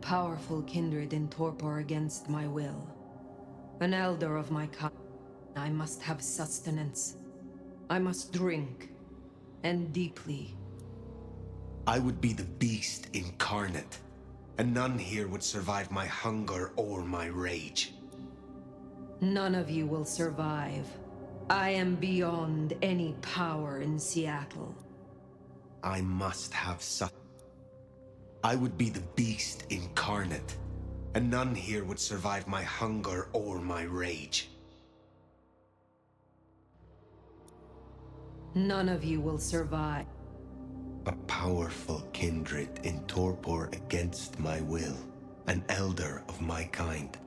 powerful kindred in torpor against my will. An elder of my kind. I must have sustenance. I must drink, and deeply. I would be the beast incarnate, and none here would survive my hunger or my rage. None of you will survive. I am beyond any power in Seattle. I must have I would be the beast incarnate, and none here would survive my hunger or my rage. None of you will survive. A powerful kindred in torpor against my will, an elder of my kind.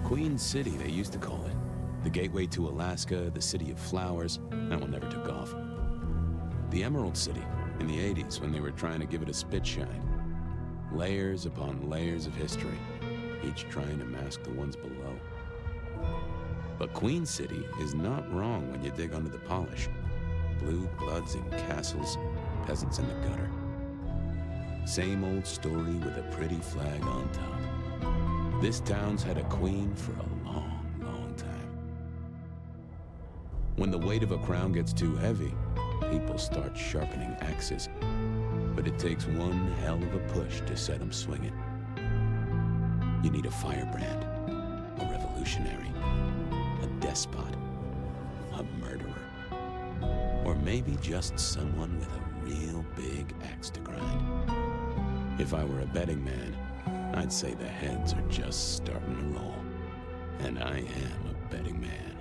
Queen City, they used to call it. The gateway to Alaska, the city of flowers. That one never took off. The Emerald City, in the 80s, when they were trying to give it a spit shine. Layers upon layers of history, each trying to mask the ones below. But Queen City is not wrong when you dig under the polish. Blue bloods in castles, peasants in the gutter. Same old story with a pretty flag on top. This town's had a queen for a long, long time. When the weight of a crown gets too heavy, people start sharpening axes. But it takes one hell of a push to set them swinging. You need a firebrand, a revolutionary, a despot, a murderer, or maybe just someone with a real big axe to grind. If I were a betting man, I'd say the heads are just starting to roll. And I am a betting man.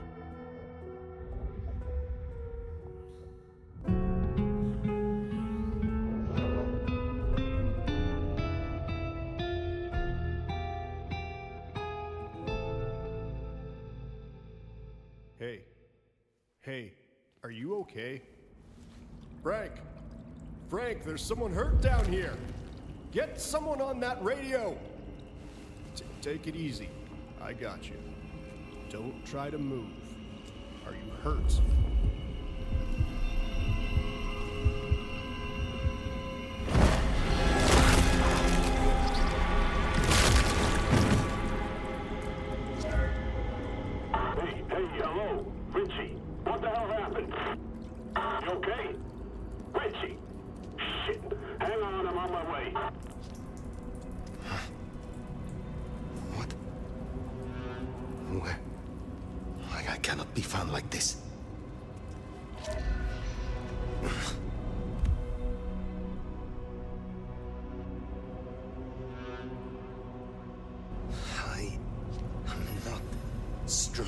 Hey, are you okay? Frank, there's someone hurt down here. Get someone on that radio. Take it easy. I got you. Don't try to move. Are you hurt? Hey, hello, Richie. What the hell happened? You okay? Richie! Shit. Hang on, I'm on my way. What? Where? I cannot be found like this. I am not strong.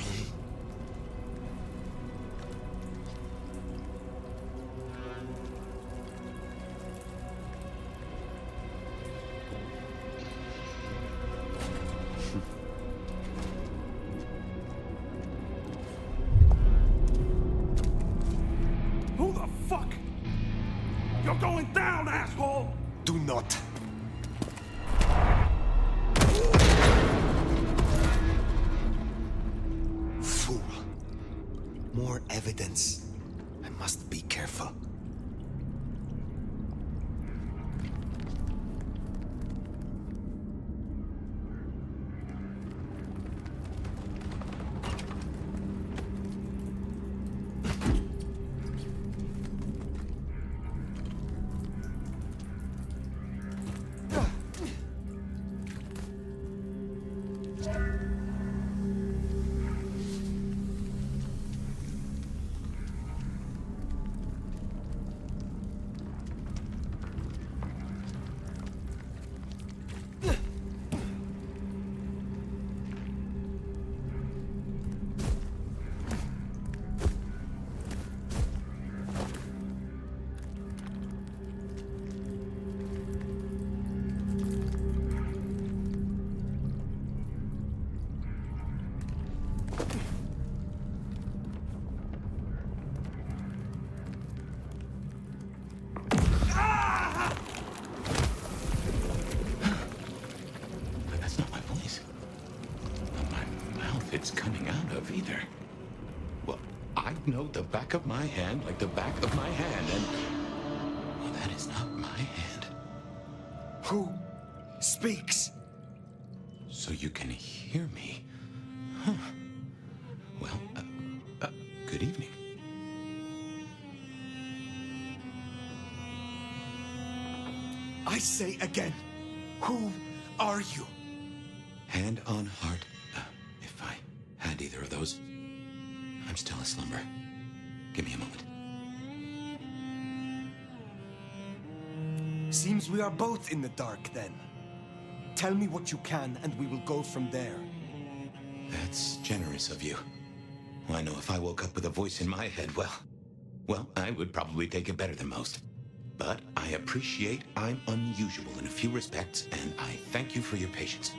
Who the fuck? You're going down, asshole! Do not. Fool. More evidence. I must be careful. It's coming out of either. Well, I know the back of my hand like the back of my hand, and... Well, that is not my hand. Who speaks? So you can hear me. Huh. Well, good evening. I say again, who are you? Hand on heart, if I had either of those, I'm still aslumber. Give me a moment. Seems we are both in the dark then. Tell me what you can and we will go from there. That's generous of you. Well, I know if I woke up with a voice in my head, well, I would probably take it better than most. But I appreciate I'm unusual in a few respects, and I thank you for your patience.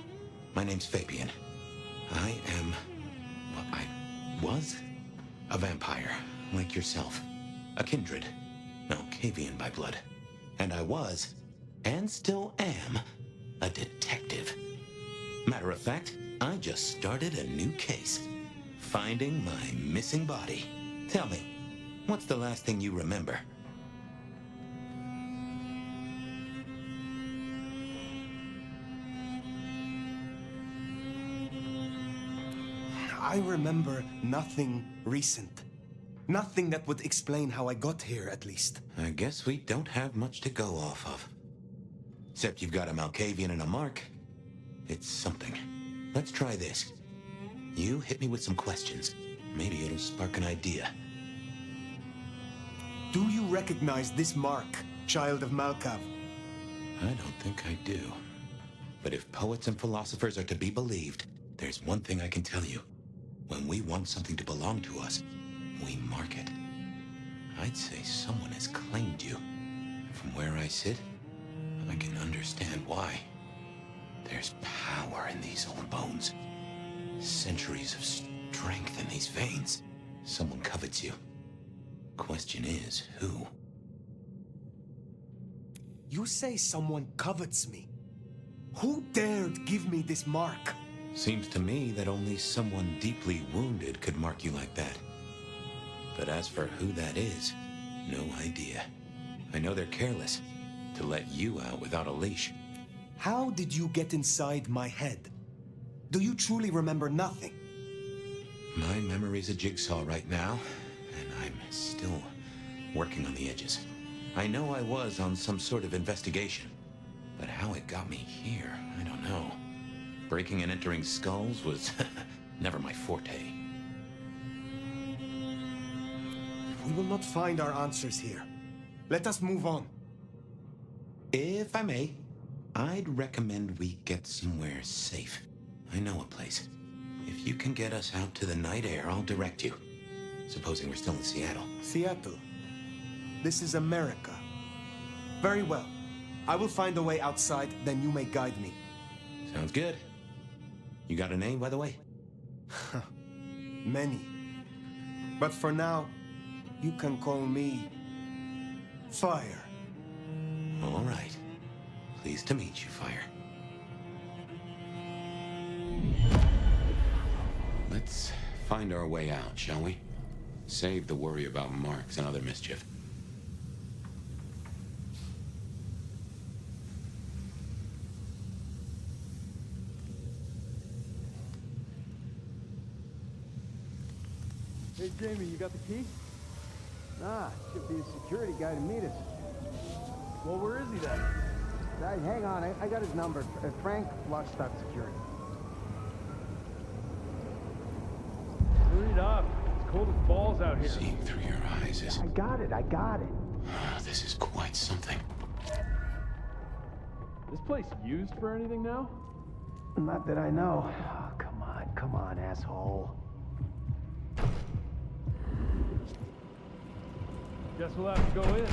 My name's Fabian. I am... well, I was a vampire, like yourself. A kindred. Malkavian by blood. And I was, and still am, a detective. Matter of fact, I just started a new case. Finding my missing body. Tell me, what's the last thing you remember? I remember nothing recent. Nothing that would explain how I got here, at least. I guess we don't have much to go off of. Except you've got a Malkavian and a mark. It's something. Let's try this. You hit me with some questions. Maybe it'll spark an idea. Do you recognize this mark, child of Malkav? I don't think I do. But if poets and philosophers are to be believed, there's one thing I can tell you. When we want something to belong to us, we mark it. I'd say someone has claimed you. From where I sit, I can understand why. There's power in these old bones. Centuries of strength in these veins. Someone covets you. Question is, who? You say someone covets me. Who dared give me this mark? Seems to me that only someone deeply wounded could mark you like that. But as for who that is, no idea. I know they're careless to let you out without a leash. How did you get inside my head? Do you truly remember nothing? My memory's a jigsaw right now, and I'm still working on the edges. I know I was on some sort of investigation, but how it got me here, I don't know. Breaking and entering skulls was never my forte. We will not find our answers here. Let us move on. If I may, I'd recommend we get somewhere safe. I know a place. If you can get us out to the night air, I'll direct you. Supposing we're still in Seattle. Seattle. This is America. Very well. I will find a way outside, then you may guide me. Sounds good. You got a name, by the way? Many. But for now, you can call me... Fire. All right. Pleased to meet you, Fire. Let's find our way out, shall we? Save the worry about marks and other mischief. Hey, Jamie, you got the key? Nah, should be a security guy to meet us. Well, where is he then? Hang on, I got his number. Frank Luckstock Security. Hurry it up. It's cold as balls out here. Seeing through your eyes is... I got it. This is quite something. This place used for anything now? Not that I know. Oh, come on, asshole. Guess we'll have to go in.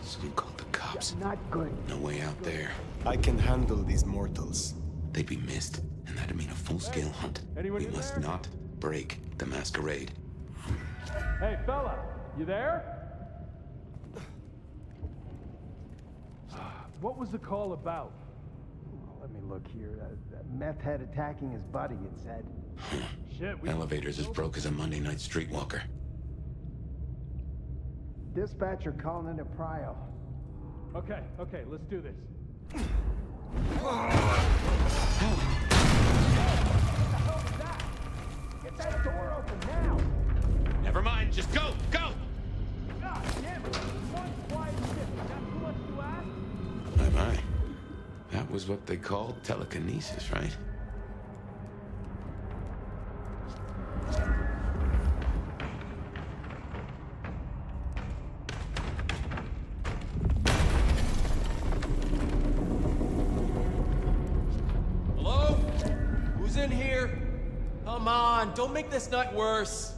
Someone called the cops. Not good. No way out there. I can handle these mortals. They'd be missed, and that'd mean a full-scale hunt. anyone We in must there? not break the masquerade. Hey, fella, you there? What was the call about? let me look here. That meth head attacking his buddy, it said. Shit, we... Elevator's as broke as a Monday night streetwalker. Dispatcher calling into Prio. Okay, let's do this. Get that door open now! Never mind, just go! Go! God damn it! One quiet ship. Is that too much to ask? My. That was what they called telekinesis, right? Hello? Who's in here? Come on, don't make this night worse.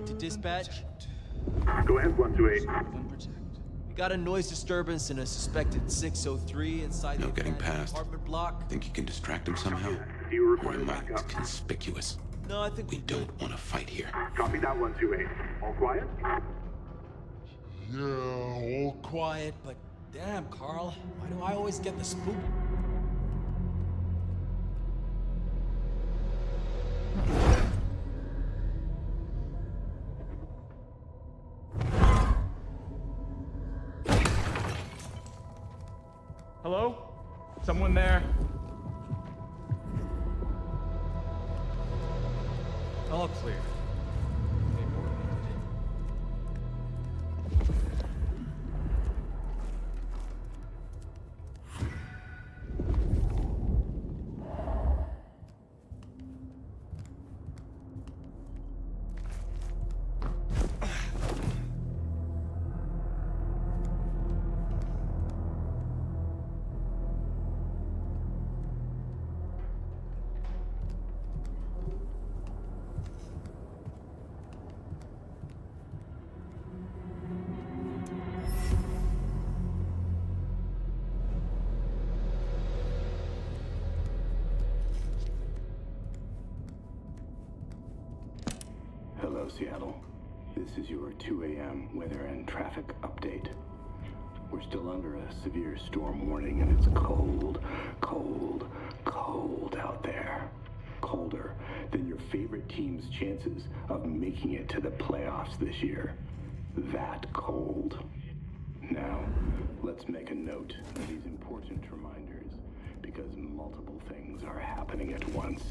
To dispatch. Go ahead, 128. We got a noise disturbance in a suspected 603 inside No the getting past. apartment block. Think you can distract him somehow? Do you Or require am I backup? conspicuous? No, I think We don't want to fight here. Copy that, 128. All quiet? Yeah, all quiet, but damn, Carl, why do I always get the spook? Hello? Someone there? All clear. Hello, Seattle. This is your 2 a.m. weather and traffic update. We're still under a severe storm warning, and it's cold, cold, cold out there. Colder than your favorite team's chances of making it to the playoffs this year. That cold. Now, let's make a note of these important reminders, because multiple things are happening at once.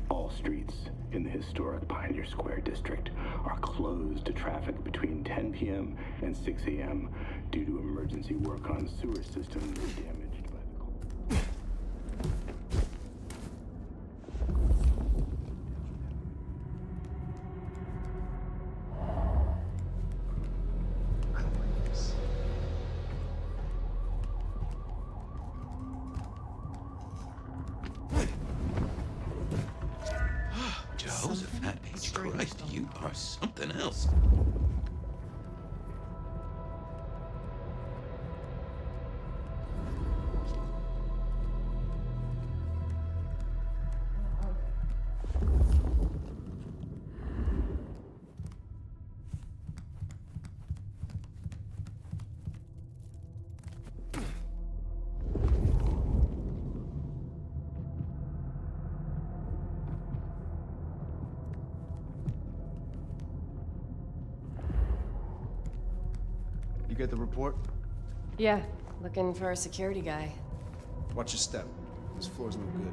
All streets in the historic Pioneer Square district are closed to traffic between 10 p.m. and 6 a.m. due to emergency work on sewer systems damaged by the cold. Joseph, Christ, you are something else. You get the report? Yeah, looking for a security guy. Watch your step. This floor's no good.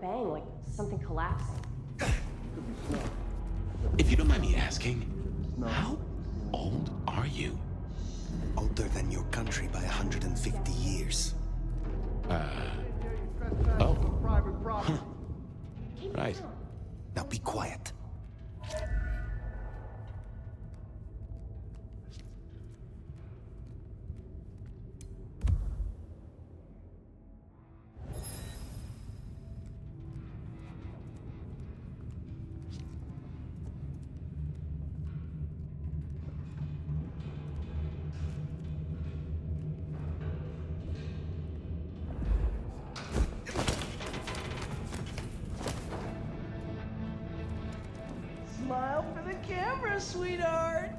bang, like something collapsing. If you don't mind me asking, how old are you? Older than your country by 150 years. Oh. Huh. Right. Now be quiet. Smile for the camera, sweetheart.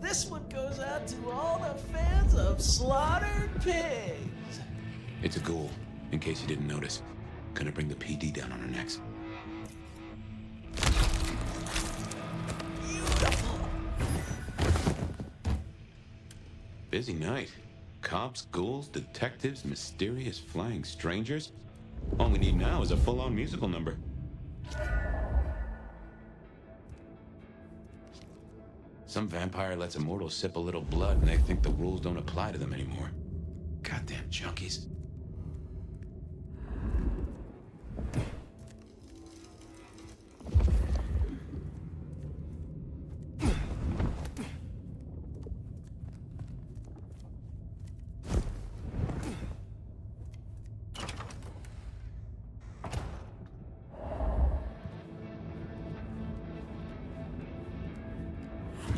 This one goes out to all the fans of Slaughtered Pigs. It's a ghoul, in case you didn't notice. Gonna bring the PD down on our necks. Beautiful. Busy night. Cops, ghouls, detectives, mysterious flying strangers. All we need now is a full-on musical number. Some vampire lets a mortal sip a little blood and they think the rules don't apply to them anymore. Goddamn junkies.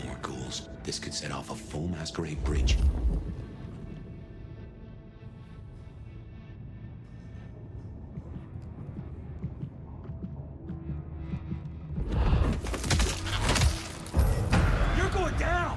More ghouls. This could set off a full masquerade bridge. You're going down.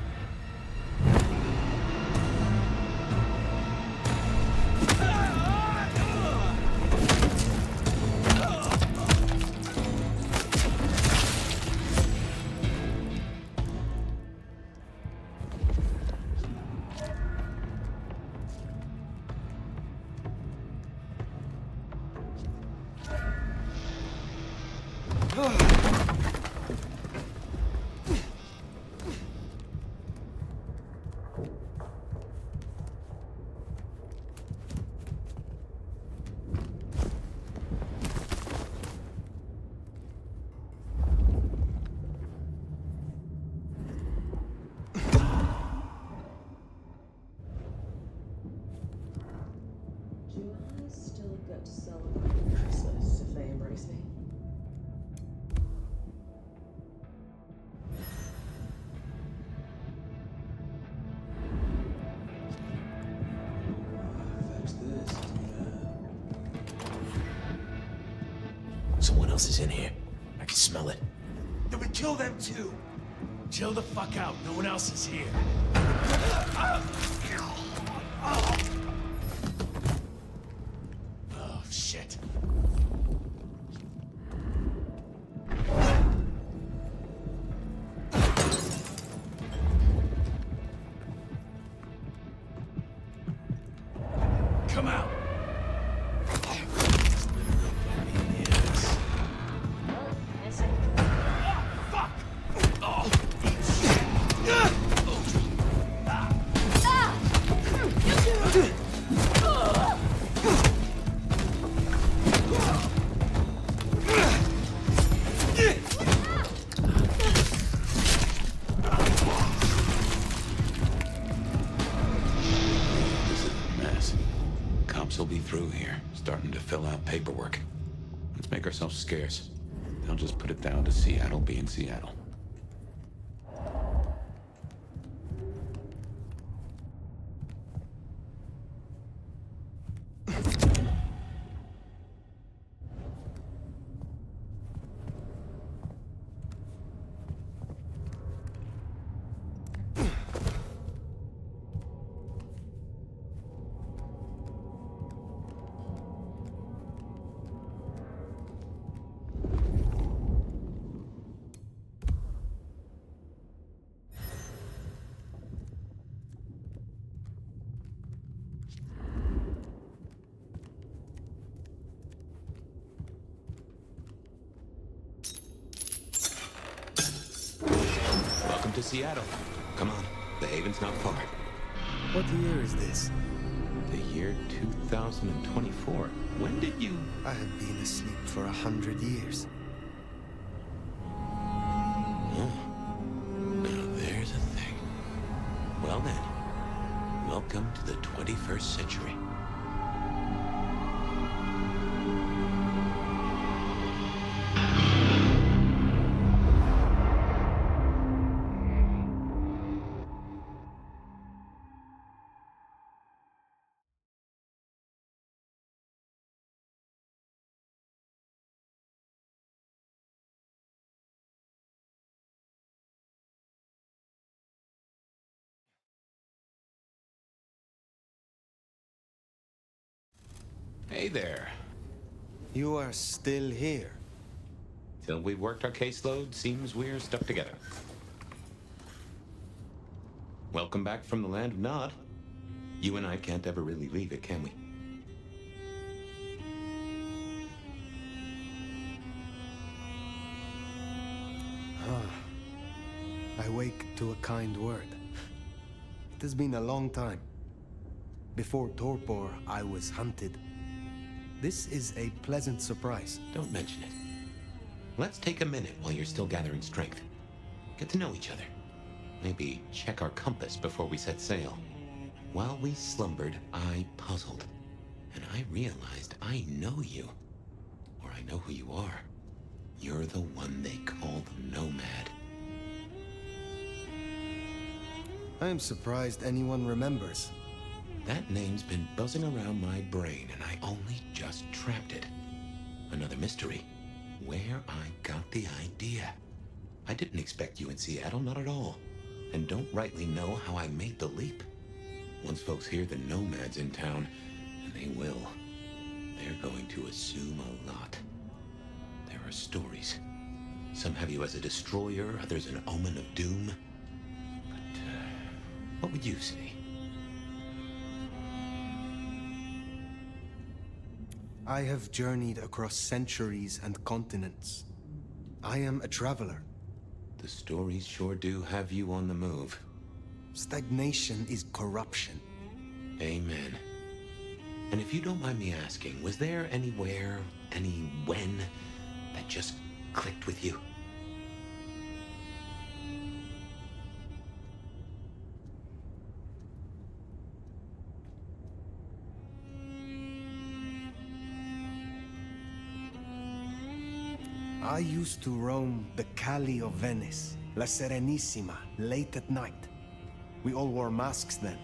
Do I still get to celebrate Christmas if they embrace me? Someone else is in here. I can smell it. Then we kill them too. Chill the fuck out. No one else is here. Oh, shit. Come out. Will be through here, starting to fill out paperwork. Let's make ourselves scarce. They'll just put it down to Seattle being Seattle. Welcome to Seattle. Come on, the haven's not far. What year is this? The year 2024. When did you... I have been asleep for 100 years. Oh. Now there's a thing. Well then, welcome to the 21st century. Hey there. You are still here. Till we've worked our caseload, seems we're stuck together. Welcome back from the land of Nod. You and I can't ever really leave it, can we? I wake to a kind word. It has been a long time. Before Torpor, I was hunted. This is a pleasant surprise. Don't mention it. Let's take a minute while you're still gathering strength. Get to know each other. Maybe check our compass before we set sail. While we slumbered, I puzzled. And I realized I know you. Or I know who you are. You're the one they call the Nomad. I am surprised anyone remembers. That name's been buzzing around my brain, and I only just trapped it. Another mystery. Where I got the idea. I didn't expect you in Seattle, not at all. And don't rightly know how I made the leap. Once folks hear the Nomad's in town, and they will, they're going to assume a lot. There are stories. Some have you as a destroyer, others an omen of doom. But, what would you say? I have journeyed across centuries and continents. I am a traveler. The stories sure do have you on the move. Stagnation is corruption. Amen. And if you don't mind me asking, was there anywhere, any when, that just clicked with you? I used to roam the Calle of Venice, La Serenissima, late at night. We all wore masks then.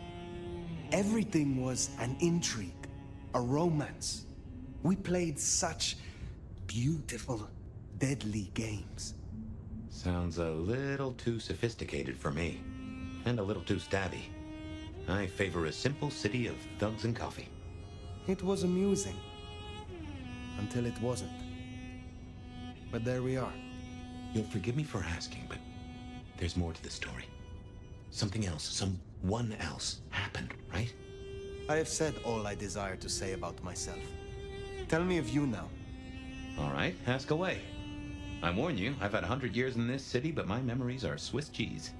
Everything was an intrigue, a romance. We played such beautiful, deadly games. Sounds a little too sophisticated for me. And a little too stabby. I favor a simple city of thugs and coffee. It was amusing. Until it wasn't. But there we are. You'll forgive me for asking, but there's more to the story. Something else, someone else happened, right? I have said all I desire to say about myself. Tell me of you now. All right, ask away. I warn you, I've had 100 years in this city, but my memories are Swiss cheese.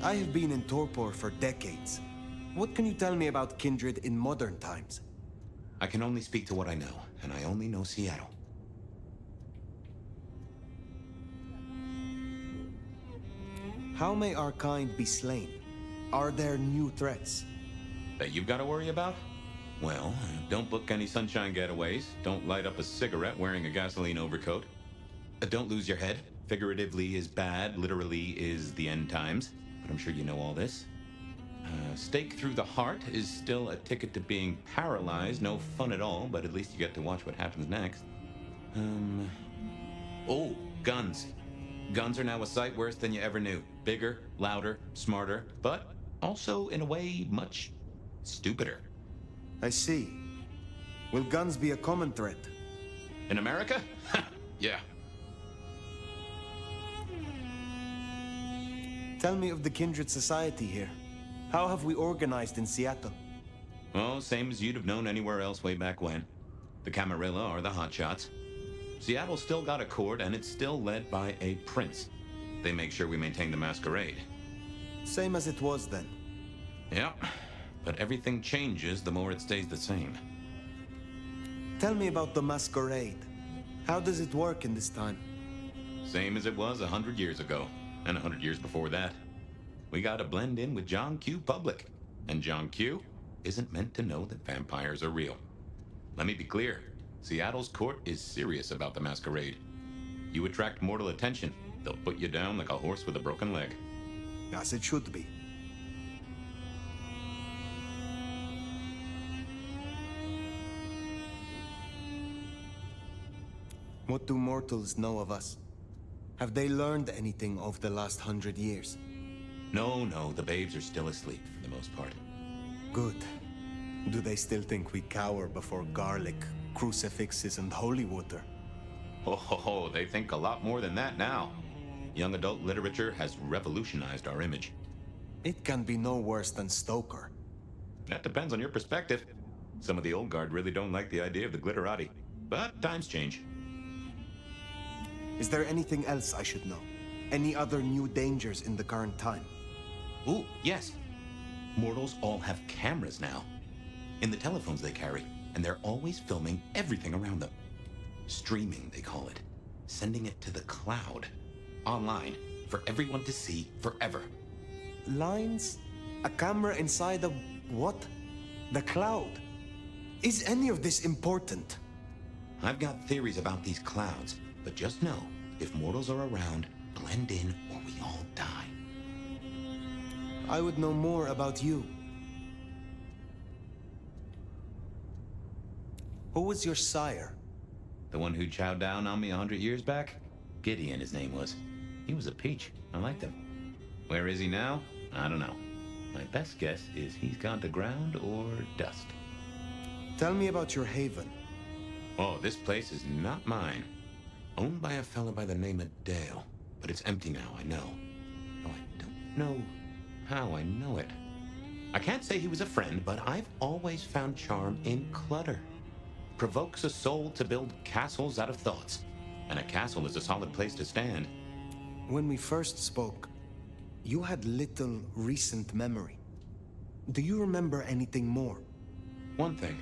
I have been in Torpor for decades. What can you tell me about Kindred in modern times? I can only speak to what I know, and I only know Seattle. How may our kind be slain? Are there new threats? That you've got to worry about? Well, don't book any sunshine getaways. Don't light up a cigarette wearing a gasoline overcoat. Don't lose your head. Figuratively is bad, literally is the end times. But I'm sure you know all this. Stake through the heart is still a ticket to being paralyzed. No fun at all, but at least you get to watch what happens next. Oh, guns. Guns are now a sight worse than you ever knew. Bigger, louder, smarter, but also, in a way, much stupider. I see. Will guns be a common threat? In America? Yeah. Tell me of the Kindred Society here. How have we organized in Seattle? Well, same as you'd have known anywhere else way back when. The Camarilla are the hotshots. Seattle's still got a court, and it's still led by a prince. They make sure we maintain the masquerade. Same as it was then. Yeah, but everything changes the more it stays the same. Tell me about the masquerade. How does it work in this time? Same as it was 100 years ago, and 100 years before that. We gotta blend in with John Q. Public, and John Q. isn't meant to know that vampires are real. Let me be clear, Seattle's court is serious about the masquerade. You attract mortal attention, they'll put you down like a horse with a broken leg. As it should be. What do mortals know of us? Have they learned anything over the last 100 years? No, the babes are still asleep for the most part. Good. Do they still think we cower before garlic, crucifixes, and holy water? Oh, they think a lot more than that now. Young adult literature has revolutionized our image. It can be no worse than Stoker. That depends on your perspective. Some of the old guard really don't like the idea of the glitterati. But times change. Is there anything else I should know? Any other new dangers in the current time? Ooh, yes. Mortals all have cameras now. In the telephones they carry, and they're always filming everything around them. Streaming, they call it. Sending it to the cloud. Online, for everyone to see forever. Lines? A camera inside a... what? The cloud? Is any of this important? I've got theories about these clouds, but just know, if mortals are around, blend in or we all die. I would know more about you. Who was your sire? The one who chowed down on me 100 years back? Gideon, his name was. He was a peach. I liked him. Where is he now? I don't know. My best guess is he's gone to ground or dust. Tell me about your haven. Oh, this place is not mine. Owned by a fella by the name of Dale. But it's empty now, I know. Oh, I don't know how I know it. I can't say he was a friend, but I've always found charm in clutter. Provokes a soul to build castles out of thoughts. And a castle is a solid place to stand. When we first spoke, you had little recent memory. Do you remember anything more? One thing.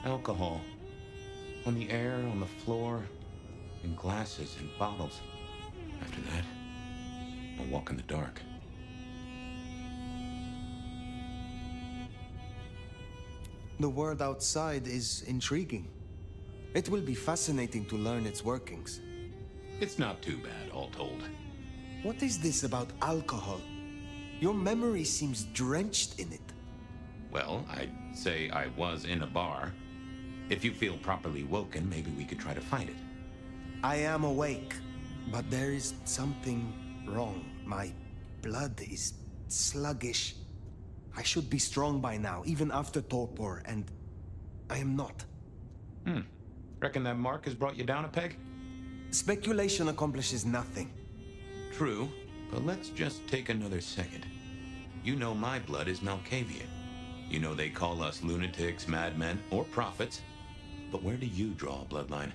Alcohol. On the air, on the floor, in glasses and bottles. After that, a walk in the dark. The world outside is intriguing. It will be fascinating to learn its workings. It's not too bad, all told. What is this about alcohol? Your memory seems drenched in it. Well, I'd say I was in a bar. If you feel properly woken, maybe we could try to find it. I am awake, but there is something wrong. My blood is sluggish. I should be strong by now, even after torpor, and I am not. Reckon that mark has brought you down a peg? Speculation accomplishes nothing. True, but let's just take another second. You know my blood is Malkavian. You know they call us lunatics, madmen, or prophets. But where do you draw a bloodline?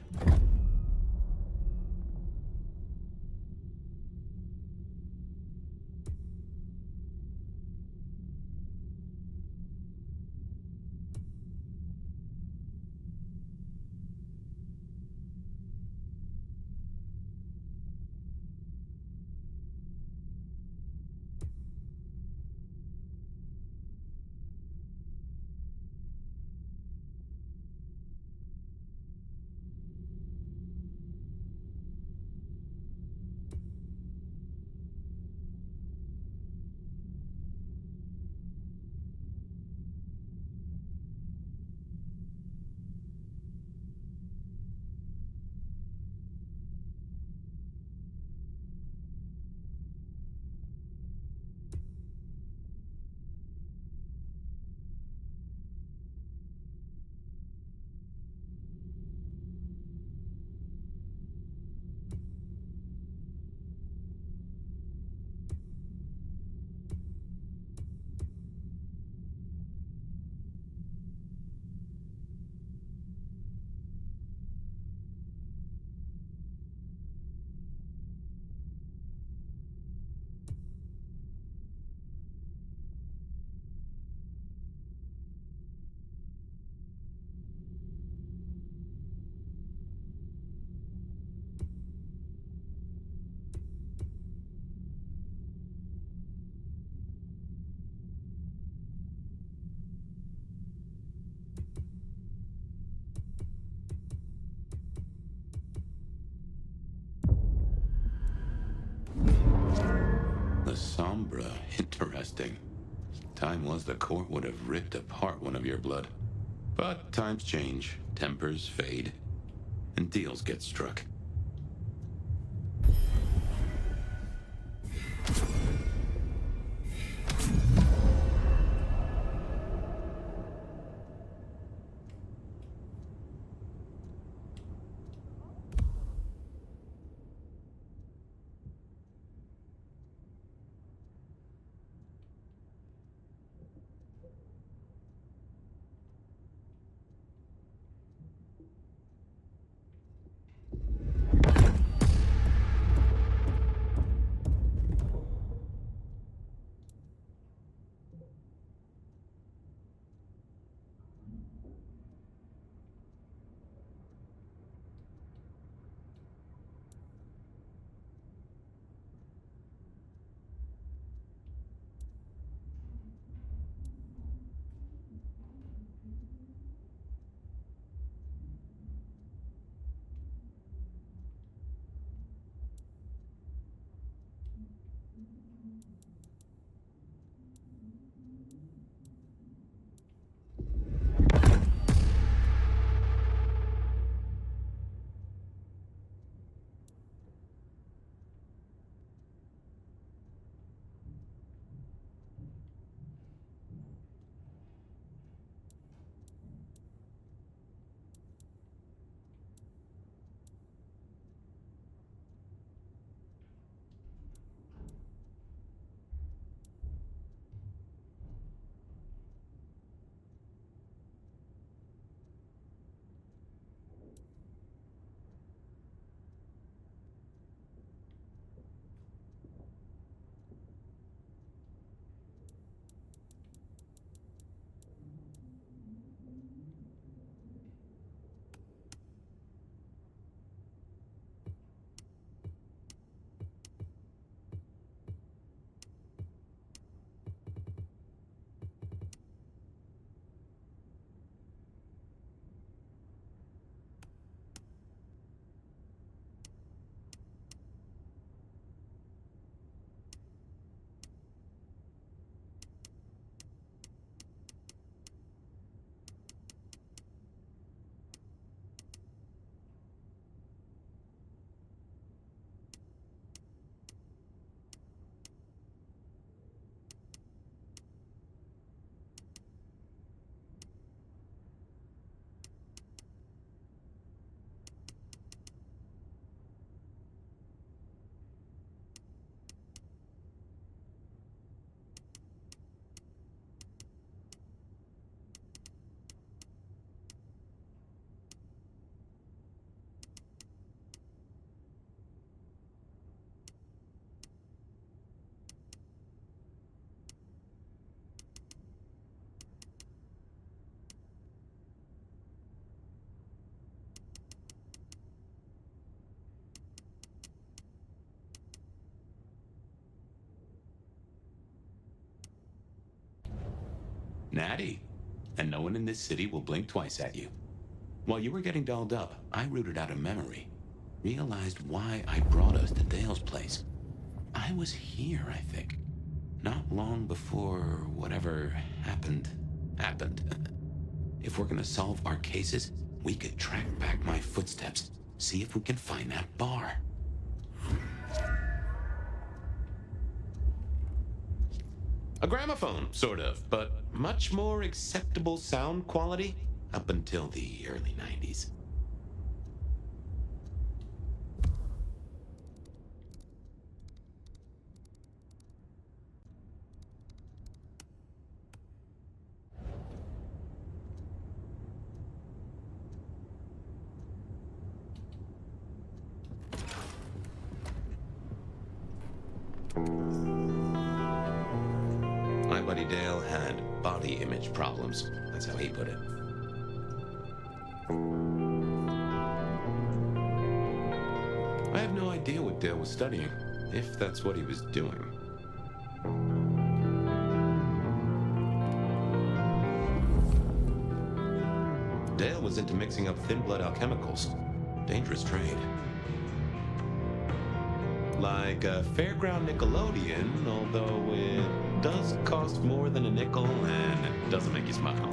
The Sombra. Interesting. Time was the court would have ripped apart one of your blood. But times change, tempers fade, and deals get struck. Natty. And no one in this city will blink twice at you. While you were getting dolled up, I rooted out a memory. Realized why I brought us to Dale's place. I was here, I think. Not long before whatever happened. If we're gonna solve our cases, we could track back my footsteps. See if we can find that bar. A gramophone, sort of, but much more acceptable sound quality up until the early 90s. My buddy Dale had body image problems. That's how he put it. I have no idea what Dale was studying, if that's what he was doing. Dale was into mixing up thin blood alchemicals. Dangerous trade. Like a fairground Nickelodeon, although it does cost more than a nickel and it doesn't make you smile.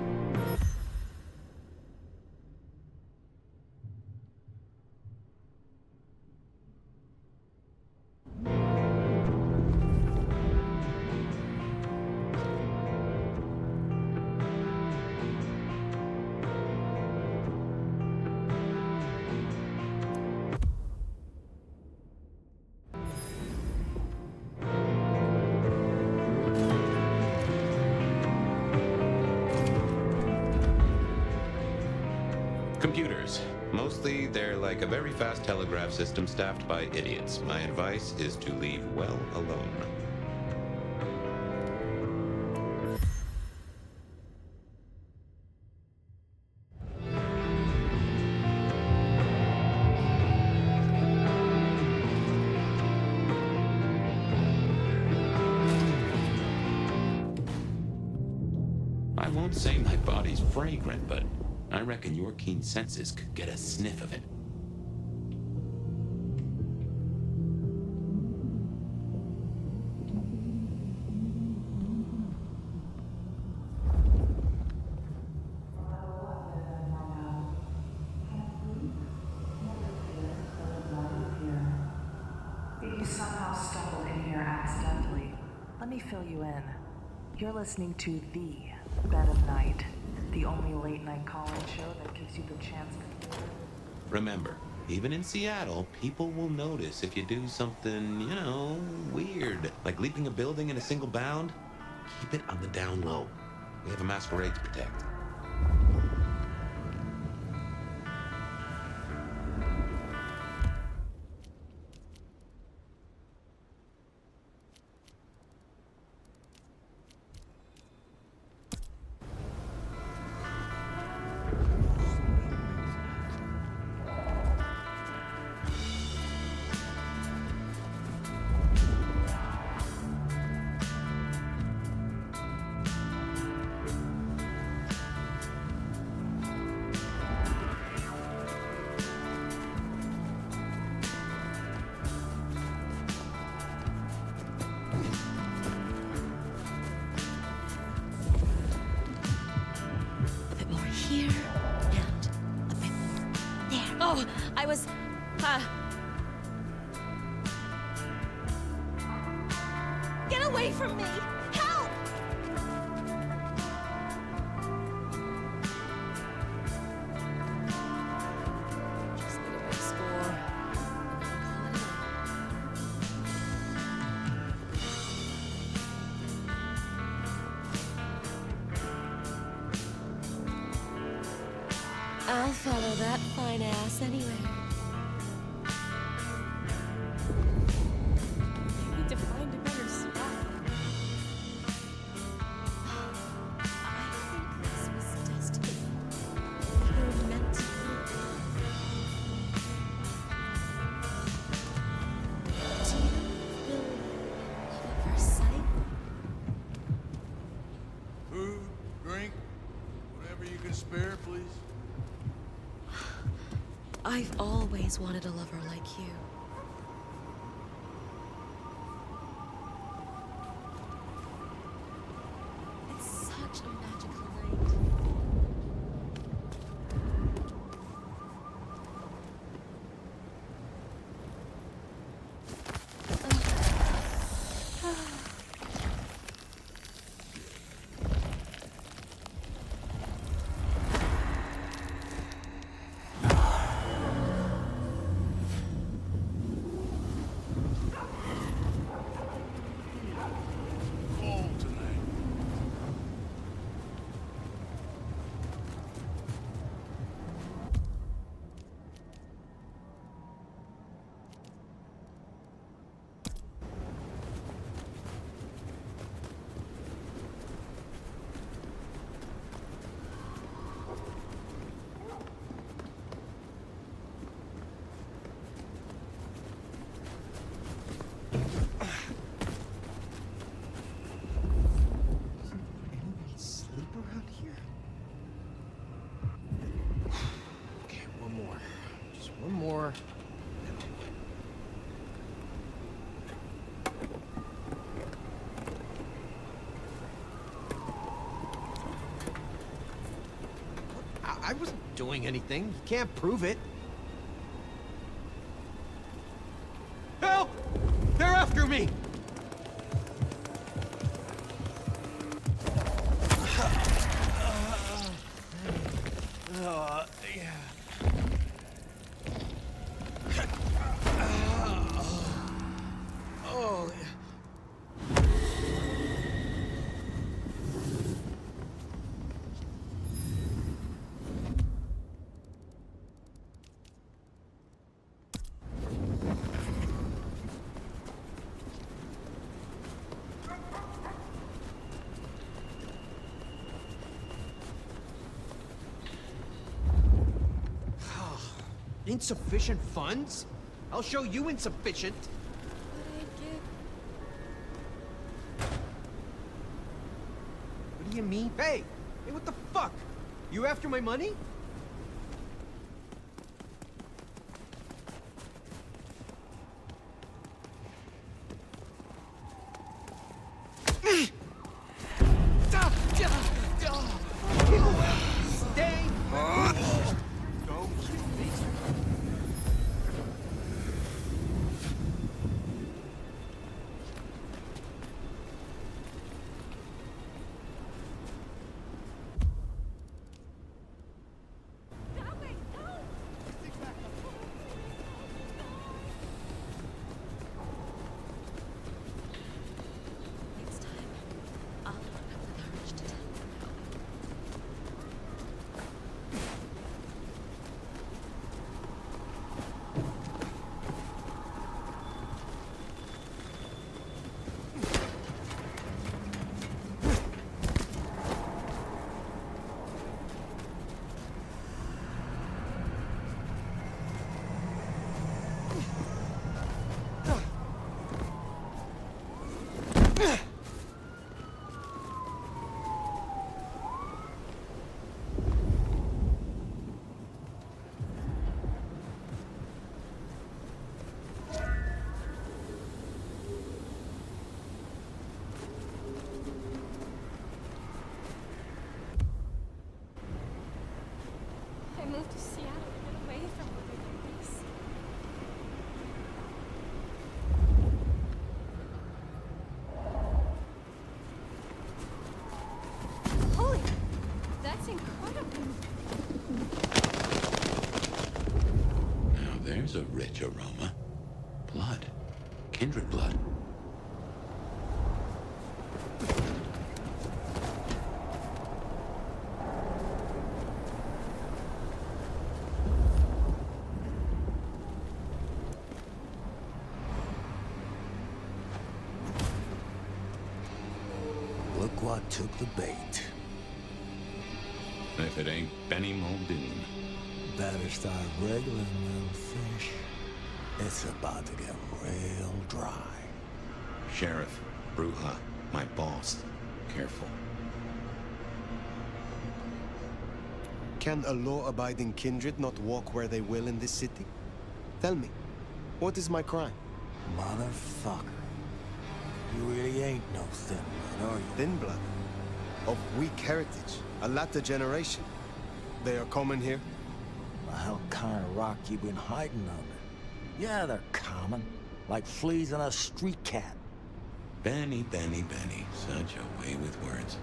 Computers. Mostly, they're like a very fast telegraph system staffed by idiots. My advice is to leave well alone. I won't say my body's fragrant, but I reckon your keen senses could get a sniff of it. You somehow stumbled in here accidentally. Let me fill you in. You're listening to The Bed of Night, the only late-night call-in show that gives you the chance to... Remember, even in Seattle, people will notice if you do something, you know, weird. Like leaping a building in a single bound. Keep it on the down low. We have a masquerade to protect. Oh, I was... Get away from me! Help! Just need a big score. I'll follow that fine ass anywhere. I need to find a better spot. I think this was destiny. We're meant to be. Do you really love at first sight? Food, drink, whatever you can spare, please. I've always wanted a lover like you. It's such a magical night. I wasn't doing anything. You can't prove it. Help! They're after me! Yeah. Oh, yeah. Insufficient funds? I'll show you insufficient. What do you mean? Hey! Hey, what the fuck? You after my money? Stay! Don't kill me. I moved to Seattle to get away from living like this. Holy, that's incredible. Now there's a rich aroma. Blood. Kindred blood. Look what took the bait. If it ain't Benny Muldoon. Better start wriggling, little fish. It's about to get real dry. Sheriff, Bruja, my boss. Careful. Can a law-abiding kindred not walk where they will in this city? Tell me, what is my crime? Motherfucker. You really ain't no thin blood, are you? Thin blood? Of weak heritage, a latter generation. They are common here? The hell kind of rock you been hiding under? Yeah, they're common. Like fleas on a street cat. Benny, Benny, Benny. Such a way with words.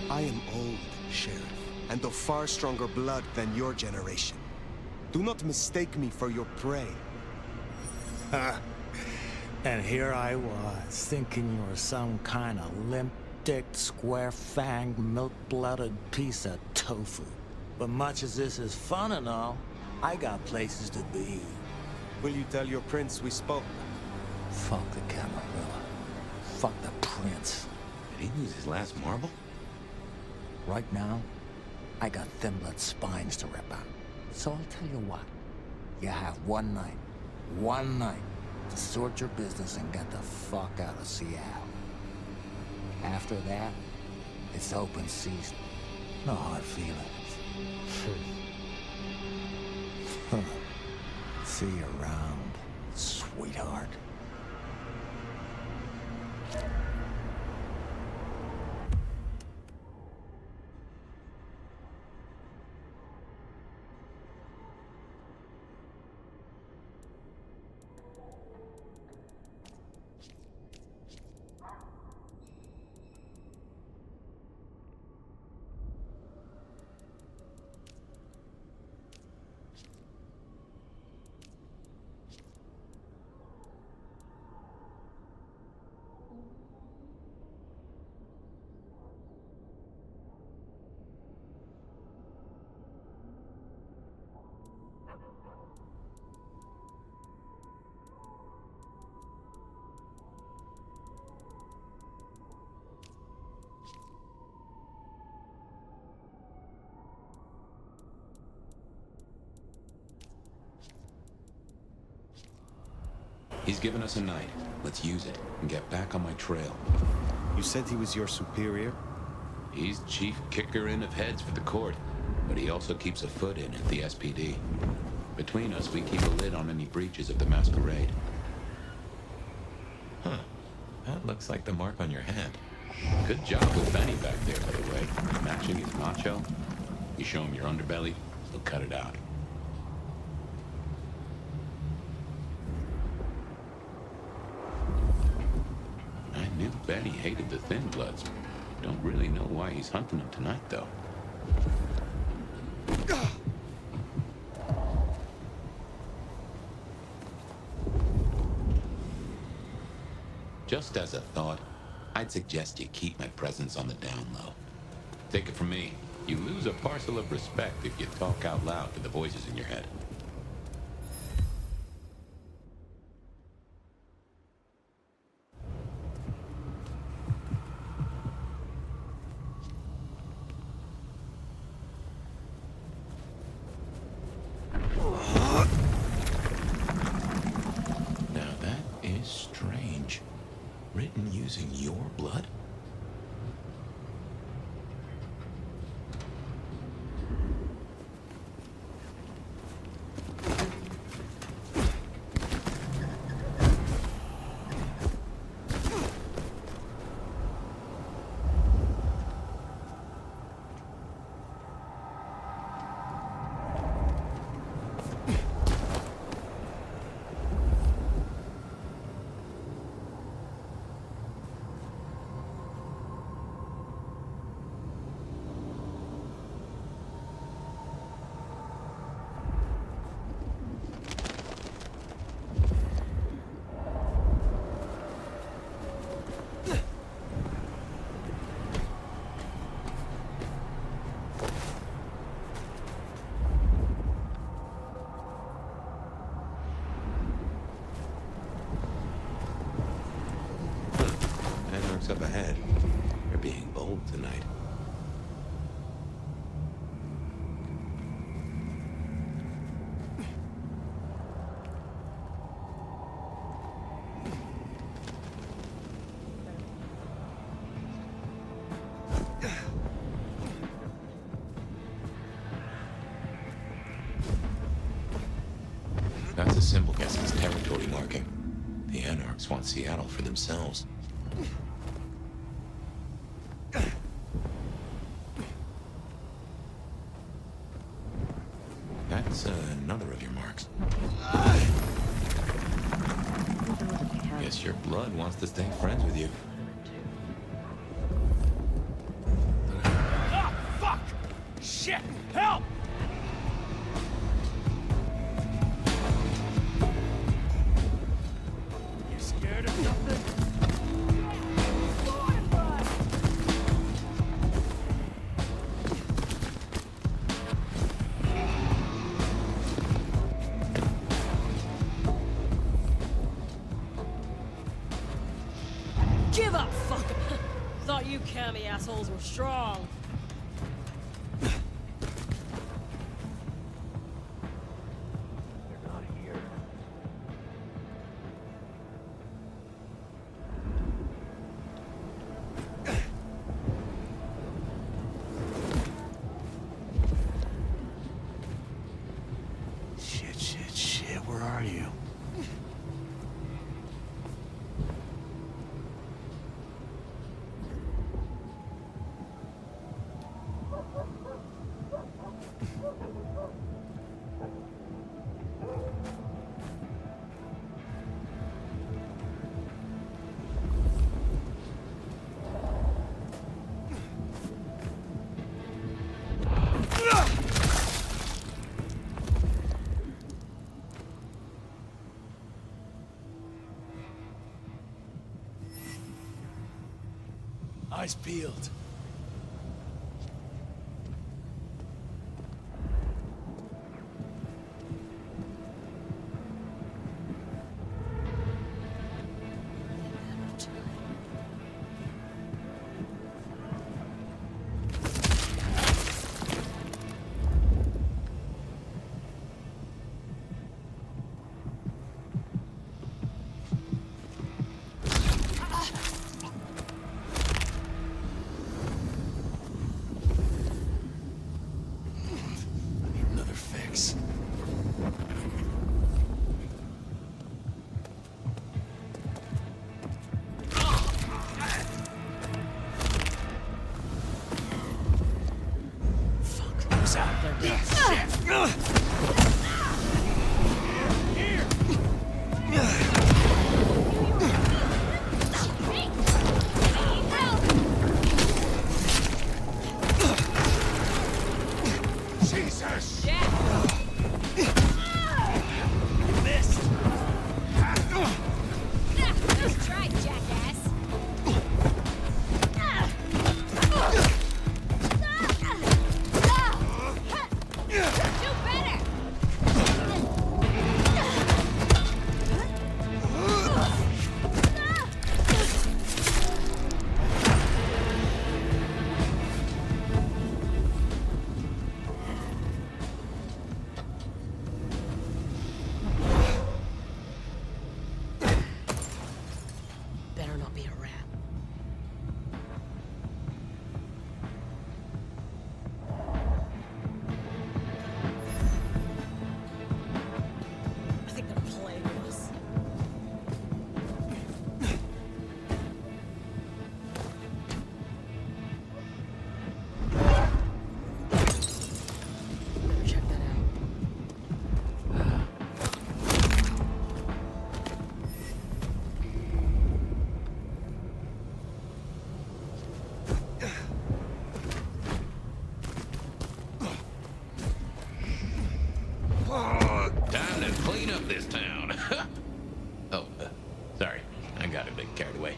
I am old, Sheriff, and of far stronger blood than your generation. Do not mistake me for your prey. And here I was, thinking you were some kind of limp-dicked, square-fanged, milk-blooded piece of tofu. But much as this is fun and all, I got places to be. Will you tell your prince we spoke? Fuck the Camarilla. Fuck the prince. Did he lose his last marble? Right now, I got thin blood spines to rip out. So I'll tell you what. You have one night, to sort your business and get the fuck out of Seattle. After that, it's open season. No hard feelings. See you around, sweetheart. He's given us a night. Let's use it and get back on my trail. You said he was your superior? He's chief kicker in of heads for the court, but he also keeps a foot in at the SPD. Between us, we keep a lid on any breaches of the masquerade. Huh. That looks like the mark on your hand. Good job with Benny back there, by the way. Matching his macho. You show him your underbelly, he'll cut it out. I knew Benny hated the Thin Bloods. Don't really know why he's hunting them tonight, though. Just as a thought, I'd suggest you keep my presence on the down low. Take it from me, you lose a parcel of respect if you talk out loud to the voices in your head. Now that is strange. Written using your blood? Up ahead. You're being bold tonight. That's a symbol against his territory marking. The Anarchs want Seattle for themselves. That's another of your marks. Guess your blood wants to stay friends with you. Ah, fuck! Shit! Help! You scared of something? Give up, fuck! Thought you cammy assholes were strong. Shit, where are you? Eyes peeled. better not be a rat. I think they're playing with us. Better check that out. Time to clean up this town. Oh, sorry. I got a bit carried away.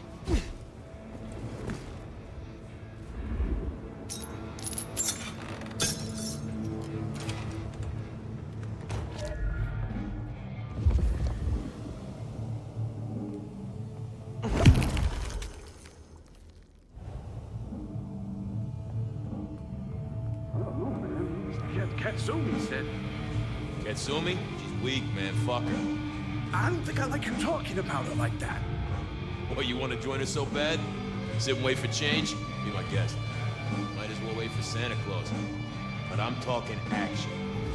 Katsumi said. Katsumi? She's weak, man. Fuck her. I don't think I like you talking about her like that. What, you want to join us so bad? Sit and wait for change? Be my guest. Might as well wait for Santa Claus. But I'm talking action.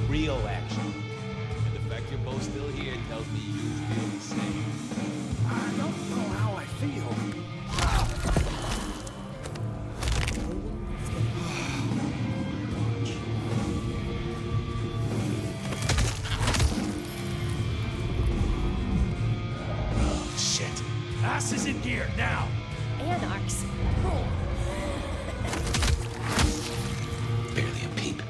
Real action. And the fact you're both still here tells me you feel the same. I don't know how I feel. Asses in gear, now! Anarchs. Barely a peep.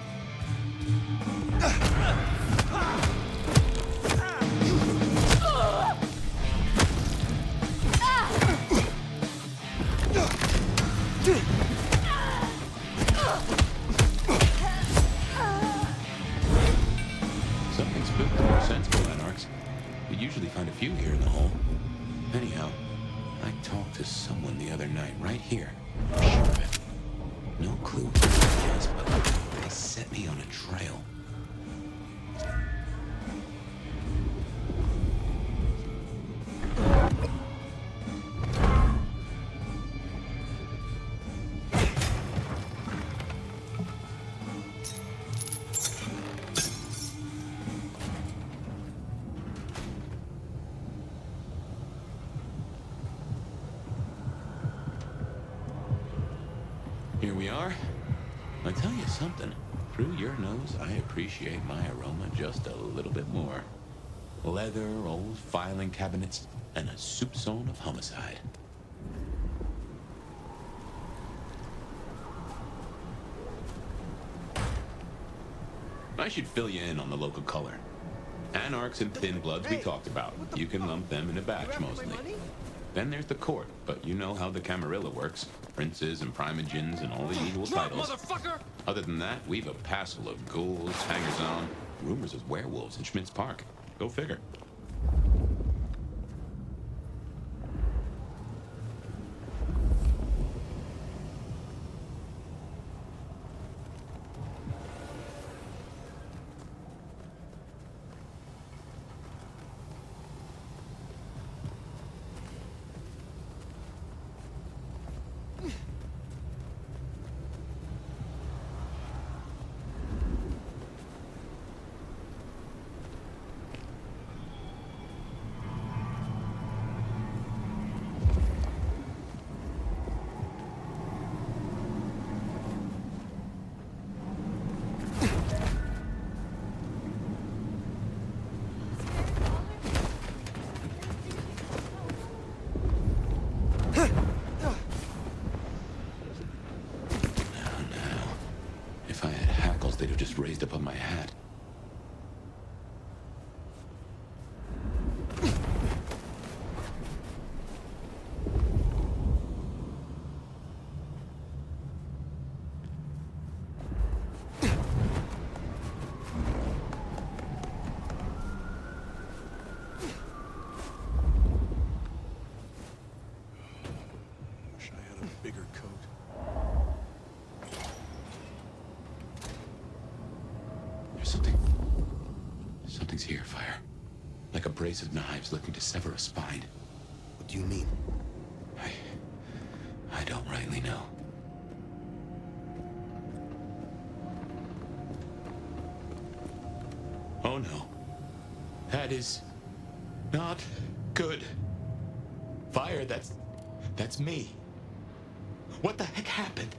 Something spooked more sensible anarchs. You usually find a few here in the hole. Anyhow, I talked to someone the other night, right here. I'm sure of it. No clue who it is, but they set me on a trail. Here we are. I tell you something. Through your nose, I appreciate my aroma just a little bit more. Leather, old filing cabinets, and a soupçon of homicide. I should fill you in on the local color. Anarchs and thin bloods we talked about. You can lump them in a batch mostly. Then there's the court, but you know how the Camarilla works. Princes and primogens and all the usual titles. Motherfucker! Other than that, we've a passel of ghouls, hangers-on, rumors of werewolves in Schmidt's Park. Go figure. They'd have just raised up on my hat. Wish I had a bigger coat. Something's here, Fire. Like a brace of knives looking to sever a spine. What do you mean? I Oh no. That is not good. Fire, that's me. What the heck happened?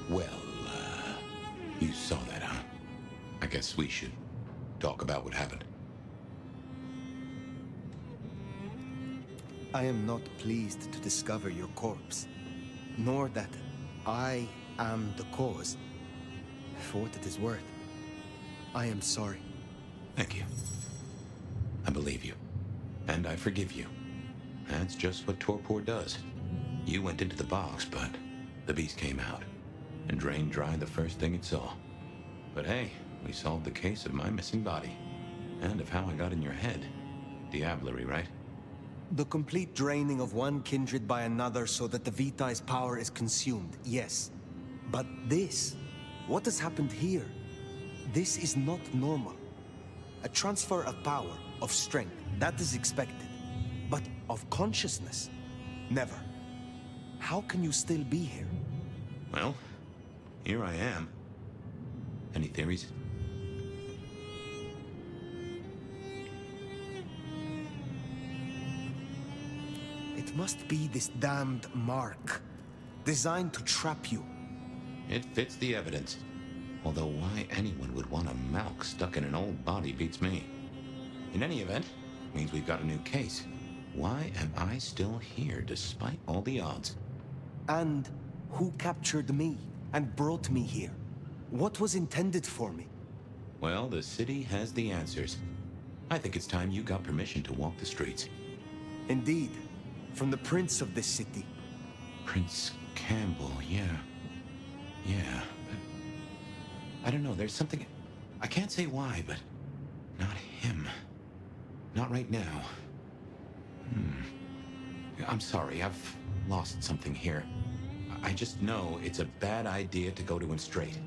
Well, you saw that, huh? I guess we should talk about what happened. I am not pleased to discover your corpse, nor that I am the cause. For what it is worth, I am sorry. Thank you. I believe you. And I forgive you. That's just what torpor does. You went into the box, but the beast came out and drained dry the first thing it saw. But hey, we solved the case of my missing body. And of how I got in your head. Diablerie, right? The complete draining of one kindred by another so that the Vitae's power is consumed, yes. But this, what has happened here? This is not normal. A transfer of power, of strength, that is expected. But of consciousness, never. How can you still be here? Well, here I am. Any theories? It must be this damned mark, designed to trap you. It fits the evidence. Although why anyone would want a Malk stuck in an old body beats me. In any event, means we've got a new case. Why am I still here despite all the odds? And who captured me and brought me here? What was intended for me? Well, the city has the answers. I think it's time you got permission to walk the streets. Indeed. From the prince of this city. Prince Campbell, yeah. Yeah, but... I don't know, there's something... I can't say why, but... not him. Not right now. I'm sorry, I've lost something here. I just know it's a bad idea to go to him straight.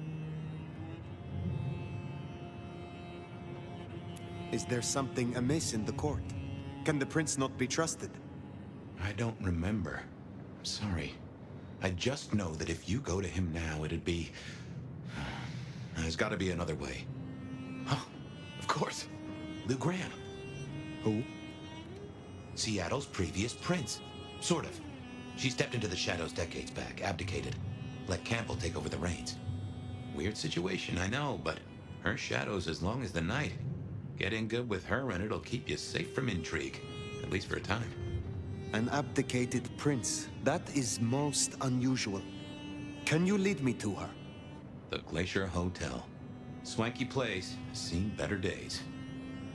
Is there something amiss in the court? Can the prince not be trusted? I don't remember. I'm sorry. I just know that if you go to him now, it'd be... There's gotta be another way. Oh, of course. Lou Graham. Who? Seattle's previous prince. Sort of. She stepped into the shadows decades back, abdicated. Let Campbell take over the reins. Weird situation, I know, but her shadow's as long as the night. Get in good with her and it'll keep you safe from intrigue. At least for a time. An abdicated prince. That is most unusual. Can you lead me to her? The Glacier Hotel. Swanky place, seen better days.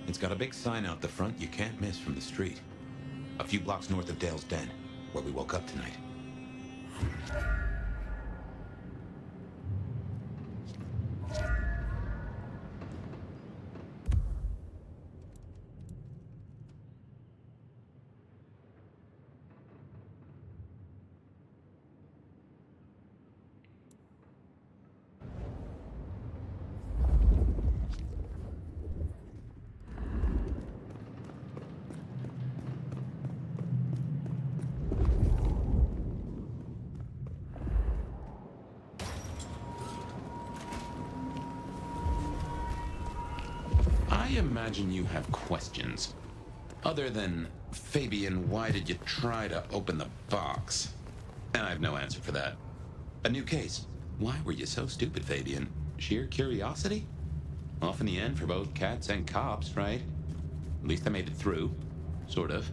It's got a big sign out the front you can't miss from the street. A few blocks north of Dale's Den, where we woke up tonight. I imagine you have questions. Other than, Fabian, why did you try to open the box? And I have no answer for that. A new case. Why were you so stupid, Fabian? Sheer curiosity? Off in the end for both cats and cops, right? At least I made it through. Sort of.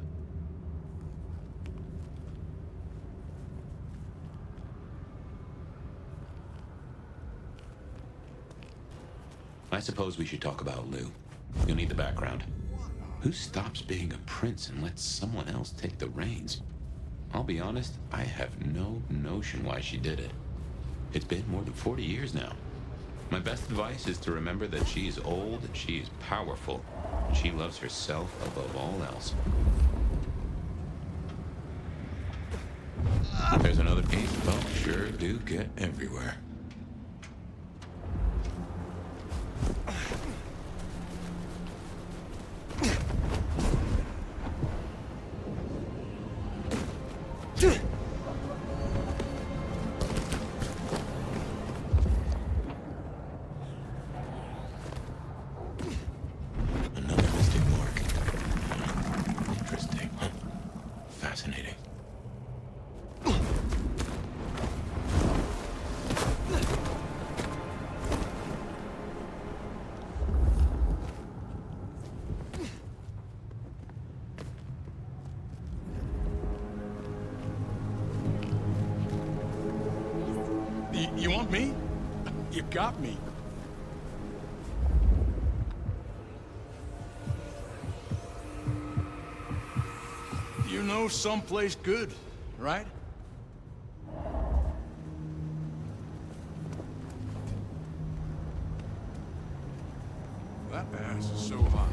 I suppose we should talk about Lou. You'll need the background. Who stops being a prince and lets someone else take the reins? I'll be honest, I have no notion why she did it. It's been more than 40 years now. My best advice is to remember that she is old, she is powerful, and she loves herself above all else. There's another piece. Well, sure do get everywhere. Another mystic mark. Interesting. Fascinating. You want me? You got me. You know someplace good, right? That ass is so hot.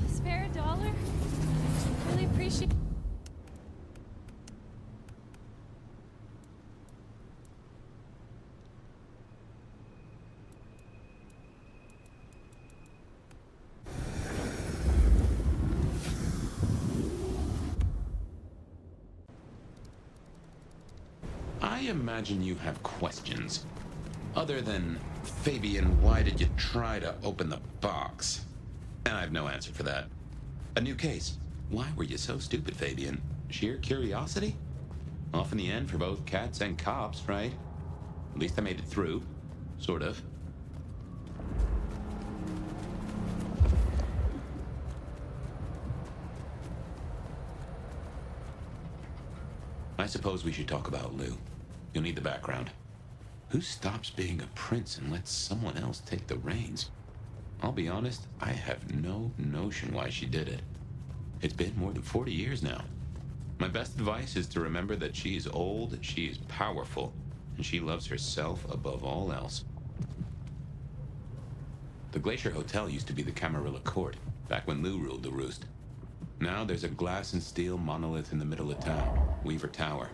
Spare a dollar? Really appreciate. I imagine you have questions. Other than, Fabian, why did you try to open the box? And I have no answer for that. A new case. Why were you so stupid, Fabian? Sheer curiosity? Off in the end for both cats and cops, right? At least I made it through. Sort of. I suppose we should talk about Lou. You'll need the background. Who stops being a prince and lets someone else take the reins? I'll be honest, I have no notion why she did it. It's been more than 40 years now. My best advice is to remember that she is old, she is powerful, and she loves herself above all else. The Glacier Hotel used to be the Camarilla Court, back when Lou ruled the roost. Now there's a glass and steel monolith in the middle of town, Weaver Tower.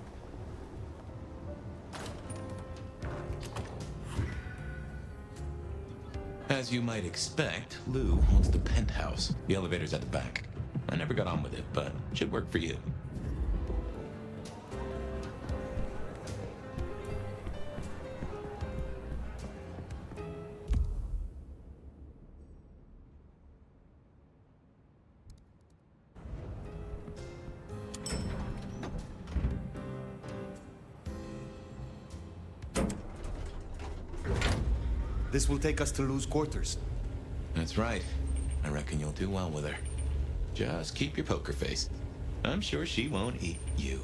As you might expect, Lou owns the penthouse. The elevator's at the back. I never got on with it, but it should work for you. This will take us to Lou's quarters. That's right. I reckon you'll do well with her. Just keep your poker face. I'm sure she won't eat you.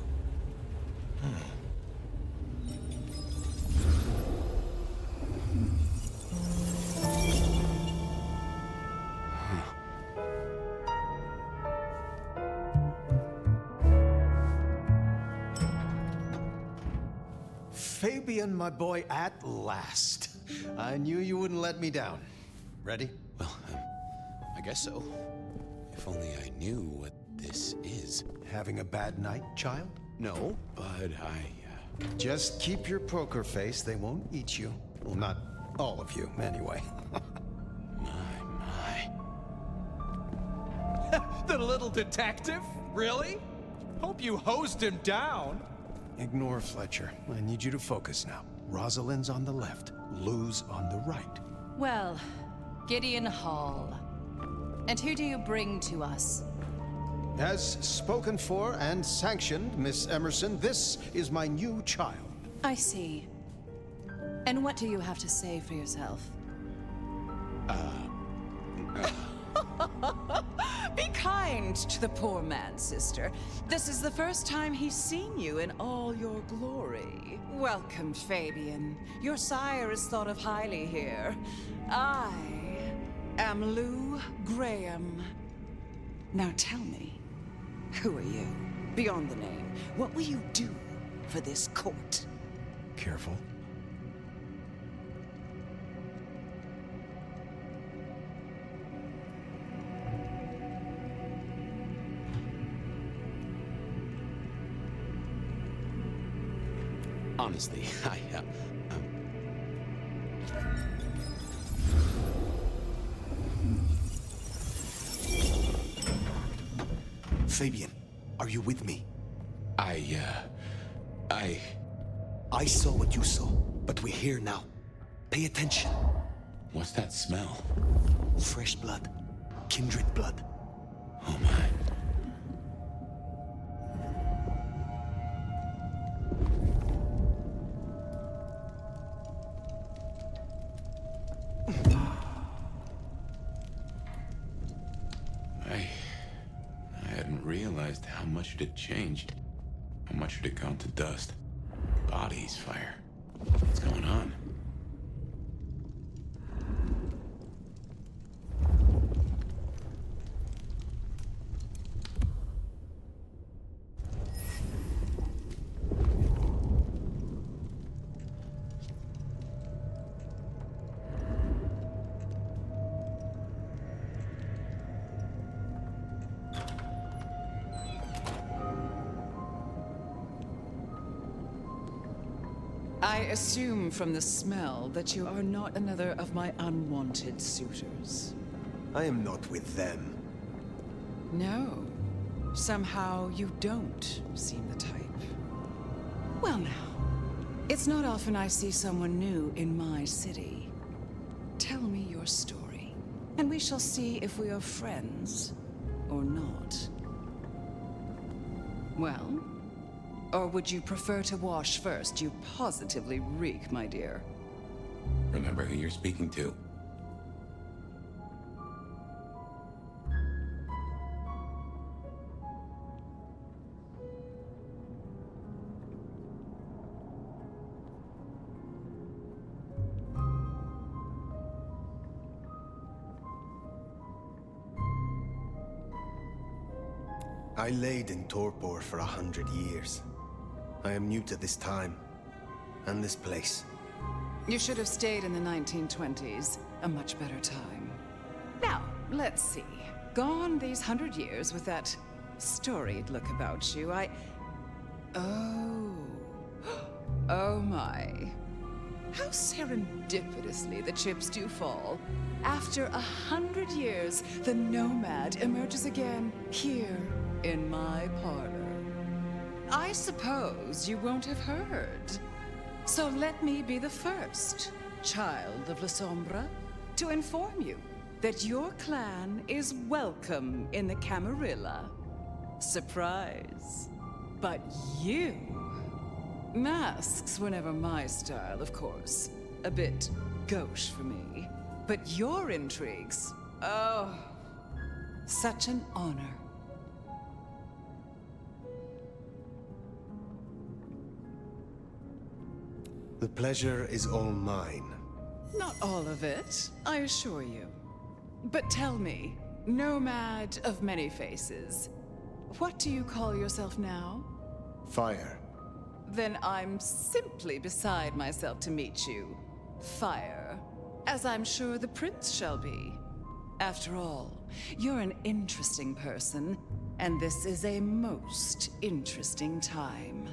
Fabian, my boy, at last. I knew you wouldn't let me down. Ready? Well, I guess so. If only I knew what this is. Having a bad night, child? No, but Just keep your poker face. They won't eat you. Well, not all of you, anyway. The little detective? Really? Hope you hosed him down. Ignore Fletcher. I need you to focus now. Rosalind's on the left, Lou's on the right. Well, Gideon Hall. And who do you bring to us? As spoken for and sanctioned, Miss Emerson, this is my new child. I see. And what do you have to say for yourself? Be kind to the poor man, sister. This is the first time he's seen you in all your glory. Welcome, Fabian. Your sire is thought of highly here. I am Lou Graham. Now tell me, who are you? Beyond the name, what will you do for this court? Careful. Honestly, Fabian, are you with me? I saw what you saw, but we're here now. Pay attention. What's that smell? Fresh blood. Kindred blood. Oh my. I hadn't realized how much it had changed. How much it had gone to dust. Bodies, fire. What's going on? I assume from the smell that you are not another of my unwanted suitors. I am not with them. No. Somehow you don't seem the type. Well now, it's not often I see someone new in my city. Tell me your story, and we shall see if we are friends or not. Well? Or would you prefer to wash first? You positively reek, my dear. Remember who you're speaking to. I laid in torpor for 100 years. I am new to this time, and this place. You should have stayed in the 1920s, a much better time. Now, let's see. Gone these 100 years with that storied look about you, Oh. Oh my. How serendipitously the chips do fall. After 100 years, the nomad emerges again here in my parlor. I suppose you won't have heard. So let me be the first, child of La Sombra, to inform you that your clan is welcome in the Camarilla. Surprise. But you... Masks were never my style, of course. A bit gauche for me. But your intrigues... Oh, such an honor. The pleasure is all mine. Not all of it, I assure you. But tell me, nomad of many faces, what do you call yourself now? Fire. Then I'm simply beside myself to meet you. Fire. As I'm sure the prince shall be. After all, you're an interesting person, and this is a most interesting time.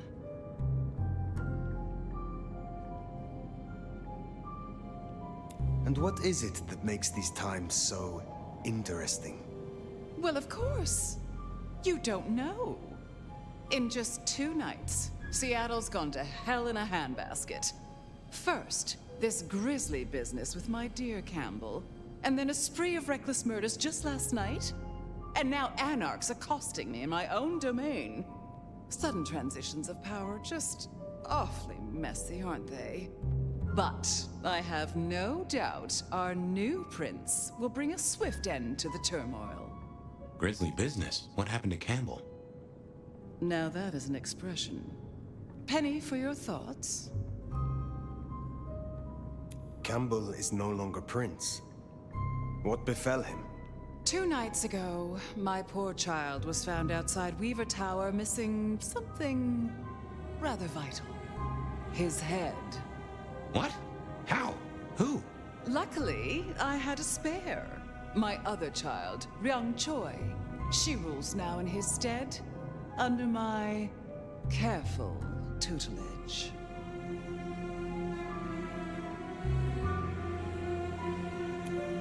And what is it that makes these times so interesting? Well, of course. You don't know. In just 2 nights, Seattle's gone to hell in a handbasket. First, this grisly business with my dear Campbell, and then a spree of reckless murders just last night. And now anarchs accosting me in my own domain. Sudden transitions of power, just awfully messy, aren't they? But I have no doubt our new prince will bring a swift end to the turmoil. Grisly business. What happened to Campbell? Now that is an expression. Penny for your thoughts? Campbell is no longer Prince. What befell him? 2 nights ago, my poor child was found outside Weaver Tower missing something rather vital. His head. What? How? Who? Luckily, I had a spare. My other child, Ryung Choi. She rules now in his stead, under my careful tutelage.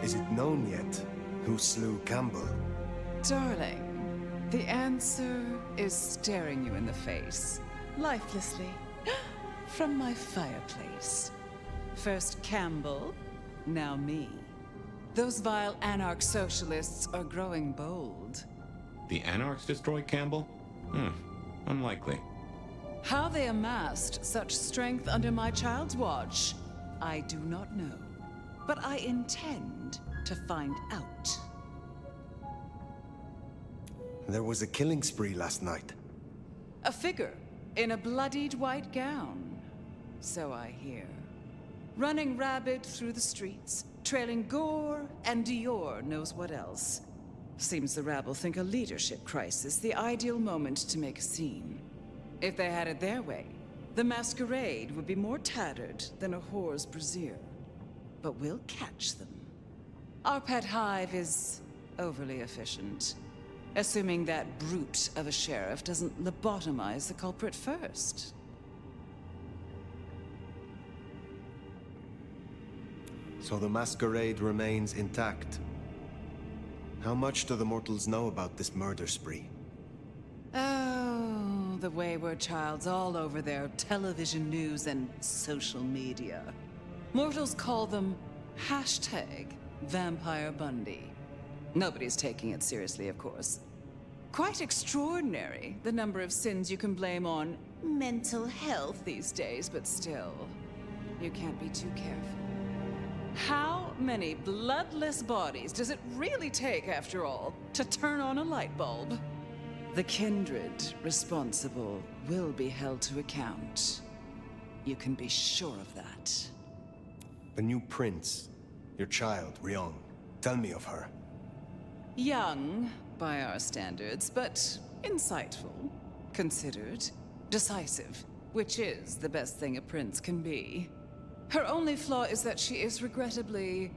Is it known yet who slew Campbell? Darling, the answer is staring you in the face, lifelessly, from my fireplace. First Campbell, now me. Those vile anarch socialists are growing bold. The Anarchs destroyed Campbell? Unlikely. How they amassed such strength under my child's watch, I do not know. But I intend to find out. There was a killing spree last night. A figure in a bloodied white gown. So I hear. Running rabid through the streets, trailing gore and Dior knows what else. Seems the rabble think a leadership crisis the ideal moment to make a scene. If they had it their way, the masquerade would be more tattered than a whore's brassiere. But we'll catch them. Our pet hive is overly efficient, assuming that brute of a sheriff doesn't lobotomize the culprit first. So the masquerade remains intact. How much do the mortals know about this murder spree? Oh, the wayward child's all over their television news and social media. Mortals call them #Vampire Bundy. Nobody's taking it seriously, of course. Quite extraordinary, the number of sins you can blame on mental health these days, but still, you can't be too careful. How many bloodless bodies does it really take, after all, to turn on a light bulb? The kindred responsible will be held to account. You can be sure of that. The new prince, your child, Ryung. Tell me of her. Young, by our standards, but insightful, considered, decisive, which is the best thing a prince can be. Her only flaw is that she is regrettably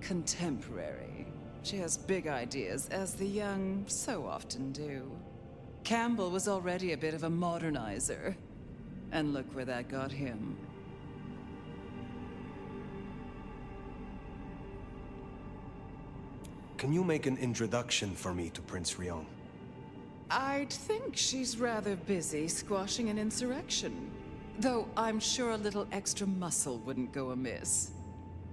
contemporary. She has big ideas, as the young so often do. Campbell was already a bit of a modernizer, and look where that got him. Can you make an introduction for me to Prince Ryung? I'd think she's rather busy squashing an insurrection. Though I'm sure a little extra muscle wouldn't go amiss.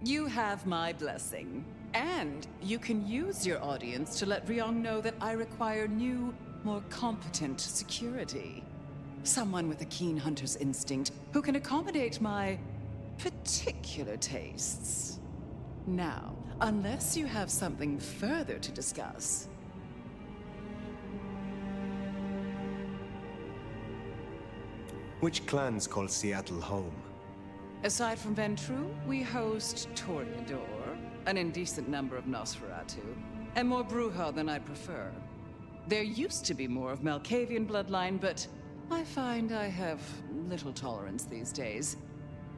You have my blessing. And you can use your audience to let Ryung know that I require new, more competent security. Someone with a keen hunter's instinct who can accommodate my particular tastes. Now, unless you have something further to discuss. Which clans call Seattle home? Aside from Ventru, we host Toreador, an indecent number of Nosferatu, and more Bruja than I'd prefer. There used to be more of Malkavian bloodline, but I find I have little tolerance these days.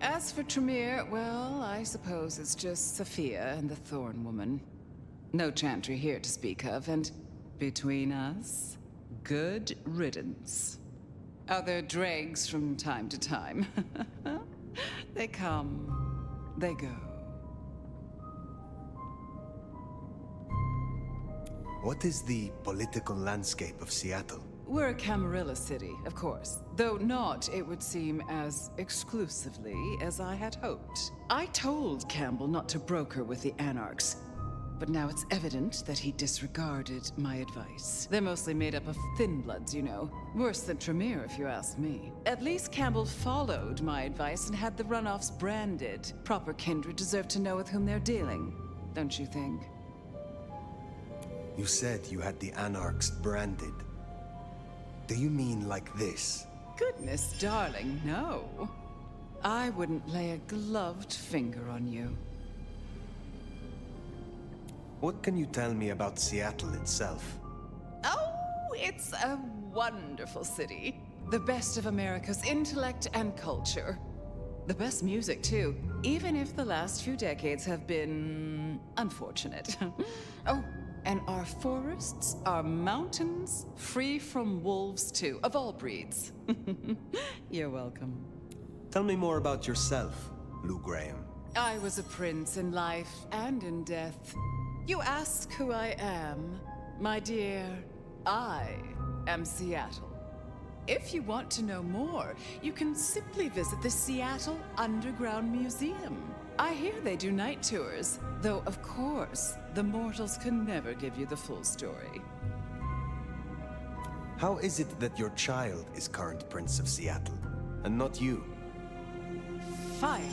As for Tremere, well, I suppose it's just Sophia and the Thorn Woman. No Chantry here to speak of, and between us, good riddance. Other dregs from time to time. They come, they go. What is the political landscape of Seattle? We're a Camarilla city, of course. Though not, it would seem, as exclusively as I had hoped. I told Campbell not to broker with the Anarchs, but now it's evident that he disregarded my advice. They're mostly made up of thin bloods, you know. Worse than Tremere, if you ask me. At least Campbell followed my advice and had the runoffs branded. Proper kindred deserve to know with whom they're dealing, don't you think? You said you had the Anarchs branded. Do you mean like this? Goodness, darling, no. I wouldn't lay a gloved finger on you. What can you tell me about Seattle itself? Oh, it's a wonderful city. The best of America's intellect and culture. The best music, too, even if the last few decades have been unfortunate. Oh, and our forests, our mountains, free from wolves, too, of all breeds. You're welcome. Tell me more about yourself, Lou Graham. I was a prince in life and in death. You ask who I am. My dear, I am Seattle. If you want to know more, you can simply visit the Seattle Underground Museum. I hear they do night tours, though of course, the mortals can never give you the full story. How is it that your child is current Prince of Seattle, and not you? Fine.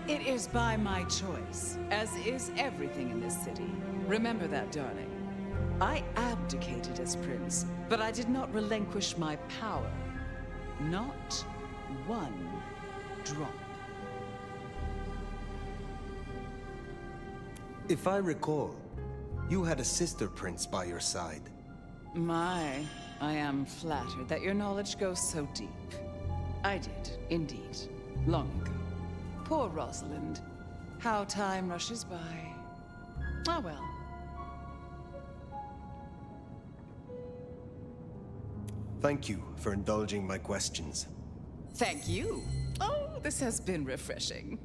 It is by my choice, as is everything in this city. Remember that, darling. I abdicated as prince, but I did not relinquish my power. Not one drop. If I recall, you had a sister prince by your side. I am flattered that your knowledge goes so deep. I did, indeed, long ago. Poor Rosalind. How time rushes by. Ah, well. Thank you for indulging my questions. Thank you. Oh, this has been refreshing.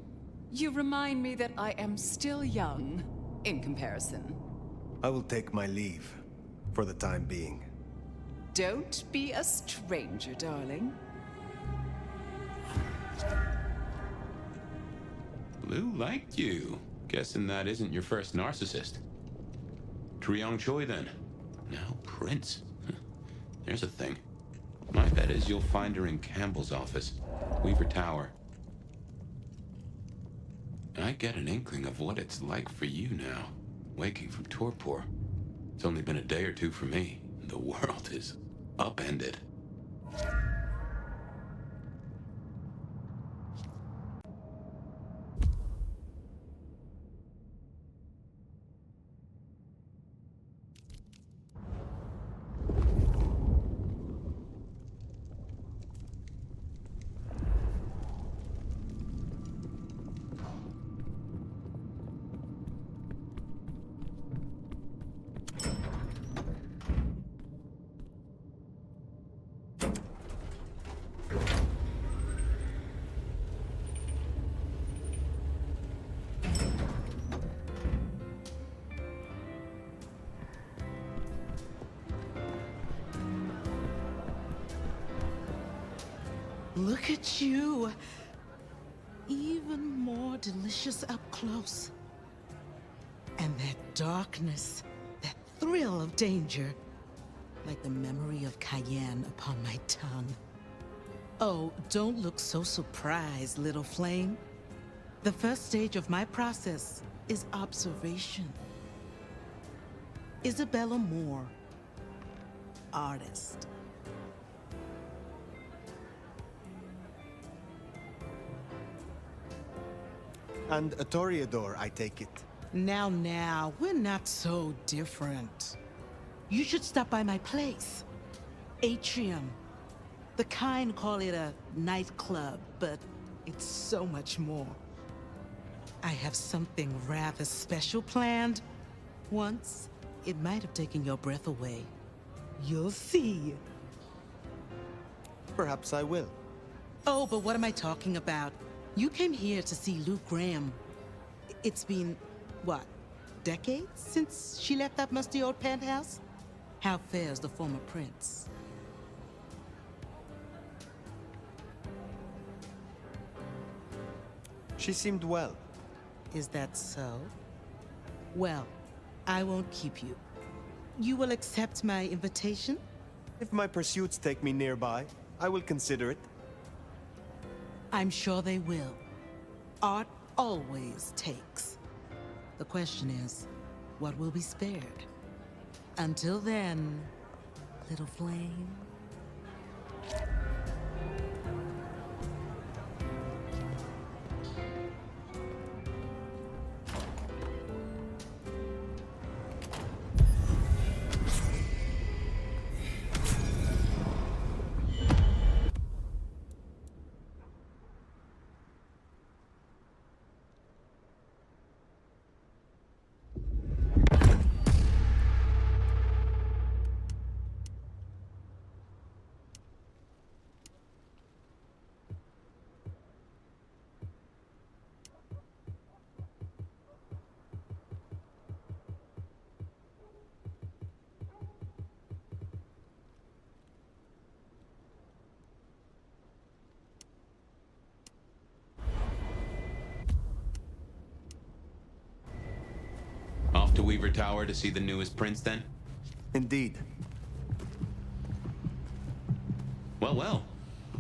You remind me that I am still young, in comparison. I will take my leave, for the time being. Don't be a stranger, darling. Lou liked you. Guessing that isn't your first narcissist. Treeong Choi, then. Now Prince. There's a thing. My bet is you'll find her in Campbell's office, Weaver Tower. I get an inkling of what it's like for you now, waking from torpor. It's only been a day or two for me. The world is upended. Look at you. Even more delicious up close. And that darkness, that thrill of danger, like the memory of Cayenne upon my tongue. Oh, don't look so surprised, little flame. The first stage of my process is observation. Isabella Moore, artist. And a Toreador, I take it. Now, we're not so different. You should stop by my place. Atrium. The kind call it a nightclub, but it's so much more. I have something rather special planned. Once, it might have taken your breath away. You'll see. Perhaps I will. Oh, but what am I talking about? You came here to see Lou Graham. It's been, what, decades since she left that musty old penthouse? How fares the former prince? She seemed well. Is that so? Well, I won't keep you. You will accept my invitation? If my pursuits take me nearby, I will consider it. I'm sure they will. Art always takes. The question is, what will be spared? Until then, little flame. Off to Weaver Tower to see the newest prince, then? Indeed. Well, well.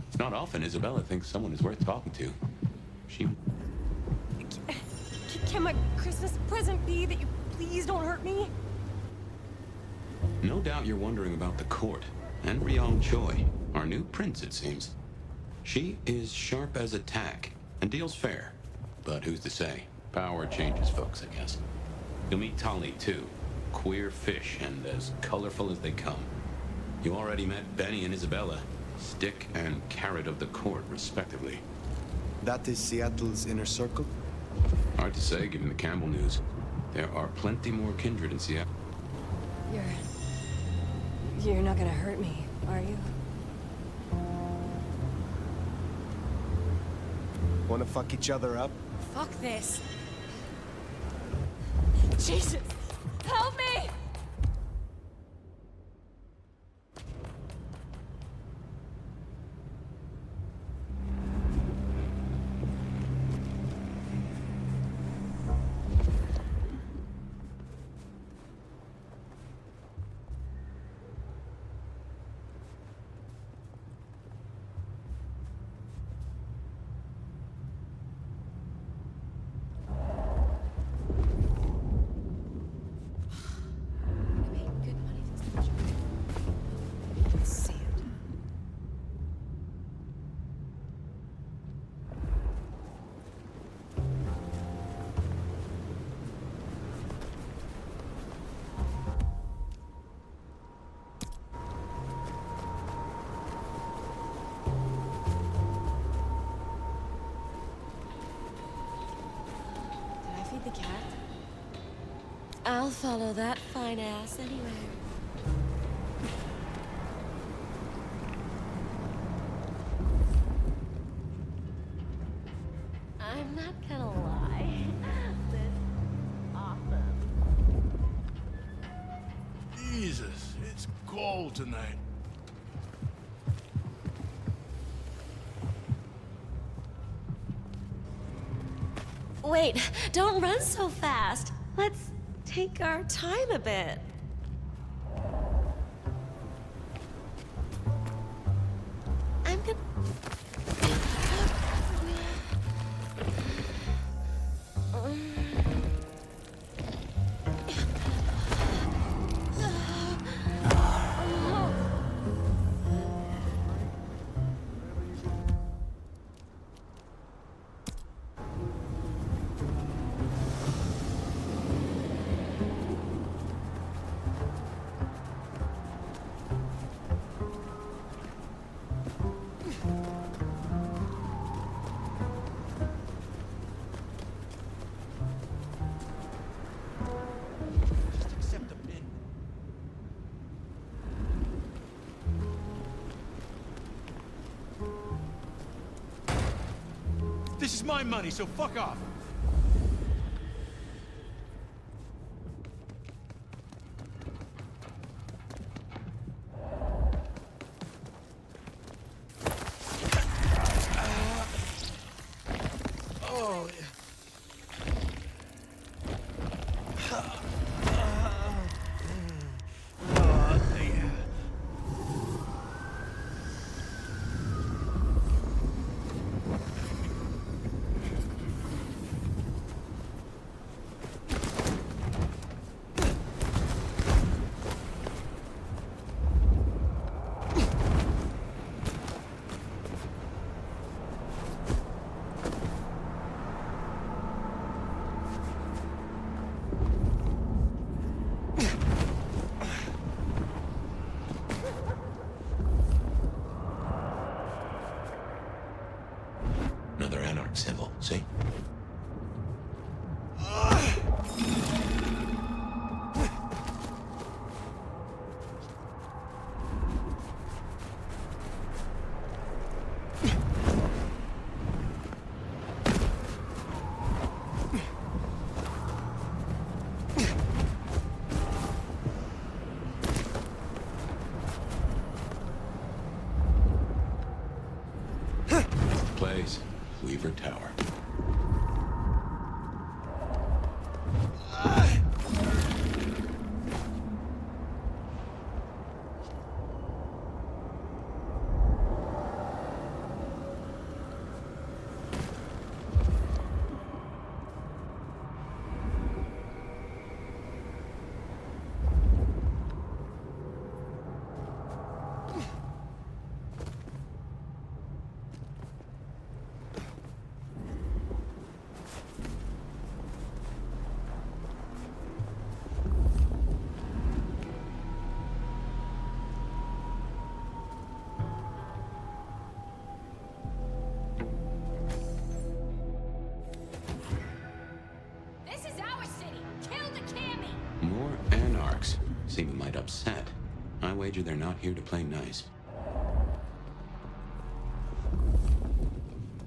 It's not often Isabella thinks someone is worth talking to. She... Can my Christmas present be that you please don't hurt me? No doubt you're wondering about the court, and Ryong Choi, our new prince, it seems. She is sharp as a tack, and deals fair. But who's to say? Power changes folks, I guess. You'll meet Tali, too. Queer fish, and as colorful as they come. You already met Benny and Isabella. Stick and carrot of the court, respectively. That is Seattle's inner circle? Hard to say, given the Campbell news. There are plenty more kindred in Seattle. You're not gonna hurt me, are you? Wanna fuck each other up? Fuck this. Jesus! Help me! The cat? I'll follow that fine ass anywhere. I'm not gonna lie. This is awesome. Jesus, it's cold tonight. Wait, don't run so fast. Let's take our time a bit. I'm gonna... This is my money, so fuck off. power. More anarchs seem a mite upset. I wager they're not here to play nice.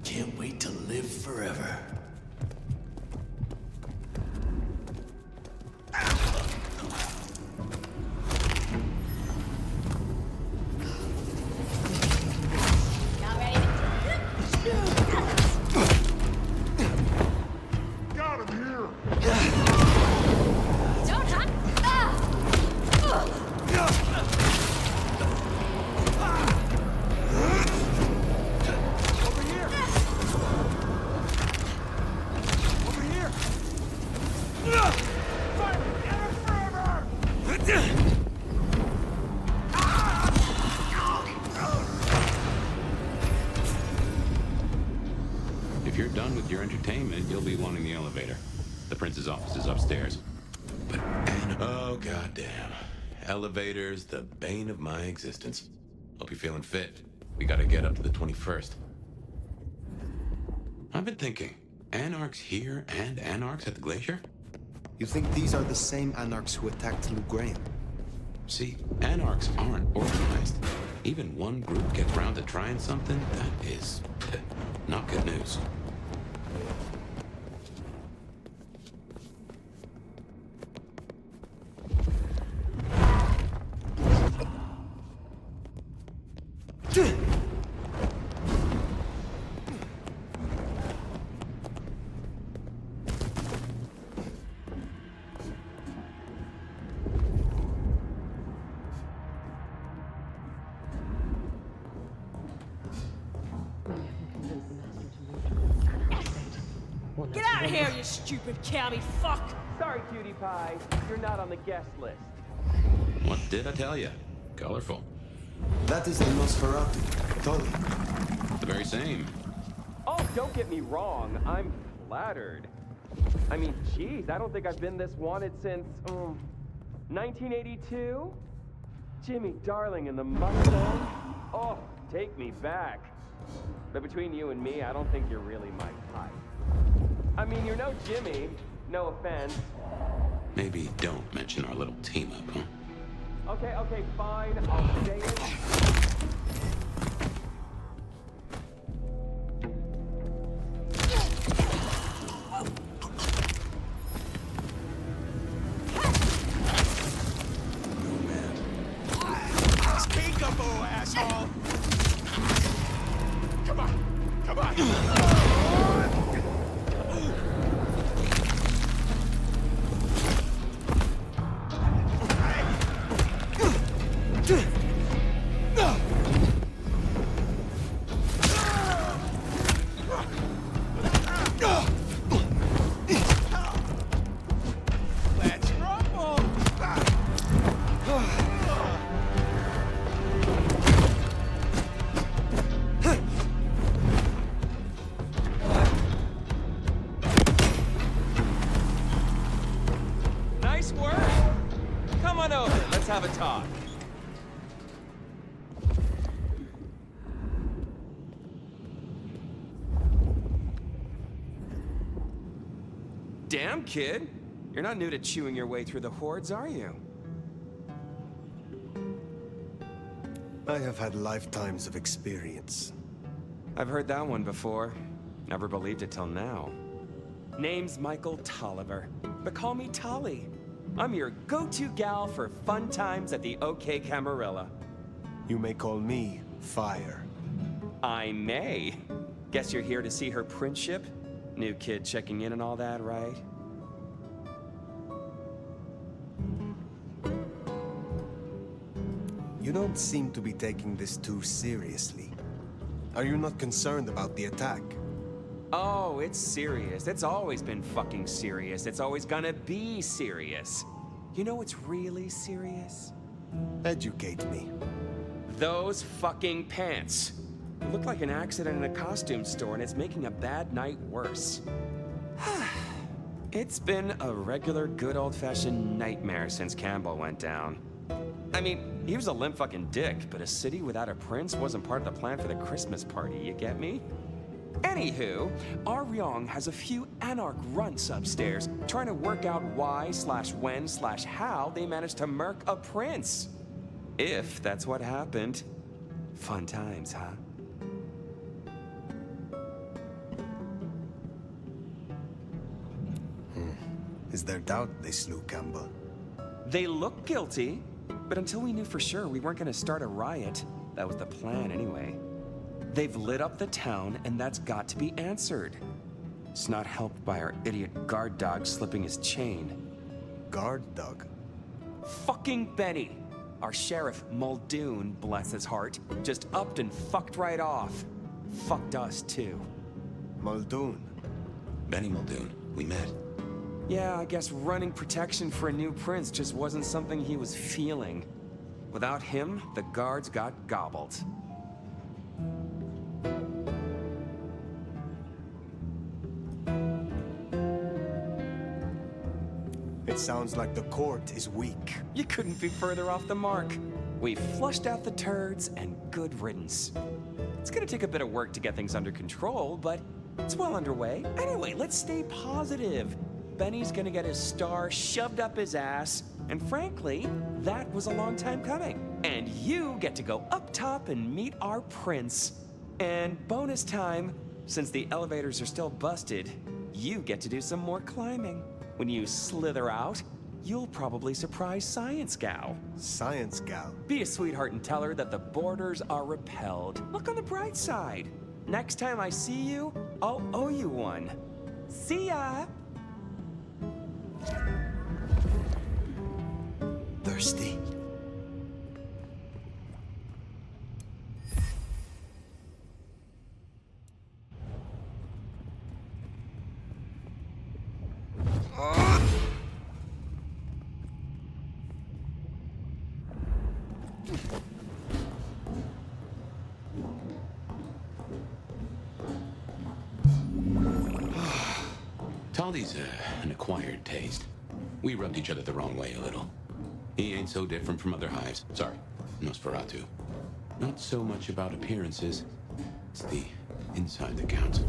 Can't wait to live forever. Got him here! If you're done with your entertainment, you'll be wanting the elevator. The prince's office is upstairs. But oh goddamn. Elevators, the bane of my existence. Hope you're feeling fit. We gotta get up to the 21st. I've been thinking, anarchs here and anarchs at the glacier? You think these are the same anarchs who attacked Lou Graham? See, anarchs aren't organized. Even one group gets round to trying something, that is not good news. Get out of here, you stupid cammy fuck! Sorry, cutie pie. You're not on the guest list. What did I tell you? Colorful. That is a Nosferatu. Totally. The very same. Oh, don't get me wrong. I'm flattered. I mean, geez, I don't think I've been this wanted since, 1982? Jimmy Darling and the Mustang? Oh, take me back. But between you and me, I don't think you're really my type. I mean, you're no Jimmy. No offense. Maybe don't mention our little team up, huh? Okay, fine. I'll say it. Peekaboo, asshole! Come on! Let's rumble! Nice work. Come on over. Let's have a talk. Damn, kid. You're not new to chewing your way through the hordes, are you? I have had lifetimes of experience. I've heard that one before. Never believed it till now. Name's Michael Tolliver, but call me Tolly. I'm your go-to gal for fun times at the OK Camarilla. You may call me Fire. I may. Guess you're here to see her principship? New kid checking in and all that, right? You don't seem to be taking this too seriously. Are you not concerned about the attack? Oh, it's serious. It's always been fucking serious. It's always gonna be serious. You know what's really serious? Educate me. Those fucking pants. It looked like an accident in a costume store, and it's making a bad night worse. It's been a regular good old-fashioned nightmare since Campbell went down. I mean, he was a limp fucking dick, but a city without a prince wasn't part of the plan for the Christmas party, you get me? Anywho, our Ryong has a few anarch runts upstairs trying to work out why/when/how they managed to murk a prince. If that's what happened. Fun times, huh? Is there doubt they slew Campbell? They look guilty, but until we knew for sure, we weren't gonna start a riot. That was the plan anyway. They've lit up the town, and that's got to be answered. It's not helped by our idiot guard dog slipping his chain. Guard dog? Fucking Benny! Our sheriff, Muldoon, bless his heart, just upped and fucked right off. Fucked us, too. Muldoon? Benny Muldoon, we met. Yeah, I guess running protection for a new prince just wasn't something he was feeling. Without him, the guards got gobbled. It sounds like the court is weak. You couldn't be further off the mark. We flushed out the turds, and good riddance. It's gonna take a bit of work to get things under control, but it's well underway. Anyway, let's stay positive. Benny's gonna get his star shoved up his ass, and frankly, that was a long time coming. And you get to go up top and meet our prince. And bonus time, since the elevators are still busted, you get to do some more climbing. When you slither out, you'll probably surprise Science Gal. Science Gal? Be a sweetheart and tell her that the borders are repelled. Look on the bright side. Next time I see you, I'll owe you one. See ya! Thirsty? Tally's an acquired taste. We rubbed each other the wrong way a little. He ain't so different from other hives. Sorry, Nosferatu. Not so much about appearances. It's the inside that counts.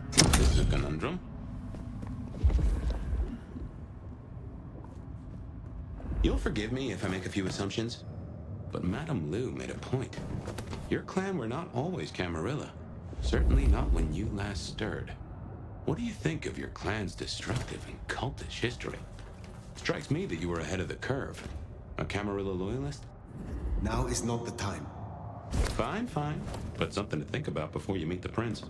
This is a conundrum. You'll forgive me if I make a few assumptions, but Madame Lou made a point. Your clan were not always Camarilla. Certainly not when you last stirred. What do you think of your clan's destructive and cultish history? Strikes me that you were ahead of the curve. A Camarilla loyalist? Now is not the time. Fine, fine. But something to think about before you meet the prince.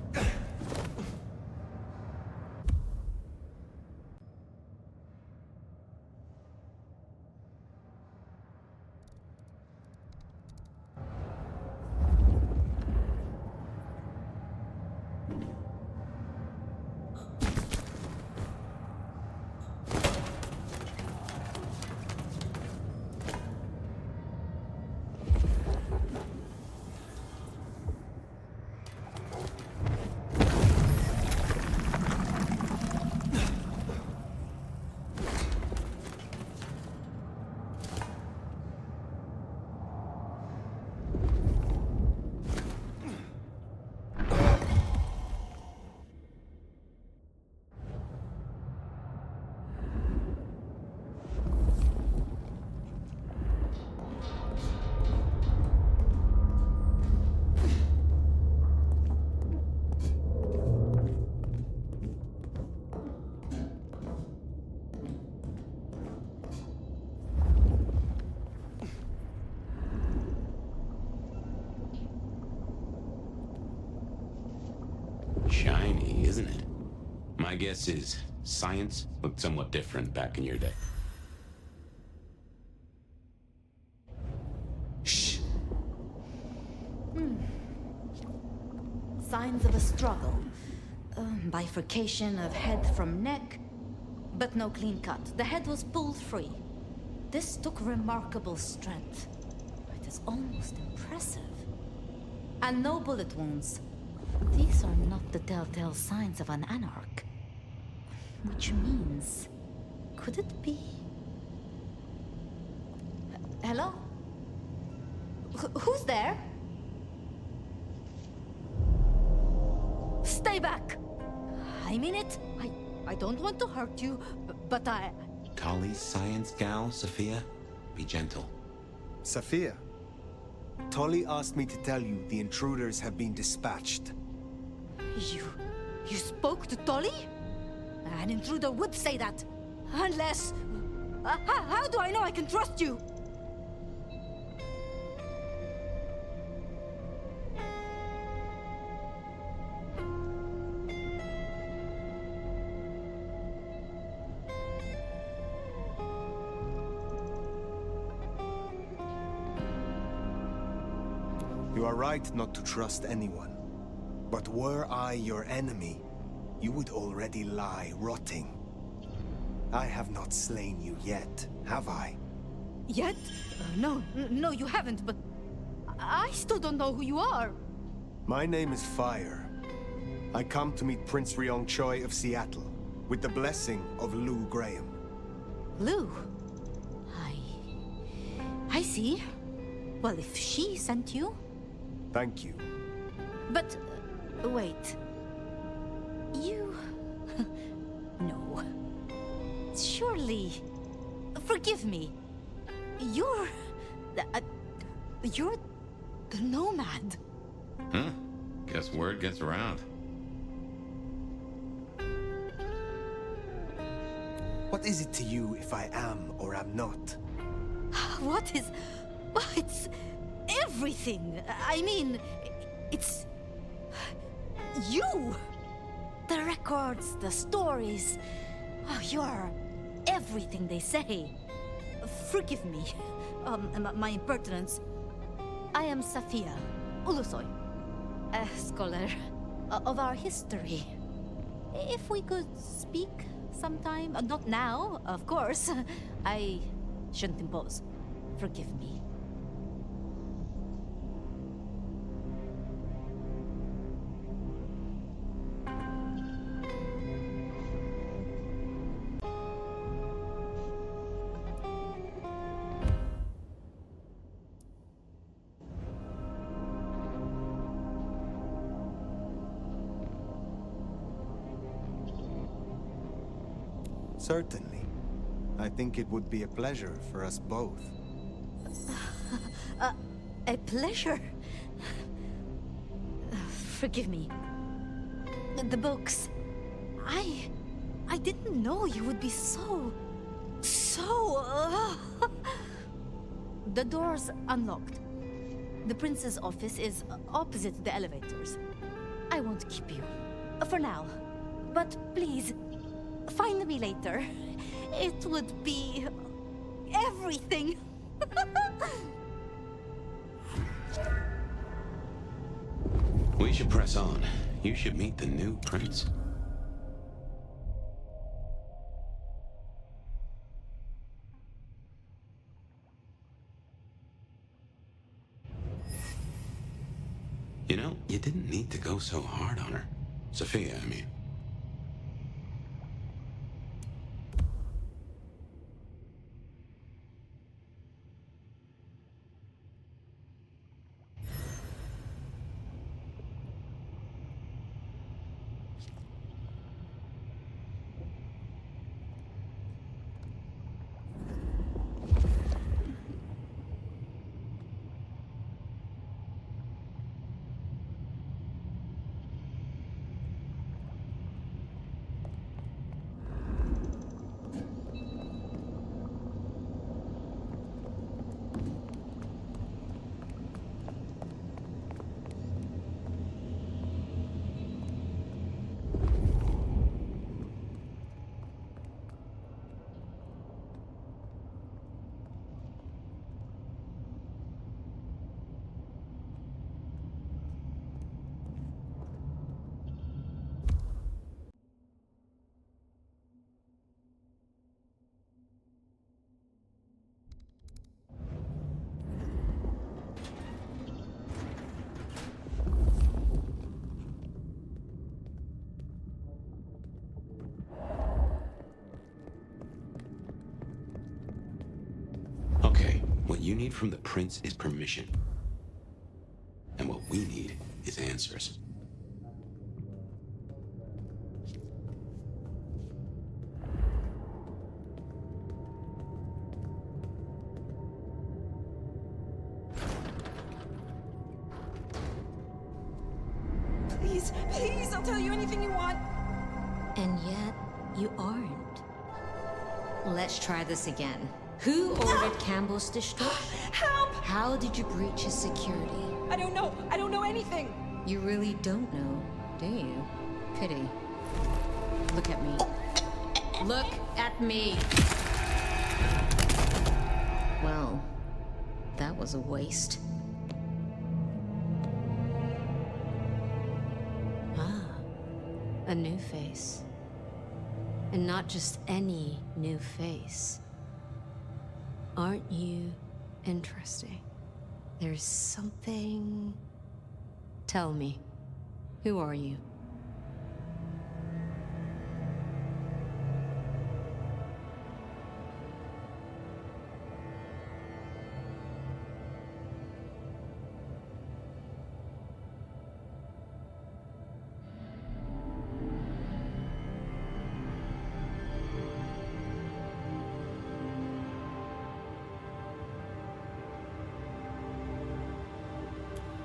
shiny, isn't it? My guess is science looked somewhat different back in your day. Shh. Signs of a struggle. Bifurcation of head from neck, but no clean cut. The head was pulled free. This took remarkable strength. It is almost impressive. And no bullet wounds. These are not the telltale signs of an anarch. Which means... could it be... Hello? Who's there? Stay back! I mean it. I don't want to hurt you, but I... Kali's science gal, Sophia? Be gentle. Sophia, Tolly asked me to tell you the intruders have been dispatched. You spoke to Tolly? An intruder would say that. Unless... how do I know I can trust you? You are right not to trust anyone. But were I your enemy, you would already lie rotting. I have not slain you yet, have I? Yet? No, you haven't, but... I still don't know who you are. My name is Fire. I come to meet Prince Ryong Choi of Seattle, with the blessing of Lou Graham. Lou? I see. Well, if she sent you... Thank you. But... wait. You... No. Surely... Forgive me. You're the nomad. Huh? Guess word gets around. What is it to you if I am or am not? What is... It's... everything. I mean, it's... you! The records, the stories... Oh, you're everything they say. Forgive me, my impertinence. I am Safia Ulusoy, a scholar of our history. If we could speak sometime, not now, of course. I shouldn't impose. Forgive me. Certainly. I think it would be a pleasure for us both. A pleasure? Forgive me. The books. I didn't know you would be so... The door's unlocked. The prince's office is opposite the elevators. I won't keep you. For now. But please, find me later. It would be... everything. We should press on. You should meet the new prince. You know, you didn't need to go so hard on her. Sophia, I mean. What you need from the prince is permission. And what we need is answers. Please, please, I'll tell you anything you want. And yet, you aren't. Let's try this again. Who ordered Campbell's destruction? Help! How did you breach his security? I don't know. I don't know anything. You really don't know, do you? Pity. Look at me. Look at me! Well, that was a waste. Ah, a new face. And not just any new face. Aren't you interesting? There's something... Tell me, who are you?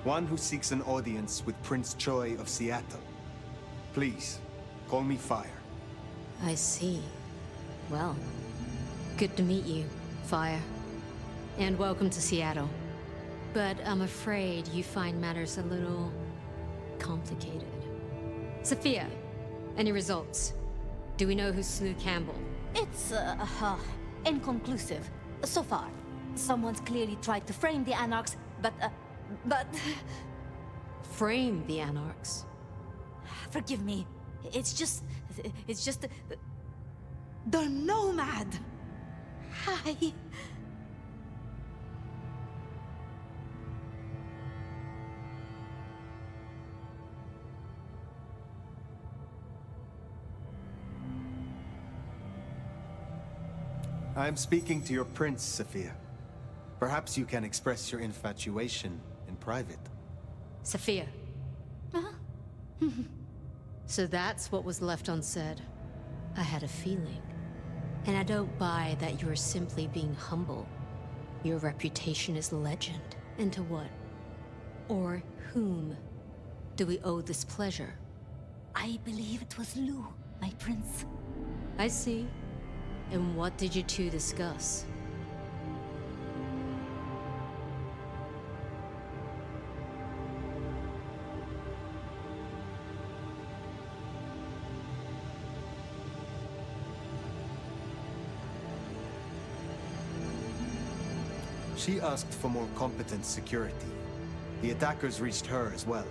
One who seeks an audience with Prince Choi of Seattle. Please, call me Fire. I see. Well, good to meet you, Fire. And welcome to Seattle. But I'm afraid you find matters a little... complicated. Sophia, any results? Do we know who slew Campbell? It's, inconclusive. So far. Someone's clearly tried to frame the Anarchs, but... Frame the Anarchs? Forgive me. It's just... The Nomad! Hi. I'm speaking to your prince, Sophia. Perhaps you can express your infatuation in private. Sophia. So that's what was left unsaid. I had a feeling. And I don't buy that you're simply being humble. Your reputation is legend. And to what? Or whom do we owe this pleasure? I believe it was Lou, my prince. I see. And what did you two discuss? She asked for more competent security. The attackers reached her as well.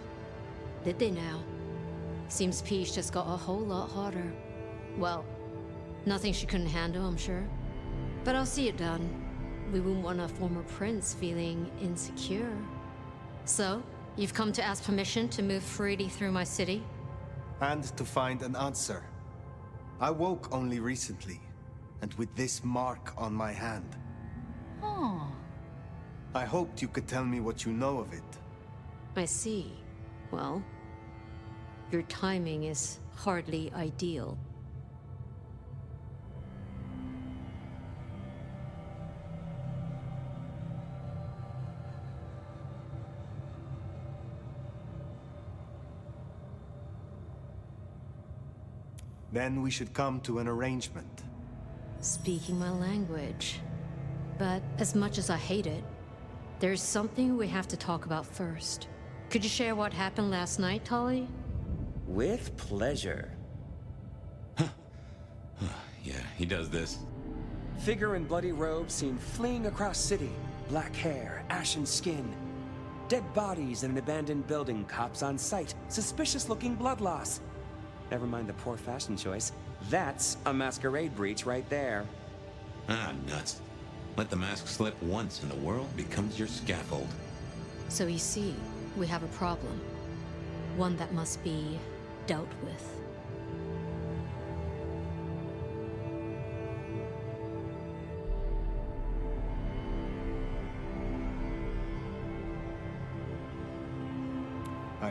Did they now? Seems peace just got a whole lot harder. Well, nothing she couldn't handle, I'm sure. But I'll see it done. We wouldn't want a former prince feeling insecure. So, you've come to ask permission to move freely through my city? And to find an answer. I woke only recently, and with this mark on my hand. Oh. I hoped you could tell me what you know of it. I see. Well, your timing is hardly ideal. Then we should come to an arrangement. Speaking my language. But as much as I hate it, there's something we have to talk about first. Could you share what happened last night, Tolly? With pleasure. Yeah, he does this. Figure in bloody robes seen fleeing across city. Black hair, ashen skin. Dead bodies in an abandoned building, cops on site. Suspicious-looking blood loss. Never mind the poor fashion choice. That's a masquerade breach right there. Ah, nuts. Let the mask slip once and the world becomes your scaffold. So you see, we have a problem. One that must be dealt with.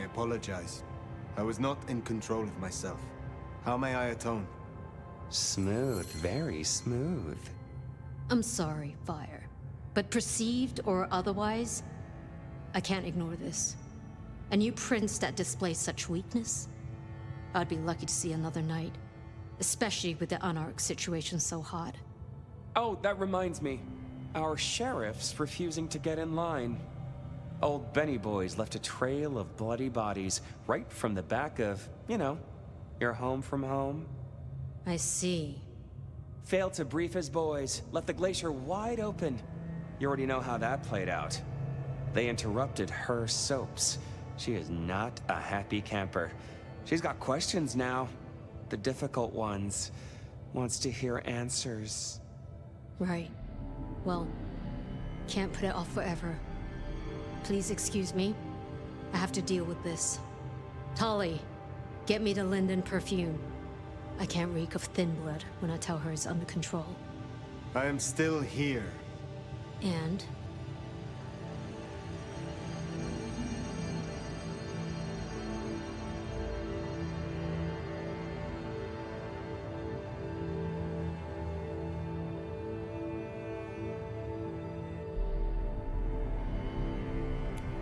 I apologize. I was not in control of myself. How may I atone? Smooth, very smooth. I'm sorry, Fire. But perceived or otherwise, I can't ignore this. A new prince that displays such weakness? I'd be lucky to see another night. Especially with the Anarch situation so hot. Oh, that reminds me. Our sheriff's refusing to get in line. Old Benny Boys left a trail of bloody bodies right from the back of, you know, your home from home. I see. Failed to brief his boys, left the glacier wide open. You already know how that played out. They interrupted her soaps. She is not a happy camper. She's got questions now. The difficult ones. Wants to hear answers. Right. Well, can't put it off forever. Please excuse me. I have to deal with this. Tolly, get me the Linden perfume. I can't reek of thin blood when I tell her it's under control. I am still here. And?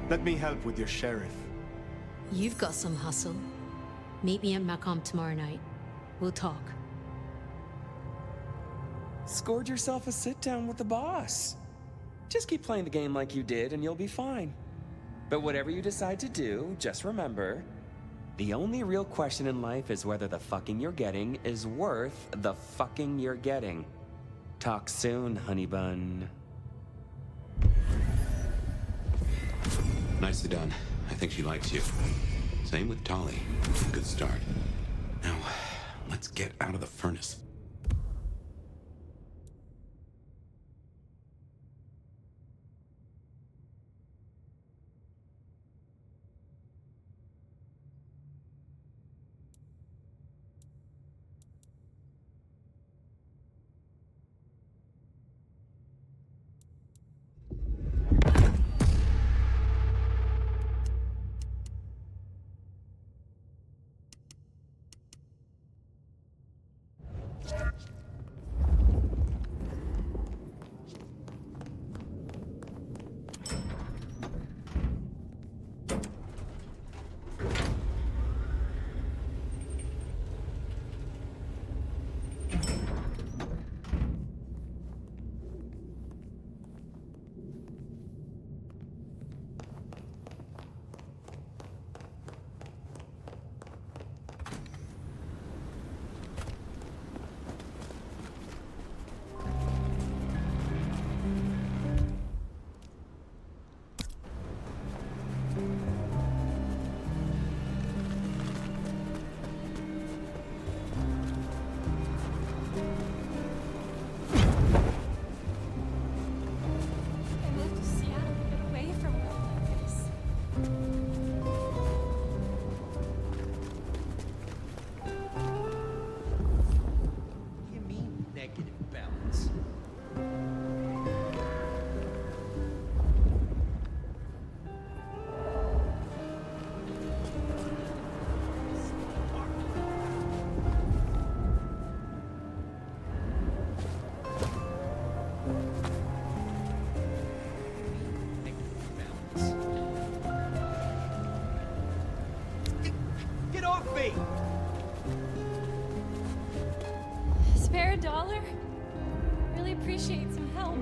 Let me help with your sheriff. You've got some hustle. Meet me at Macomb tomorrow night. We'll talk. Scored yourself a sit-down with the boss. Just keep playing the game like you did and you'll be fine. But whatever you decide to do, just remember, the only real question in life is whether the fucking you're getting is worth the fucking you're getting. Talk soon, honey bun. Nicely done. I think she likes you. Same with Tolly. Good start. Now, let's get out of the furnace. Spare $1? Really appreciate some help.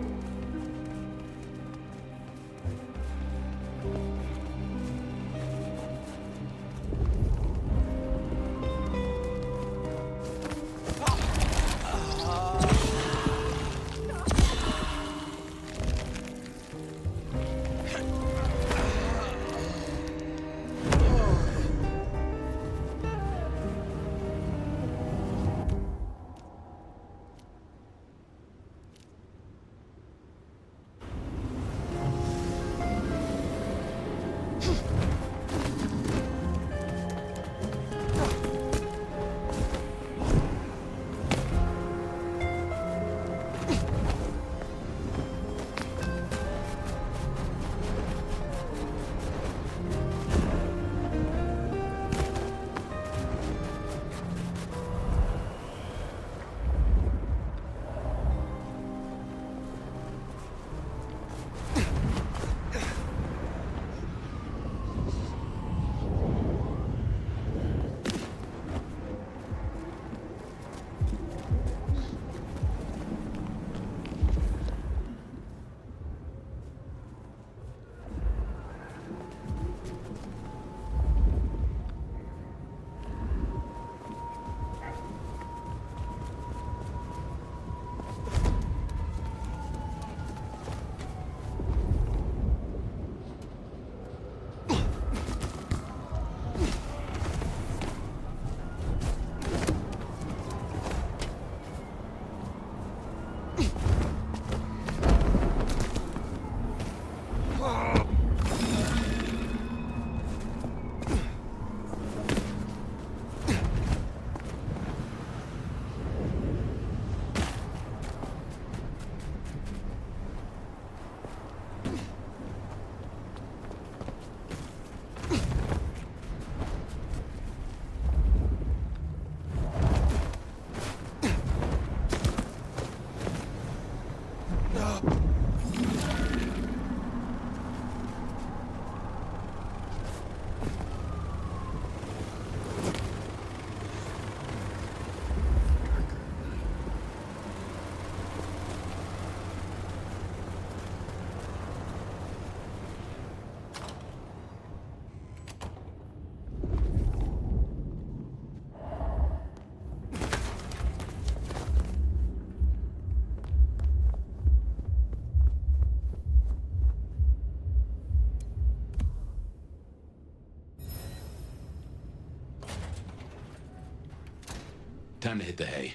Time to hit the hay.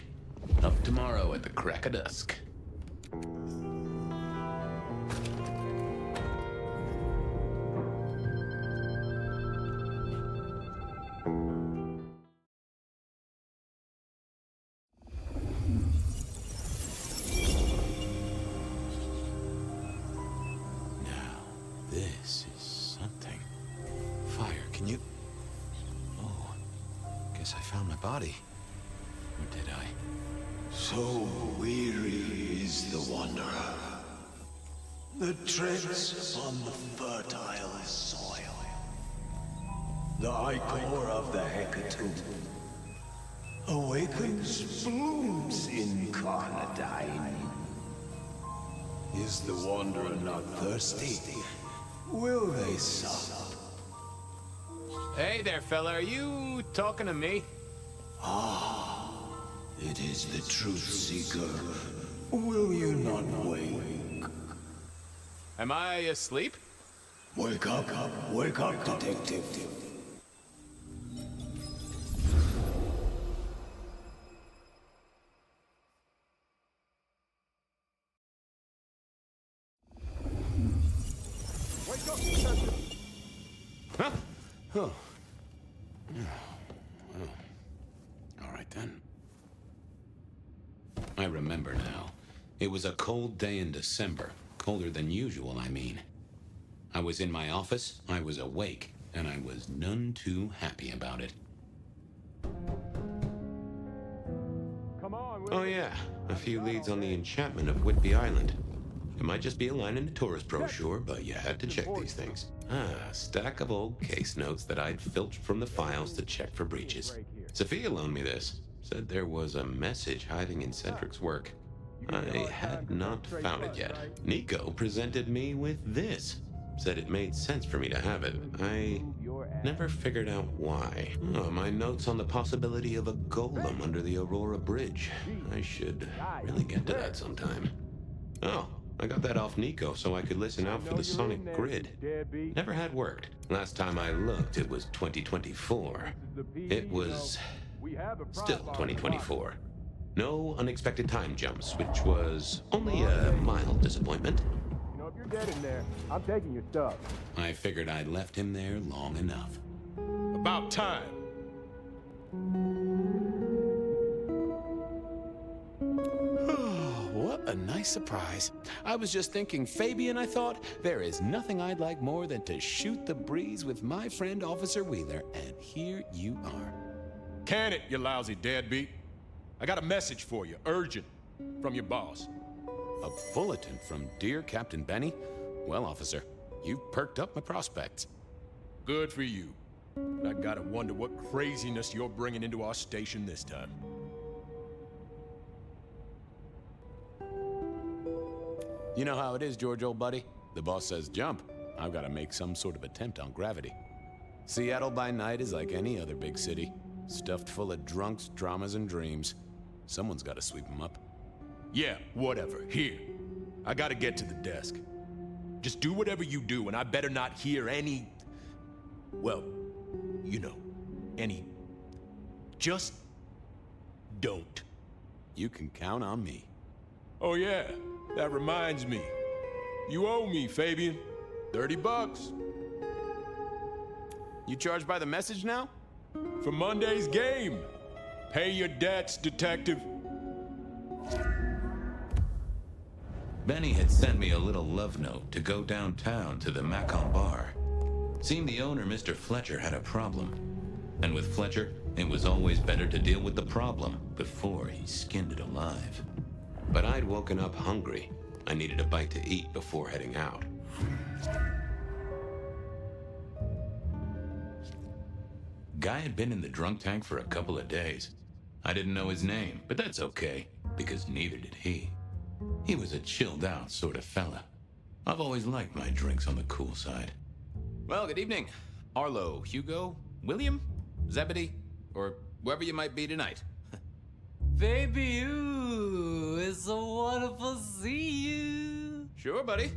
Up tomorrow at the crack of dusk. This is something. Fire, can you... Oh, guess I found my body. Or did I? So weary is the wanderer. The treads on the fertile soil. The ichor of the hecatomb awakens blooms incarnadine. Is the wanderer not thirsty? Will they sup? Hey there, fella. Are you talking to me? Ah, it is the truth seeker. Will you not wake? Am I asleep? Wake up, detective. Huh? Oh. All right then. I remember now. It was a cold day in December. Colder than usual, I mean. I was in my office, I was awake, and I was none too happy about it. Oh yeah, a few leads on the enchantment of Whitby Island. It might just be a line in the tourist brochure, but you had to check these things. A stack of old case notes that I'd filched from the files to check for breaches. Sophia loaned me this. Said there was a message hiding in Cedric's work. I had not found it yet. Nico presented me with this. Said it made sense for me to have it. I never figured out why. Oh, my notes on the possibility of a golem under the Aurora Bridge. I should really get to that sometime. Oh, I got that off Nico so I could listen out for the sonic grid. Never had worked. Last time I looked, it was 2024. It was still 2024. No unexpected time jumps, which was only a mild disappointment. You know, if you're dead in there, I'm taking your stuff. I figured I'd left him there long enough. About time. What a nice surprise. I was just thinking, Fabian, I thought, there is nothing I'd like more than to shoot the breeze with my friend Officer Wheeler, and here you are. Can it, you lousy deadbeat? I got a message for you, urgent, from your boss. A bulletin from dear Captain Benny? Well, officer, you've perked up my prospects. Good for you. But I gotta wonder what craziness you're bringing into our station this time. You know how it is, George, old buddy. The boss says jump. I've got to make some sort of attempt on gravity. Seattle by night is like any other big city. Stuffed full of drunks, dramas, and dreams. Someone's got to sweep them up. Yeah, whatever. Here. I gotta get to the desk. Just do whatever you do, and I better not hear any... Well, you know, any... Just don't. You can count on me. Oh yeah, that reminds me. You owe me, Fabian. $30. You charged by the message now? For Monday's game. Pay your debts, detective. Benny had sent me a little love note to go downtown to the Macon bar. Seemed the owner, Mr. Fletcher, had a problem. And with Fletcher, it was always better to deal with the problem before he skinned it alive. But I'd woken up hungry, I needed a bite to eat before heading out. Guy had been in the drunk tank for a couple of days. I didn't know his name, but that's okay, because neither did he. He was a chilled out sort of fella. I've always liked my drinks on the cool side. Well, good evening. Arlo, Hugo, William, Zebedee, or whoever you might be tonight. Baby, you, it's so wonderful to see you. Sure, buddy.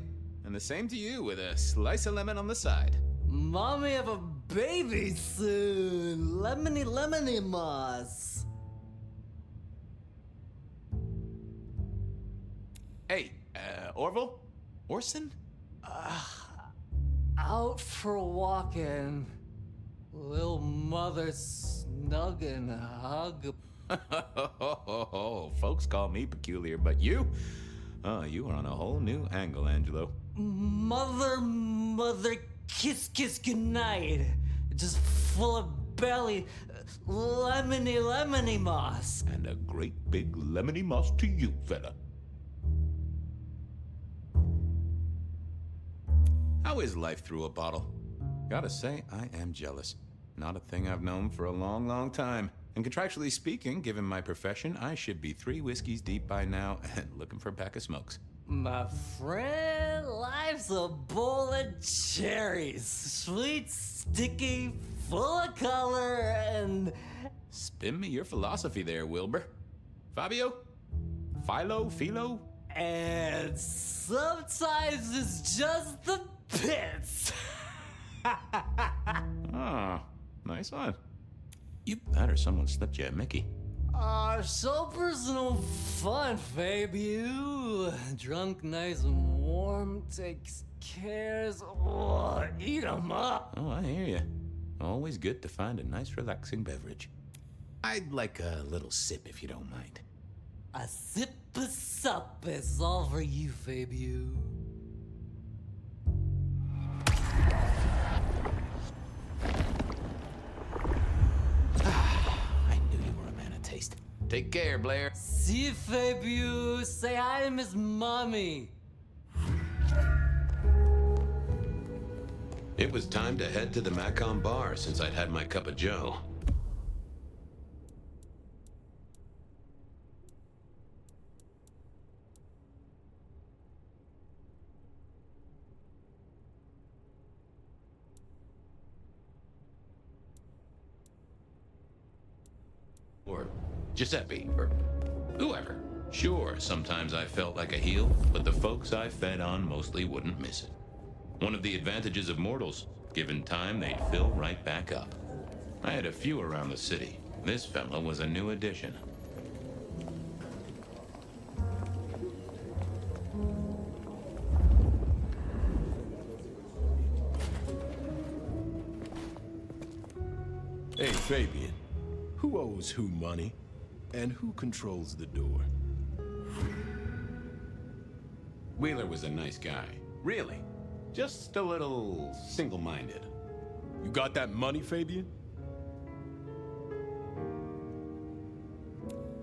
And the same to you with a slice of lemon on the side. Mommy have a baby soon. Lemony moss. Hey, Orville? Orson? Out for walking. Little mother snug and hug. Folks call me peculiar, but you? Oh, you are on a whole new angle, Angelo. Mother, kiss goodnight. Just full of belly. Lemony moss. And a great big lemony moss to you, fella. How is life through a bottle? Gotta say, I am jealous. Not a thing I've known for a long, long time. And contractually speaking, given my profession, I should be 3 whiskeys deep by now and looking for a pack of smokes. My friend, life's a bowl of cherries. Sweet, sticky, full of color, and... Spin me your philosophy there, Wilbur. Fabio? Philo? And sometimes it's just the pits. Ah, nice one. You that or someone slipped you a Mickey. So personal fun, Fabio. Drunk, nice and warm, takes cares. Oh, eat 'em up. Oh, I hear you. Always good to find a nice, relaxing beverage. I'd like a little sip if you don't mind. A sip of sup is all for you, Fabio. I knew you were a man of taste. Take care, Blair. See you, Fabio. Say hi to Miss Mommy. It was time to head to the Macon bar since I'd had my cup of joe. Or Giuseppe, or whoever. Sure, sometimes I felt like a heel, but the folks I fed on mostly wouldn't miss it. One of the advantages of mortals, given time, they'd fill right back up. I had a few around the city. This fella was a new addition. Hey, Fabian. Who owes who money? And who controls the door? Wheeler was a nice guy. Really. Just a little single-minded. You got that money, Fabian?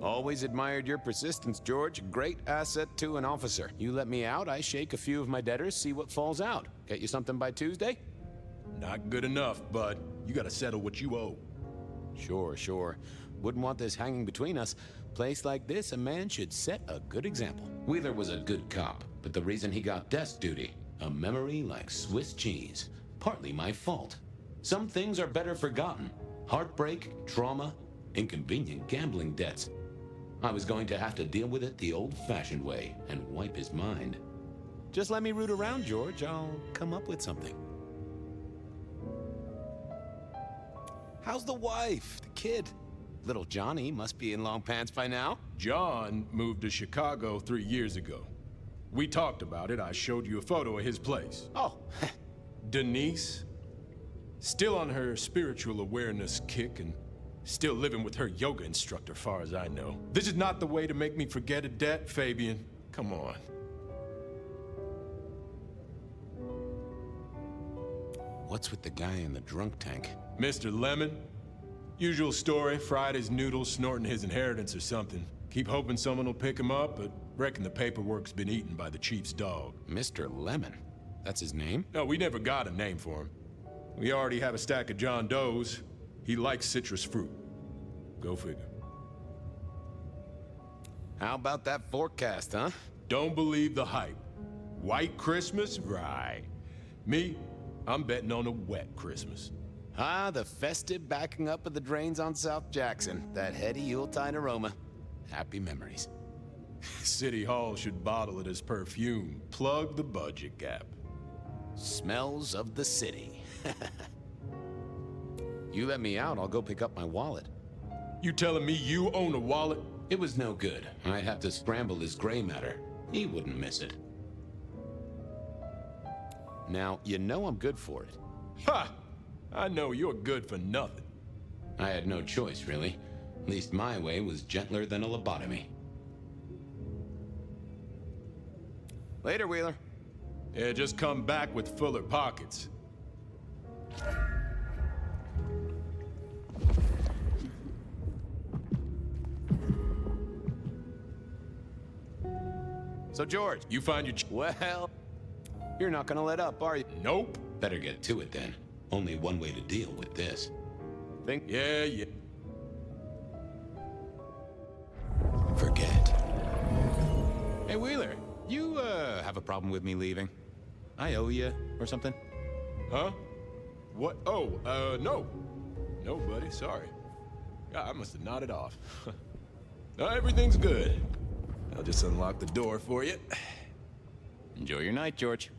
Always admired your persistence, George. Great asset to an officer. You let me out, I shake a few of my debtors, see what falls out. Get you something by Tuesday? Not good enough, bud. You gotta settle what you owe. Sure. Wouldn't want this hanging between us. Place like this, a man should set a good example. Wheeler was a good cop, but the reason he got desk duty, a memory like Swiss cheese. Partly my fault. Some things are better forgotten. Heartbreak, trauma, inconvenient gambling debts. I was going to have to deal with it the old-fashioned way and wipe his mind. Just let me root around, George. I'll come up with something. How's the wife? The kid? Little Johnny must be in long pants by now. John moved to Chicago 3 years ago. We talked about it. I showed you a photo of his place. Oh. Denise, still on her spiritual awareness kick and still living with her yoga instructor, far as I know. This is not the way to make me forget a debt, Fabian. Come on. What's with the guy in the drunk tank? Mr. Lemon? Usual story, fried his noodles, snorting his inheritance or something. Keep hoping someone will pick him up, but Reckon the paperwork's been eaten by the chief's dog. Mr. Lemon? That's his name? No, we never got a name for him. We already have a stack of John Does. He likes citrus fruit. Go figure. How about that forecast, huh? Don't believe the hype. White Christmas? Right. Me, I'm betting on a wet Christmas. Ah, the festive backing up of the drains on South Jackson. That heady Yuletide aroma. Happy memories. City Hall should bottle it as perfume. Plug the budget gap. Smells of the city. You let me out, I'll go pick up my wallet. You telling me you own a wallet? It was no good. I'd have to scramble his gray matter. He wouldn't miss it. Now, you know I'm good for it. Ha! I know you're good for nothing. I had no choice, really. At least my way was gentler than a lobotomy. Later, Wheeler. Yeah, just come back with fuller pockets. So, George, you find your well, you're not gonna let up, are you? Nope. Better get to it then. Only one way to deal with this. Think? Yeah. Forget. Hey, Wheeler, you, have a problem with me leaving? I owe you or something? Huh? What? Oh, no. No, buddy, sorry. God, I must have nodded off. No, everything's good. I'll just unlock the door for you. Enjoy your night, George.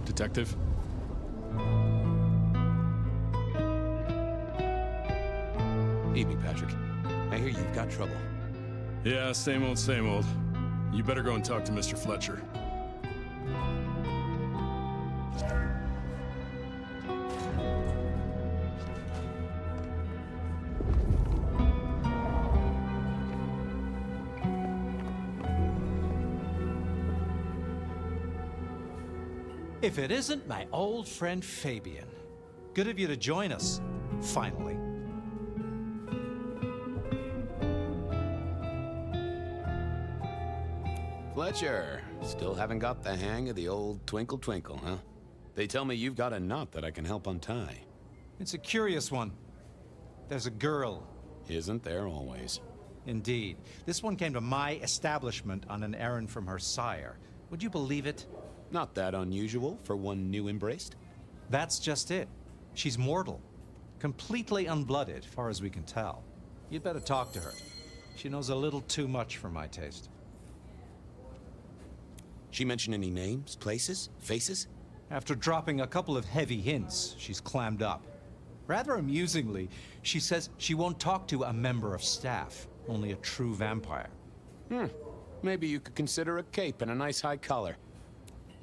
Detective? Evening, Patrick. I hear you've got trouble. Yeah, same old, same old. You better go and talk to Mr. Fletcher. If it isn't my old friend Fabian. Good of you to join us, finally. Fletcher, still haven't got the hang of the old twinkle twinkle, huh? They tell me you've got a knot that I can help untie. It's a curious one. There's a girl. Isn't there always? Indeed. This one came to my establishment on an errand from her sire. Would you believe it? Not that unusual for one new embraced. That's just it. She's mortal. Completely unblooded, far as we can tell. You'd better talk to her. She knows a little too much for my taste. She mention any names, places, faces? After dropping a couple of heavy hints, she's clammed up. Rather amusingly, she says she won't talk to a member of staff, only a true vampire. Maybe you could consider a cape and a nice high collar.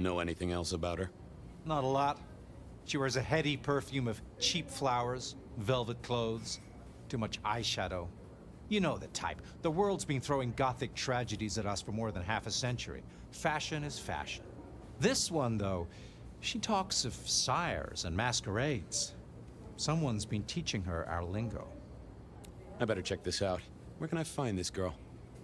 Know anything else about her? Not a lot. She wears a heady perfume of cheap flowers, velvet clothes, too much eyeshadow. You know the type. The world's been throwing gothic tragedies at us for more than half a century. Fashion is fashion. This one, though, she talks of sires and masquerades. Someone's been teaching her our lingo. I better check this out. Where can I find this girl?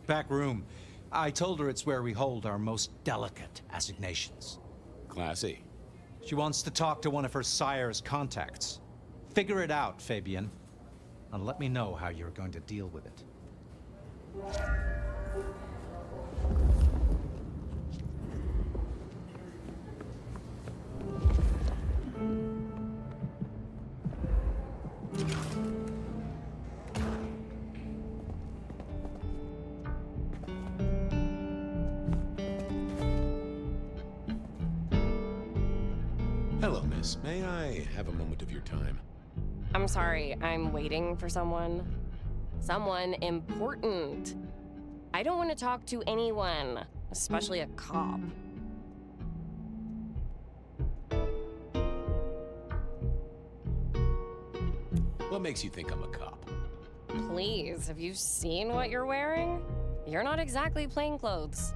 Back room. I told her it's where we hold our most delicate assignations. Classy. She wants to talk to one of her sire's contacts. Figure it out, Fabian. And let me know how you're going to deal with it. Hello, miss. May I have a moment of your time? I'm sorry, I'm waiting for someone. Someone important. I don't want to talk to anyone, especially a cop. What makes you think I'm a cop? Please, have you seen what you're wearing? You're not exactly plainclothes.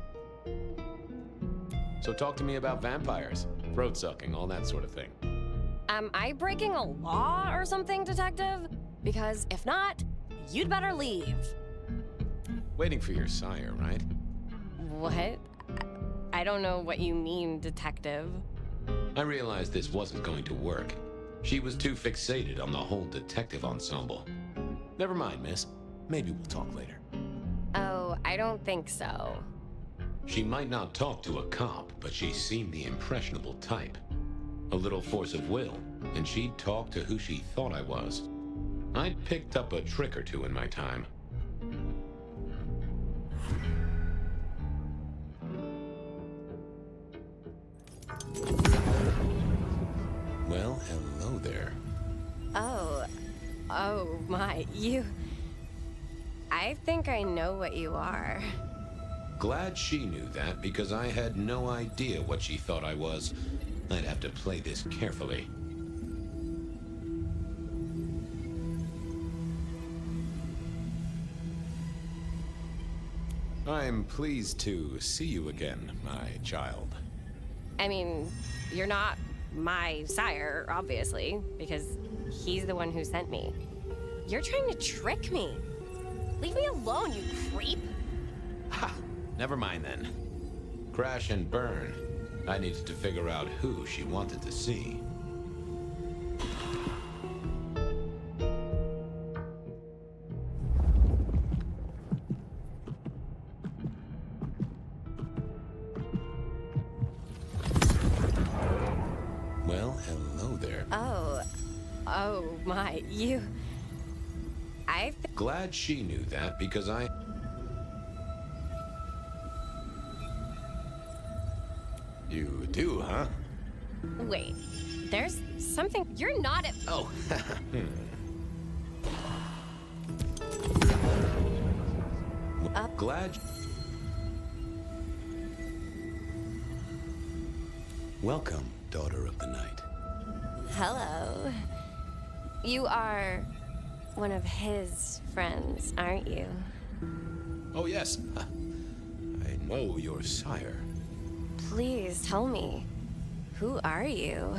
So talk to me about vampires, throat sucking, all that sort of thing. Am I breaking a law or something, detective? Because if not, you'd better leave. Waiting for your sire, right? What? I don't know what you mean, detective. I realized this wasn't going to work. She was too fixated on the whole detective ensemble. Never mind, miss. Maybe we'll talk later. Oh, I don't think so. She might not talk to a cop, but she seemed the impressionable type. A little force of will, and she'd talk to who she thought I was. I'd picked up a trick or two in my time. Well, hello there. Oh my, I think I know what you are. Glad she knew that, because I had no idea what she thought I was. I'd have to play this carefully. I'm pleased to see you again, my child. I mean, you're not my sire, obviously, because he's the one who sent me. You're trying to trick me. Leave me alone, you creep. Ha! Never mind then. Crash and burn. I needed to figure out who she wanted to see. Well, hello there. Oh my, Glad she knew that, because I... You do, huh? Wait, there's something, you're not at... Oh, Glad... Welcome, daughter of the night. Hello. You are one of his friends, aren't you? Oh, yes. I know your sire. Please tell me, who are you?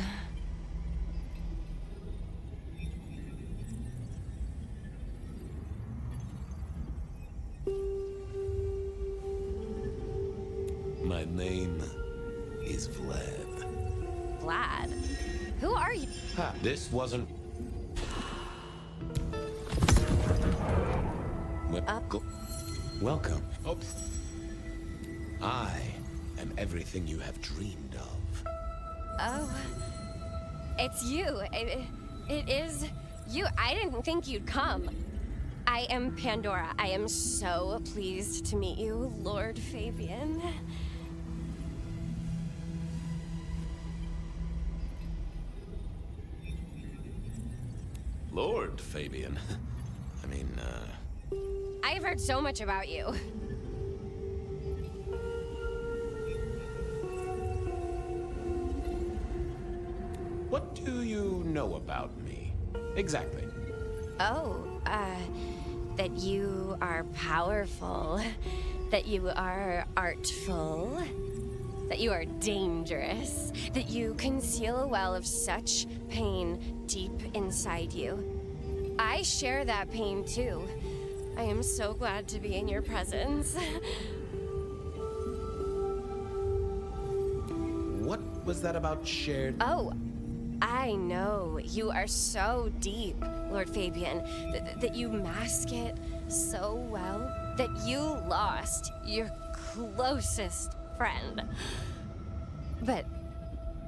My name is Vlad. Vlad? Who are you? Ha, this wasn't... Welcome. Oh. I am everything you have dreamed of. Oh, it's you. It is you. I didn't think you'd come. I am Pandora. I am so pleased to meet you, Lord Fabian. Lord Fabian. I mean, I've heard so much about you. What do you know about me? Exactly. Oh, that you are powerful, that you are artful, that you are dangerous, that you conceal a well of such pain deep inside you. I share that pain too. I am so glad to be in your presence. What was that about shared? Oh, I know. You are so deep, Lord Fabian, that you mask it so well that you lost your closest friend. But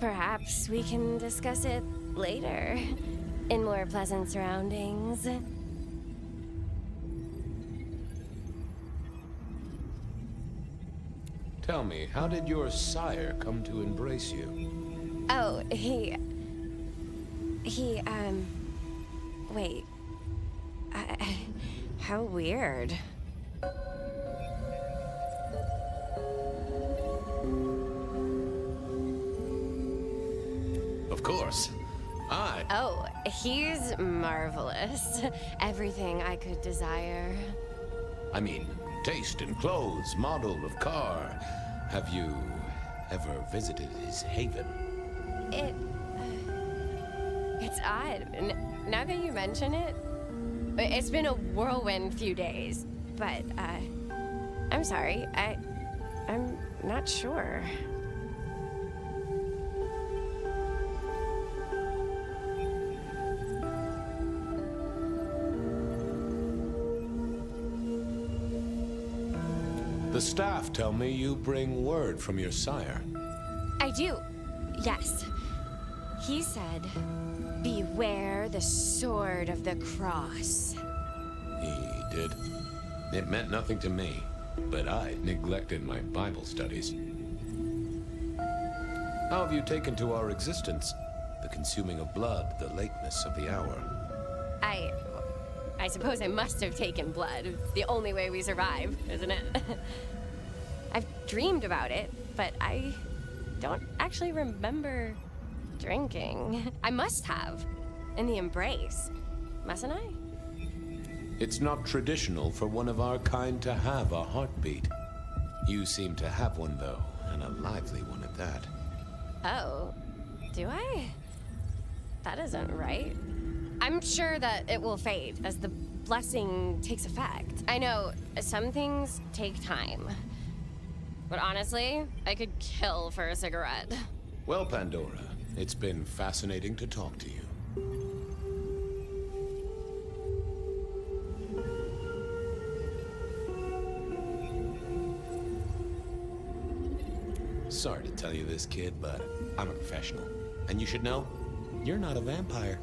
perhaps we can discuss it later, in more pleasant surroundings. Tell me, how did your sire come to embrace you? Oh, wait. How weird. Of course. Oh, he's marvelous. Everything I could desire. I mean, taste in clothes, model of car. Have you ever visited his haven? It's odd. Now that you mention it, it's been a whirlwind few days. But, I'm sorry. I'm not sure. The staff tell me you bring word from your sire. I do. Yes. He said, beware the sword of the cross. He did. It meant nothing to me, but I neglected my Bible studies. How have you taken to our existence? The consuming of blood, the lateness of the hour. I suppose I must have taken blood. It's the only way we survive, isn't it? I've dreamed about it, but I don't actually remember drinking. I must have. In the embrace. Mustn't I? It's not traditional for one of our kind to have a heartbeat. You seem to have one, though, and a lively one at that. Oh, do I? That isn't right. I'm sure that it will fade as the blessing takes effect. I know some things take time. But honestly, I could kill for a cigarette. Well, Pandora, it's been fascinating to talk to you. Sorry to tell you this, kid, but I'm a professional. And you should know, you're not a vampire.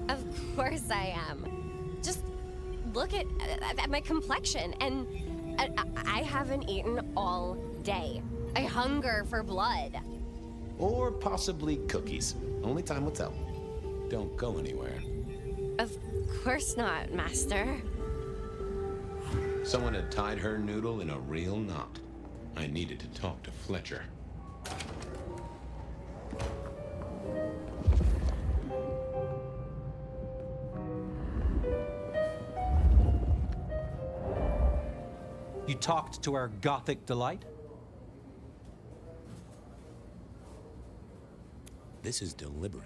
Of course I am. Just look at my complexion, and I haven't eaten all day. I hunger for blood. Or possibly cookies. Only time will tell. Don't go anywhere. Of course not, Master. Someone had tied her noodle in a real knot. I needed to talk to Fletcher. You talked to our Gothic delight? This is deliberate.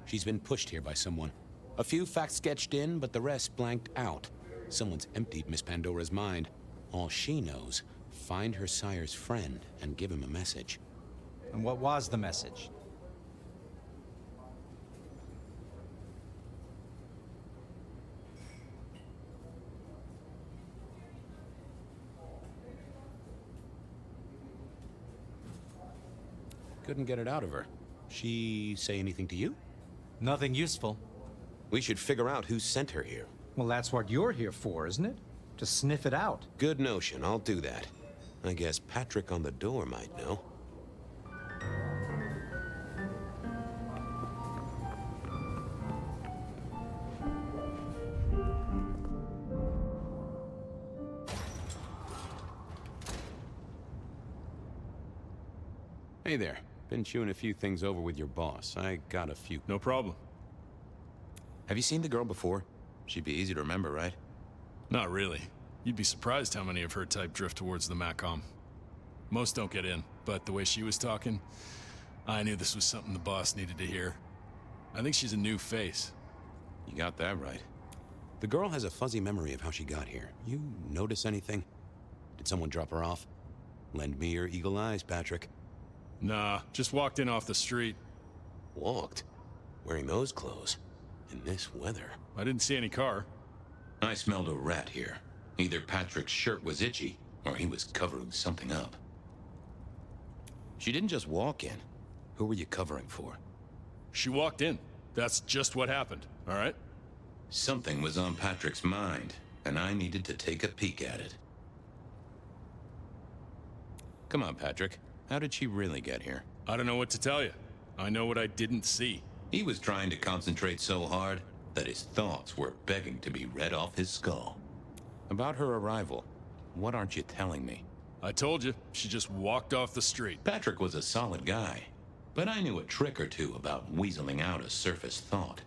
She's been pushed here by someone. A few facts sketched in, but the rest blanked out. Someone's emptied Miss Pandora's mind. All she knows, find her sire's friend and give him a message. And what was the message? Couldn't get it out of her. She say anything to you? Nothing useful. We should figure out who sent her here. Well, that's what you're here for, isn't it? To sniff it out. Good notion, I'll do that. I guess Patrick on the door might know. Hey there. Been chewing a few things over with your boss. I got a few. No problem. Have you seen the girl before? She'd be easy to remember, right? Not really. You'd be surprised how many of her type drift towards the MACOM. Most don't get in, but the way she was talking, I knew this was something the boss needed to hear. I think she's a new face. You got that right. The girl has a fuzzy memory of how she got here. You notice anything? Did someone drop her off? Lend me your eagle eyes, Patrick. Nah, just walked in off the street. Walked? Wearing those clothes? In this weather? I didn't see any car. I smelled a rat here. Either Patrick's shirt was itchy, or he was covering something up. She didn't just walk in. Who were you covering for? She walked in. That's just what happened, all right? Something was on Patrick's mind, and I needed to take a peek at it. Come on, Patrick. How did she really get here? I don't know what to tell you. I know what I didn't see. He was trying to concentrate so hard that his thoughts were begging to be read off his skull. About her arrival, what aren't you telling me? I told you, she just walked off the street. Patrick was a solid guy, but I knew a trick or two about weaseling out a surface thought.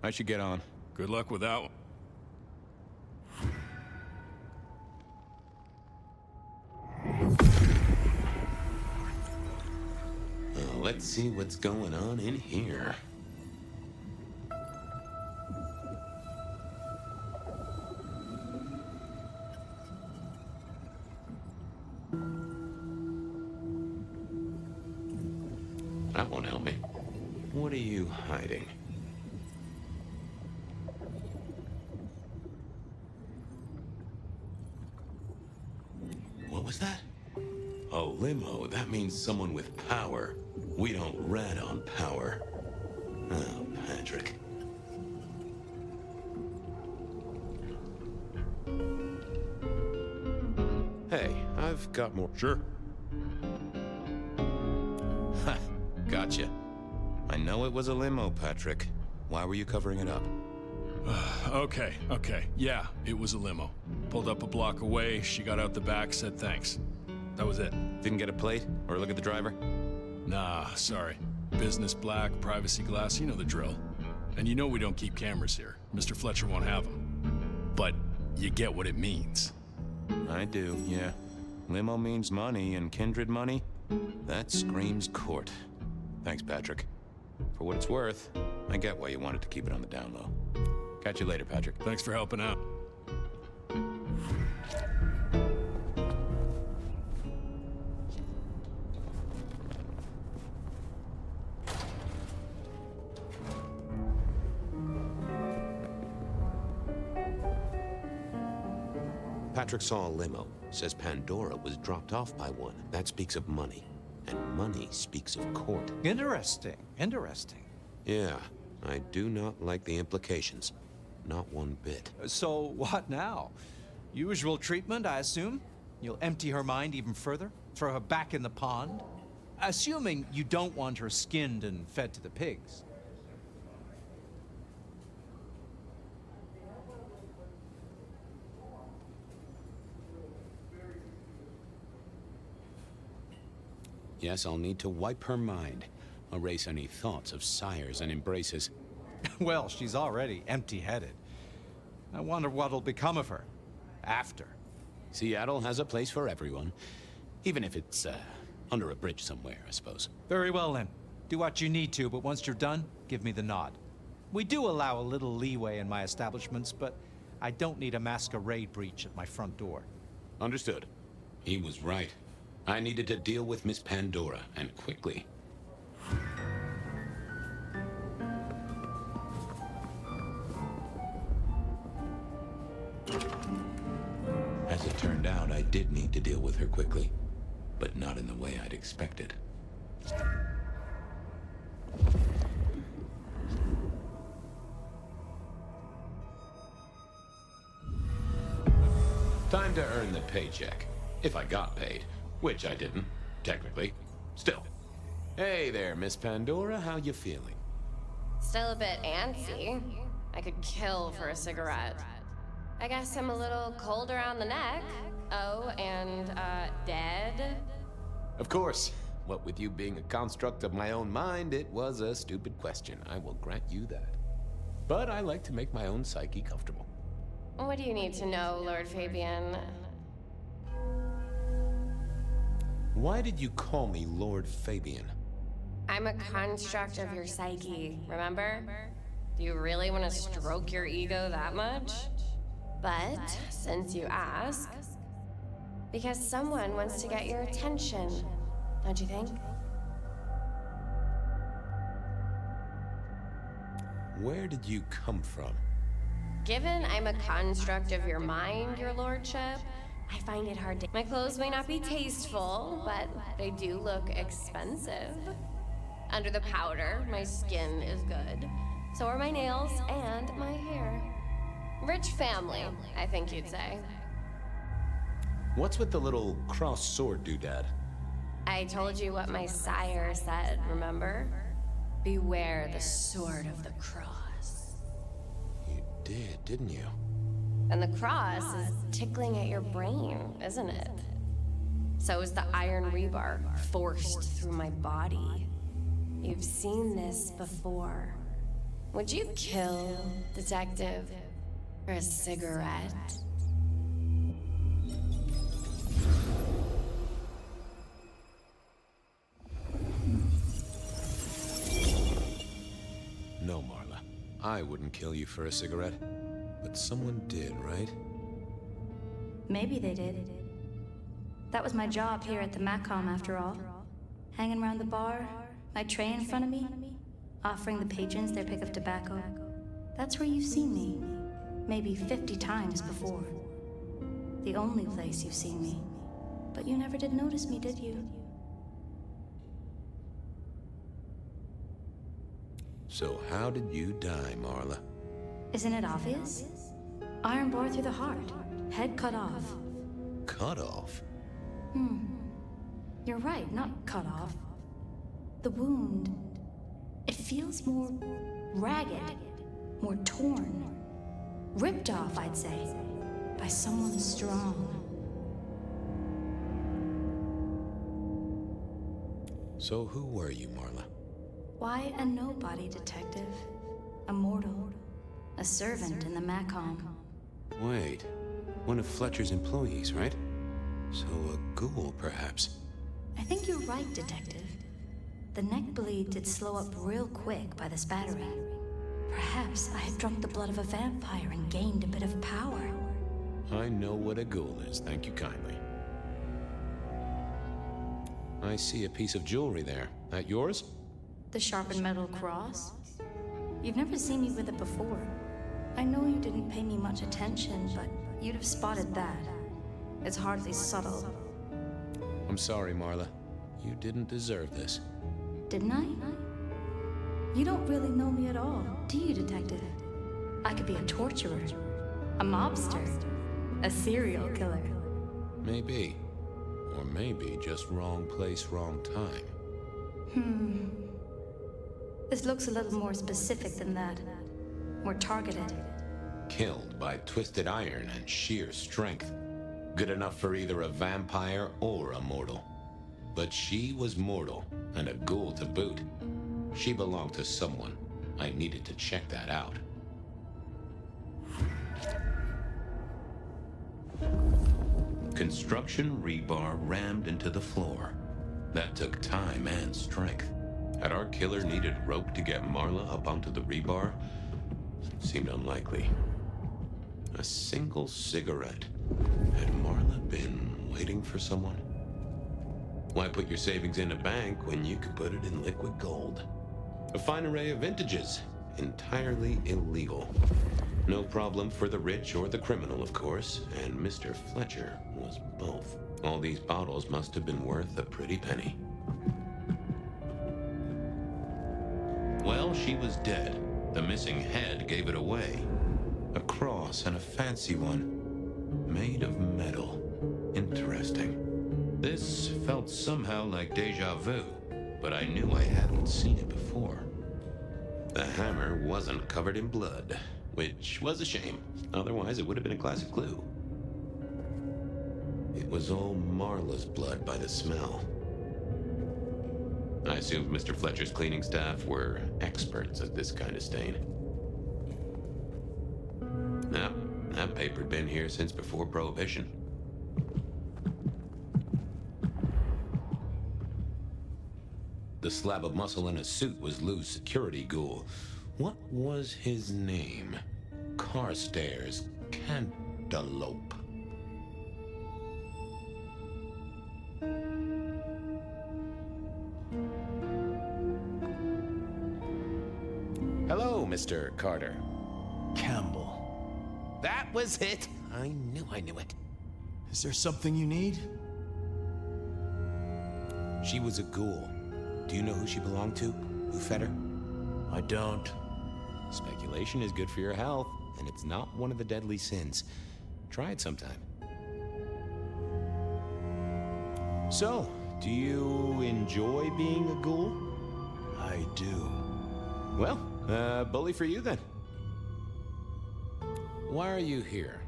I should get on. Good luck with that one. Let's see what's going on in here. That won't help me. What are you hiding? What was that? A limo. That means someone with power. We don't rat on power. Oh, Patrick. Hey, I've got more. Sure. Ha, gotcha. I know it was a limo, Patrick. Why were you covering it up? Okay. Yeah, it was a limo. Pulled up a block away, she got out the back, said thanks. That was it. Didn't get a plate or look at the driver? Nah, sorry. Business black, privacy glass, you know the drill. And you know we don't keep cameras here. Mr. Fletcher won't have them. But you get what it means. I do, yeah. Limo means money, and kindred money? That screams court. Thanks, Patrick. For what it's worth, I get why you wanted to keep it on the down low. Catch you later, Patrick. Thanks for helping out. Patrick saw a limo. Says Pandora was dropped off by one. That speaks of money. And money speaks of court. Interesting. Yeah, I do not like the implications. Not one bit. So what now? Usual treatment, I assume? You'll empty her mind even further? Throw her back in the pond? Assuming you don't want her skinned and fed to the pigs. Yes, I'll need to wipe her mind. Erase any thoughts of sires and embraces. Well, she's already empty-headed. I wonder what'll become of her after. Seattle has a place for everyone. Even if it's, under a bridge somewhere, I suppose. Very well, then. Do what you need to, but once you're done, give me the nod. We do allow a little leeway in my establishments, but I don't need a masquerade breach at my front door. Understood. He was right. I needed to deal with Miss Pandora, and quickly. As it turned out, I did need to deal with her quickly, but not in the way I'd expected. Time to earn the paycheck. If I got paid. Which I didn't, technically. Still. Hey there, Miss Pandora, how you feeling? Still a bit antsy. I could kill for a cigarette. I guess I'm a little cold around the neck. Oh, and, dead? Of course. What with you being a construct of my own mind, it was a stupid question. I will grant you that. But I like to make my own psyche comfortable. What do you need to know, Lord Fabian? Why did you call me Lord Fabian? I'm a construct of your psyche, remember? Do you really want to stroke your ego that much? But, since you ask, because someone wants to get your attention, don't you think? Where did you come from? Given I'm a construct of your mind, your lordship, I find it hard to... My clothes may not be tasteful, but they do look expensive. Under the powder, my skin is good. So are my nails and my hair. Rich family, I think you'd say. What's with the little cross sword doodad? I told you what my sire said, remember? Beware the sword of the cross. You did, didn't you? And the cross is tickling at your brain, isn't it? So is the iron rebar forced through my body. You've seen this before. Would you kill, Detective, for a cigarette? No, Marla. I wouldn't kill you for a cigarette. But someone did, right? Maybe they did. That was my job here at the MACOM, after all. Hanging around the bar, my tray in front of me, offering the patrons their pick of tobacco. That's where you've seen me. Maybe 50 times before. The only place you've seen me. But you never did notice me, did you? So how did you die, Marla? Isn't it obvious? Iron bore through the heart. Head cut off. Cut off? You're right, not cut off. The wound, it feels more ragged, more torn. Ripped off, I'd say, by someone strong. So who were you, Marla? Why, a nobody, Detective. A mortal. A servant in the MACOM. Wait, one of Fletcher's employees, right? So a ghoul, perhaps? I think you're right, Detective. The neck bleed did slow up real quick by the spattering. Perhaps I had drunk the blood of a vampire and gained a bit of power. I know what a ghoul is, thank you kindly. I see a piece of jewelry there. That yours? The sharpened metal cross? You've never seen me with it before. I know you didn't pay me much attention, but you'd have spotted that. It's hardly subtle. I'm sorry, Marla. You didn't deserve this. Didn't I? You don't really know me at all, do you, Detective? I could be a torturer, a mobster, a serial killer. Maybe. Or maybe just wrong place, wrong time. This looks a little more specific than that. More targeted. Killed by twisted iron and sheer strength. Good enough for either a vampire or a mortal. But she was mortal, and a ghoul to boot. She belonged to someone. I needed to check that out. Construction rebar rammed into the floor. That took time and strength. Had our killer needed rope to get Marla up onto the rebar? Seemed unlikely. A single cigarette. Had Marla been waiting for someone? Why put your savings in a bank when you could put it in liquid gold? A fine array of vintages. Entirely illegal. No problem for the rich or the criminal, of course, and Mr. Fletcher was both. All these bottles must have been worth a pretty penny. Well, she was dead. The missing head gave it away. A cross, and a fancy one. Made of metal. Interesting. This felt somehow like deja vu, but I knew I hadn't seen it before. The hammer wasn't covered in blood, which was a shame. Otherwise, it would have been a classic clue. It was all Marla's blood by the smell. I assumed Mr. Fletcher's cleaning staff were experts at this kind of stain. Now, that paper had been here since before Prohibition. The slab of muscle in his suit was Lou's security ghoul. What was his name? Carstairs Cantaloupe. Hello, Mr. Carter. Campbell. That was it! I knew it. Is there something you need? She was a ghoul. Do you know who she belonged to? Who fed her? I don't. Speculation is good for your health, and it's not one of the deadly sins. Try it sometime. So, do you enjoy being a ghoul? I do. Well, bully for you then. Why are you here?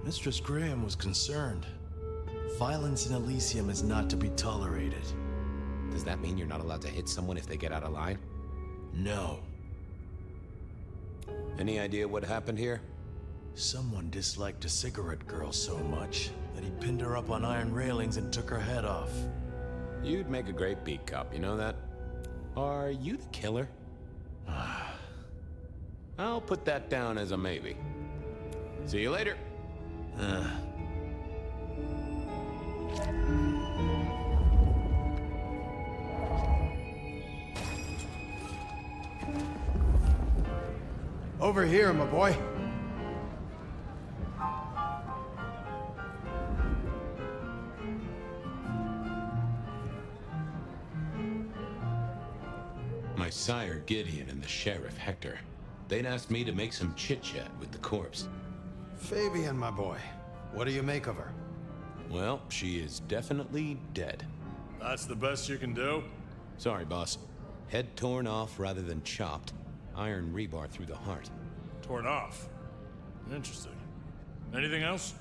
Mistress Graham was concerned. Violence in Elysium is not to be tolerated. Does that mean you're not allowed to hit someone if they get out of line? No. Any idea what happened here? Someone disliked a cigarette girl so much that he pinned her up on iron railings and took her head off. You'd make a great beat cop, you know that? Are you the killer? I'll put that down as a maybe. See you later. Over here, my boy. My sire Gideon and the sheriff Hector. They'd asked me to make some chit-chat with the corpse. Fabian, my boy. What do you make of her? Well, she is definitely dead. That's the best you can do? Sorry, boss. Head torn off rather than chopped. Iron rebar through the heart. Torn off. Interesting. Anything else?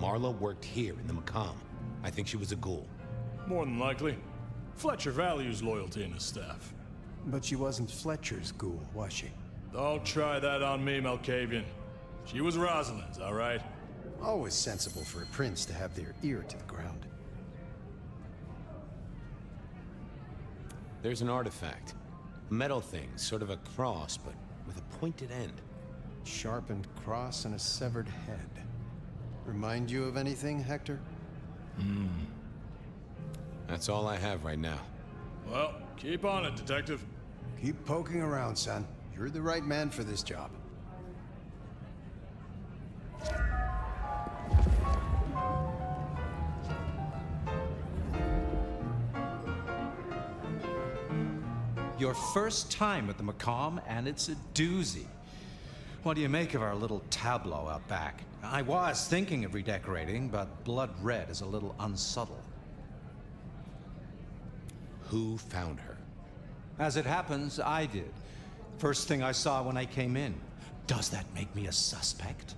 Marla worked here in the Macomb. I think she was a ghoul. More than likely. Fletcher values loyalty in his staff. But she wasn't Fletcher's ghoul, was she? Don't try that on me, Malkavian. She was Rosalind's, all right? Always sensible for a prince to have their ear to the ground. There's an artifact. A metal thing, sort of a cross, but with a pointed end. Sharpened cross and a severed head. Remind you of anything, Hector? That's all I have right now. Well, keep on it, Detective. Keep poking around, son. You're the right man for this job. Your first time at the Macomb, and it's a doozy. What do you make of our little tableau out back? I was thinking of redecorating, but blood red is a little unsubtle. Who found her? As it happens, I did. First thing I saw when I came in. Does that make me a suspect?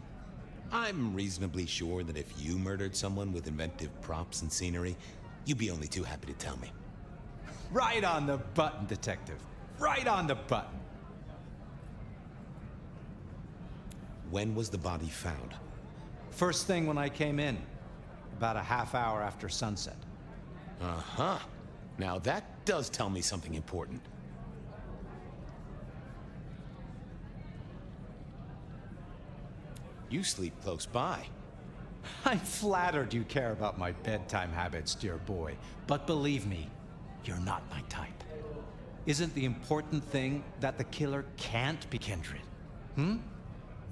I'm reasonably sure that if you murdered someone with inventive props and scenery, you'd be only too happy to tell me. Right on the button, Detective. Right on the button. When was the body found? First thing when I came in. About a half hour after sunset. Uh-huh. Now that does tell me something important. You sleep close by. I'm flattered you care about my bedtime habits, dear boy. But believe me, you're not my type. Isn't the important thing that the killer can't be Kindred?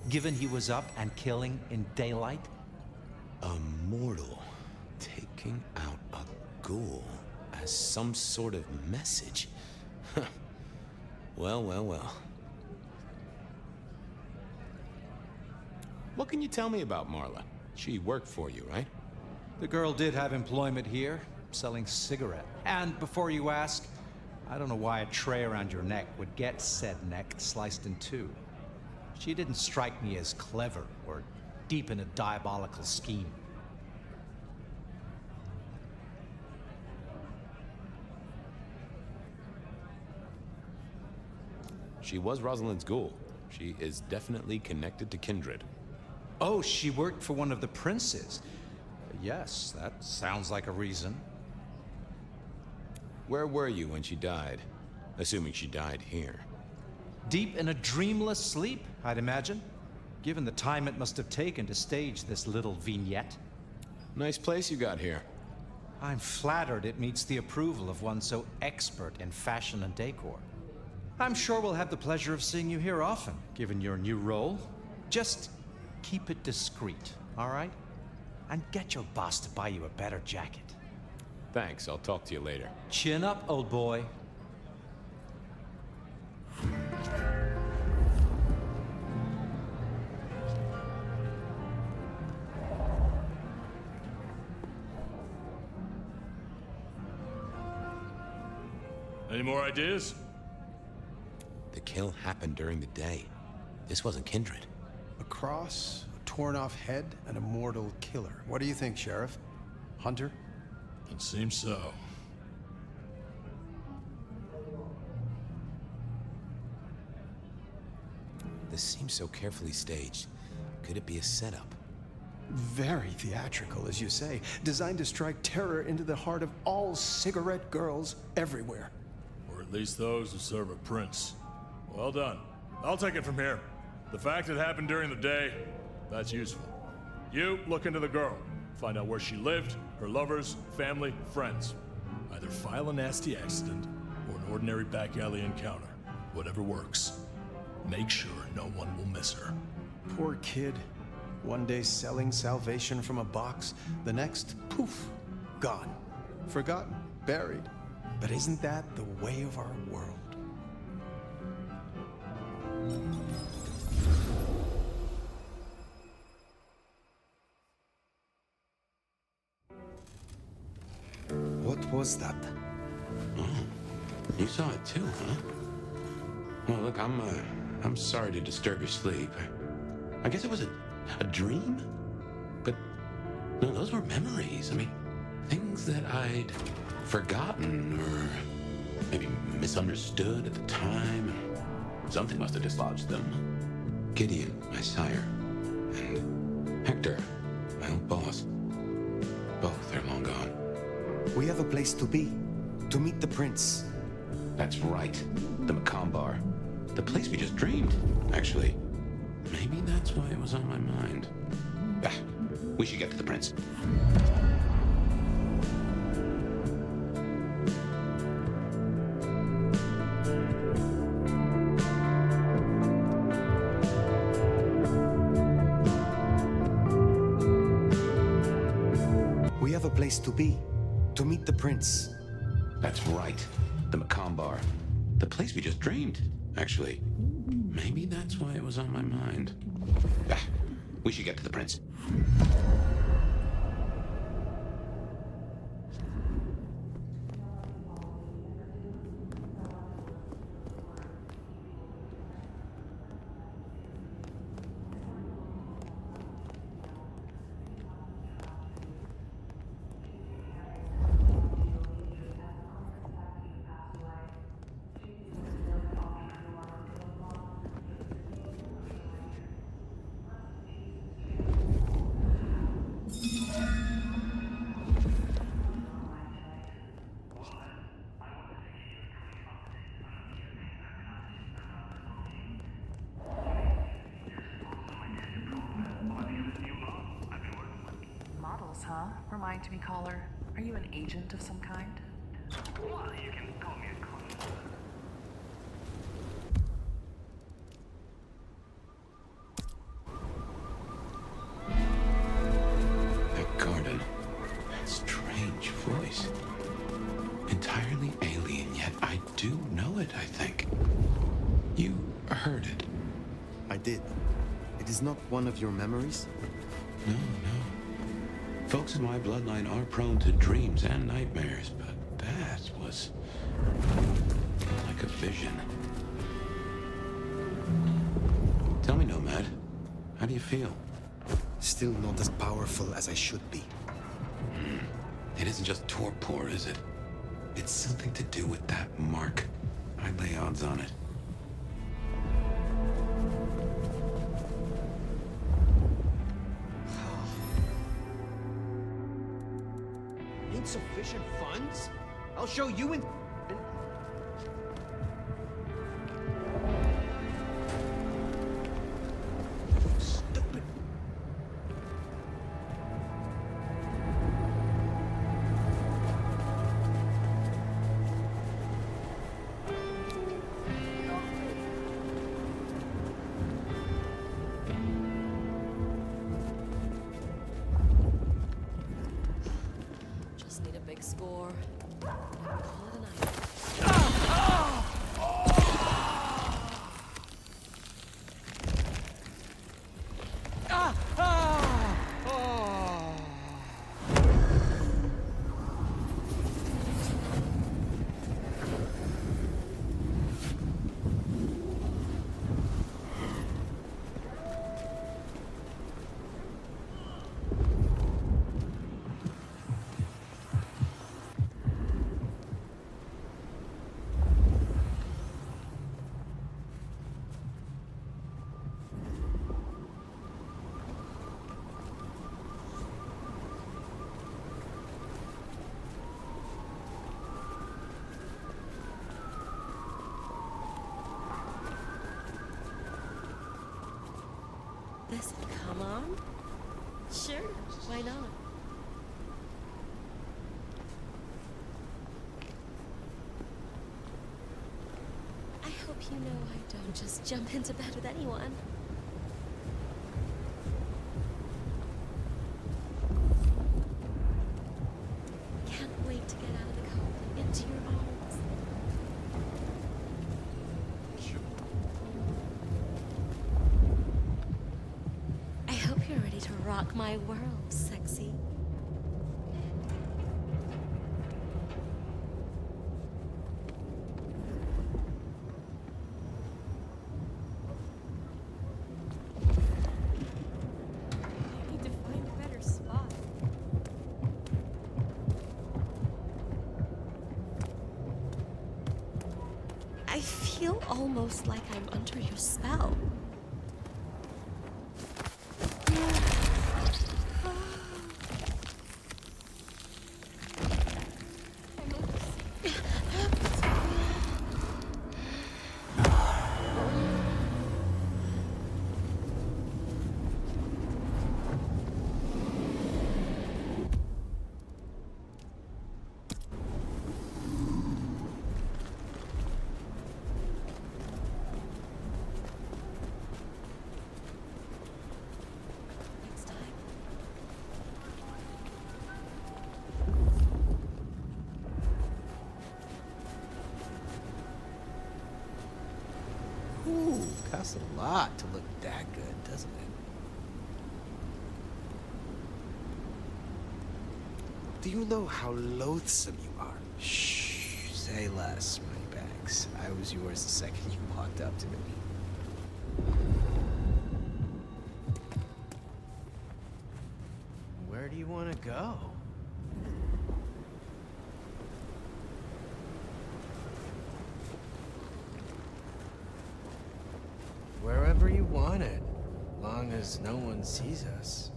Given he was up and killing in daylight? A mortal taking out a ghoul as some sort of message. Well, well, well. What can you tell me about Marla? She worked for you, right? The girl did have employment here, selling cigarette. And before you ask, I don't know why a tray around your neck would get said neck sliced in two. She didn't strike me as clever or deep in a diabolical scheme. She was Rosalind's ghoul. She is definitely connected to Kindred. Oh, she worked for one of the princes. Yes, that sounds like a reason. Where were you when she died? Assuming she died here. Deep in a dreamless sleep, I'd imagine. Given the time it must have taken to stage this little vignette. Nice place you got here. I'm flattered it meets the approval of one so expert in fashion and decor. I'm sure we'll have the pleasure of seeing you here often, given your new role. Just keep it discreet, all right? And get your boss to buy you a better jacket. Thanks, I'll talk to you later. Chin up, old boy. Any more ideas? The kill happened during the day. This wasn't kindred. A cross, a torn-off head, and a mortal killer. What do you think, Sheriff? Hunter? It seems so. This seems so carefully staged. Could it be a setup? Very theatrical, as you say. Designed to strike terror into the heart of all cigarette girls everywhere. Or at least those who serve a prince. Well done. I'll take it from here. The fact it happened during the day, that's useful. You look into the girl. Find out where she lived, her lovers, family, friends. Either file a nasty accident or an ordinary back alley encounter. Whatever works. Make sure no one will miss her. Poor kid. One day selling salvation from a box, the next, poof, gone. Forgotten, buried. But isn't that the way of our world? What was that? Oh, you saw it too, huh? Well, look, I'm sorry to disturb your sleep. I guess it was a dream? But, no, those were memories. I mean, things that I'd forgotten or maybe misunderstood at the time. Something must have dislodged them. Gideon, my sire, and Hector, my old boss. Both are long gone. We have a place to be. To meet the prince. That's right. The Macombar. The place we just dreamed, actually. Maybe that's why it was on my mind. Ah, we should get to the prince. We have a place to be. To meet the prince. That's right. The Macombar. The place we just dreamed, actually. Maybe that's why it was on my mind. Ah, we should get to the prince. Models, huh? Remind me, caller. Are you an agent of some kind? Well, you can call me a clone. That garden. That strange voice. Entirely alien, yet I do know it, I think. You heard it. I did. It is not one of your memories? No. Folks in my bloodline are prone to dreams and nightmares, but that was like a vision. Tell me, Nomad, how do you feel? Still not as powerful as I should be. It isn't just torpor, is it? It's something to do with that mark. I'd lay odds on it. Insufficient funds? I'll show you in... Stupid. Just need a big score. Call it a night. Listen, come on. Sure, why not? I hope you know I don't just jump into bed with anyone. Can't wait to get out of the cold and into your arms. I hope you're ready to rock my world, sexy. I need to find a better spot. I feel almost like I'm under your spell. Ooh, costs a lot to look that good, doesn't it? Do you know how loathsome you are? Shh, say less, moneybags. I was yours the second you walked up to me. Where do you want to go? Wherever you want it, long as no one sees us.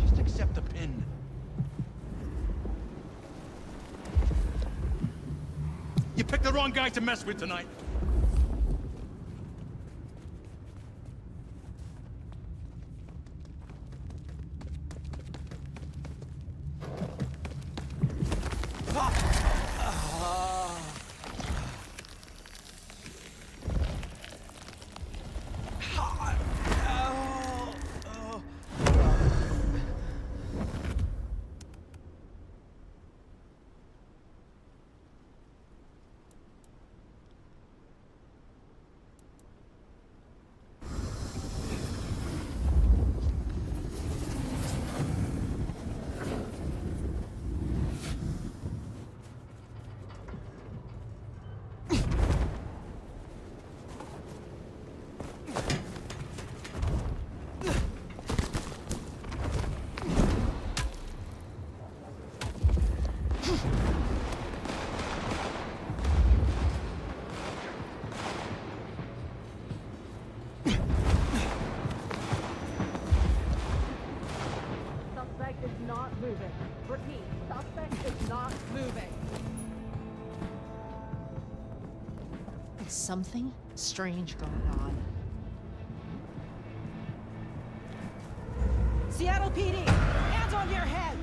Just accept the pin. You picked the wrong guy to mess with tonight. Suspect is not moving. Repeat, suspect is not moving. Something strange going on. Seattle PD, hands on your head!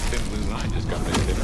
Thin blue line just got lifted.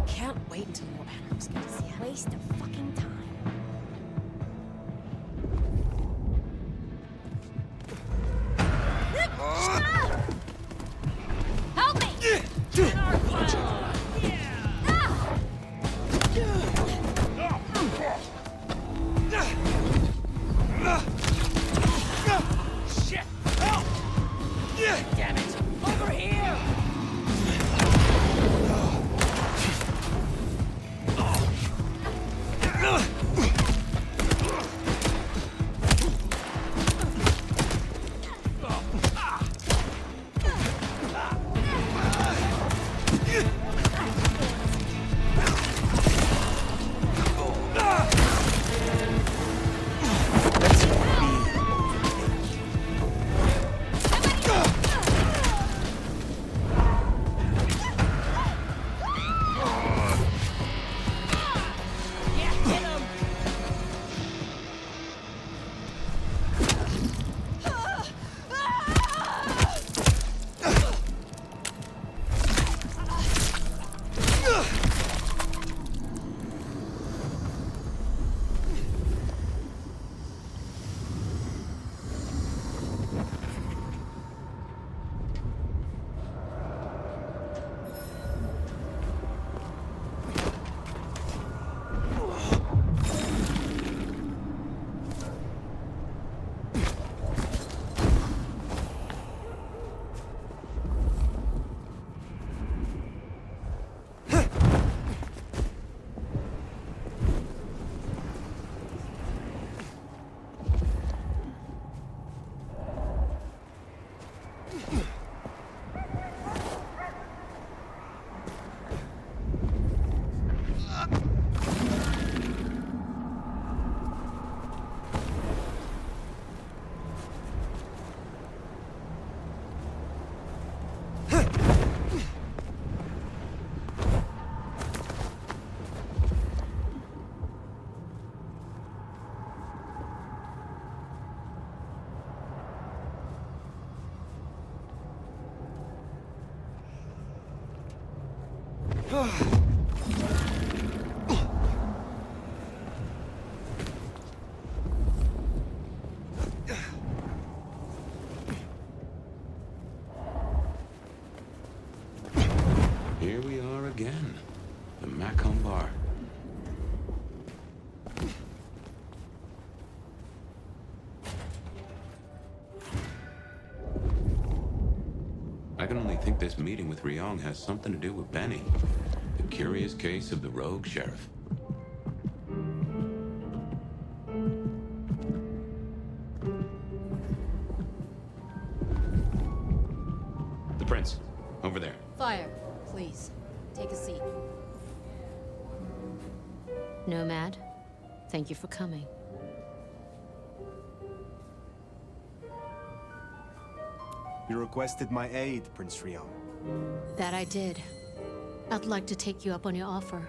Can't wait until more animals get to see it. Waste of fucking time. Help me! Ah! Here we are again. The Macomb Bar. I can only think this meeting with Ryong has something to do with Benny. The curious case of the rogue sheriff. The prince, over there. Fire, please. Take a seat. Nomad, thank you for coming. You requested my aid, Prince Ryong. That I did. I'd like to take you up on your offer.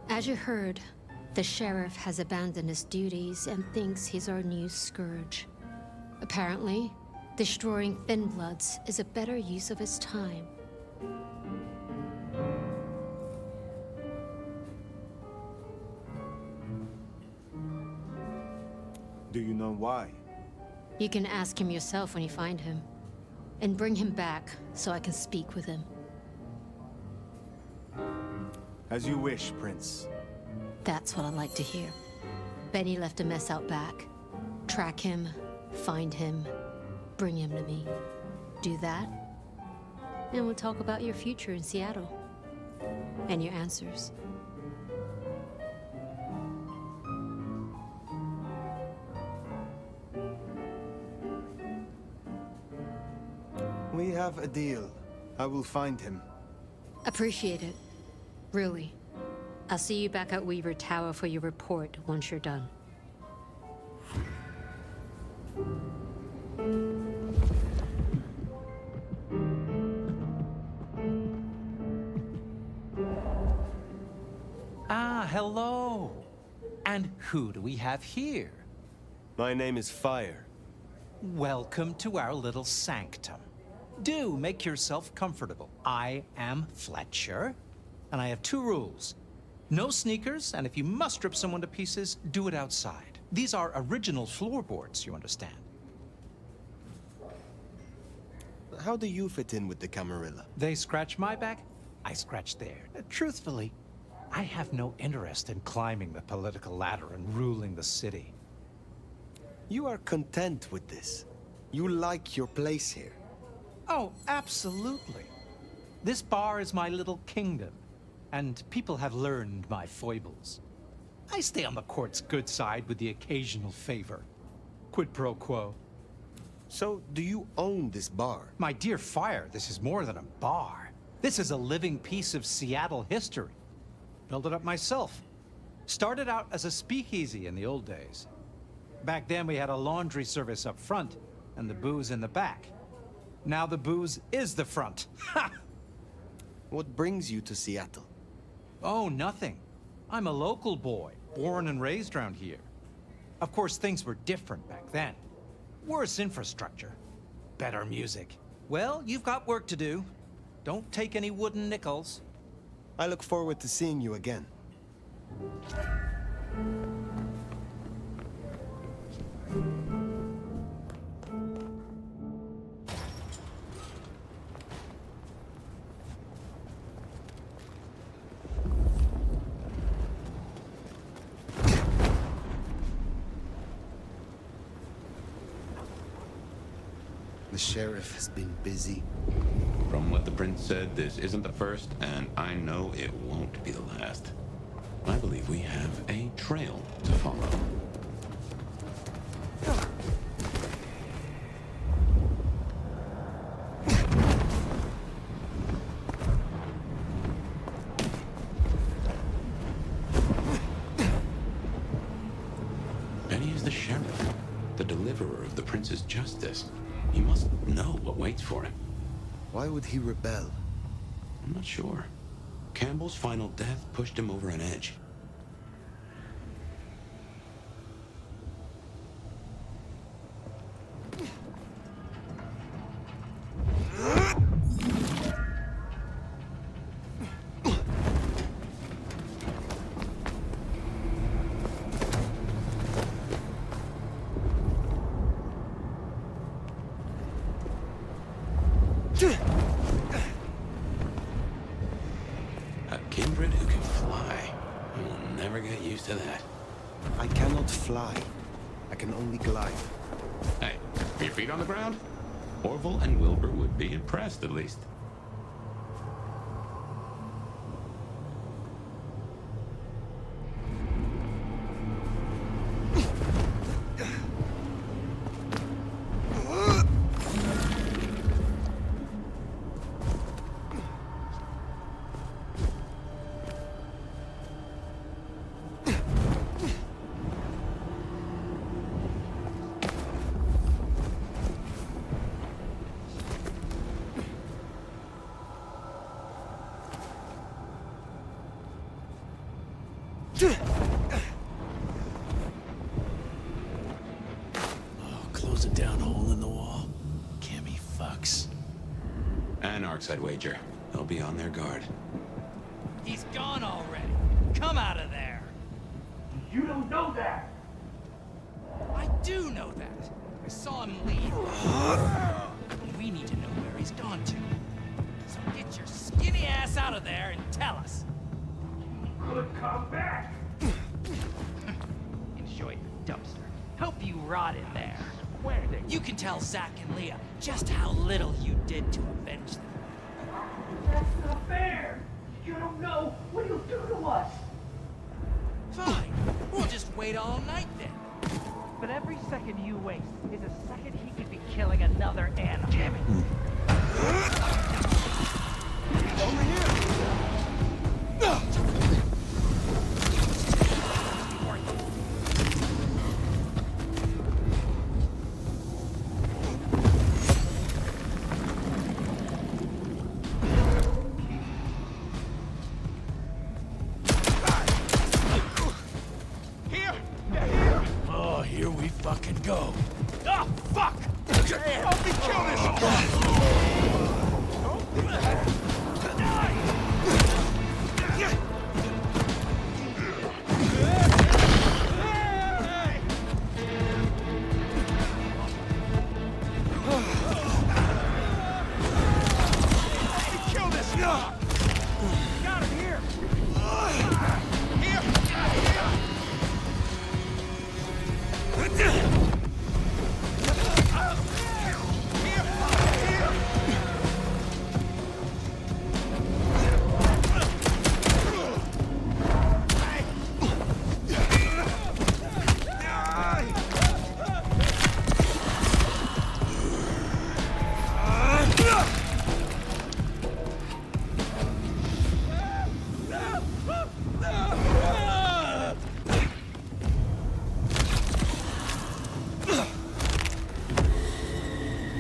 As you heard, the sheriff has abandoned his duties and thinks he's our new scourge. Apparently, destroying Thin Bloods is a better use of his time. Do you know why? You can ask him yourself when you find him. And bring him back so I can speak with him. As you wish, Prince. That's what I like to hear. Benny left a mess out back. Track him, find him, bring him to me. Do that, and we'll talk about your future in Seattle. And your answers. We have a deal. I will find him. Appreciate it. Really. I'll see you back at Weaver Tower for your report once you're done. Ah, hello. And who do we have here? My name is Fire. Welcome to our little sanctum. Do make yourself comfortable. I am Fletcher, and I have two rules. No sneakers, and if you must strip someone to pieces, do it outside. These are original floorboards, you understand. How do you fit in with the Camarilla? They scratch my back, I scratch theirs. Truthfully, I have no interest in climbing the political ladder and ruling the city. You are content with this. You like your place here. Oh, absolutely. This bar is my little kingdom, and people have learned my foibles. I stay on the court's good side with the occasional favor. Quid pro quo. So, do you own this bar? My dear Fire, this is more than a bar. This is a living piece of Seattle history. Built it up myself. Started out as a speakeasy in the old days. Back then we had a laundry service up front, and the booze in the back. Now the booze is the front. Ha! What brings you to Seattle? Oh, nothing. I'm a local boy, born and raised around here. Of course, things were different back then. Worse infrastructure. Better music. Well, you've got work to do. Don't take any wooden nickels. I look forward to seeing you again. The sheriff has been busy. From what the prince said, this isn't the first, and I know it won't be the last. I believe we have a trail to follow. Benny is the sheriff, the deliverer of the prince's justice. He must know what waits for him. Why would he rebel? I'm not sure. Campbell's final death pushed him over an edge. secret who can fly. I will never get used to that. I cannot fly. I can only glide. Hey, are your feet on the ground? Orville and Wilbur would be impressed, at least. Oh, close it down, hole in the wall. Cammy fucks. Anarchs, I'd wager. They'll be on their guard. He's gone already. Come out of there. You don't know that. I do know that. I saw him leave. We need to know where he's gone to. So get your skinny ass out of there and tell us. Could come back. Enjoy your dumpster. Hope you rot in there. You can tell Zach and Leah just how little you did to avenge them. That's not fair. You don't know what he'll do to us. Fine. We'll just wait all night then. But every second you waste is a second he could be killing another animal. Damn it. Over here. Oh, here we fucking go. Ah, fuck! Help me kill this! Kill this! Got him here!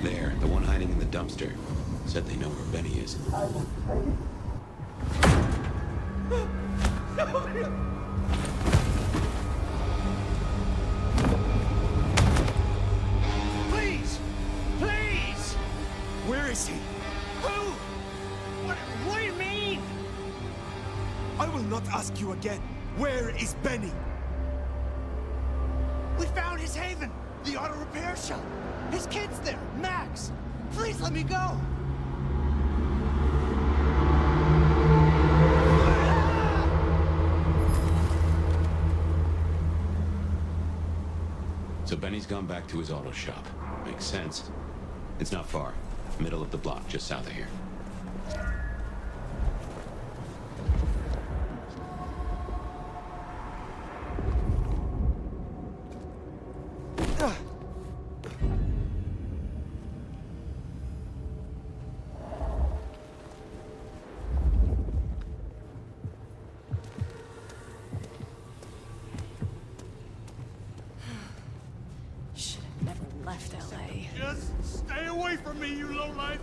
There, the one hiding in the dumpster. Said they know where Benny is. Please! Please! Where is he? Who? What do you mean? I will not ask you again. Where is Benny? We found his haven! The auto repair shop! His kid's there! Max! Please let me go! So Benny's gone back to his auto shop. Makes sense. It's not far. Middle of the block, just south of here. Should have never left LA. Just stay away from me, you lowlife!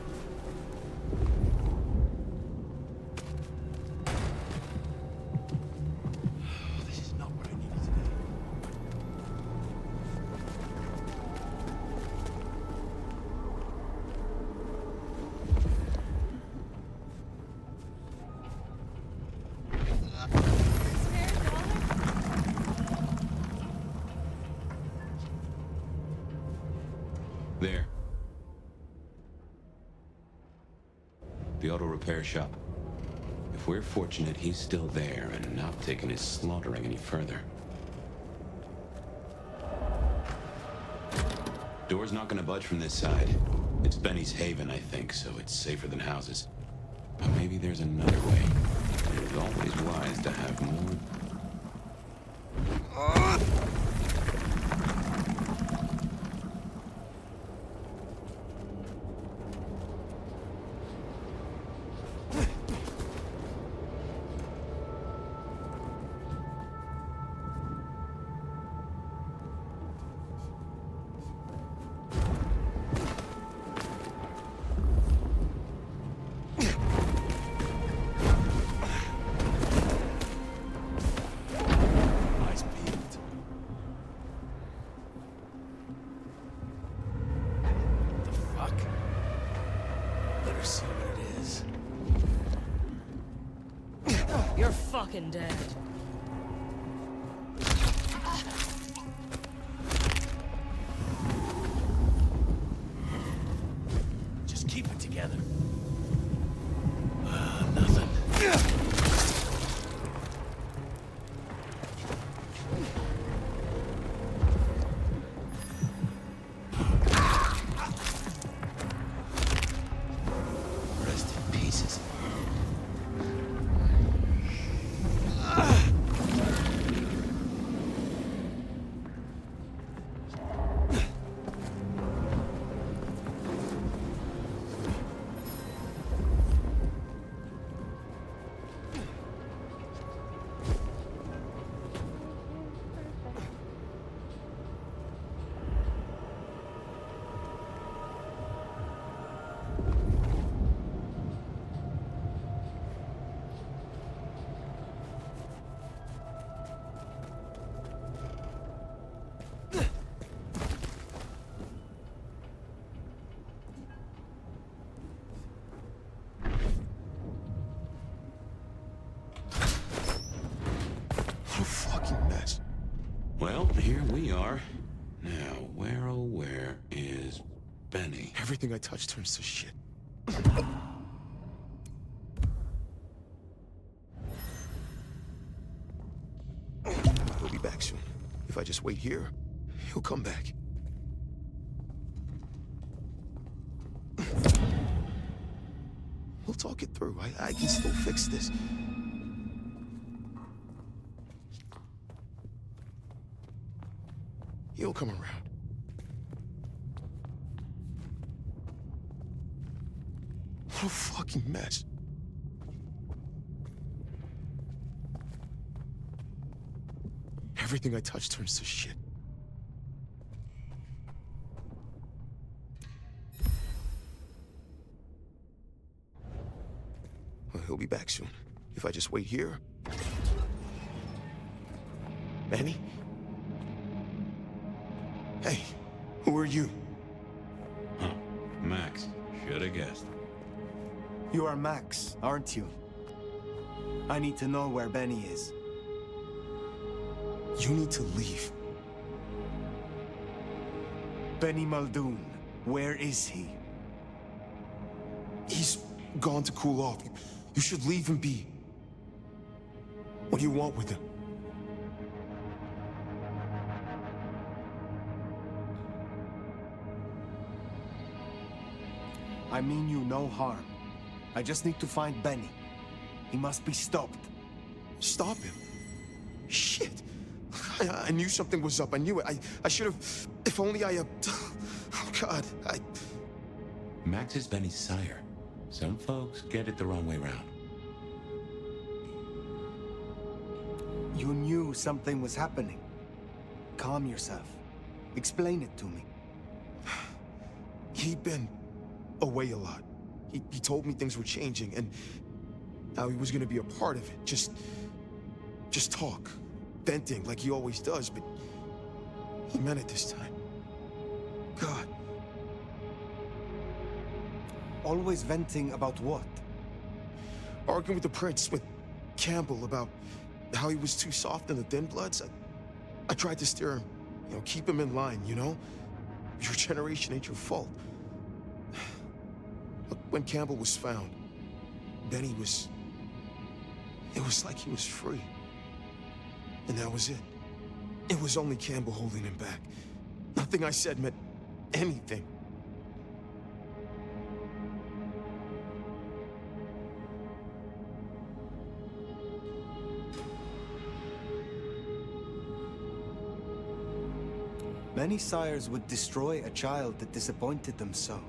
This is not what I needed today. There. The auto repair shop. If we're fortunate, he's still there and not taking his slaughtering any further. Door's not gonna budge from this side. It's Benny's haven, I think, so it's safer than houses. But maybe there's another way. It is always wise to have more. You're fucking dead. Just keep it together. Nothing. Rest in pieces. Well, here we are. Now, where, oh, where is Benny? Everything I touch turns to shit. He'll be back soon. If I just wait here, he'll come back. We'll talk it through. I can still fix this. He'll come around. What a fucking mess. Everything I touch turns to shit. Well, he'll be back soon. If I just wait here. Benny? Hey, who are you? Huh. Max. Should have guessed. You are Max, aren't you? I need to know where Benny is. You need to leave. Benny Muldoon, where is he? He's gone to cool off. You should leave him be. What do you want with him? I mean you no harm. I just need to find Benny. He must be stopped. Stop him? Shit. I knew something was up. I knew it. I should have... If only I... Oh, God. Max is Benny's sire. Some folks get it the wrong way round. You knew something was happening. Calm yourself. Explain it to me. He'd been away a lot. He told me things were changing, and how he was gonna be a part of it. Just talk. Venting like he always does, but he meant it this time. God. Always venting about what? Arguing with the prince, with Campbell, about how he was too soft in the Thin Bloods. I tried to steer him, keep him in line, Your generation ain't your fault. Look, when Campbell was found, Benny was It was like he was free. And that was it. It was only Campbell holding him back. Nothing I said meant anything. Many sires would destroy a child that disappointed them so.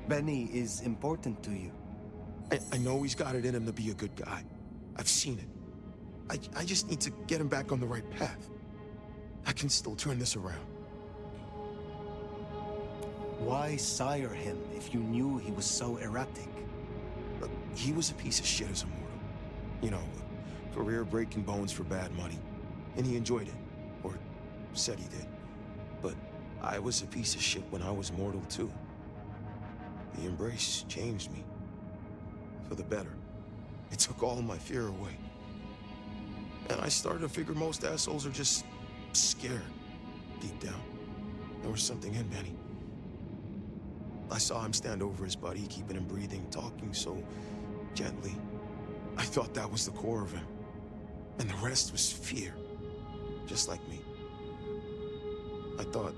Benny is important to you. I know he's got it in him to be a good guy. I've seen it. I just need to get him back on the right path. I can still turn this around. Why sire him if you knew he was so erratic? Look, he was a piece of shit as a mortal. You know, career-breaking bones for bad money. And he enjoyed it. Or said he did. But I was a piece of shit when I was mortal too. The embrace changed me. For the better. It took all my fear away. And I started to figure most assholes are just scared. Deep down. There was something in Benny. I saw him stand over his buddy, keeping him breathing, talking so gently. I thought that was the core of him. And the rest was fear. Just like me. I thought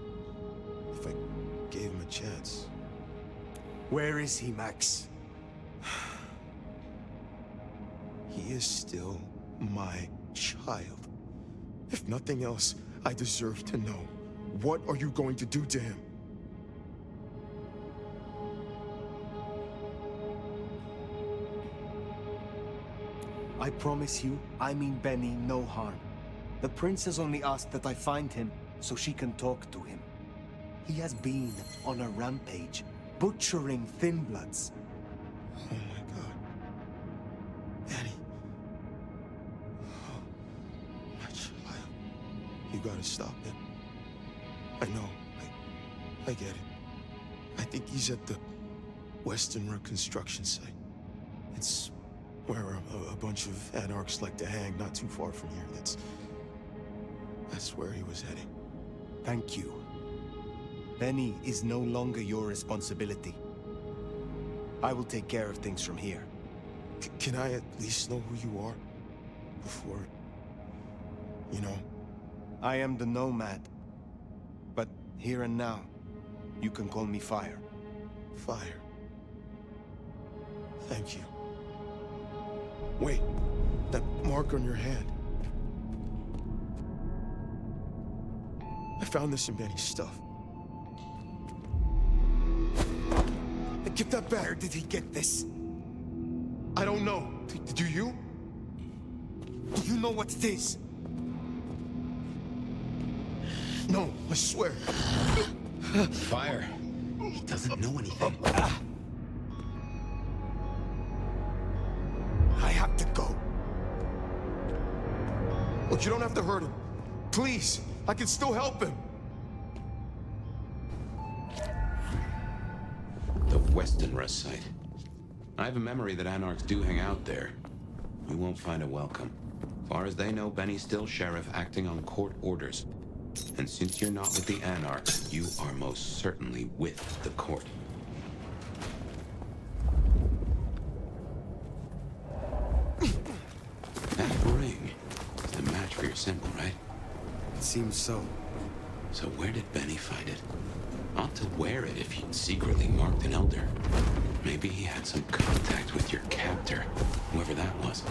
if I gave him a chance. Where is he, Max? He is still my child. If nothing else, I deserve to know. What are you going to do to him? I promise you, I mean Benny no harm. The princess only asked that I find him so she can talk to him. He has been on a rampage, butchering thin bloods. Oh my god. Benny. Oh, my child. You gotta stop it. I know. I get it. I think he's at the Western Reconstruction site. It's where a bunch of anarchs like to hang, not too far from here. That's where he was heading. Thank you. Benny is no longer your responsibility. I will take care of things from here. Can I at least know who you are? Before... you know? I am the Nomad. But here and now, you can call me Fire. Fire. Thank you. Wait, that mark on your hand. I found this in Benny's stuff. Give that back. Where did he get this? I don't know. Do you? Do you know what it is? No, I swear. Fire. He doesn't know anything. I have to go. Look, you don't have to hurt him. Please, I can still help him. The Western Rest site. I have a memory that anarchs do hang out there. You won't find a welcome. Far as they know, Benny's still sheriff acting on court orders. And since you're not with the anarchs, you are most certainly with the court. That ring is the match for your symbol, right? It seems so. So where did Benny find it? Ought to wear it if he'd secretly marked an elder. Maybe he had some contact with your captor, whoever that was.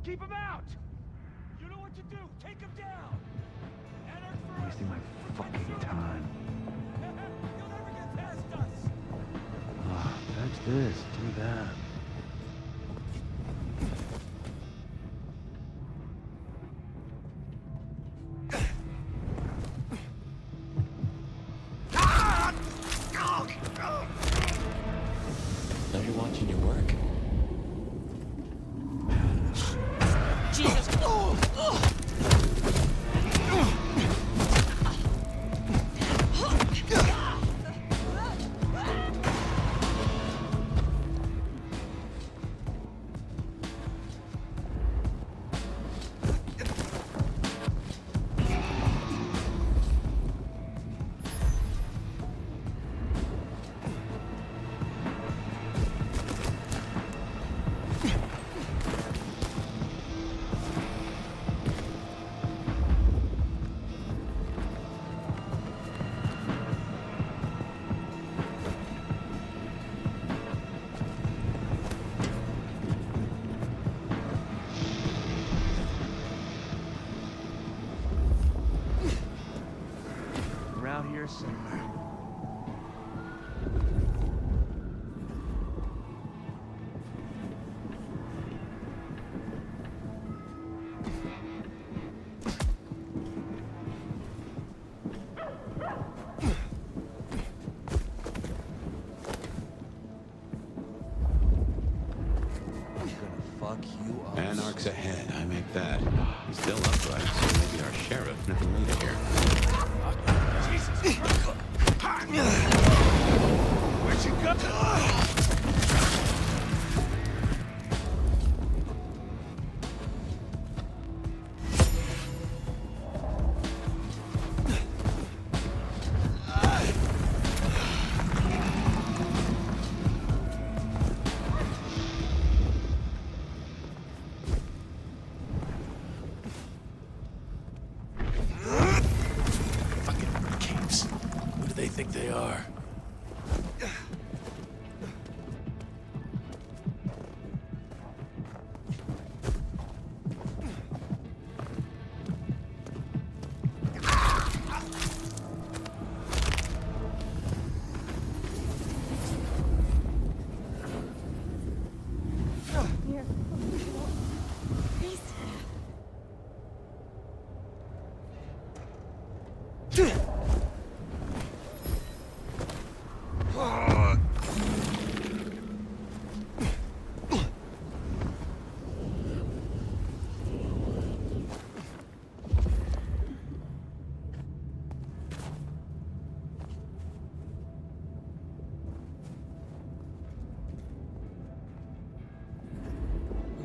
Keep him out! You know what to do! Take him down! I'm wasting my fucking time. You'll never get past us! Fix this, do that. Now you're watching your work. Jesus! Around here somewhere. Fuck you up. Anarch's ahead, I make that. He's still upright, so maybe our sheriff never made it here. Jesus Christ! Where'd you go? They think they are.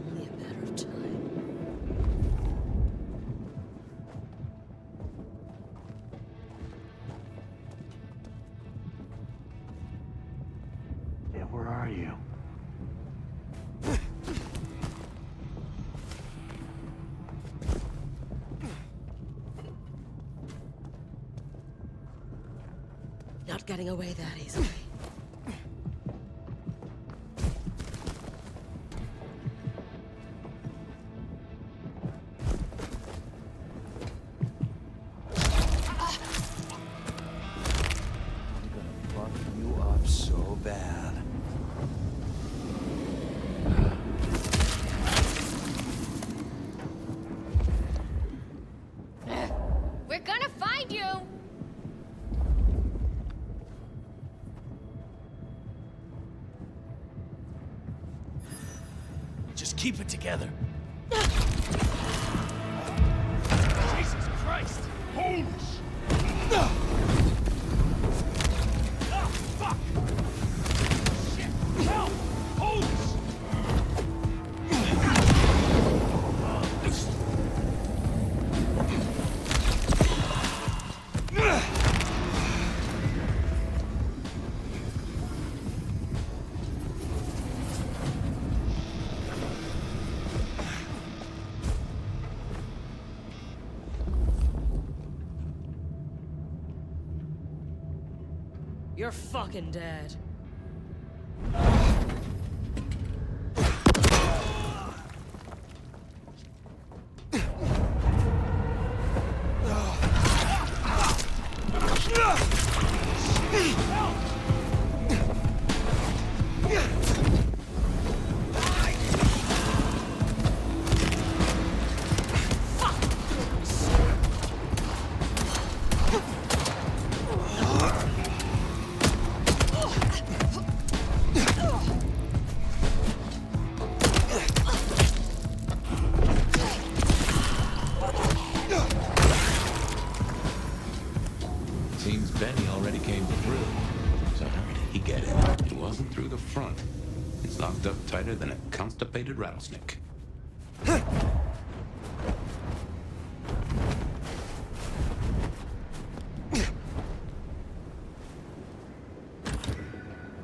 Only a matter of time. Yeah, where are you? Not getting away that easily. Fuck you up so bad. We're gonna find you! Just keep it together. Jesus Christ! Holy sh... Ah, fuck! Shit! Help! Holy sh... You're fucking dead. constipated rattlesnake.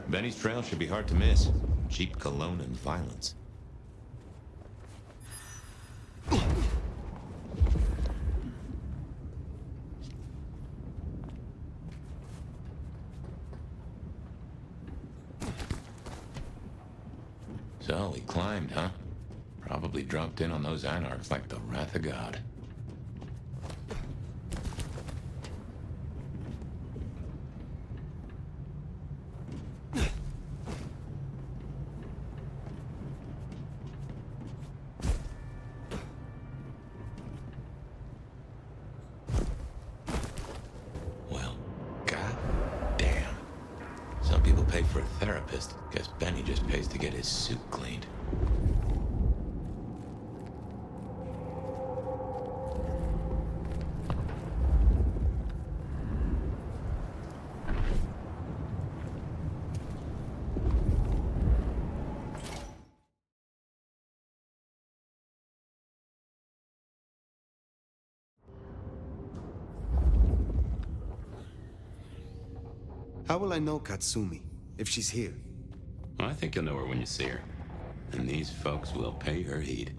Benny's trail should be hard to miss. Cheap cologne and violence. So he climbed, huh? Probably dropped in on those anarchs like the wrath of God. Well, goddamn. Some people pay for a therapist. Guess Benny just pays to get his suit cleaned. How will I know Katsumi, if she's here? Well, I think you'll know her when you see her. And these folks will pay her heed.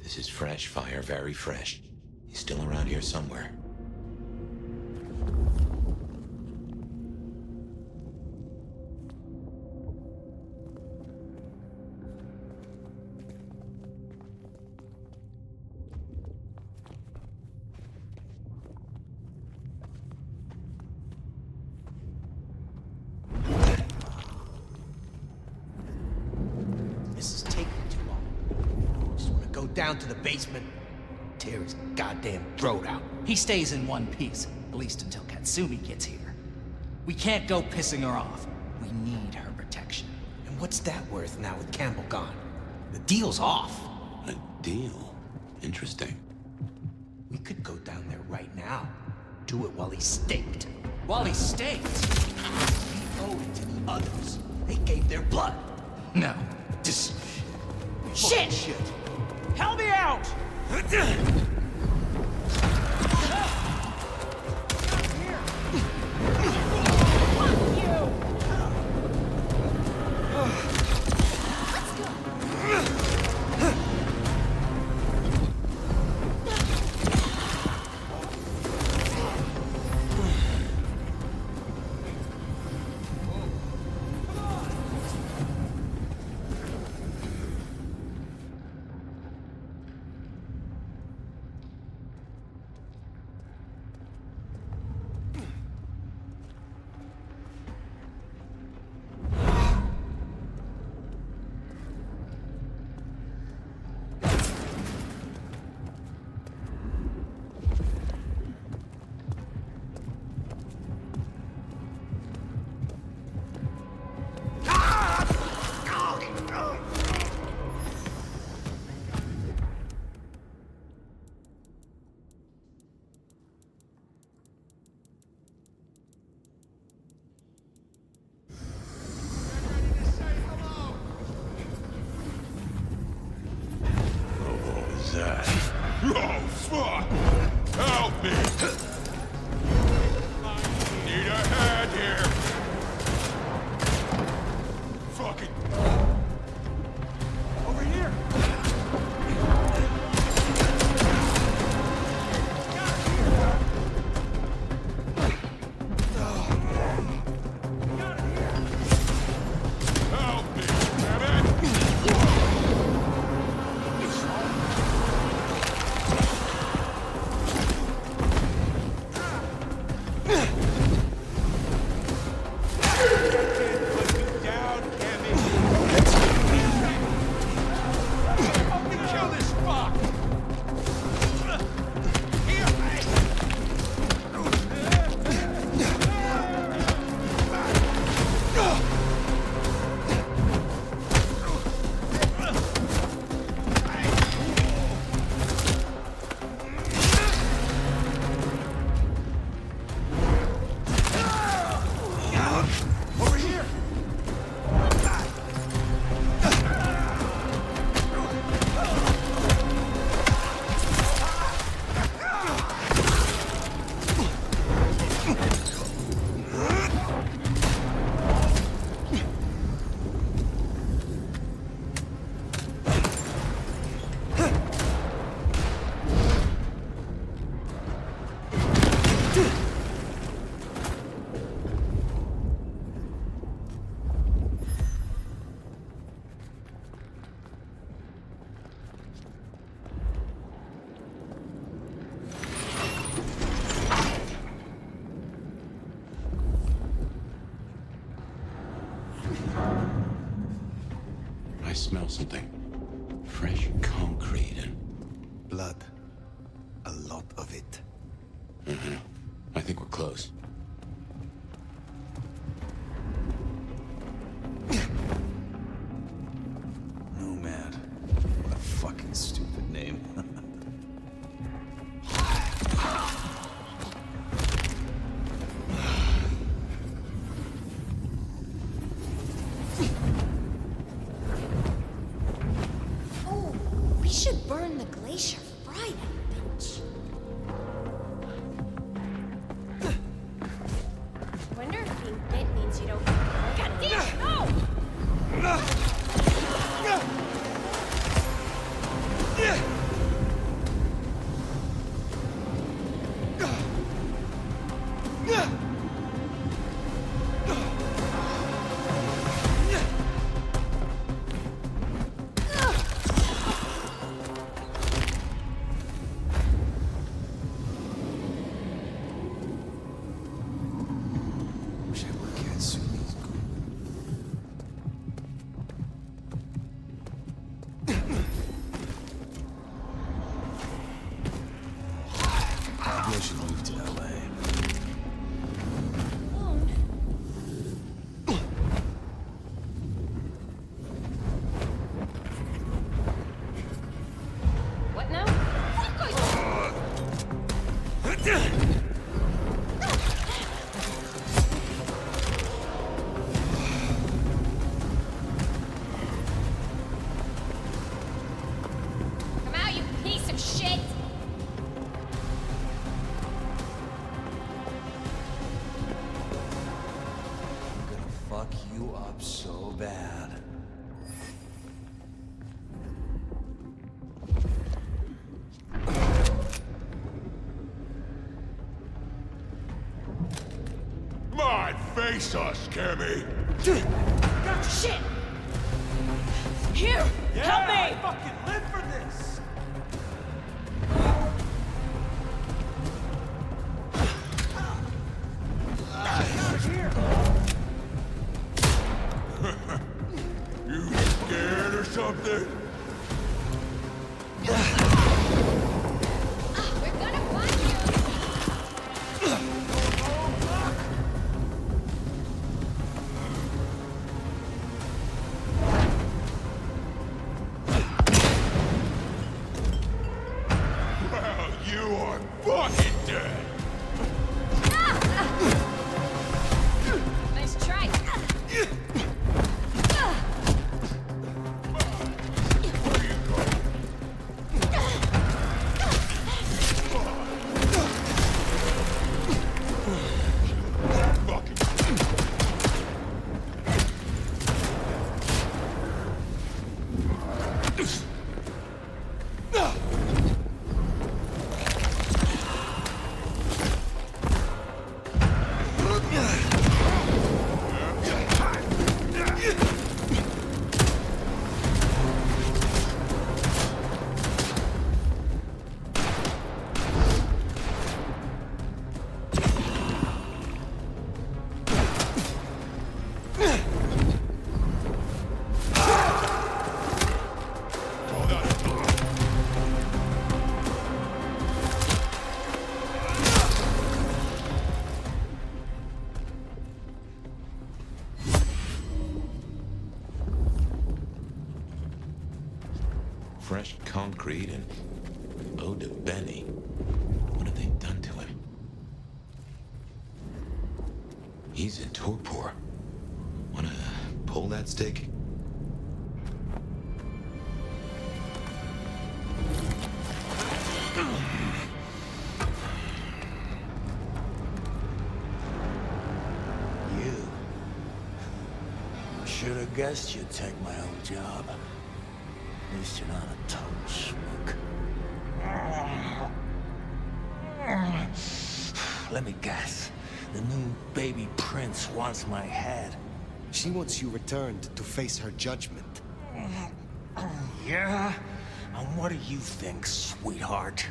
This is fresh fire, very fresh. He's still around here somewhere. This is taking too long. Just wanna go down to the basement, tear his goddamn throat out. He stays in one piece, at least until Katsumi gets here. We can't go pissing her off. We need her protection. And what's that worth now with Campbell gone? The deal's off. A deal? Interesting. We could go down there right now. Do it while he's staked. While he's staked? We owe it to the others. They gave their blood. No. Just... Shit! Shit! Help me out! Fuck! Help me! Need a hand here! Fucking... Over here! Help me, damn it! Kill this fuck! Over here! I smell something. Fresh concrete and... Blood. A lot of it. Mm-hmm. I think we're close. Nomad. What a fucking stupid name. Oh, we should burn the glacier Friday, bitch. Wonder if being bit means you don't. God damn! No! Wish I would get Sumi's Maybe I should move to LA. What now? Come out, you piece of shit! I'm gonna fuck you up so bad. Come on, face us, Cammy! Got shit! Here! Help me! I fucking live for this! You scared or something? We're gonna find Well, you are fucking dead! Nice try. fresh concrete and Eau de Benny. What have they done to him? He's in torpor. Wanna pull that stick? You should have guessed you'd take my old job. At least you're not a total schmuck. Let me guess. The new baby prince wants my head. She wants you returned to face her judgment. Yeah? And what do you think, sweetheart?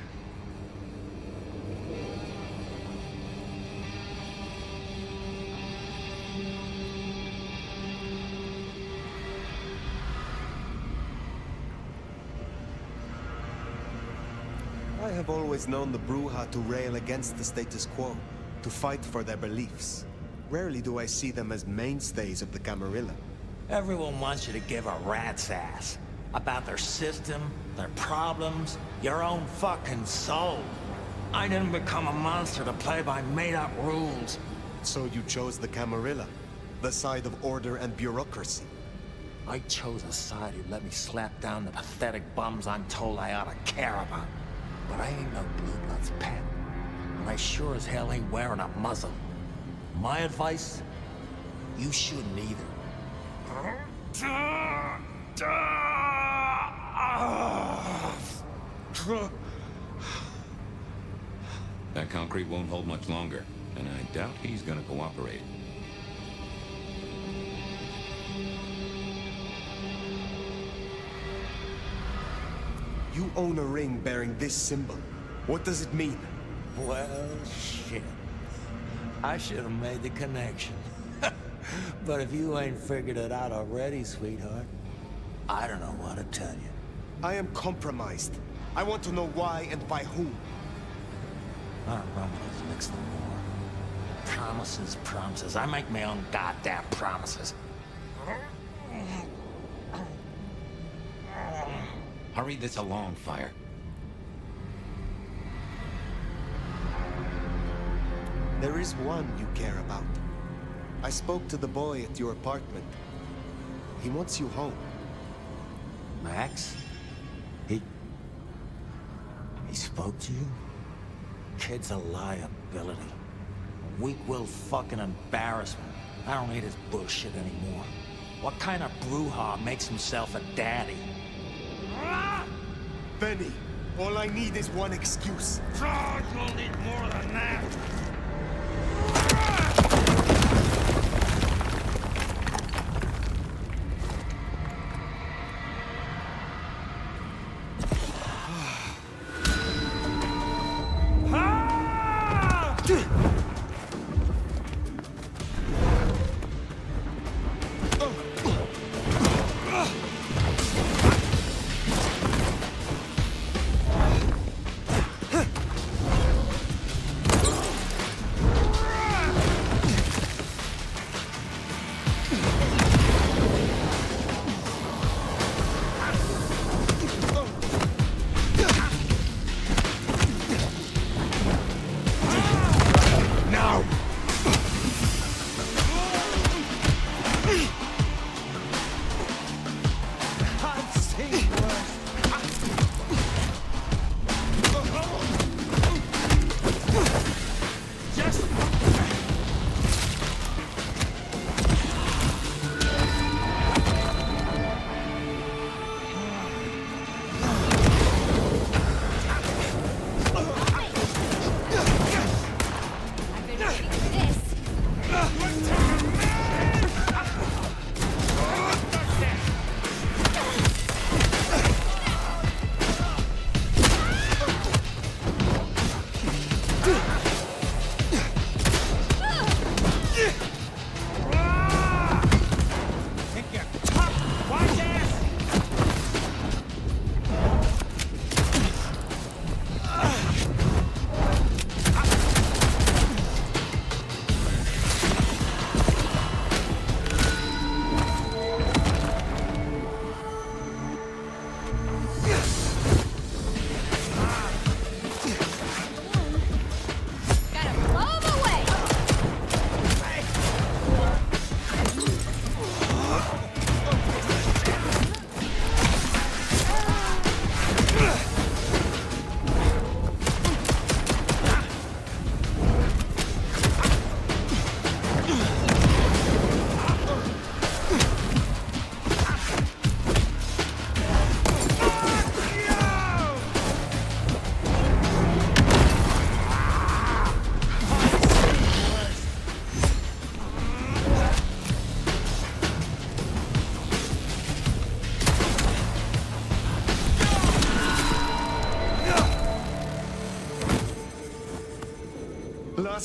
I have always known the Bruja to rail against the status quo, to fight for their beliefs. Rarely do I see them as mainstays of the Camarilla. Everyone wants you to give a rat's ass about their system, their problems, your own fucking soul. I didn't become a monster to play by made-up rules. So you chose the Camarilla, the side of order and bureaucracy. I chose a side who let me slap down the pathetic bums I'm told I ought to care about. But I ain't no blue blood's pet. And I sure as hell ain't wearing a muzzle. My advice? You shouldn't either. That concrete won't hold much longer, and I doubt he's gonna cooperate. You own a ring bearing this symbol. What does it mean? Well, shit. I should have made the connection. But if you ain't figured it out already, sweetheart, I don't know what to tell you. I am compromised. I want to know why and by whom. I don't remember those licks no more. Promises, promises. I make my own goddamn promises. Hurry this along, Fire. There is one you care about. I spoke to the boy at your apartment. He wants you home. Max? He spoke to you? Kid's a liability. A weak-willed fucking embarrassment. I don't need his bullshit anymore. What kind of Bruja makes himself a daddy? Benny, all I need is one excuse. Oh, you'll need more than that.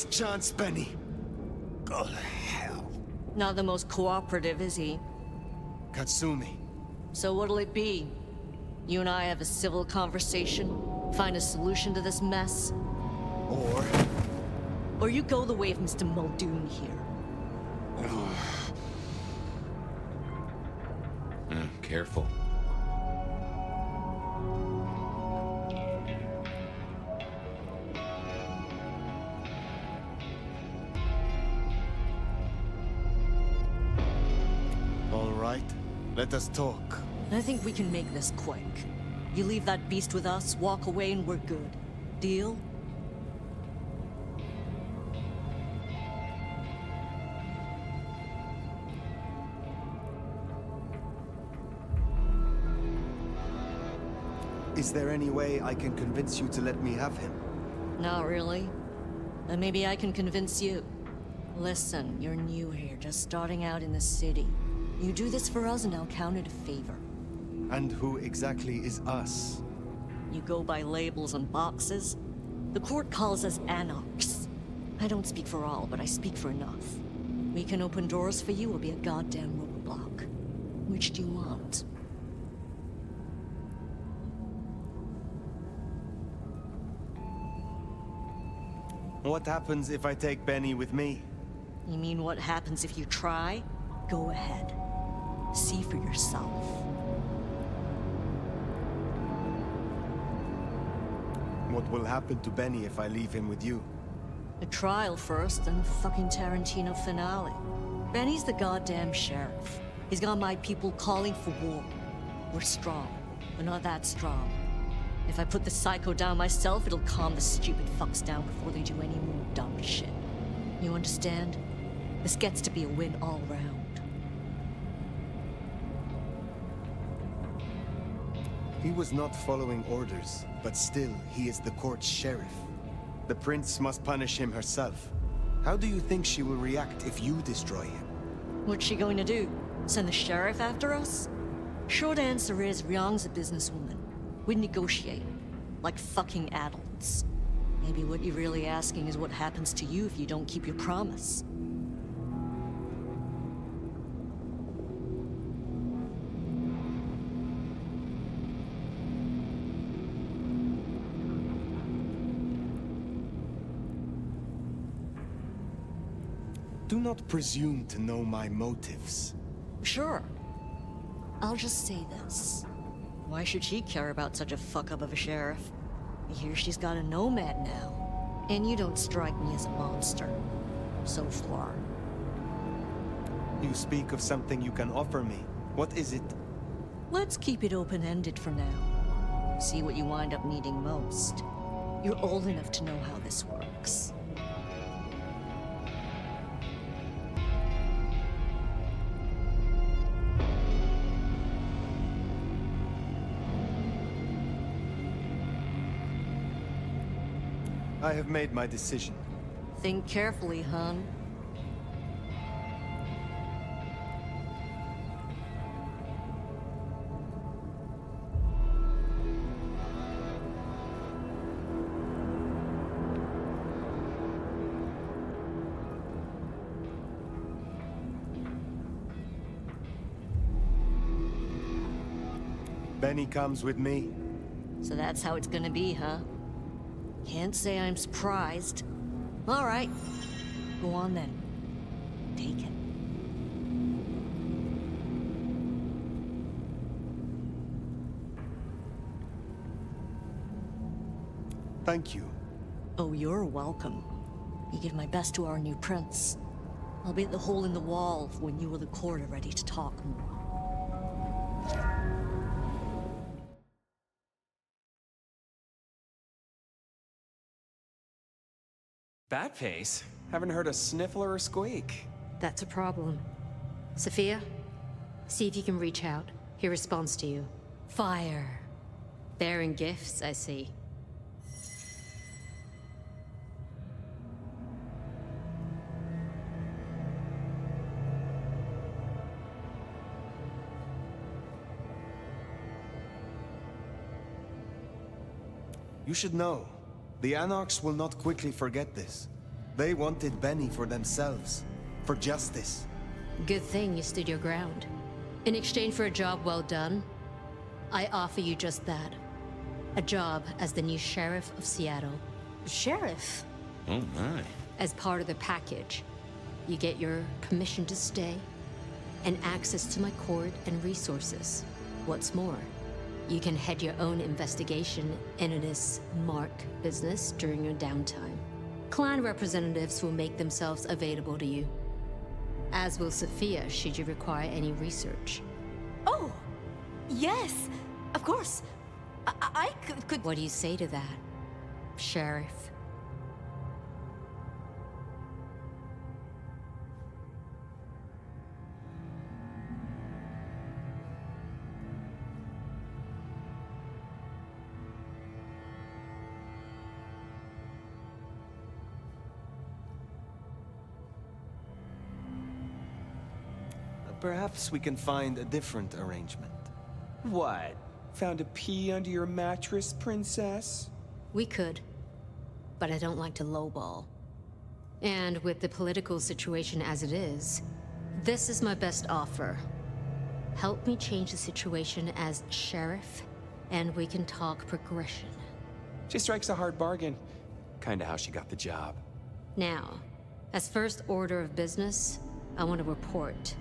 last chance, Benny. Go to hell. Not the most cooperative, is he? Katsumi. So what'll it be? You and I have a civil conversation? Find a solution to this mess? Or you go the way of Mr. Muldoon here. Careful. All right, let us talk. I think we can make this quick. You leave that beast with us, walk away, and we're good. Deal? Is there any way I can convince you to let me have him? Not really. Then maybe I can convince you. Listen, you're new here, just starting out in the city. You do this for us and I'll count it a favor. And who exactly is us? You go by labels on boxes? The court calls us anarchs. I don't speak for all, but I speak for enough. We can open doors for you or be a goddamn roadblock. Which do you want? What happens if I take Benny with me? You mean what happens if you try? Go ahead. See for yourself. What will happen to Benny if I leave him with you? A trial first, then a fucking Tarantino finale. Benny's the goddamn sheriff. He's got my people calling for war. We're strong, but not that strong. If I put the psycho down myself, it'll calm the stupid fucks down before they do any more dumb shit. You understand? This gets to be a win all round. He was not following orders, but still, he is the court's sheriff. The prince must punish him herself. How do you think she will react if you destroy him? What's she going to do? Send the sheriff after us? Short answer is, Ryong's a businesswoman. We'd negotiate. Like fucking adults. Maybe what you're really asking is what happens to you if you don't keep your promise. Do not presume to know my motives. Sure. I'll just say this. Why should she care about such a fuck-up of a sheriff? I hear she's got a nomad now. And you don't strike me as a monster. So far. You speak of something you can offer me. What is it? Let's keep it open-ended for now. See what you wind up needing most. You're old enough to know how this works. I have made my decision. Think carefully, hon. Benny comes with me. So that's how it's gonna be, huh? Can't say I'm surprised. All right. Go on then. Take it. Thank you. Oh, you're welcome. You give my best to our new prince. I'll be at the hole in the wall when you or the court are ready to talk more. Bat face? Haven't heard a sniffle or a squeak. That's a problem. Sophia, see if you can reach out. He responds to you. Fire. Bearing gifts, I see. You should know, the Anarchs will not quickly forget this. They wanted Benny for themselves, for justice. Good thing you stood your ground. In exchange for a job well done, I offer you just that. A job as the new sheriff of Seattle. Sheriff? Oh my. As part of the package, you get your permission to stay and access to my court and resources. What's more, you can head your own investigation into this Mark business during your downtime. Clan representatives will make themselves available to you, as will Sophia should you require any research. Oh, yes, of course. I could... What do you say to that, Sheriff? Perhaps we can find a different arrangement. What? Found a pea under your mattress, princess? We could, but I don't like to lowball. And with the political situation as it is, this is my best offer. Help me change the situation as sheriff, and we can talk progression. She strikes a hard bargain. Kinda how she got the job. Now, as first order of business, I want to report.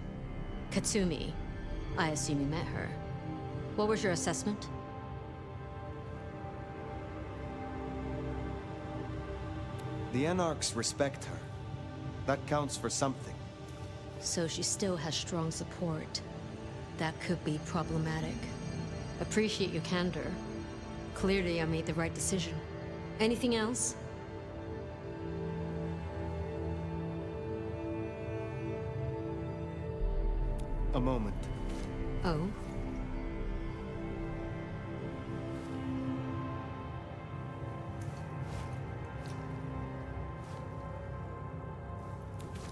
Katsumi, I assume you met her. What was your assessment? The Anarchs respect her. That counts for something. So she still has strong support. That could be problematic. Appreciate your candor. Clearly I made the right decision. Anything else? A moment. Oh?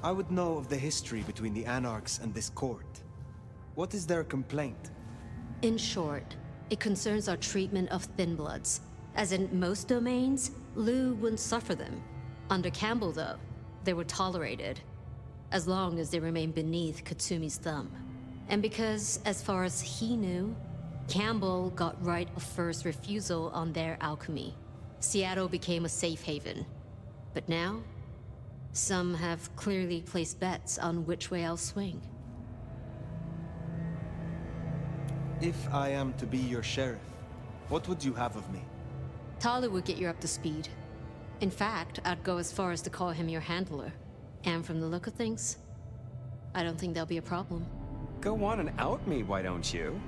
I would know of the history between the Anarchs and this court. What is their complaint? In short, it concerns our treatment of thin bloods. As in most domains, Liu wouldn't suffer them. Under Campbell, though, they were tolerated, as long as they remained beneath Katsumi's thumb. And because, as far as he knew, Campbell got right of first refusal on their alchemy. Seattle became a safe haven. But now, some have clearly placed bets on which way I'll swing. If I am to be your sheriff, what would you have of me? Tali would get you up to speed. In fact, I'd go as far as to call him your handler. And from the look of things, I don't think there'll be a problem. Go on and out me, why don't you?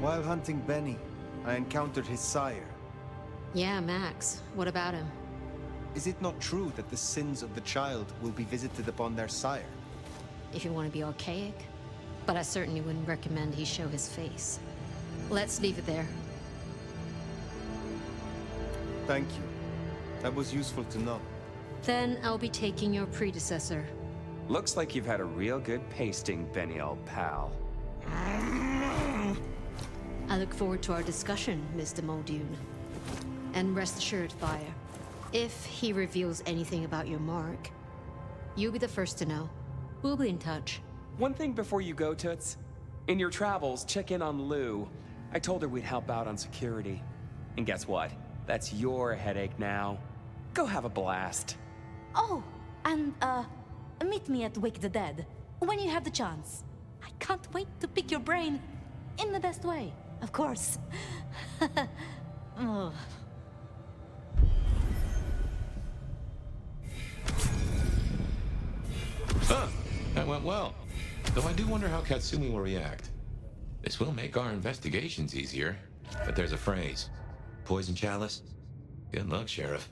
While hunting Benny, I encountered his sire. Yeah, Max. What about him? Is it not true that the sins of the child will be visited upon their sire? If you want to be archaic. But I certainly wouldn't recommend he show his face. Let's leave it there. Thank you. That was useful to know. Then I'll be taking your predecessor. Looks like you've had a real good pasting, Benny, old pal. I look forward to our discussion, Mr. Muldoon. And rest assured, Fire, if he reveals anything about your mark, you'll be the first to know. We'll be in touch. One thing before you go, Toots. In your travels, check in on Lou. I told her we'd help out on security. And guess what? That's your headache now. Go have a blast. Oh, and, meet me at Wake the Dead, when you have the chance. I can't wait to pick your brain, in the best way, of course. Oh. Huh, that went well. Though I do wonder how Katsumi will react. This will make our investigations easier, but there's a phrase. Poison chalice? Good luck, Sheriff.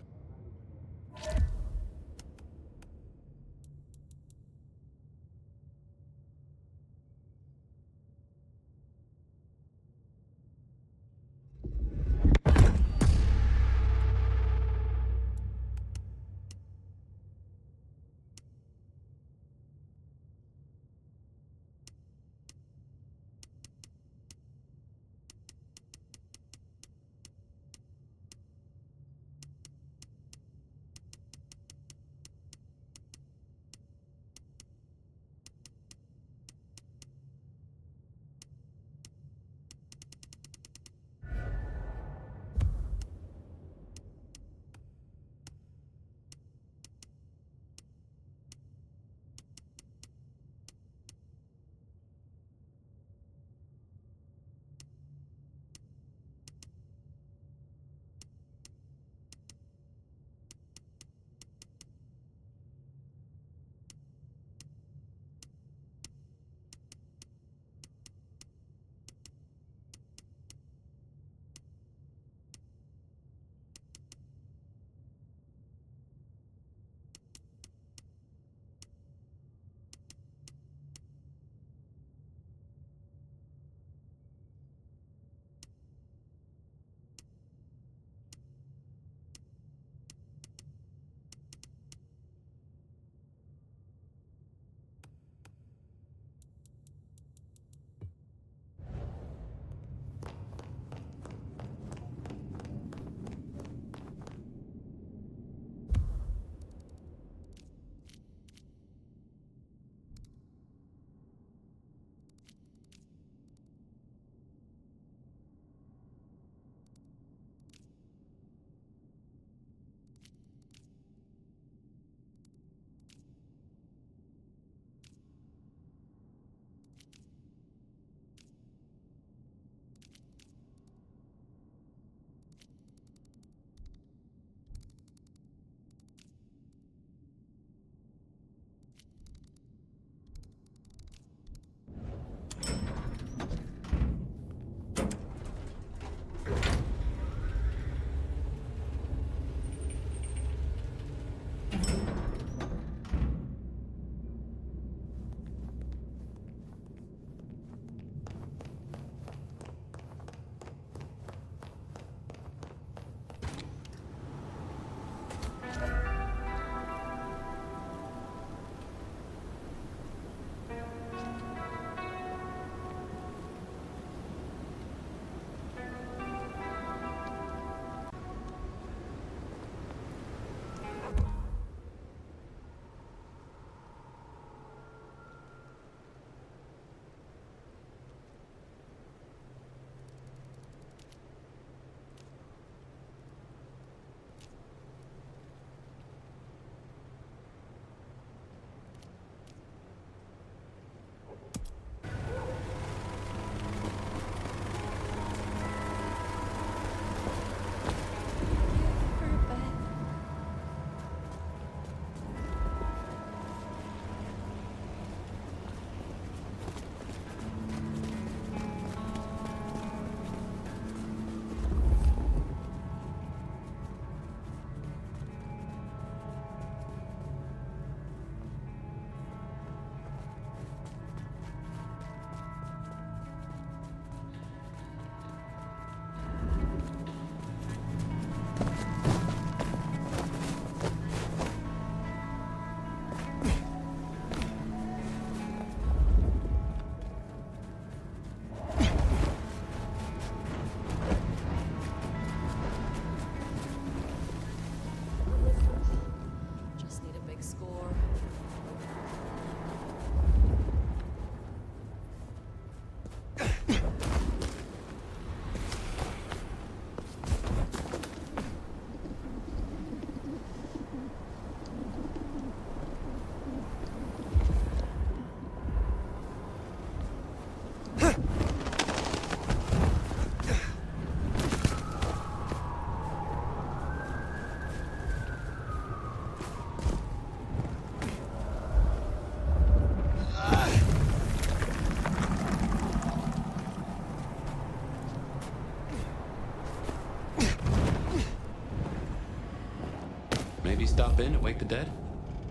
Stop in and wake the dead?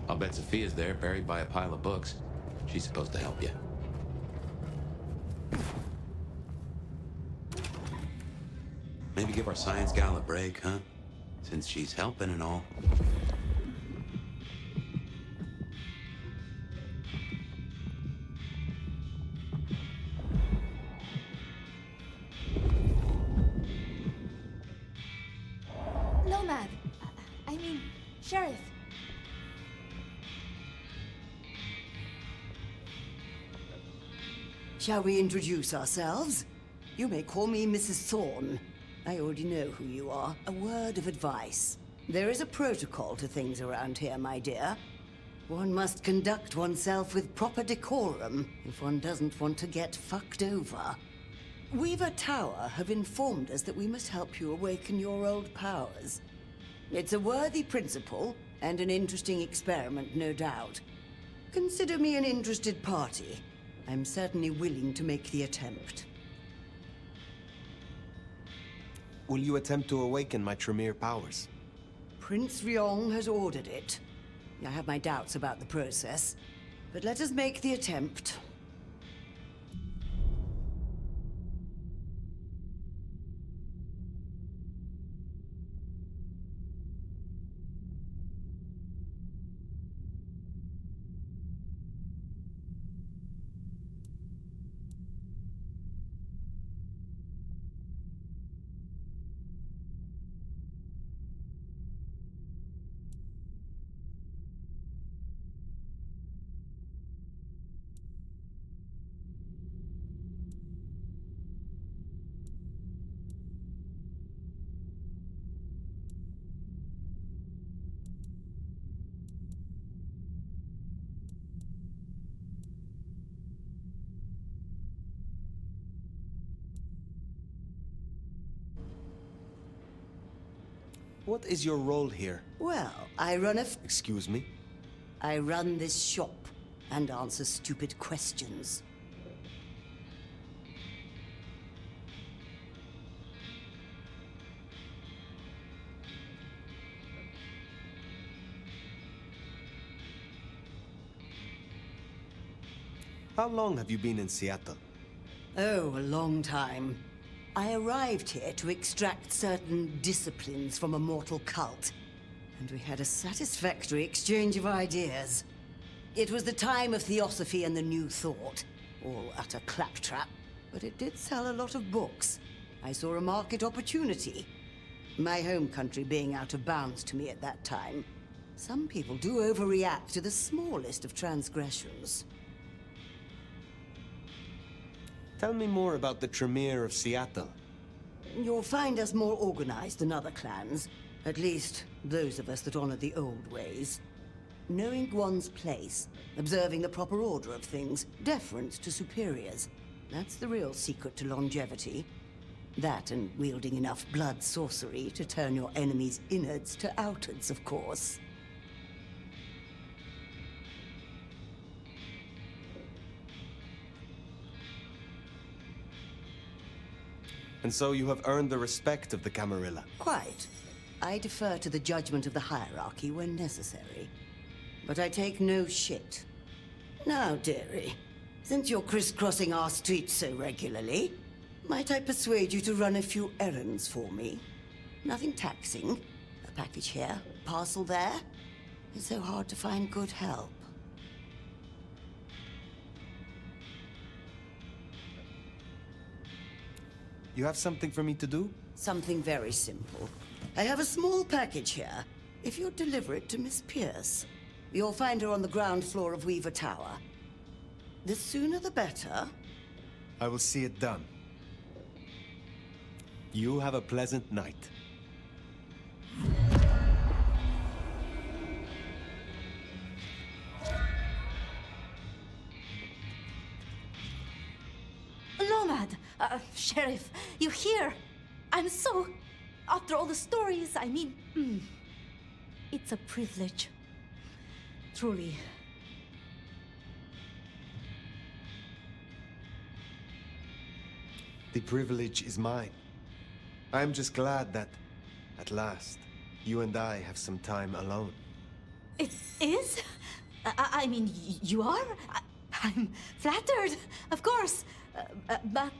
I'll bet Sophia's there, buried by a pile of books. She's supposed to help you. Maybe give our science gal a break, huh? Since she's helping and all. Nomad. I mean, Sheriff. Shall we introduce ourselves? You may call me Mrs. Thorne. I already know who you are. A word of advice. There is a protocol to things around here, my dear. One must conduct oneself with proper decorum if one doesn't want to get fucked over. Weaver Tower have informed us that we must help you awaken your old powers. It's a worthy principle and an interesting experiment, no doubt. Consider me an interested party. I'm certainly willing to make the attempt. Will you attempt to awaken my Tremere powers? Prince Ryong has ordered it. I have my doubts about the process, but let us make the attempt. What is your role here? Well, I run a... Excuse me? I run this shop and answer stupid questions. How long have you been in Seattle? Oh, a long time. I arrived here to extract certain disciplines from a mortal cult, and we had a satisfactory exchange of ideas. It was the time of Theosophy and the New Thought, all utter claptrap, but it did sell a lot of books. I saw a market opportunity. My home country being out of bounds to me at that time. Some people do overreact to the smallest of transgressions. Tell me more about the Tremere of Seattle. You'll find us more organized than other clans. At least, those of us that honor the old ways. Knowing one's place, observing the proper order of things, deference to superiors. That's the real secret to longevity. That and wielding enough blood sorcery to turn your enemy's innards to outards, of course. And so you have earned the respect of the Camarilla. Quite. I defer to the judgment of the hierarchy when necessary. But I take no shit. Now, dearie, since you're crisscrossing our streets so regularly, might I persuade you to run a few errands for me? Nothing taxing. A package here, a parcel there. It's so hard to find good help. You have something for me to do? Something very simple. I have a small package here. If you'd deliver it to Miss Pierce, you'll find her on the ground floor of Weaver Tower. The sooner the better. I will see it done. You have a pleasant night. Nomad! Sheriff, you here? I'm so... After all the stories, I mean... It's a privilege. Truly. The privilege is mine. I'm just glad that, at last, you and I have some time alone. It is? I mean, you are? I'm flattered, of course. But,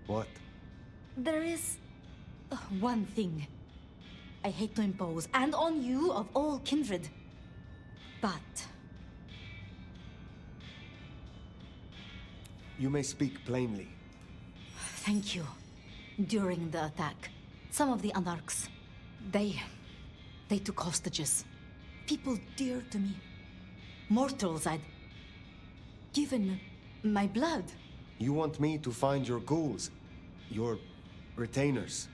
What? there is one thing I hate to impose, and on you of all kindred. But You may speak plainly. thank you. During the attack, some of the Anarchs, they took hostages. People dear to me. Mortals I'd given my blood. You want me to find your ghouls, your retainers.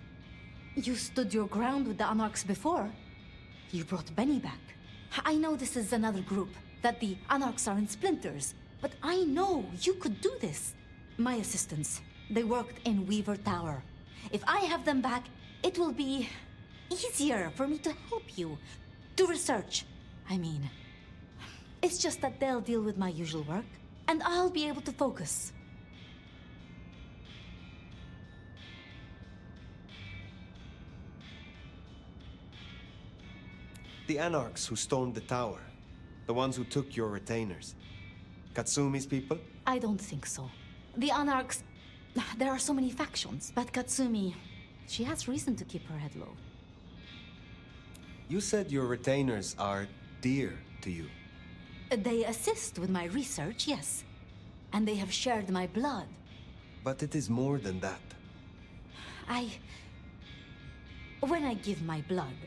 You stood your ground with the Anarchs before. You brought Benny back. I know this is another group, that the Anarchs are in splinters, but I know you could do this. My assistants, they worked in Weaver Tower. If I have them back, it will be easier for me to help you. To research, I mean. It's just that they'll deal with my usual work, and I'll be able to focus. The Anarchs who stormed the tower. The ones who took your retainers. Katsumi's people? I don't think so. The Anarchs, there are so many factions, but Katsumi, she has reason to keep her head low. You said your retainers are dear to you. They assist with my research, yes. And they have shared my blood. But it is more than that. When I give my blood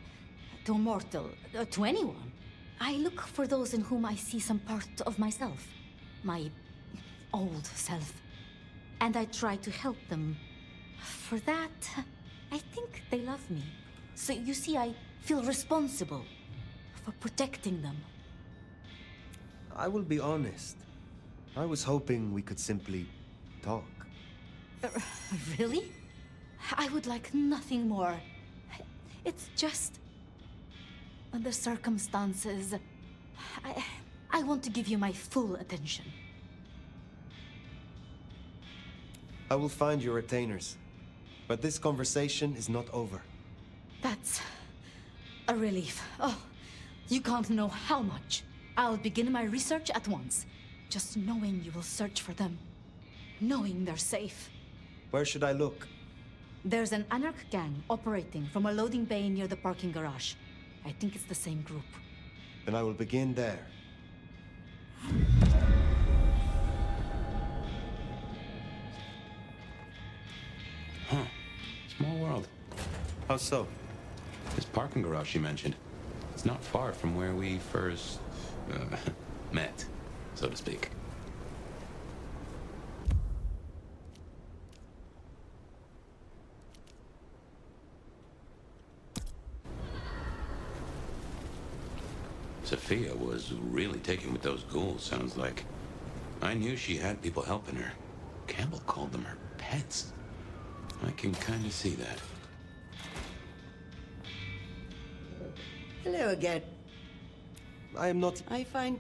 to a mortal, to anyone, I look for those in whom I see some part of myself. My old self. And I try to help them. For that, I think they love me. So you see, I feel responsible for protecting them. I will be honest. I was hoping we could simply talk. Really? I would like nothing more. It's just... the circumstances... I want to give you my full attention. I will find your retainers. But this conversation is not over. That's a relief. Oh, you can't know how much. I'll begin my research at once. Just knowing you will search for them. Knowing they're safe. Where should I look? There's an Anarch gang operating from a loading bay near the parking garage. I think it's the same group. Then I will begin there. Huh. Small world. How so? This parking garage you mentioned. It's not far from where we first... met, so to speak. Sophia was really taken with those ghouls, sounds like. I knew she had people helping her. Campbell called them her pets. I can kind of see that. Hello again. I am not... I find...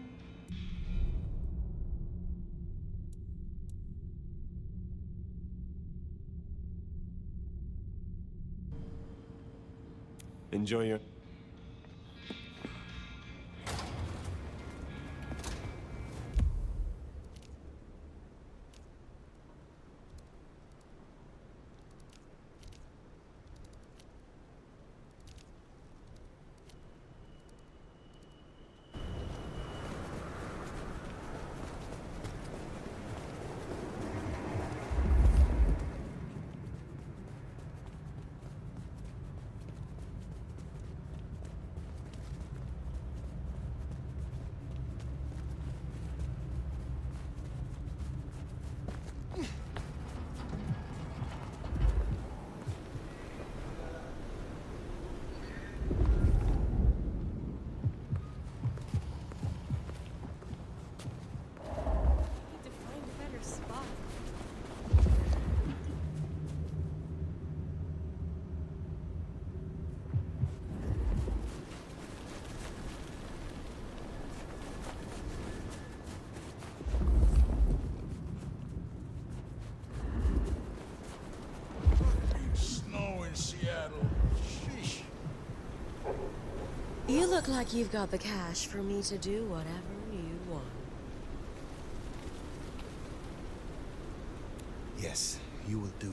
Enjoy your... look like you've got the cash for me to do whatever you want. Yes, you will do.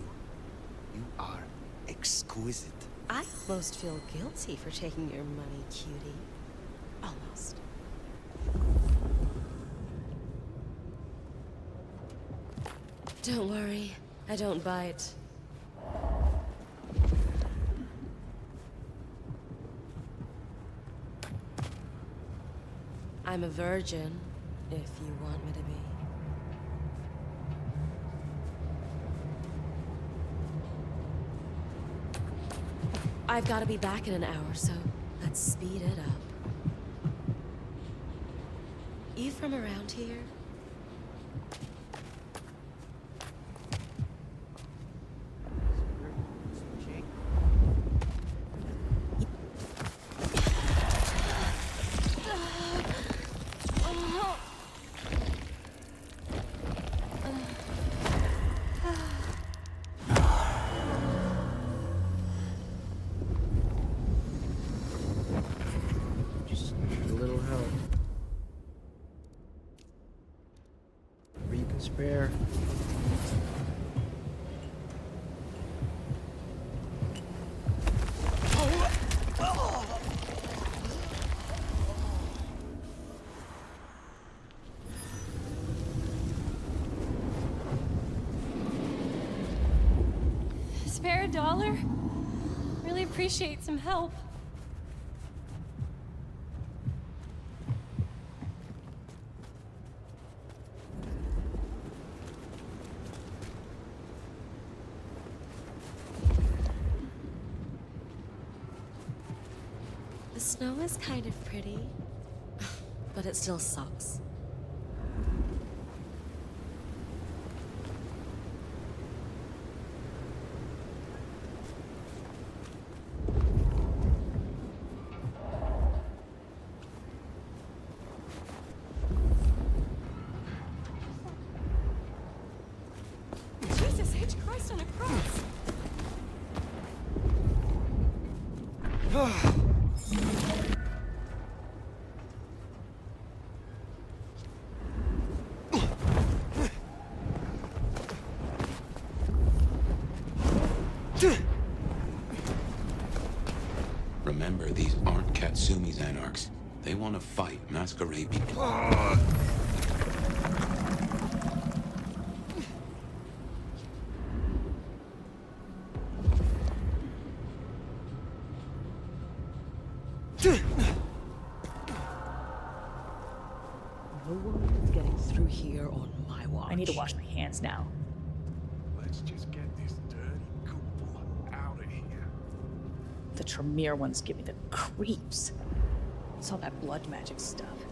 You are exquisite. I almost feel guilty for taking your money, cutie. Almost. Don't worry, I don't bite. I'm a virgin, if you want me to be. I've got to be back in an hour, so let's speed it up. You from around here? Spare. Spare $1? Really appreciate some help. The snow is kind of pretty, but it still sucks. Jesus H. Christ on a cross! Remember, these aren't Katsumi's anarchs. They want to fight Masquerade people. No one's getting through here on my watch. I need to wash my hands now. Let's just get this dirty goofball out of here. The Tremere ones give me the creeps. It's all that blood magic stuff.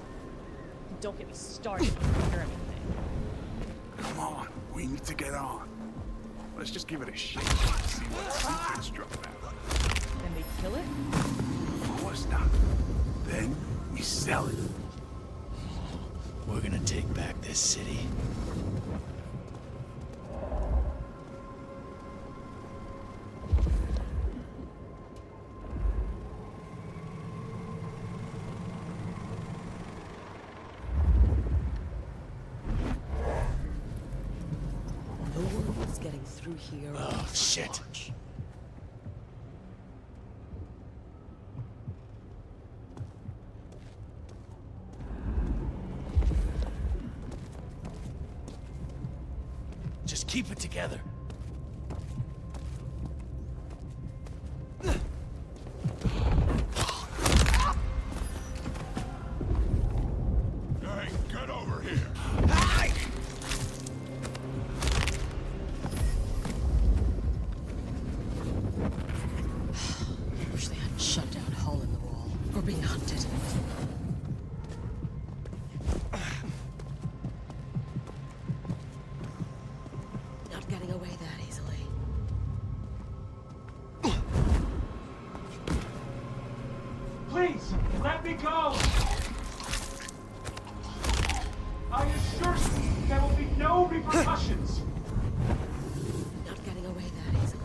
Don't get me started on hear anything. Come on, we need to get on. Let's just give it a shake and see what secrets drop out. Then they kill it? Of course not. Then we sell it. We're gonna take back this city. No one's getting through here. Oh, shit. Just keep it together. Hey, get over here. Wish they hadn't shut down Hole in the Wall. We're being hunted. Not getting away that easily. Please, let me go! I assure you, there will be no repercussions! Not getting away that easily.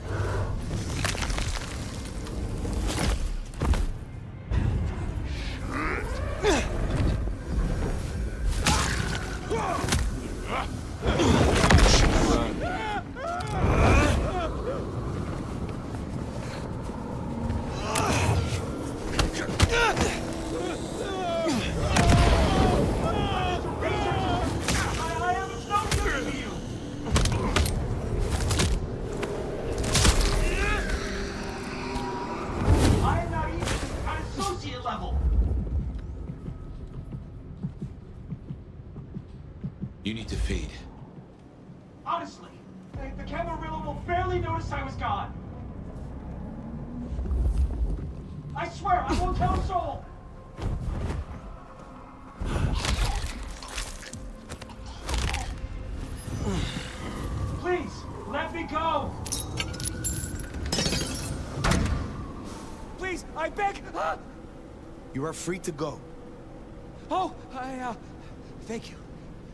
You need to feed. Honestly, the Camarilla will barely notice I was gone. I swear, I won't tell a soul. Please, let me go. Please, I beg. You are free to go. Oh, thank you.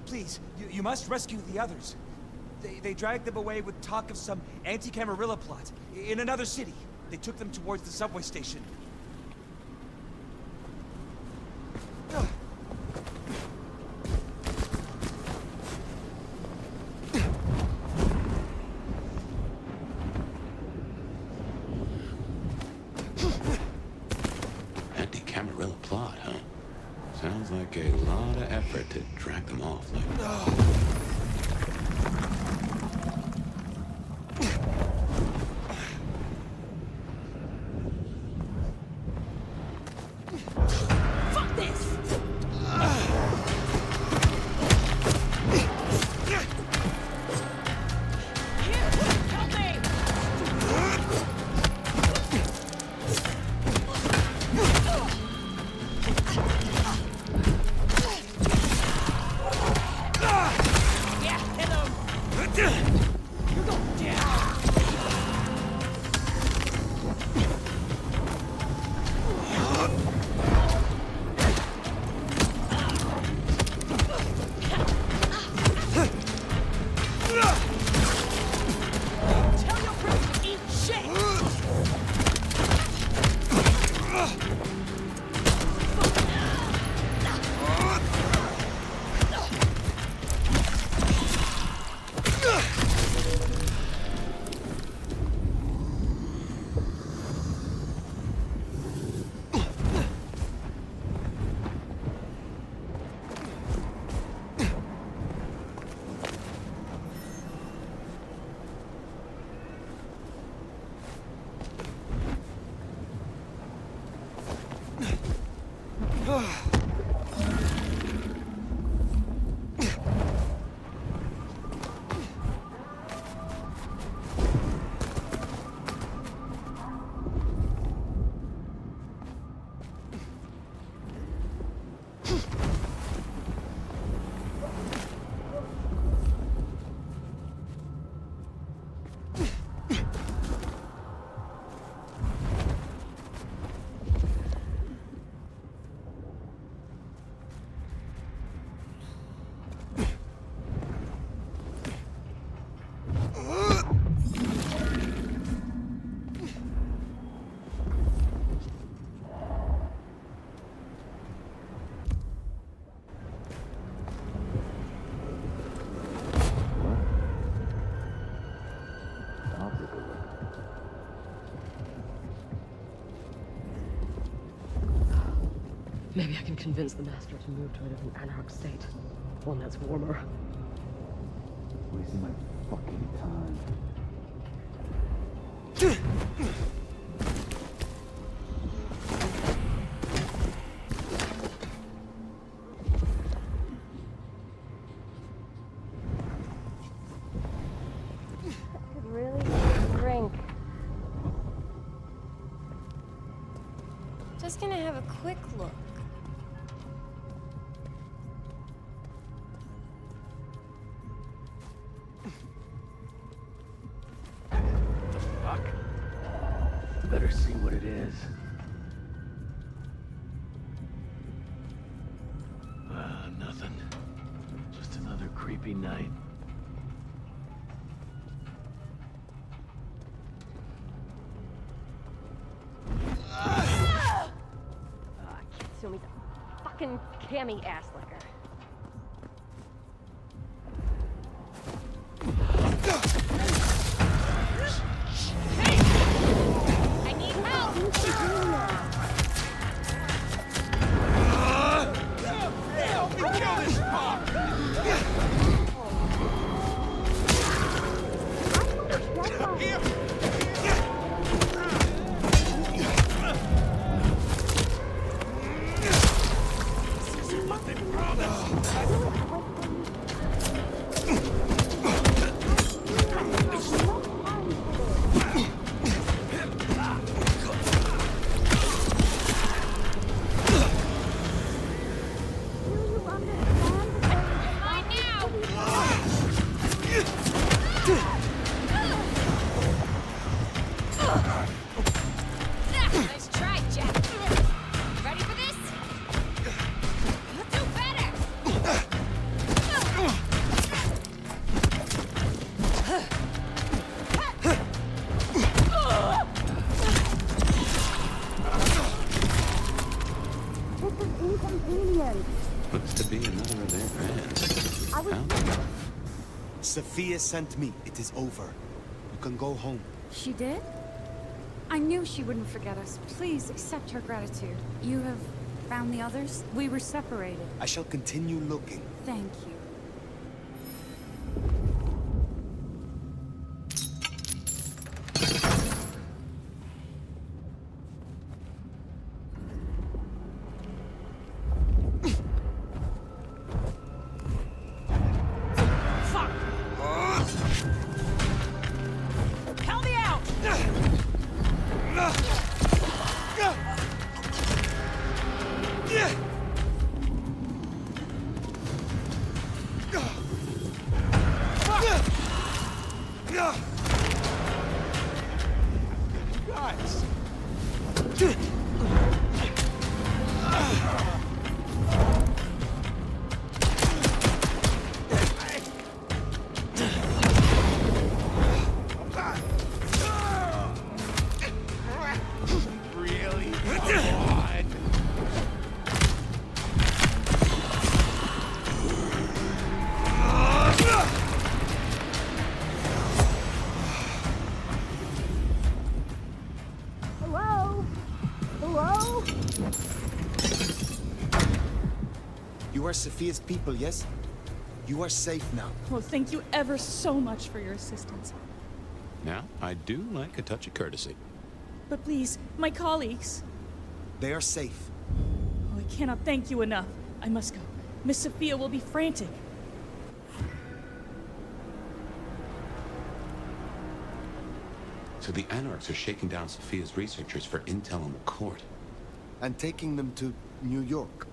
Please, you must rescue the others. They dragged them away with talk of some anti-Camarilla plot in another city. They took them towards the subway station. Anti-Camarilla plot, huh? Sounds like a lot of effort to drag them off like Fuck this! Maybe I can convince the Master to move to a different anarch state. One that's warmer. Wasting my fucking time. Could really drink. Just gonna have a quick look. Fuck. Better see what it is. Nothing. Just another creepy night. Kitsumi, a fucking cammy ass licker. Sophia sent me. It is over. You can go home. She did? I knew she wouldn't forget us. Please accept her gratitude. You have found the others? We were separated. I shall continue looking. Thank you. You are Sophia's people, yes? You are safe now. Well, thank you ever so much for your assistance. Now, I do like a touch of courtesy. But please, my colleagues. They are safe. Oh, I cannot thank you enough. I must go. Miss Sophia will be frantic. So the Anarchs are shaking down Sophia's researchers for intel on the court. And taking them to New York.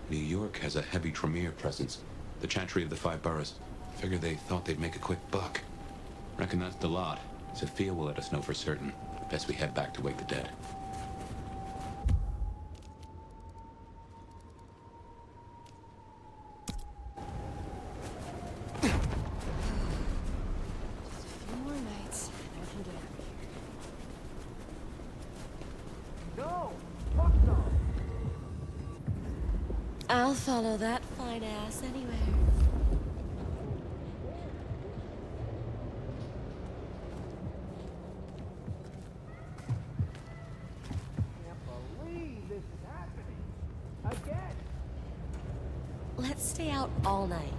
New York has a heavy Tremere presence. The Chantry of the Five Boroughs. Figure they thought they'd make a quick buck. Reckon that's the lot. Sophia will let us know for certain. Best we head back to wake the dead. I'll follow that fine ass anywhere. Can't believe this is happening again. Let's stay out all night.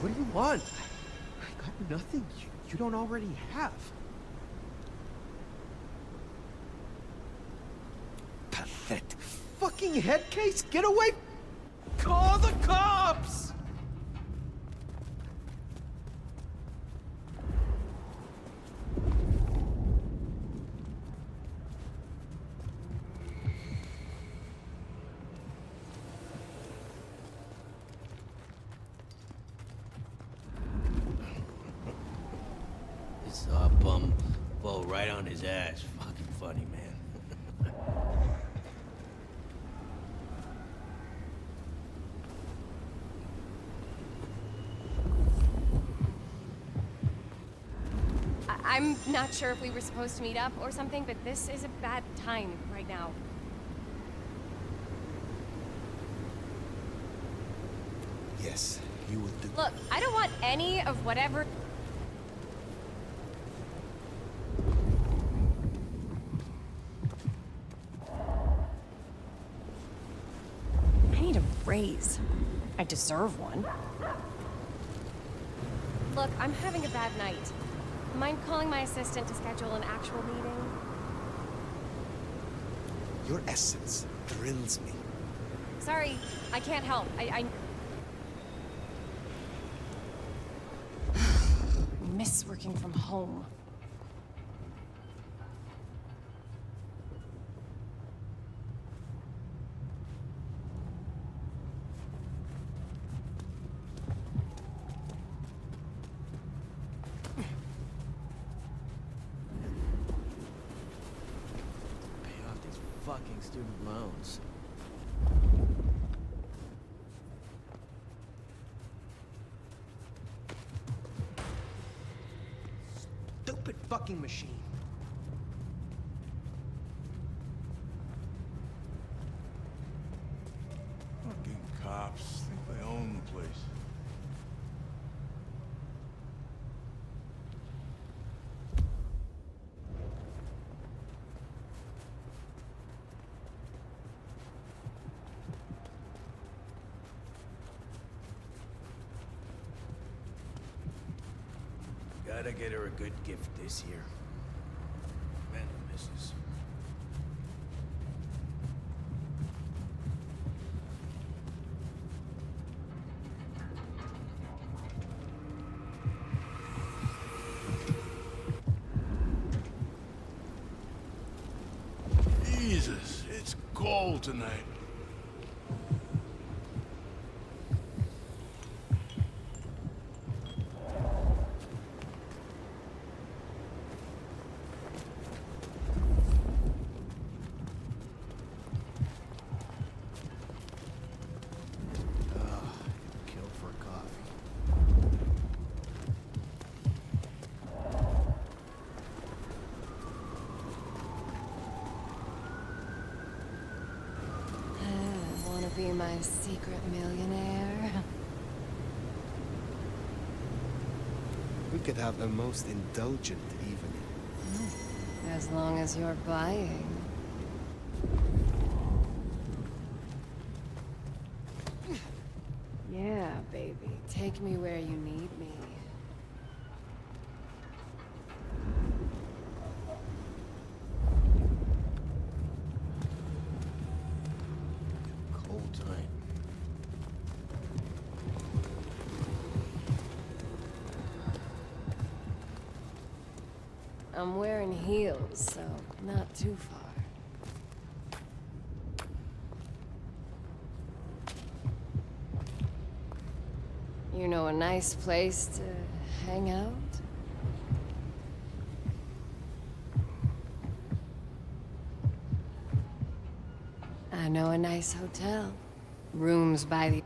What do you want? I got nothing you don't already have. Pathetic. Fucking head case? Get away! Call the cops! Bum blow right on his ass. Fucking funny, man. I'm not sure if we were supposed to meet up or something, but this is a bad time right now. Yes, you would do. Look, I don't want any of whatever... I need a raise. I deserve one. Look, I'm having a bad night. Mind calling my assistant to schedule an actual meeting? Your essence thrills me. Sorry, I can't help. I miss working from home. Fucking student loans. Stupid fucking machine. Fucking cops think they own the place. Gotta get her a good gift this year. Man, missus. Jesus, it's cold tonight. Be my secret millionaire. We could have the most indulgent evening. As long as you're buying. Yeah, baby. Take me where you need me. I'm wearing heels, so not too far. You know a nice place to hang out? I know a nice hotel. Rooms by the...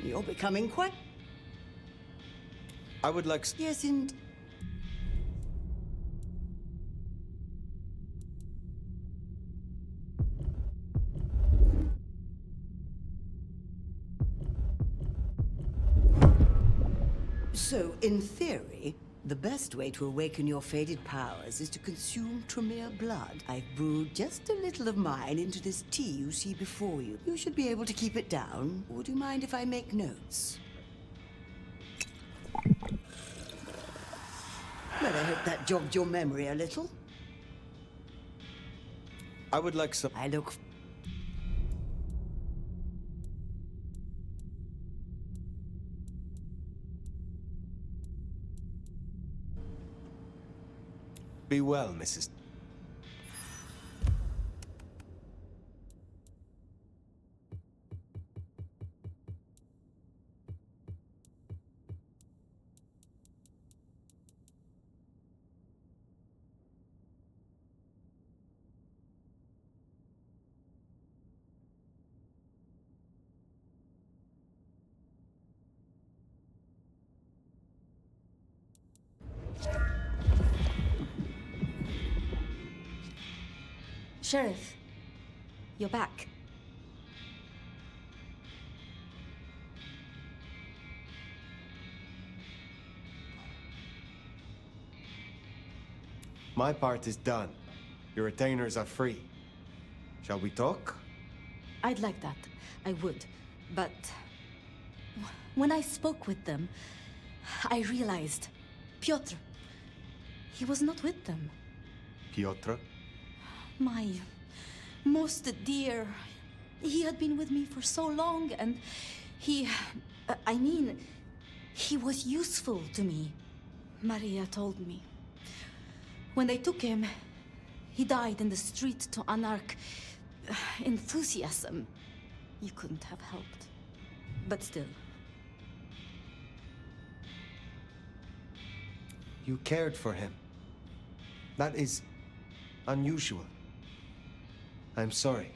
You're becoming quite... I would like... Yes, and... So, in theory, the best way to awaken your faded powers is to consume Tremere blood. I've brewed just a little of mine into this tea you see before you. You should be able to keep it down. Would you mind if I make notes? Well, I hope that jogged your memory a little. I would like some... I look... Be well, Mrs. Sheriff, you're back. My part is done. Your retainers are free. Shall we talk? I'd like that. I would. But when I spoke with them, I realized Piotr, he was not with them. Piotr? My most dear. He had been with me for so long, and he was useful to me. Maria told me. When they took him, he died in the street to anarch enthusiasm. You couldn't have helped. But still. You cared for him. That is unusual. I'm sorry.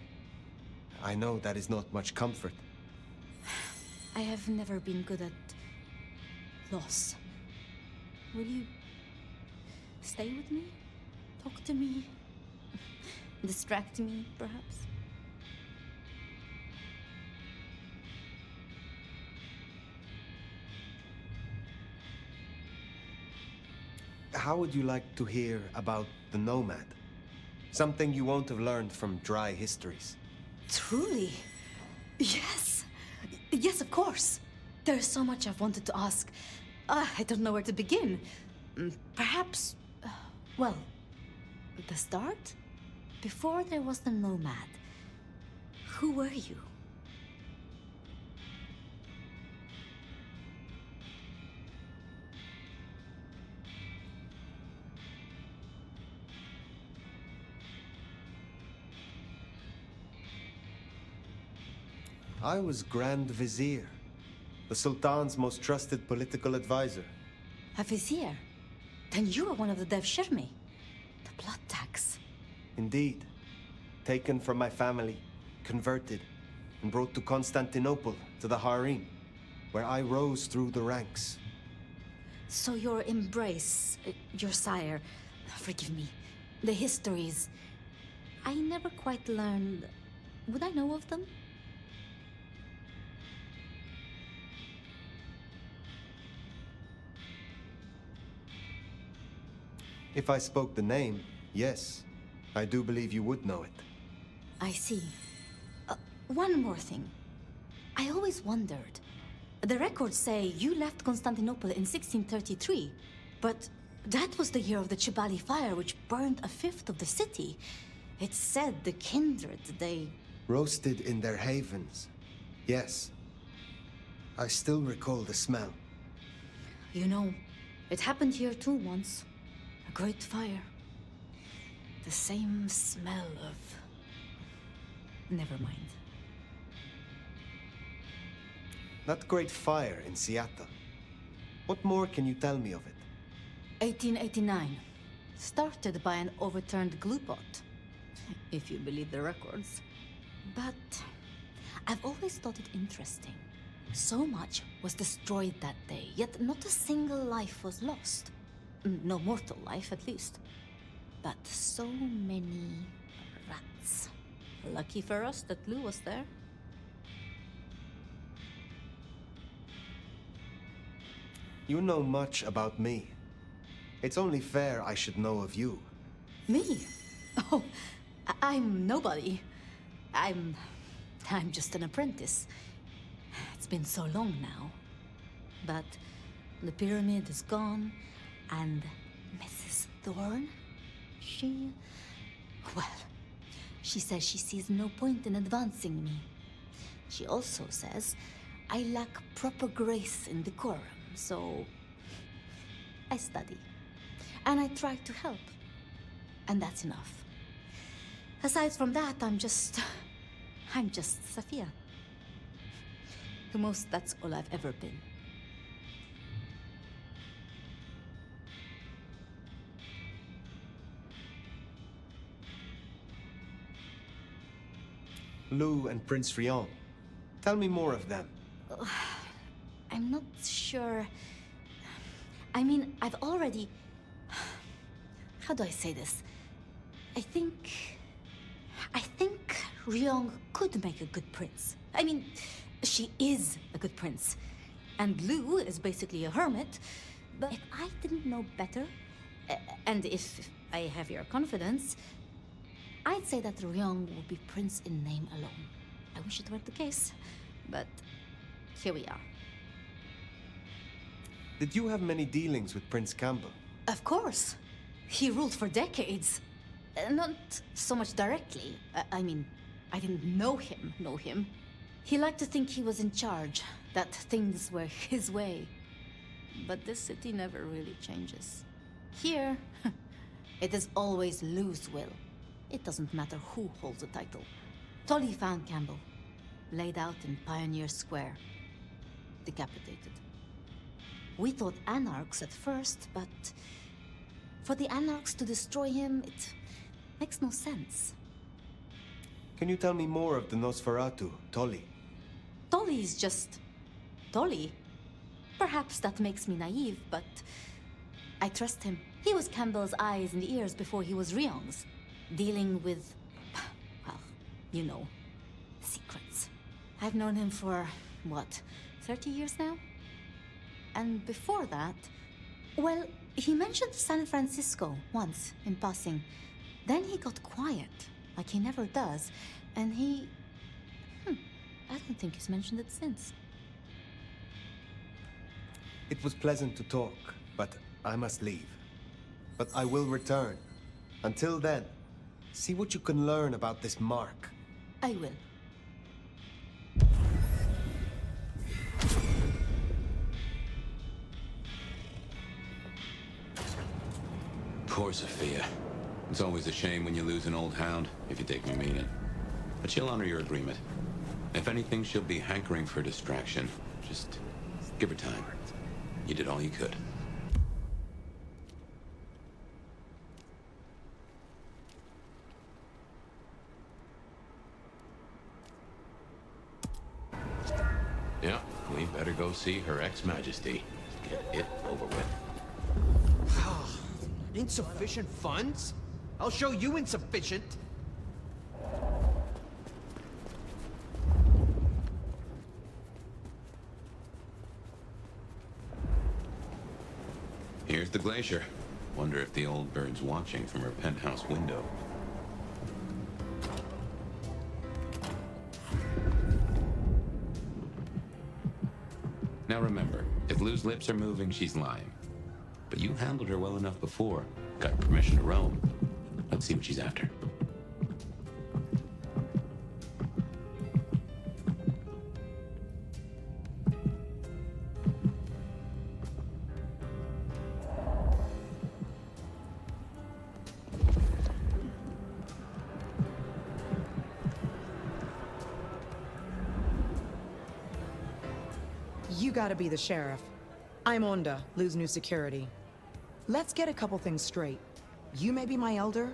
I know that is not much comfort. I have never been good at loss. Will you stay with me? Talk to me? Distract me, perhaps? How would you like to hear about the Nomad? Something you won't have learned from dry histories. Truly? Yes. Yes, of course. There's so much I've wanted to ask. I don't know where to begin. Perhaps, well, the start? Before there was the Nomad, who were you? I was Grand Vizier, the Sultan's most trusted political advisor. A vizier? Then you were one of the Devshirme. The blood tax. Indeed. Taken from my family, converted, and brought to Constantinople, to the harem, where I rose through the ranks. So your embrace, your sire, forgive me, the histories, I never quite learned. Would I know of them? If I spoke the name, yes. I do believe you would know it. I see. One more thing. I always wondered. The records say you left Constantinople in 1633, but that was the year of the Chibali fire, which burned a fifth of the city. It's said the kindred, they... Roasted in their havens. Yes. I still recall the smell. You know, it happened here too once. A great fire. The same smell of... Never mind. That great fire in Seattle. What more can you tell me of it? 1889. Started by an overturned glue pot. If you believe the records. But I've always thought it interesting. So much was destroyed that day, yet not a single life was lost. No mortal life, at least. But so many rats. Lucky for us that Lou was there. You know much about me. It's only fair I should know of you. Me? Oh, I'm nobody. I'm just an apprentice. It's been so long now. But the pyramid is gone, and Mrs. Thorne? She... Well, she says she sees no point in advancing me. She also says I lack proper grace and decorum, so... I study. And I try to help. And that's enough. Aside from that, I'm just Sophia. The most, that's all I've ever been. Lou and Prince Rion. Tell me more of them. I'm not sure. I mean, I've already... How do I say this? I think Ryong could make a good prince. I mean, she is a good prince. And Lou is basically a hermit. But if I didn't know better, and if I have your confidence, I'd say that Ryong will be prince in name alone. I wish it weren't the case, but here we are. Did you have many dealings with Prince Campbell? Of course. He ruled for decades. Not so much directly. I mean, I didn't know him. He liked to think he was in charge, that things were his way. But this city never really changes. Here, it is always Lou's will. It doesn't matter who holds the title. Tolly found Campbell, laid out in Pioneer Square, decapitated. We thought anarchs at first, but for the anarchs to destroy him, it makes no sense. Can you tell me more of the Nosferatu, Tolly? Tolly's just... Tolly? Perhaps that makes me naive, but I trust him. He was Campbell's eyes and ears before he was Ryong's, dealing with, well, you know, secrets. I've known him for, what, 30 years now? And before that, well, he mentioned San Francisco once, in passing. Then he got quiet, like he never does, and he... I don't think he's mentioned it since. It was pleasant to talk, but I must leave. But I will return. Until then, see what you can learn about this mark. I will. Poor Sophia. It's always a shame when you lose an old hound, if you take me meaning. But she'll honor your agreement. If anything, she'll be hankering for distraction. Just give her time. You did all you could. Yeah, we better go see Her Ex-Majesty. Get it over with. Insufficient funds? I'll show you insufficient. Here's the glacier. Wonder if the old bird's watching from her penthouse window. Now remember, if Lou's lips are moving, she's lying. But you handled her well enough before. Got her permission to roam. Let's see what she's after. You gotta be the sheriff. I'm Onda, Lou's new security. Let's get a couple things straight. You may be my elder,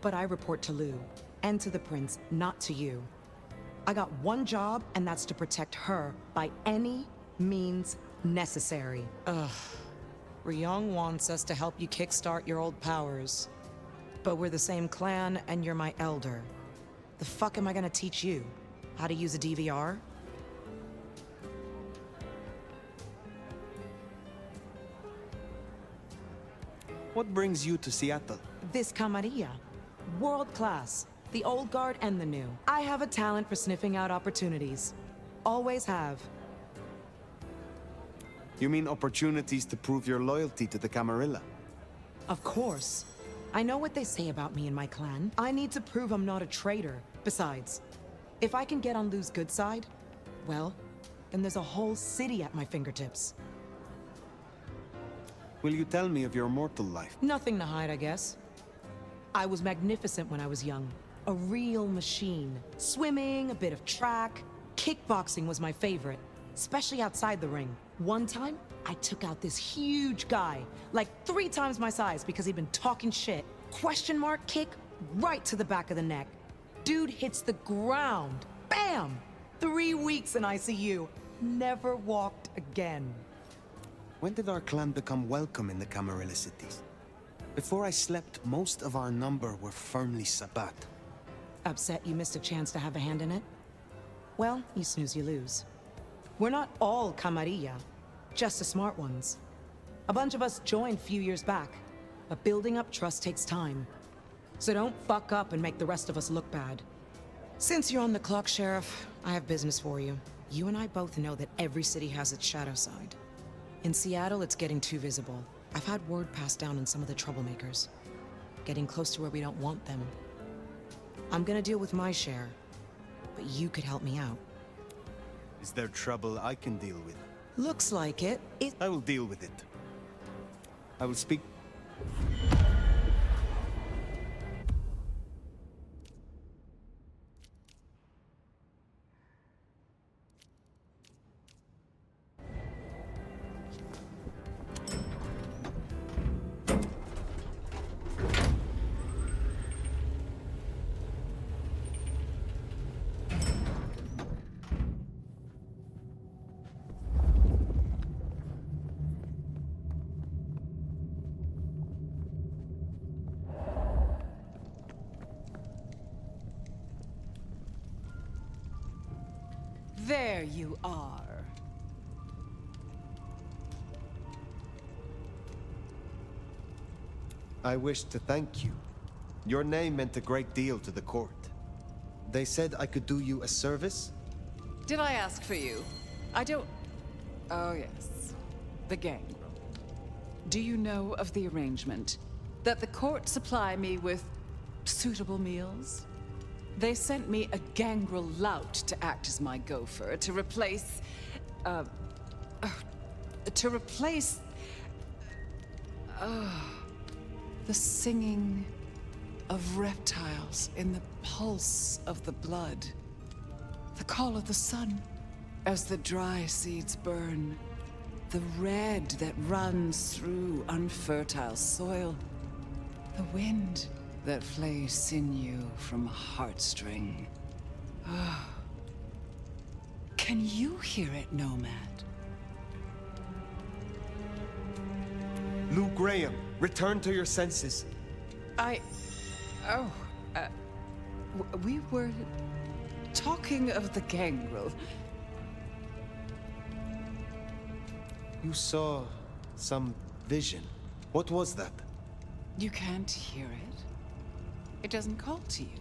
but I report to Lou, and to the prince, not to you. I got one job, and that's to protect her by any means necessary. Ugh. Ryong wants us to help you kickstart your old powers. But we're the same clan, and you're my elder. The fuck am I gonna teach you? How to use a DVR? What brings you to Seattle? This camarilla. World class. The old guard and the new. I have a talent for sniffing out opportunities. Always have. You mean opportunities to prove your loyalty to the Camarilla? Of course. I know what they say about me and my clan. I need to prove I'm not a traitor. Besides, if I can get on Lou's good side, well, then there's a whole city at my fingertips. Will you tell me of your mortal life? Nothing to hide, I guess. I was magnificent when I was young. A real machine. Swimming, a bit of track. Kickboxing was my favorite, especially outside the ring. One time, I took out this huge guy, like 3 times my size because he'd been talking shit. Question mark kick right to the back of the neck. Dude hits the ground. Bam! 3 weeks in ICU. Never walked again. When did our clan become welcome in the Camarilla cities? Before I slept, most of our number were firmly Sabbat. Upset you missed a chance to have a hand in it? Well, you snooze, you lose. We're not all Camarilla, just the smart ones. A bunch of us joined a few years back, but building up trust takes time. So don't fuck up and make the rest of us look bad. Since you're on the clock, Sheriff, I have business for you. You and I both know that every city has its shadow side. In Seattle, it's getting too visible. I've had word passed down on some of the troublemakers. Getting close to where we don't want them. I'm gonna deal with my share, but you could help me out. Is there trouble I can deal with? Looks like it. I will deal with it. I will speak... There you are. I wish to thank you. Your name meant a great deal to the court. They said I could do you a service? Did I ask for you? I don't... Oh, yes. The gangrel. Do you know of the arrangement? That the court supply me with suitable meals? They sent me a gangrel lout to act as my gopher, to replace... the singing of reptiles in the pulse of the blood. The call of the sun as the dry seeds burn. The red that runs through unfertile soil. The wind that flays sinew from a heartstring. Can you hear it, Nomad? Lou Graham, return to your senses. We were talking of the gangrel. You saw some vision. What was that? You can't hear it? It doesn't call to you.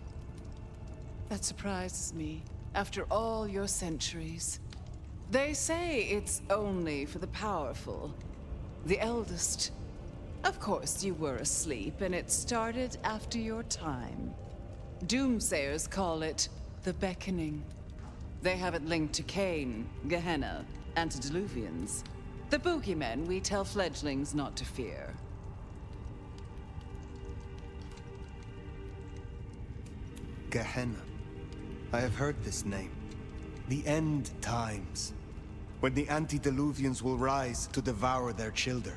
That surprises me, after all your centuries. They say it's only for the powerful, the eldest. Of course, you were asleep, and it started after your time. Doomsayers call it the Beckoning. They have it linked to Cain, Gehenna, antediluvians. The boogeymen we tell fledglings not to fear. Gehenna. I have heard this name. The end times. When the antediluvians will rise to devour their children.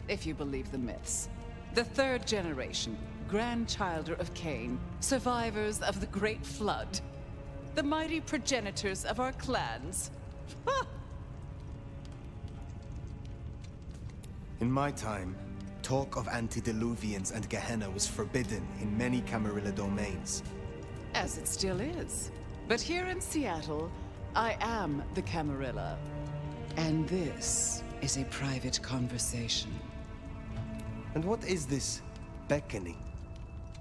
If you believe the myths. The 3rd generation, grandchilder of Cain, survivors of the Great Flood. The mighty progenitors of our clans. In my time, talk of antediluvians and Gehenna was forbidden in many Camarilla domains. As it still is. But here in Seattle, I am the Camarilla. And this is a private conversation. And what is this beckoning?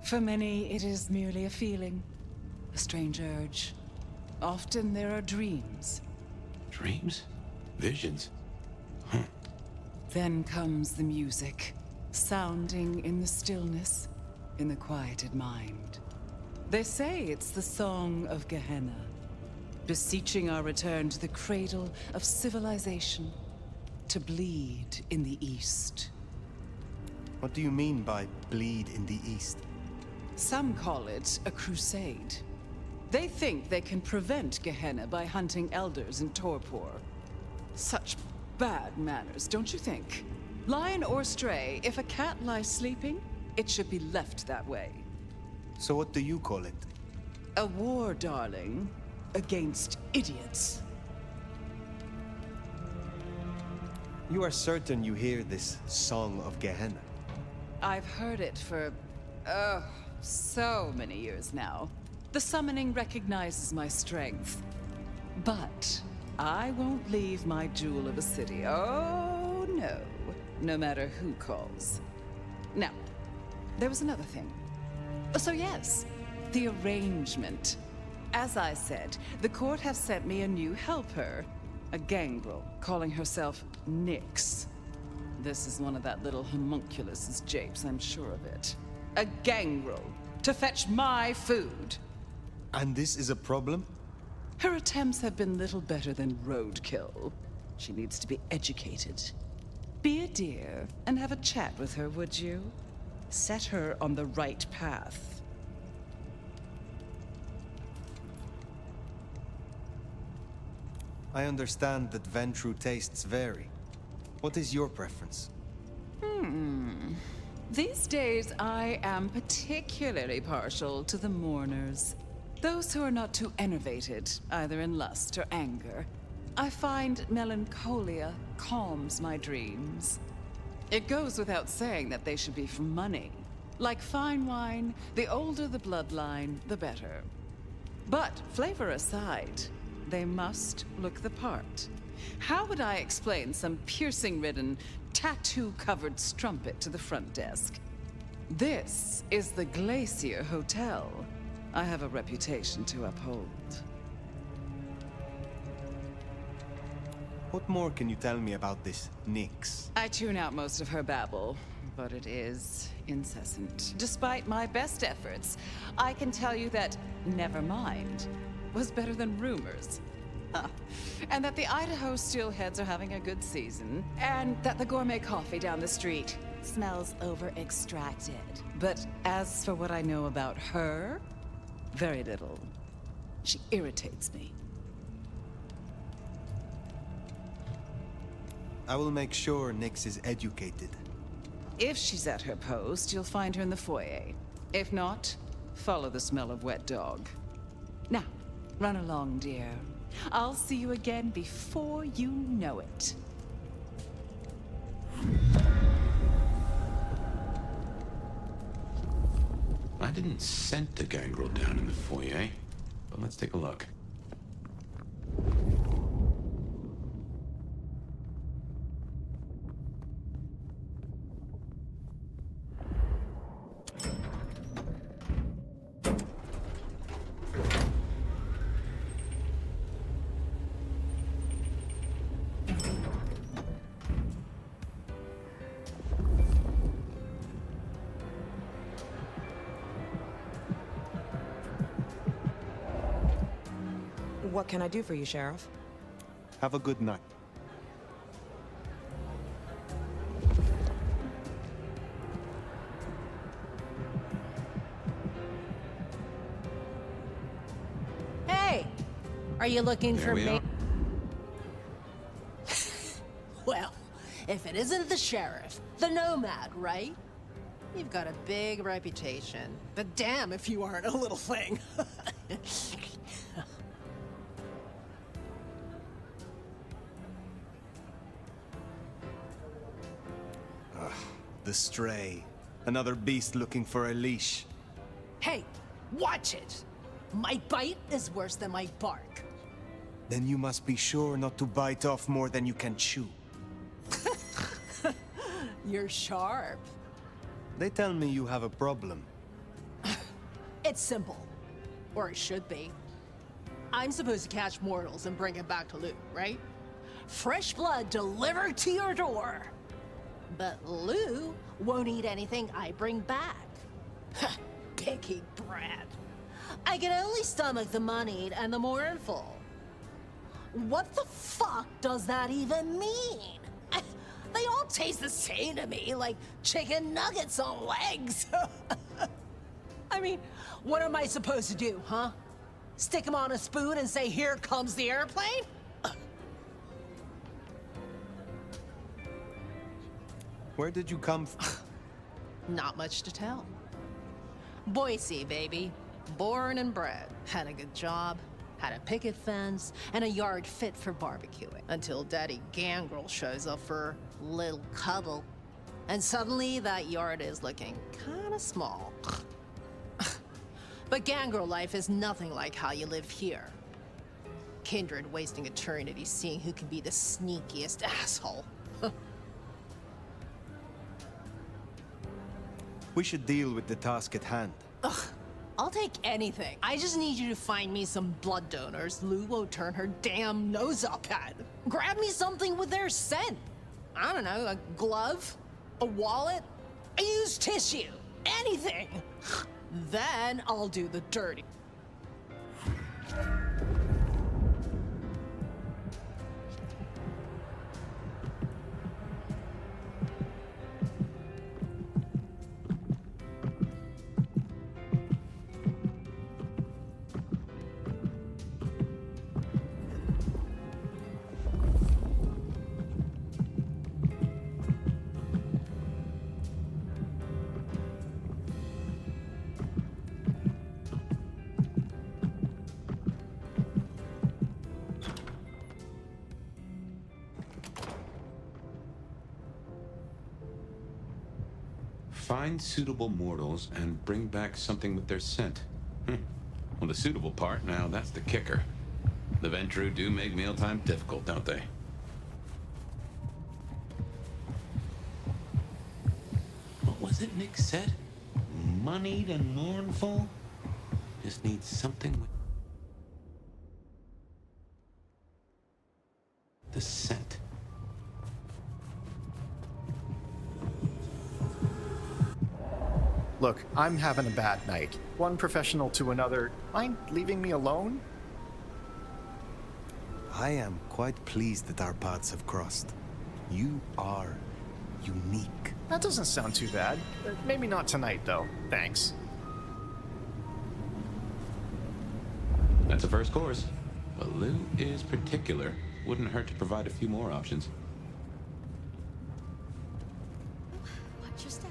For many, it is merely a feeling. A strange urge. Often there are dreams. Dreams? Visions? Then comes the music. sounding in the stillness, in the quieted mind. They say it's the song of Gehenna, beseeching our return to the cradle of civilization, to bleed in the east. What do you mean by bleed in the east? Some call it a crusade. They think they can prevent Gehenna by hunting elders in Torpor. Such bad manners, don't you think? Lion or stray, if a cat lies sleeping, it should be left that way. So what do you call it? A war, darling, against idiots. You are certain you hear this Song of Gehenna? I've heard it for, so many years now. The summoning recognizes my strength. But I won't leave my jewel of a city. Oh, no. No matter who calls. Now, there was another thing. So yes, the arrangement. As I said, the court have sent me a new helper. A gangrel, calling herself Nyx. This is one of that little homunculus's japes, I'm sure of it. A gangrel, to fetch my food. And this is a problem? Her attempts have been little better than roadkill. She needs to be educated. Be a dear and have a chat with her, would you? Set her on the right path. I understand that Ventru tastes vary. What is your preference? These days, I am particularly partial to the mourners. Those who are not too enervated, either in lust or anger. I find melancholia calms my dreams. It goes without saying that they should be for money. Like fine wine, the older the bloodline, the better. But flavor aside, they must look the part. How would I explain some piercing-ridden, tattoo-covered strumpet to the front desk? This is the Glacier Hotel. I have a reputation to uphold. What more can you tell me about this Nyx? I tune out most of her babble, but it is incessant. Despite my best efforts, I can tell you that Nevermind was better than rumors. Huh. And that the Idaho steelheads are having a good season, and that the gourmet coffee down the street smells over-extracted. But as for what I know about her, very little. She irritates me. I will make sure Nyx is educated. If she's at her post, you'll find her in the foyer. If not, follow the smell of wet dog. Now, run along, dear. I'll see you again before you know it. I didn't scent the gangrel down in the foyer, but let's take a look. What can I do for you, Sheriff? Have a good night. Hey! Are you looking There for we me? are. Well, if it isn't the sheriff, the nomad, right? You've got a big reputation, but damn if you aren't a little thing. The stray. Another beast looking for a leash. Hey, watch it! My bite is worse than my bark. Then you must be sure not to bite off more than you can chew. You're sharp. They tell me you have a problem. It's simple. Or it should be. I'm supposed to catch mortals and bring them back to loot, right? Fresh blood delivered to your door. But Lou won't eat anything I bring back. Picky brat. I can only stomach the moneyed and the mournful. What the fuck does that even mean? They all taste the same to me, like chicken nuggets on legs. I mean, what am I supposed to do, huh? Stick them on a spoon and say, "Here comes the airplane"? Where did you come from? Not much to tell. Boise, baby. Born and bred. Had a good job, had a picket fence, and a yard fit for barbecuing. Until Daddy Gangrel shows up for a little cuddle. And suddenly that yard is looking kinda small. But Gangrel life is nothing like how you live here. Kindred wasting eternity seeing who can be the sneakiest asshole. We should deal with the task at hand. Ugh, I'll take anything. I just need you to find me some blood donors Lou won't turn her damn nose up at. Grab me something with their scent. I don't know, a glove, a wallet, a used tissue, anything. Then I'll do the dirty. Find suitable mortals and bring back something with their scent. Well, the suitable part, now that's the kicker. The Ventru do make mealtime difficult, don't they? What was it Nick said? Moneyed and mournful? Just needs something with the scent. Look, I'm having a bad night. One professional to another. Mind leaving me alone? I am quite pleased that our paths have crossed. You are unique. That doesn't sound too bad. Maybe not tonight, though. Thanks. That's a first course. But Lou is particular. Wouldn't hurt to provide a few more options. Watch your step.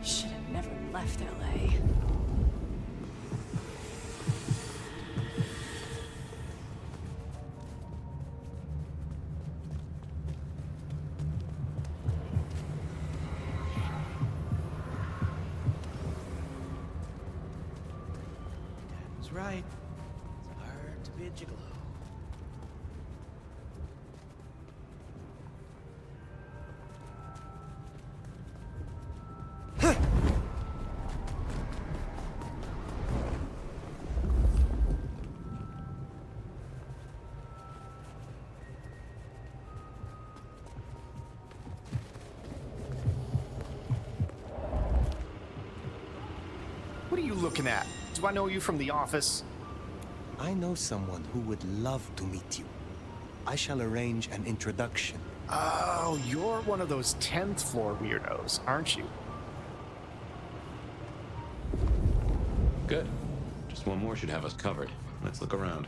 Should have never left LA. Dad was right. It's hard to be a gigolo. What are you looking at? Do I know you from the office? I know someone who would love to meet you. I shall arrange an introduction. Oh, you're one of those 10th floor weirdos, aren't you? Good. Just one more should have us covered. Let's look around.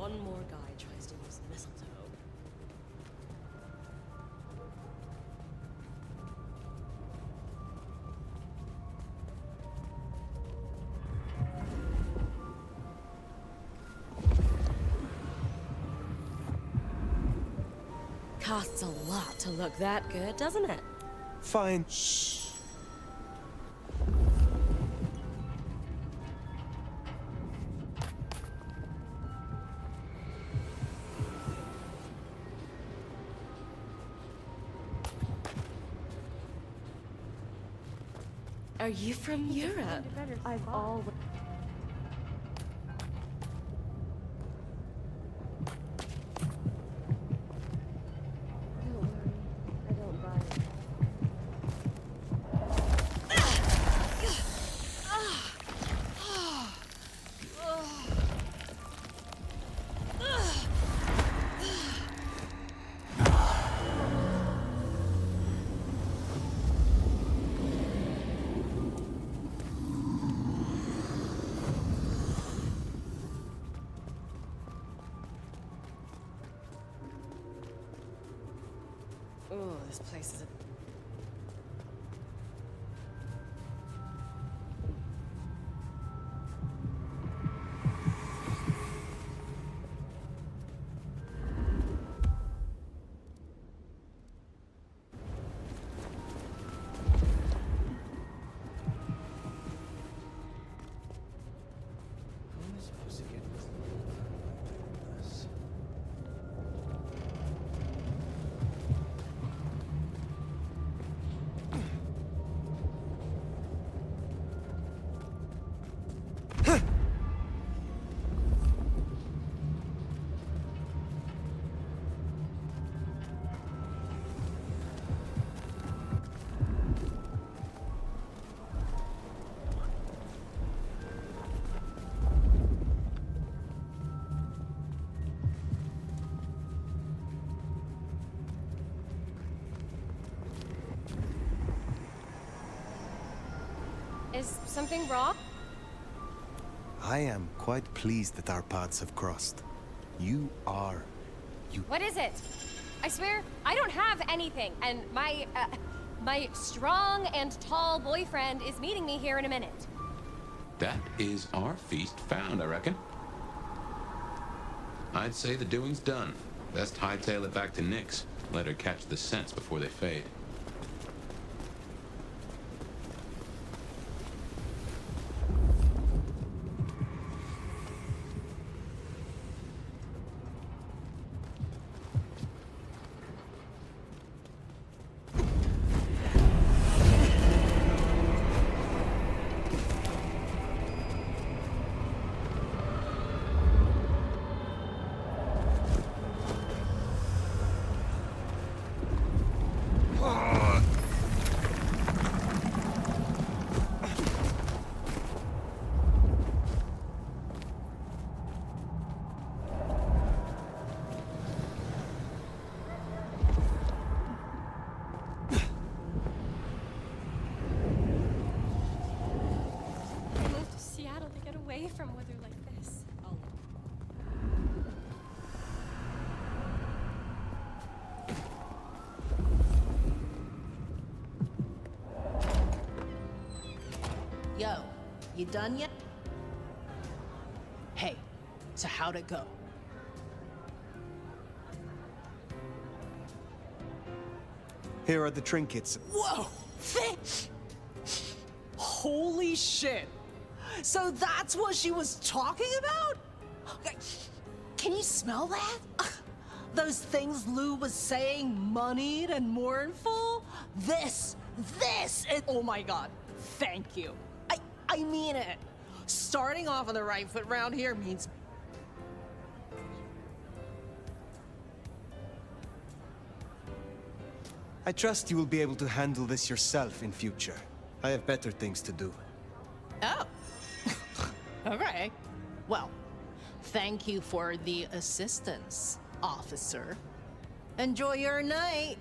one more guy tries to use mistletoe. Costs a lot to look that good, doesn't it? Fine. Are you from Europe? I've always... Oh, this place is a... How am I supposed to get this? Is something wrong? I am quite pleased that our paths have crossed. You are... What is it? I swear, I don't have anything, and my strong and tall boyfriend is meeting me here in a minute. That is our feast found, I reckon. I'd say the doing's done. Best hightail it back to Nyx. Let her catch the scents before they fade. Away from weather like this. Yo, you done yet? Hey, so how'd it go? Here are the trinkets. Whoa! Holy shit! So that's what she was talking about? Can you smell that? Those things Lou was saying, moneyed and mournful? This is, oh my god, thank you. I mean it. Starting off on the right foot round here means... I trust you will be able to handle this yourself in future. I have better things to do. Oh. Okay. Well, thank you for the assistance, officer. Enjoy your night.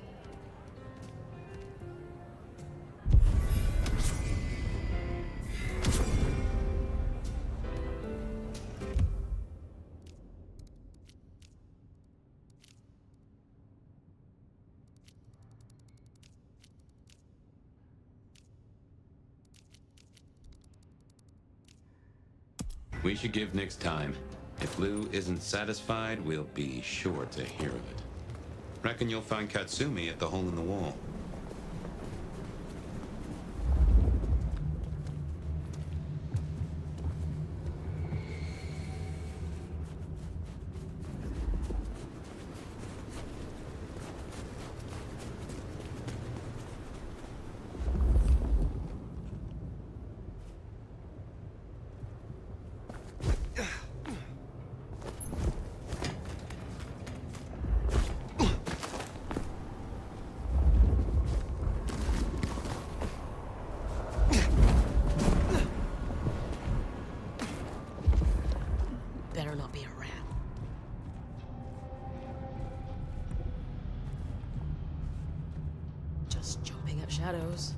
We should give Nix time. If Lou isn't satisfied, we'll be sure to hear of it. Reckon you'll find Katsumi at the hole in the wall. Better not be a rat. Just jumping at shadows.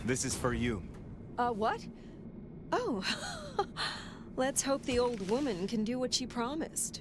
This is for you. What? Oh. Let's hope the old woman can do what she promised.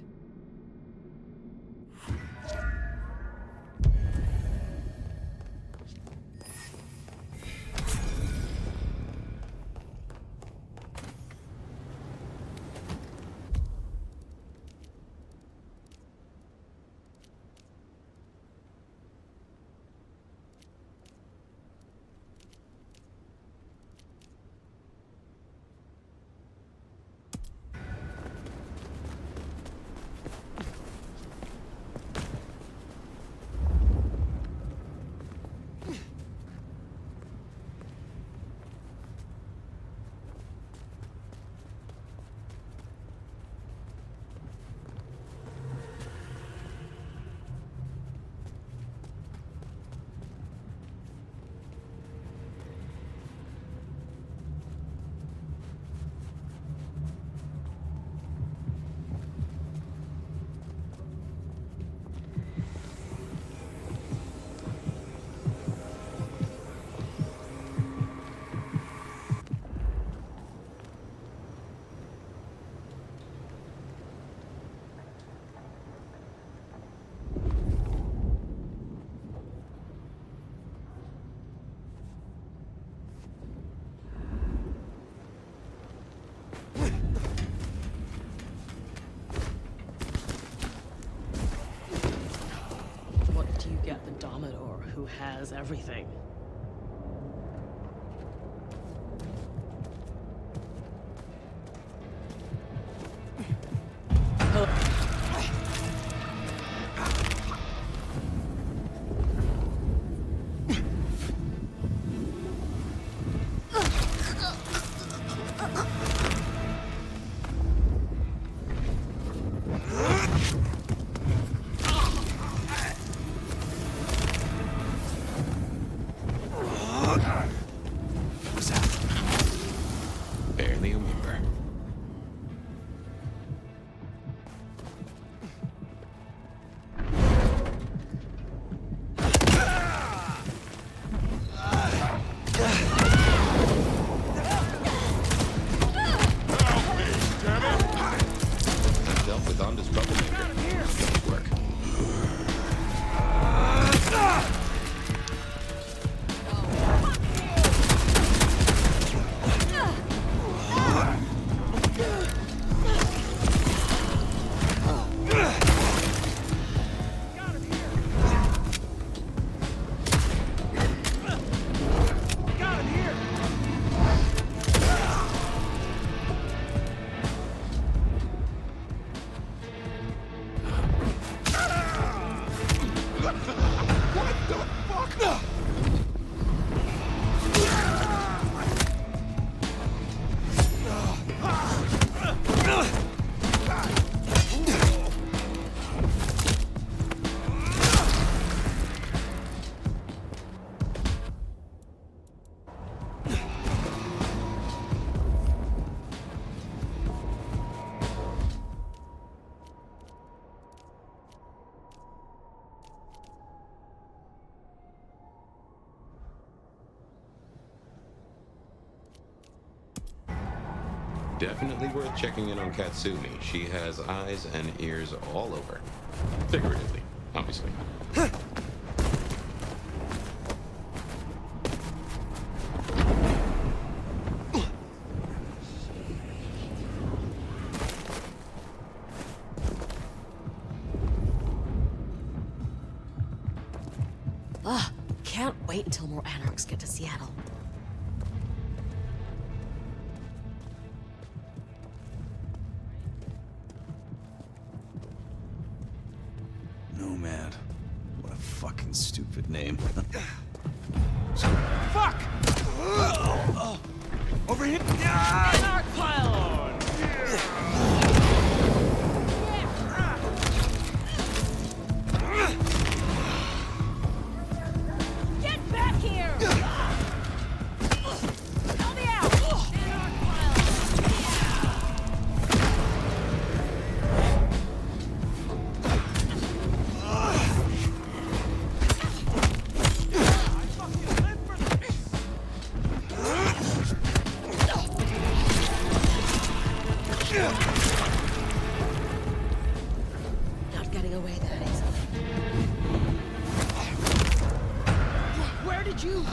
First you get the Domador, who has everything. Barely a whimper. I've dealt with Onda's troublemaker. Good work. Definitely worth checking in on Katsumi. She has eyes and ears all over. Figuratively, obviously. Ugh, can't wait until more anarchs get to Seattle. Nomad. What a fucking stupid name. Fuck! Over here! Anarch pylon! Get back here! Help me out! Not getting away that easily. Where did you...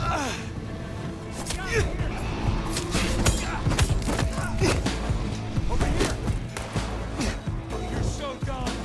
Over here! You're so done!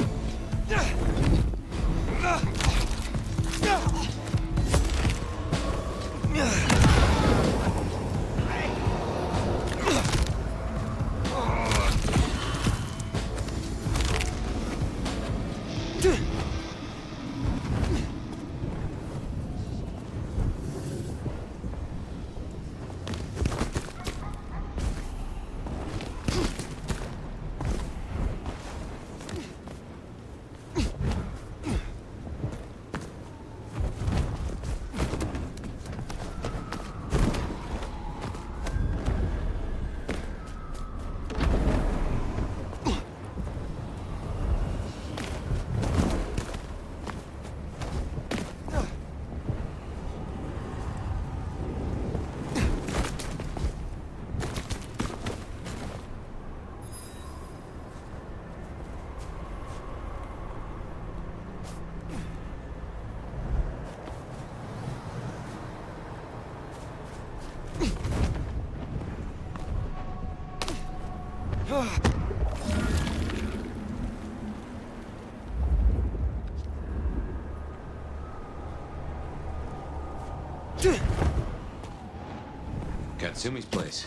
Katsumi's place.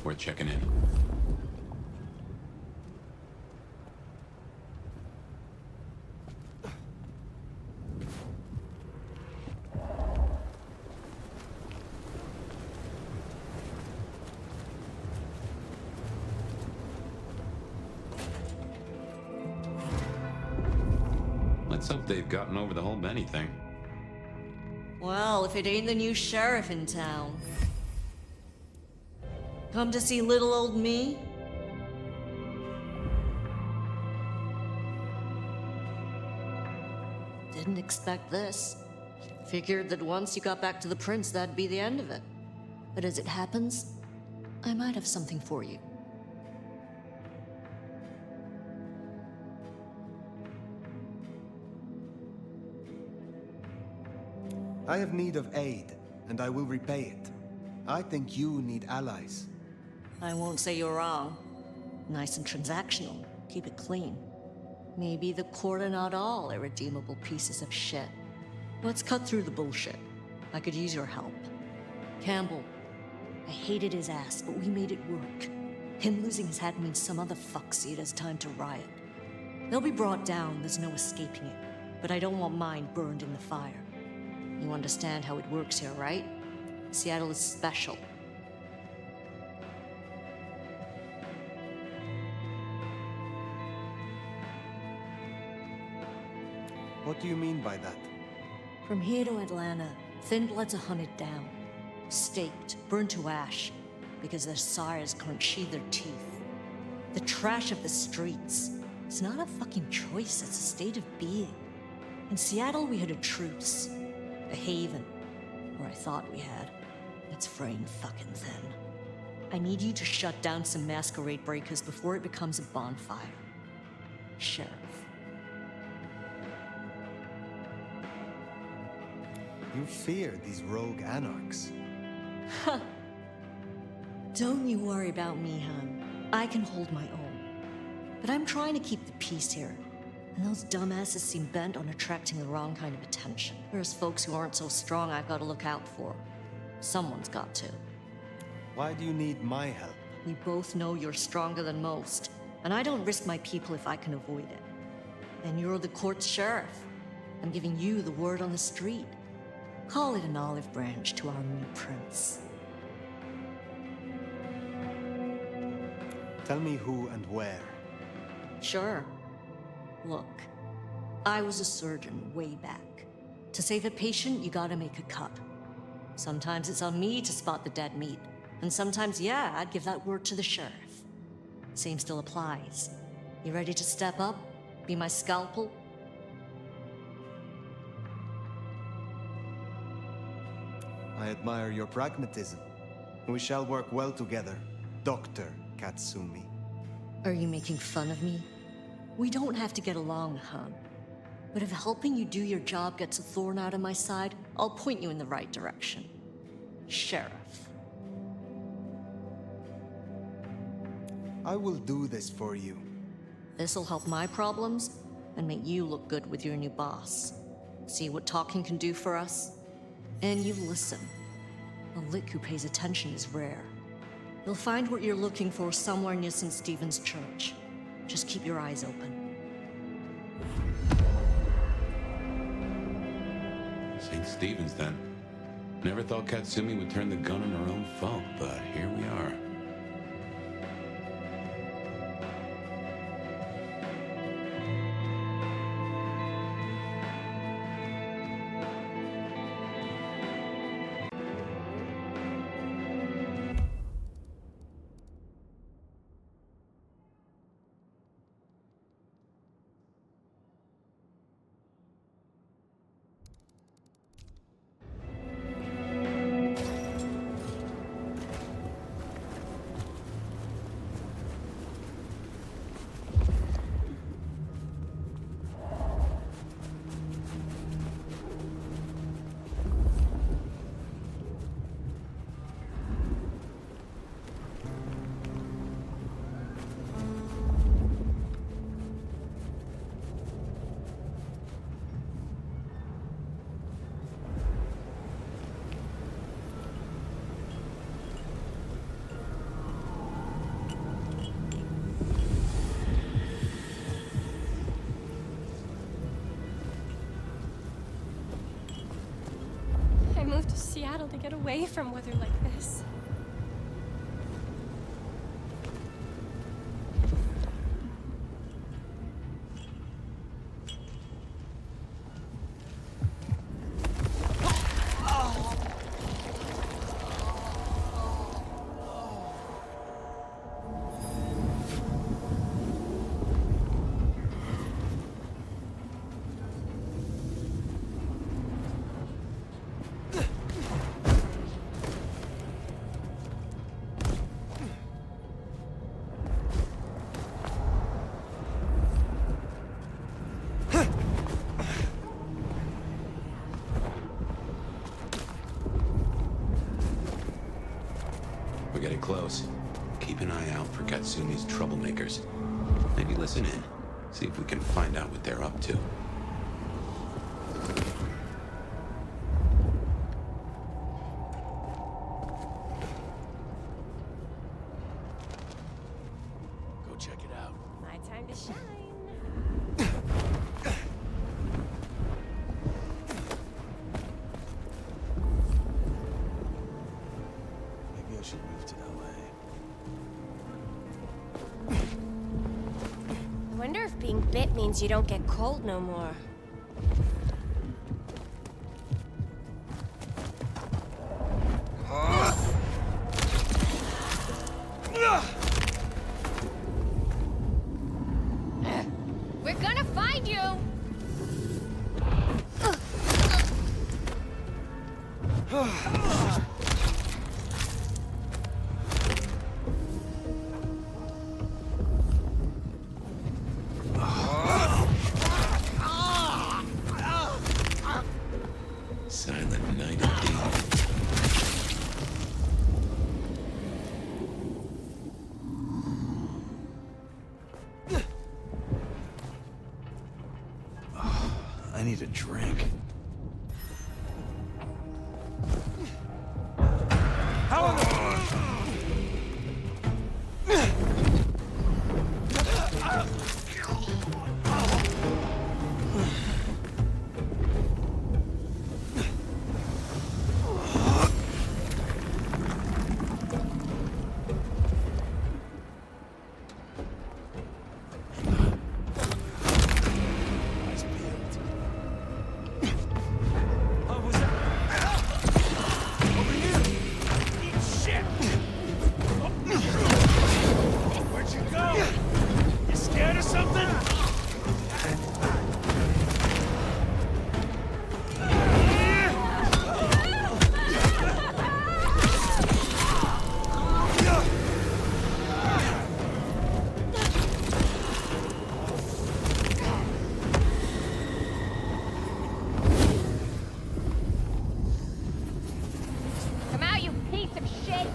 Worth checking in. Let's hope they've gotten over the whole Benny thing. Well, if it ain't the new sheriff in town. Come to see little old me? Didn't expect this. Figured that once you got back to the prince, that'd be the end of it. But as it happens, I might have something for you. I have need of aid, and I will repay it. I think you need allies. I won't say you're wrong. Nice and transactional. Keep it clean. Maybe the court are not all irredeemable pieces of shit. Let's cut through the bullshit. I could use your help. Campbell. I hated his ass, but we made it work. Him losing his head means some other fuck see it as time to riot. They'll be brought down, there's no escaping it. But I don't want mine burned in the fire. You understand how it works here, right? Seattle is special. What do you mean by that? From here to Atlanta, thin bloods are hunted down, staked, burned to ash, because their sires couldn't sheathe their teeth. The trash of the streets. It's not a fucking choice, it's a state of being. In Seattle, we had a truce. A haven. Or I thought we had. It's fraying fucking thin. I need you to shut down some masquerade breakers before it becomes a bonfire. Sheriff. You fear these rogue anarchs. Ha! Don't you worry about me, hon. I can hold my own. But I'm trying to keep the peace here. And those dumbasses seem bent on attracting the wrong kind of attention. There's folks who aren't so strong I've got to look out for. Someone's got to. Why do you need my help? We both know you're stronger than most, and I don't risk my people if I can avoid it. And you're the court's sheriff. I'm giving you the word on the street. Call it an olive branch to our new prince. Tell me who and where. Sure. Look, I was a surgeon way back. To save a patient, you gotta make a cut. Sometimes it's on me to spot the dead meat, and sometimes, yeah, I'd give that word to the sheriff. Same still applies. You ready to step up? Be my scalpel? I admire your pragmatism. We shall work well together, Dr. Katsumi. Are you making fun of me? We don't have to get along, hon. But if helping you do your job gets a thorn out of my side, I'll point you in the right direction. Sheriff. I will do this for you. This'll help my problems and make you look good with your new boss. See what talking can do for us? And you listen. A lick who pays attention is rare. You'll find what you're looking for somewhere near St. Stephen's Church. Just keep your eyes open. St. Stephen's, then. Never thought Katsumi would turn the gun on her own folk, but here we are. drove to Seattle to get away from weather like this. We're getting close. Keep an eye out for Katsumi's troublemakers. Maybe listen in. See if we can find out what they're up to. Go check it out. My time to shine. Maybe I should move to LA. I wonder if being bit means you don't get cold no more. We're gonna find you! Silent night indeed. I need a drink. How in the... Come out, you piece of shit!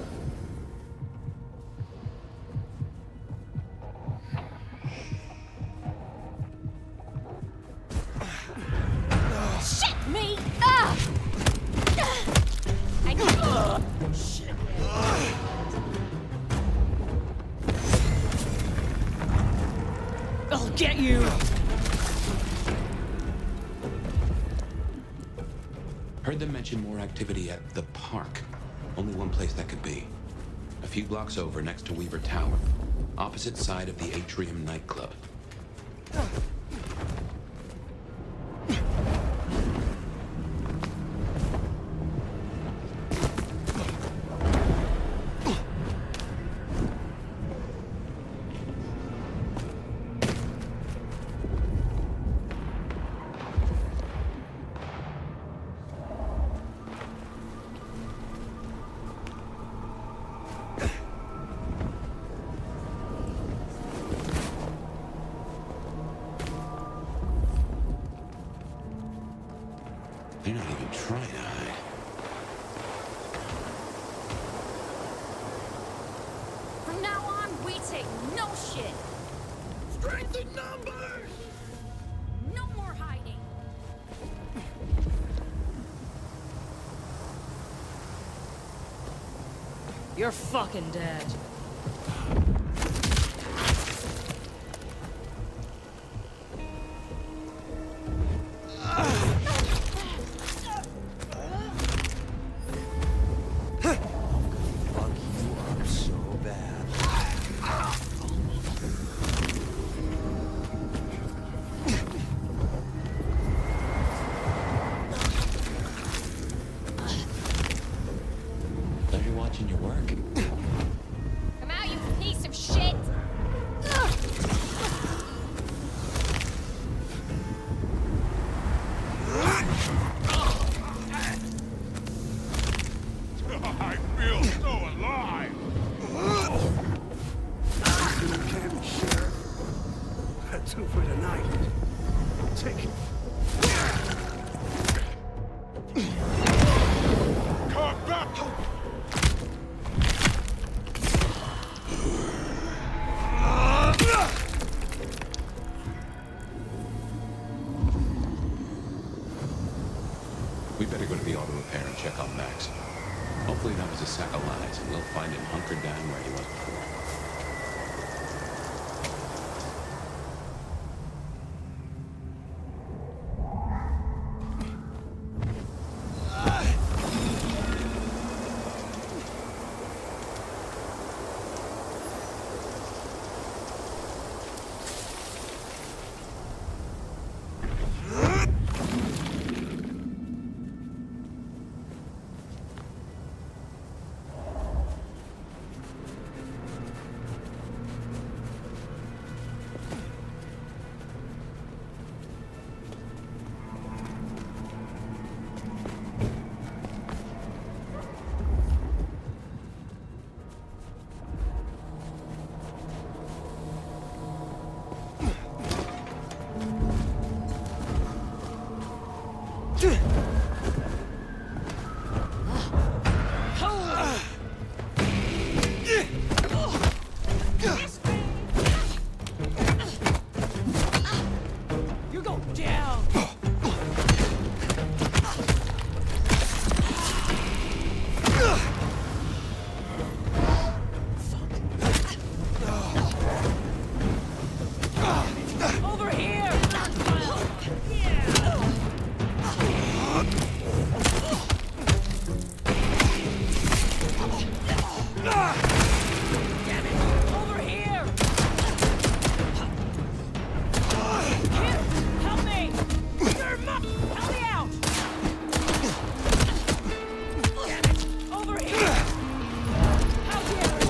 Shit, me! Ugh! Shit. I'll get you! Heard them mention more activity at the park. Only one place that could be. A few blocks over next to Weaver Tower. Opposite side of the Atrium nightclub. They're not even trying to hide. From now on, we take no shit. Strength in numbers! No more hiding. You're fucking dead. watching your work. Come out, you piece of shit! I feel so alive! Camp, Sheriff. That's two for tonight. Take it. Come back! We better go to the auto repair and check on Max. Hopefully that was a sack of lies, and we'll find him hunkered down where he was before. You go down! Over here! Damn it! Over here! Here! Help me! Help me out! Damn it! Over here! How dare you!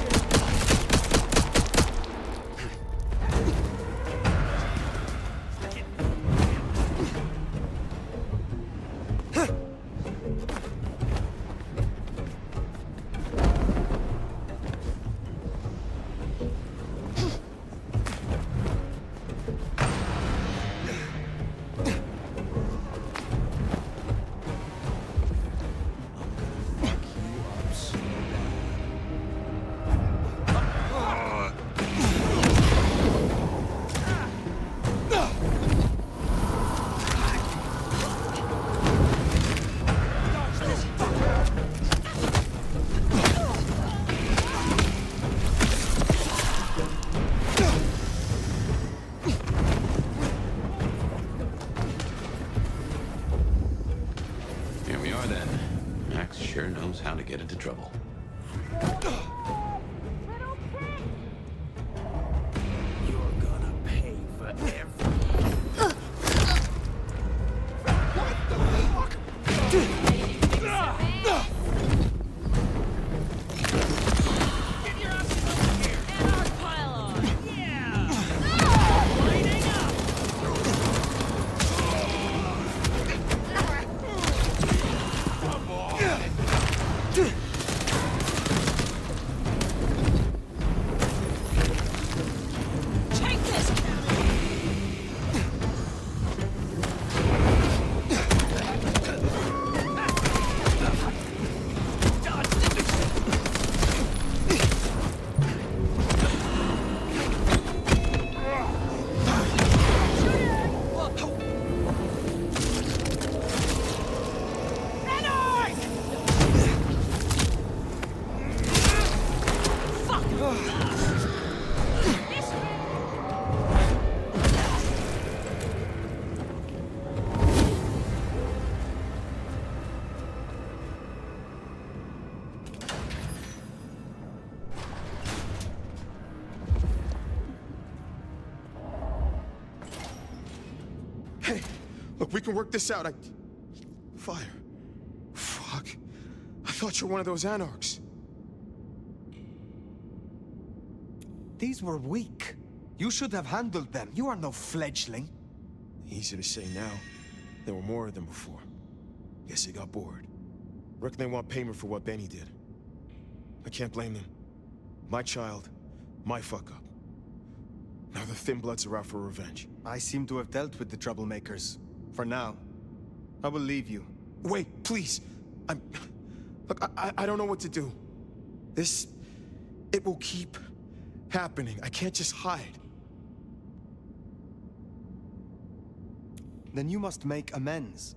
Here we are then. Max sure knows how to get into trouble. You're gonna pay for everything. Get your asses over here! And our pile on! Yeah! Lighting up! Come on! Take this! Hey, look, we can work this out. Fire. Fuck. I thought you were one of those anarchs. These were weak. You should have handled them. You are no fledgling. Easy to say now. There were more of them before. Guess they got bored. Reckon they want payment for what Benny did. I can't blame them. My child, my fuck-up. Now the Thin Bloods are out for revenge. I seem to have dealt with the troublemakers. For now. I will leave you. Wait, please. Look, I don't know what to do. It will keep happening. I can't just hide. Then you must make amends.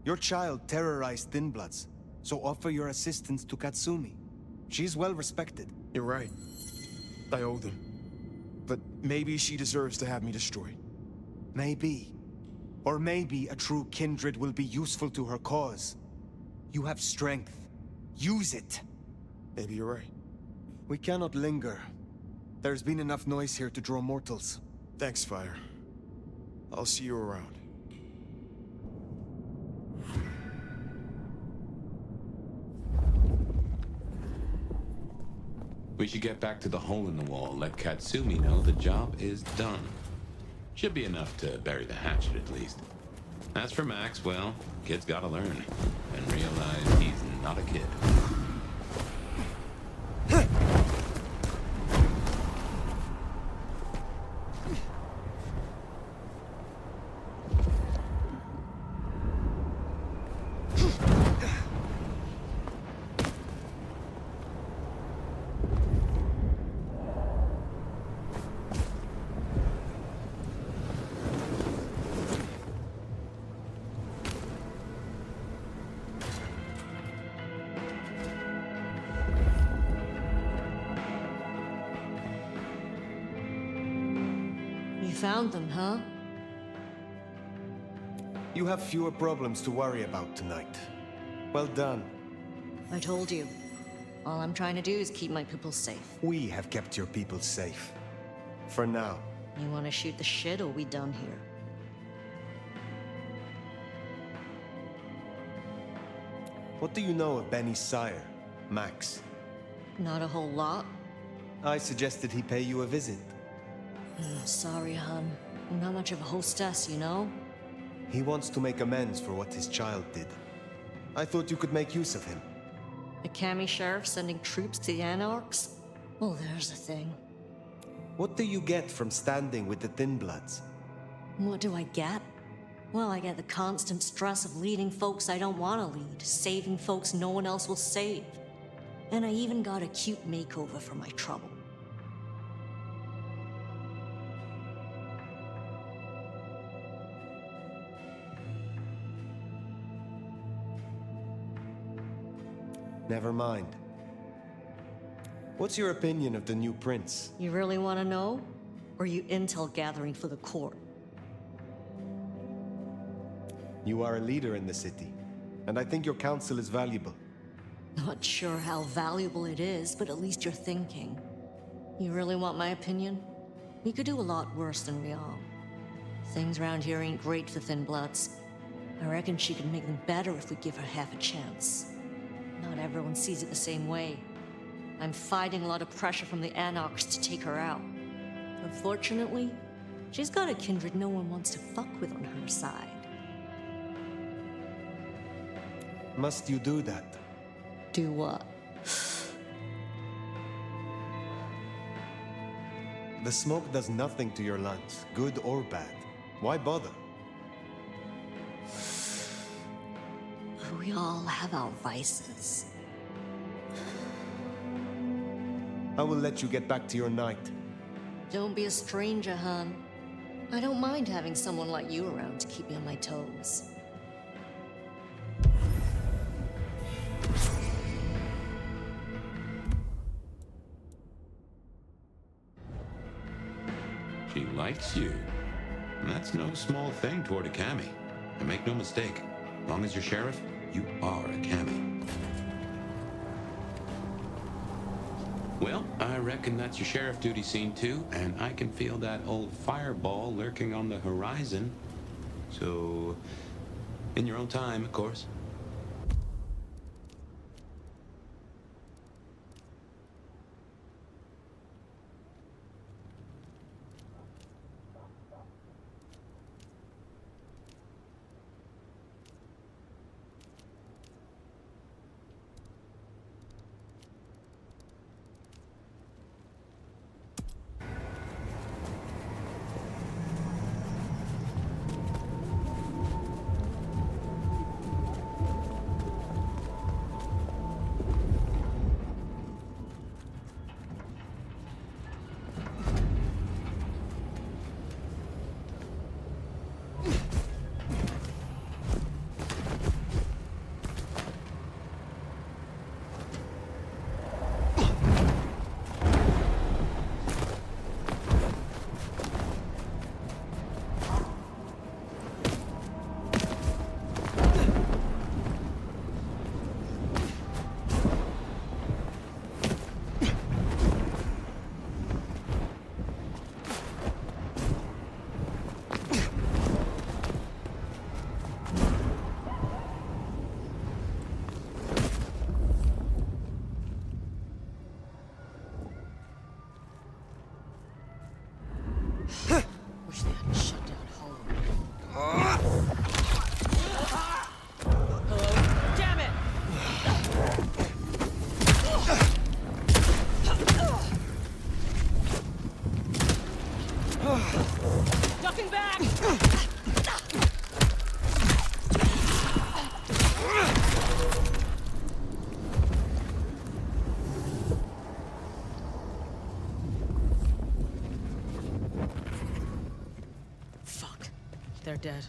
Your child terrorized Thin Bloods, so offer your assistance to Katsumi. She is well respected. You're right. I owe them. But maybe she deserves to have me destroyed. Maybe. Or maybe a true kindred will be useful to her cause. You have strength. Use it. Maybe you're right. We cannot linger. There's been enough noise here to draw mortals. Thanks, Fire. I'll see you around. We should get back to the hole in the wall, let Katsumi know the job is done. Should be enough to bury the hatchet, at least. As for Max, well, kid's gotta learn, and realize he's not a kid. Found them, huh? You have fewer problems to worry about tonight. Well done. I told you. All I'm trying to do is keep my people safe. We have kept your people safe. For now. You want to shoot the shit or we done here? What do you know of Benny's sire, Max? Not a whole lot. I suggested he pay you a visit. Sorry, hon. I'm not much of a hostess, you know? He wants to make amends for what his child did. I thought you could make use of him. The Kami sheriff sending troops to the Anarchs? Well, there's a thing. What do you get from standing with the Thin Bloods? What do I get? Well, I get the constant stress of leading folks I don't want to lead, saving folks no one else will save. And I even got a cute makeover for my trouble. Never mind. What's your opinion of the new prince? You really want to know? Or are you intel gathering for the court? You are a leader in the city, and I think your counsel is valuable. Not sure how valuable it is, but at least you're thinking. You really want my opinion? We could do a lot worse than we are. Things around here ain't great for Thin Bloods. I reckon she could make them better if we give her half a chance. Not everyone sees it the same way. I'm fighting a lot of pressure from the Anarchs to take her out. Unfortunately, she's got a kindred no one wants to fuck with on her side. Must you do that? Do what? The smoke does nothing to your lungs, good or bad. Why bother? We all have our vices. I will let you get back to your night. Don't be a stranger, hon. I don't mind having someone like you around to keep me on my toes. She likes you. And that's no small thing toward a Kami. And make no mistake, as long as you're sheriff, you are a Kami. Well, I reckon that's your sheriff duty scene too, and I can feel that old fireball lurking on the horizon. So, in your own time, of course. they're dead.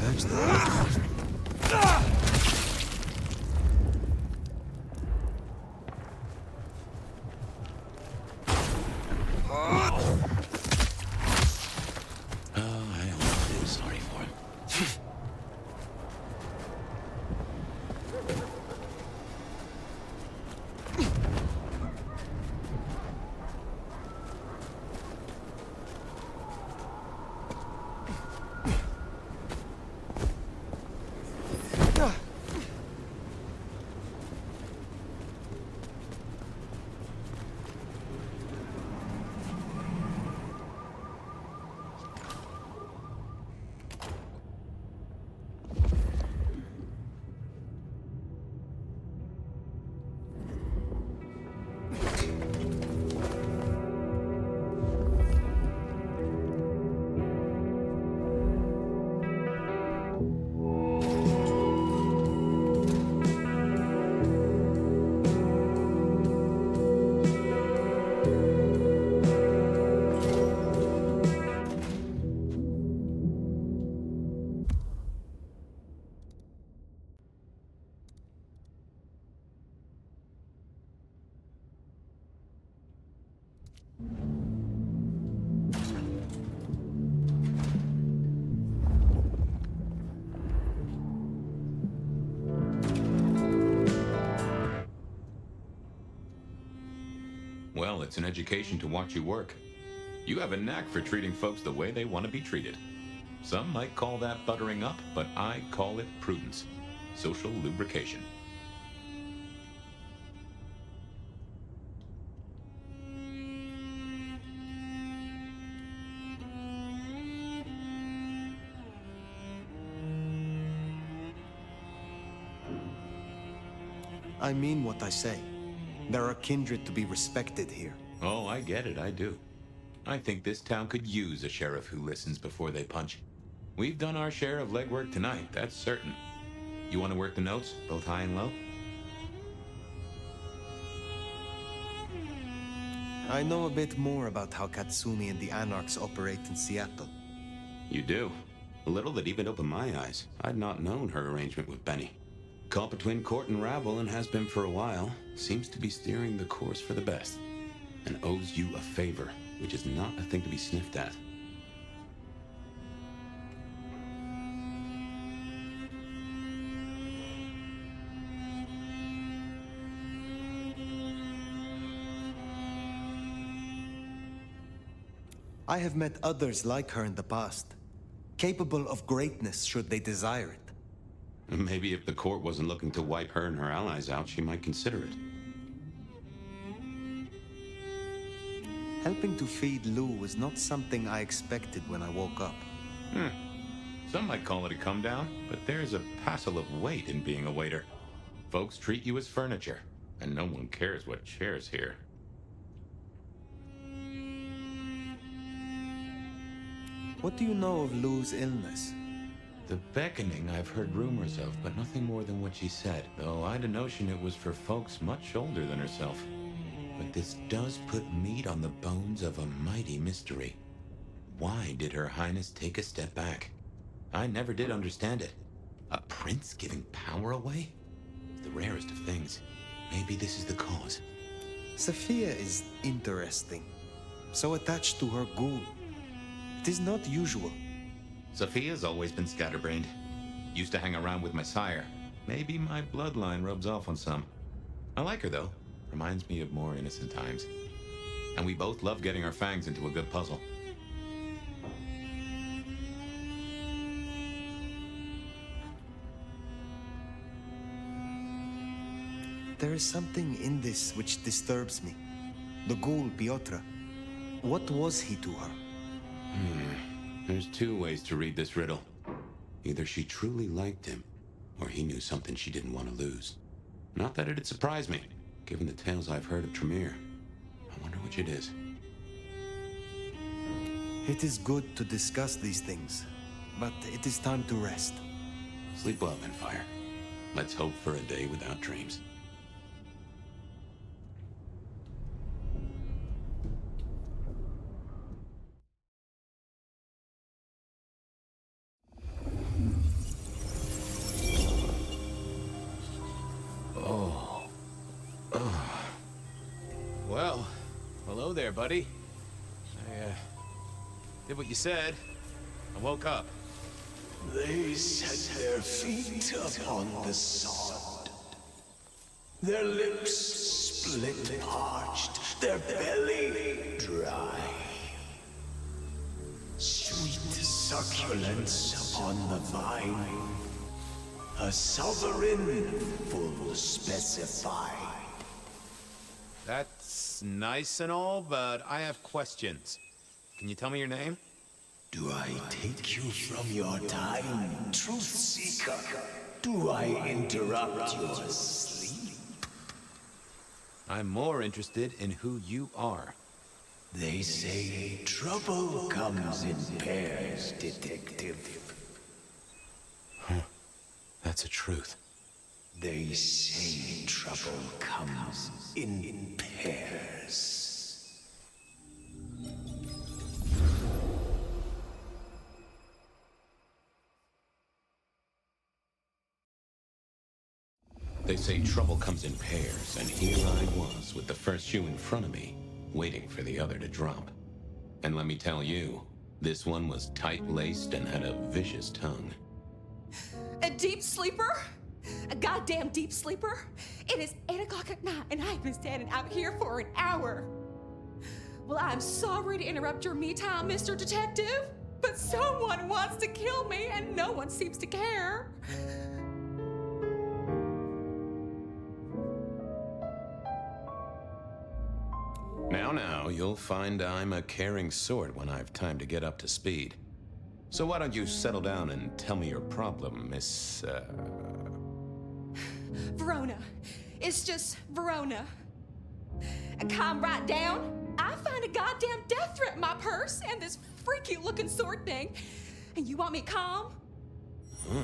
Fetch that. I almost feel sorry for him. Well, it's an education to watch you work. You have a knack for treating folks the way they want to be treated. Some might call that buttering up, but I call it prudence. Social lubrication. I mean what I say. There are kindred to be respected here. Oh, I get it, I do. I think this town could use a sheriff who listens before they punch. We've done our share of legwork tonight, that's certain. You want to work the notes, both high and low? I know a bit more about how Katsumi and the Anarchs operate in Seattle. You do. A little that even opened my eyes. I'd not known her arrangement with Benny. Caught between court and rabble and has been for a while. Seems to be steering the course for the best. And owes you a favor, which is not a thing to be sniffed at. I have met others like her in the past, capable of greatness should they desire it. Maybe if the court wasn't looking to wipe her and her allies out, she might consider it. Helping to feed Lou was not something I expected when I woke up. Some might call it a come down, but there's a passel of weight in being a waiter. Folks treat you as furniture, and no one cares what chairs here. What do you know of Lou's illness? The beckoning I've heard rumors of, but nothing more than what she said, though I'd a notion it was for folks much older than herself. But this does put meat on the bones of a mighty mystery. Why did Her Highness take a step back? I never did understand it. A prince giving power away? The rarest of things. Maybe this is the cause. Sophia is interesting. So attached to her ghoul. It is not usual. Sophia's always been scatterbrained. Used to hang around with my sire. Maybe my bloodline rubs off on some. I like her, though. Reminds me of more innocent times. And we both love getting our fangs into a good puzzle. There is something in this which disturbs me. The ghoul, Piotr. What was he to her? There's two ways to read this riddle. Either she truly liked him, or he knew something she didn't want to lose. Not that it'd surprise me, given the tales I've heard of Tremere. I wonder which it is. It is good to discuss these things, but it is time to rest. Sleep well then, Fire. Let's hope for a day without dreams. Well, hello there, buddy. I did what you said. I woke up. They set their feet upon the sod. Their lips split parched, their belly dry. Sweet succulence upon the vine. A sovereign full specified. That's nice and all, but I have questions. Can you tell me your name? Do I take you from your time, Truth Seeker? Do I interrupt your sleep? I'm more interested in who you are. They say trouble comes in pairs, Detective. Huh. That's a truth. They say trouble comes in pairs. They say trouble comes in pairs, and here I was with the first shoe in front of me, waiting for the other to drop. And let me tell you, this one was tight-laced and had a vicious tongue. A deep sleeper? A goddamn deep sleeper? It is 8 o'clock at night and I've been standing out here for an hour. Well, I'm sorry to interrupt your me time, Mr. Detective, but someone wants to kill me and no one seems to care. Now, you'll find I'm a caring sort when I've time to get up to speed. So why don't you settle down and tell me your problem, Miss, Verona. It's just Verona. Calm right down. I find a goddamn death threat in my purse and this freaky looking sword thing. And you want me calm? Huh.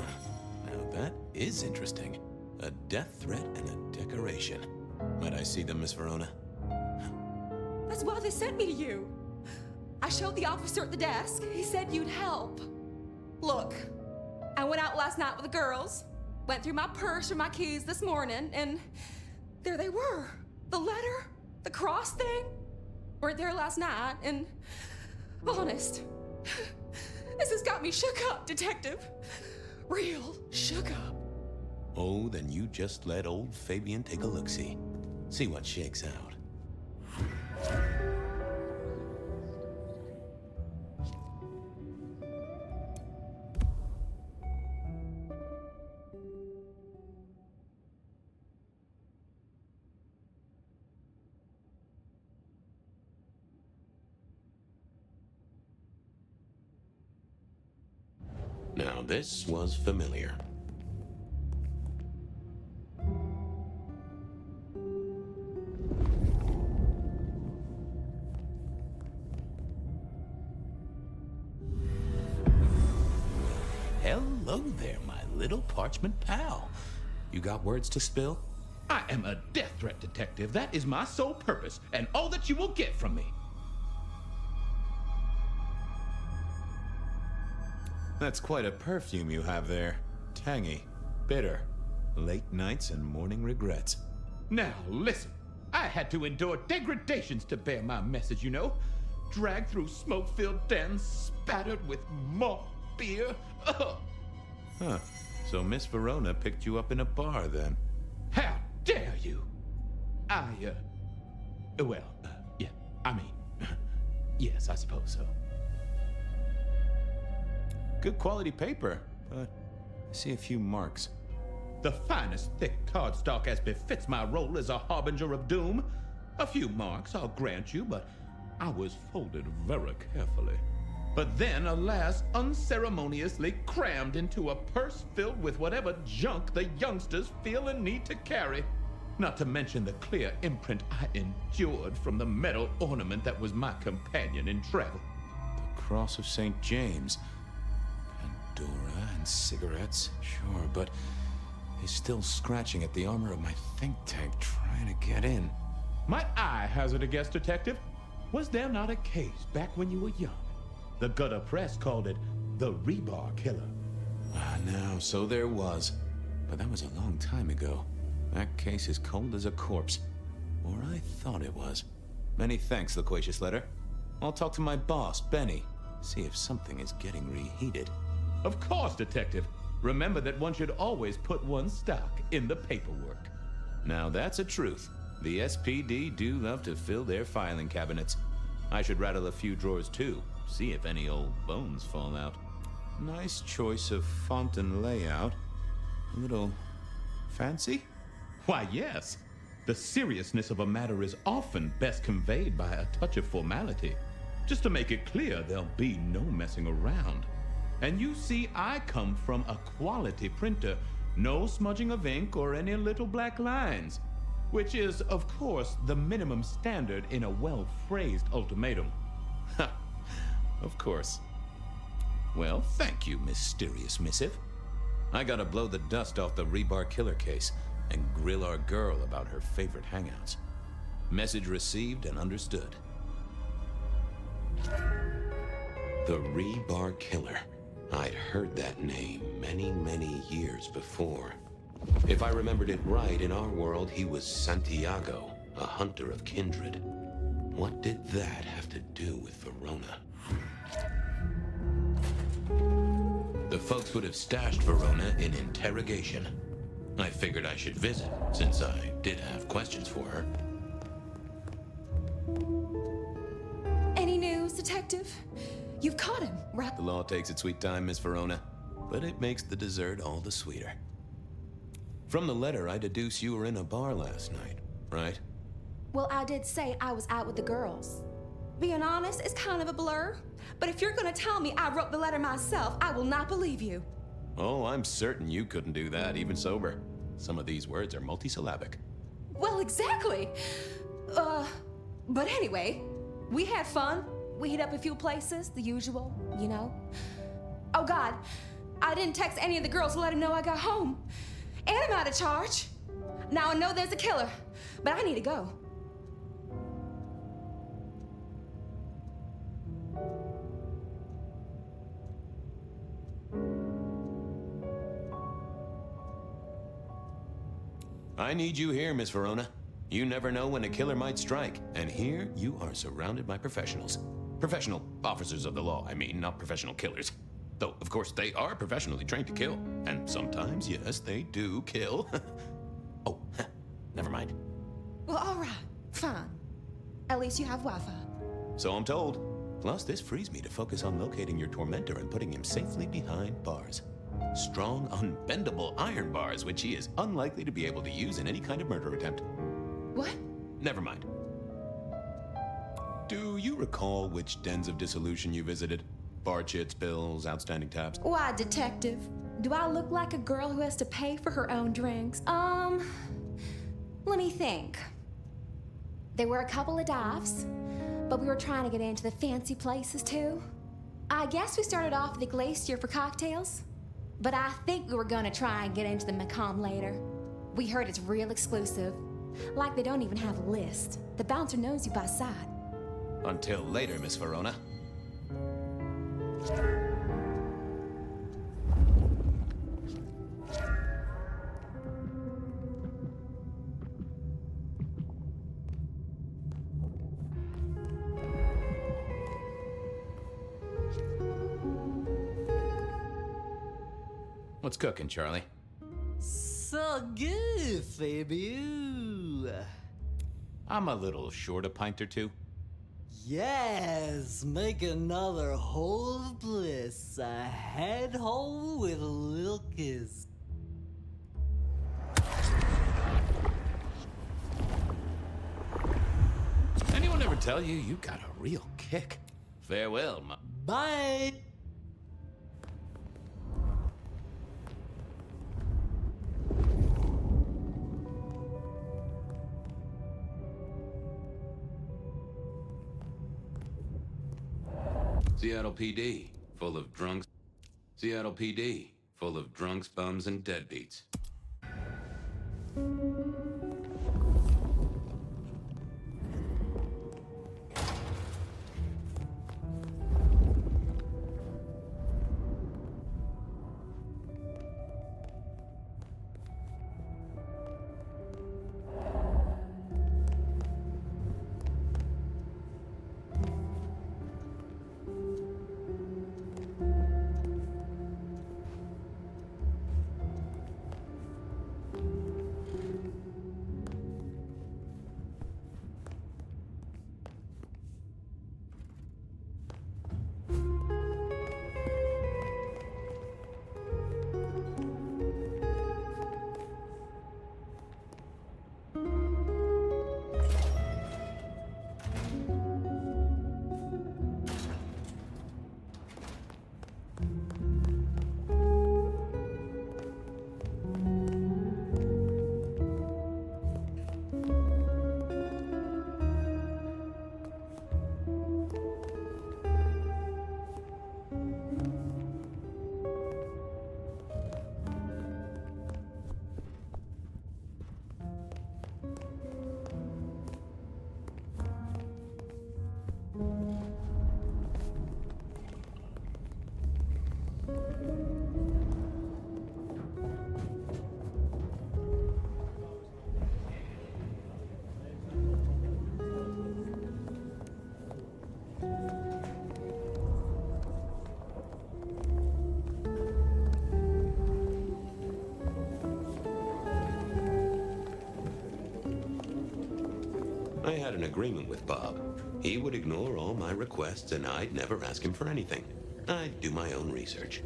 Now that is interesting. A death threat and a decoration. Might I see them, Miss Verona? That's why they sent me to you. I showed the officer at the desk. He said you'd help. Look, I went out last night with the girls, went through my purse for my keys this morning, and there they were. The letter, the cross thing, weren't there last night, and honest, this has got me shook up, Detective. Real shook up. Oh, then you just let old Fabian take a look-see. See what shakes out. Now this was familiar. Hello there, my little parchment pal. You got words to spill? I am a death threat detective. That is my sole purpose, and all that you will get from me. That's quite a perfume you have there. Tangy, bitter, late nights and morning regrets. Now, listen. I had to endure degradations to bear my message, you know. Dragged through smoke-filled dens, spattered with malt beer. Ugh. Huh. So Miss Verona picked you up in a bar, then? How dare you? Yeah, I mean, yes, I suppose so. Good quality paper, but I see a few marks. The finest thick cardstock as befits my role as a harbinger of doom. A few marks, I'll grant you, but I was folded very carefully. But then, alas, unceremoniously crammed into a purse filled with whatever junk the youngsters feel a need to carry. Not to mention the clear imprint I endured from the metal ornament that was my companion in travel. The Cross of St. James. Pandora and cigarettes, sure, but he's still scratching at the armor of my think tank trying to get in. Might I hazard a guess, Detective? Was there not a case back when you were young? The gutter press called it the Rebar Killer. Now, so there was. But that was a long time ago. That case is cold as a corpse. Or I thought it was. Many thanks, loquacious letter. I'll talk to my boss, Benny. See if something is getting reheated. Of course, Detective. Remember that one should always put one's stock in the paperwork. Now that's a truth. The SPD do love to fill their filing cabinets. I should rattle a few drawers too, see if any old bones fall out. Nice choice of font and layout. A little fancy? Why, yes. The seriousness of a matter is often best conveyed by a touch of formality. Just to make it clear, there'll be no messing around. And you see, I come from a quality printer. No smudging of ink or any little black lines. Which is, of course, the minimum standard in a well-phrased ultimatum. Ha! Of course. Well, thank you, mysterious missive. I gotta blow the dust off the Rebar Killer case and grill our girl about her favorite hangouts. Message received and understood. The Rebar Killer. I'd heard that name many, many years before. If I remembered it right, in our world, he was Santiago, a hunter of kindred. What did that have to do with Verona? The folks would have stashed Verona in interrogation. I figured I should visit, since I did have questions for her. Any news, Detective? You've caught him, right? The law takes its sweet time, Miss Verona, but it makes the dessert all the sweeter. From the letter, I deduce you were in a bar last night, right? Well, I did say I was out with the girls. Being honest, it's kind of a blur. But if you're gonna tell me I wrote the letter myself, I will not believe you. Oh, I'm certain you couldn't do that, even sober. Some of these words are multisyllabic. Well, exactly. But anyway, we had fun. We hit up a few places, the usual, you know. Oh God, I didn't text any of the girls to let them know I got home. And I'm out of charge. Now I know there's a killer, but I need to go. I need you here, Miss Verona. You never know when a killer might strike, and here you are surrounded by professionals. Professional officers of the law, I mean, not professional killers. Though, of course, they are professionally trained to kill. And sometimes, yes, they do kill. Oh, never mind. Well, all right, fine. At least you have Wi-Fi. So I'm told. Plus, this frees me to focus on locating your tormentor and putting him safely behind bars. Strong, unbendable iron bars, which he is unlikely to be able to use in any kind of murder attempt. What? Never mind. Do you recall which dens of dissolution you visited? Bar chits, bills, outstanding tabs? Why, Detective? Do I look like a girl who has to pay for her own drinks? Let me think. There were a couple of dives, but we were trying to get into the fancy places too. I guess we started off at the Glacier for cocktails, but I think we were gonna try and get into the Macomb later. We heard it's real exclusive. Like they don't even have a list. The bouncer knows you by sight. Until later, Miss Verona. What's cooking, Charlie? So good, Fabiu. I'm a little short a pint or two. Yes, make another hole of bliss, a head hole with a little kiss. Anyone ever tell you you got a real kick? Farewell, Bye! Seattle PD, full of drunks. Seattle PD, full of drunks, bums, and deadbeats. I had an agreement with Bob. He would ignore all my requests and I'd never ask him for anything. I'd do my own research.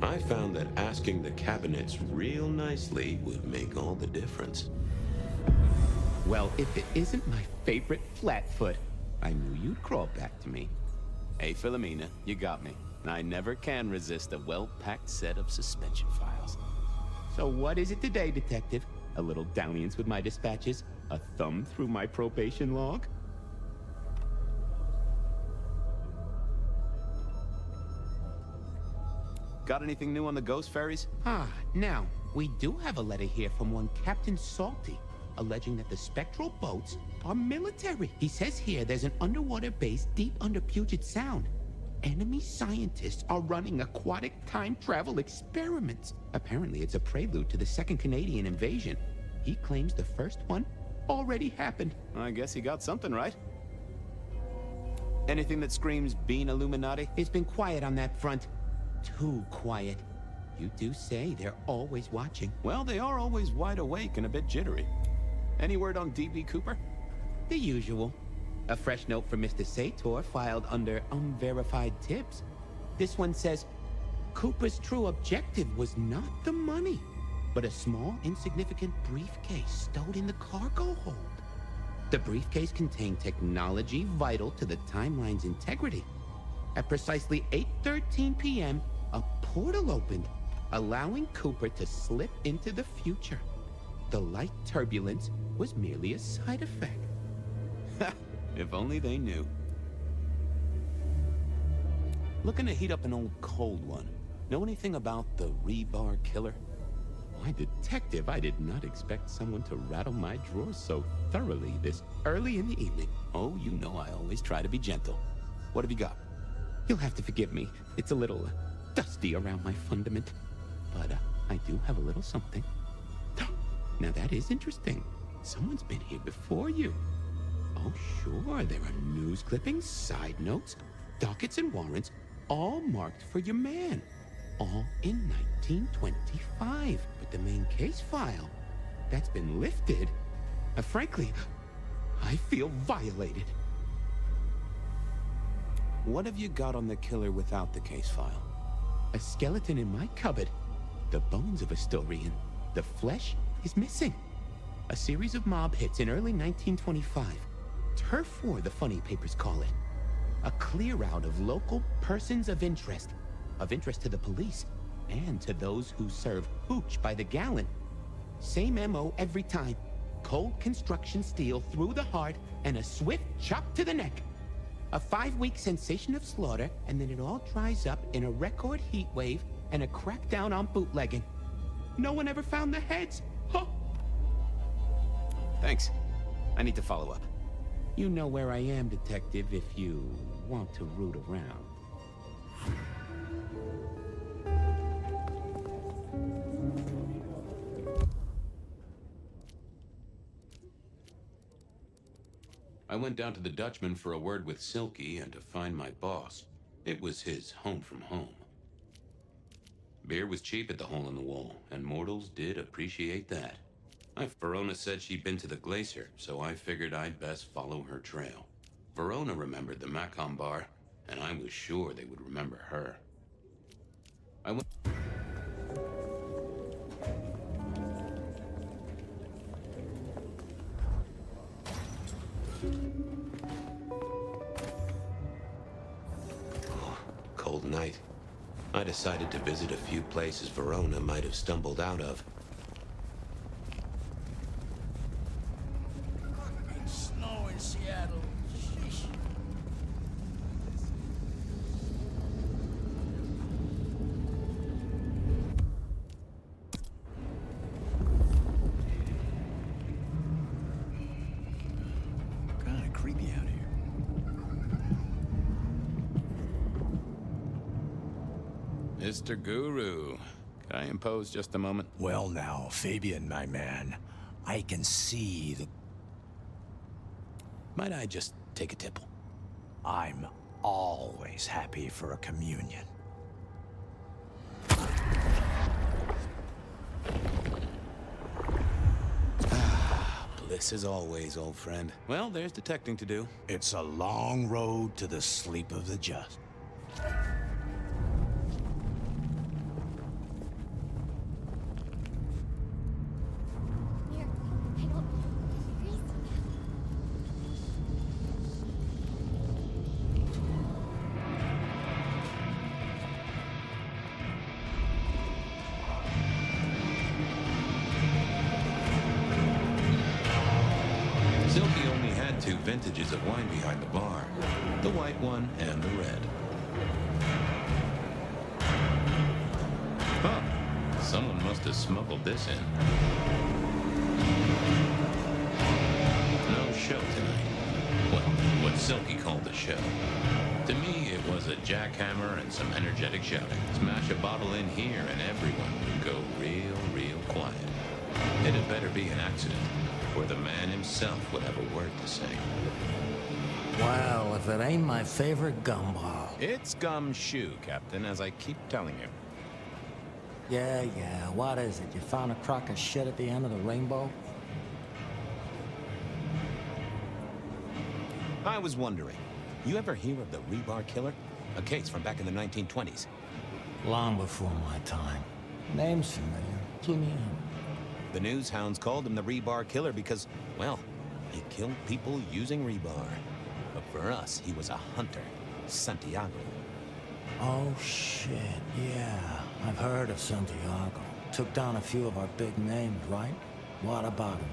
I found that asking the cabinets real nicely would make all the difference. Well, if it isn't my favorite Flatfoot, I knew you'd crawl back to me. Hey, Philomena, you got me. I never can resist a well-packed set of suspension files. So what is it today, Detective? A little dalliance with my dispatches? A thumb through my probation log? Got anything new on the ghost ferries? Now, we do have a letter here from one Captain Salty, alleging that the spectral boats are military. He says here there's an underwater base deep under Puget Sound. Enemy scientists are running aquatic time travel experiments. Apparently, it's a prelude to the Second Canadian invasion. He claims the first one already happened. I guess he got something right. Anything that screams Bean Illuminati? It's been quiet on that front. Too quiet. You do say they're always watching. Well, they are always wide awake and a bit jittery. Any word on D.B. Cooper? The usual. A fresh note from Mr. Sator filed under unverified tips. This one says, Cooper's true objective was not the money, but a small, insignificant briefcase stowed in the cargo hold. The briefcase contained technology vital to the timeline's integrity. At precisely 8:13 p.m., a portal opened, allowing Cooper to slip into the future. The light turbulence was merely a side effect. If only they knew. Looking to heat up an old cold one. Know anything about the rebar killer? Why, Detective, I did not expect someone to rattle my drawers so thoroughly this early in the evening. Oh, you know I always try to be gentle. What have you got? You'll have to forgive me. It's a little dusty around my fundament. But I do have a little something. Now that is interesting. Someone's been here before you. Oh, sure, there are news clippings, side notes, dockets and warrants, all marked for your man. All in 1925. But the main case file, that's been lifted. Frankly, I feel violated. What have you got on the killer without the case file? A skeleton in my cupboard. The bones of a Storian. The flesh is missing. A series of mob hits in early 1925. Turf War, the funny papers call it. A clear out of local persons of interest to the police, and to those who serve hooch by the gallon. Same MO every time. cold construction steel through the heart and a swift chop to the neck. A 5-week sensation of slaughter, and then it all dries up in a record heat wave and a crackdown on bootlegging. No one ever found the heads. Huh? Thanks. I need to follow up. You know where I am, Detective, if you want to root around. I went down to the Dutchman for a word with Silky and to find my boss. It was his home from home. Beer was cheap at the Hole in the Wall, and mortals did appreciate that. Verona said she'd been to the glacier, so I figured I'd best follow her trail. Verona remembered the Macom bar, and I was sure they would remember her. I went... Cold night. I decided to visit a few places Verona might have stumbled out of. Fucking snow in Seattle. Sheesh. Kinda creepy out here. Mr. Guru, could I impose just a moment? Well now, Fabian, my man, I can see the... Might I just take a tipple? I'm always happy for a communion. Bliss as always, old friend. Well, there's detecting to do. It's a long road to the sleep of the just. Silky only had 2 vintages of wine behind the bar. The white one and the red. Huh. Someone must have smuggled this in. No show tonight. Well, what Silky called the show. To me, it was a jackhammer and some energetic shouting. Smash a bottle in here and everyone would go real quiet. It had better be an accident, or the man himself would have a word to say. Well, if it ain't my favorite gumball. It's gumshoe, Captain, as I keep telling you. Yeah, what is it? You found a crock of shit at the end of the rainbow? I was wondering, you ever hear of the rebar killer? A case from back in the 1920s. Long before my time. Name's familiar. Clue me in. The news hounds called him the rebar killer because, well, he killed people using rebar. But for us, he was a hunter. Santiago. Oh, shit, yeah. I've heard of Santiago. Took down a few of our big names, right? What about him?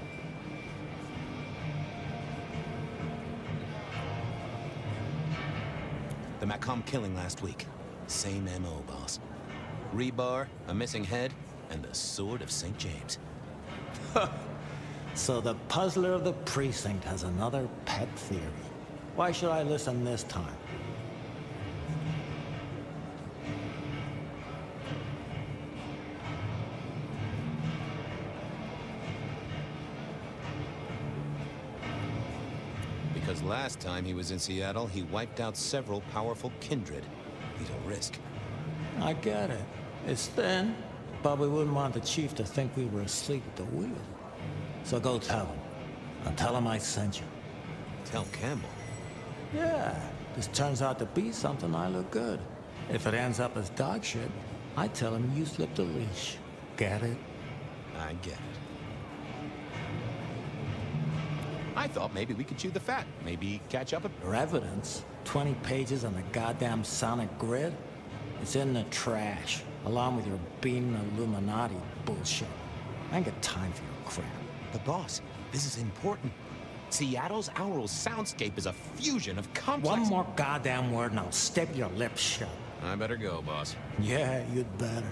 The Macomb killing last week. Same M.O., boss. Rebar, a missing head, and the Sword of St. James. So the puzzler of the precinct has another pet theory. Why should I listen this time? Because last time he was in Seattle, he wiped out several powerful kindred. He's a risk. I get it. It's thin, but we wouldn't want the chief to think we were asleep at the wheel. So go tell him. And tell him I sent you. Tell Campbell? Yeah. This turns out to be something, I look good. If it ends up as dog shit, I tell him you slipped a leash. Get it? I get it. I thought maybe we could chew the fat. Maybe catch up. Your evidence? 20 pages on the goddamn sonic grid? It's in the trash, along with your beaming Illuminati bullshit. I ain't got time for your crap. But boss, This is important. Seattle's aural soundscape is a fusion of complex... One more goddamn word and I'll step your lips shut. I better go, boss. Yeah, you'd better.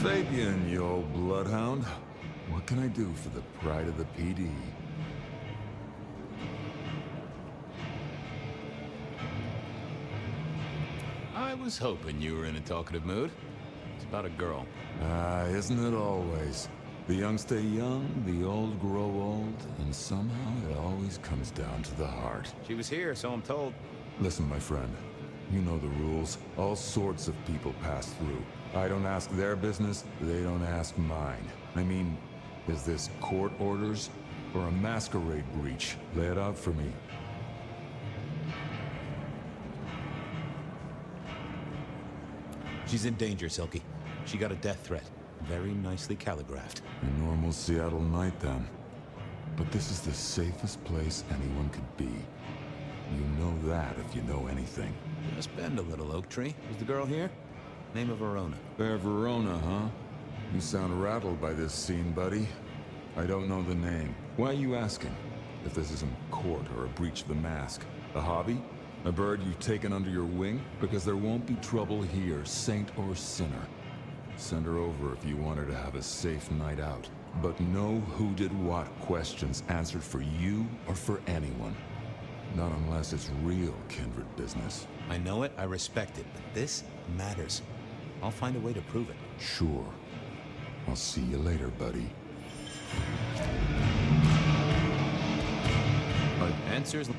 Fabian, you old bloodhound. What can I do for the pride of the PD? I was hoping you were in a talkative mood. It's about a girl. Isn't it always? The young stay young, the old grow old, and somehow it always comes down to the heart. She was here, so I'm told. Listen, my friend. You know the rules. All sorts of people pass through. I don't ask their business, they don't ask mine. I mean, is this court orders or a masquerade breach? Lay it out for me. She's in danger, Silky. She got a death threat. Very nicely calligraphed. A normal Seattle night, then. But this is the safest place anyone could be. You know that if you know anything. Just bend a little, Oak Tree. Is the girl here? Name of Verona. Fair Verona, huh? You sound rattled by this scene, buddy. I don't know the name. Why are you asking? If this isn't court or a breach of the mask. A hobby? A bird you've taken under your wing? Because there won't be trouble here, saint or sinner. Send her over if you want her to have a safe night out. But no who did what questions answered for you or for anyone. Not unless it's real kindred business. I know it, I respect it, but this matters. I'll find a way to prove it. Sure. I'll see you later, buddy. Answers...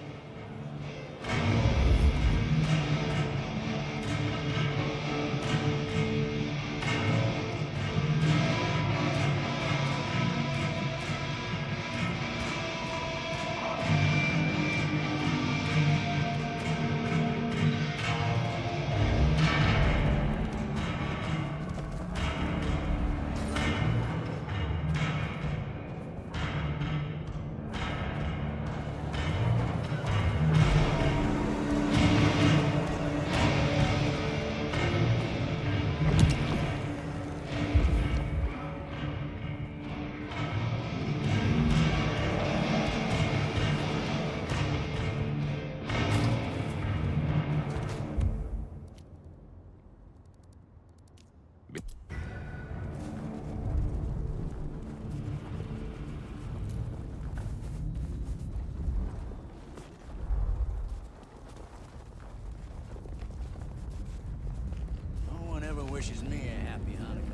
Wishes me a happy Hanukkah.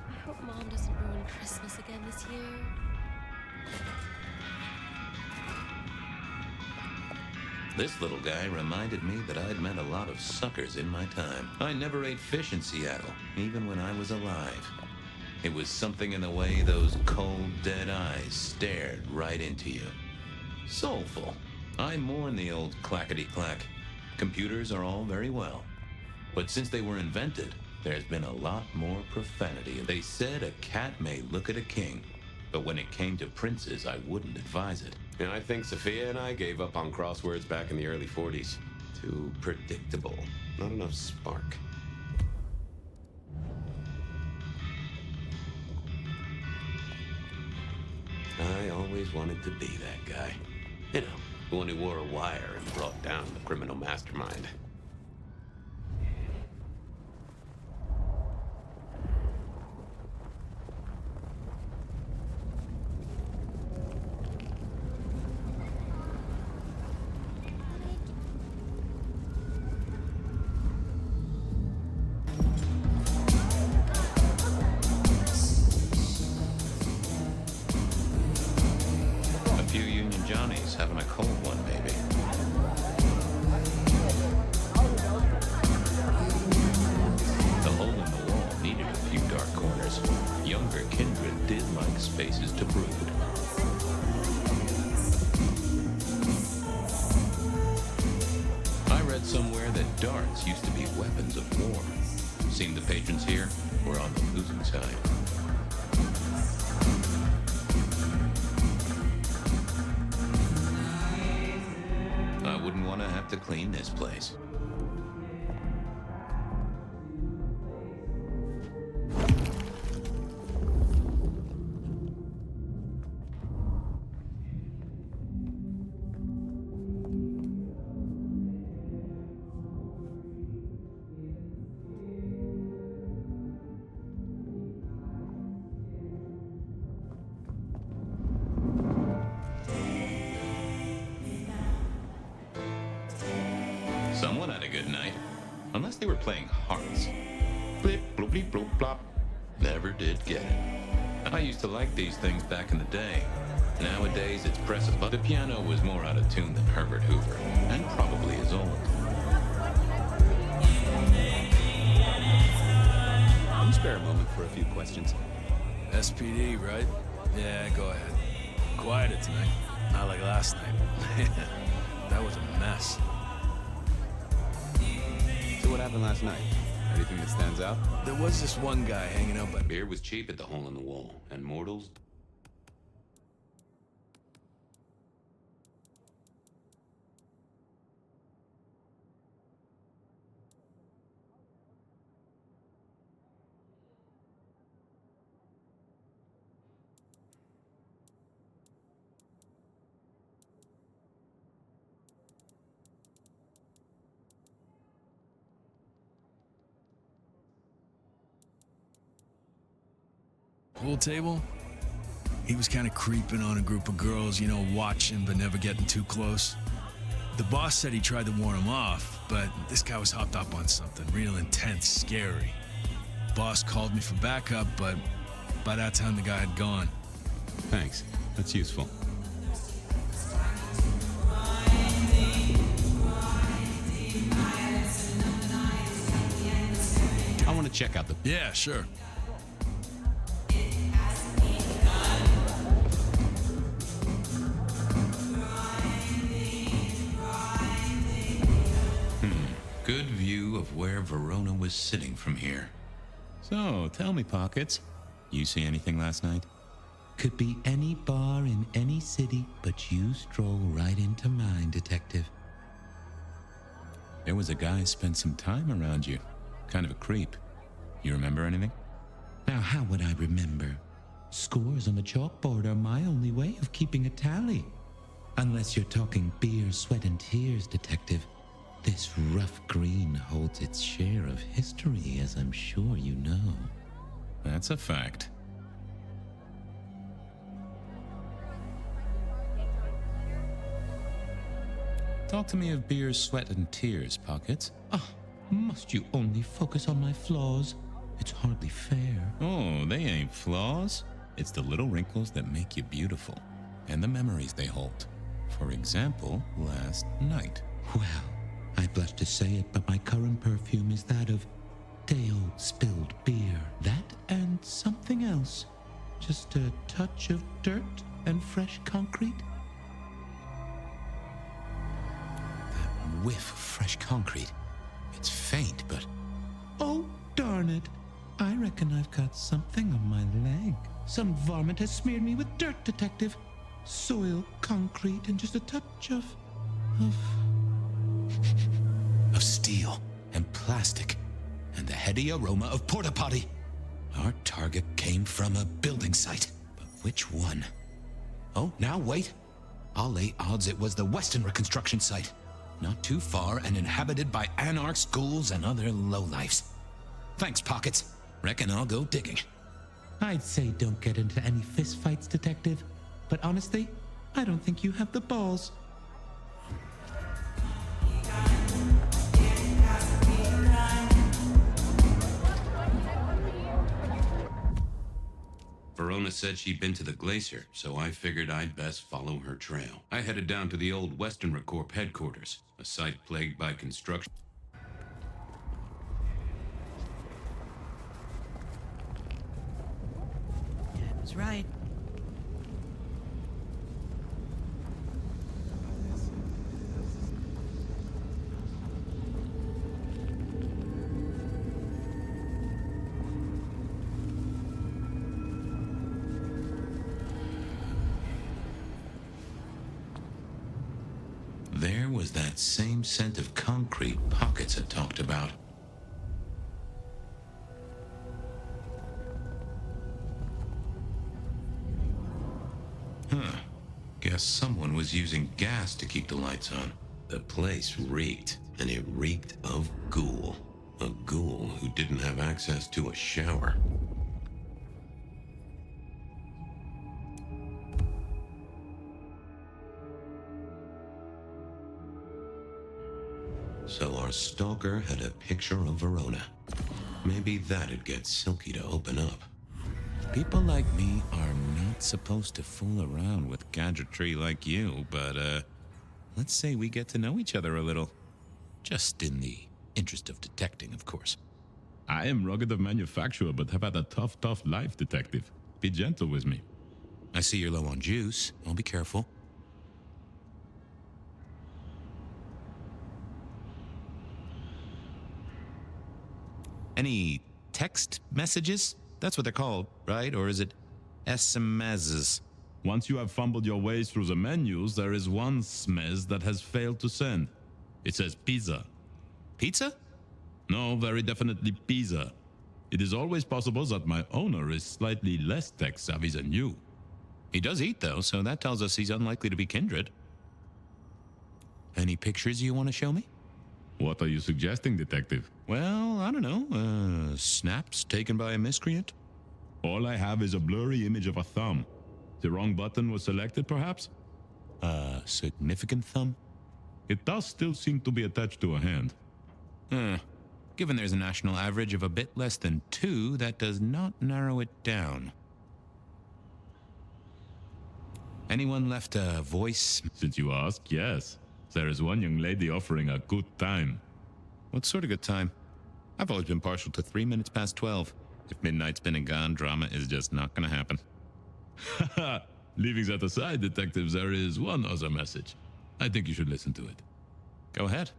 I hope Mom doesn't ruin Christmas again this year. This little guy reminded me that I'd met a lot of suckers in my time. I never ate fish in Seattle, even when I was alive. It was something in the way those cold, dead eyes stared right into you. Soulful. I mourn the old clackety-clack. Computers are all very well. But since they were invented, there's been a lot more profanity. They said a cat may look at a king, but when it came to princes, I wouldn't advise it. And I think Sophia and I gave up on crosswords back in the early 40s. Too predictable. Not enough spark. I always wanted to be that guy. You know, the one who wore a wire and brought down the criminal mastermind. having a cold one, maybe. The hole in the wall needed a few dark corners. Younger kindred did like spaces to brood. I read somewhere that darts used to be weapons of war. Seemed the patrons here were on the losing side. I wouldn't want to have to clean this place. Someone had a good night. Unless they were playing hearts. Blip, bloop, bleep, bloop, plop. Never did get it. I used to like these things back in the day. Nowadays, it's press a button. The piano was more out of tune than Herbert Hoover, and probably is old. Can you spare a moment for a few questions? SPD, right? Yeah, go ahead. Quieted tonight. Not like last night. That was a mess. So what happened last night? Anything that stands out? There was this one guy hanging out by... Beer was cheap at the hole in the wall, and mortals... Pool table? He was kind of creeping on a group of girls, you know, watching but never getting too close. The boss said he tried to warn him off, but this guy was hopped up on something real intense, scary. Boss called me for backup, but by that time the guy had gone. Thanks. That's useful. I want to check out the... Yeah, sure. Good view of where Verona was sitting from here. So, tell me, Pockets, you see anything last night? Could be any bar in any city, but you stroll right into mine, Detective. There was a guy spent some time around you. Kind of a creep. You remember anything? Now, how would I remember? Scores on the chalkboard are my only way of keeping a tally. Unless you're talking beer, sweat, and tears, Detective. This rough green holds its share of history, as I'm sure you know. That's a fact. Talk to me of beer, sweat, and tears, Pockets. Ah, must you only focus on my flaws? It's hardly fair. Oh, they ain't flaws. It's the little wrinkles that make you beautiful, and the memories they hold. For example, last night. Well, I blush to say it, but my current perfume is that of day-old spilled beer. That and something else. Just a touch of dirt and fresh concrete. That whiff of fresh concrete. It's faint, but... Oh, darn it. I reckon I've got something on my leg. Some varmint has smeared me with dirt, Detective. Soil, concrete, and just a touch of steel and plastic and the heady aroma of porta potty. Our target came from a building site, but which one? Oh, now wait. I'll lay odds it was the Weston reconstruction site. Not too far and inhabited by anarchs, ghouls, and other lowlifes. Thanks, Pockets. Reckon I'll go digging. I'd say don't get into any fistfights, Detective. But honestly, I don't think you have the balls. Verona said she'd been to the glacier, so I figured I'd best follow her trail. I headed down to the old Western Corps headquarters, a site plagued by construction. Dad was right. There was that same scent of concrete Pockets had talked about. Huh. Guess someone was using gas to keep the lights on. The place reeked, and it reeked of ghoul. A ghoul who didn't have access to a shower. So our stalker had a picture of Verona. Maybe that'd get Silky to open up. People like me are not supposed to fool around with gadgetry like you, but, let's say we get to know each other a little. Just in the interest of detecting, of course. I am rugged of manufacture, but have had a tough life, detective. Be gentle with me. I see you're low on juice. I'll be careful. Any text messages? That's what they're called, right? Or is it SMSs? Once you have fumbled your way through the menus, there is one SMS that has failed to send. It says pizza. Pizza? No, very definitely pizza. It is always possible that my owner is slightly less tech-savvy than you. He does eat, though, so that tells us he's unlikely to be kindred. Any pictures you want to show me? What are you suggesting, detective? Well, I don't know. Snaps taken by a miscreant? All I have is a blurry image of a thumb. The wrong button was selected, perhaps? A significant thumb? It does still seem to be attached to a hand. Given there's a national average of a bit less than 2, that does not narrow it down. Anyone left a voice? Since you ask, yes. There is one young lady offering a good time. What sort of good time? I've always been partial to 3 minutes past 12. If midnight's been and gone, drama is just not gonna happen. Haha! Leaving that aside, detectives, there is one other message. I think you should listen to it. Go ahead.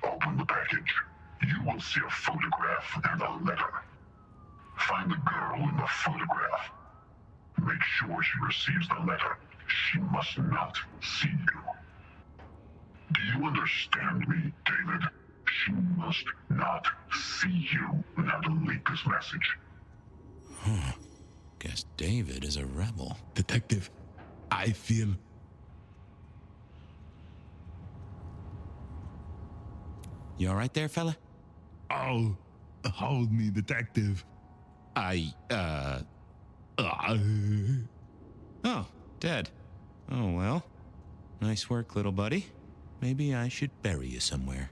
Open the package. You will see a photograph and a letter. Find the girl in the photograph. Make sure she receives the letter. She must not see you. Do you understand me, David? She must not see you now to leak this message. Guess David is a rebel. Detective, I feel... You all right there, fella? Oh, hold me, detective. Oh, dead. Oh, well. Nice work, little buddy. Maybe I should bury you somewhere.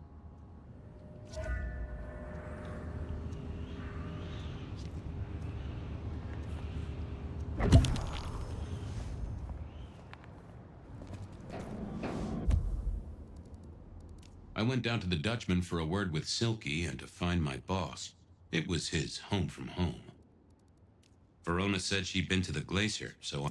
I went down to the Dutchman for a word with Silky and to find my boss. It was his home from home. Verona said she'd been to the glacier, so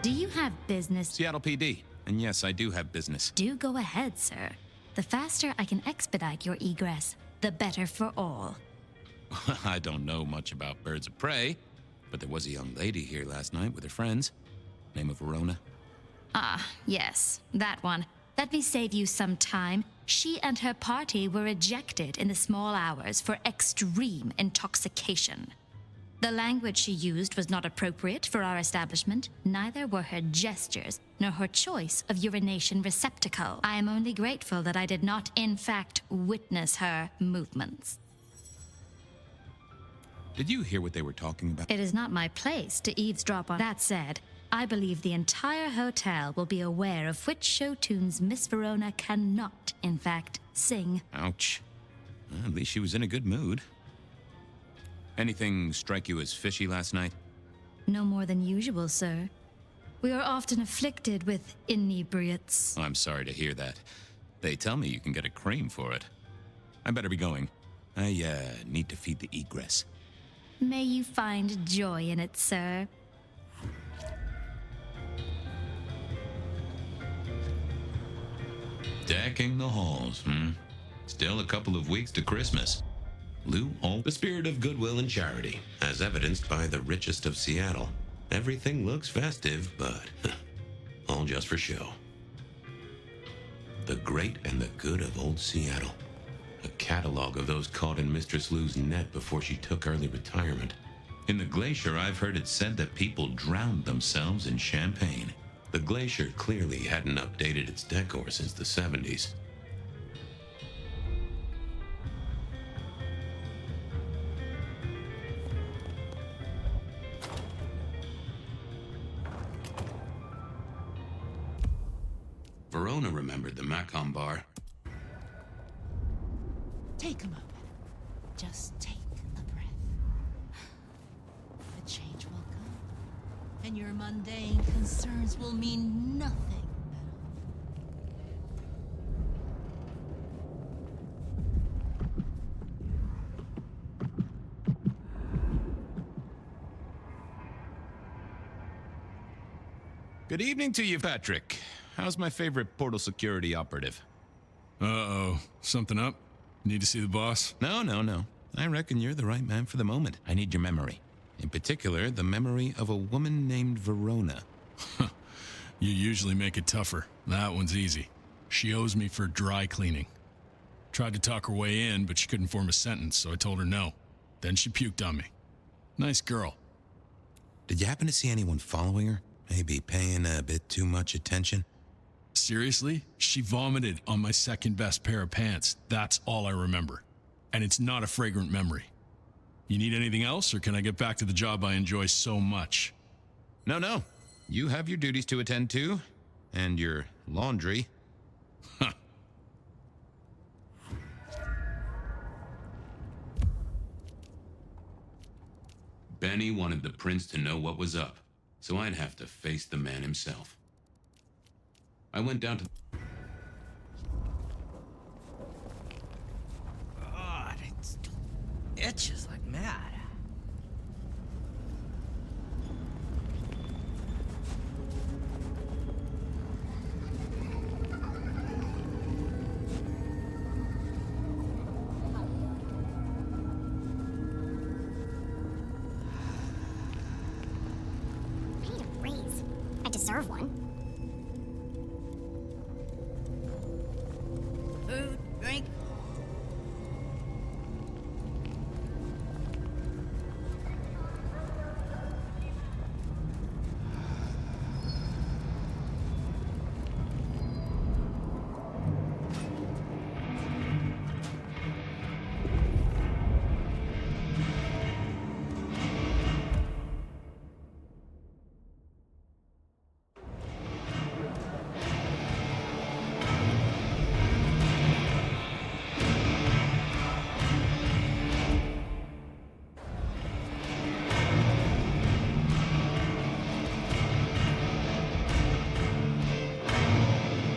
Do you have business? Seattle PD. And yes, I do have business. Do go ahead, sir. The faster I can expedite your egress, the better for all. I don't know much about birds of prey, but there was a young lady here last night with her friends. Name of Verona. Ah, yes, that one. Let me save you some time. She and her party were ejected in the small hours for extreme intoxication. The language she used was not appropriate for our establishment. Neither were her gestures, nor her choice of urination receptacle. I am only grateful that I did not, in fact, witness her movements. Did you hear what they were talking about? It is not my place to eavesdrop on. That said, I believe the entire hotel will be aware of which show tunes Miss Verona cannot, in fact, sing. Ouch. Well, at least she was in a good mood. Anything strike you as fishy last night? No more than usual, sir. We are often afflicted with inebriates. I'm sorry to hear that. They tell me you can get a cream for it. I better be going. I need to feed the egress. May you find joy in it, sir. Decking the halls, Still a couple of weeks to Christmas. Lou, all the spirit of goodwill and charity, as evidenced by the richest of Seattle. Everything looks festive, but all just for show. The great and the good of old Seattle. A catalog of those caught in Mistress Lou's net before she took early retirement. In the Glacier, I've heard it said that people drowned themselves in champagne. The Glacier clearly hadn't updated its decor since the 70s. Verona remembered the Macon bar. Take a moment. Just take a breath. The change will come, and your mundane concerns will mean nothing. Good evening to you, Patrick. How's my favorite portal security operative? Uh-oh. Something up? Need to see the boss? No. I reckon you're the right man for the moment. I need your memory. In particular, the memory of a woman named Verona. You usually make it tougher. That one's easy. She owes me for dry cleaning. Tried to talk her way in, but she couldn't form a sentence, so I told her no. Then she puked on me. Nice girl. Did you happen to see anyone following her? Maybe paying a bit too much attention? Seriously? She vomited on my second best pair of pants. That's all I remember. And it's not a fragrant memory. You need anything else, or can I get back to the job I enjoy so much? No. You have your duties to attend to, and your laundry. Huh. Benny wanted the prince to know what was up, so I'd have to face the man himself. I went down to... God, it itches like mad. I need a raise. I deserve one. Food, drink.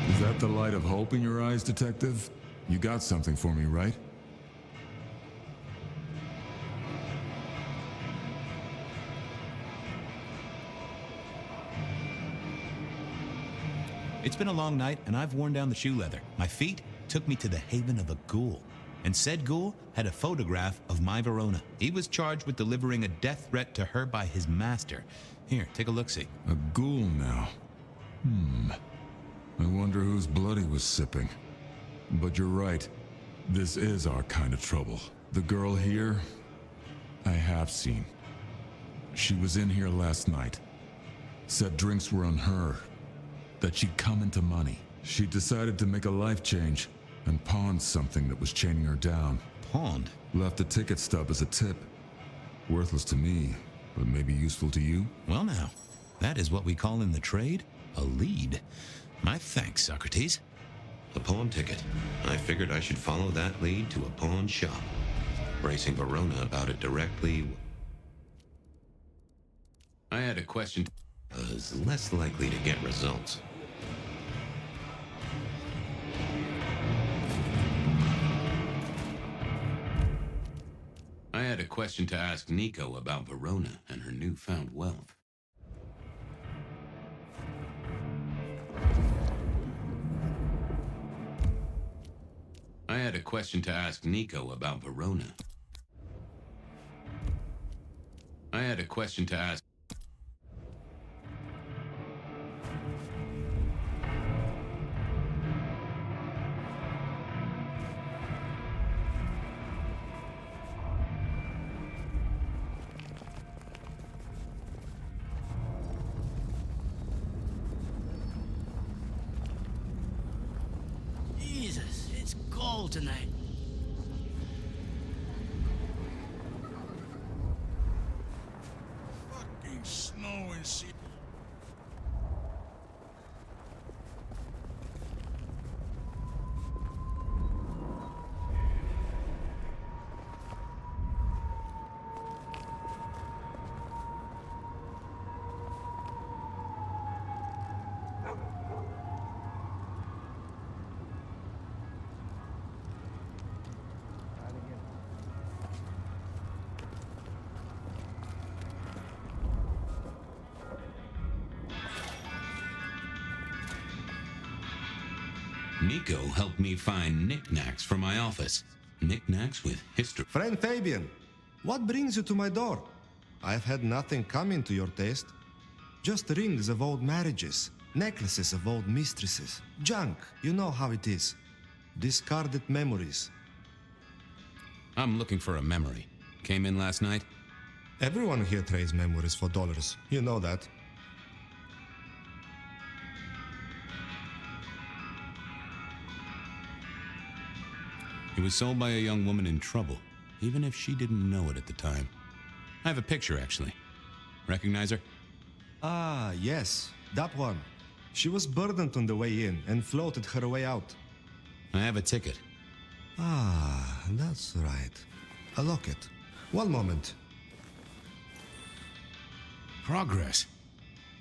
Is that the light of hope in your eyes, Detective? You got something for me, right? It's been a long night, and I've worn down the shoe leather. My feet took me to the haven of a ghoul. And said ghoul had a photograph of my Verona. He was charged with delivering a death threat to her by his master. Here, take a look-see. A ghoul now. I wonder whose blood he was sipping. But you're right. This is our kind of trouble. The girl here, I have seen. She was in here last night. Said drinks were on her. That she'd come into money. She decided to make a life change and pawned something that was chaining her down. Pawned? Left a ticket stub as a tip. Worthless to me, but maybe useful to you? Well now, that is what we call in the trade a lead. My thanks, Socrates. A pawn ticket. I figured I should follow that lead to a pawn shop. Bracing Verona about it directly I had a question. was less likely to get results. I had a question to ask Nico about Verona and her newfound wealth. I had a question to ask Nico about Verona. I had a question to ask. Jesus, it's cold tonight. Fucking snow and shit. Nico helped me find knickknacks for my office. Knickknacks with history. Friend Fabian, what brings you to my door? I've had nothing coming to your taste. Just rings of old marriages, necklaces of old mistresses, junk, you know how it is. Discarded memories. I'm looking for a memory. Came in last night? Everyone here trades memories for dollars, you know that. It was sold by a young woman in trouble, even if she didn't know it at the time. I have a picture, actually. Recognize her? Ah, yes, that one. She was burdened on the way in and floated her way out. I have a ticket. Ah, that's right. A locket. One moment. Progress.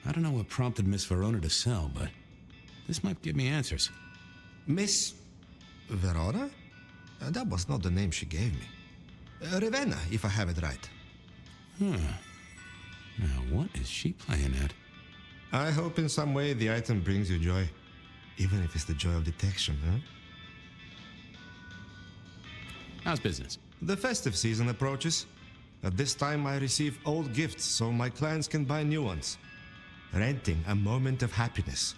I don't know what prompted Miss Verona to sell, but this might give me answers. Miss Verona? That was not the name she gave me. Ravenna, if I have it right. Huh. Now, what is she playing at? I hope in some way the item brings you joy. Even if it's the joy of detection, huh? How's business? The festive season approaches. At this time, I receive old gifts so my clients can buy new ones. Renting a moment of happiness.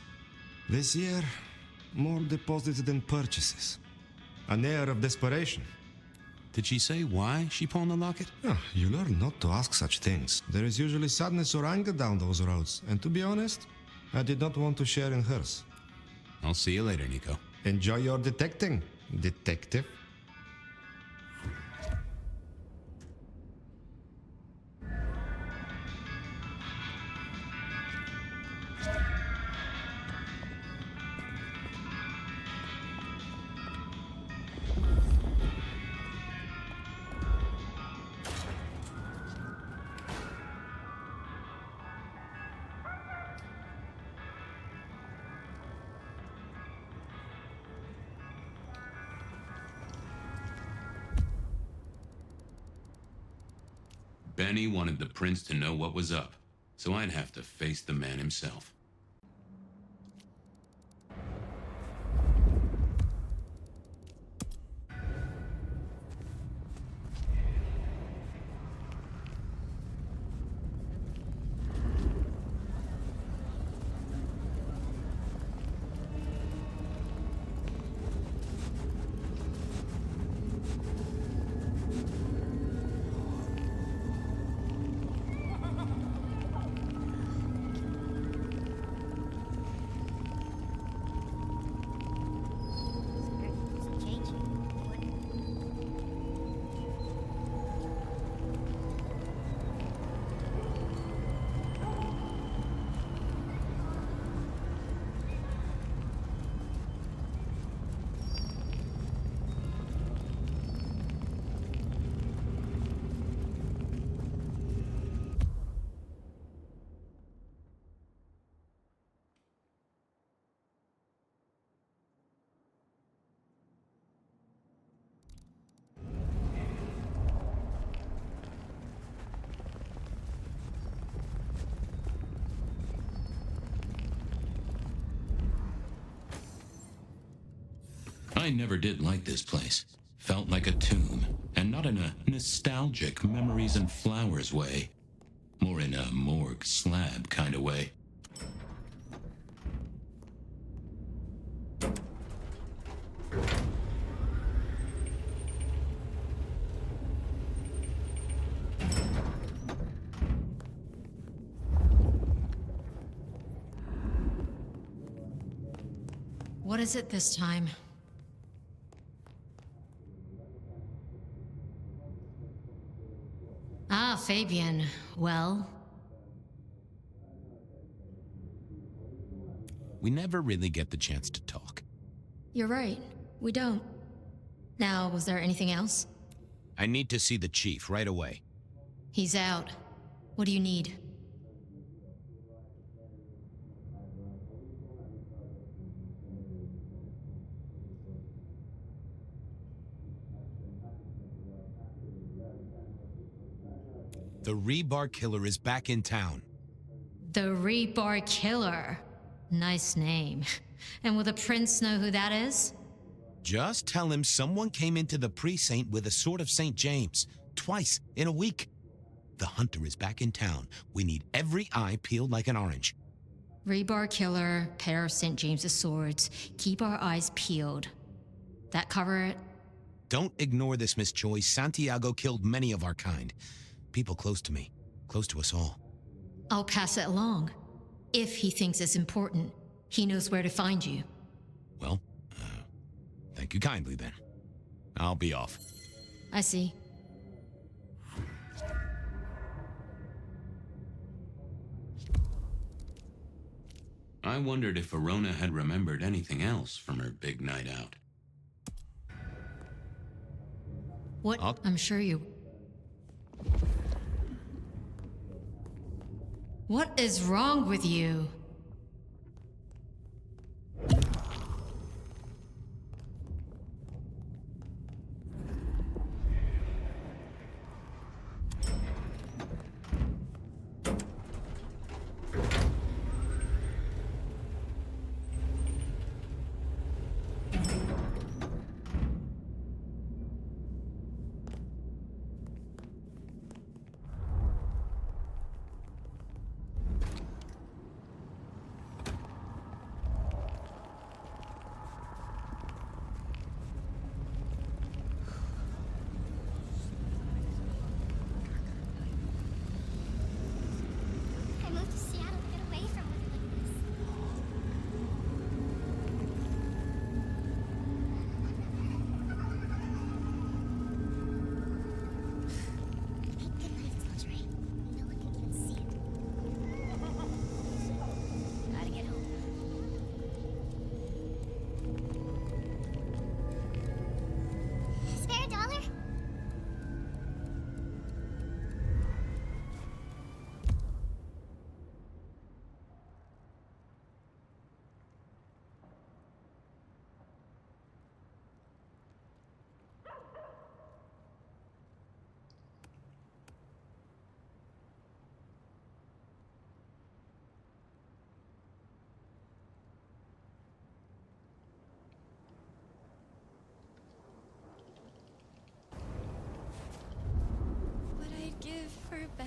This year, more deposits than purchases. An air of desperation. Did she say why she pawned the locket? Oh, you learn not to ask such things. There is usually sadness or anger down those roads, and to be honest, I did not want to share in hers. I'll see you later, Nico. Enjoy your detecting, detective. Benny wanted the prince to know what was up, so I'd have to face the man himself. I never did like this place. Felt like a tomb, and not in a nostalgic memories and flowers way. More in a morgue slab kind of way. What is it this time? Ah, Fabian. Well? We never really get the chance to talk. You're right. We don't. Now, was there anything else? I need to see the chief right away. He's out. What do you need? The Rebar Killer is back in town. The Rebar Killer. Nice name. And will the prince know who that is? Just tell him someone came into the precinct with a sword of St. James. Twice in a week. The hunter is back in town. We need every eye peeled like an orange. Rebar Killer, pair of St. James's swords. Keep our eyes peeled. That cover it? Don't ignore this, Miss Choi. Santiago killed many of our kind. People close to me. Close to us all. I'll pass it along. If he thinks it's important, he knows where to find you. Well, thank you kindly then. I'll be off. I see. I wondered if Verona had remembered anything else from her big night out. What? I'm sure you... What is wrong with you? I moved to Seattle to get away from weather like this. Thank goodness it's Audrey. No one can even see it. Gotta get home. Spare a dollar? What I'd give for a bed.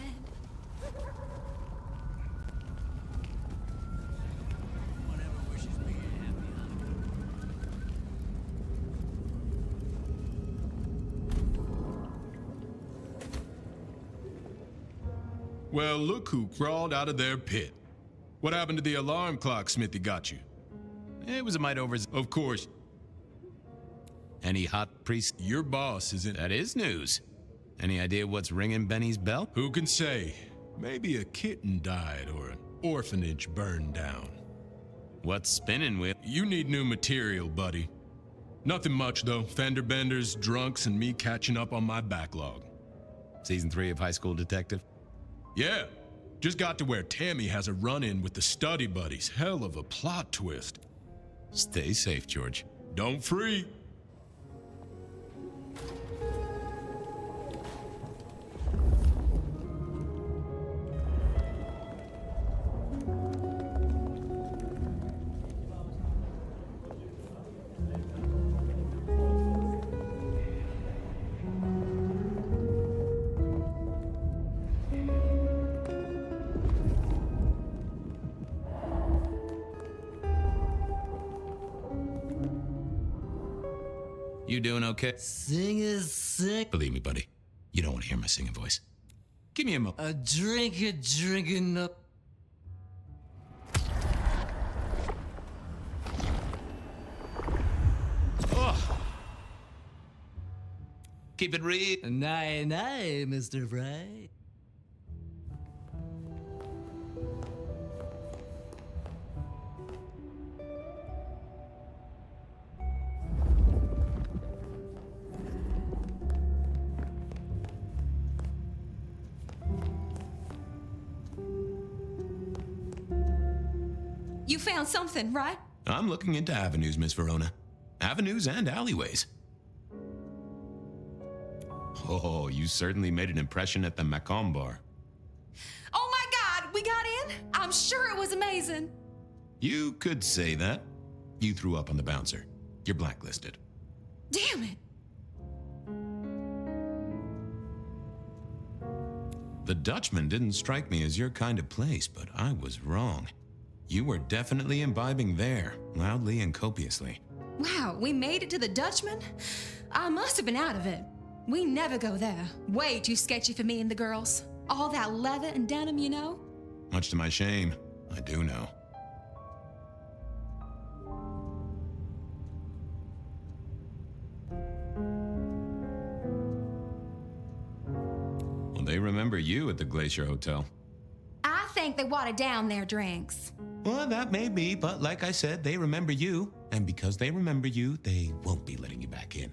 Well, look who crawled out of their pit. What happened to the alarm clock Smithy got you? It was a mite over... Of course. Any hot priest? Your boss is in... That is news. Any idea what's ringing Benny's bell? Who can say? Maybe a kitten died or an orphanage burned down. What's spinning, Will? You need new material, buddy. Nothing much, though. Fender benders, drunks, and me catching up on my backlog. Season 3 of High School Detective? Yeah. Just got to where Tammy has a run-in with the study buddies. Hell of a plot twist. Stay safe, George. Don't freak. You doing okay? Singing sick. Believe me, buddy. You don't want to hear my singing voice. Give me a mo. A drinking up. Oh. Keep it real. Nay, Mr. Fry. You found something, right? I'm looking into avenues, Miss Verona. Avenues and alleyways. Oh, you certainly made an impression at the Macomb bar. Oh my God, we got in? I'm sure it was amazing. You could say that. You threw up on the bouncer. You're blacklisted. Damn it. The Dutchman didn't strike me as your kind of place, but I was wrong. You were definitely imbibing there, loudly and copiously. Wow, we made it to the Dutchman? I must have been out of it. We never go there. Way too sketchy for me and the girls. All that leather and denim, you know? Much to my shame, I do know. Well, they remember you at the Glacier Hotel. I think they watered down their drinks. Well, that may be, but like I said, they remember you. And because they remember you, they won't be letting you back in.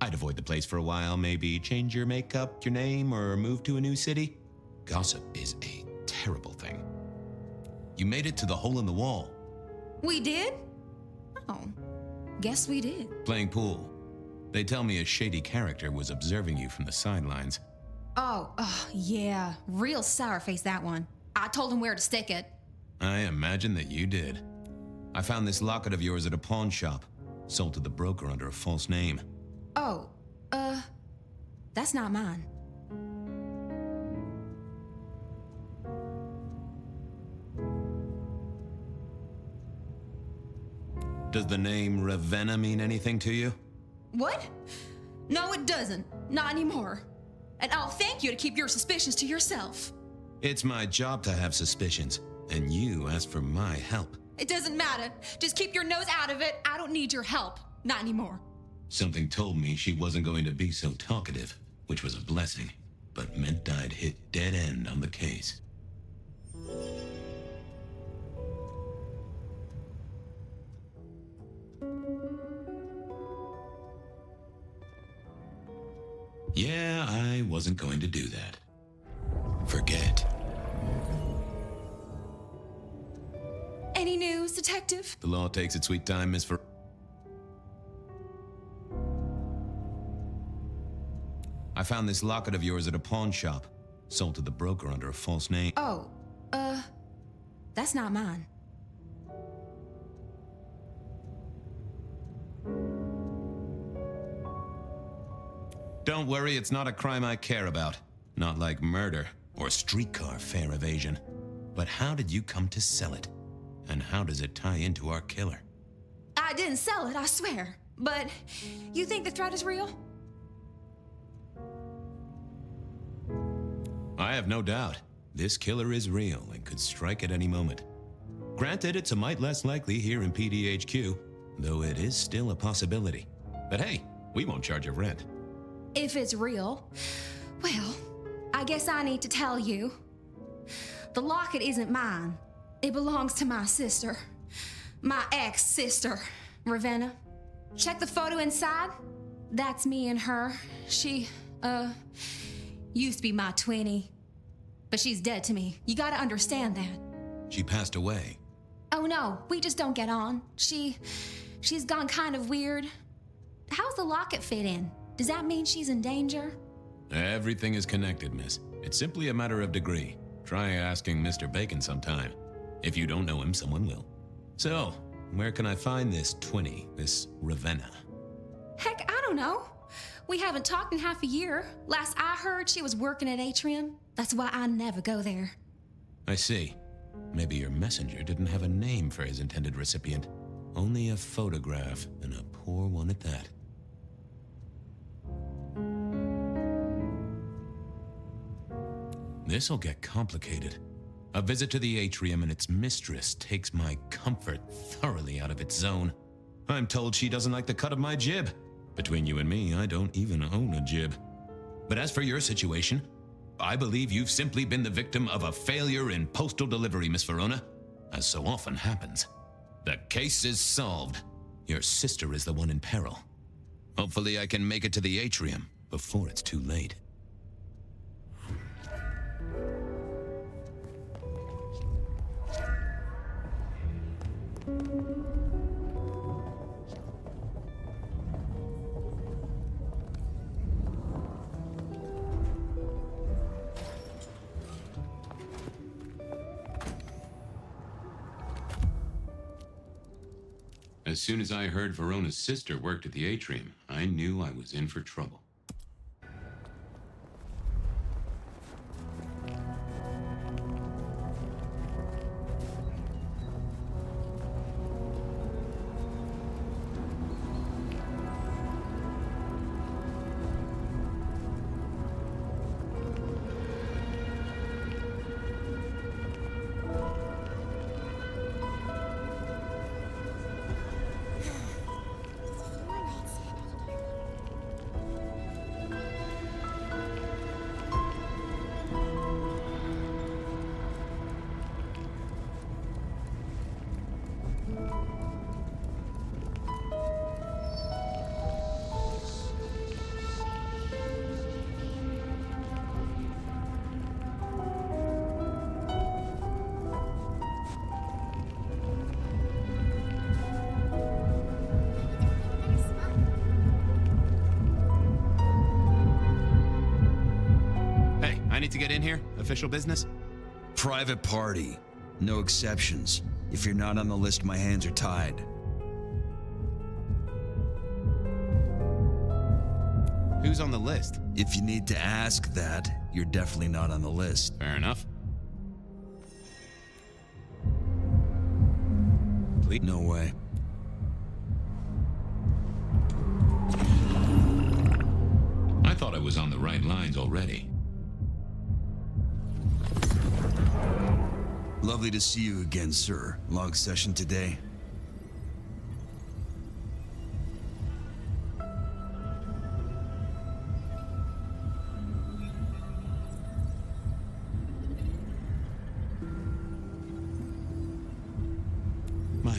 I'd avoid the place for a while, maybe change your makeup, your name, or move to a new city. Gossip is a terrible thing. You made it to the hole in the wall. We did? Oh, guess we did. Playing pool. They tell me a shady character was observing you from the sidelines. Oh, yeah. Real sour face, that one. I told him where to stick it. I imagine that you did. I found this locket of yours at a pawn shop, sold to the broker under a false name. Oh, that's not mine. Does the name Ravenna mean anything to you? What? No, it doesn't. Not anymore. And I'll thank you to keep your suspicions to yourself. It's my job to have suspicions, and you asked for my help. It doesn't matter. Just keep your nose out of it. I don't need your help. Not anymore. Something told me she wasn't going to be so talkative, which was a blessing, but meant I'd hit dead end on the case. Yeah, I wasn't going to do that. Forget. Any news, Detective? The law takes its sweet time, Miss Ver... I found this locket of yours at a pawn shop, sold to the broker under a false name. Oh, that's not mine. Don't worry, it's not a crime I care about. Not like murder or streetcar fare evasion. But how did you come to sell it? And how does it tie into our killer? I didn't sell it, I swear. But you think the threat is real? I have no doubt. This killer is real and could strike at any moment. Granted, it's a mite less likely here in PDHQ, though it is still a possibility. But hey, we won't charge you rent. If it's real, well, I guess I need to tell you. The locket isn't mine. It belongs to my sister. My ex-sister, Ravenna. Check the photo inside. That's me and her. She, used to be my twinnie. But she's dead to me. You gotta understand that. She passed away. Oh no, we just don't get on. She's gone kind of weird. How's the locket fit in? Does that mean she's in danger? Everything is connected, miss. It's simply a matter of degree. Try asking Mr. Bacon sometime. If you don't know him, someone will. So, where can I find this twinnie, this Ravenna? Heck, I don't know. We haven't talked in half a year. Last I heard, she was working at Atrium. That's why I never go there. I see. Maybe your messenger didn't have a name for his intended recipient. Only a photograph, and a poor one at that. This'll get complicated. A visit to the atrium and its mistress takes my comfort thoroughly out of its zone. I'm told she doesn't like the cut of my jib. Between you and me, I don't even own a jib. But as for your situation, I believe you've simply been the victim of a failure in postal delivery, Miss Verona, as so often happens. The case is solved. Your sister is the one in peril. Hopefully I can make it to the atrium before it's too late. As soon as I heard Verona's sister worked at the atrium, I knew I was in for trouble. I need to get in here? Official business? Private party. No exceptions. If you're not on the list, my hands are tied. Who's on the list? If you need to ask that, you're definitely not on the list. Fair enough. Please? No way. I thought I was on the right lines already. Lovely to see you again, sir. Long session today. My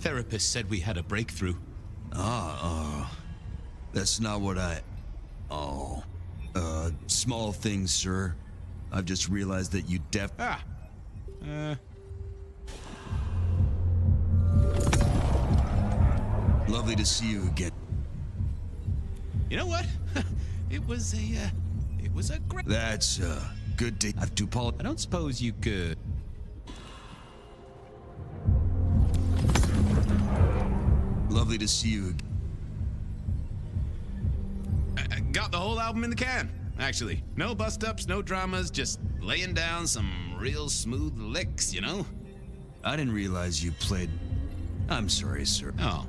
therapist said we had a breakthrough. That's not what small things, sir. I've just realized that you Lovely to see you again. You know what? It was a great... That's, good to... I've to Paul. I don't suppose you could... Lovely to see you. I got the whole album in the can, actually. No bust-ups, no dramas, just laying down some real smooth licks, you know? I didn't realize you played... I'm sorry, sir. Oh.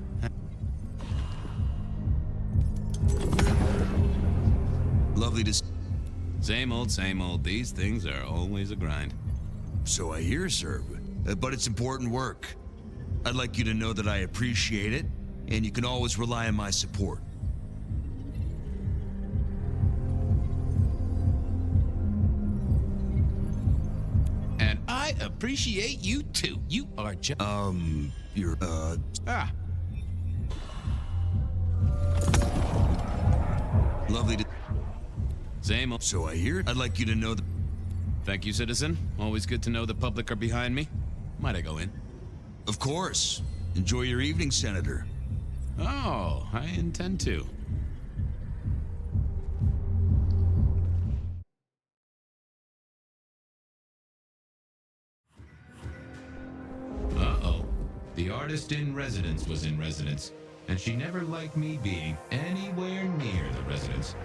Lovely to... Same old, same old. These things are always a grind. So I hear, sir. But it's important work. I'd like you to know that I appreciate it, and you can always rely on my support. And I appreciate you too. You are just... you're, Lovely to... Same old... So I hear. I'd like you to know that... Thank you, citizen. Always good to know the public are behind me. Might I go in? Of course. Enjoy your evening, Senator. Oh, I intend to. Uh-oh. The artist in residence was in residence, and she never liked me being anywhere near the residence.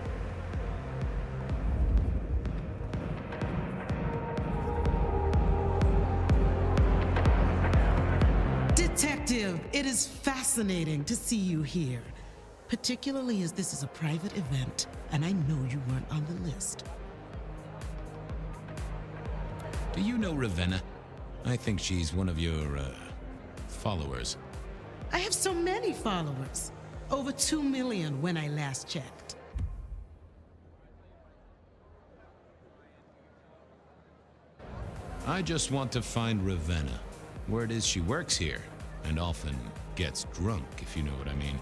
Detective, it is fascinating to see you here, particularly as this is a private event, and I know you weren't on the list. Do you know Ravenna? I think she's one of your, followers. I have so many followers. Over 2 million when I last checked. I just want to find Ravenna. Word is she works here, and often gets drunk, if you know what I mean.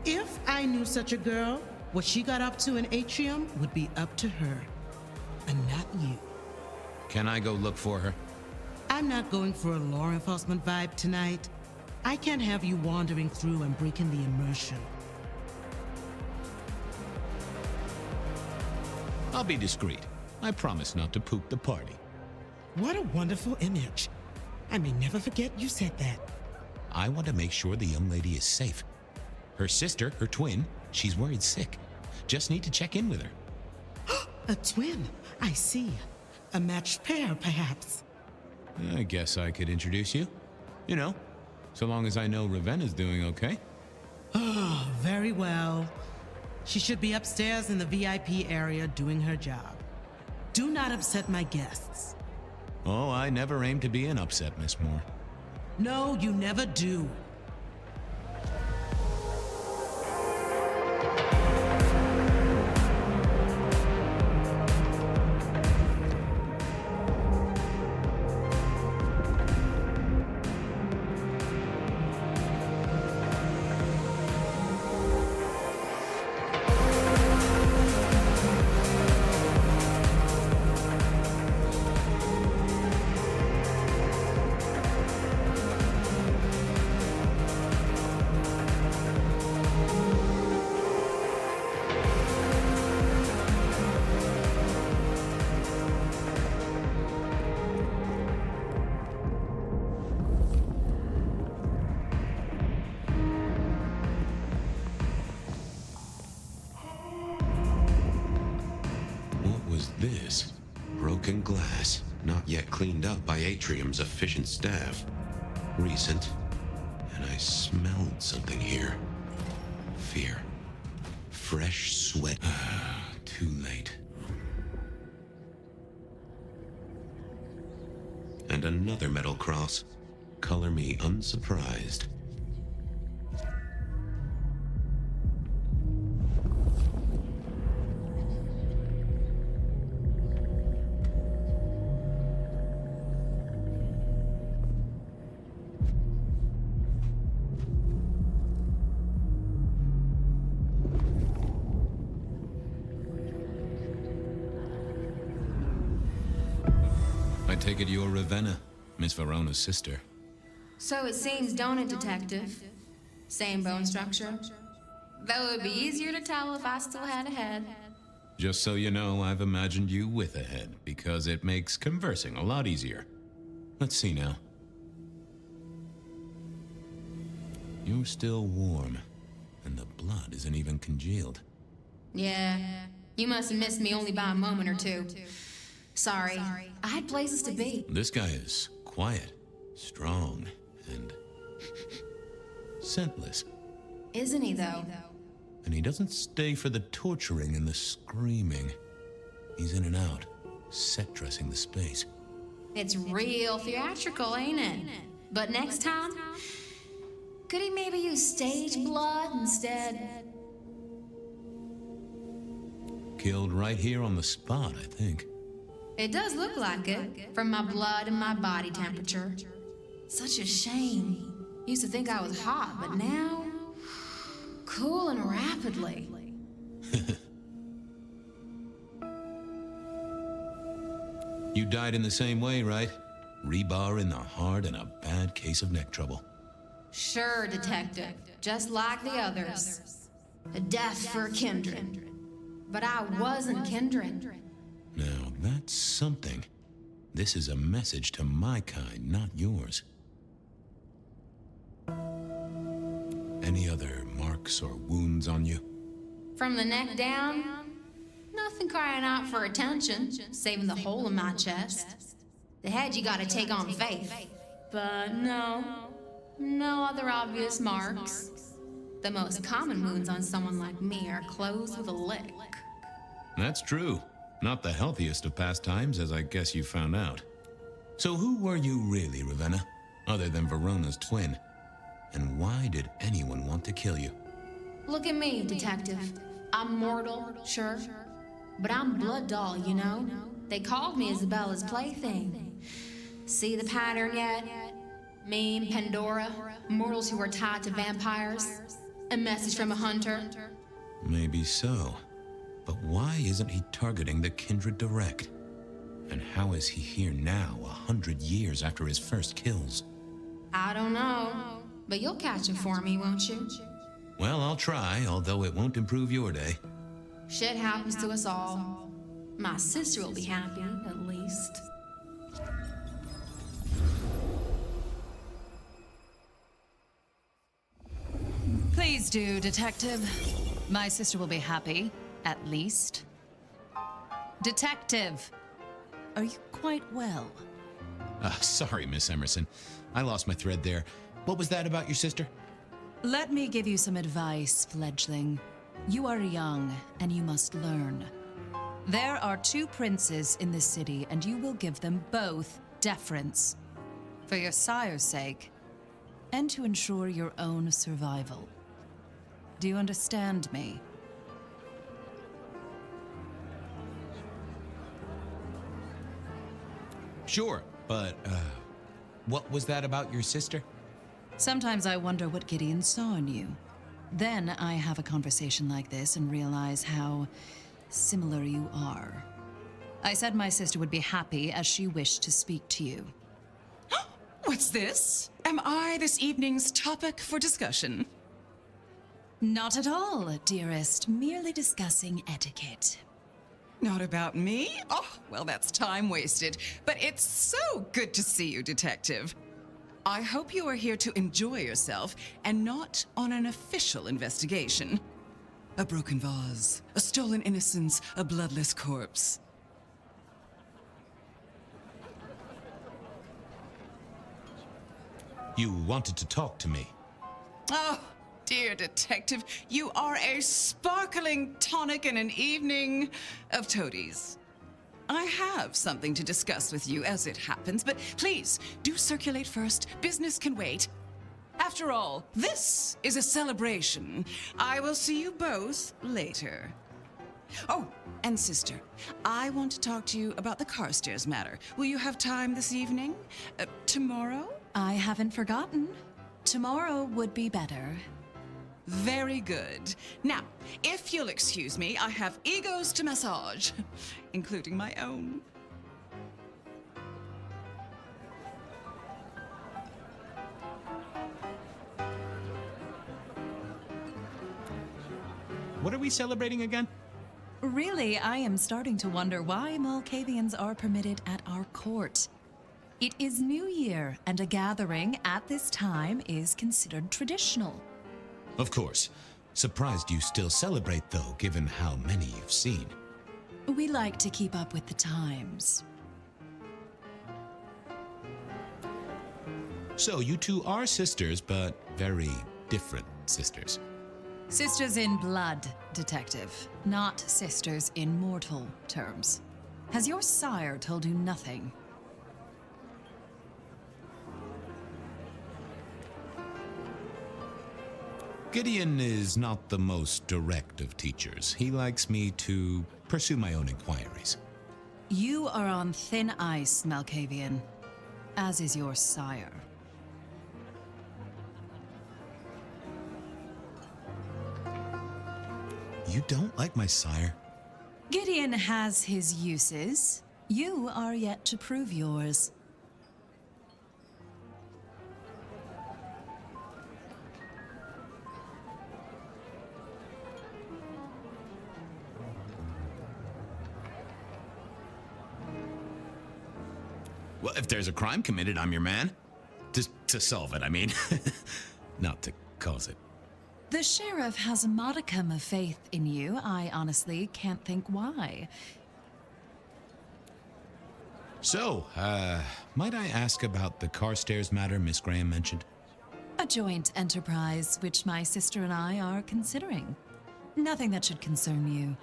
If I knew such a girl, what she got up to in Atrium would be up to her, and not you. Can I go look for her? I'm not going for a law enforcement vibe tonight. I can't have you wandering through and breaking the immersion. I'll be discreet. I promise not to poop the party. What a wonderful image. I may never forget you said that. I want to make sure the young lady is safe. Her sister, her twin, she's worried sick. Just need to check in with her. A twin, I see. A matched pair, perhaps. I guess I could introduce you. You know, so long as I know Ravenna's doing okay. Oh, very well. She should be upstairs in the VIP area doing her job. Do not upset my guests. Oh, I never aim to be an upset, Miss Moore. No, you never do. This? Broken glass, not yet cleaned up by Atrium's efficient staff. Recent, and I smelled something here. Fear. Fresh sweat. Too late. And another metal cross. Color me unsurprised. I take it you're Ravenna, Miss Verona's sister. So it seems, don't it, Detective? Same bone structure. Though it would be easier to tell if I still had a head. Just so you know, I've imagined you with a head, because it makes conversing a lot easier. Let's see now. You're still warm, and the blood isn't even congealed. Yeah, you must have missed me only by a moment or two. Sorry, I had places to be. This guy is quiet, strong, and scentless. Isn't he, though? And he doesn't stay for the torturing and the screaming. He's in and out, set dressing the space. It's real theatrical, ain't it? But next time, could he maybe use stage blood instead? Killed right here on the spot, I think. It does look like it, from my blood and my body temperature. Such a shame. Used to think I was hot, but now, cooling rapidly. You died in the same way, right? Rebar in the heart and a bad case of neck trouble. Sure, Detective. Just like the others. A death for a kindred. But I wasn't kindred. Now, that's something. This is a message to my kind, not yours. Any other marks or wounds on you? From the neck down, nothing crying out for attention, saving the hole in my chest. The head you gotta take on faith. But no other obvious marks. The most common wounds on someone like me are closed with a lick. That's true. Not the healthiest of pastimes, as I guess you found out. So who were you really, Ravenna? Other than Verona's twin? And why did anyone want to kill you? Look at me, detective. I'm mortal, sure. But I'm blood doll, you know? They called me Isabella's plaything. See the pattern yet? Me and Pandora, mortals who are tied to vampires. A message from a hunter. Maybe so. But why isn't he targeting the Kindred direct? And how is he here now, 100 years after his first kills? I don't know. But you'll catch him for me, won't you? Well, I'll try, although it won't improve your day. Shit happens to us all. My sister will be happy, at least. Please do, Detective. My sister will be happy, at least. Detective, are you quite well? Sorry, Miss Emerson. I lost my thread there. What was that about your sister? Let me give you some advice, fledgling. You are young, and you must learn. There are 2 princes in this city, and you will give them both deference. For your sire's sake, and to ensure your own survival. Do you understand me? Sure, but, what was that about your sister? Sometimes I wonder what Gideon saw in you. Then I have a conversation like this and realize how similar you are. I said my sister would be happy as she wished to speak to you. What's this? Am I this evening's topic for discussion? Not at all, dearest. Merely discussing etiquette. Not about me? Oh, well, that's time wasted. But it's so good to see you, Detective. I hope you are here to enjoy yourself and not on an official investigation. A broken vase, a stolen innocence, a bloodless corpse. You wanted to talk to me. Oh, dear Detective, you are a sparkling tonic in an evening of toadies. I have something to discuss with you as it happens, but please, do circulate first. Business can wait. After all, this is a celebration. I will see you both later. Oh, and sister, I want to talk to you about the Carstairs matter. Will you have time this evening? Tomorrow? I haven't forgotten. Tomorrow would be better. Very good. Now, if you'll excuse me, I have egos to massage, including my own. What are we celebrating again? Really, I am starting to wonder why Malkavians are permitted at our court. It is New Year, and a gathering at this time is considered traditional. Of course. Surprised you still celebrate, though, given how many you've seen. We like to keep up with the times. So, you two are sisters, but very different sisters. Sisters in blood, Detective, not sisters in mortal terms. Has your sire told you nothing? Gideon is not the most direct of teachers. He likes me to pursue my own inquiries. You are on thin ice, Malkavian, as is your sire. You don't like my sire? Gideon has his uses. You are yet to prove yours. Well, if there's a crime committed, I'm your man. To solve it, I mean. Not to cause it. The sheriff has a modicum of faith in you. I honestly can't think why. So, might I ask about the Carstairs matter Miss Graham mentioned? A joint enterprise which my sister and I are considering. Nothing that should concern you.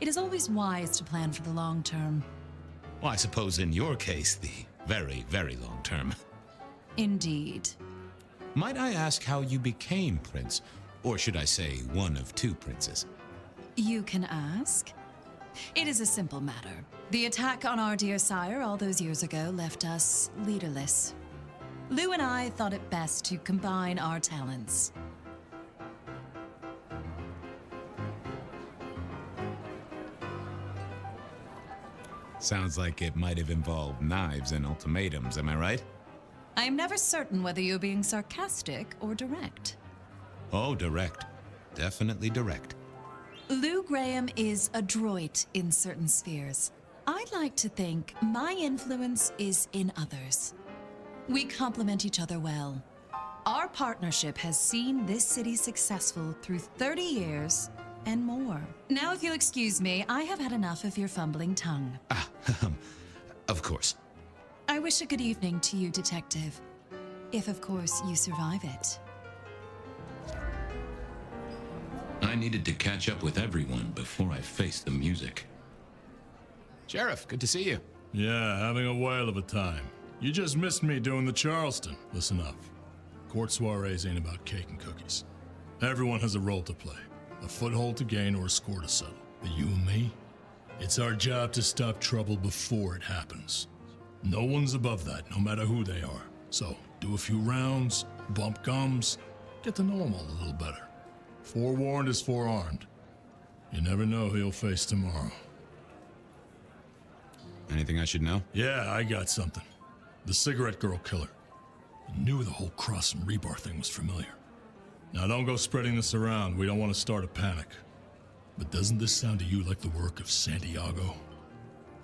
It is always wise to plan for the long term. Well, I suppose in your case, the Very, very long term. Indeed. Might I ask how you became prince? Or should I say, one of two princes? You can ask. It is a simple matter. The attack on our dear sire all those years ago left us leaderless. Lou and I thought it best to combine our talents. Sounds like it might have involved knives and ultimatums, am I right? I am never certain whether you're being sarcastic or direct. Oh, direct. Definitely direct. Lou Graham is adroit in certain spheres. I'd like to think my influence is in others. We complement each other well. Our partnership has seen this city successful through 30 years and more. Now, if you'll excuse me, I have had enough of your fumbling tongue. Of course. I wish a good evening to you, Detective. If, of course, you survive it. I needed to catch up with everyone before I faced the music. Sheriff, good to see you. Yeah, having a whale of a time. You just missed me doing the Charleston. Listen up. Court soirees ain't about cake and cookies. Everyone has a role to play. A foothold to gain or a score to settle. But you and me? It's our job to stop trouble before it happens. No one's above that, no matter who they are. So, do a few rounds, bump gums, get to know them all a little better. Forewarned is forearmed. You never know who you'll face tomorrow. Anything I should know? Yeah, I got something. The cigarette girl killer. I knew the whole cross and rebar thing was familiar. Now don't go spreading this around. We don't want to start a panic. But doesn't this sound to you like the work of Santiago?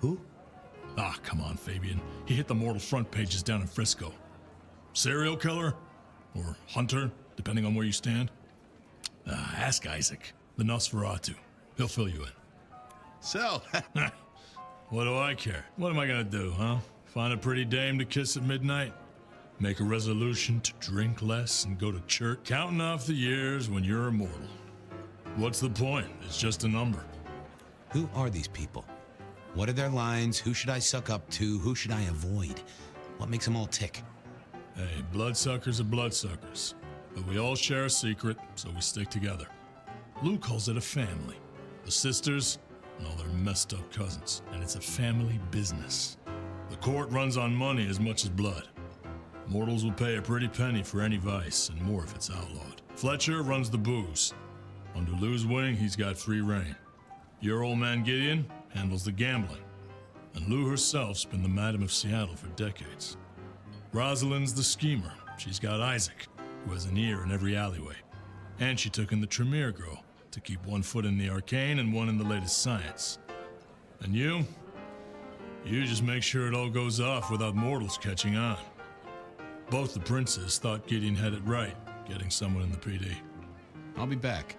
Who? Ah, come on, Fabian. He hit the mortal front pages down in Frisco. Serial killer? Or hunter, depending on where you stand? Ask Isaac, the Nosferatu. He'll fill you in. So, what do I care? What am I gonna do, huh? Find a pretty dame to kiss at midnight? Make a resolution to drink less and go to church? Counting off the years when you're immortal. What's the point? It's just a number. Who are these people? What are their lines? Who should I suck up to? Who should I avoid? What makes them all tick? Hey, bloodsuckers are bloodsuckers. But we all share a secret, so we stick together. Lou calls it a family. The sisters and all their messed up cousins. And it's a family business. The court runs on money as much as blood. Mortals will pay a pretty penny for any vice, and more if it's outlawed. Fletcher runs the booze. Under Lou's wing, he's got free reign. Your old man Gideon handles the gambling. And Lou herself's been the Madam of Seattle for decades. Rosalind's the schemer. She's got Isaac, who has an ear in every alleyway. And she took in the Tremere girl to keep one foot in the arcane and one in the latest science. And you just make sure it all goes off without mortals catching on. Both the princes thought Gideon had it right, getting someone in the PD. I'll be back.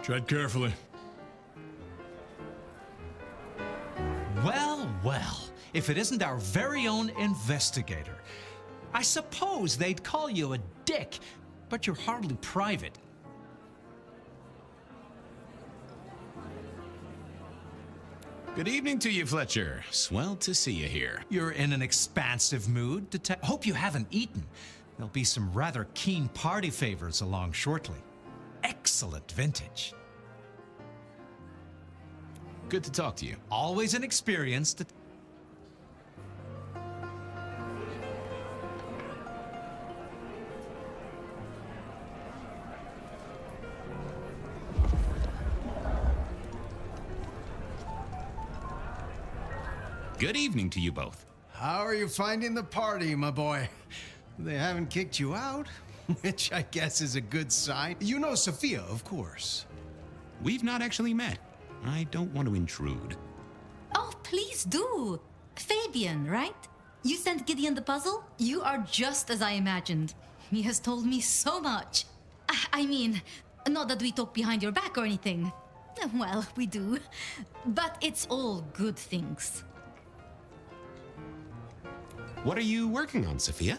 Tread carefully. Well, well, if it isn't our very own investigator. I suppose they'd call you a dick, but you're hardly private. Good evening to you, Fletcher. Swell to see you here. You're in an expansive mood, Detective. Hope you haven't eaten. There'll be some rather keen party favors along shortly. Excellent vintage. Good to talk to you. Always an experience. Good evening to you both. How are you finding the party, my boy? They haven't kicked you out, which I guess is a good sign. You know Sophia, of course. We've not actually met. I don't want to intrude. Oh, please do. Fabian, right? You sent Gideon the puzzle? You are just as I imagined. He has told me so much. I mean, not that we talk behind your back or anything. Well, we do. But it's all good things. What are you working on, Sophia?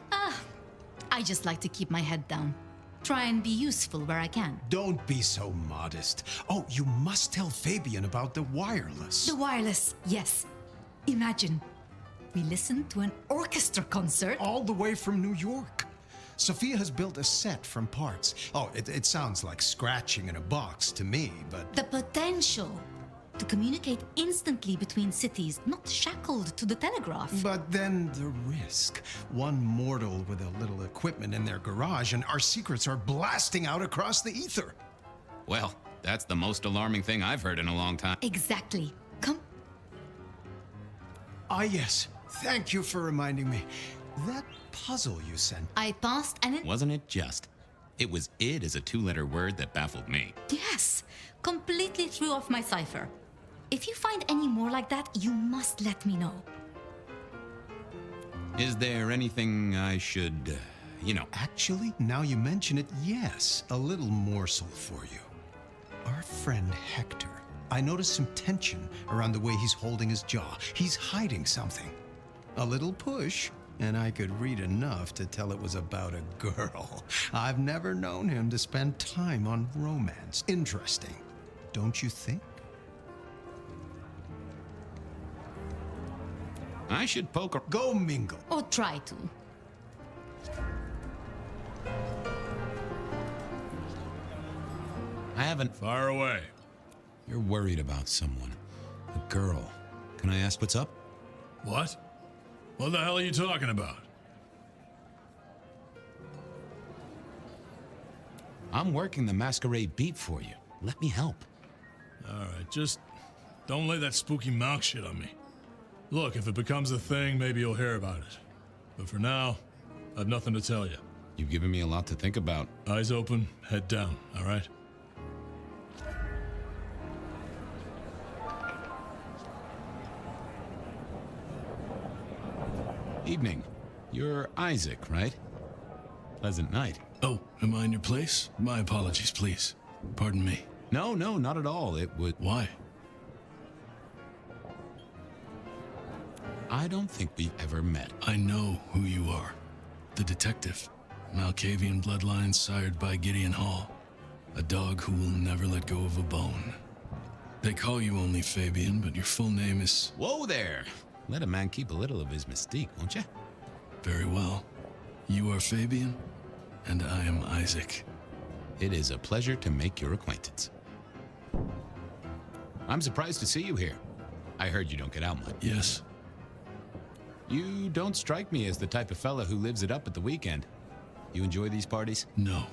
I just like to keep my head down. Try and be useful where I can. Don't be so modest. Oh, you must tell Fabian about the wireless. The wireless, yes. Imagine, We listened to an orchestra concert. All the way from New York. Sophia has built a set from parts. Oh, it sounds like scratching in a box to me, but... The potential to communicate instantly between cities, not shackled to the telegraph. But then the risk. One mortal with a little equipment in their garage, and our secrets are blasting out across the ether. Well, that's the most alarming thing I've heard in a long time. Exactly. Come. Ah, yes. Thank you for reminding me. That puzzle you sent. I passed and it... Wasn't it just? It was id as a two-letter word that baffled me. Yes. Completely threw off my cipher. If you find any more like that, you must let me know. Is there anything I should, Actually, now you mention it, yes. A little morsel for you. Our friend Hector. I noticed some tension around the way he's holding his jaw. He's hiding something. A little push, and I could read enough to tell it was about a girl. I've never known him to spend time on romance. Interesting, don't you think? I should poke her. Go mingle. Or try to. I haven't... Fire away. You're worried about someone. A girl. Can I ask what's up? What? What the hell are you talking about? I'm working the Masquerade beat for you. Let me help. All right, just don't lay that spooky mouth shit on me. Look, if it becomes a thing, maybe you'll hear about it. But for now, I have nothing to tell you. You've given me a lot to think about. Eyes open, head down, all right? Evening. You're Isaac, right? Pleasant night. Oh, am I in your place? My apologies, please. Pardon me. No, not at all. It would... Why? I don't think we've ever met. I know who you are. The detective. Malkavian bloodlines sired by Gideon Hall. A dog who will never let go of a bone. They call you only Fabian, but your full name is... Whoa there! Let a man keep a little of his mystique, won't you? Very well. You are Fabian, and I am Isaac. It is a pleasure to make your acquaintance. I'm surprised to see you here. I heard you don't get out much. Yes. You don't strike me as the type of fella who lives it up at the weekend. You enjoy these parties? No.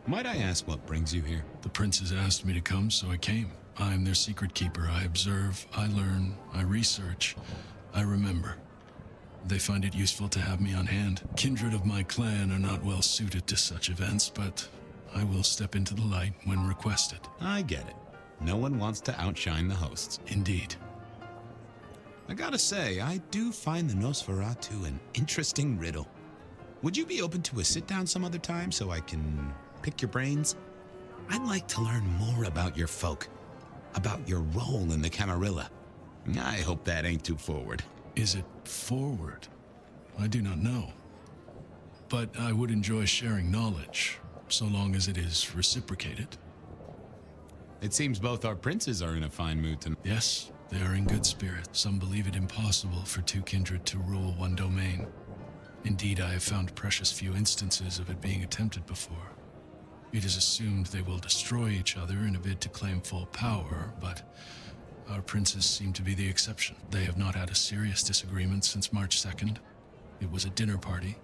Might I ask what brings you here? The princes asked me to come, so I came. I am their secret keeper. I observe, I learn, I research, I remember. They find it useful to have me on hand. Kindred of my clan are not well suited to such events, but I will step into the light when requested. I get it. No one wants to outshine the hosts. Indeed. I gotta say, I do find the Nosferatu an interesting riddle. Would you be open to a sit-down some other time so I can pick your brains? I'd like to learn more about your folk, about your role in the Camarilla. I hope that ain't too forward. Is it forward? I do not know. But I would enjoy sharing knowledge, so long as it is reciprocated. It seems both our princes are in a fine mood tonight. Yes, they are in good spirits. Some believe it impossible for two kindred to rule one domain. Indeed, I have found precious few instances of it being attempted before. It is assumed they will destroy each other in a bid to claim full power, but our princes seem to be the exception. They have not had a serious disagreement since March 2nd. It was a dinner party.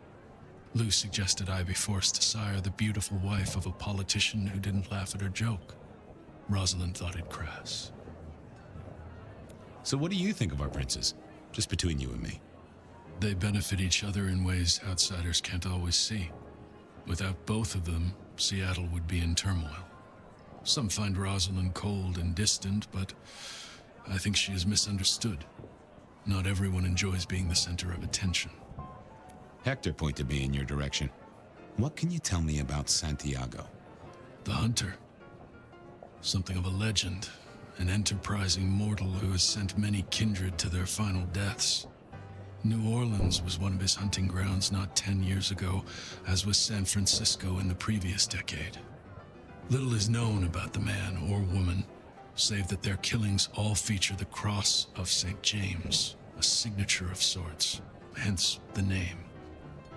Lou suggested I be forced to sire the beautiful wife of a politician who didn't laugh at her joke. Rosalind thought it crass. So what do you think of our princes? Just between you and me. They benefit each other in ways outsiders can't always see. Without both of them, Seattle would be in turmoil. Some find Rosalind cold and distant, but I think she is misunderstood. Not everyone enjoys being the center of attention. Hector pointed me in your direction. What can you tell me about Santiago? The hunter. Something of a legend, an enterprising mortal who has sent many kindred to their final deaths. New Orleans was one of his hunting grounds not 10 years ago, as was San Francisco in the previous decade. Little is known about the man or woman, save that their killings all feature the cross of St. James, a signature of sorts, hence the name.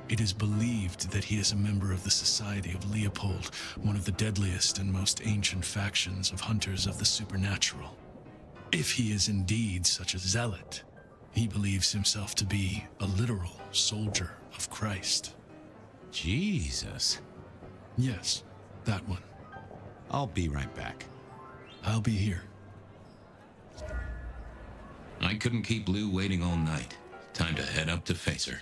It is believed that he is a member of the Society of Leopold, one of the deadliest and most ancient factions of hunters of the supernatural. If he is indeed such a zealot, he believes himself to be a literal soldier of Christ. Jesus. Yes, that one. I'll be right back. I'll be here. I couldn't keep Lou waiting all night. Time to head up to face her.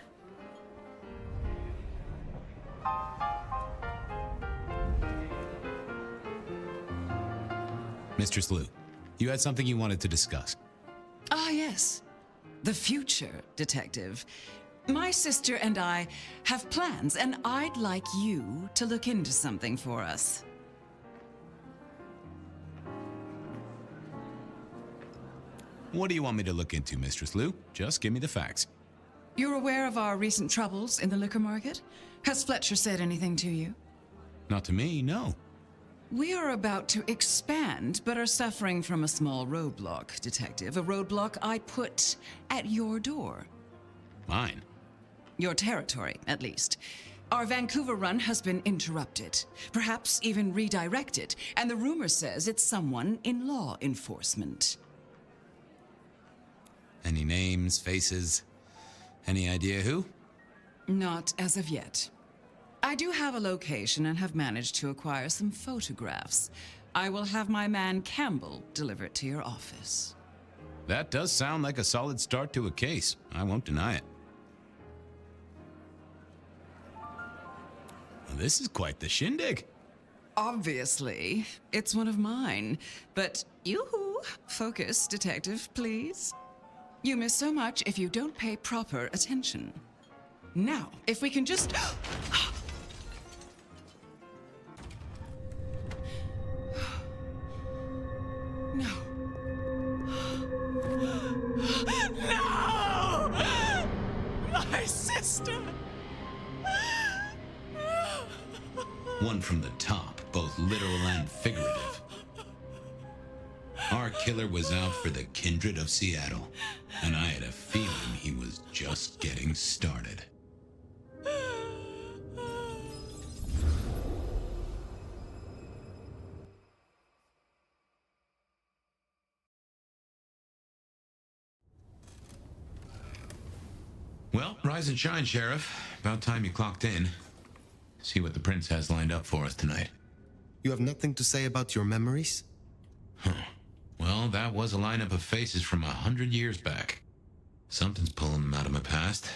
Mistress Lou, you had something you wanted to discuss. Ah, yes. The future, Detective. My sister and I have plans, and I'd like you to look into something for us. What do you want me to look into, Mistress Lou? Just give me the facts. You're aware of our recent troubles in the liquor market? Has Fletcher said anything to you? Not to me, no. We are about to expand, but are suffering from a small roadblock, Detective. A roadblock I put at your door. Mine? Your territory, at least. Our Vancouver run has been interrupted, perhaps even redirected, and the rumor says it's someone in law enforcement. Any names, faces? Any idea who? Not as of yet. I do have a location and have managed to acquire some photographs. I will have my man Campbell deliver it to your office. That does sound like a solid start to a case. I won't deny it. Well, this is quite the shindig. Obviously, it's one of mine. But yoo-hoo, focus, Detective, please. You miss so much if you don't pay proper attention. Now, if we can just... No. No! My sister! One from the top, both literal and figurative. Our killer was out for the kindred of Seattle, and I had a feeling he was just getting started. Well, rise and shine, Sheriff. About time you clocked in. See what the Prince has lined up for us tonight. You have nothing to say about your memories? Huh. Well, that was a lineup of faces from 100 years back. Something's pulling them out of my past.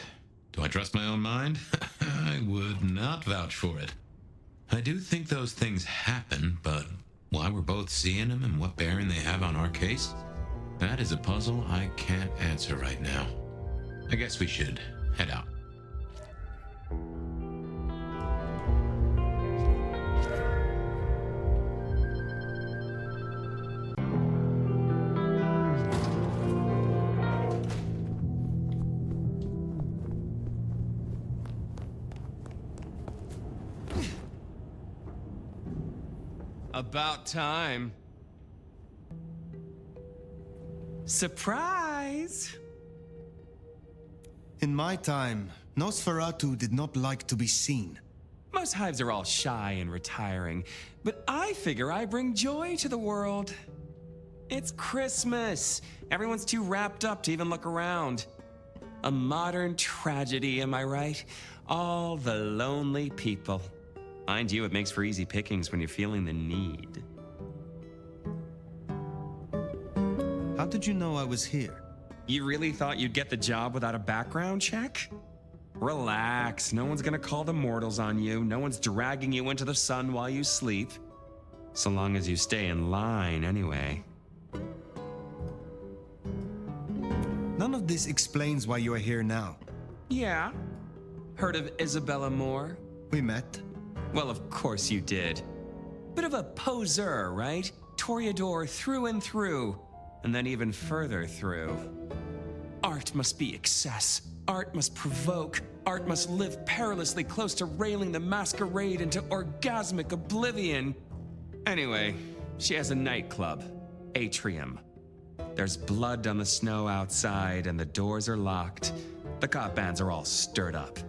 Do I trust my own mind? I would not vouch for it. I do think those things happen, but why we're both seeing them and what bearing they have on our case? That is a puzzle I can't answer right now. I guess we should head out. About time. Surprise! In my time, Nosferatu did not like to be seen. Most hives are all shy and retiring, but I figure I bring joy to the world. It's Christmas. Everyone's too wrapped up to even look around. A modern tragedy, am I right? All the lonely people. Mind you, it makes for easy pickings when you're feeling the need. How did you know I was here? You really thought you'd get the job without a background check? Relax, no one's gonna call the mortals on you. No one's dragging you into the sun while you sleep. So long as you stay in line, anyway. None of this explains why you are here now. Yeah. Heard of Isabella Moore? We met. Well, of course you did. Bit of a poseur, right? Toreador through and through, and then even further through. Art must be excess. Art must provoke. Art must live perilously close to railing the masquerade into orgasmic oblivion. Anyway, she has a nightclub, Atrium. There's blood on the snow outside, and the doors are locked. The cop bands are all stirred up.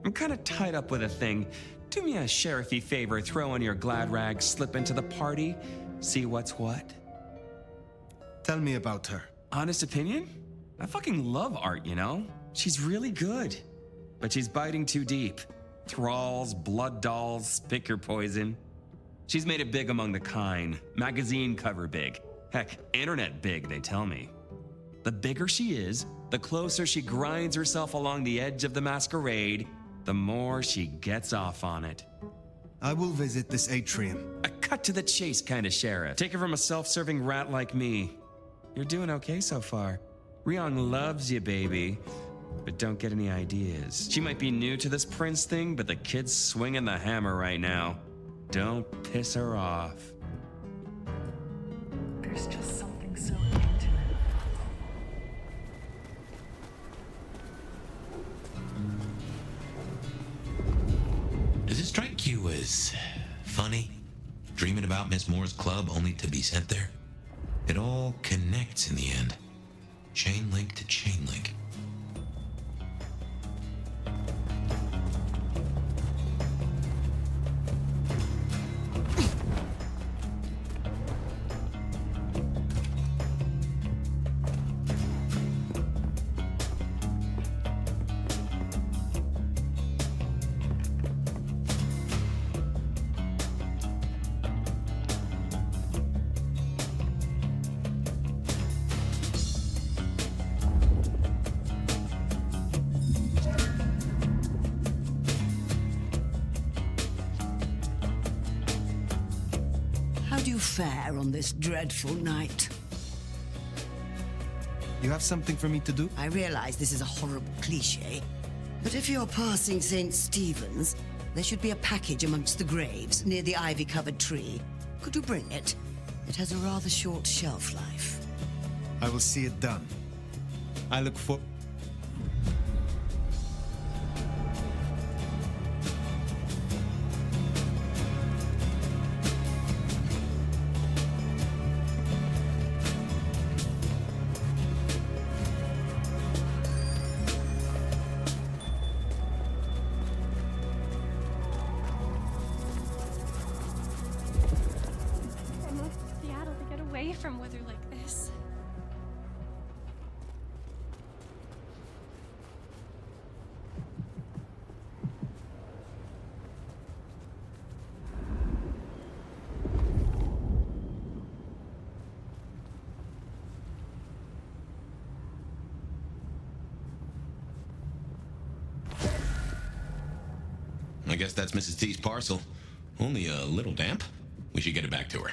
I'm kind of tied up with a thing. Do me a sheriffy favor, throw on your glad rags, slip into the party, see what's what. Tell me about her. Honest opinion? I fucking love Art, you know? She's really good. But she's biting too deep. Thralls, blood dolls, pick your poison. She's made it big among the kind. Magazine cover big. Heck, internet big, they tell me. The bigger she is, the closer she grinds herself along the edge of the masquerade, the more she gets off on it. I will visit this atrium. A cut to the chase kind of sheriff. Take it from a self-serving rat like me. You're doing okay so far. Ryong loves you, baby. But don't get any ideas. She might be new to this prince thing, but the kid's swinging the hammer right now. Don't piss her off. There's just something so intimate. Does it strike you as funny? Dreaming about Miss Moore's club only to be sent there? It all connects in the end. Chain link to chain link. How do you fare on this dreadful night? You have something for me to do? I realize this is a horrible cliché, but if you're passing St. Stephen's, there should be a package amongst the graves near the ivy-covered tree. Could you bring it? It has a rather short shelf life. I will see it done. I look for... I moved to Seattle to get away from weather like this. I guess that's Mrs. T's parcel. Only a little damp. We should get it back to her.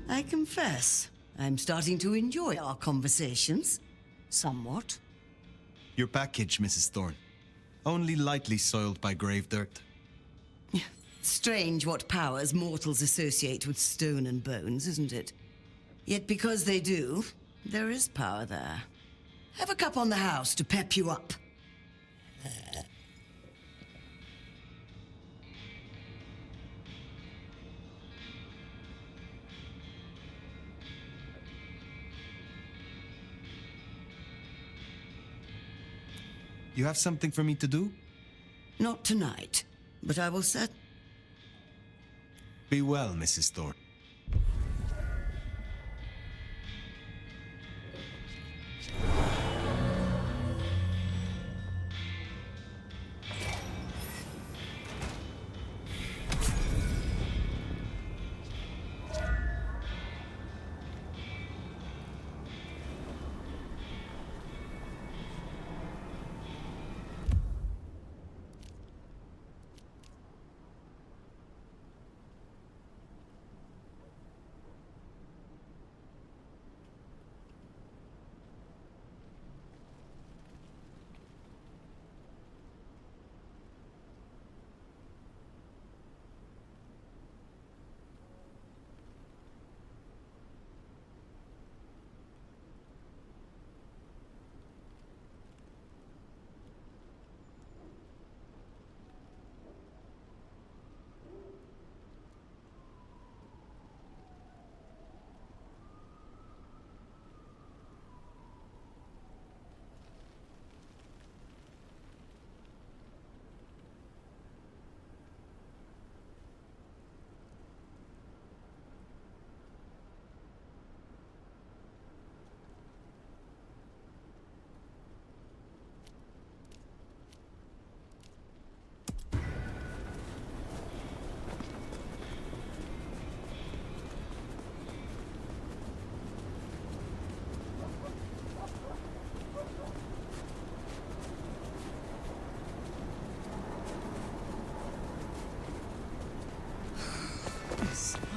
I confess, I'm starting to enjoy our conversations. Somewhat. Your package, Mrs. Thorne. Only lightly soiled by grave dirt. Strange what powers mortals associate with stone and bones, isn't it? Yet because they do, there is power there. Have a cup on the house to pep you up. You have something for me to do? Not tonight, but I will set. Be well, Mrs. Thorne.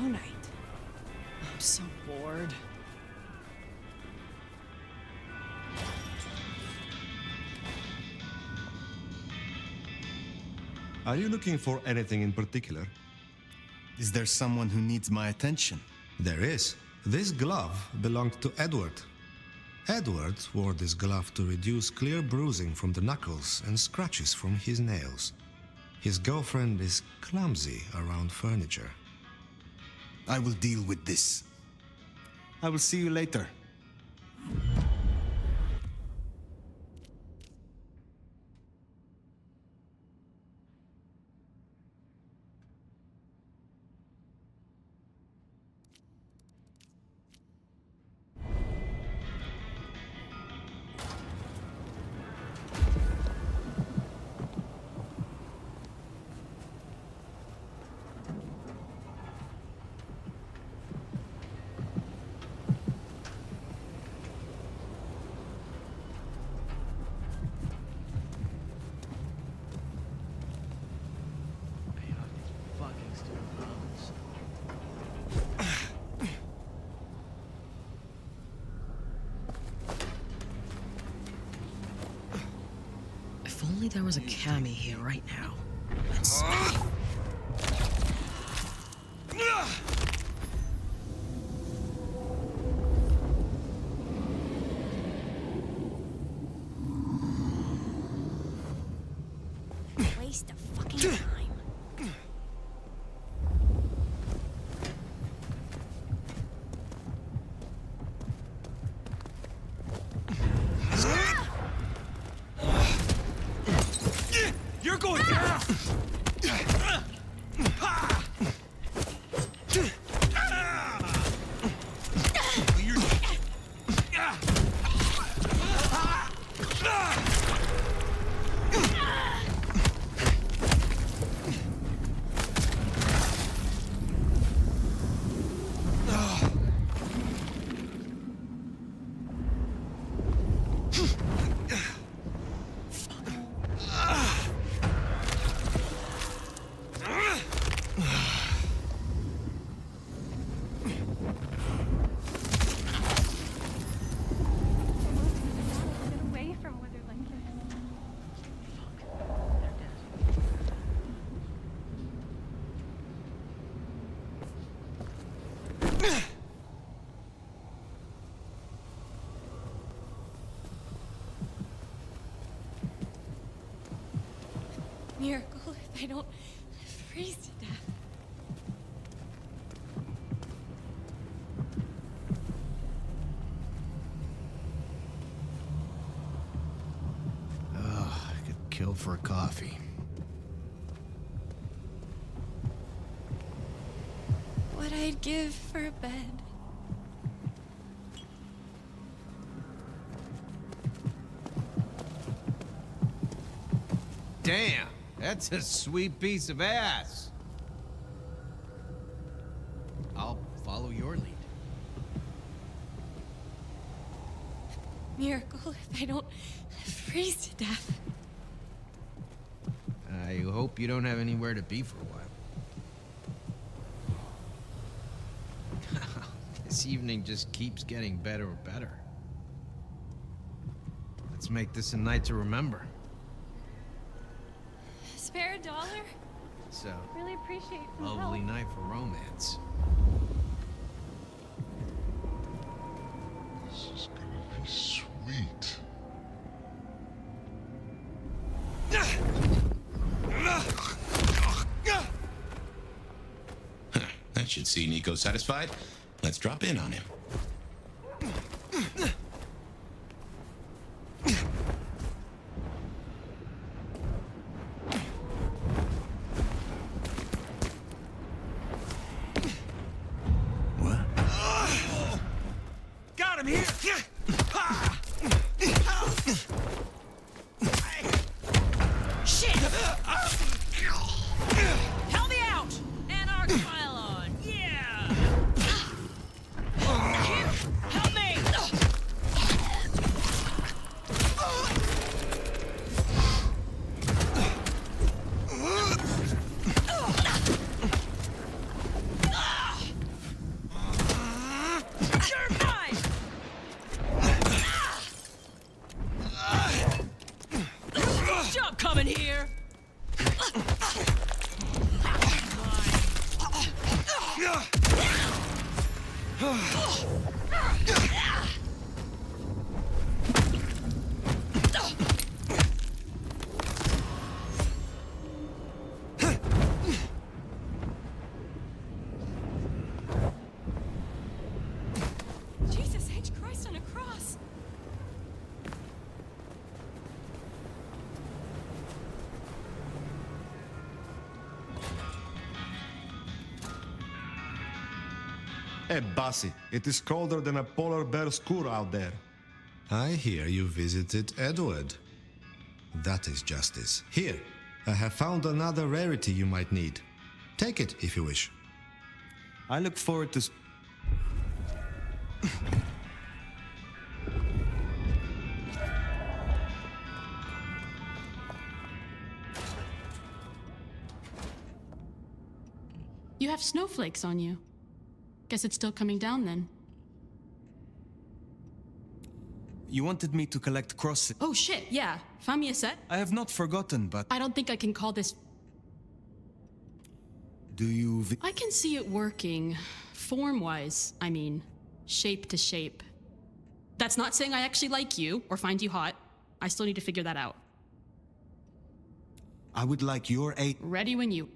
night. I'm so bored. Are you looking for anything in particular? Is there someone who needs my attention? There is. This glove belonged to Edward. Edward wore this glove to reduce clear bruising from the knuckles and scratches from his nails. His girlfriend is clumsy around furniture. I will deal with this. I will see you later. If only there was a cami here right now. Waste of fucking time. You're going down! Miracle if I don't freeze to death. I could kill for a coffee. What I'd give for a bed. Damn, that's a sweet piece of ass. I'll follow your lead. Miracle if I don't freeze to death. I hope you don't have anywhere to be for a while. This evening just keeps getting better and better. Let's make this a night to remember. Spare $1? So, Really appreciate some lovely help. night for romance. This is gonna be sweet. That should see Nico satisfied. Let's drop in on him. Got him here! Shit! Help me out! Anarch pylon, yeah! Here, help me! Jesus H. Christ on a cross! Hey, Bassi, it is colder than a polar bear scour out there. I hear you visited Edward. That is justice. Here, I have found another rarity you might need. Take it if you wish. I look forward to... You have snowflakes on you. Guess it's still coming down then. You wanted me to collect crosses. Oh shit, yeah. Find me a set? I have not forgotten, but... I don't think I can call this... Do you... I can see it working. Form-wise, I mean. Shape to shape. That's not saying I actually like you, or find you hot. I still need to figure that out. I would like your aid... Ready when you...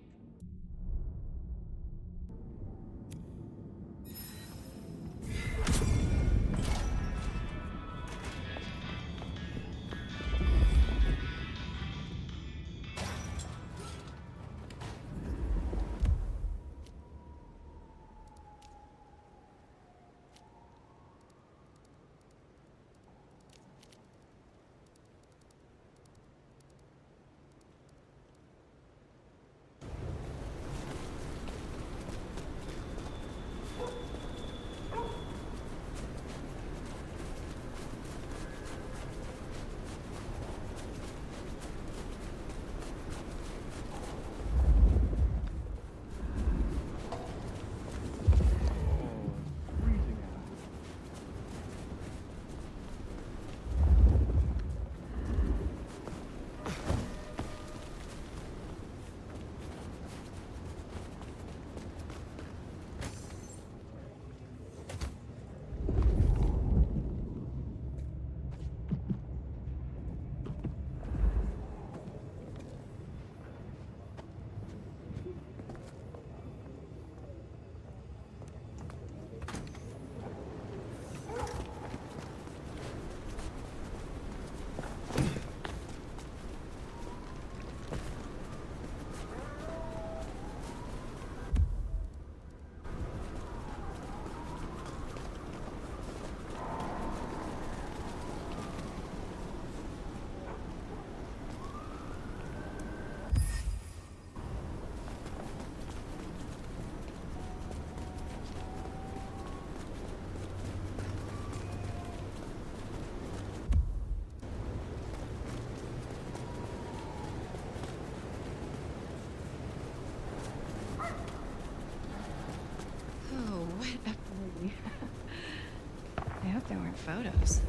I hope there weren't photos.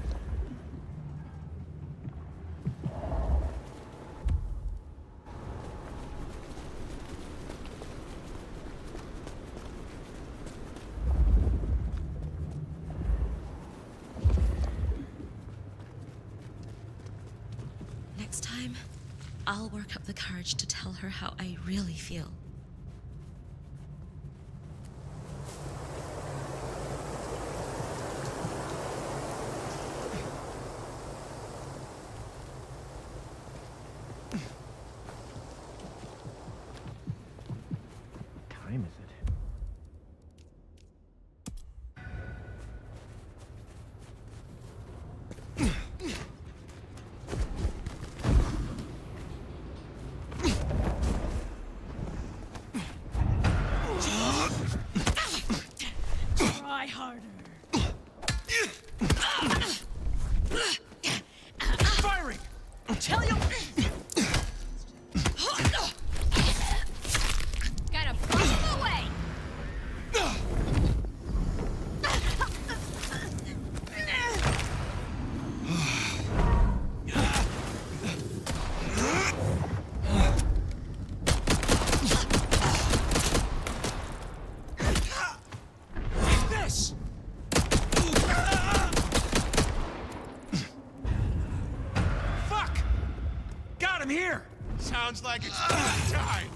Next time, I'll work up the courage to tell her how I really feel. Time is it? Try harder. Firing! Tell you! Gotta push him away. This! Sounds like it's party time!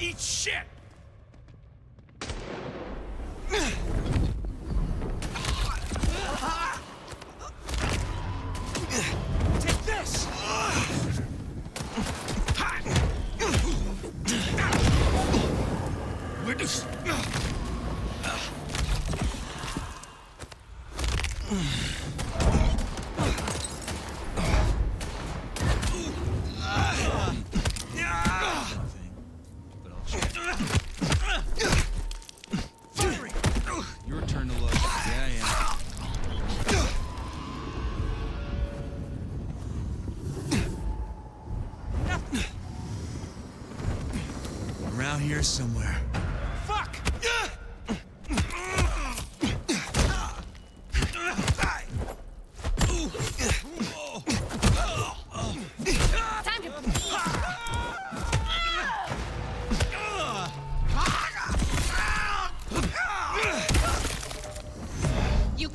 Eat shit! Take this! Where does... Your turn to look. Yeah, yeah. Around here somewhere. Fuck! Time to... You...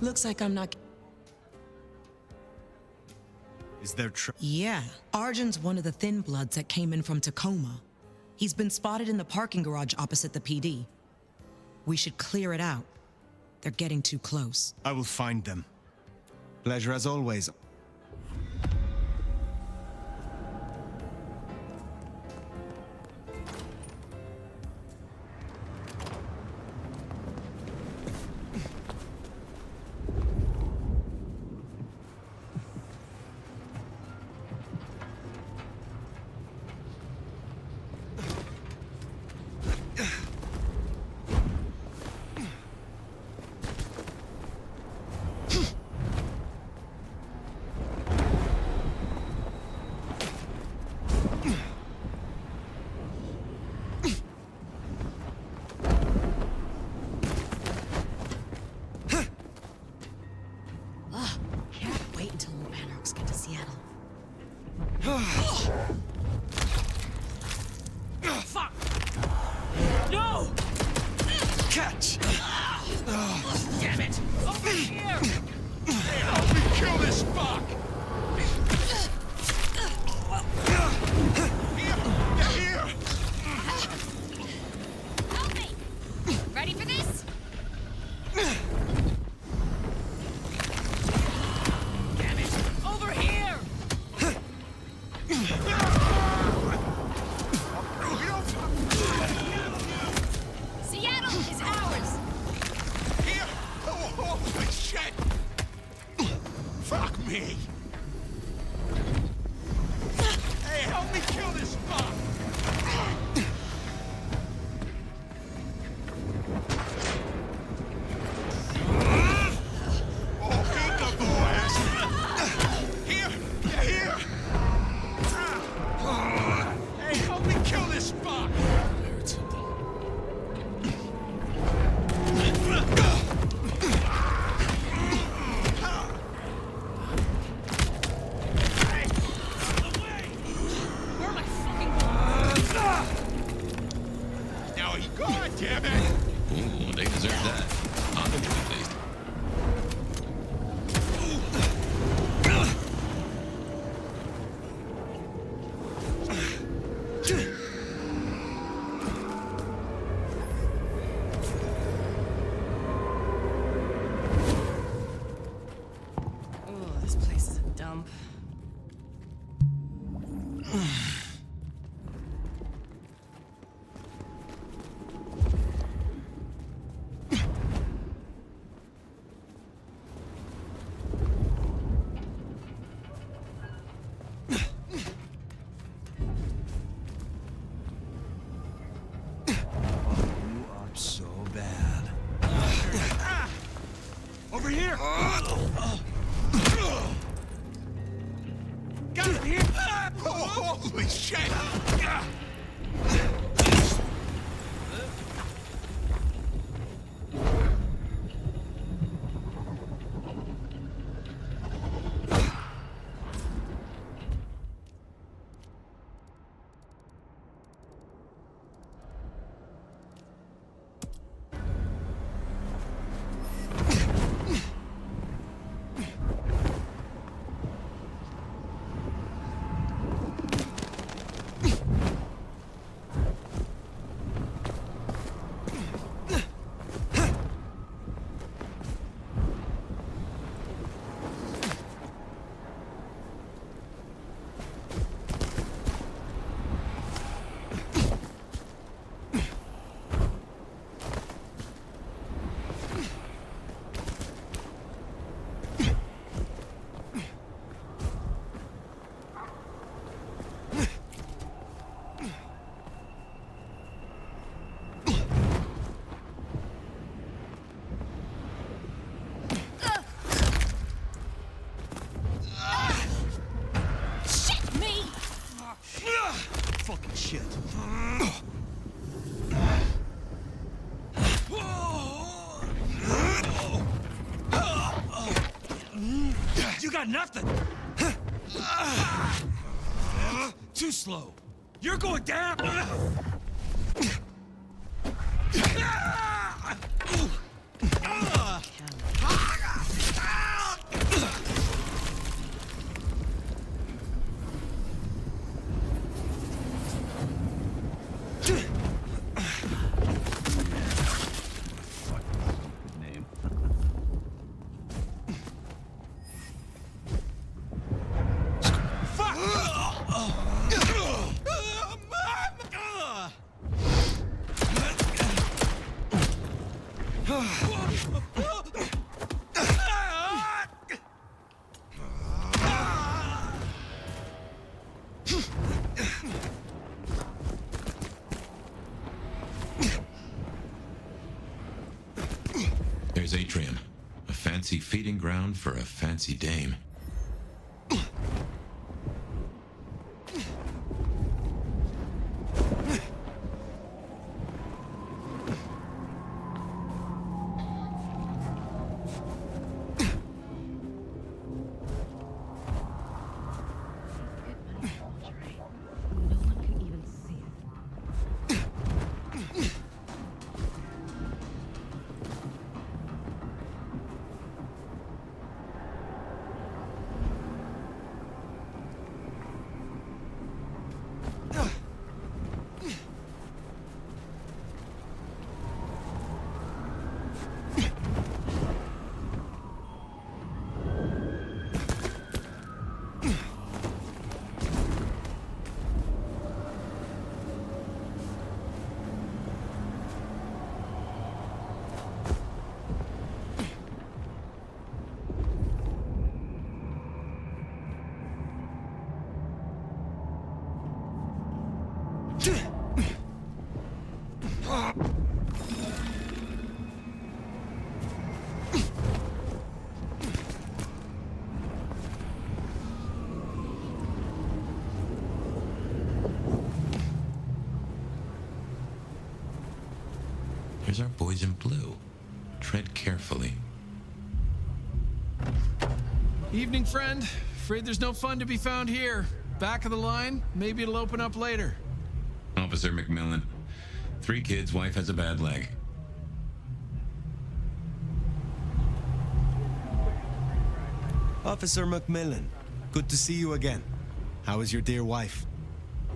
Looks like I'm not... Is there Yeah. Arjun's one of the thin bloods that came in from Tacoma. He's been spotted in the parking garage opposite the PD. We should clear it out. They're getting too close. I will find them. Pleasure as always. Wait until more Panarchs get to Seattle. Fuck! No! Catch! Damn it! Over here! Help me kill this fuck! Here! Help me! Ready for this? Damn it! Over here! God damn it! Ooh, they deserve that. On the truth, at least. Oh, this place is a dump. So bad. Over here! Got him here! Holy shit! Fucking shit. You got nothing. Too slow. You're going down. There's Atrium, a fancy feeding ground for a fancy dame. Here's our boys in blue. Tread carefully. Evening, friend. Afraid there's no fun to be found here. Back of the line, maybe it'll open up later. Officer McMillan, 3 kids, wife has a bad leg. Officer Macmillan, good to see you again. How is your dear wife?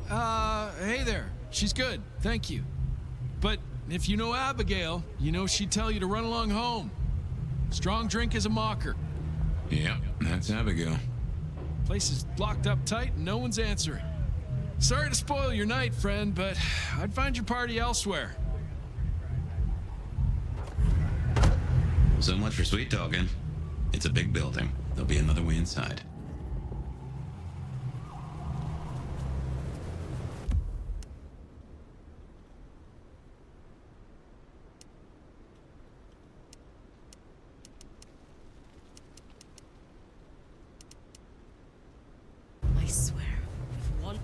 Hey there. She's good, thank you. But if you know Abigail, you know she'd tell you to run along home. Strong drink is a mocker. Yep, that's Abigail. Place is blocked up tight and no one's answering. Sorry to spoil your night, friend, but I'd find your party elsewhere. So much for sweet talking. It's a big building. There'll be another way inside. I swear, if one...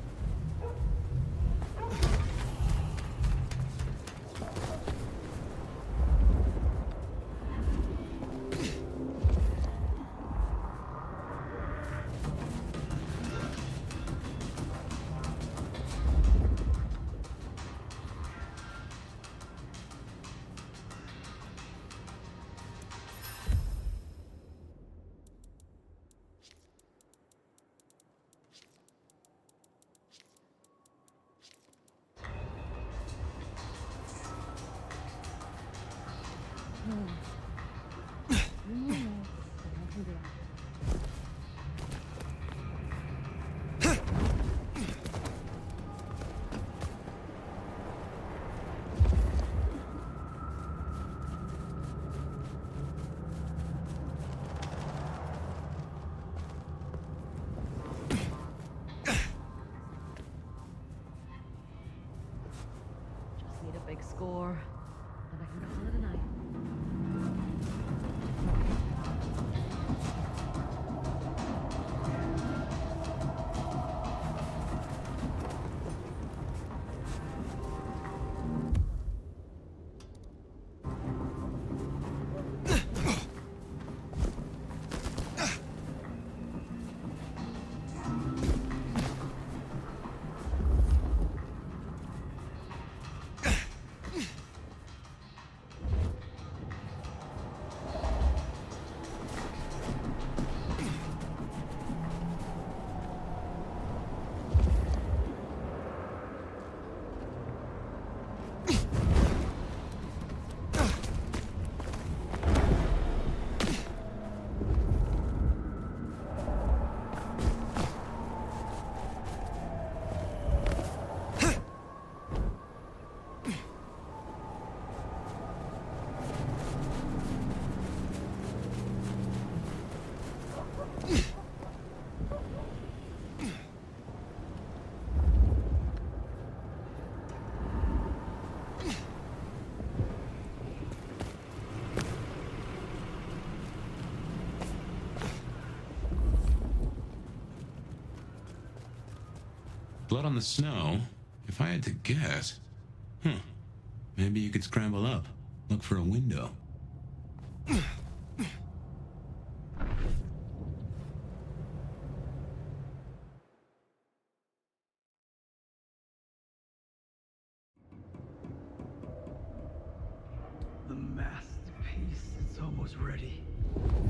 Need a big score, and I can call it a night. Blood on the snow? If I had to guess. Maybe you could scramble up. Look for a window. The masterpiece is almost ready.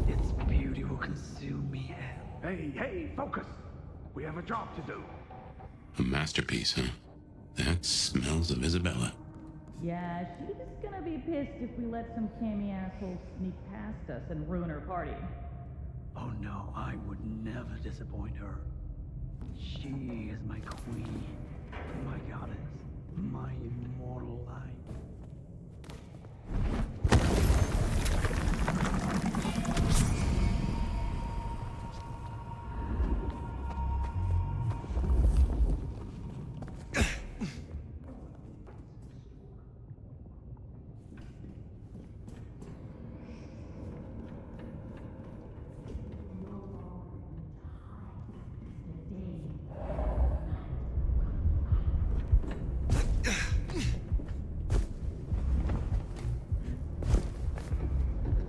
Its beauty will consume me. Hey, focus! We have a job to do. A masterpiece, huh? That smells of Isabella. Yeah, she's gonna be pissed if we let some cammy asshole sneak past us and ruin her party. Oh no, I would never disappoint her. She is my queen, my goddess, my immortal light.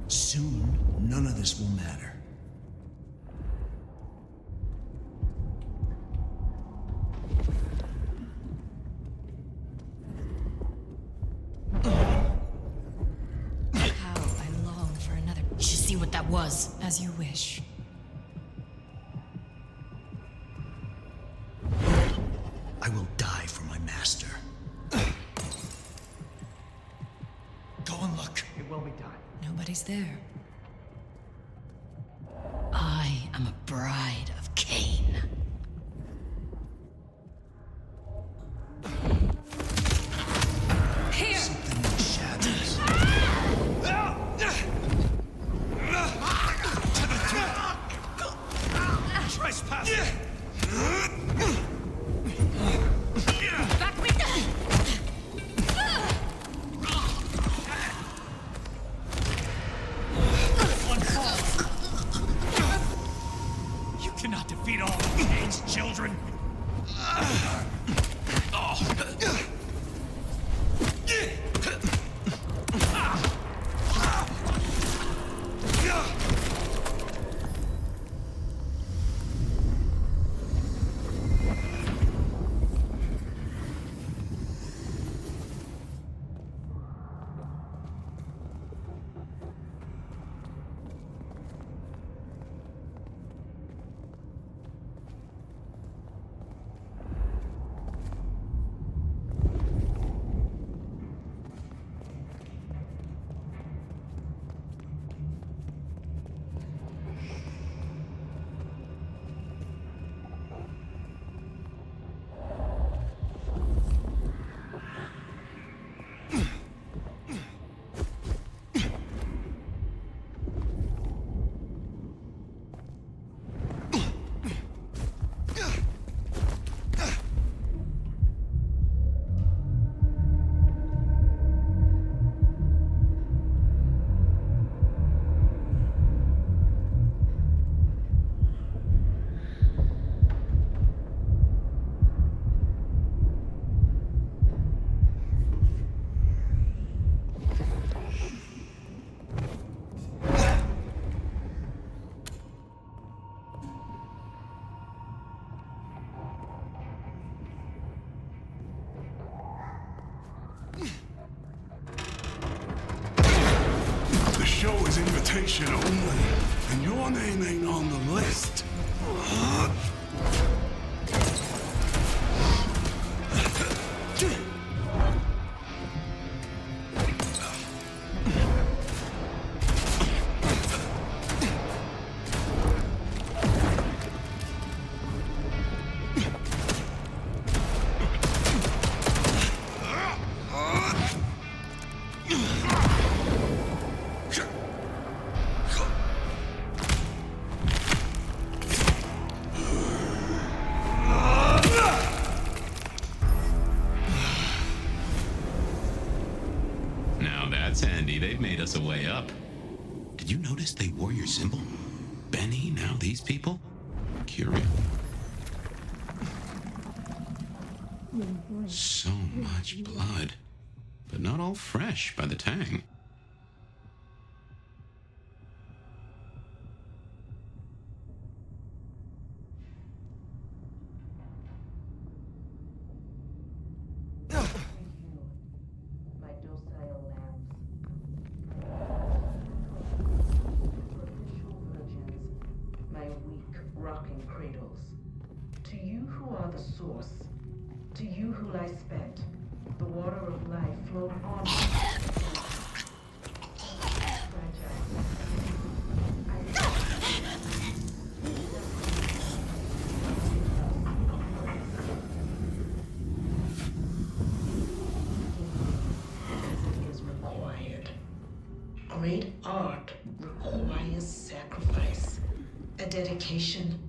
Soon, none of this will matter. You should see what that was. As you wish. I will die for my master. Go and look. It will be done. Nobody's there. I am a bride of Cain. Here! Something in the shadows. Trespassing! Back me! You cannot defeat all of Cain's children! The show is invitation only, and your name ain't on the list. Now that's handy. They've made us a way up. Did you notice they wore your symbol? Benny, now these people? Curious. So much blood. But not all fresh by the tang. Rocking cradles. To you who are the source, to you who lie spent, the water of life flowed on. Is required. Great art requires sacrifice. A dedication.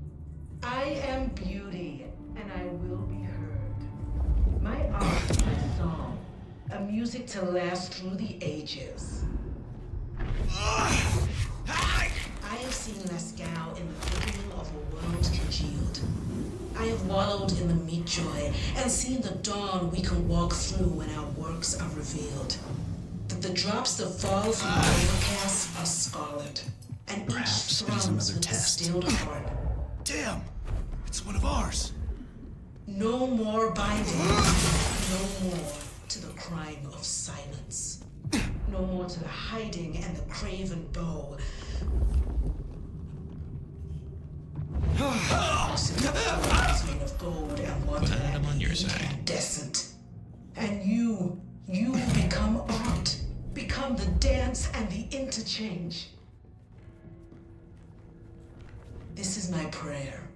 I am beauty, and I will be heard. My art is a song, a music to last through the ages. I have seen Lascaux in the flickering of a world congealed. I have wallowed in the meat joy and seen the dawn we can walk through when our works are revealed. That the drops that fall from the overcast are scarlet. And perhaps each it is thrums another with test. distilled heart. Damn! It's one of ours. No more binding. No more to the crime of silence. No more to the hiding and the craven bow. Made of gold and water I'm on your side. incandescent. And you become art. Become the dance and the interchange. This is my prayer.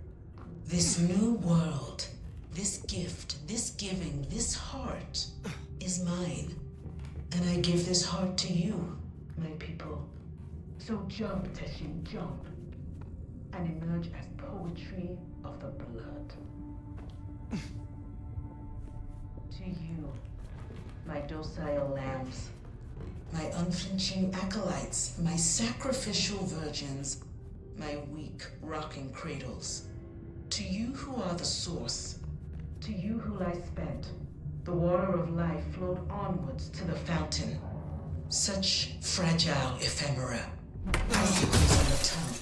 This new world, this gift, this giving, this heart is mine. And I give this heart to you, my people. So jump, Teshin, jump. And emerge as poetry of the blood. To you, my docile lambs, my unflinching acolytes, my sacrificial virgins, my weak rocking cradles. To you who are the source, to you who lie spent, the water of life flowed onwards to the fountain. Such fragile ephemera, icicles on the tongue,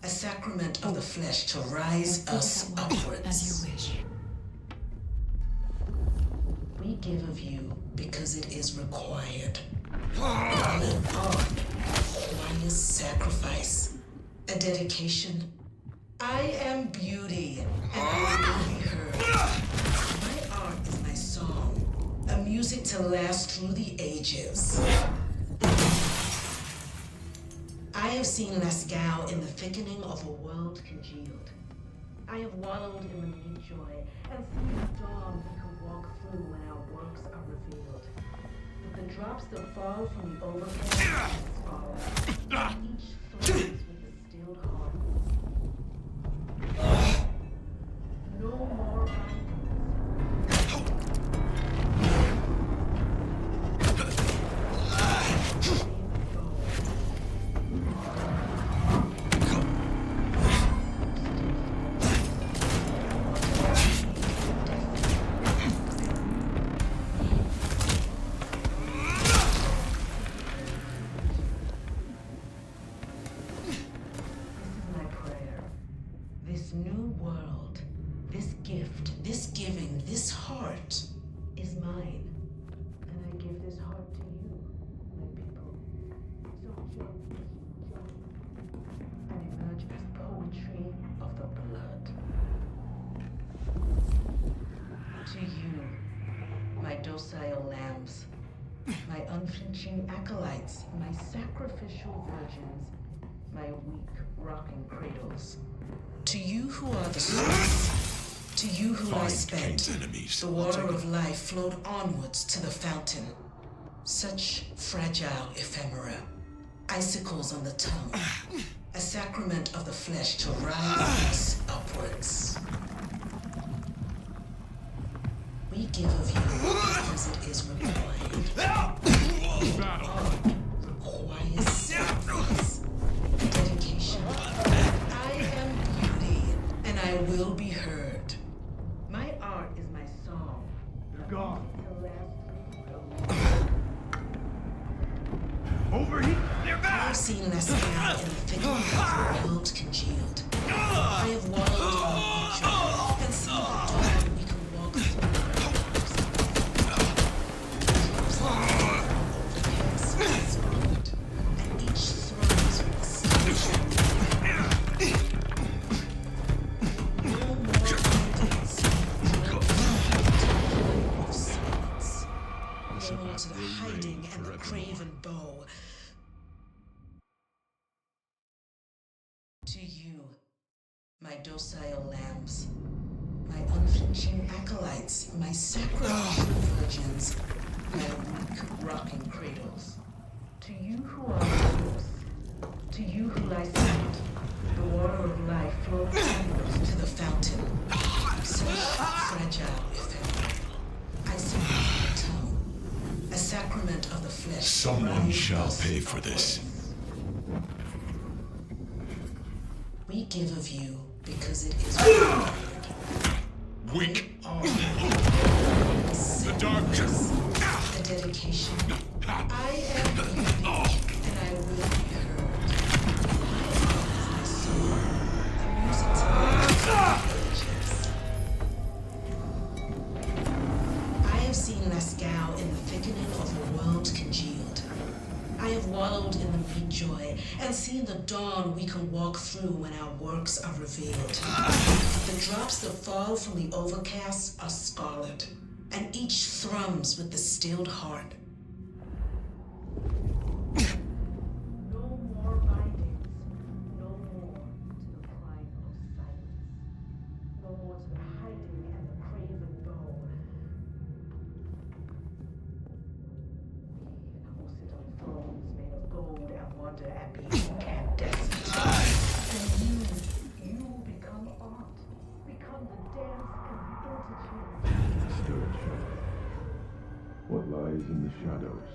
a sacrament of the flesh to rise us upwards. As you wish. We give of you because it is required. An art requires sacrifice, a dedication. I am beauty, and I will be heard. My art is my song, a music to last through the ages. I have seen Lascaux in the thickening of a world congealed. I have wallowed in the mute joy and seen the dawn we can walk through when our works are revealed. But the drops that fall from the overflow fall, and each thorns with a stilled heart. No more This new world, this gift, this giving, this heart is mine. And I give this heart to you, my people. So jump, and emerge as poetry of the blood. To you, my docile lambs, my unflinching acolytes, my sacrificial virgins, my weak rocking cradles. To you who are the source, to you who lie spent, the water of life flowed onwards to the fountain. Such fragile ephemera, icicles on the tongue, a sacrament of the flesh to rise us upwards. We give of you because it is required. Art requires sacrifice, dedication. I will be heard. My art is my song. You're gone. Over here! They're back! I've seen Lascaux in the thickening of the world congealed. I have wallowed in nature and seen the dawn we can walk through. And each throws with a stitch. To the hiding and the craven bow. To you, my docile lambs, my unflinching acolytes, my sacrificial virgins, my weak rocking cradles. To you who are the source, to you who lie silent, the water of life flows onwards to the fountain. Such fragile ephemera, icicles on the tongue, a sacrament of the flesh. Someone shall pay for this. We give of you because it is weak. The darkness. A dedication. I am beauty, and I will be heard. My soul, a music to the ages. I have seen Lascaux in the thickening of a world congealed. I have wallowed in the meat joy and seen the dawn we can walk through when our works are revealed. The drops that fall from the overcast are scarlet, and each thrums with the stilled heart. No more bindings, no more to the crime of silence, no more to the hiding and the craven bow. We will sit on thrones made of gold and wonder and be incandescent. And you will become art, become the dance and the interchange. Stewardship. What lies in the shadows?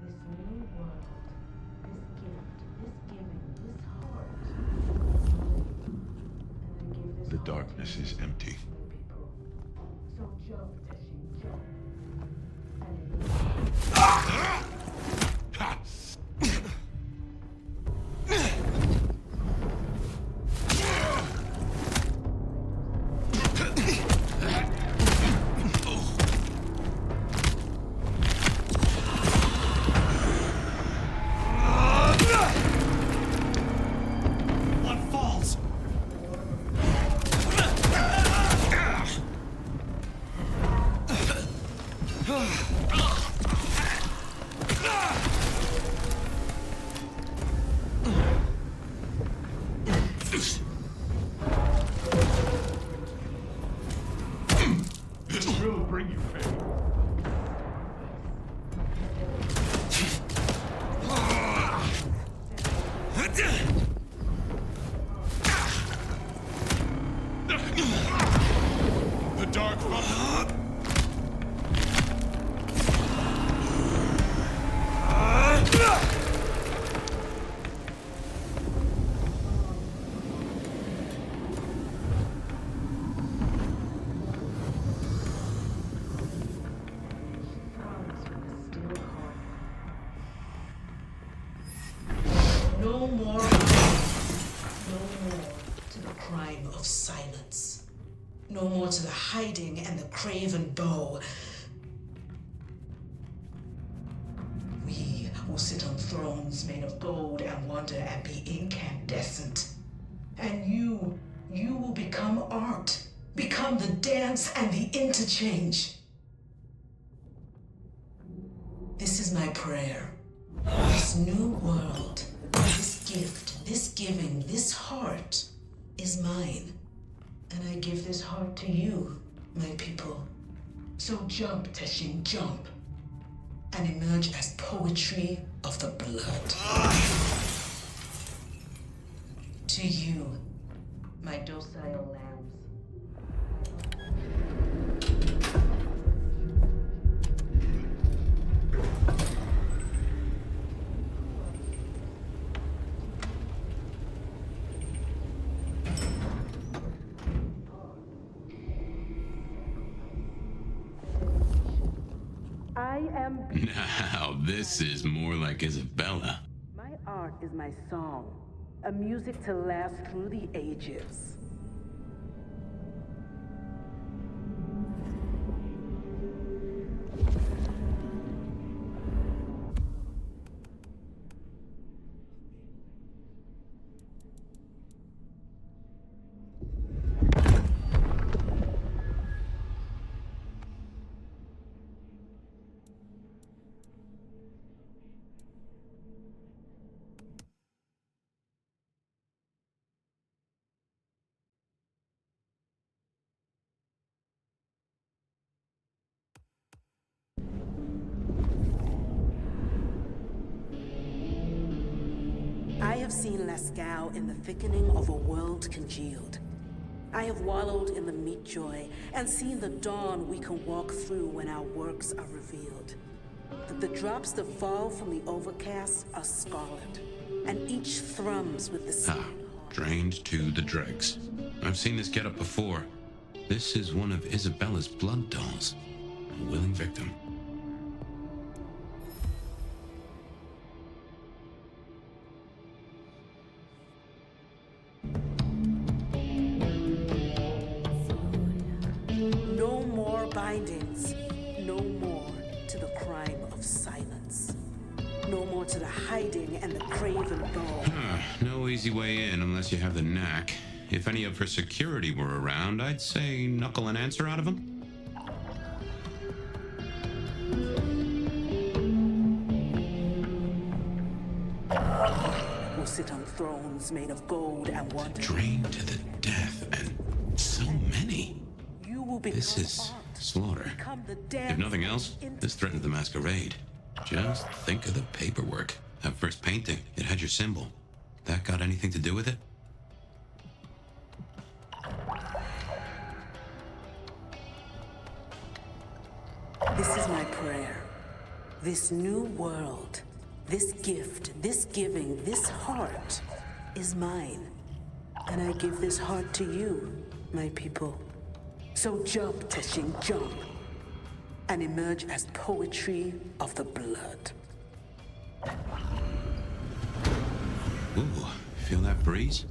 This new world, this gift, this giving, this heart. And I give this The heart darkness to you, is empty. my people. So jump, Teshin, jump. And One falls. This will bring you pain. The dark funnel. no more to the crime of silence. No more to the hiding and the craven bow. We will sit on thrones made of gold and wonder and be incandescent. And you will become art, become the dance and the interchange. This is my prayer. This new world, this gift, this giving, this heart is mine. And I give this heart to you, my people. So jump, Teshin, jump. And emerge as poetry of the blood. To you, my docile lambs. I am. Now, this is more like Isabella. My art is my song, a music to last through the ages. I have seen Lascaux in the thickening of a world congealed. I have wallowed in the meat joy and seen the dawn we can walk through when our works are revealed. The drops that fall from the overcast are scarlet, and each thrums with the sea. Drained to the dregs. I've seen this get up before. This is one of Isabella's blood dolls. A willing victim. No more bindings, no more to the crime of silence. No more door to the hiding and the craven dog. No easy way in unless you have the knack. If any of her security were around, I'd say knuckle an answer out of them. Will sit on thrones made of gold and wonder. Drained to the death, and so many. You will become This is slaughter. become the If damn nothing else, this threatens the masquerade. Just think of the paperwork. That first painting, it had your symbol. That got anything to do with it? This is my prayer. This new world, this gift, this giving, this heart is mine. And I give this heart to you, my people. So jump, Teshin, jump. And emerge as poetry of the blood. Ooh, feel that breeze?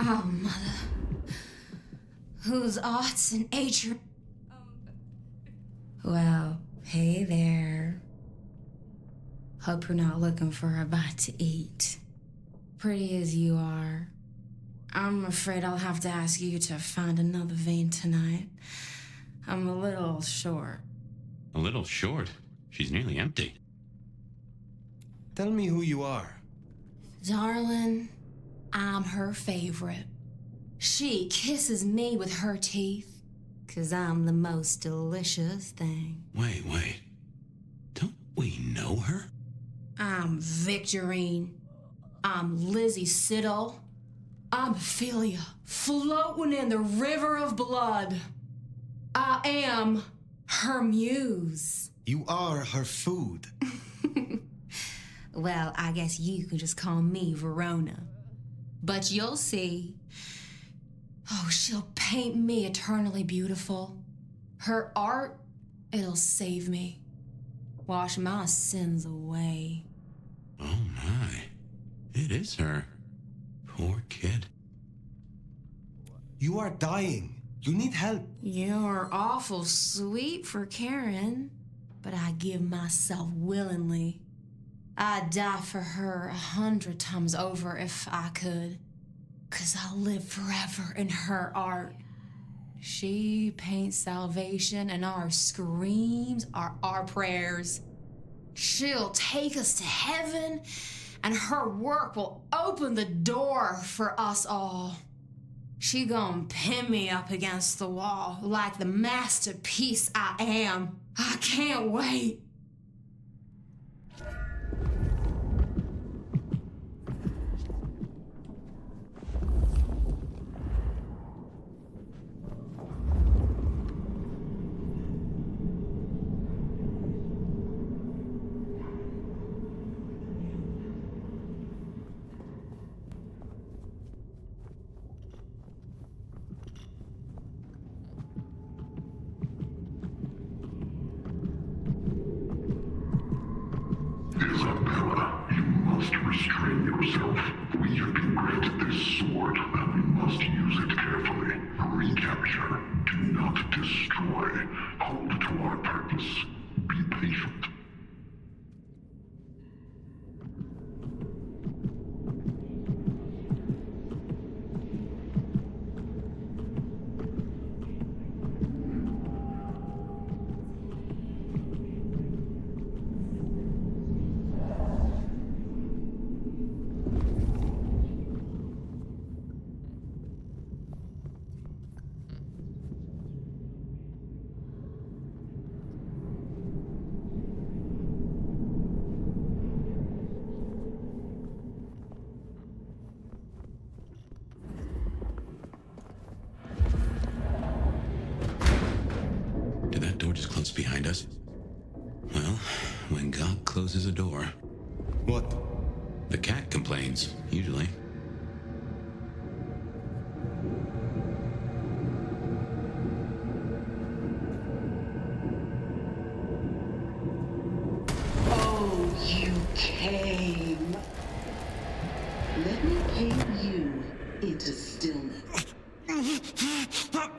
Oh, mother. Whose arts and age? Well, hey there. Hope you're not looking for a bite to eat. Pretty as you are, I'm afraid I'll have to ask you to find another vein tonight. I'm a little short. A little short. She's nearly empty. Tell me who you are. Darling, I'm her favorite. She kisses me with her teeth, 'cause I'm the most delicious thing. Wait. Don't we know her? I'm Victorine. I'm Lizzie Siddle. I'm Ophelia, floating in the river of blood. I am her muse. You are her food. Well, I guess you can just call me Verona. But you'll see. Oh, she'll paint me eternally beautiful. Her art, it'll save me. Wash my sins away. Oh my. It is her. Poor kid. You are dying. You need help. You're awful sweet for Karen, but I give myself willingly. I'd die for her 100 times over if I could, 'cause I'll live forever in her art. She paints salvation, and our screams are our prayers. She'll take us to heaven, and her work will open the door for us all. She gon' pin me up against the wall like the masterpiece I am. I can't wait. Isabella, you must restrain yourself. We have been granted this sword, and we must use it carefully. Recapture. Do not destroy. Hold to our purpose. Be patient. Did that door just close behind us? Well, when God closes a door... What? The cat complains, usually.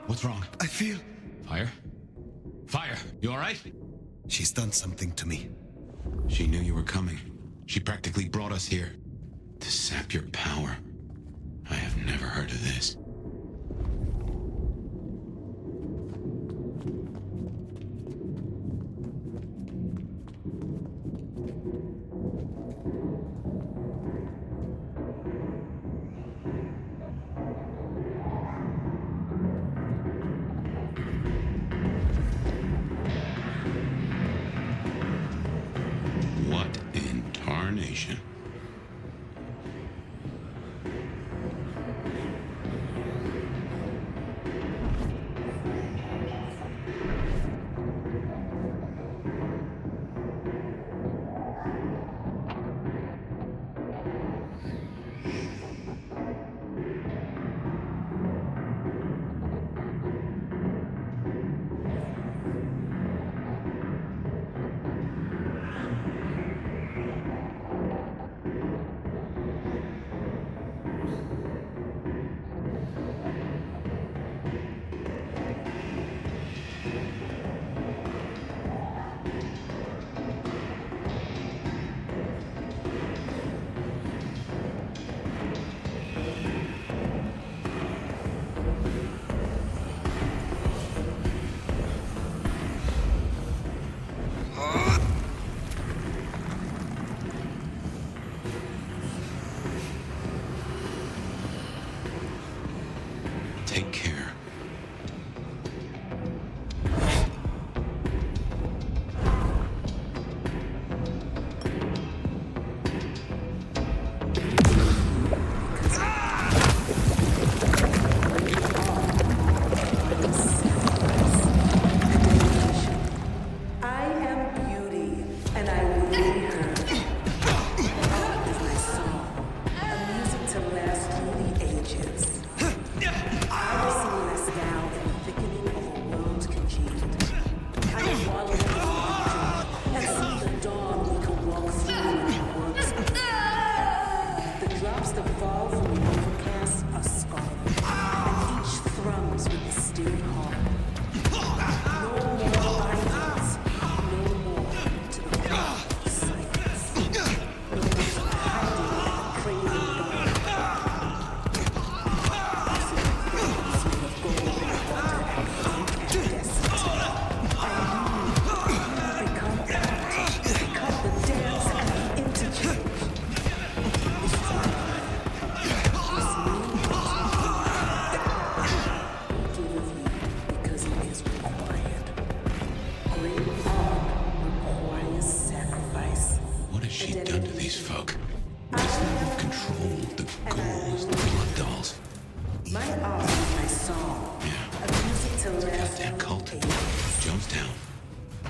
What's wrong? I feel... Fire? Fire! You alright? She's done something to me. She knew you were coming. She practically brought us here. To sap your power. I have never heard of this. What in tarnation? Take care. I am beauty, and I will be heard. Art is my song, a music to last through the ages. I have seen Lascaux in the thickening of a world congealed. I have wallowed in the joy and seen the dawn we can walk through in our works of art. The drops that fall from the overcast are scarlet, and each thrums with the still heart. No more bindings, no more to the cry of silence. No more to the hiding and craving God. What has she done to these folk? This level of control, the ghouls, the blood dolls. My art is my song. Yeah. A music to It's last goddamn cult. through the ages. Jonestown.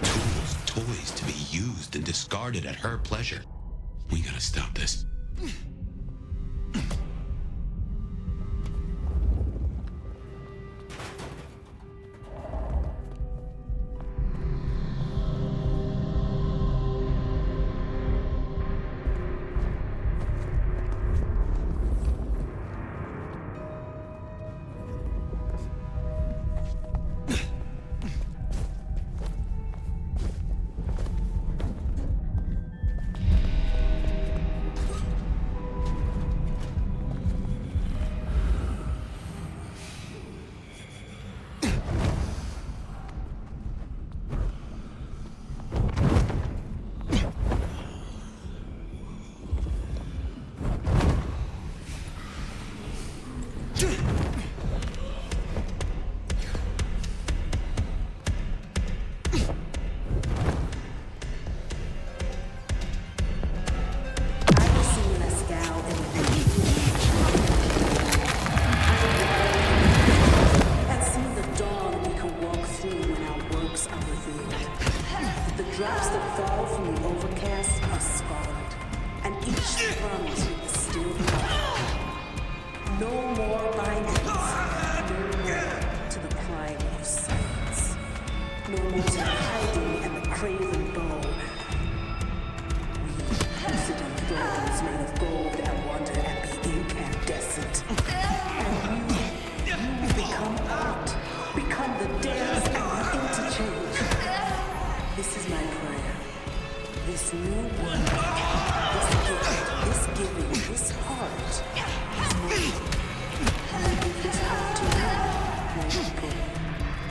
Tools, toys to be used and discarded at her pleasure. We gotta stop this. Drops that fall from the overcast are scarlet, and each thrums with the still heart. No more bindings, no more to the crying of silence, no more to the hiding and the craven bow. We incident thrones made of gold and wonder at the incandescent, and you become new wonder. This giving, this heart is mine. I give this heart to you, my people.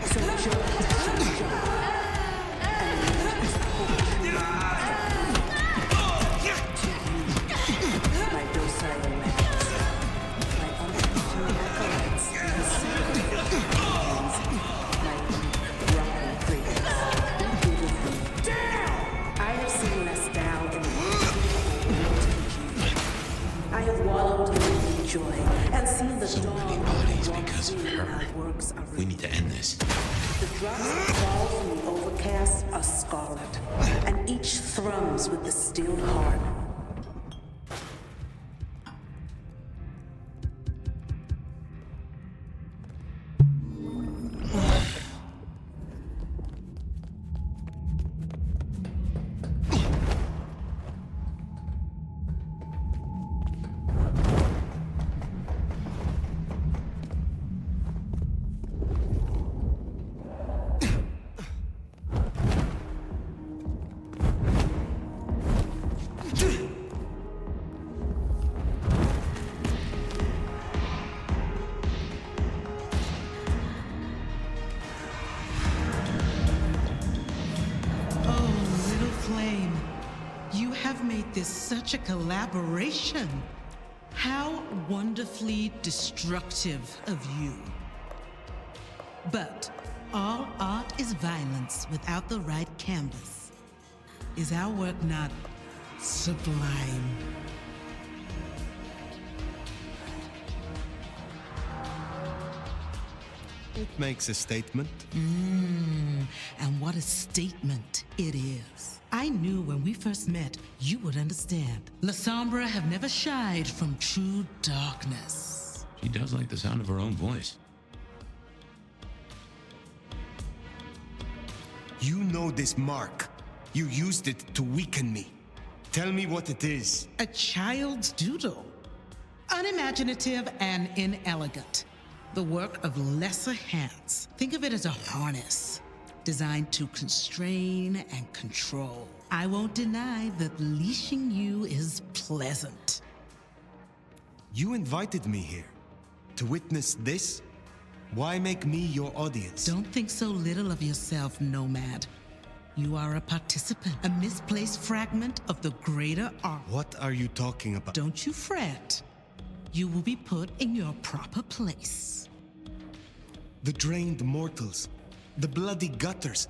So joy to joy. And let his poetry to you, my docile lambs, my unflinching acolytes, the secret hands, my weak, rotten fragrance. Who giveth me? I have seen less thou in the world congealed. I have wallowed in the joy and seen the dawn many bodies walk because of through her. our works of We need to end this. the drops that fall from the overcast are scarlet, and each thrums with the stilled heart. This such a collaboration. How wonderfully destructive of you. But all art is violence without the right canvas. Is our work not sublime? It makes a statement. And what a statement it is. I knew when we first met, you would understand. La Sombra have never shied from true darkness. She does like the sound of her own voice. You know this mark. You used it to weaken me. Tell me what it is. A child's doodle. Unimaginative and inelegant. The work of lesser hands. Think of it as a harness, designed to constrain and control. I won't deny that leashing you is pleasant. You invited me here to witness this? Why make me your audience? Don't think so little of yourself, Nomad. You are a participant, a misplaced fragment of the greater art. What are you talking about? Don't you fret. You will be put in your proper place. The drained mortals, the bloody gutters.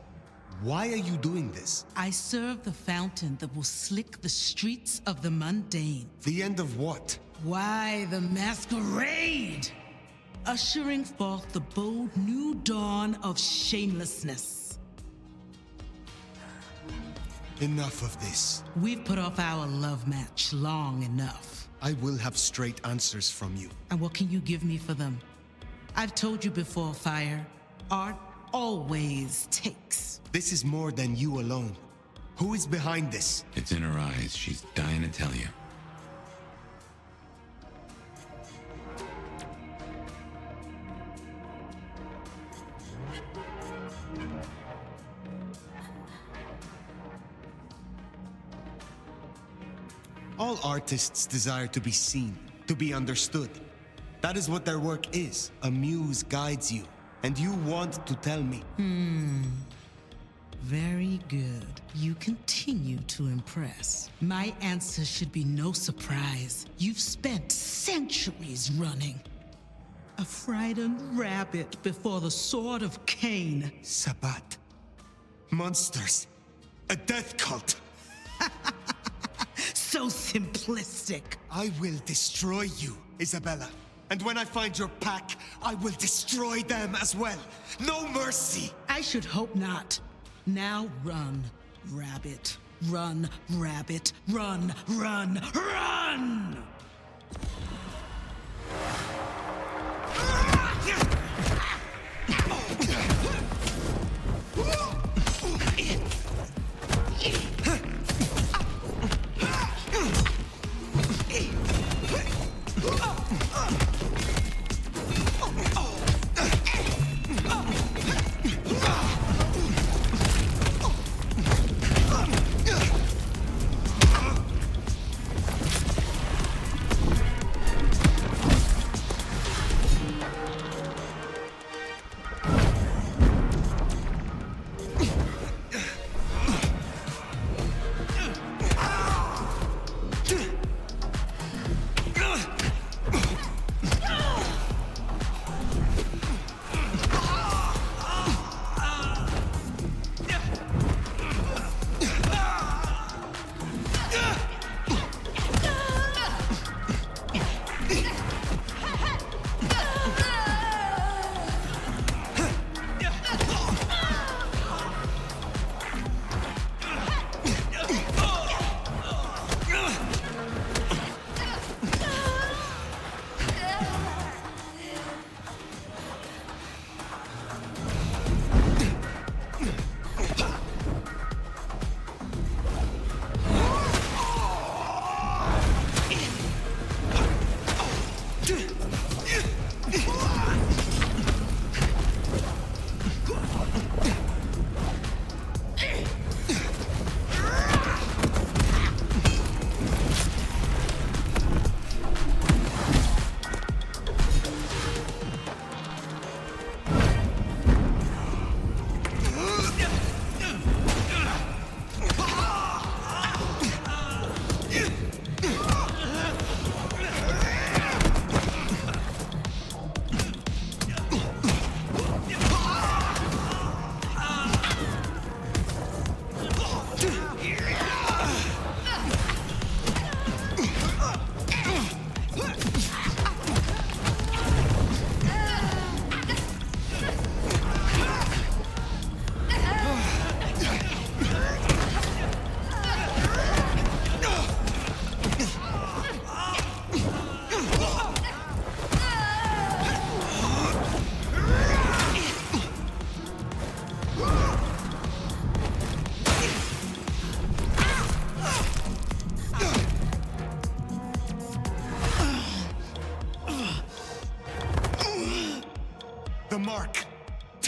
Why are you doing this? I serve the fountain that will slick the streets of the mundane. The end of what? Why, the masquerade! Ushering forth the bold new dawn of shamelessness. Enough of this. We've put off our love match long enough. I will have straight answers from you. And what can you give me for them? I've told you before, Fire. Art always takes. This is more than you alone. Who is behind this? It's in her eyes. She's dying to tell you. All artists desire to be seen, to be understood. That is what their work is. A muse guides you, and you want to tell me. Very good. You continue to impress. My answer should be no surprise. You've spent centuries running. A frightened rabbit before the sword of Cain. Sabbat. Monsters. A death cult. So simplistic. I will destroy you, Isabella. And when I find your pack, I will destroy them as well. No mercy. I should hope not. Now run, rabbit. Run, rabbit. Run, run, run!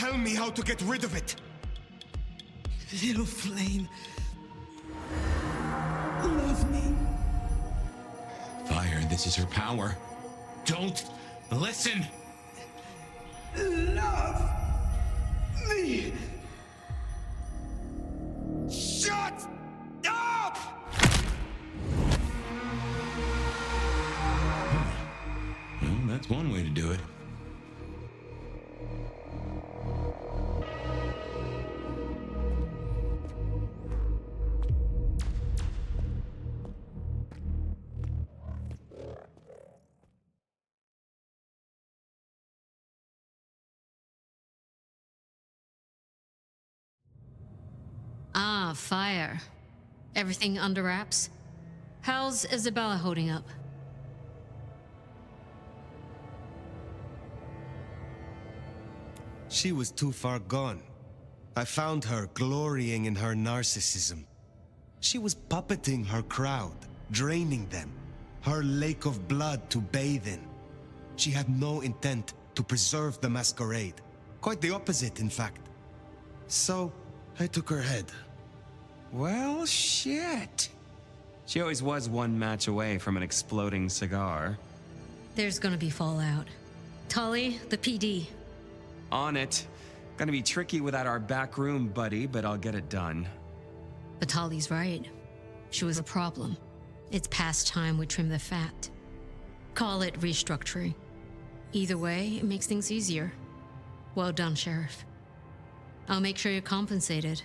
Tell me how to get rid of it! Little flame. Love me. Fire, this is her power. Don't listen! Love me. Shut up! Well, that's one way to do it. Ah, Fire. Everything under wraps? How's Isabella holding up? She was too far gone. I found her glorying in her narcissism. She was puppeting her crowd, draining them, her lake of blood to bathe in. She had no intent to preserve the masquerade. Quite the opposite, in fact. So, I took her head. Well, shit. She always was one match away from an exploding cigar. There's gonna be fallout. Tolly, the PD. On it. Gonna be tricky without our backroom buddy, but I'll get it done. But Tolly's right. She was a problem. It's past time we trim the fat. Call it restructuring. Either way, it makes things easier. Well done, Sheriff. I'll make sure you're compensated.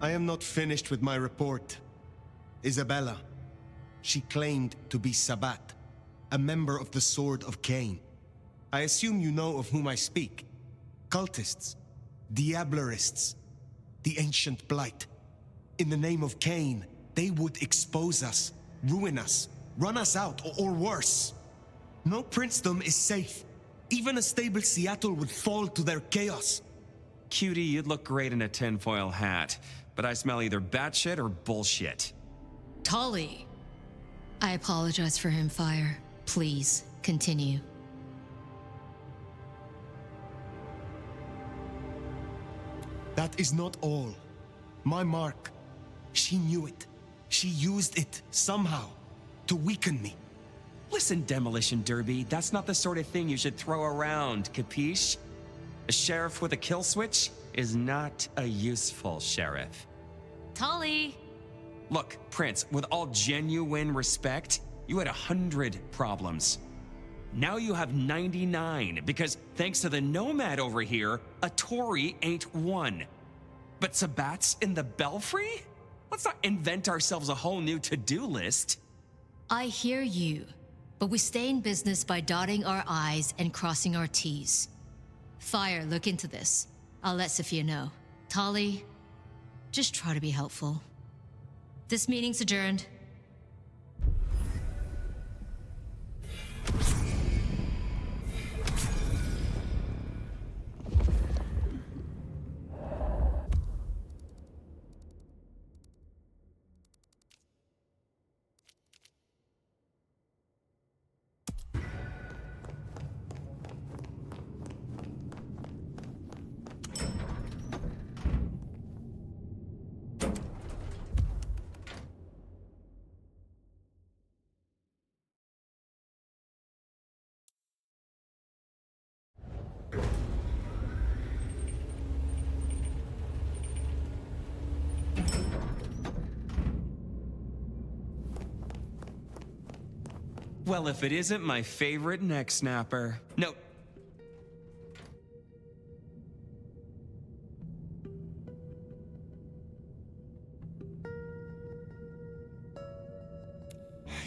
I am not finished with my report. Isabella. She claimed to be Sabbat, a member of the Sword of Cain. I assume you know of whom I speak. Cultists, Diablerists, the ancient blight. In the name of Cain, they would expose us, ruin us, run us out, or worse. No princedom is safe. Even a stable Seattle would fall to their chaos. Cutie, you'd look great in a tinfoil hat, but I smell either batshit or bullshit. Tolly! I apologize for him, Fire. Please, continue. That is not all. My mark. She knew it. She used it, somehow, to weaken me. Listen, Demolition Derby, that's not the sort of thing you should throw around, capiche? A sheriff with a kill switch is not a useful sheriff. Tolly! Look, Prince, with all genuine respect, you had 100 problems. Now you have 99, because thanks to the Nomad over here, a Tory ain't one. But Sabbat's in the Belfry? Let's not invent ourselves a whole new to-do list. I hear you, but we stay in business by dotting our I's and crossing our T's. Fire, look into this. I'll let Sophia know. Tolly, just try to be helpful. This meeting's adjourned. Well, if it isn't my favorite neck snapper. No.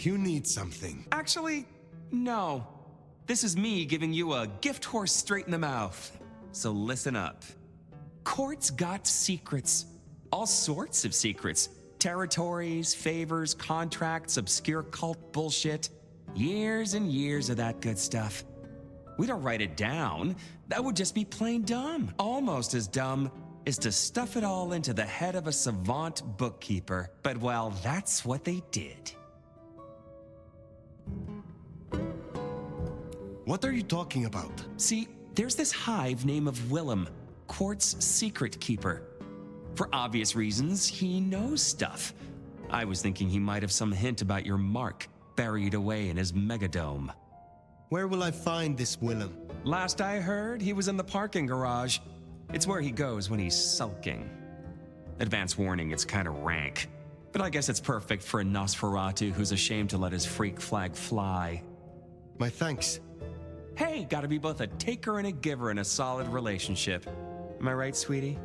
You need something. Actually, no. This is me giving you a gift horse straight in the mouth. So listen up. Court's got secrets. All sorts of secrets. Territories, favors, contracts, obscure cult bullshit. Years and years of that good stuff. We don't write it down. That would just be plain dumb. Almost as dumb is to stuff it all into the head of a savant bookkeeper. But well, that's what they did. What are you talking about? See, there's this hive named of Willem, Quart's secret keeper. For obvious reasons, he knows stuff. I was thinking he might have some hint about your mark buried away in his megadome. Where will I find this Willem? Last I heard, he was in the parking garage. It's where he goes when he's sulking. Advance warning, it's kind of rank. But I guess it's perfect for a Nosferatu who's ashamed to let his freak flag fly. My thanks. Hey, gotta be both a taker and a giver in a solid relationship. Am I right, sweetie?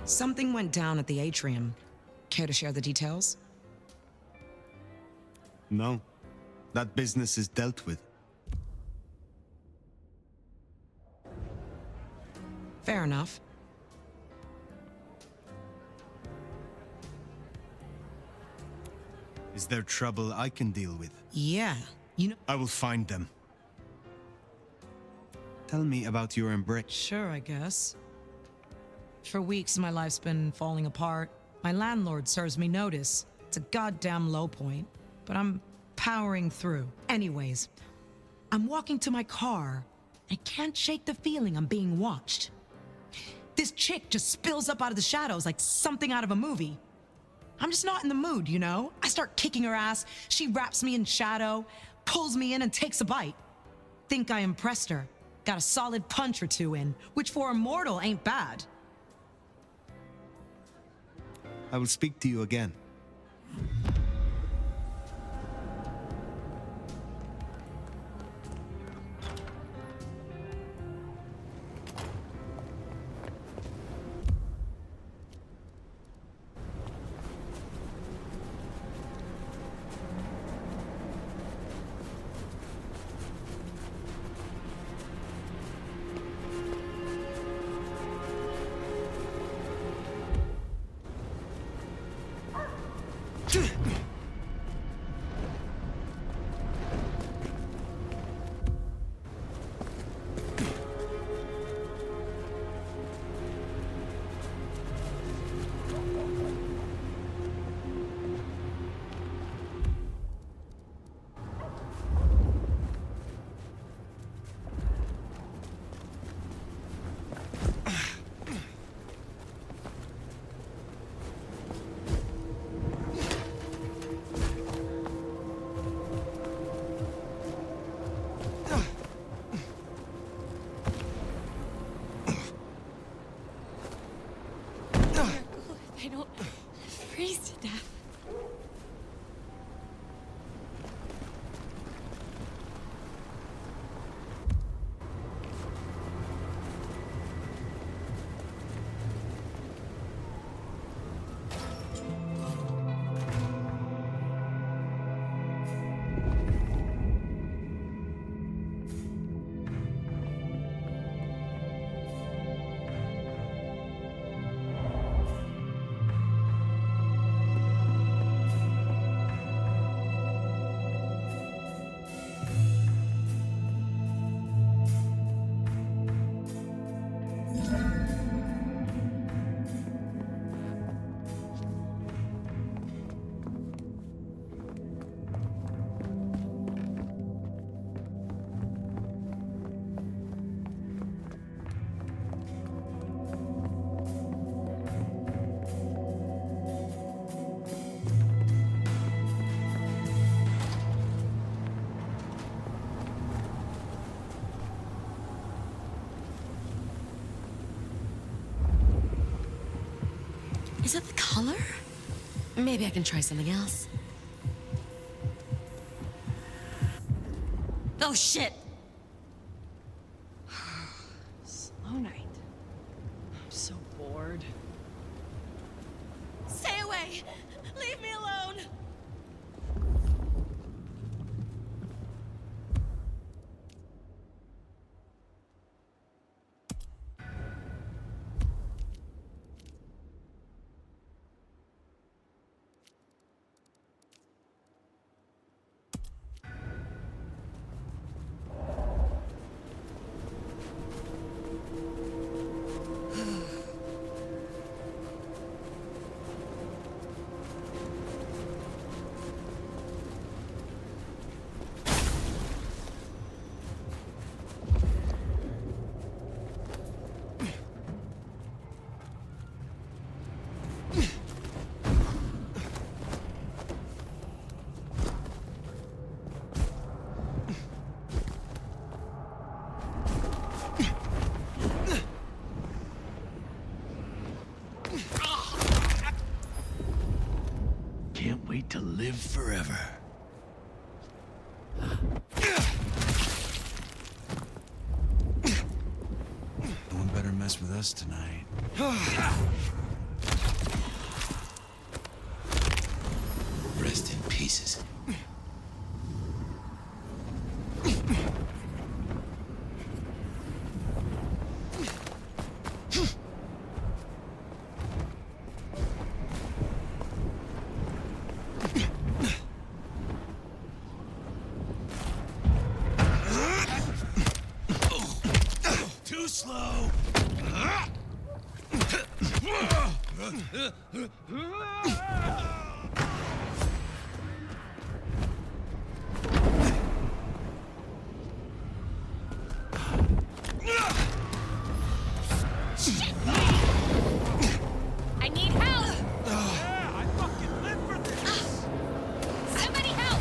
Something went down at the atrium. Care to share the details? No. That business is dealt with. Fair enough. Is there trouble I can deal with? Yeah, you know... I will find them. Tell me about your embrace. Sure, I guess. For weeks, my life's been falling apart. My landlord serves me notice. It's a goddamn low point, but I'm powering through. Anyways, I'm walking to my car. I can't shake the feeling I'm being watched. This chick just spills up out of the shadows like something out of a movie. I'm just not in the mood, you know? I start kicking her ass, she wraps me in shadow, pulls me in and takes a bite. Think I impressed her. Got a solid punch or two in, which for a mortal ain't bad. I will speak to you again. I don't freeze to death. Is it the color? Maybe I can try something else. Oh, shit! Slow night. I'm so bored. live forever. No one better mess with us tonight. Rest in pieces. Too slow. I need help! Yeah, I fucking live for this. Somebody help!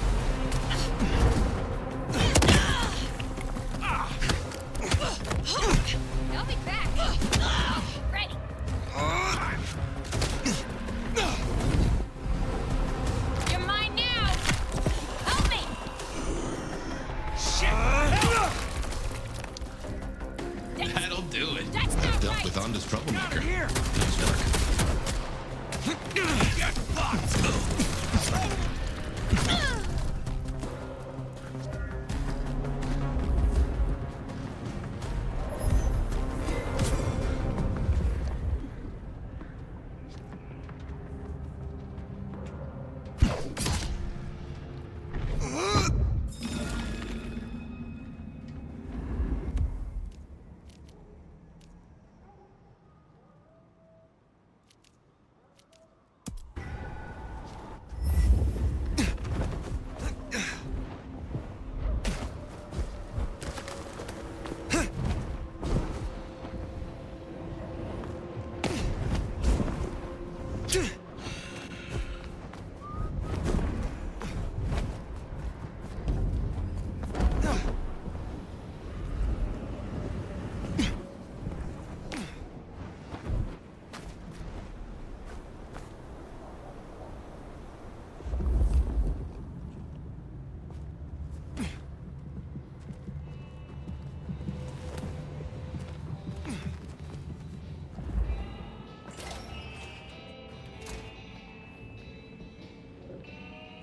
They'll be back. Ready. You're mine now. Help me. That'll do it. That's I've not dealt right. with Onda's troublemaker. Here. Nice work. Get fucked.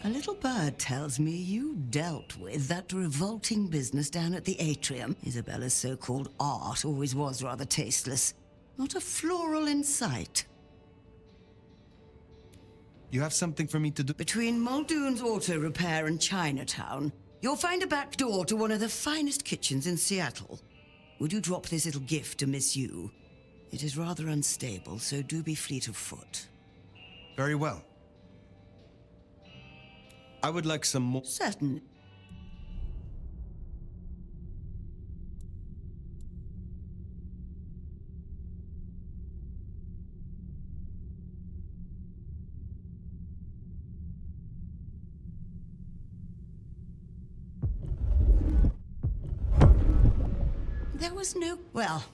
A little bird tells me you dealt with that revolting business down at the atrium. Isabella's so-called art always was rather tasteless. Not a floral in sight. You have something for me to do? Between Muldoon's Auto Repair and Chinatown, you'll find a back door to one of the finest kitchens in Seattle. Would you drop this little gift to Miss Yu? It is rather unstable, so do be fleet of foot. Very well. I would like some more. Certainly. There was no... Well...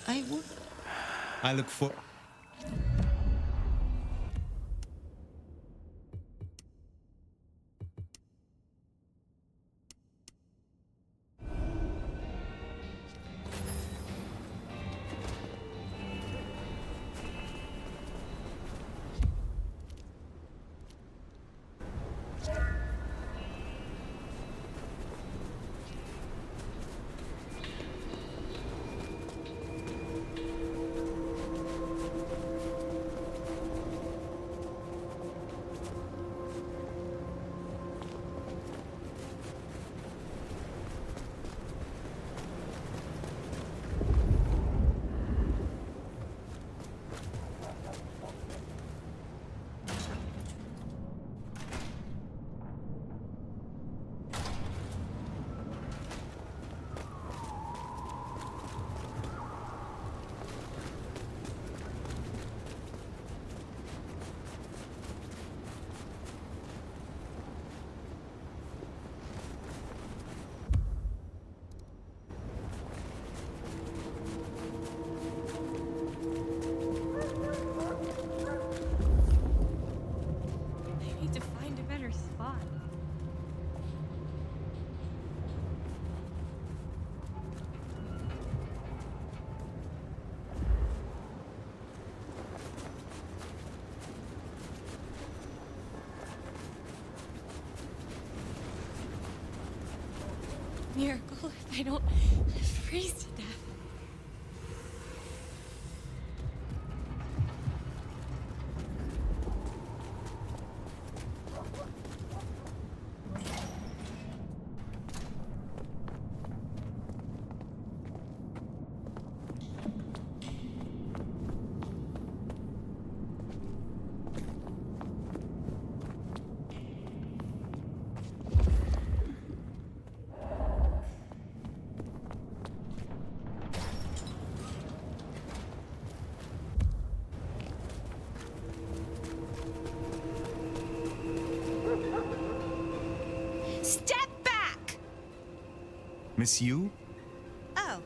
I look for... miracle if I don't freeze to death. Step back! Miss Yu? Oh.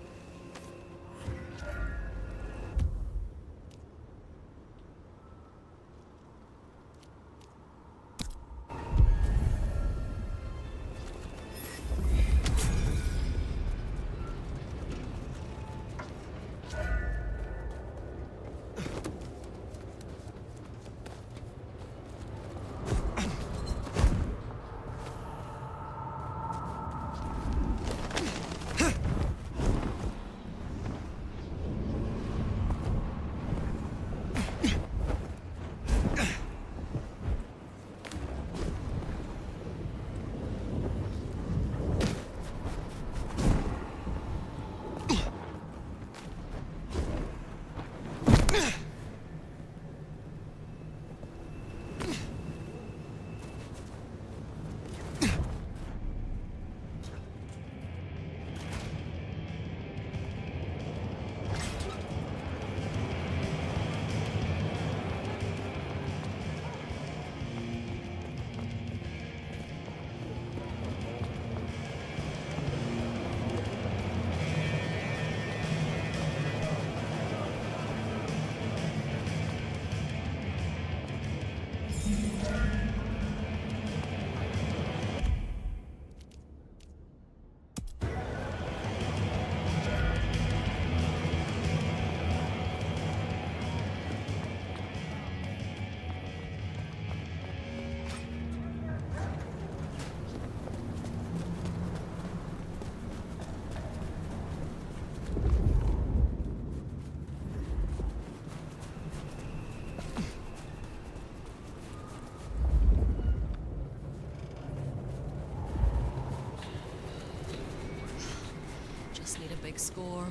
Just need a big score.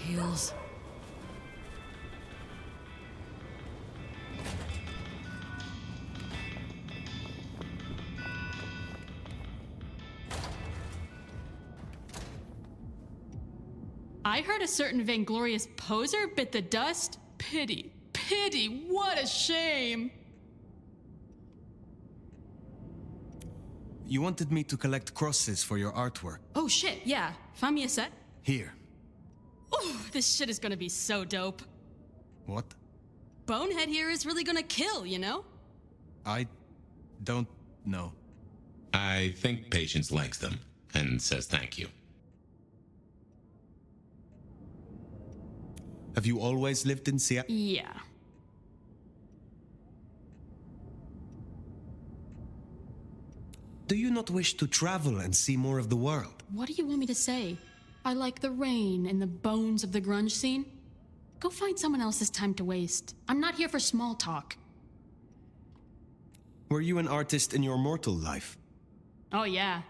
Heels. I heard a certain vainglorious poser bit the dust. Pity, pity, what a shame. You wanted me to collect crosses for your artwork. Oh shit, yeah. Find me a set. Here. Oh, this shit is gonna be so dope. What? Bonehead here is really gonna kill, you know? I don't know. I think Patience likes them and says thank you. Have you always lived in Seattle? Yeah. Do you not wish to travel and see more of the world? What do you want me to say? I like the rain and the bones of the grunge scene. Go find someone else's time to waste. I'm not here for small talk. Were you an artist in your mortal life? Oh yeah.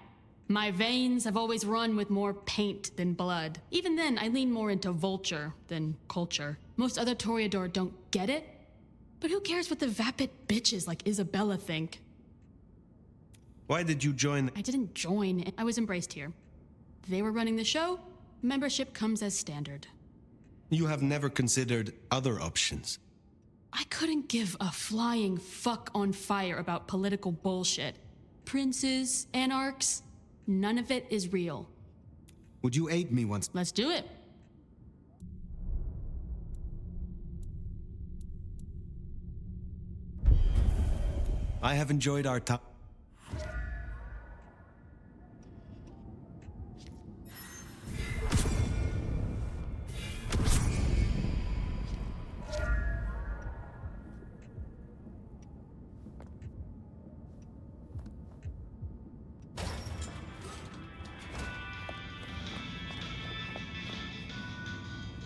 My veins have always run with more paint than blood. Even then, I lean more into vulture than culture. Most other Toreador don't get it. But who cares what the vapid bitches like Isabella think? Why did you join? I didn't join. I was embraced here. They were running the show. Membership comes as standard. You have never considered other options. I couldn't give a flying fuck on fire about political bullshit. Princes, anarchs, none of it is real. Would you aid me once? Let's do it. I have enjoyed our time.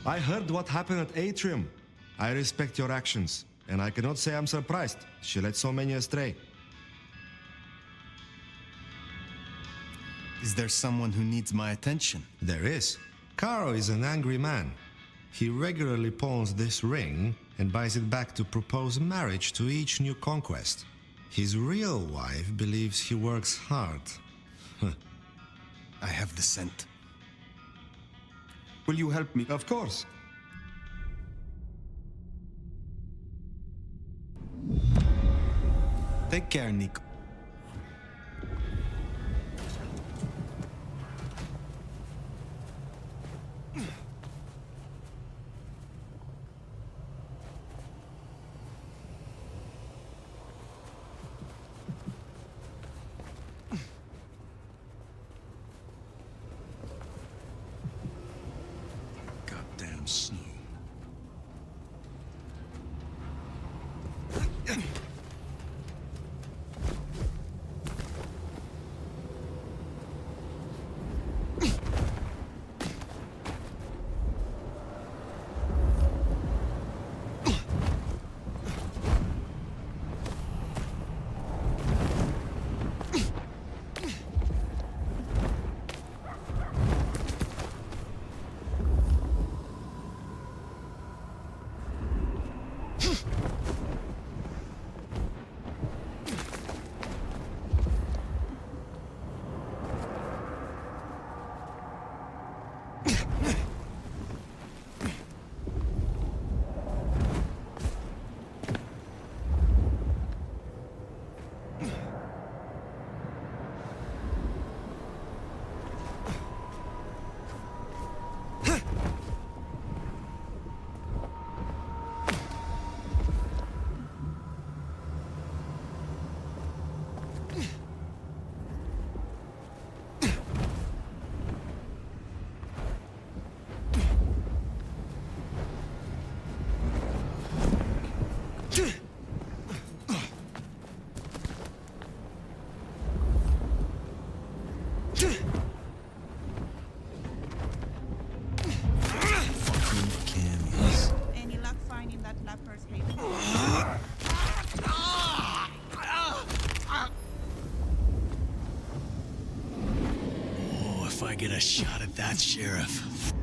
I heard what happened at Atrium. I respect your actions, and I cannot say I'm surprised. She led so many astray. Is there someone who needs my attention? There is. Caro is an angry man. He regularly pawns this ring and buys it back to propose marriage to each new conquest. His real wife believes he works hard. I have the scent. Will you help me? Of course. Take care, Nico. Goddamn snow. Any luck finding that leper's haven? Oh, if I get a shot at that sheriff.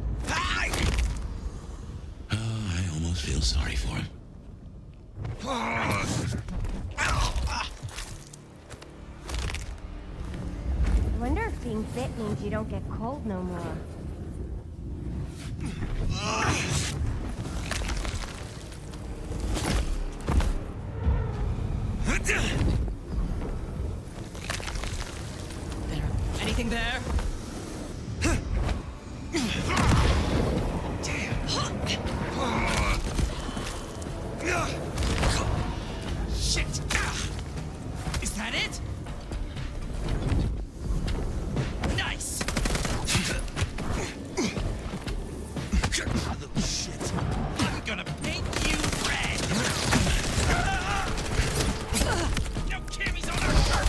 Oh, I almost feel sorry for him. I wonder if being bit means you don't get cold no more. Anything there? Shit! Is that it? Nice! Little shit. I'm gonna paint you red! No cammies on our shirt!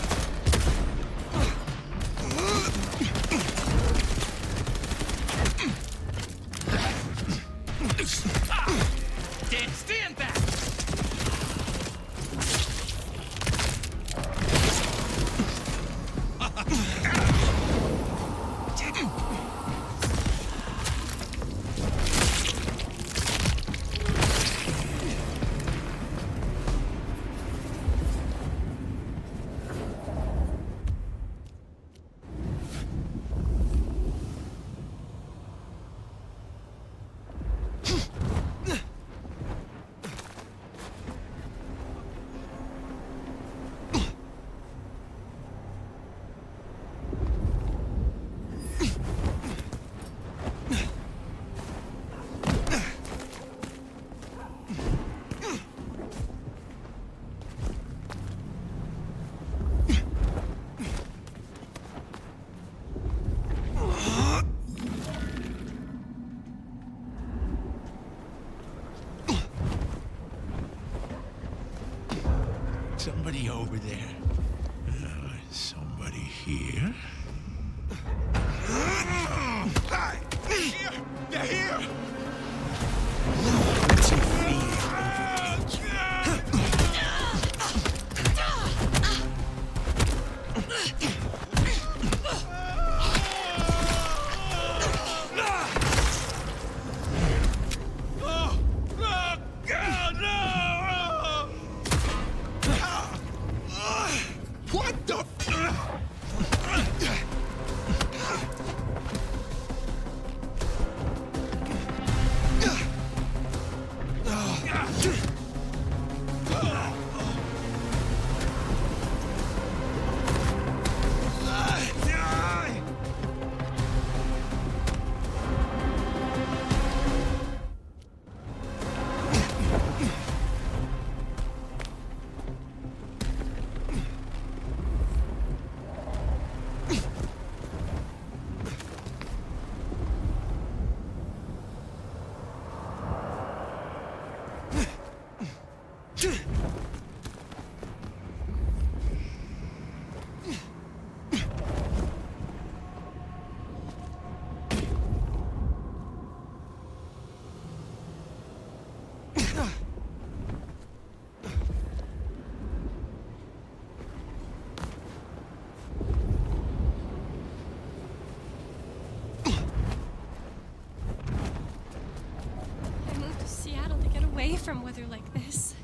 Somebody over there. Somebody here. Here! They're here! Let's see fear overtake you. What the? Away from weather like this.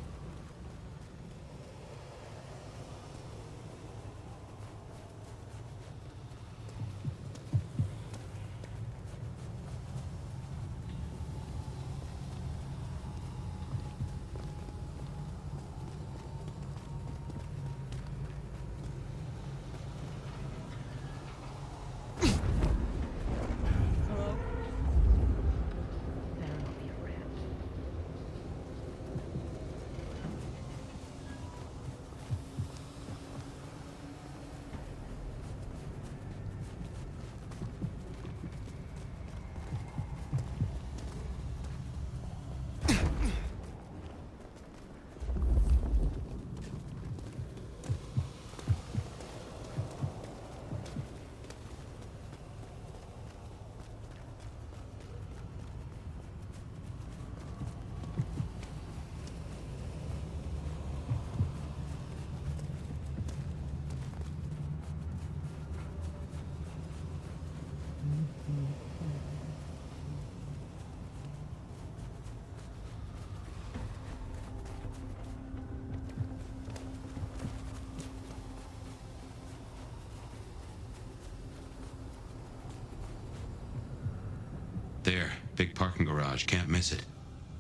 There, big parking garage, can't miss it.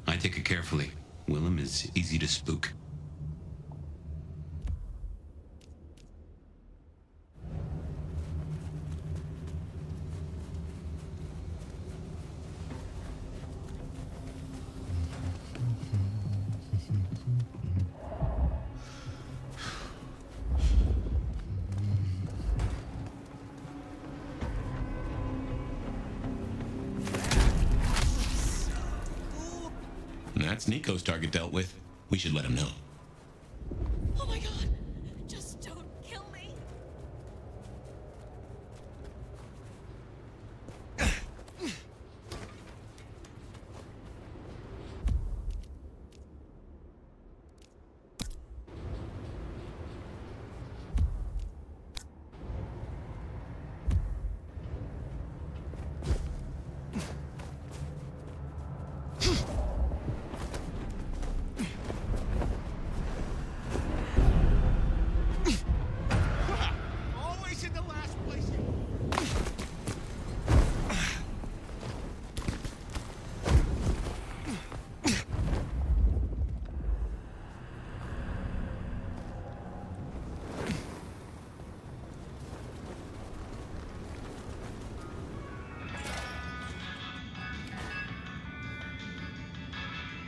I take it carefully. Willem is easy to spook. That's Nico's target dealt with. We should let him know. Oh my god! Just don't kill me! Always in the last place.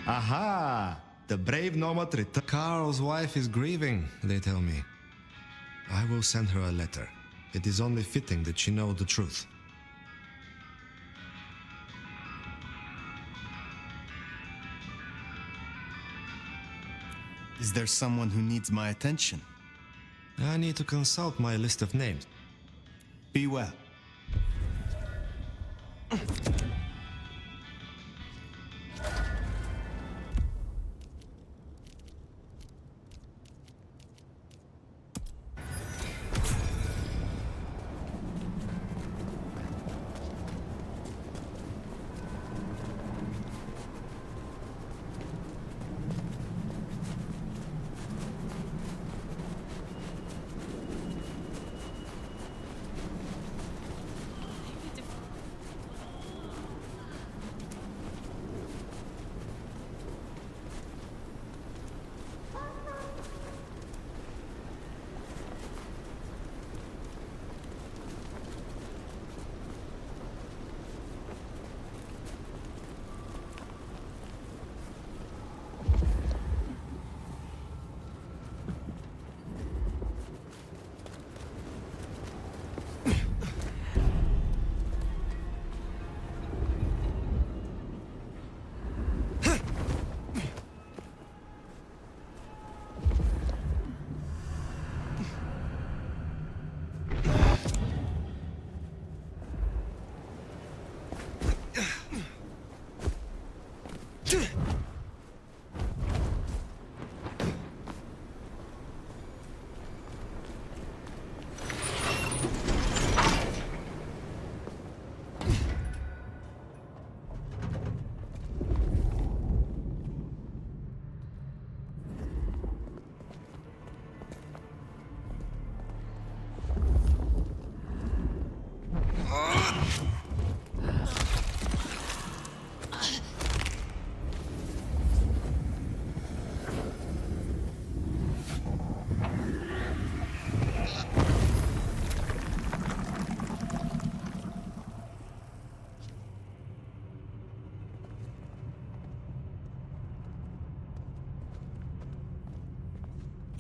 Aha! The brave nomad returned. Carl's wife is grieving, they tell me. I will send her a letter. It is only fitting that she know the truth. Is there someone who needs my attention? I need to consult my list of names. Be well.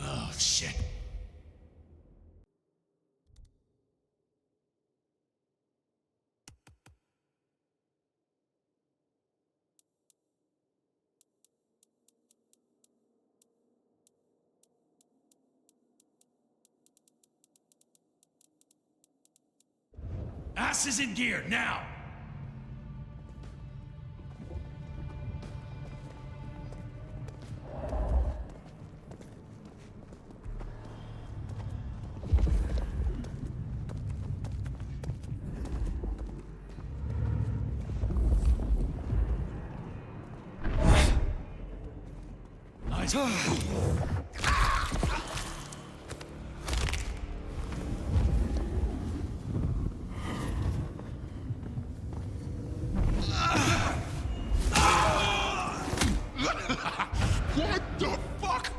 Oh, shit. Asses in gear, now! Nice. What the fuck?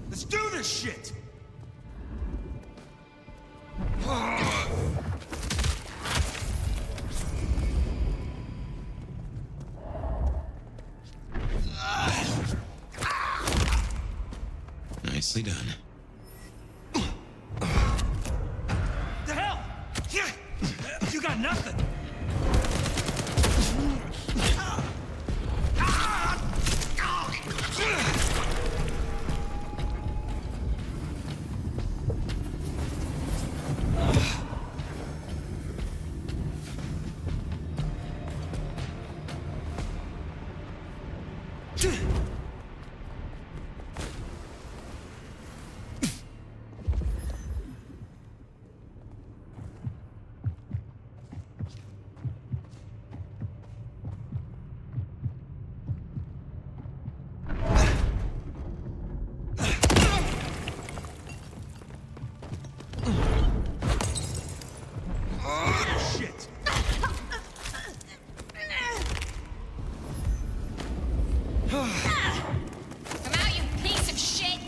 Let's do this shit! Nicely done. The hell? You got nothing! Ugh. Come out, you piece of shit!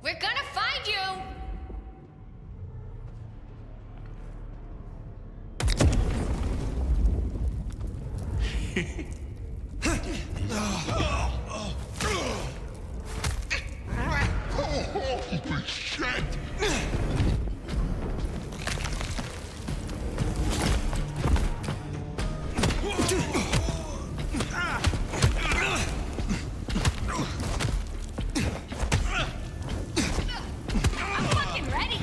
We're gonna find you! Holy shit! I'm fucking ready!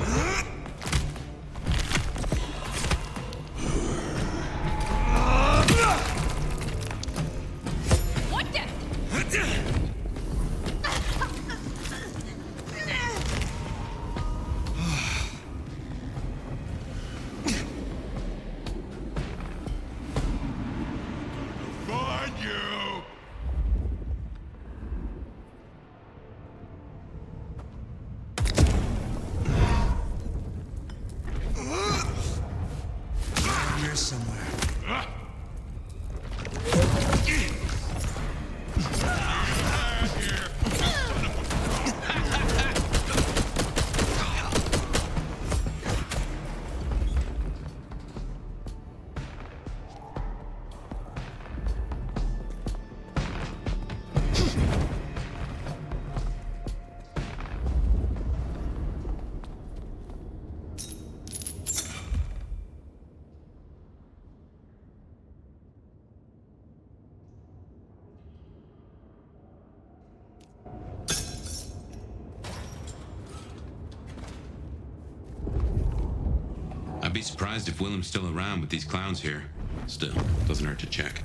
What the? Find you! Here somewhere. I'd be surprised if Willem's still around with these clowns here. Still, doesn't hurt to check.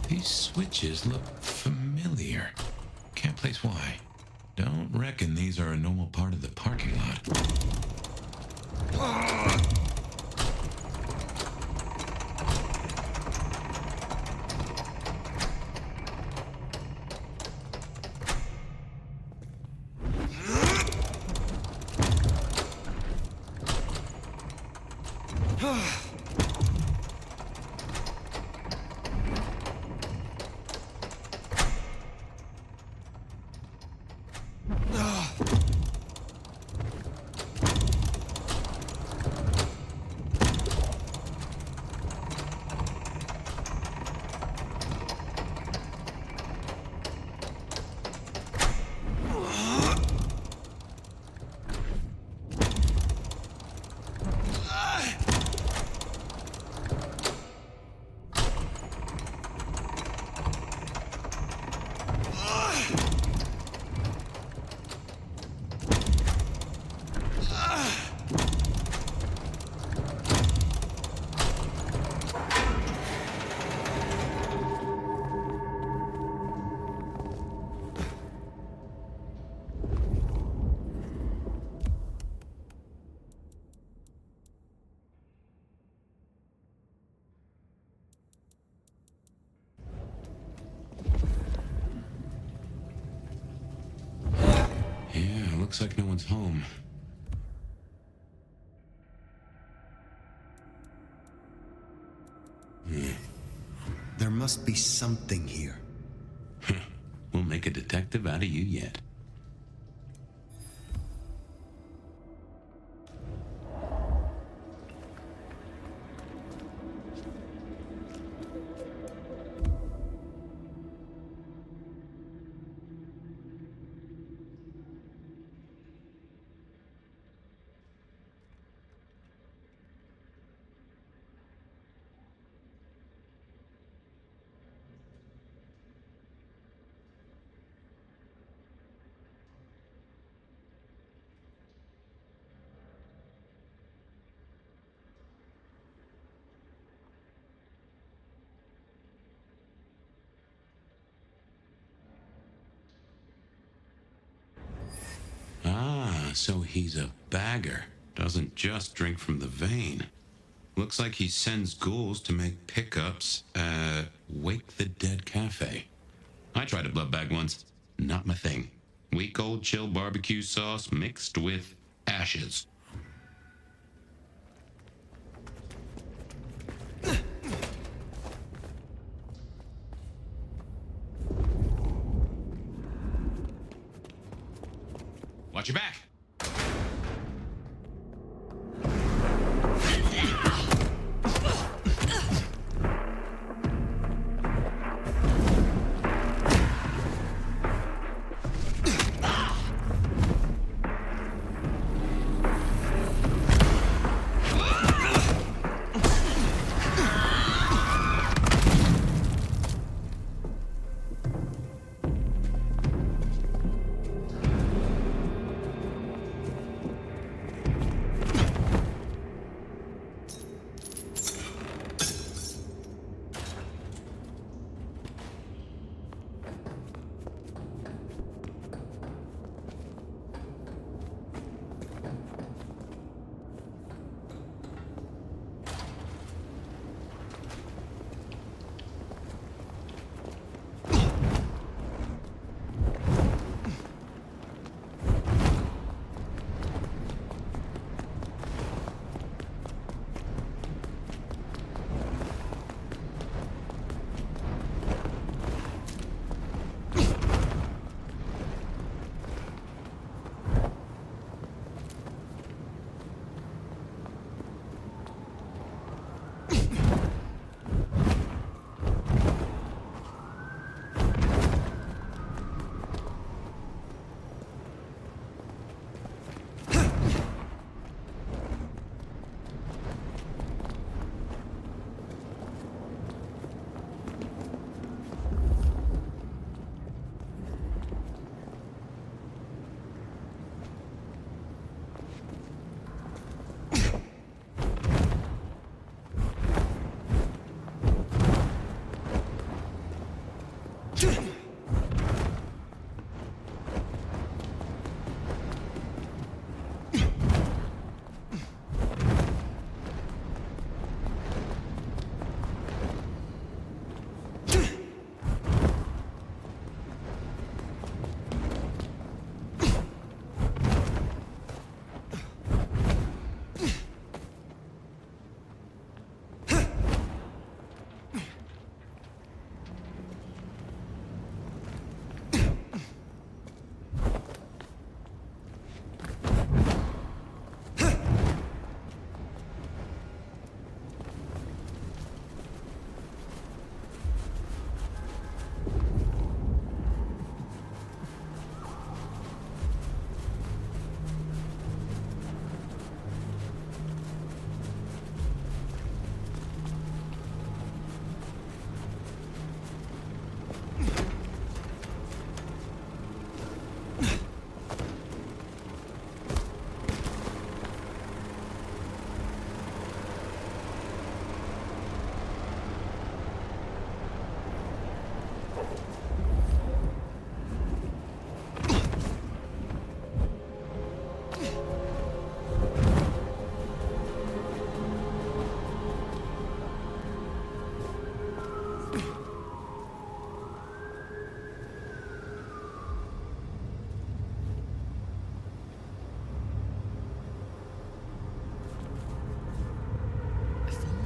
These switches look familiar. Can't place why. Don't reckon these are a normal part of the parking lot. Looks like no one's home. There must be something here. We'll make a detective out of you yet. So he's a bagger. Doesn't just drink from the vein. Looks like he sends ghouls to make pickups at Wake the Dead Cafe. I tried a blood bag once. Not my thing. Weak old chill barbecue sauce mixed with ashes. Watch your back.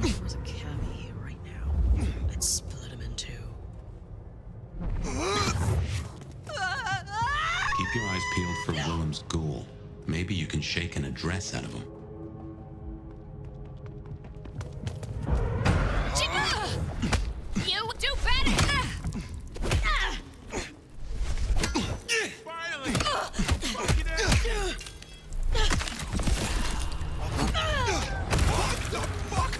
If there was a cavity here right now, I'd split him in two. Keep your eyes peeled for Willem's ghoul. Maybe you can shake an address out of him. You do better! Finally! Fucking ass! What the fuck?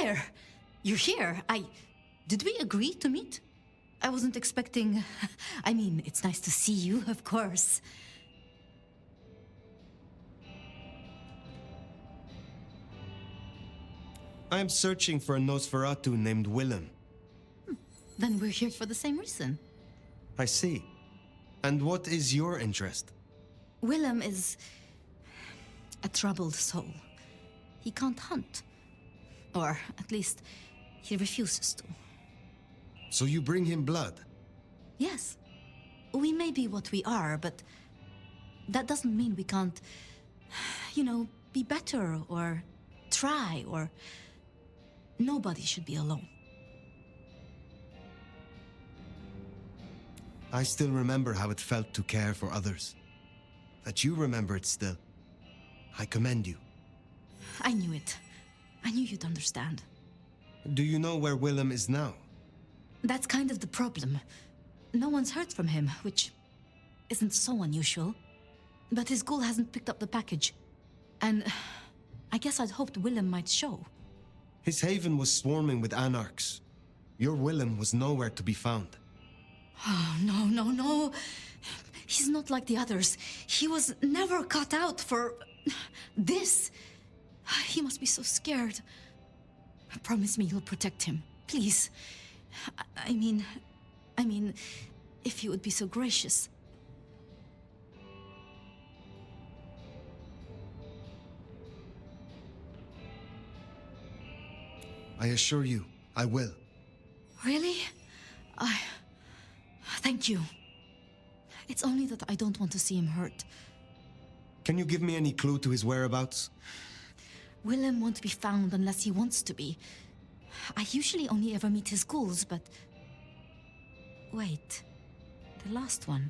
Fire! You're here. Did we agree to meet? I wasn't expecting... I mean, it's nice to see you, of course. I am searching for a Nosferatu named Willem. Then we're here for the same reason. I see. And what is your interest? Willem is... a troubled soul. He can't hunt. Or, at least, he refuses to. So you bring him blood? Yes. We may be what we are, but that doesn't mean we can't, you know, be better or try or... Nobody should be alone. I still remember how it felt to care for others. That you remember it still. I commend you. I knew it. I knew you'd understand. Do you know where Willem is now? That's kind of the problem. No one's heard from him, which isn't so unusual. But his ghoul hasn't picked up the package. And I guess I'd hoped Willem might show. His haven was swarming with anarchs. Your Willem was nowhere to be found. Oh, no. He's not like the others. He was never cut out for... this. He must be so scared. Promise me you'll protect him, please. I mean, if you would be so gracious. I assure you, I will. Really? Thank you. It's only that I don't want to see him hurt. Can you give me any clue to his whereabouts? Willem won't be found unless he wants to be. I usually only ever meet his ghouls, but... Wait. The last one.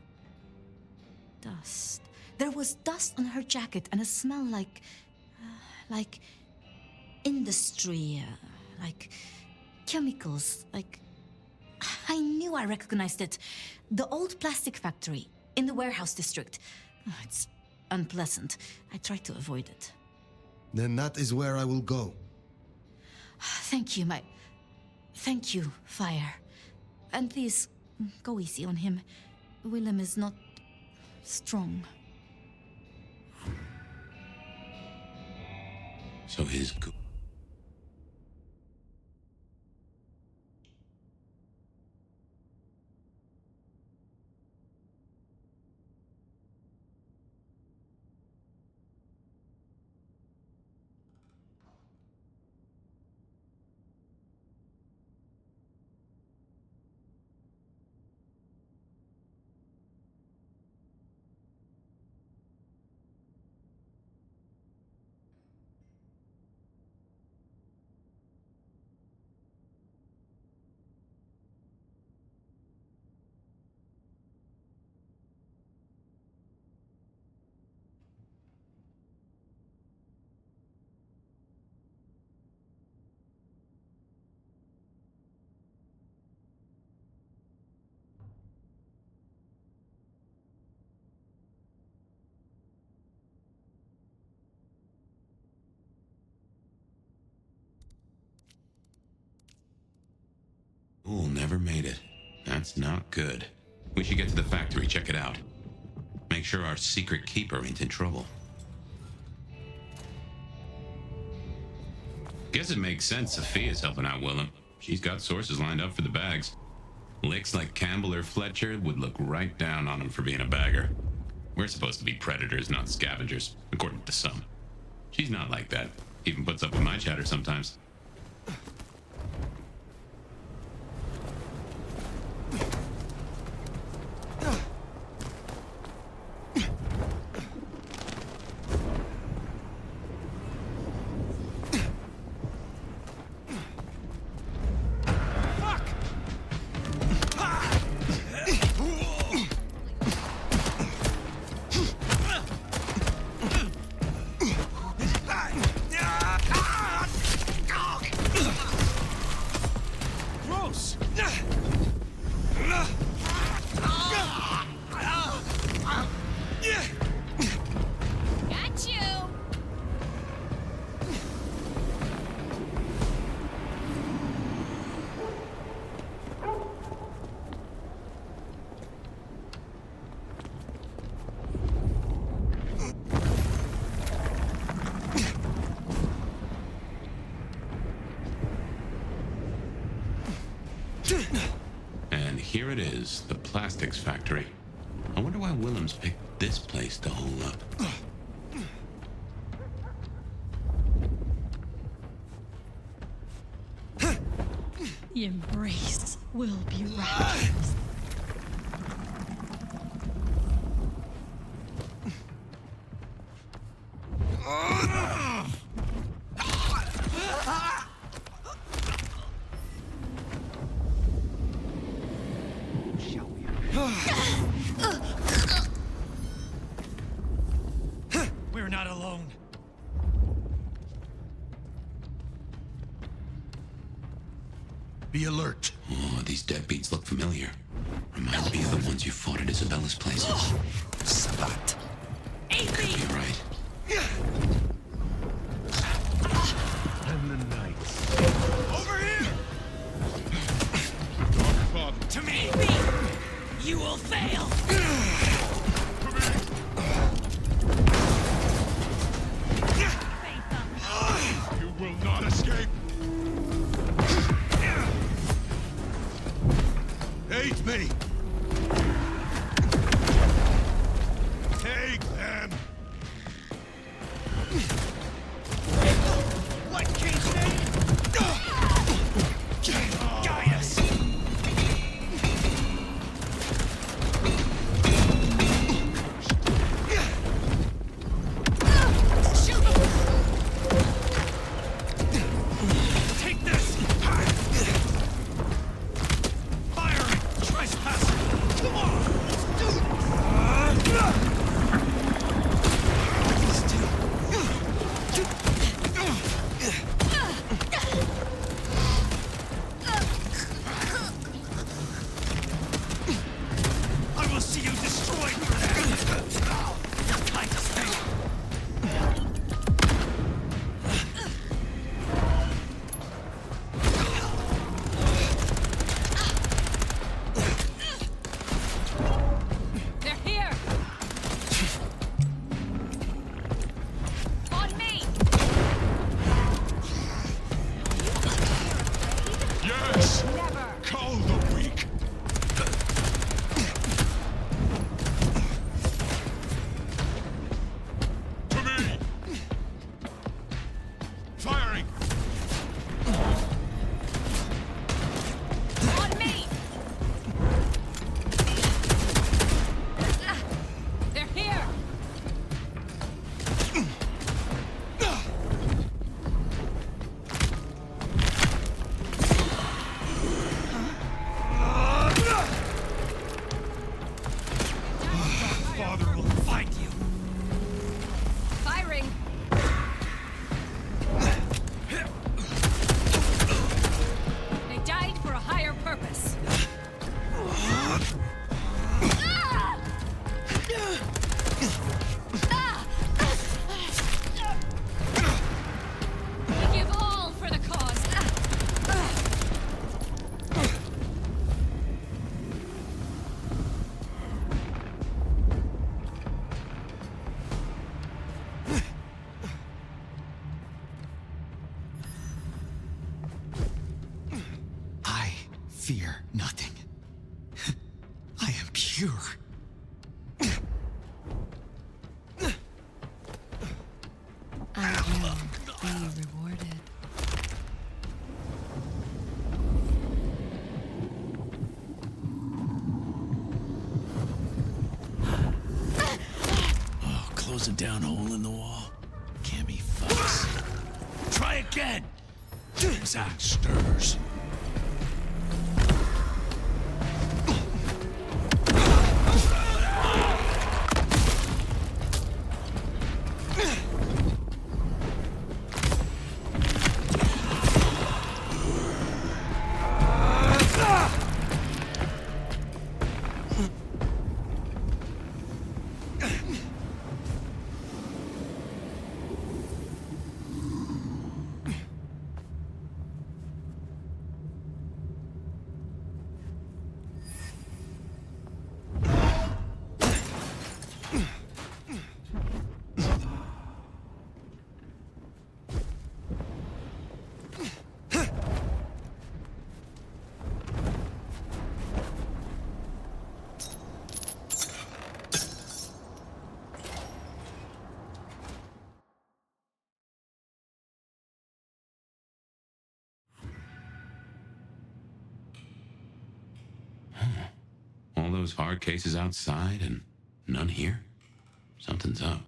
Dust. There was dust on her jacket and a smell like... industry, like chemicals, like... I knew I recognized it. The old plastic factory in the warehouse district. It's unpleasant. I tried to avoid it. Then that is where I will go. Thank you, Thank you, Fire. And please, go easy on him. Willem is not... strong. So his ghoul... Ghoul never made it. That's not good. We should get to the factory, check it out. Make sure our secret keeper ain't in trouble. Guess it makes sense Sophia's helping out Willem. She's got sources lined up for the bags. Licks like Campbell or Fletcher would look right down on him for being a bagger. We're supposed to be predators, not scavengers, according to some. She's not like that. Even puts up with my chatter sometimes. And here it is, the plastics factory. I wonder why Willems picked this place to hole up. The embrace will be rapturous. We're not alone. Be alert. Oh, these deadbeats look familiar. Reminds me of the ones you fought at Isabella's place. Sabat. Could be right. And the knights. Over here! To me! You will fail! You will not escape. Hate me. Take them. What King's name? Gaius! Take this! Firing! Trespasser! Come on! Let's do I will see you destroyed for that! Your time to stay! They're here! On me! Yes. Never! Call the weak. To me. Firing. On me! They're here! Father will find you! Firing! They died for a higher purpose. We give all for the cause. I fear nothing. I am pure. I will be rewarded. Oh, closing down a hole in the wall. Can't be fucks. Try again! What's that? Stirs. those hard cases outside and none here? Something's up.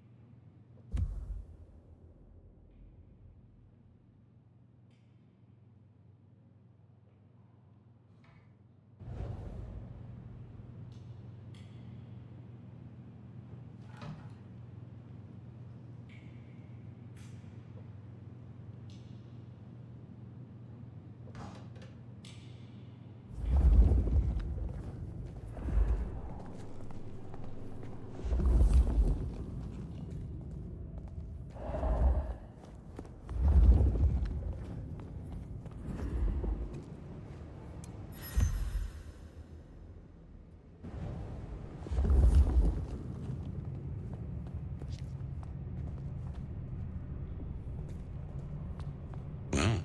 Well,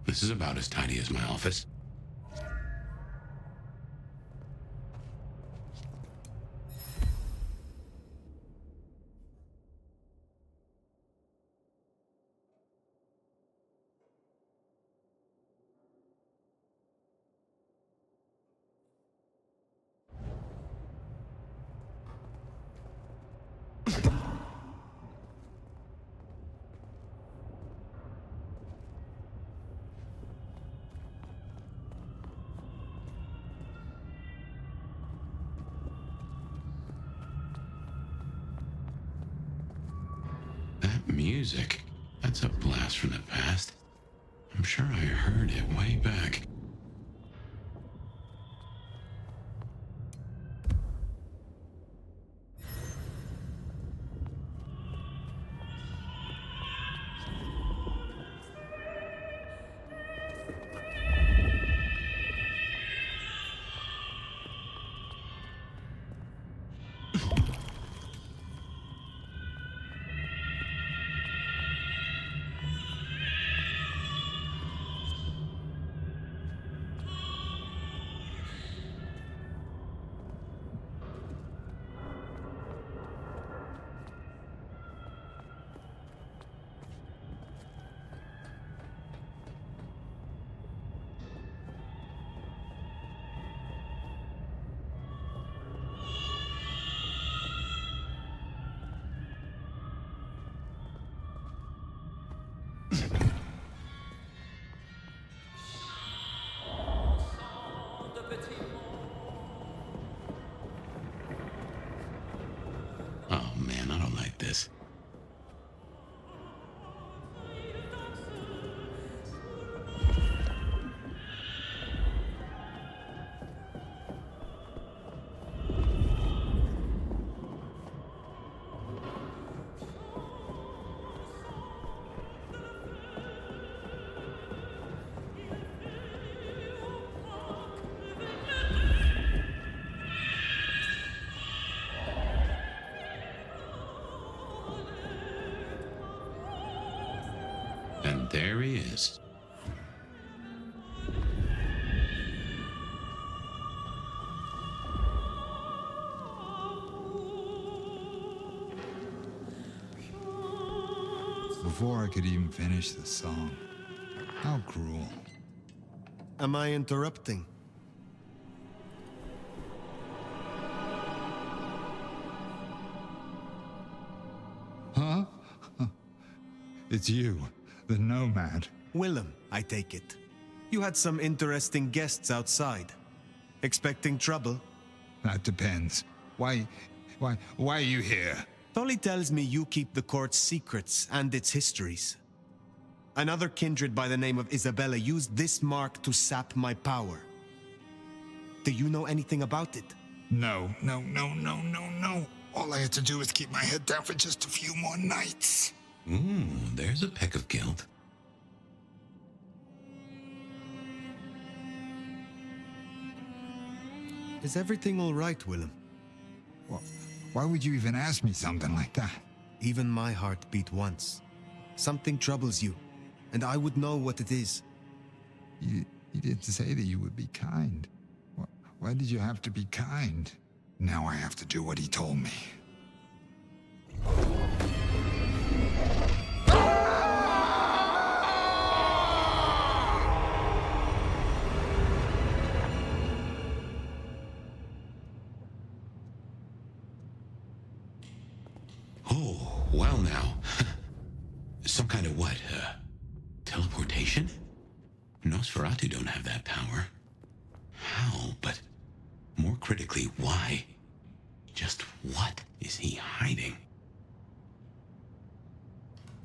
this is about as tidy as my office. Music. That's a blast from the past. I'm sure I heard it way back. Oh man, I don't like this. And there he is. Before I could even finish the song. How cruel. Am I interrupting? Huh? It's you, the nomad. Willem, I take it. You had some interesting guests outside. Expecting trouble? That depends. Why are you here? Tolly tells me you keep the court's secrets and its histories. Another kindred by the name of Isabella used this mark to sap my power. Do you know anything about it? No. All I had to do was keep my head down for just a few more nights. Ooh, there's a peck of guilt. Is everything all right, Willem? Well, why would you even ask me something like that? Even my heart beat once. Something troubles you, and I would know what it is. You didn't say that you would be kind. Why did you have to be kind? Now I have to do what he told me. Well now. Some kind of what? Teleportation? Nosferatu don't have that power. How? But more critically, why? Just what is he hiding?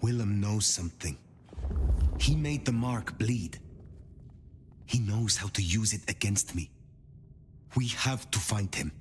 Willem knows something. He made the mark bleed. He knows how to use it against me. We have to find him.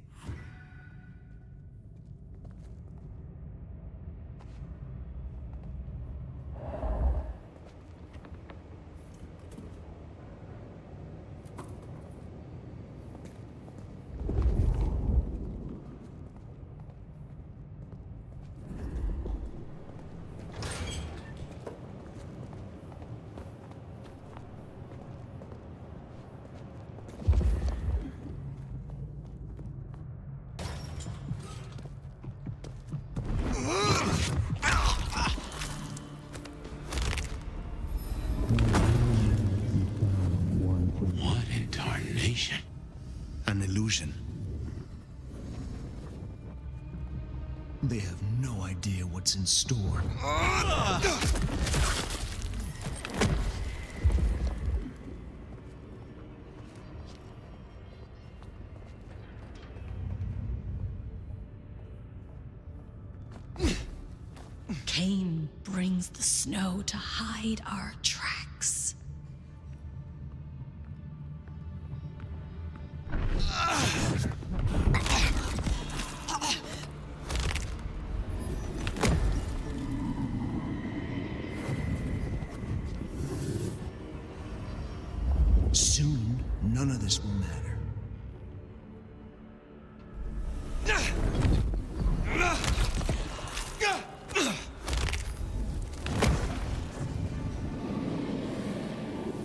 What in tarnation? An illusion. They have no idea what's in store. Cain brings the snow to hide our tracks. Soon, none of this will matter.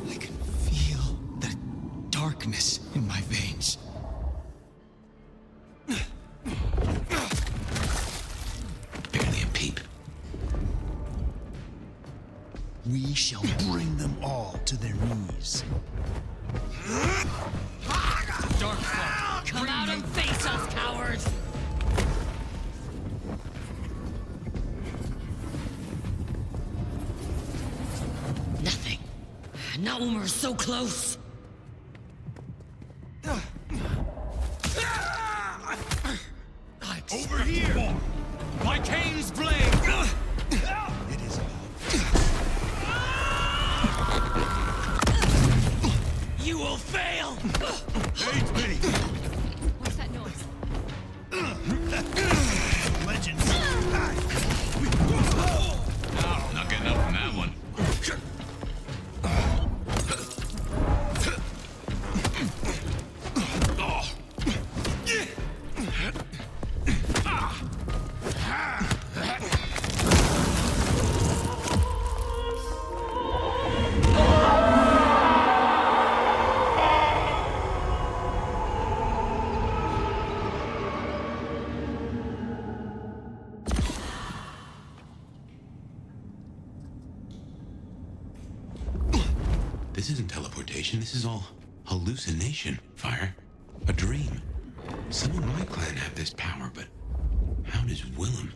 I can feel the darkness in my veins. Barely a peep. We shall bring them all to their knees. Darkfall, come out and face us, cowards! Nothing. Not when we're so close. Over here! By Cain's blade! It is You will fail! Hate me! What's that noise? Legends! Not getting up from that one. This isn't teleportation, this is all hallucination, Fire. A dream. Some of my clan have this power, but how does Willem?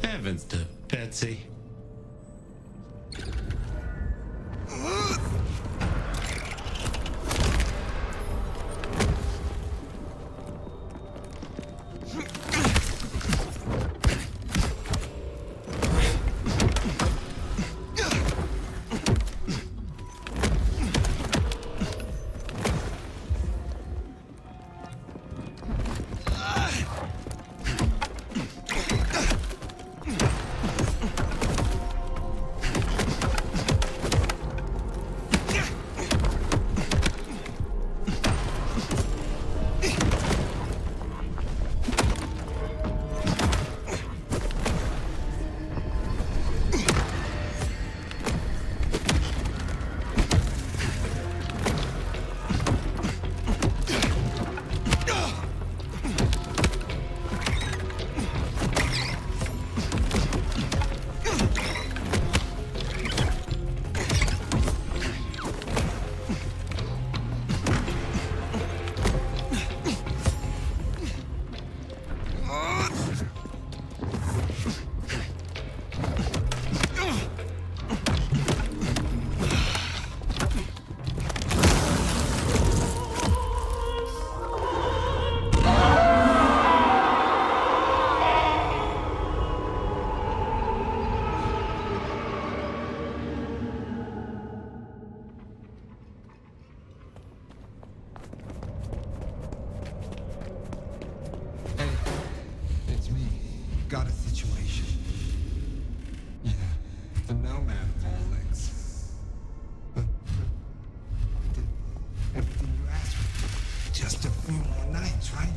Heavens to Betsy. 4 more nights, right?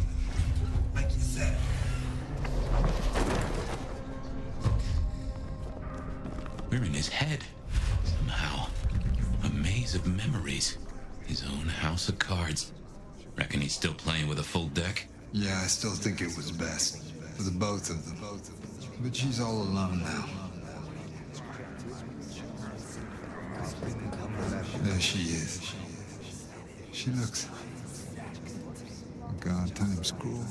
Like you said. We're in his head. Somehow. A maze of memories. His own house of cards. Reckon he's still playing with a full deck? Yeah, I still think it was best. For the both of them. But she's all alone now. There she is. She looks... God times cruel.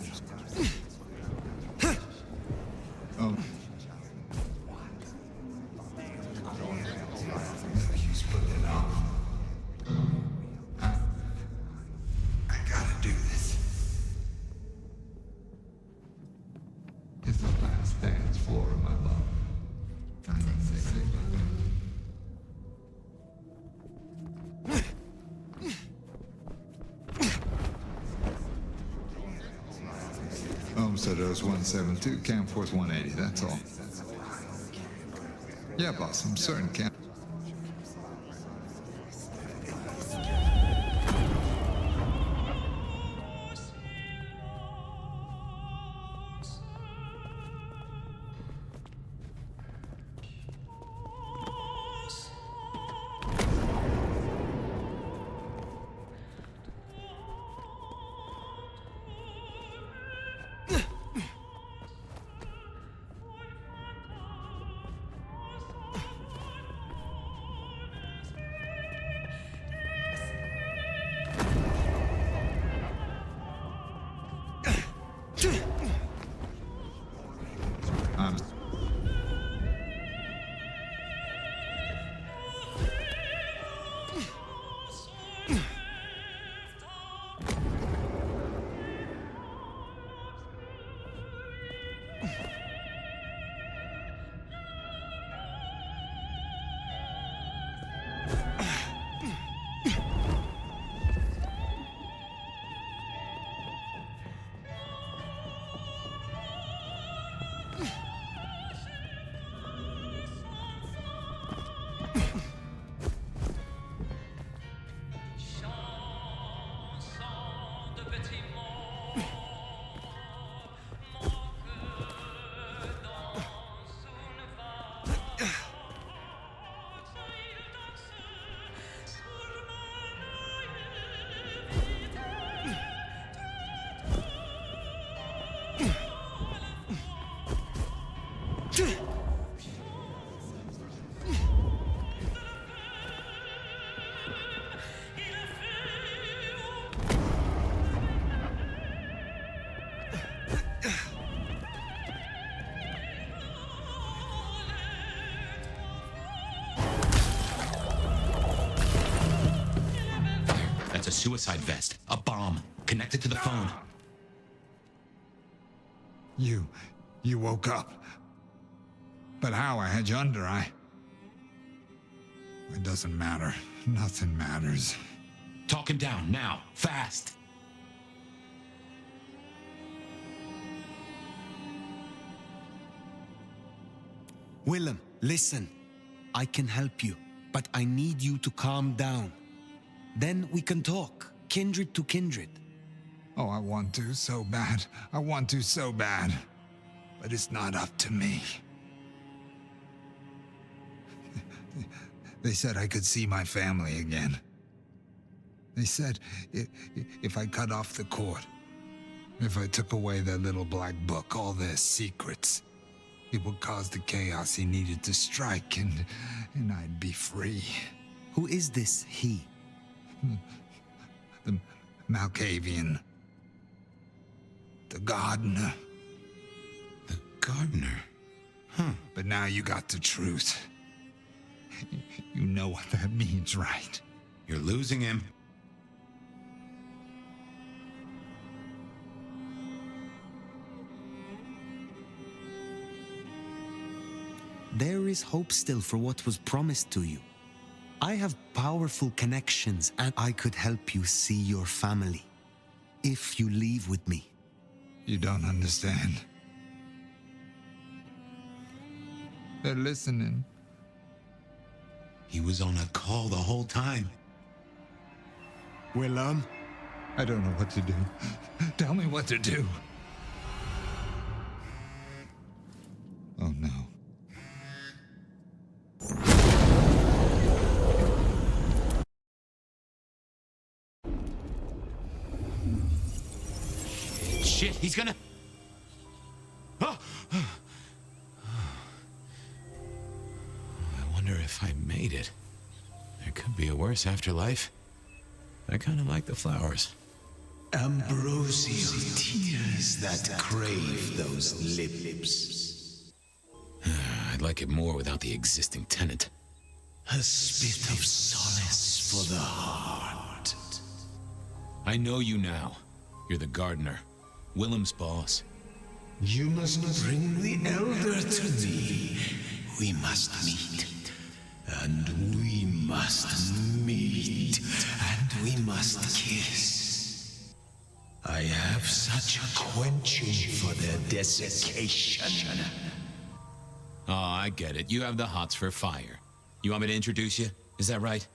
Oh. No use putting it off. I gotta do this. It's the last dance floor of my love. I don't say Homesteaders 172, Camforth 180, that's all. Yeah, boss, I'm certain Camp. That's a suicide vest. A bomb. Connected to the phone. You woke up. But how? I had you under, It doesn't matter. Nothing matters. Talk him down, now. Fast. Willem, listen. I can help you, but I need you to calm down. Then we can talk, kindred to kindred. Oh, I want to so bad. I want to so bad. But it's not up to me. They said I could see my family again. They said if I cut off the cord, if I took away that little black book, all their secrets, it would cause the chaos he needed to strike, and I'd be free. Who is this he? The Malkavian. The gardener. The gardener? Huh. But now you got the truth. You know what that means, right? You're losing him. There is hope still for what was promised to you. I have powerful connections, and I could help you see your family. If you leave with me. You don't understand. They're listening. He was on a call the whole time. Willem, I don't know what to do. Tell me what to do. Oh no. Shit, he's gonna... Oh! I wonder if I made it. There could be a worse afterlife. I kind of like the flowers. Ambrosial tears that crave those lips. I'd like it more without the existing tenant. A spit of solace for the heart. I know you now. You're the gardener. Willem's boss. You must bring the elder to me. We must meet. And we must meet. And we must kiss. I have such a quenching for their desiccation. Oh, I get it. You have the hots for fire. You want me to introduce you? Is that right?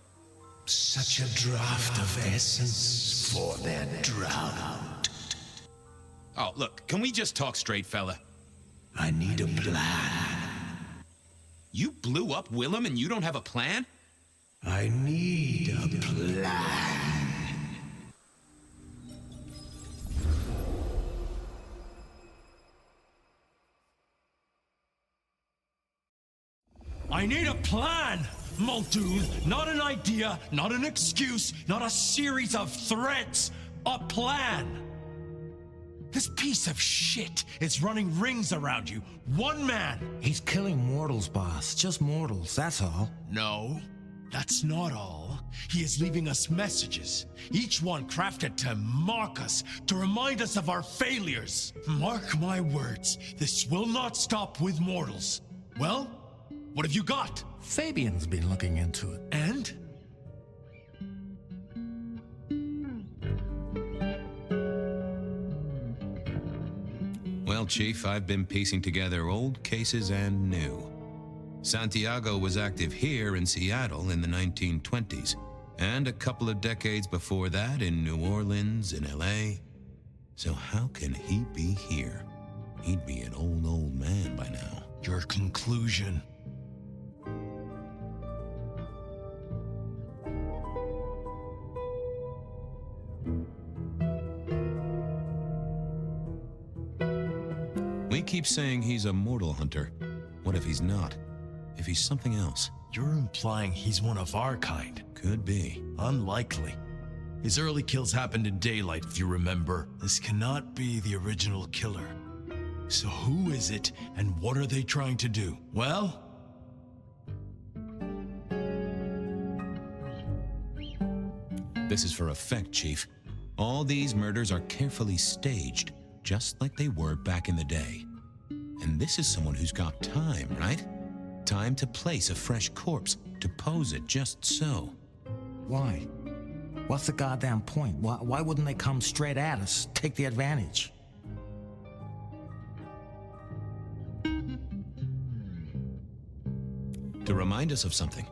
Such a draught of essence for their drought. Oh, look, can we just talk straight, fella? I need a plan. You blew up Willem and you don't have a plan? I need a plan. I need a plan, Muldoon. Not an idea, not an excuse, not a series of threats. A plan. This piece of shit is running rings around you. One man. He's killing mortals, boss. Just mortals, that's all. No, that's not all. He is leaving us messages, each one crafted to mock us, to remind us of our failures. Mark my words, this will not stop with mortals. Well, what have you got? Fabian's been looking into it. And? Well, Chief, I've been piecing together old cases and new. Santiago was active here in Seattle in the 1920s, and a couple of decades before that in New Orleans and LA. So how can he be here? He'd be an old man by now. Your conclusion. We keep saying he's a mortal hunter. What if he's not? If he's something else? You're implying he's one of our kind. Could be. Unlikely. His early kills happened in daylight, if you remember. This cannot be the original killer. So who is it, and what are they trying to do? Well? This is for effect, Chief. All these murders are carefully staged, just like they were back in the day. And this is someone who's got time, right? Time to place a fresh corpse, to pose it just so. Why? What's the goddamn point? Why wouldn't they come straight at us, take the advantage? To remind us of something.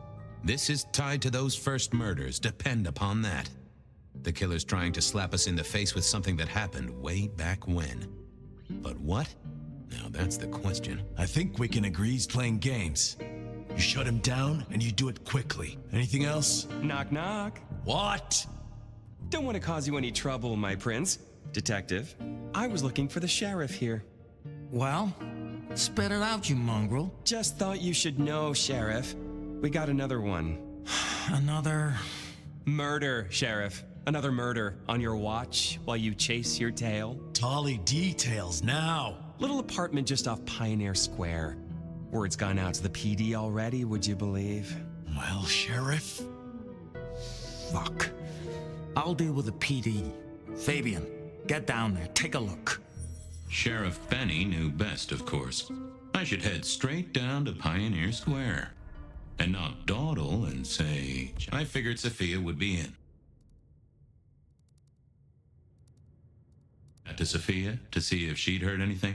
This is tied to those first murders, depend upon that. The killer's trying to slap us in the face with something that happened way back when. But what? Now that's the question. I think we can agree he's playing games. You shut him down, and you do it quickly. Anything else? Knock, knock. What? Don't want to cause you any trouble, my prince. Detective, I was looking for the sheriff here. Well, spit it out, you mongrel. Just thought you should know, Sheriff. We got another one. Another... Murder, Sheriff. Another murder on your watch while you chase your tail. Tolly details now. Little apartment just off Pioneer Square. Word's gone out to the PD already, would you believe? Well, Sheriff? Fuck. I'll deal with the PD. Fabian, get down there, take a look. Sheriff Benny knew best, of course. I should head straight down to Pioneer Square. And not dawdle and say, I figured Sophia would be in. To Sophia to see if she'd heard anything.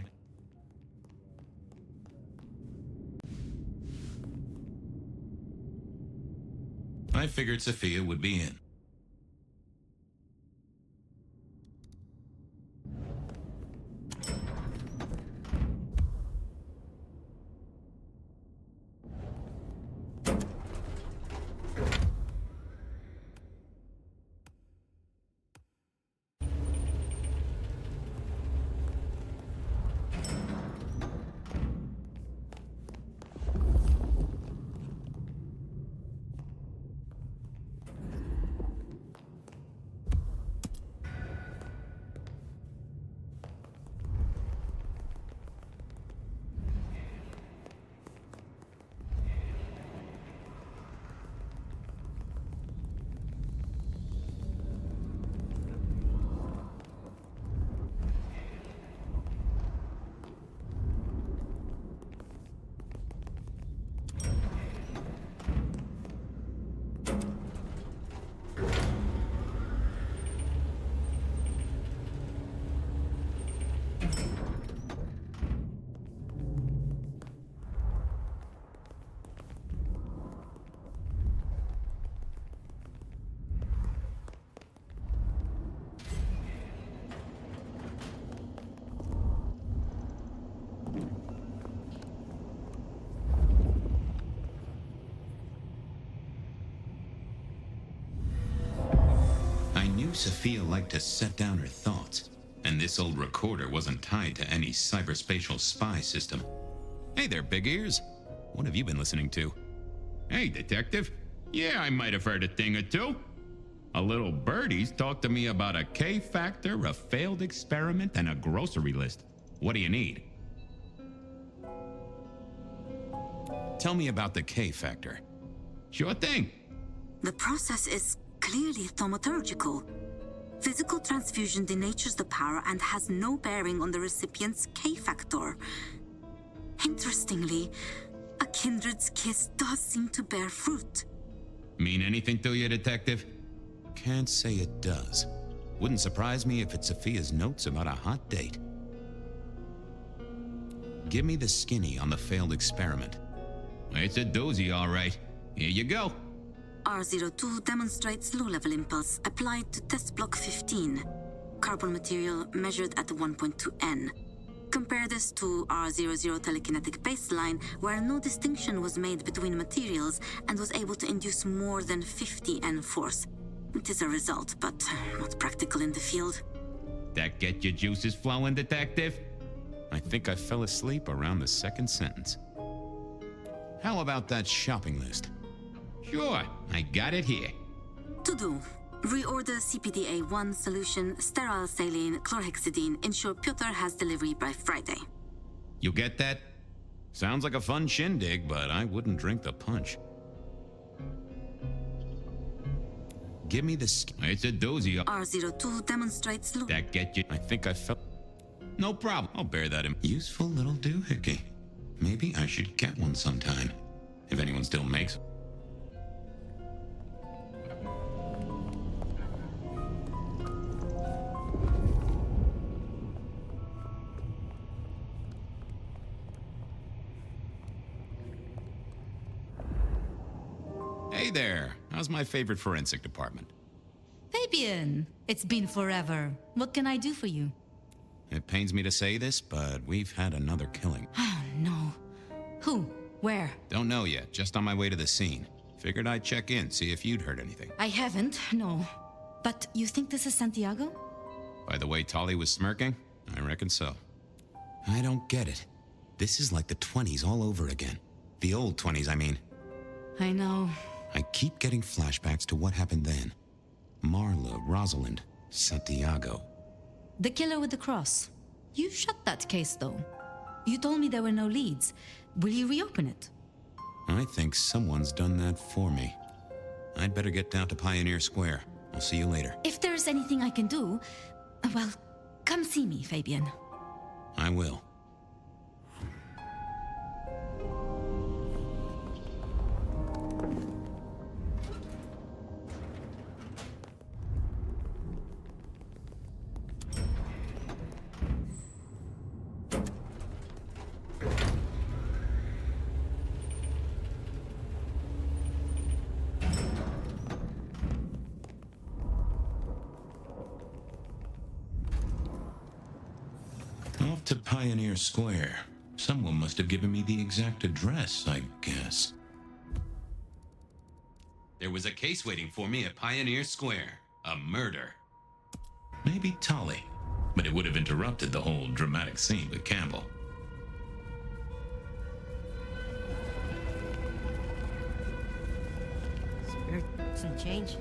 I figured Sophia would be in. Sophia liked to set down her thoughts, and this old recorder wasn't tied to any cyberspatial spy system. Hey there, Big Ears. What have you been listening to? Hey, Detective. Yeah, I might have heard a thing or two. A little birdie's talked to me about a K-factor, a failed experiment, and a grocery list. What do you need? Tell me about the K-factor. Sure thing. The process is clearly thaumaturgical. Physical transfusion denatures the power and has no bearing on the recipient's K-factor. Interestingly, a kindred's kiss does seem to bear fruit. Mean anything to you, Detective? Can't say it does. Wouldn't surprise me if it's Sophia's notes about a hot date. Give me the skinny on the failed experiment. It's a doozy, all right. Here you go. R02 demonstrates low-level impulse applied to test block 15. Carbon material measured at 1.2 N. Compare this to R00 telekinetic baseline, where no distinction was made between materials and was able to induce more than 50 N force. It is a result, but not practical in the field. That get your juices flowing, Detective? I think I fell asleep around the second sentence. How about that shopping list? Sure, I got it here. To do. Reorder CPDA-1 solution, sterile saline, chlorhexidine. Ensure Piotr has delivery by Friday. You get that? Sounds like a fun shindig, but I wouldn't drink the punch. Give me the It's a doozy. R02 demonstrates That get you? I think I fell. No problem. I'll bear that in. Useful little doohickey. Maybe I should get one sometime. If anyone still makes. Hey there. How's my favorite forensic department? Fabian, it's been forever. What can I do for you? It pains me to say this, but we've had another killing. Oh, no. Who? Where? Don't know yet. Just on my way to the scene. Figured I'd check in, see if you'd heard anything. I haven't, no. But you think this is Santiago? By the way Tolly was smirking, I reckon so. I don't get it. This is like the 20s all over again. The old 20s, I mean. I know. I keep getting flashbacks to what happened then. Marla, Rosalind, Santiago. The killer with the cross. You shut that case, though. You told me there were no leads. Will you reopen it? I think someone's done that for me. I'd better get down to Pioneer Square. I'll see you later. If there's anything I can do, well, come see me, Fabian. I will. Off to Pioneer Square. Someone must have given me the exact address, I guess. There was a case waiting for me at Pioneer Square. A murder. Maybe Tolly, but it would have interrupted the whole dramatic scene with Campbell. Spare some change.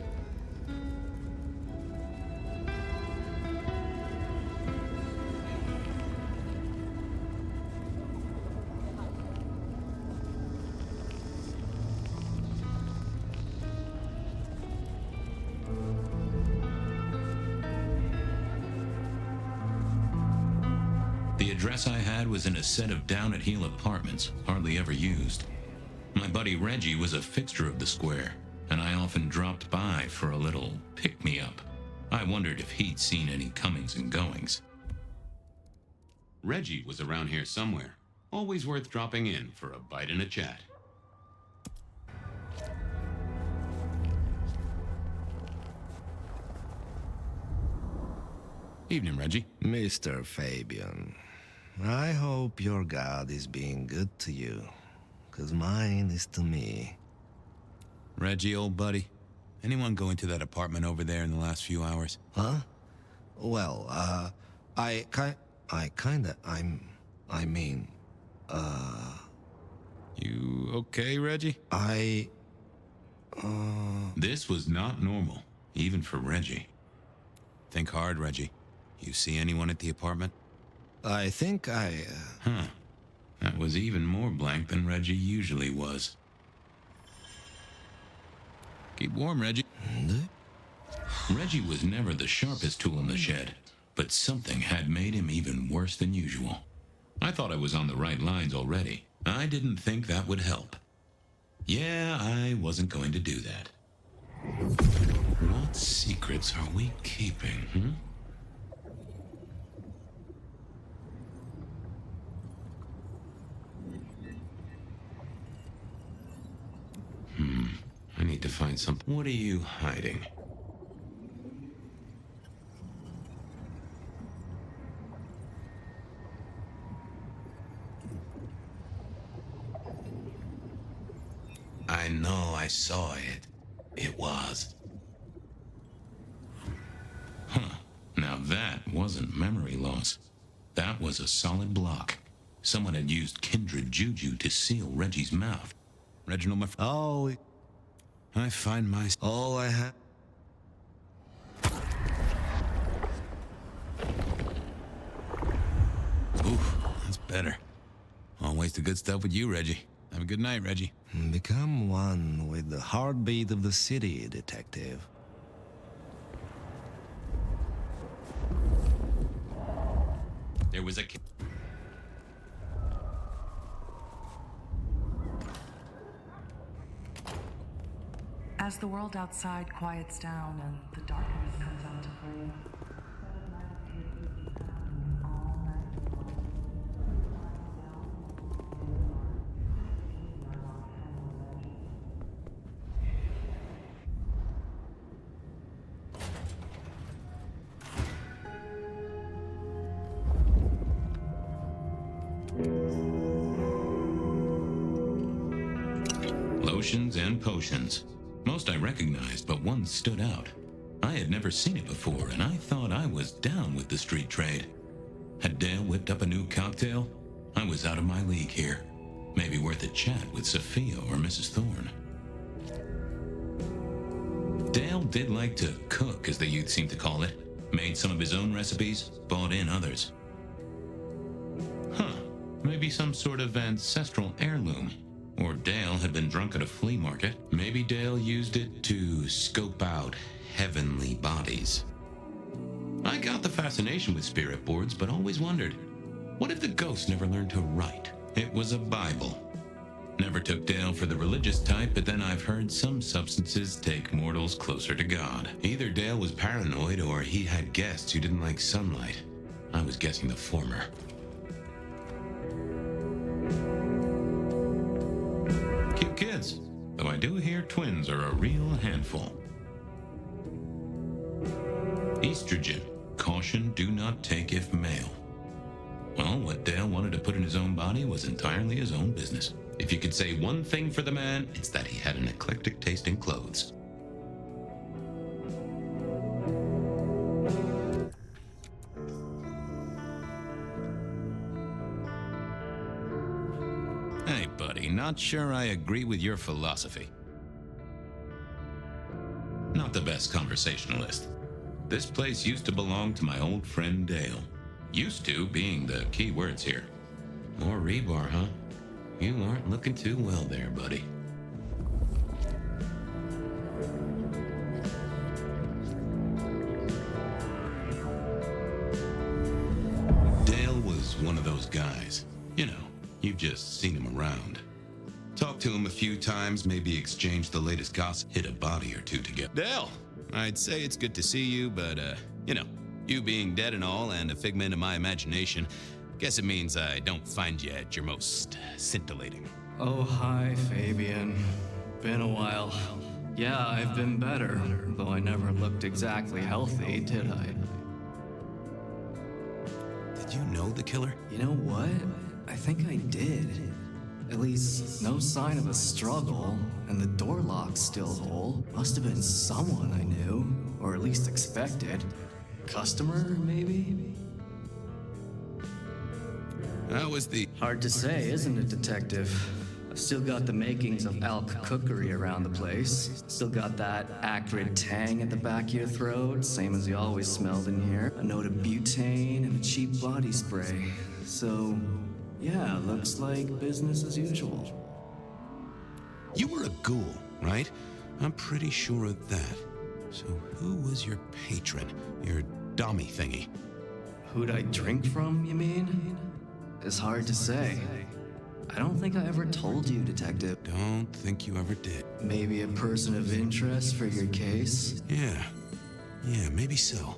The address I had was in a set of down-at-heel apartments, hardly ever used. My buddy Reggie was a fixture of the square, and I often dropped by for a little pick-me-up. I wondered if he'd seen any comings and goings. Reggie was around here somewhere, always worth dropping in for a bite and a chat. Evening, Reggie. Mr. Fabian, I hope your God is being good to you, 'cause mine is to me. Reggie, old buddy, Anyone go into that apartment over there in the last few hours? Huh? Well, I mean, You okay, Reggie? This was not normal, even for Reggie. Think hard, Reggie. You see anyone at the apartment? I think Huh. That was even more blank than Reggie usually was. Keep warm, Reggie. Reggie was never the sharpest tool in the shed, but something had made him even worse than usual. I thought I was on the right lines already. I didn't think that would help. Yeah, I wasn't going to do that. What secrets are we keeping, I need to find something. What are you hiding? I know I saw it. It was. Huh. Now that wasn't memory loss. That was a solid block. Someone had used kindred juju to seal Reggie's mouth. Reginald, Oh, I find my... all I have. Oof, that's better. Always the good stuff with you, Reggie. Have a good night, Reggie. Become one with the heartbeat of the city, detective. There was a... As the world outside quiets down and the darkness comes out to play, Lotions and potions. Most I recognized, but one stood out. I had never seen it before, and I thought I was down with the street trade. Had Dale whipped up a new cocktail? I was out of my league here. Maybe worth a chat with Sophia or Mrs. Thorne. Dale did like to cook, as the youth seem to call it. Made some of his own recipes, bought in others. Huh, maybe some sort of ancestral heirloom. Or Dale had been drunk at a flea market. Maybe Dale used it to scope out heavenly bodies. I got the fascination with spirit boards, but always wondered, what if the ghost never learned to write? It was a Bible. Never took Dale for the religious type, but then I've heard some substances take mortals closer to God. Either Dale was paranoid or he had guests who didn't like sunlight. I was guessing the former. Cute kids, though I do hear twins are a real handful. Estrogen. Caution, do not take if male. Well, what Dale wanted to put in his own body was entirely his own business. If you could say one thing for the man, it's that he had an eclectic taste in clothes. Hey, buddy, not sure I agree with your philosophy. Not the best conversationalist. This place used to belong to my old friend Dale. Used to being the key words here. More rebar, huh? You aren't looking too well there, buddy. Dale was one of those guys. You know, you've just seen him around. Talked to him a few times, maybe exchanged the latest gossip, hit a body or two together. Dale, I'd say it's good to see you, but, you know, you being dead and all and a figment of my imagination, guess it means I don't find you at your most scintillating. Oh, hi, Fabian. Been a while. Yeah, I've been better, though I never looked exactly healthy, did I? Did you know the killer? You know what? I think I did. At least, no sign of a struggle. And the door lock's still whole. Must have been someone I knew, or at least expected. Customer, maybe? How was the... Hard to say, isn't it, Detective? I've still got the makings of elk cookery around the place. Still got that acrid tang at the back of your throat, same as you always smelled in here. A note of butane and a cheap body spray. So, yeah, looks like business as usual. You were a ghoul, right? I'm pretty sure of that. So who was your patron? Your dummy thingy? Who'd I drink from, you mean? It's hard to say. I don't think I ever told you, Detective. Don't think you ever did. Maybe a person of interest for your case? Yeah, maybe so.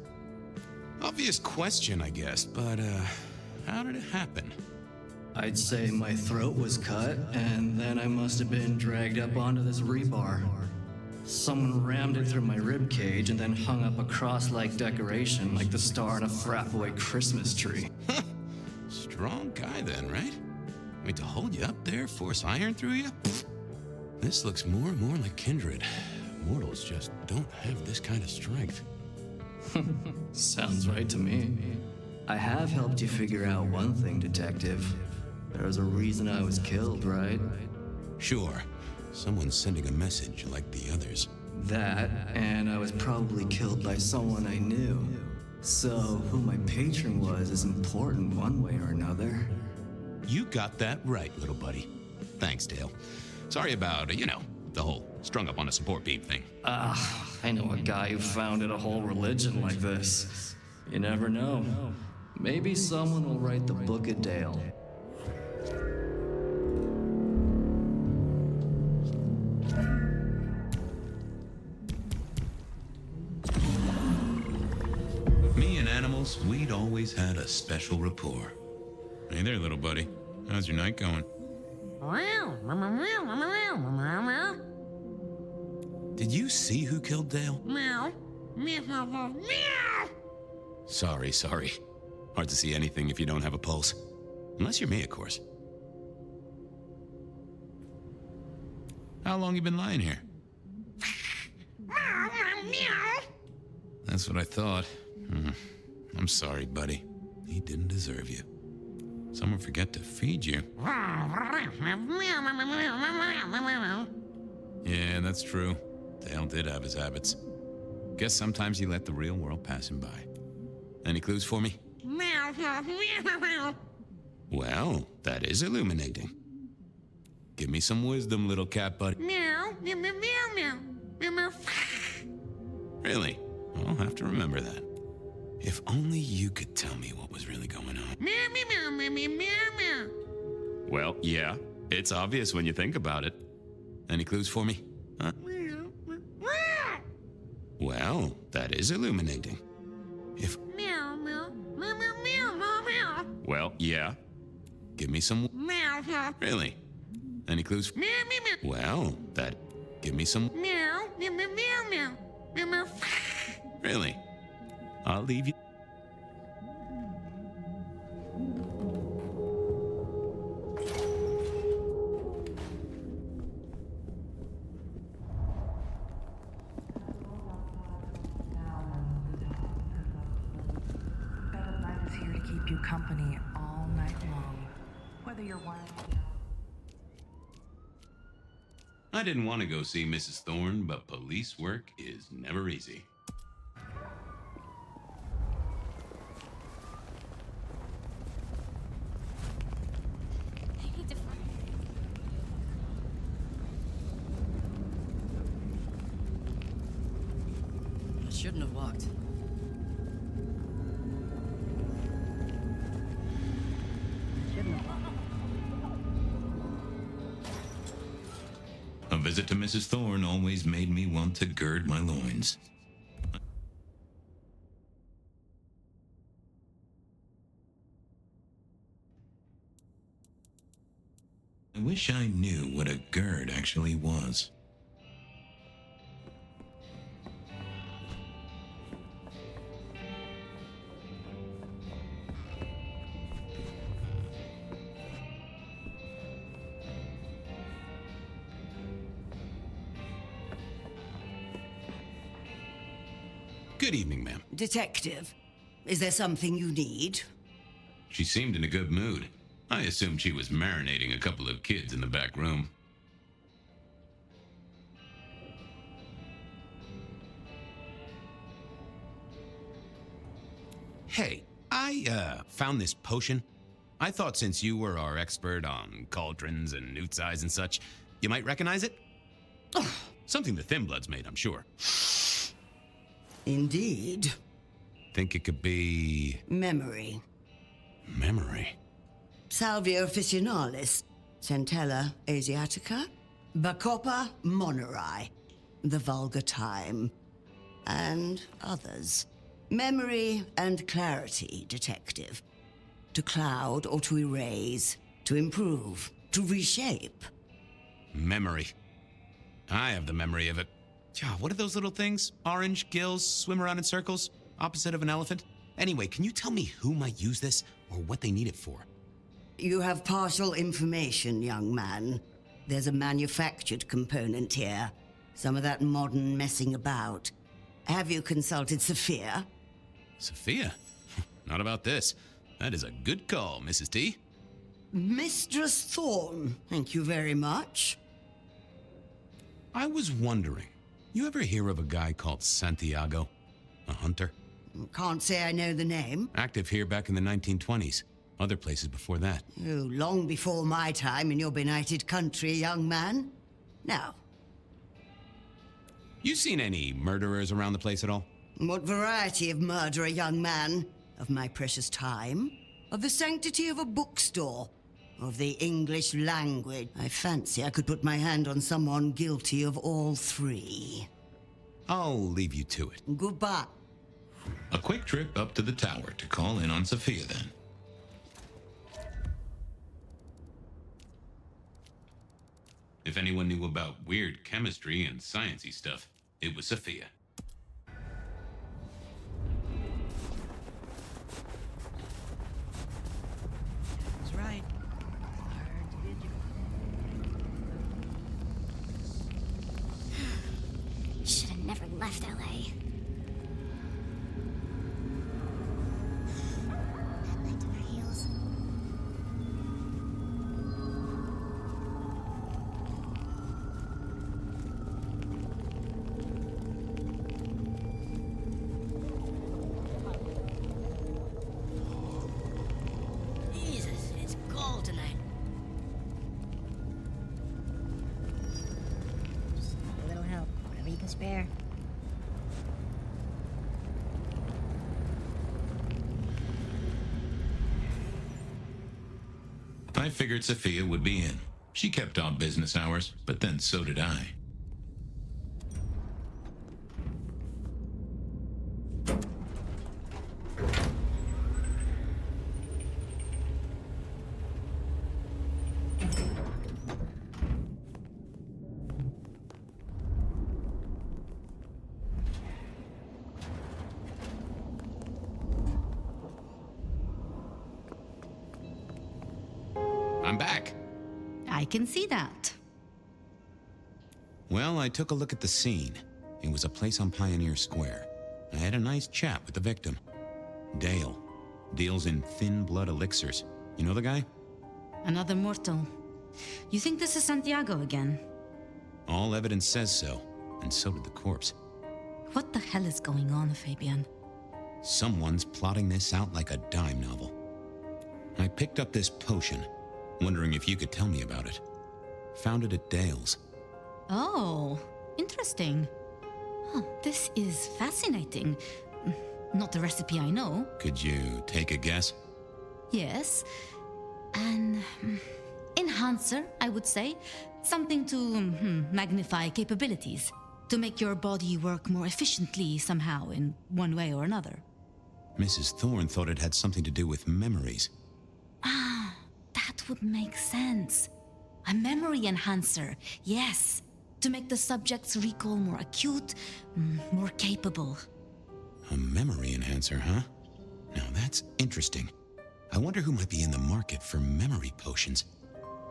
Obvious question, I guess, but, how did it happen? I'd say my throat was cut, and then I must have been dragged up onto this rebar. Someone rammed it through my rib cage and then hung up a cross-like decoration like the star on a frat boy Christmas tree. Strong guy then, right? I mean, to hold you up there, force iron through you? Pfft. This looks more and more like kindred. Mortals just don't have this kind of strength. Sounds right to me. I have helped you figure out one thing, Detective. There's a reason I was killed, right? Sure. Someone's sending a message like the others. That, and I was probably killed by someone I knew. So, who my patron was is important one way or another. You got that right, little buddy. Thanks, Dale. Sorry about, the whole strung up on a support beam thing. I know a guy who founded a whole religion like this. You never know. Maybe someone will write the Book of Dale. Me and animals, we'd always had a special rapport. Hey there, little buddy. How's your night going? Did you see who killed Dale? Meow. Meow. Sorry. Hard to see anything if you don't have a pulse. Unless you're me, of course. How long you been lying here? That's what I thought. I'm sorry, buddy. He didn't deserve you. Someone forget to feed you. Yeah, that's true. Dale did have his habits. Guess sometimes he let the real world pass him by. Any clues for me? Well, that is illuminating. Give me some wisdom, little cat buddy. Really? I'll have to remember that. If only you could tell me what was really going on. Well, yeah, it's obvious when you think about it. Any clues for me? Huh? Well, that is illuminating. If... Well, yeah. Give me some... Really? Any clues? Well, that... Give me some... Really? I'll leave you... Is here to keep you company all night long. Whether you're one. I didn't want to go see Mrs. Thorne, but police work is never easy. I shouldn't have walked. A visit to Mrs. Thorne always made me want to gird my loins. I wish I knew what a gird actually was. Good evening, ma'am. Detective, is there something you need? She seemed in a good mood. I assumed she was marinating a couple of kids in the back room. Hey, I found this potion. I thought since you were our expert on cauldrons and newt's eyes and such, you might recognize it? Something the Thin Bloods made, I'm sure. Indeed. Think it could be... Memory. Memory? Salvia officinalis, Centella asiatica, Bacopa moneri, the vulgar time, and others. Memory and clarity, detective. To cloud or to erase, to improve, to reshape. Memory. I have the memory of it. What are those little things? Orange gills, swim around in circles, opposite of an elephant? Anyway, can you tell me who might use this or what they need it for? You have partial information, young man. There's a manufactured component here. Some of that modern messing about. Have you consulted Sophia? Sophia? Not about this. That is a good call, Mrs. T. Mistress Thorne, thank you very much. I was wondering, you ever hear of a guy called Santiago? A hunter? Can't say I know the name. Active here back in the 1920s. Other places before that. Oh, long before my time in your benighted country, young man. Now. You seen any murderers around the place at all? What variety of murderer, young man? Of my precious time? Of the sanctity of a bookstore? Of the English language? I fancy I could put my hand on someone guilty of all three. I'll leave you to it. Goodbye. A quick trip up to the tower to call in on Sophia then. If anyone knew about weird chemistry and sciencey stuff, it was Sophia. That's right. Should have never left LA. Headlights on her heels. Jesus, it's cold tonight. Just a little help, whatever you can spare. I figured Sophia would be in. She kept on business hours, but then so did I. I'm back. I can see that. Well, I took a look at the scene. It was a place on Pioneer Square. I had a nice chat with the victim. Dale. Deals in thin blood elixirs. You know the guy? Another mortal. You think this is Santiago again? All evidence says so, and so did the corpse. What the hell is going on, Fabian? Someone's plotting this out like a dime novel. I picked up this potion, wondering if you could tell me about it. Found it at Dale's. Oh, interesting. Huh, this is fascinating. Not the recipe I know. Could you take a guess? Yes. An enhancer, I would say. Something to magnify capabilities. To make your body work more efficiently somehow in one way or another. Mrs. Thorne thought it had something to do with memories. Ah, that would make sense. A memory enhancer, yes. To make the subject's recall more acute, more capable. A memory enhancer, huh? Now that's interesting. I wonder who might be in the market for memory potions.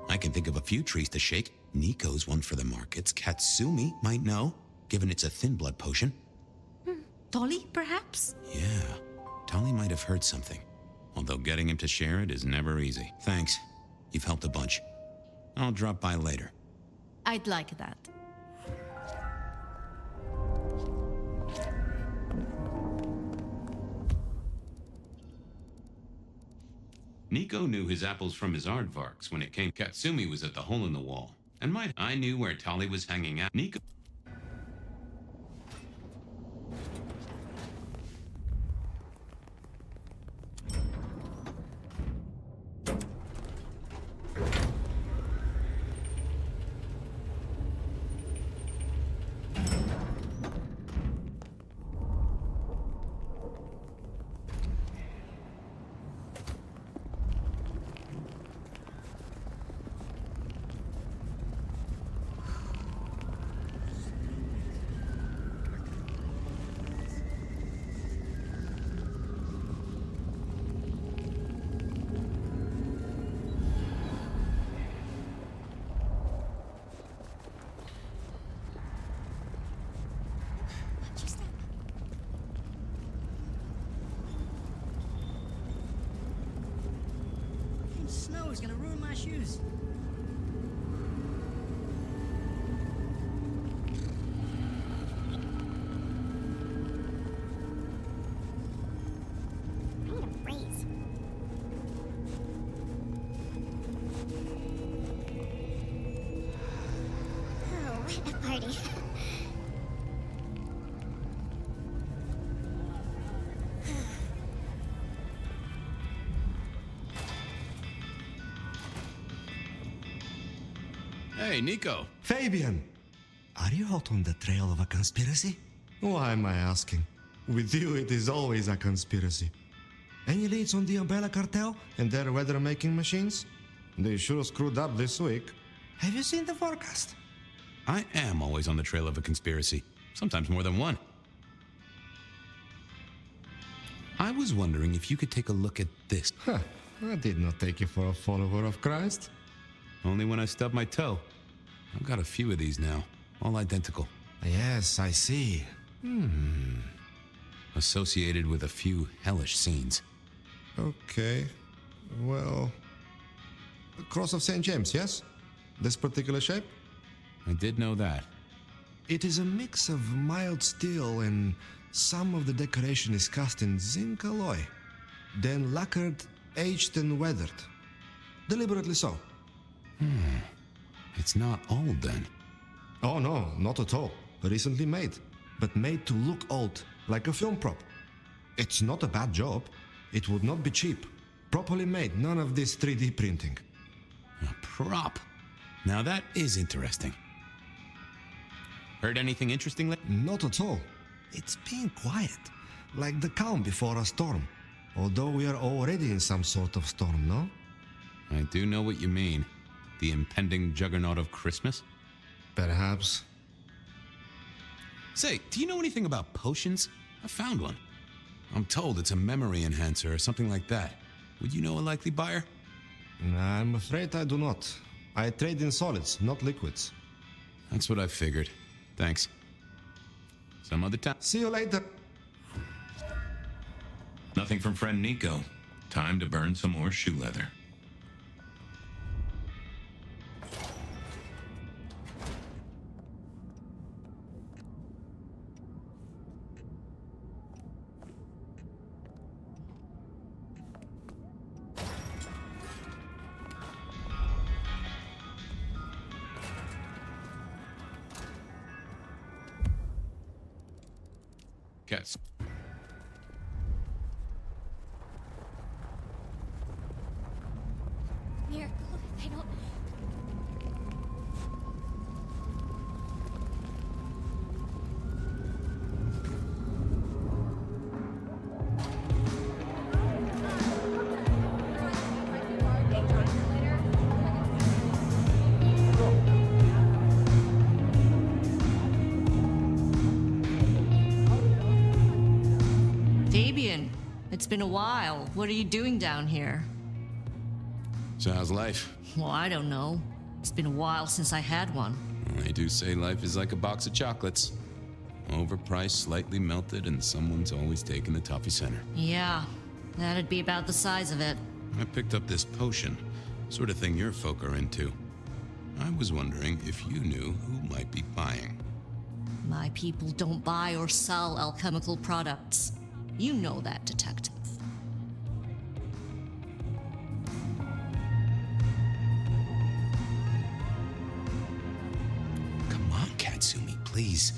I can think of a few trees to shake. Nico's one for the markets. Katsumi might know, given it's a thin blood potion. Tolly, perhaps? Yeah, Tolly might have heard something. Although getting him to share it is never easy. Thanks. You've helped a bunch. I'll drop by later. I'd like that. Nico knew his apples from his aardvarks when it came. Katsumi was at the hole in the wall. And I knew where Tolly was hanging out. Nico... Snow is gonna ruin my shoes. I'm gonna freeze. Oh, what a party. Hey, Nico. Fabian! Are you hot on the trail of a conspiracy? Why am I asking? With you, it is always a conspiracy. Any leads on the Umbrella Cartel and their weather-making machines? They sure screwed up this week. Have you seen the forecast? I am always on the trail of a conspiracy. Sometimes more than one. I was wondering if you could take a look at this. Huh. I did not take you for a follower of Christ. Only when I stubbed my toe. I've got a few of these now, all identical. Yes, I see. Associated with a few hellish scenes. Okay. Well... The Cross of St. James, yes? This particular shape? I did know that. It is a mix of mild steel and some of the decoration is cast in zinc alloy. Then lacquered, aged and weathered. Deliberately so. It's not old then. Oh no, not at all. Recently made. But made to look old, like a film prop. It's not a bad job. It would not be cheap. Properly made, none of this 3D printing. A prop? Now that is interesting. Heard anything interesting lately? Not at all. It's been quiet, like the calm before a storm. Although we are already in some sort of storm, no? I do know what you mean. The impending juggernaut of Christmas? Perhaps. Say, do you know anything about potions? I found one. I'm told it's a memory enhancer or something like that. Would you know a likely buyer? I'm afraid I do not. I trade in solids, not liquids. That's what I figured. Thanks. Some other time. See you later. Nothing from friend Nico. Time to burn some more shoe leather. Cats. Miracle, I don't... Fabian, it's been a while. What are you doing down here? So how's life? Well, I don't know. It's been a while since I had one. They do say life is like a box of chocolates. Overpriced, slightly melted, and someone's always taking the toffee center. Yeah, that'd be about the size of it. I picked up this potion, sort of thing your folk are into. I was wondering if you knew who might be buying. My people don't buy or sell alchemical products. You know that, detective. Come on, Katsumi, please.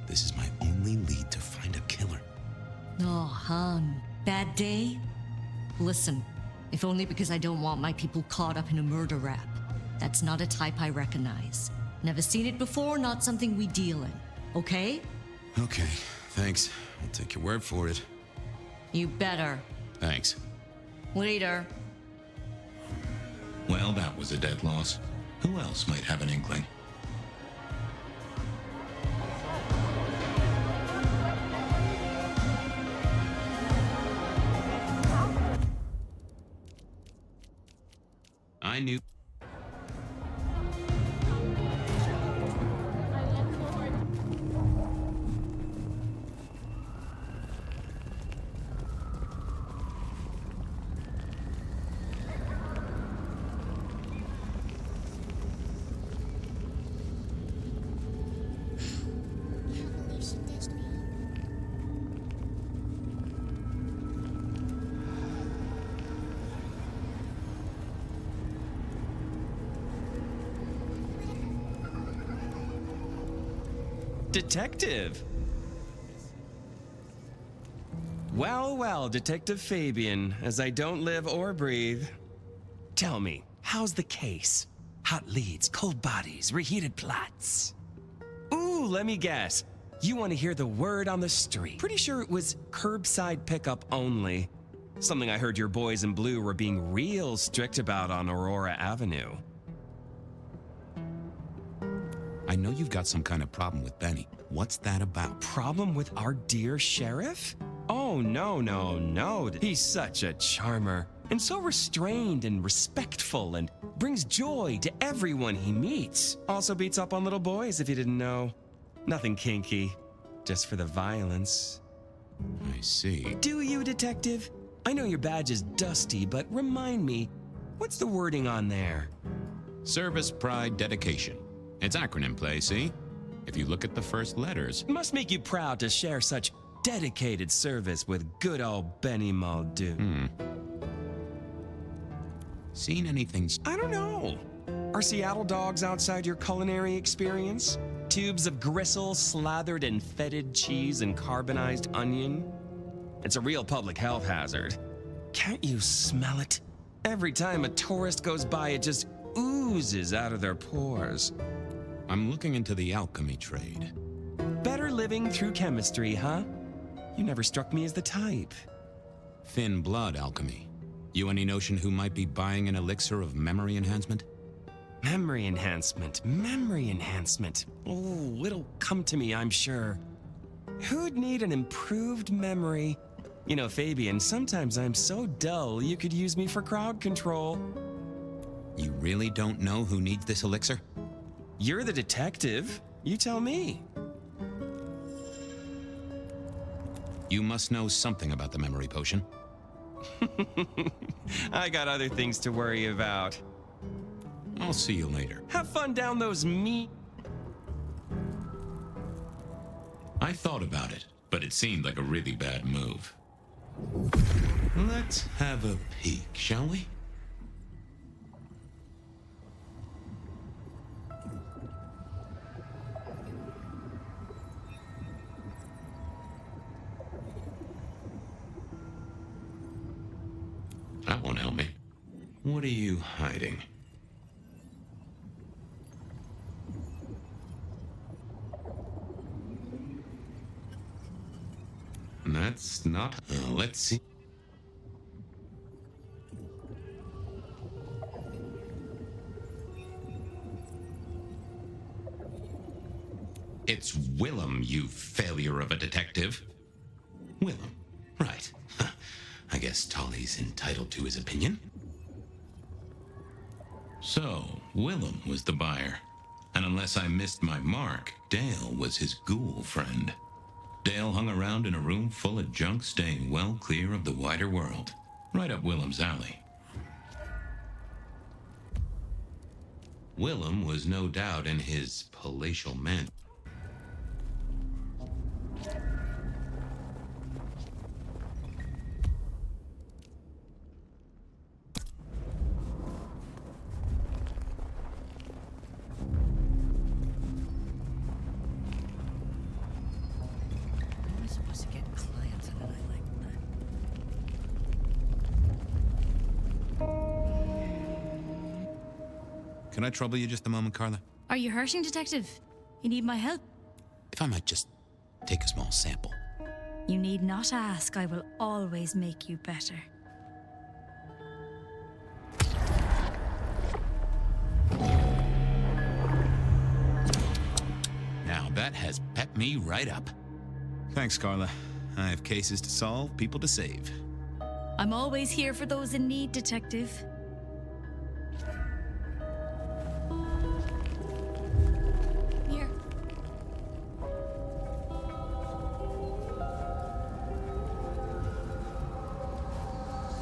This is my only lead to find a killer. Oh, hon. Bad day? Listen, if only because I don't want my people caught up in a murder rap. That's not a type I recognize. Never seen it before, not something we deal in. Okay? Okay, thanks. I'll take your word for it. You better. Thanks. Later. Well, that was a dead loss. Who else might have an inkling? I knew. Detective! Well, well, Detective Fabian, as I don't live or breathe. Tell me, how's the case? Hot leads, cold bodies, reheated plots. Ooh, let me guess. You want to hear the word on the street. Pretty sure it was curbside pickup only. Something I heard your boys in blue were being real strict about on Aurora Avenue. I know you've got some kind of problem with Benny. What's that about? Problem with our dear sheriff? Oh, no. He's such a charmer, and so restrained and respectful, and brings joy to everyone he meets. Also beats up on little boys, if you didn't know. Nothing kinky, just for the violence. I see. Do you, Detective? I know your badge is dusty, but remind me, what's the wording on there? Service, pride, dedication. It's acronym play, see? If you look at the first letters. Must make you proud to share such dedicated service with good old Benny Muldoon. Seen anything? I don't know. Are Seattle dogs outside your culinary experience? Tubes of gristle slathered in fetid cheese and carbonized onion? It's a real public health hazard. Can't you smell it? Every time a tourist goes by, it just oozes out of their pores. I'm looking into the alchemy trade. Better living through chemistry, huh? You never struck me as the type. Thin blood alchemy. You any notion who might be buying an elixir of memory enhancement? Memory enhancement. Oh, it'll come to me, I'm sure. Who'd need an improved memory? You know, Fabian, sometimes I'm so dull you could use me for crowd control. You really don't know who needs this elixir? You're the detective. You tell me. You must know something about the memory potion. I got other things to worry about. I'll see you later. Have fun down those I thought about it, but it seemed like a really bad move. Let's have a peek, shall we? That won't help me. What are you hiding? That's not... let's see. It's Willem, you failure of a detective. Willem, right. I guess Tolly's entitled to his opinion. So, Willem was the buyer. And unless I missed my mark, Dale was his ghoul friend. Dale hung around in a room full of junk, staying well clear of the wider world. Right up Willem's alley. Willem was no doubt in his palatial mansion. How am I supposed to get clients on a night like that? Can I trouble you just a moment, Carla? Are you hurting, Detective? You need my help? If I might just take a small sample. You need not ask. I will always make you better. Now that has pepped me right up. Thanks, Carla. I have cases to solve, people to save. I'm always here for those in need, Detective. Here.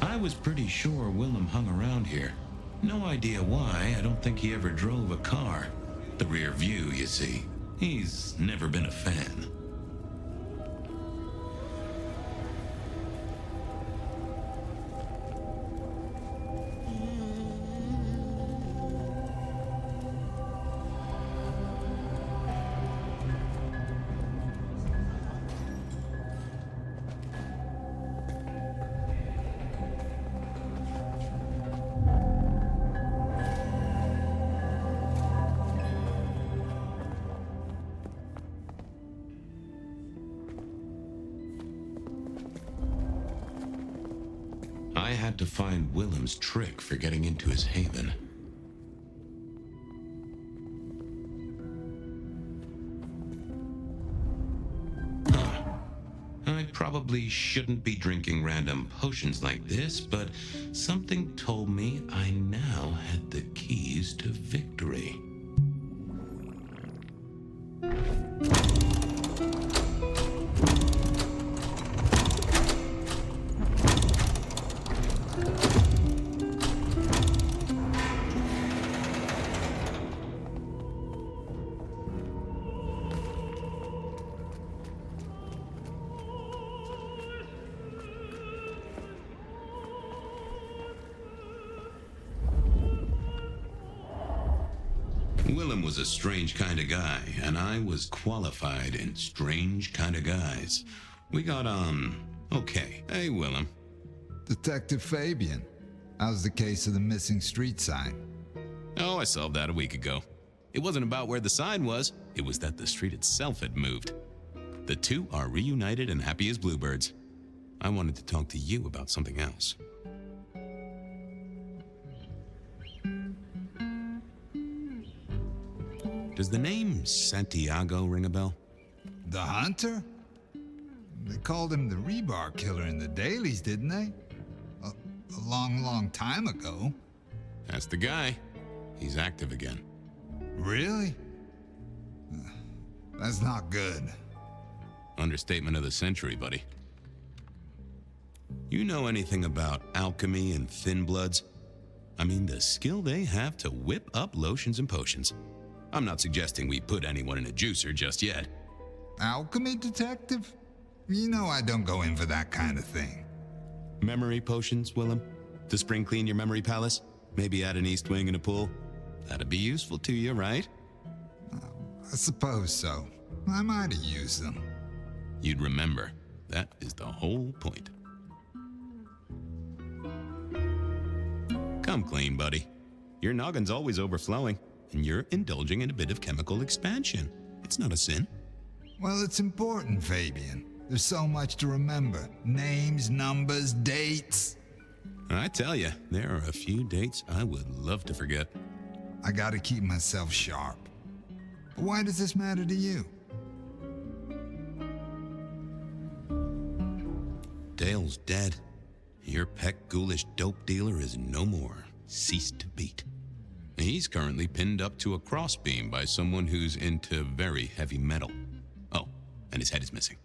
I was pretty sure Willem hung around here. No idea why. I don't think he ever drove a car. The rear view, you see. He's never been a fan. I had to find Willem's trick for getting into his haven. I probably shouldn't be drinking random potions like this, but something told me I now had the keys to victory. Willem was a strange kind of guy, and I was qualified in strange kind of guys. We got on okay. Hey, Willem. Detective Fabian, how's the case of the missing street sign? Oh, I solved that a week ago. It wasn't about where the sign was, it was that the street itself had moved. The two are reunited and happy as bluebirds. I wanted to talk to you about something else. Does the name Santiago ring a bell? The hunter? They called him the rebar killer in the dailies, didn't they? A long, long time ago. That's the guy. He's active again. Really? That's not good. Understatement of the century, buddy. You know anything about alchemy and thin bloods? I mean, the skill they have to whip up lotions and potions. I'm not suggesting we put anyone in a juicer just yet. Alchemy, Detective? You know I don't go in for that kind of thing. Memory potions, Willem? To spring clean your memory palace? Maybe add an east wing and a pool? That'd be useful to you, right? I suppose so. I might have used them. You'd remember. That is the whole point. Come clean, buddy. Your noggin's always overflowing, and you're indulging in a bit of chemical expansion. It's not a sin. Well, it's important, Fabian. There's so much to remember. Names, numbers, dates. I tell you, there are a few dates I would love to forget. I gotta keep myself sharp. But why does this matter to you? Dale's dead. Your peck ghoulish dope dealer is no more. Ceased to beat. He's currently pinned up to a crossbeam by someone who's into very heavy metal. Oh, and his head is missing.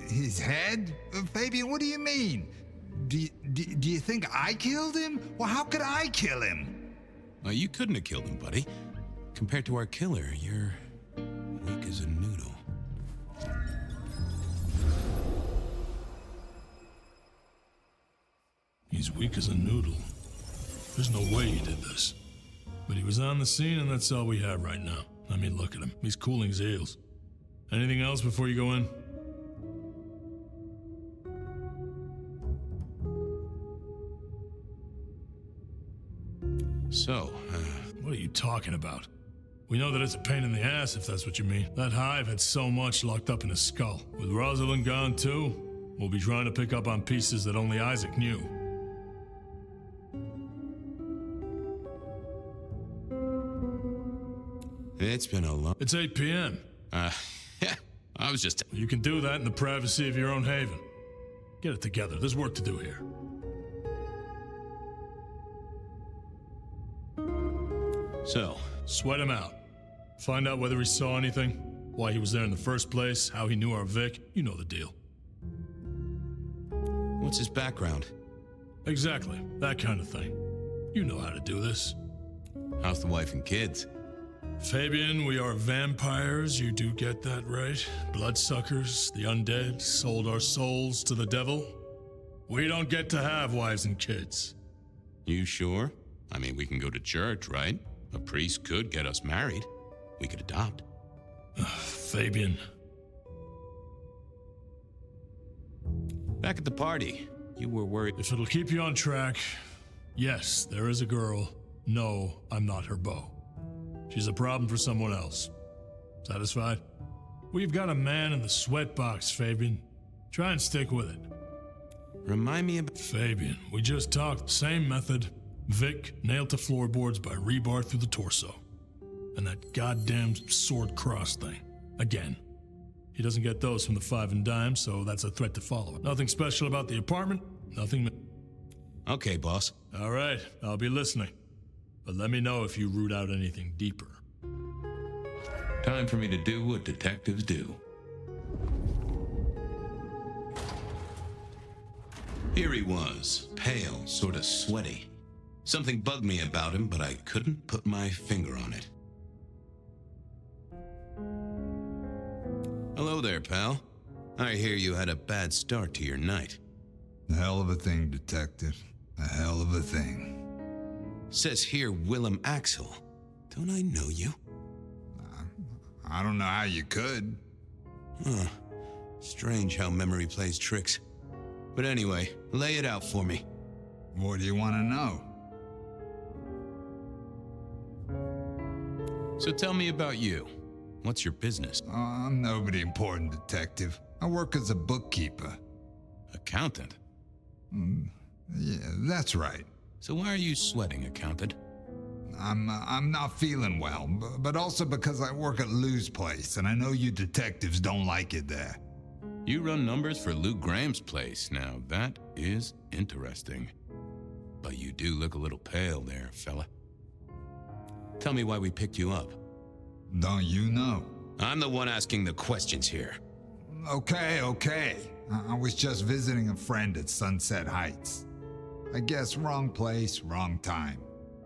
His head? Fabian, what do you mean? Do you think I killed him? Well, how could I kill him? Well, you couldn't have killed him, buddy. Compared to our killer, you're weak as a noodle. He's weak as a noodle. There's no way he did this. But he was on the scene, and that's all we have right now. I mean, look at him. He's cooling his heels. Anything else before you go in? So, what are you talking about? We know that it's a pain in the ass, if that's what you mean. That hive had so much locked up in his skull. With Rosalind gone too, we'll be trying to pick up on pieces that only Isaac knew. It's been a long... It's 8 p.m. Yeah, I was just... You can do that in the privacy of your own haven. Get it together. There's work to do here. So? Sweat him out. Find out whether he saw anything, why he was there in the first place, how he knew our Vic. You know the deal. What's his background? Exactly. That kind of thing. You know how to do this. How's the wife and kids? Fabian, we are vampires, you do get that right. Bloodsuckers, the undead, sold our souls to the devil. We don't get to have wives and kids. You sure? I mean, we can go to church, right? A priest could get us married. We could adopt. Fabian. Back at the party, you were worried... If it'll keep you on track, yes, there is a girl. No, I'm not her beau. She's a problem for someone else. Satisfied? We've got a man in the sweatbox, Fabian. Try and stick with it. Remind me about... Fabian, we just talked. Same method. Vic nailed to floorboards by rebar through the torso. And that goddamn sword cross thing. Again. He doesn't get those from the five and dime, so that's a threat to follow. Nothing special about the apartment. Nothing... Okay, boss. All right, I'll be listening. But let me know if you root out anything deeper. Time for me to do what detectives do. Here he was, pale, sort of sweaty. Something bugged me about him, but I couldn't put my finger on it. Hello there, pal. I hear you had a bad start to your night. A hell of a thing, Detective. A hell of a thing. Says here Willem Axel. Don't I know you? I don't know how you could. Huh. Strange how memory plays tricks. But anyway, lay it out for me. What do you want to know? So tell me about you. What's your business? I'm nobody important, Detective. I work as a bookkeeper. Accountant? Yeah, that's right. So why are you sweating, accountant? I'm not feeling well, but also because I work at Lou's place, and I know you detectives don't like it there. You run numbers for Lou Graham's place. Now, that is interesting. But you do look a little pale there, fella. Tell me why we picked you up. Don't you know? I'm the one asking the questions here. Okay. I was just visiting a friend at Sunset Heights. I guess wrong place, wrong time.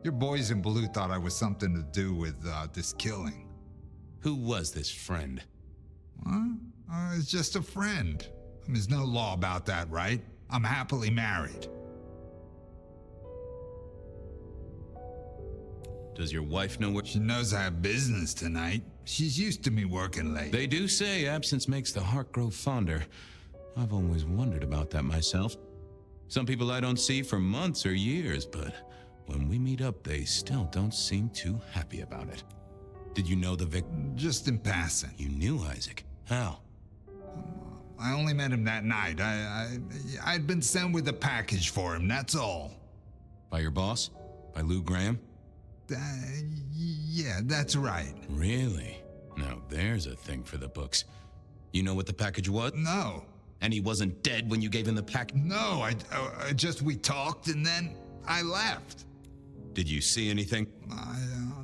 Your boys in blue thought I was something to do with this killing. Who was this friend? Huh? It's just a friend. There's no law about that, right? I'm happily married. Does your wife know where... She knows I have business tonight. She's used to me working late. They do say absence makes the heart grow fonder. I've always wondered about that myself. Some people I don't see for months or years, but when we meet up, they still don't seem too happy about it. Did you know the Vic? Just in passing. You knew Isaac? How? I only met him that night. I'd been sent with a package for him, that's all. By your boss? By Lou Graham? Yeah, that's right. Really? Now there's a thing for the books. You know what the package was? No. And he wasn't dead when you gave him the package? No, we talked and then I left. Did you see anything?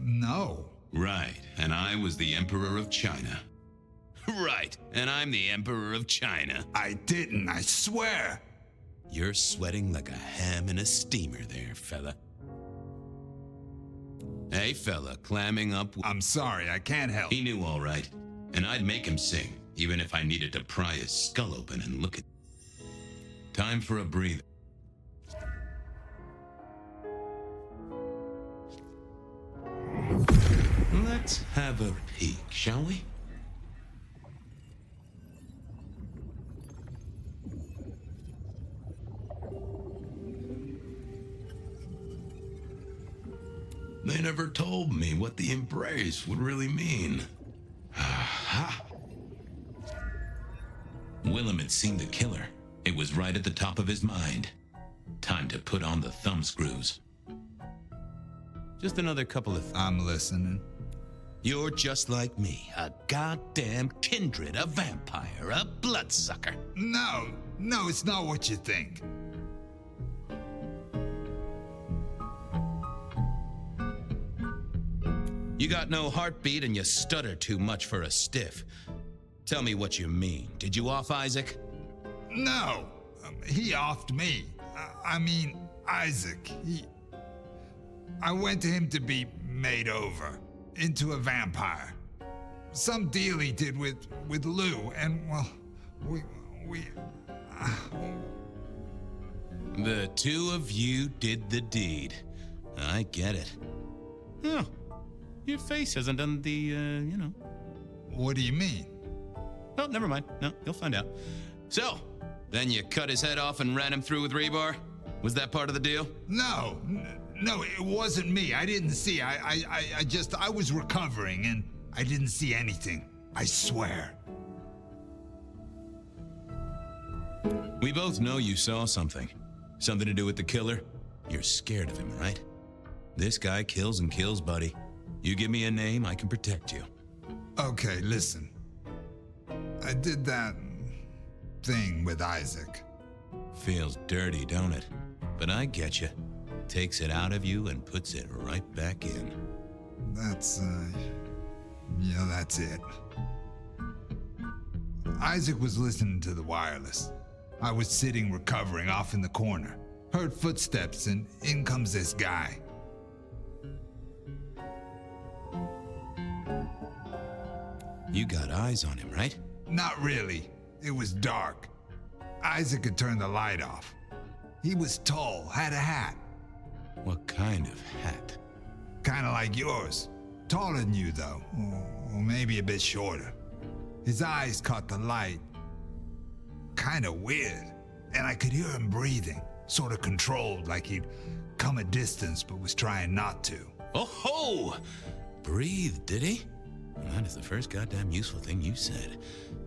No. Right, and I was the Emperor of China. Right, and I'm the Emperor of China. I didn't, I swear. You're sweating like a ham in a steamer there, fella. Hey, fella, clamming up. I'm sorry, I can't help. He knew all right, and I'd make him sing, even if I needed to pry his skull open and look at. Time for a breather. Let's have a peek, shall we? They never told me what the embrace would really mean. Aha! Willem had seen the killer. It was right at the top of his mind. Time to put on the thumbscrews. Just another couple of... I'm listening. You're just like me, a goddamn kindred, a vampire, a bloodsucker. No, it's not what you think. You got no heartbeat and you stutter too much for a stiff. Tell me what you mean. Did you off Isaac? No, he offed me. I mean, Isaac. I went to him to be made over into a vampire. Some deal he did with Lou, and well, we. The two of you did the deed. I get it. Oh, your face hasn't done the, What do you mean? Well, never mind. No, you'll find out. So, then you cut his head off and ran him through with rebar? Was that part of the deal? No, it wasn't me. I didn't see. I was recovering and I didn't see anything. I swear. We both know you saw something. Something to do with the killer? You're scared of him, right? This guy kills and kills, buddy. You give me a name, I can protect you. Okay, listen. I did that thing with Isaac. Feels dirty, don't it? But I get you. Takes it out of you and puts it right back in. That's it. Isaac was listening to the wireless. I was sitting recovering off in the corner. Heard footsteps and in comes this guy. You got eyes on him, right? Not really. It was dark. Isaac had turned the light off. He was tall, had a hat. What kind of hat? Kind of like yours. Taller than you, though. Or maybe a bit shorter. His eyes caught the light. Kind of weird. And I could hear him breathing. Sort of controlled, like he'd come a distance but was trying not to. Oh ho! Breathe, did he? Well, that is the first goddamn useful thing you said.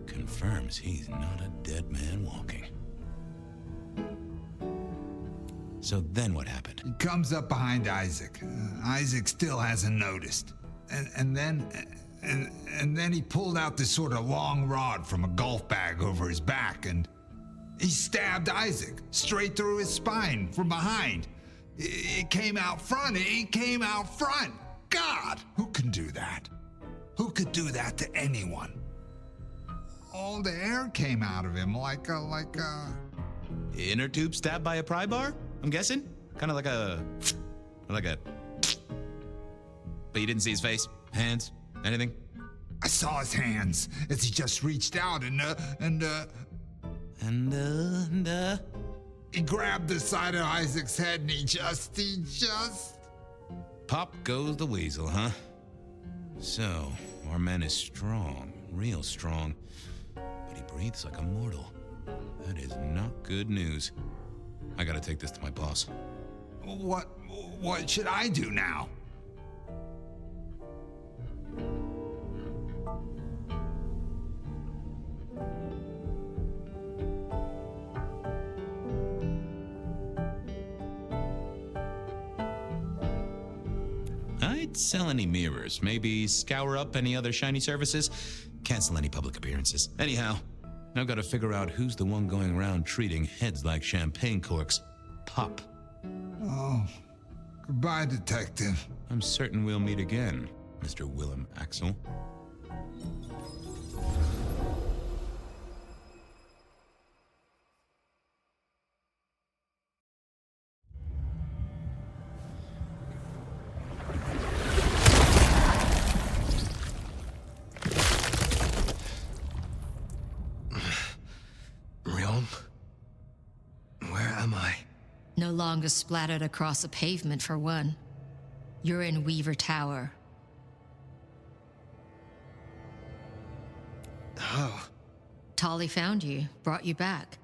Confirms he's not a dead man walking. So then what happened? He comes up behind Isaac. Isaac still hasn't noticed. And then he pulled out this sort of long rod from a golf bag over his back, and he stabbed Isaac straight through his spine from behind. It came out front. It came out front. God, who can do that? Who could do that to anyone? All the air came out of him like a... Inner tube stabbed by a pry bar? I'm guessing? Kind of like a... But you didn't see his face? Hands? Anything? I saw his hands as he just reached out and he grabbed the side of Isaac's head and he just... Pop goes the weasel, huh? So, our man is strong, real strong, but he breathes like a mortal. That is not good news. I gotta take this to my boss. What should I do now? I'd sell any mirrors, maybe scour up any other shiny surfaces, cancel any public appearances. Anyhow, I've got to figure out who's the one going around treating heads like champagne corks. Pop. Oh, goodbye, detective. I'm certain we'll meet again, Mr. Willem Axel. No longer splattered across a pavement, for one. You're in Weaver Tower. How? Tolly found you, brought you back.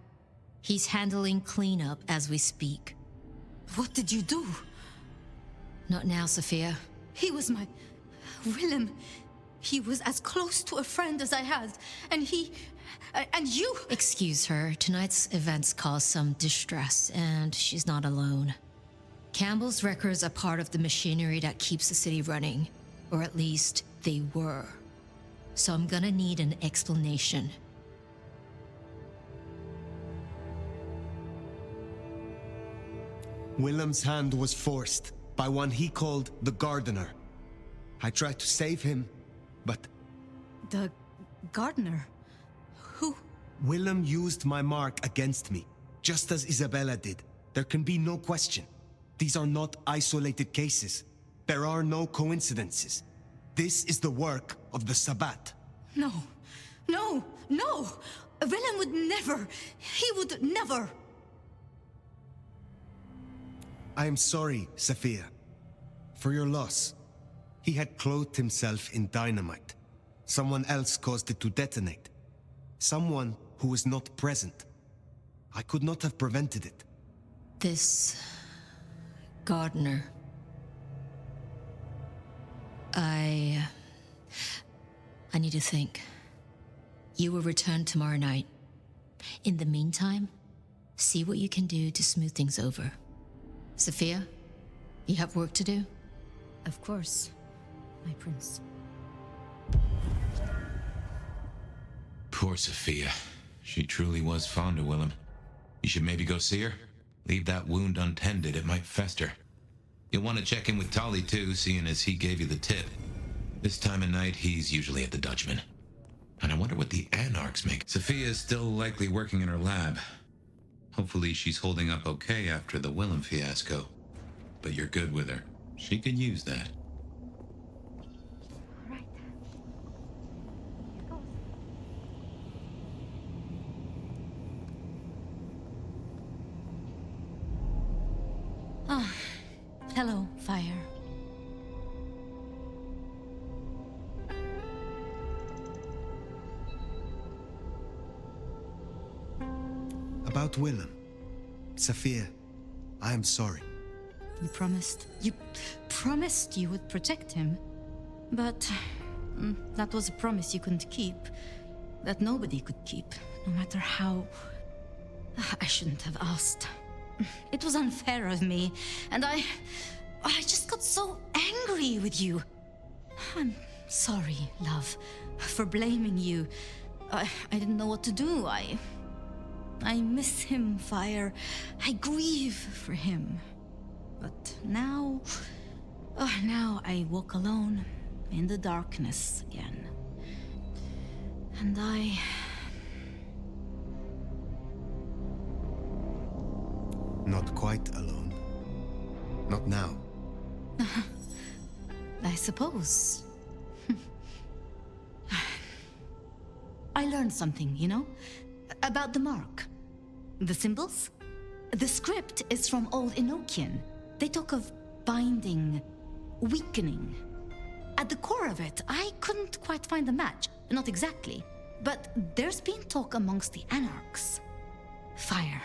He's handling cleanup as we speak. What did you do? Not now, Sophia. He was my... Willem. He was as close to a friend as I had. And he... and you... Excuse her. Tonight's events caused some distress, and she's not alone. Campbell's records are part of the machinery that keeps the city running. Or at least, they were. So I'm gonna need an explanation. Willem's hand was forced by one he called the Gardener. I tried to save him, but... The gardener? Who? Willem used my mark against me, just as Isabella did. There can be no question. These are not isolated cases. There are no coincidences. This is the work of the Sabbat. No. No. No! Willem would never... He would never... I am sorry, Sophia, for your loss. He had clothed himself in dynamite. Someone else caused it to detonate. Someone who was not present. I could not have prevented it. This... gardener... I need to think. You will return tomorrow night. In the meantime, see what you can do to smooth things over. Sophia, you have work to do? Of course, my prince. Poor Sophia. She truly was fond of Willem. You should maybe go see her. Leave that wound untended, it might fester. You'll want to check in with Tolly too, seeing as he gave you the tip. This time of night, he's usually at the Dutchman. And I wonder what the Anarchs make. Sophia is still likely working in her lab. Hopefully she's holding up okay after the Willem fiasco. But you're good with her. She could use that. Right. Ah, hello, Fire. About Willem. Sophia, I am sorry. You promised you would protect him. But that was a promise you couldn't keep. That nobody could keep, no matter how... I shouldn't have asked. It was unfair of me, and I just got so angry with you. I'm sorry, love, for blaming you. I didn't know what to do. I miss him, Fire. I grieve for him. But now... now I walk alone in the darkness again. And I... Not quite alone. Not now. I suppose. I learned something, you know? About the mark. The symbols? The script is from Old Enochian. They talk of binding, weakening. At the core of it, I couldn't quite find a match. Not exactly. But there's been talk amongst the Anarchs. Fire,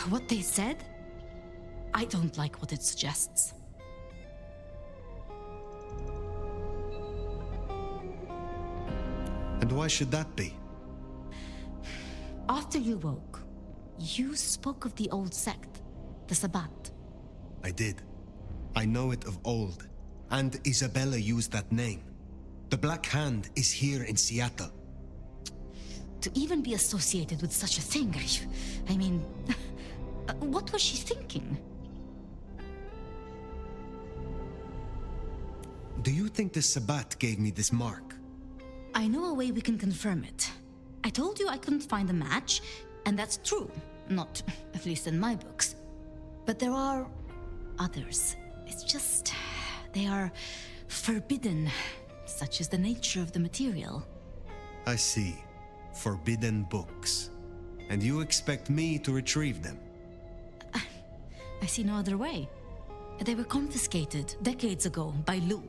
what they said? I don't like what it suggests. And why should that be? After you woke, you spoke of the old sect, the Sabbat. I did. I know it of old. And Isabella used that name. The Black Hand is here in Seattle. To even be associated with such a thing, I mean... what was she thinking? Do you think the Sabbat gave me this mark? I know a way we can confirm it. I told you I couldn't find a match, and that's true. Not, at least in my books. But there are others. It's just... they are forbidden. Such is the nature of the material. I see. Forbidden books. And you expect me to retrieve them? I see no other way. They were confiscated decades ago by Lou.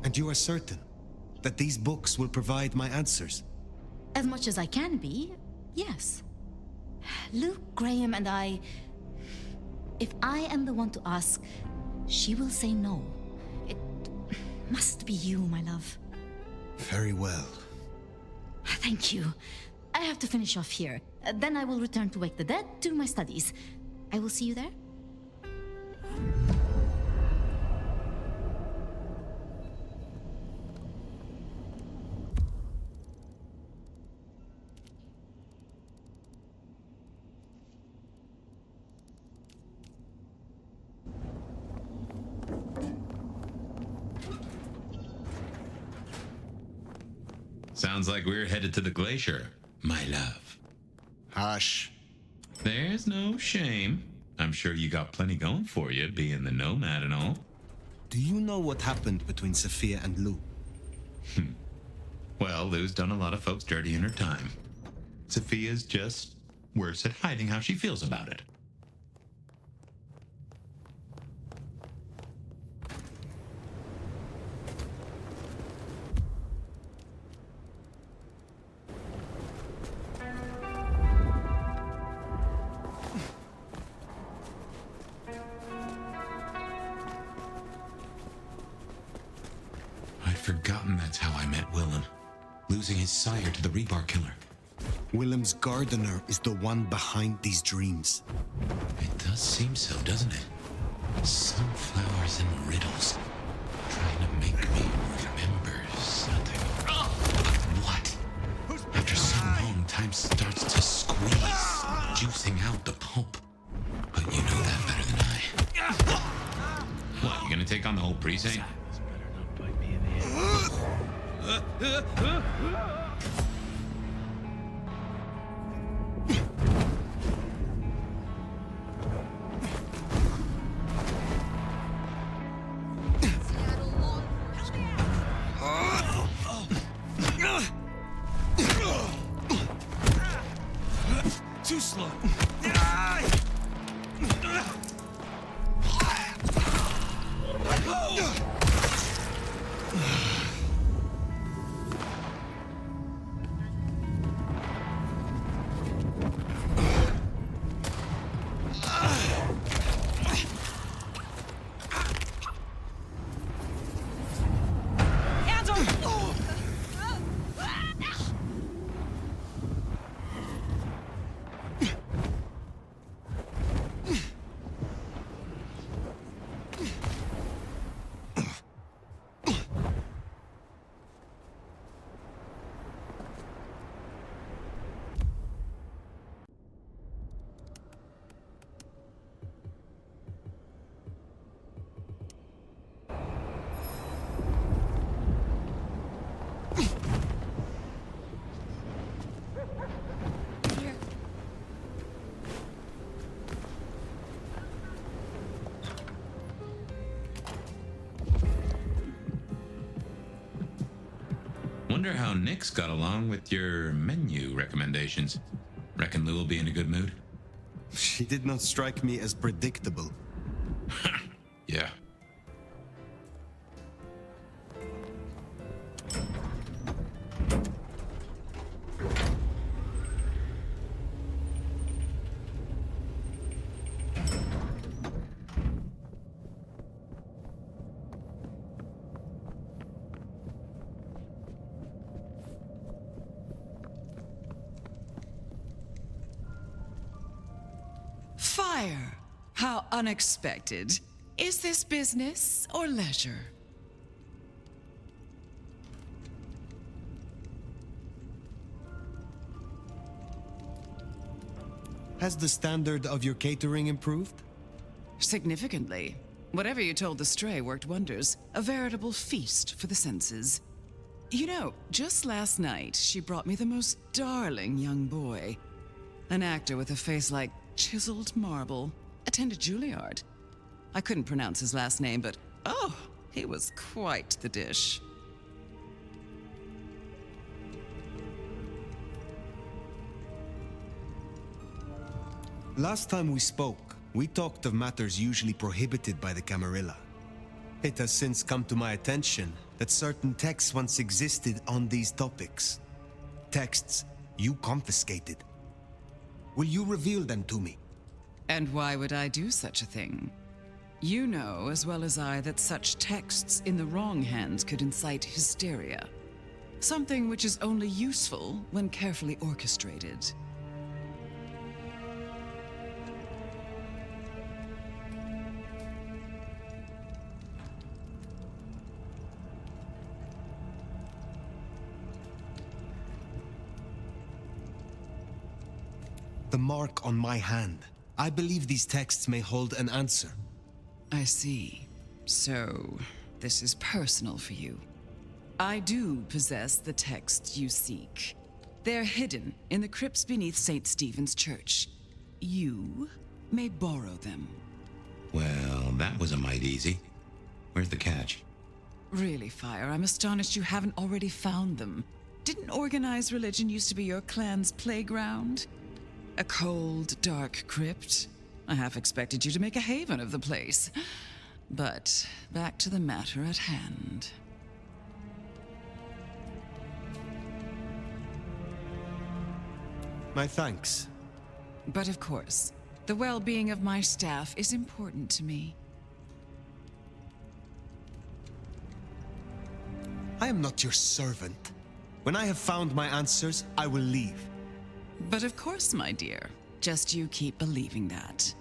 And you are certain that these books will provide my answers? As much as I can be, yes. Luke, Graham, and I... If I am the one to ask, she will say no. It must be you, my love. Very well. Thank you. I have to finish off here. Then I will return to Wake the Dead to my studies. I will see you there. Sounds like we're headed to the glacier, my love. Hush. There's no shame. I'm sure you got plenty going for you, being the nomad and all. Do you know what happened between Sophia and Lou? Well, Lou's done a lot of folks dirty in her time. Sophia's just worse at hiding how she feels about it. Forgotten that's how I met Willem. Losing his sire to the rebar killer. Willem's gardener is the one behind these dreams. It does seem so, doesn't it? Sunflowers and riddles. Trying to make me remember something. What? After so long, time starts to squeeze, juicing out the pulp. But you know that better than I. What, you gonna take on the whole precinct? Too slow. Wonder how Nick's got along with your menu recommendations. Reckon Lou will be in a good mood? She did not strike me as predictable. Yeah. Fire! How unexpected. Is this business or leisure? Has the standard of your catering improved? Significantly. Whatever you told the stray worked wonders. A veritable feast for the senses. You know, just last night, she brought me the most darling young boy. An actor with a face like chiseled marble. Attended Juilliard. I couldn't pronounce his last name, but oh, he was quite the dish. Last time we spoke, we talked of matters usually prohibited by the Camarilla. It has since come to my attention that certain texts once existed on these topics. Texts you confiscated. Will you reveal them to me? And why would I do such a thing? You know as well as I that such texts in the wrong hands could incite hysteria. Something which is only useful when carefully orchestrated. The mark on my hand. I believe these texts may hold an answer. I see. So, this is personal for you. I do possess the texts you seek. They're hidden in the crypts beneath St. Stephen's Church. You may borrow them. Well, that was a mite easy. Where's the catch? Really, Fire, I'm astonished you haven't already found them. Didn't organized religion used to be your clan's playground? A cold, dark crypt? I half expected you to make a haven of the place. But back to the matter at hand. My thanks. But of course, the well-being of my staff is important to me. I am not your servant. When I have found my answers, I will leave. But of course, my dear. Just you keep believing that.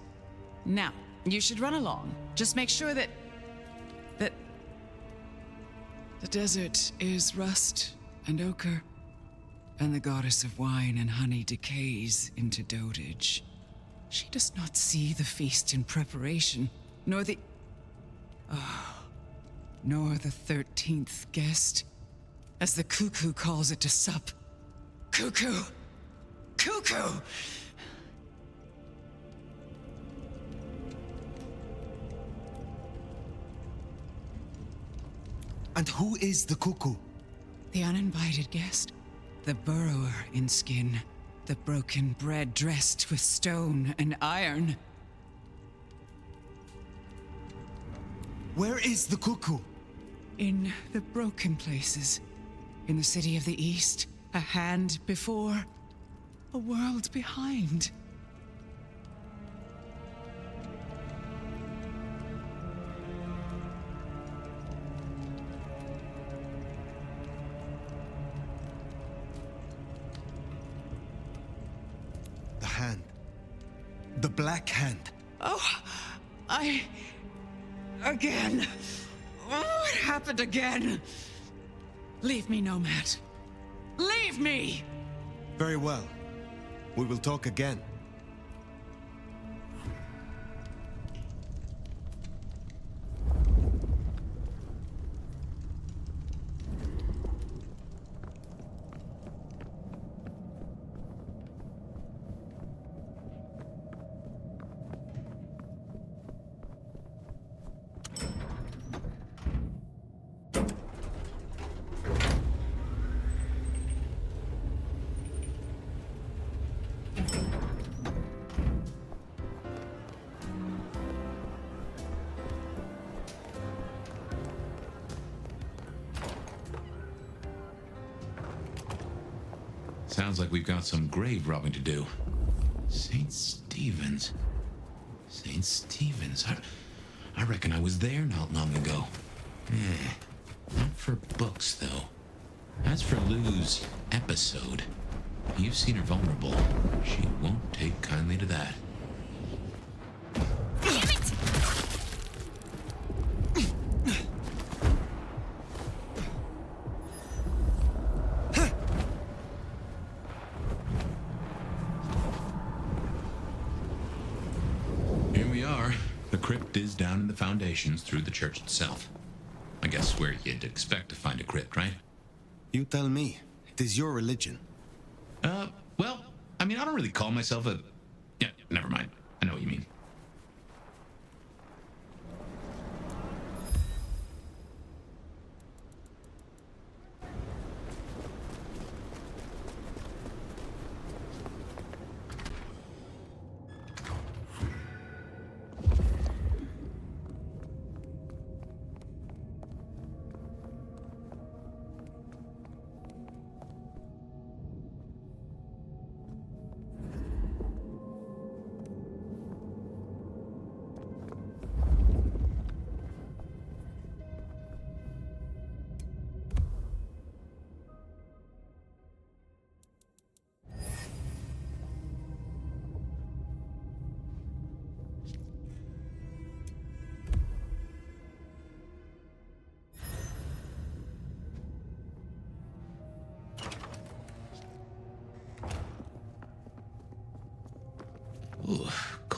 Now, you should run along. Just make sure that the desert is rust and ochre, and the goddess of wine and honey decays into dotage. She does not see the feast in preparation, nor the 13th guest, as the cuckoo calls it to sup. Cuckoo! Cuckoo! And who is the cuckoo? The uninvited guest. The burrower in skin. The broken bread dressed with stone and iron. Where is the cuckoo? In the broken places. In the city of the East. A hand before. A world behind. The hand. The Black Hand. Oh, again. Oh, it happened again. Leave me, Nomad. Leave me! Very well. We will talk again. Sounds like we've got some grave robbing to do. St. Stephen's. St. Stephen's. I reckon I was there not long ago. Not for books, though. As for Lou's episode, you've seen her vulnerable. She won't take kindly to that. Is down in the foundations through the church itself. I guess where you'd expect to find a crypt, right? You tell me. It is your religion. Well, I mean, I don't really call myself a... Yeah, never mind. I know what you mean.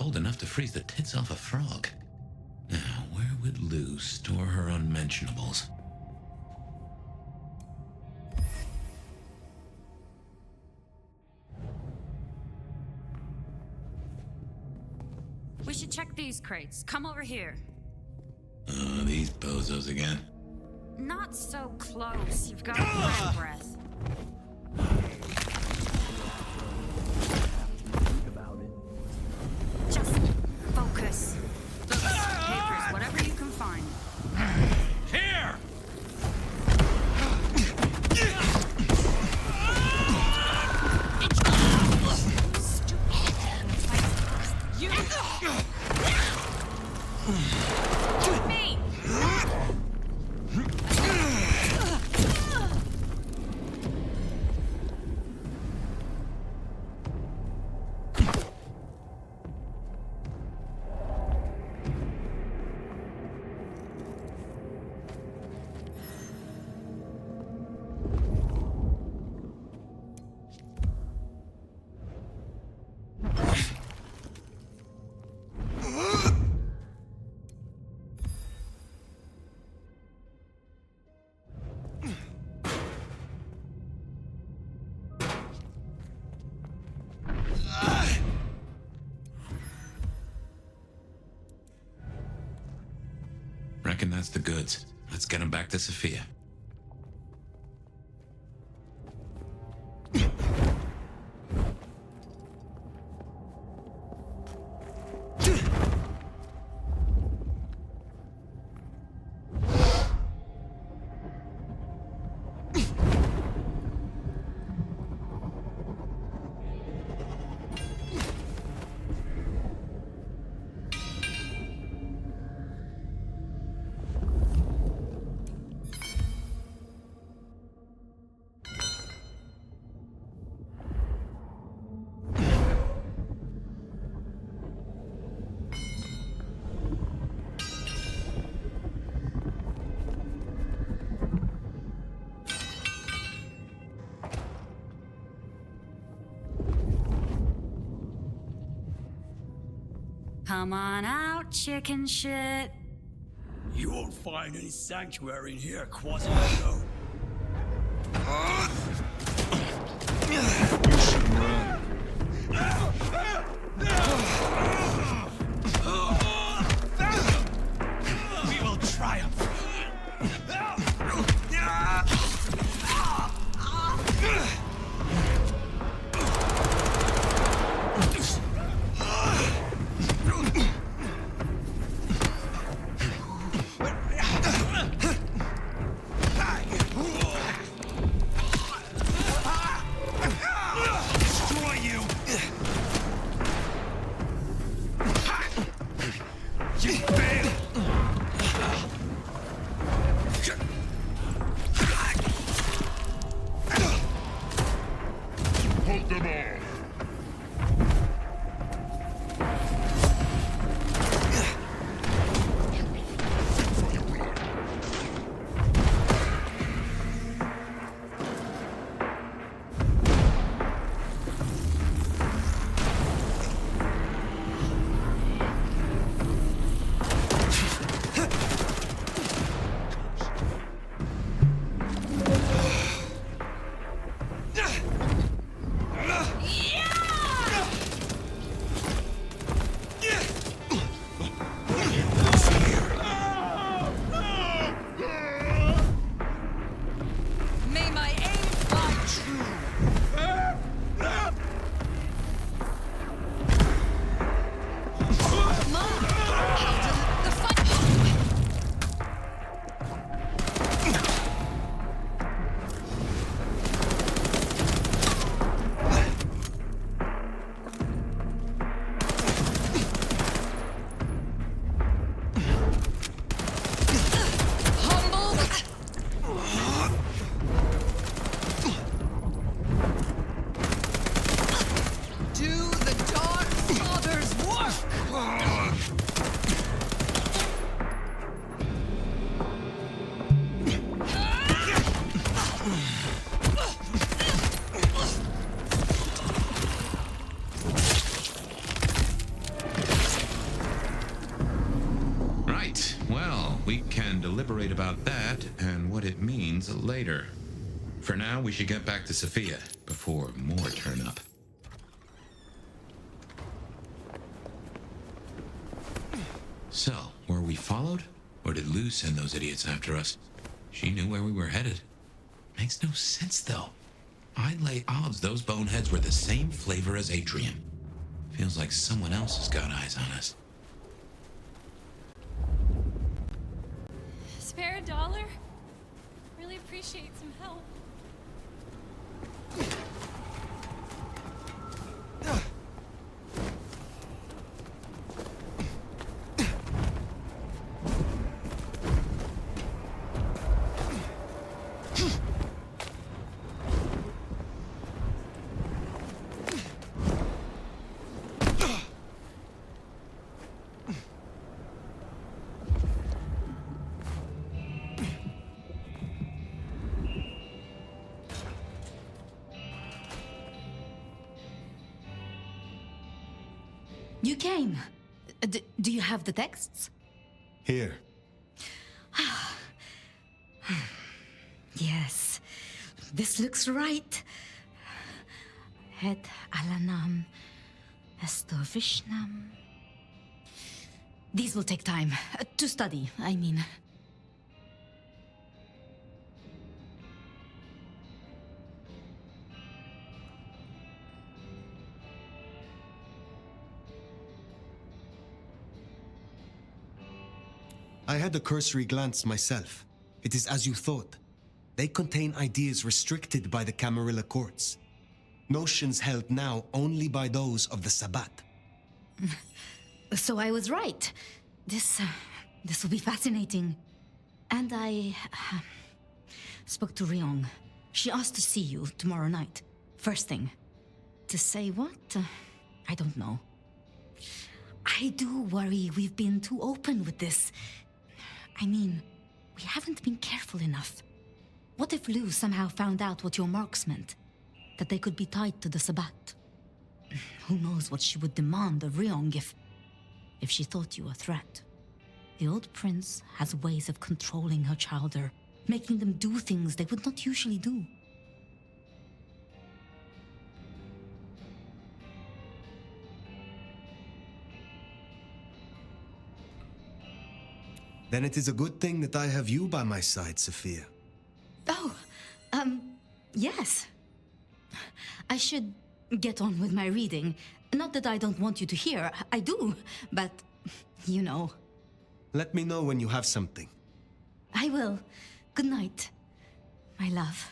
cold enough to freeze the tits off a frog. Now, where would Lou store her unmentionables? We should check these crates. Come over here. Oh, these bozos again. Not so close. You've got rat breath. Just focus. Papers, whatever you can find. Here! Me! Reckon that's the goods. Let's get them back to Sophia. Come on out, chicken shit. You won't find any sanctuary in here, Quasimodo. You should run. We will triumph. about that and what it means later. For now, we should get back to Sophia before more turn up. So, were we followed? Or did Lou send those idiots after us? She knew where we were headed. Makes no sense, though. I'd lay odds those boneheads were the same flavor as Adrian. Feels like someone else has got eyes on us. Spare $1? Really appreciate some help. You came. Do you have the texts? Here. Yes, this looks right. Het alanam esto vishnam. These will take time to study, I mean. I had a cursory glance myself. It is as you thought. They contain ideas restricted by the Camarilla courts. Notions held now only by those of the Sabbat. So I was right. This will be fascinating. And I spoke to Ryong. She asked to see you tomorrow night. First thing. To say what? I don't know. I do worry we've been too open with this. I mean, we haven't been careful enough. What if Lou somehow found out what your marks meant? That they could be tied to the Sabbat? Who knows what she would demand of Ryong if she thought you a threat. The old prince has ways of controlling her chowder, making them do things they would not usually do. Then it is a good thing that I have you by my side, Sophia. Oh, yes. I should get on with my reading. Not that I don't want you to hear, I do, but, you know. Let me know when you have something. I will. Good night, my love.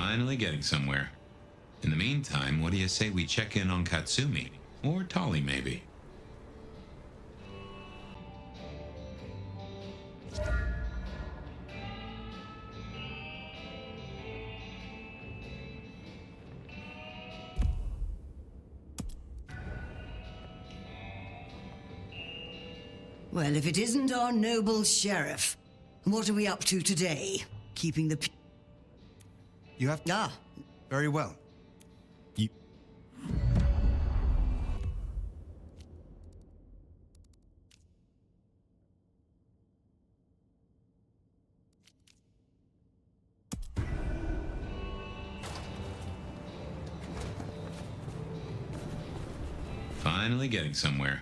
Finally getting somewhere. In the meantime, what do you say we check in on Katsumi? Or Tali, maybe? Well, if it isn't our noble sheriff, what are we up to today? Keeping the... You have... Ah. Very well. You... Finally getting somewhere.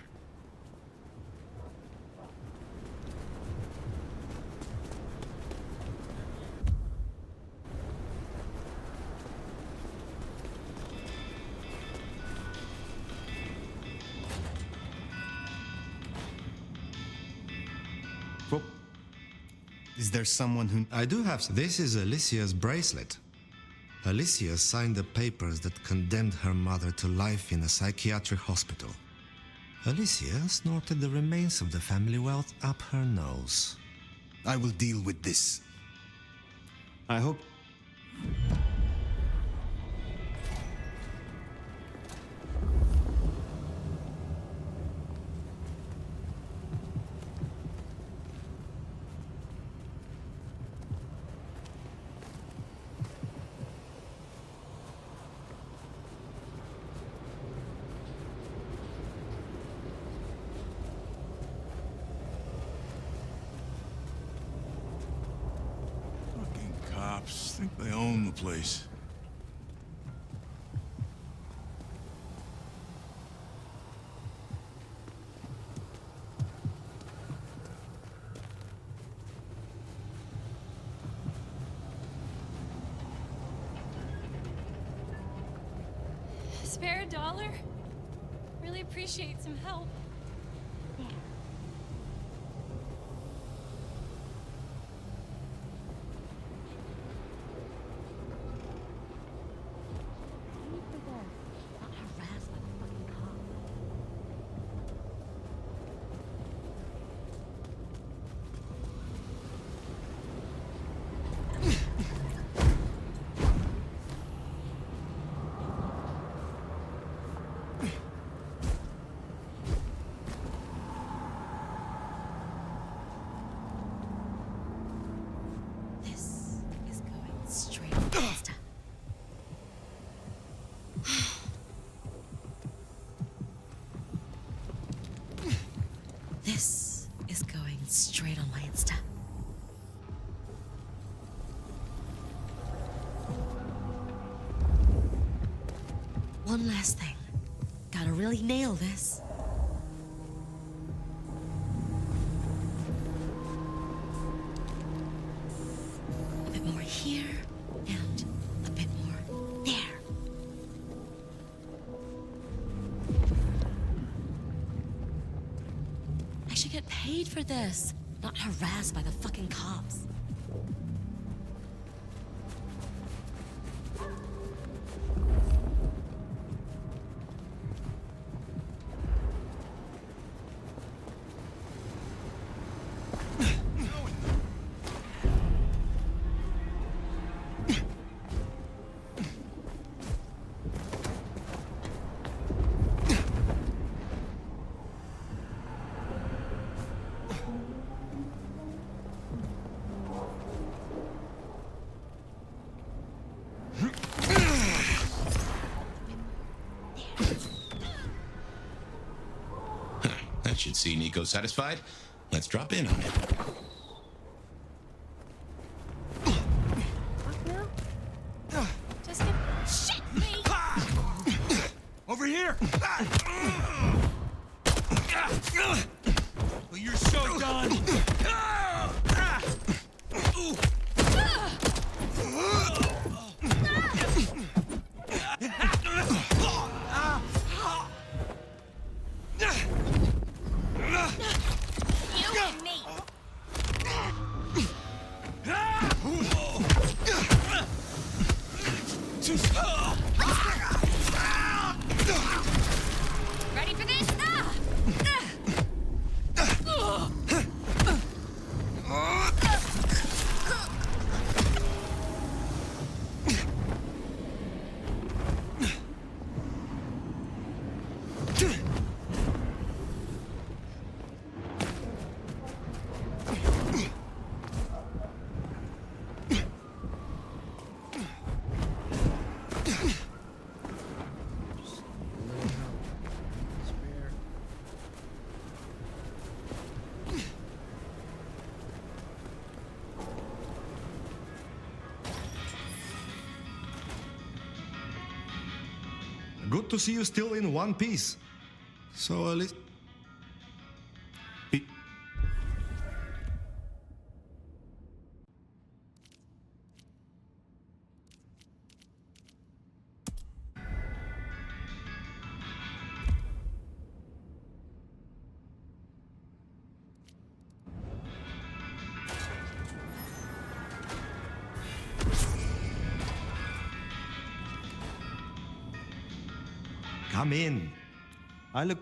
Is there someone who... I do have... This is Alicia's bracelet. Alicia signed the papers that condemned her mother to life in a psychiatric hospital. Alicia snorted the remains of the family wealth up her nose. I will deal with this. I hope... Cops think they own the place. Spare a dollar? Really appreciate some help. This is going straight on my Insta. One last thing. Gotta really nail this. A bit more here, and a bit more there. I should get paid for this, not harassed by the fucking cops. That should see Nico satisfied. Let's drop in on it. Just get shit me! Over here! Well, you're so done! good to see you still in one piece. So at least... Come in. I look...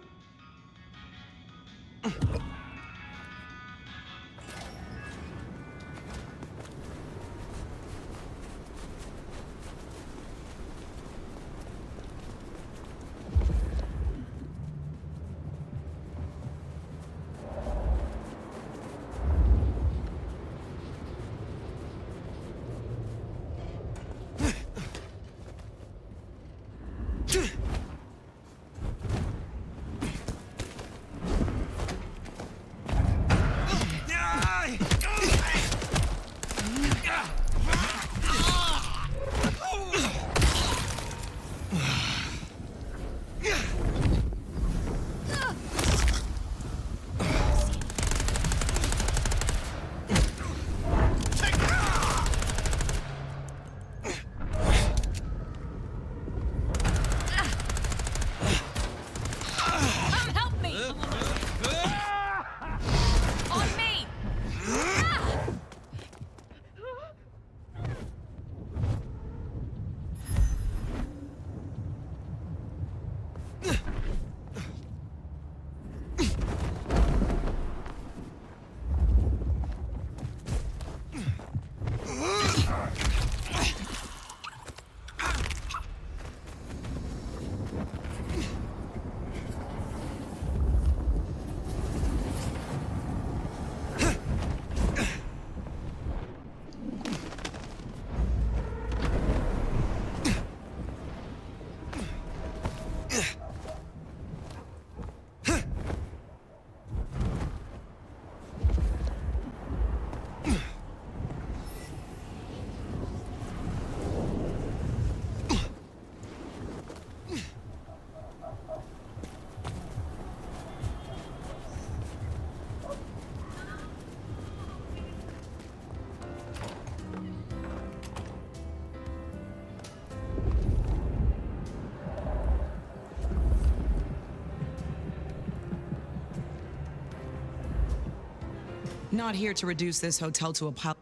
Not here to reduce this hotel to a pile.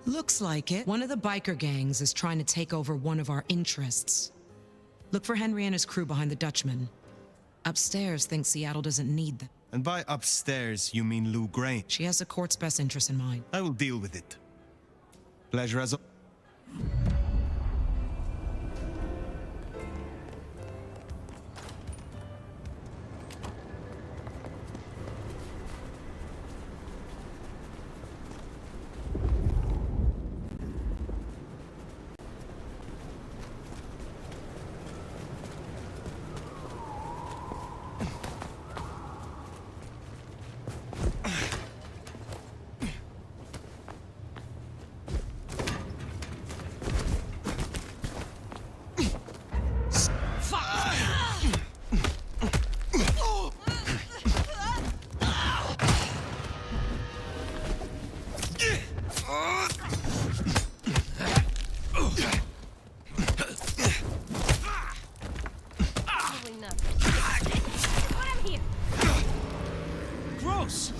Looks like it. One of the biker gangs is trying to take over one of our interests. Look for Henry and his crew behind the Dutchman. Upstairs thinks Seattle doesn't need them. And by upstairs, you mean Lou Grange? She has the court's best interest in mind. I will deal with it. Pleasure as Gross!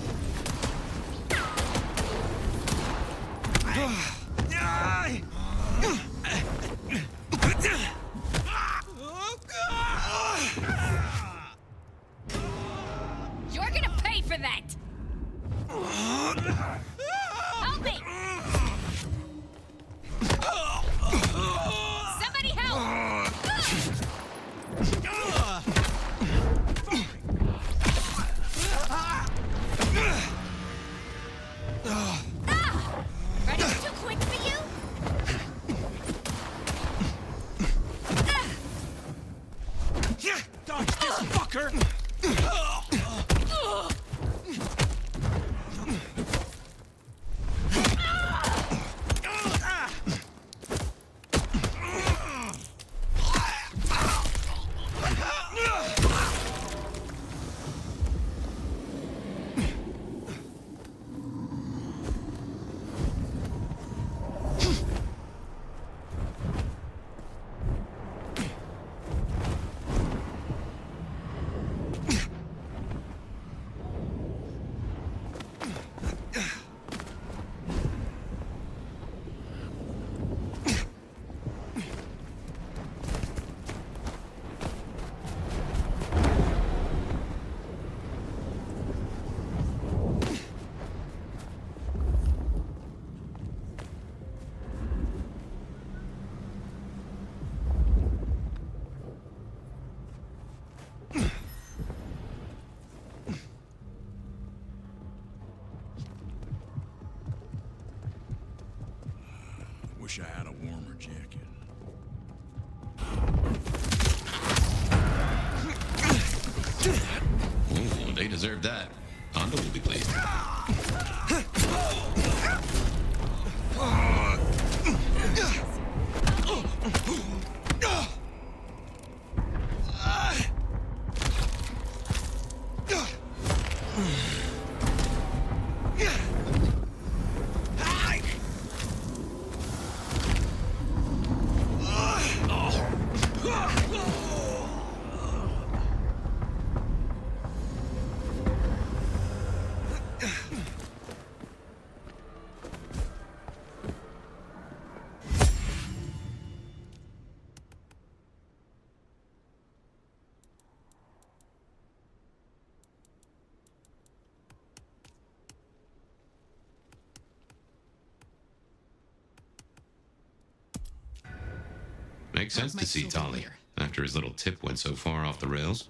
You're gonna pay for that! Help me! Somebody help! Ready too quick for you? Dodge this fucker! Wish I had a warmer jacket. Ooh, they deserve that. Hondo will be pleased. Makes sense to see Tolly after his little tip went so far off the rails.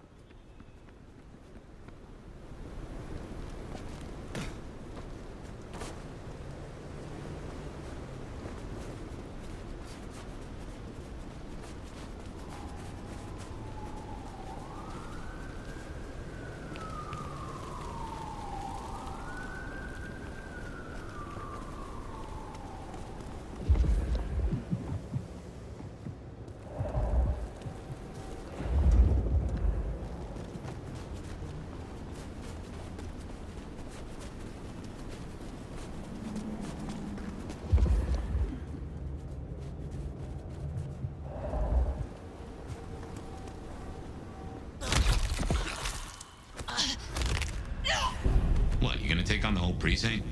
What, you gonna take on the whole precinct?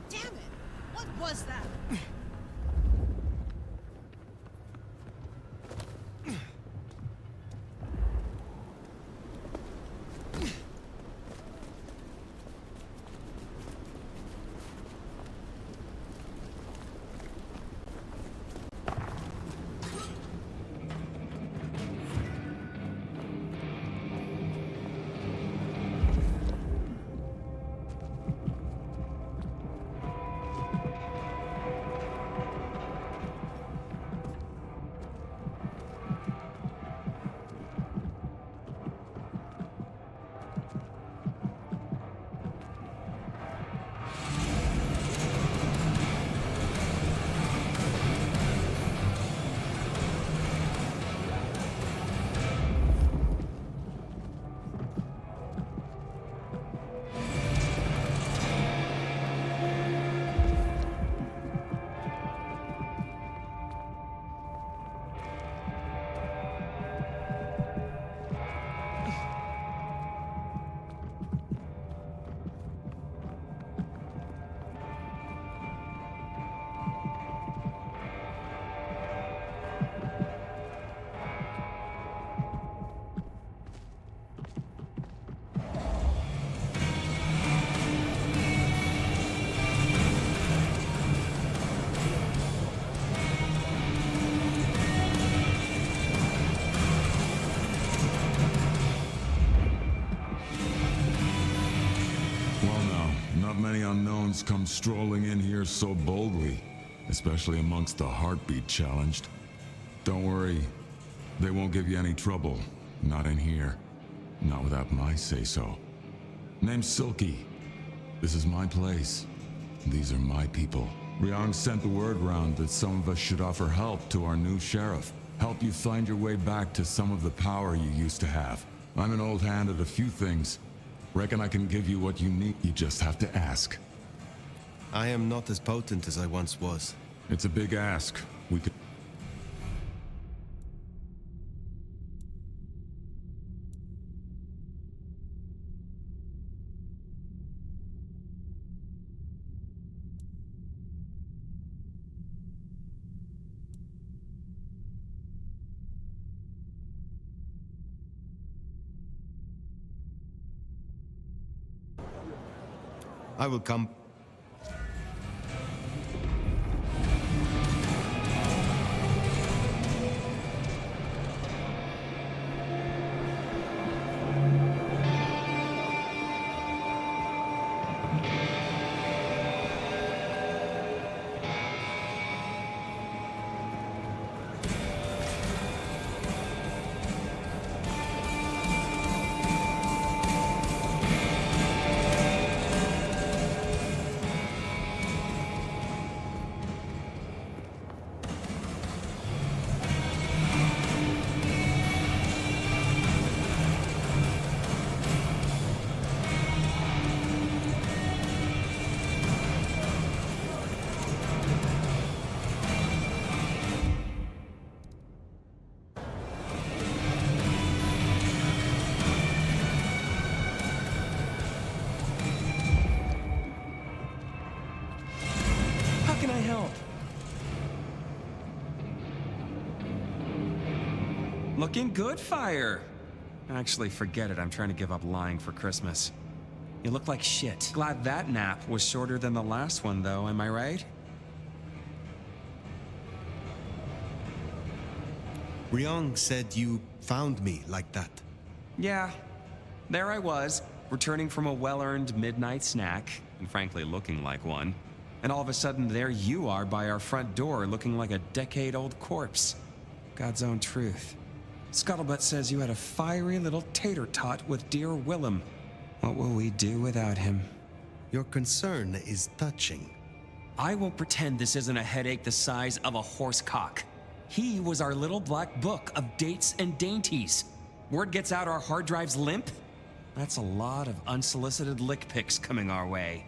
Damn it! What was that? Many unknowns come strolling in here so boldly, especially amongst the heartbeat challenged. Don't worry, they won't give you any trouble. Not in here. Not without my say-so. Name's Silky. This is my place. These are my people. Ryong sent the word round that some of us should offer help to our new sheriff. Help you find your way back to some of the power you used to have. I'm an old hand at a few things. Reckon I can give you what you need, you just have to ask. I am not as potent as I once was. It's a big ask. We could... I will come. How can I help? Looking good, Fire. Actually, forget it. I'm trying to give up lying for Christmas. You look like shit. Glad that nap was shorter than the last one, though, am I right? Ryong said you found me like that. Yeah. There I was, returning from a well-earned midnight snack, and frankly looking like one. And all of a sudden, there you are by our front door, looking like a decade-old corpse. God's own truth. Scuttlebutt says you had a fiery little tater-tot with dear Willem. What will we do without him? Your concern is touching. I won't pretend this isn't a headache the size of a horse cock. He was our little black book of dates and dainties. Word gets out our hard drive's limp? That's a lot of unsolicited lick pics coming our way.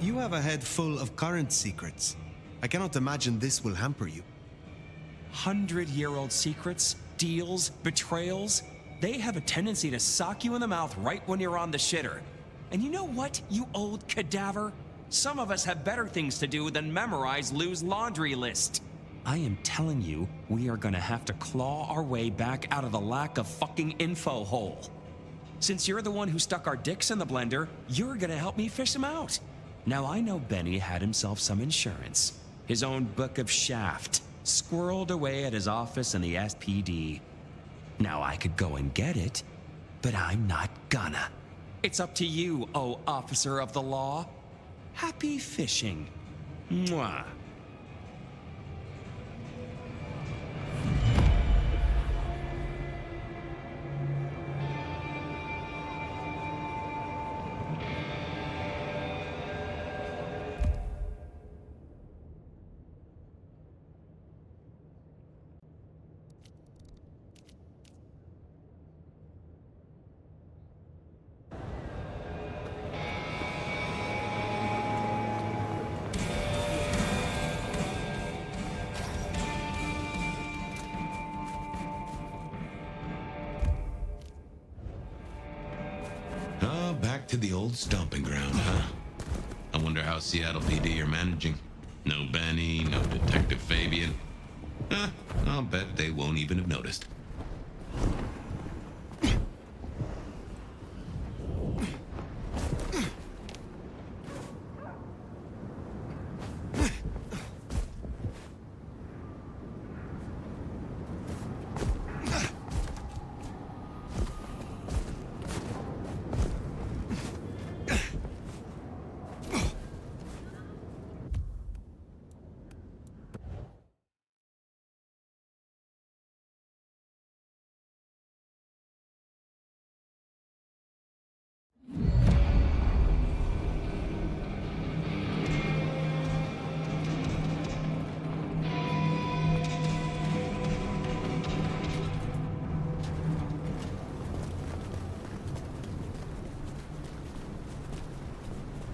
You have a head full of current secrets. I cannot imagine this will hamper you. 100-year-old secrets, deals, betrayals, they have a tendency to sock you in the mouth right when you're on the shitter. And you know what, you old cadaver? Some of us have better things to do than memorize Lou's laundry list. I am telling you, we are gonna have to claw our way back out of the lack of fucking info hole. Since you're the one who stuck our dicks in the blender, you're gonna help me fish them out. Now I know Benny had himself some insurance. His own book of Shaft, squirreled away at his office in the SPD. Now I could go and get it, but I'm not gonna. It's up to you, oh officer of the law. Happy fishing. Mwah. Oh, back to the old stomping ground, huh? I wonder how Seattle PD are managing. No Benny, no Detective Fabian. I'll bet they won't even have noticed.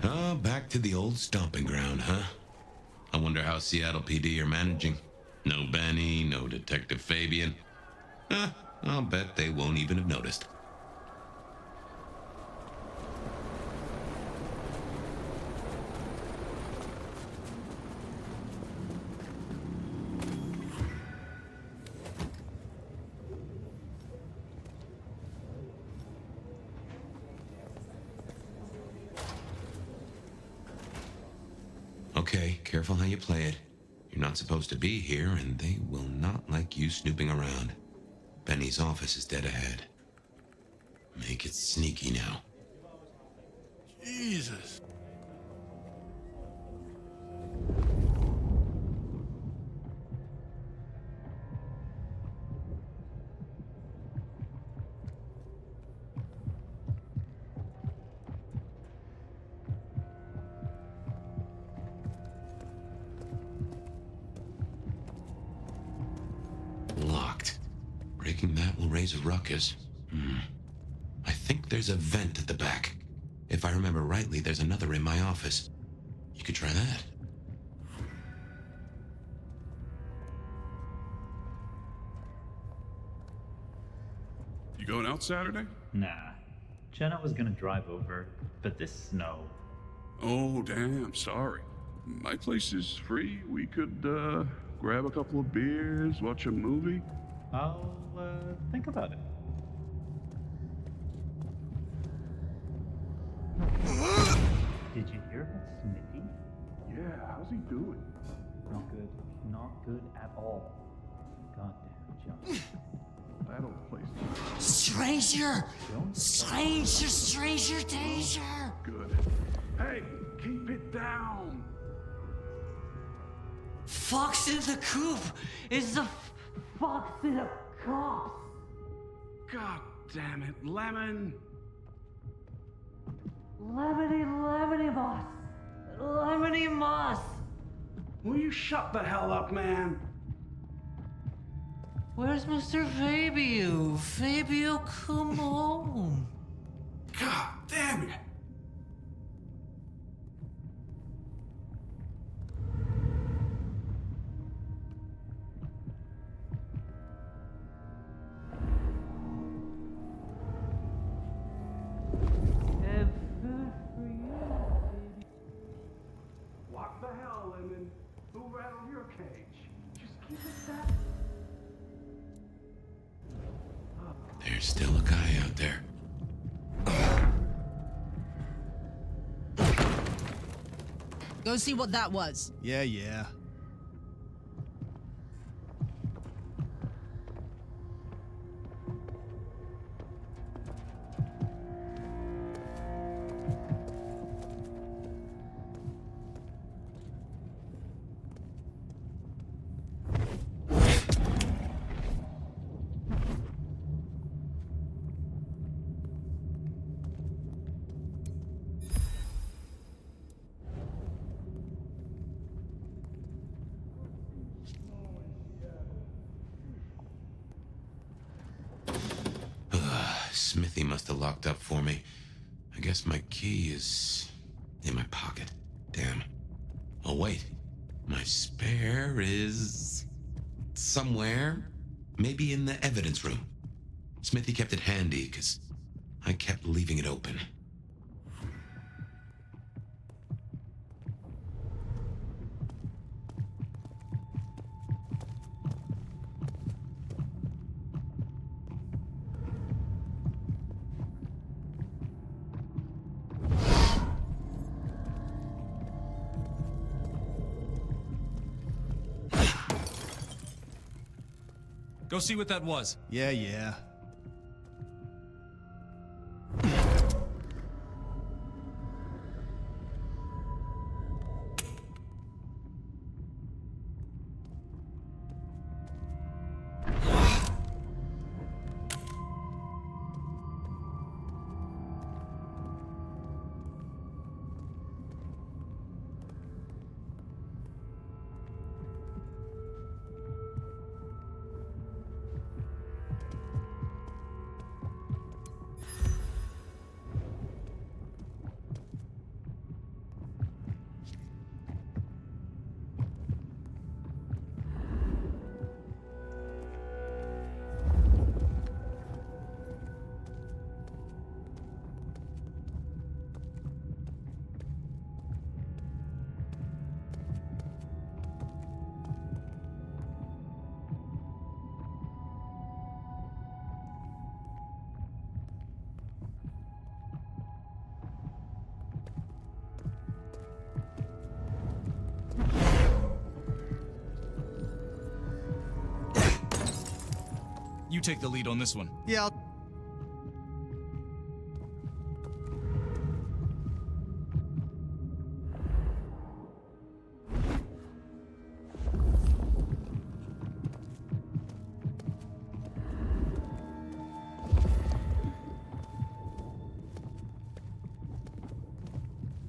Oh, back to the old stomping ground, huh? I wonder how Seattle PD are managing. No Benny, no Detective Fabian. I'll bet they won't even have noticed. Okay, careful how you play it. You're not supposed to be here, and they will not like you snooping around. Benny's office is dead ahead. Make it sneaky now. Jesus. Locked. Breaking that will raise a ruckus. I think there's a vent at the back. If I remember rightly, there's another in my office. You could try that. You going out Saturday? Nah. Jenna was gonna drive over, but this snow. Oh, damn, sorry. My place is free. We could, grab a couple of beers, watch a movie. I'll, think about it. Did you hear about Smithy? Yeah, how's he doing? Not good. Not good at all. Goddamn junk. That old place. Stranger! Stranger danger! Good. Hey, keep it down! Fox in the coop is the fox in a cop. God damn it, Lemon! Lemony moss. Lemony moss. Will you shut the hell up, man? Where's Mr. Fabio? Fabio, come home. God damn it! Have food for you, baby. What the hell, Lemon? Who rattled your cage? Just keep it down. There's still a guy out there. Go see what that was. Yeah. Smithy must have locked up for me. I guess my key is in my pocket. Damn. Oh, wait. My spare is somewhere. Maybe in the evidence room. Smithy kept it handy, because I kept leaving it open. Go see what that was. Yeah. you take the lead on this one. Yeah,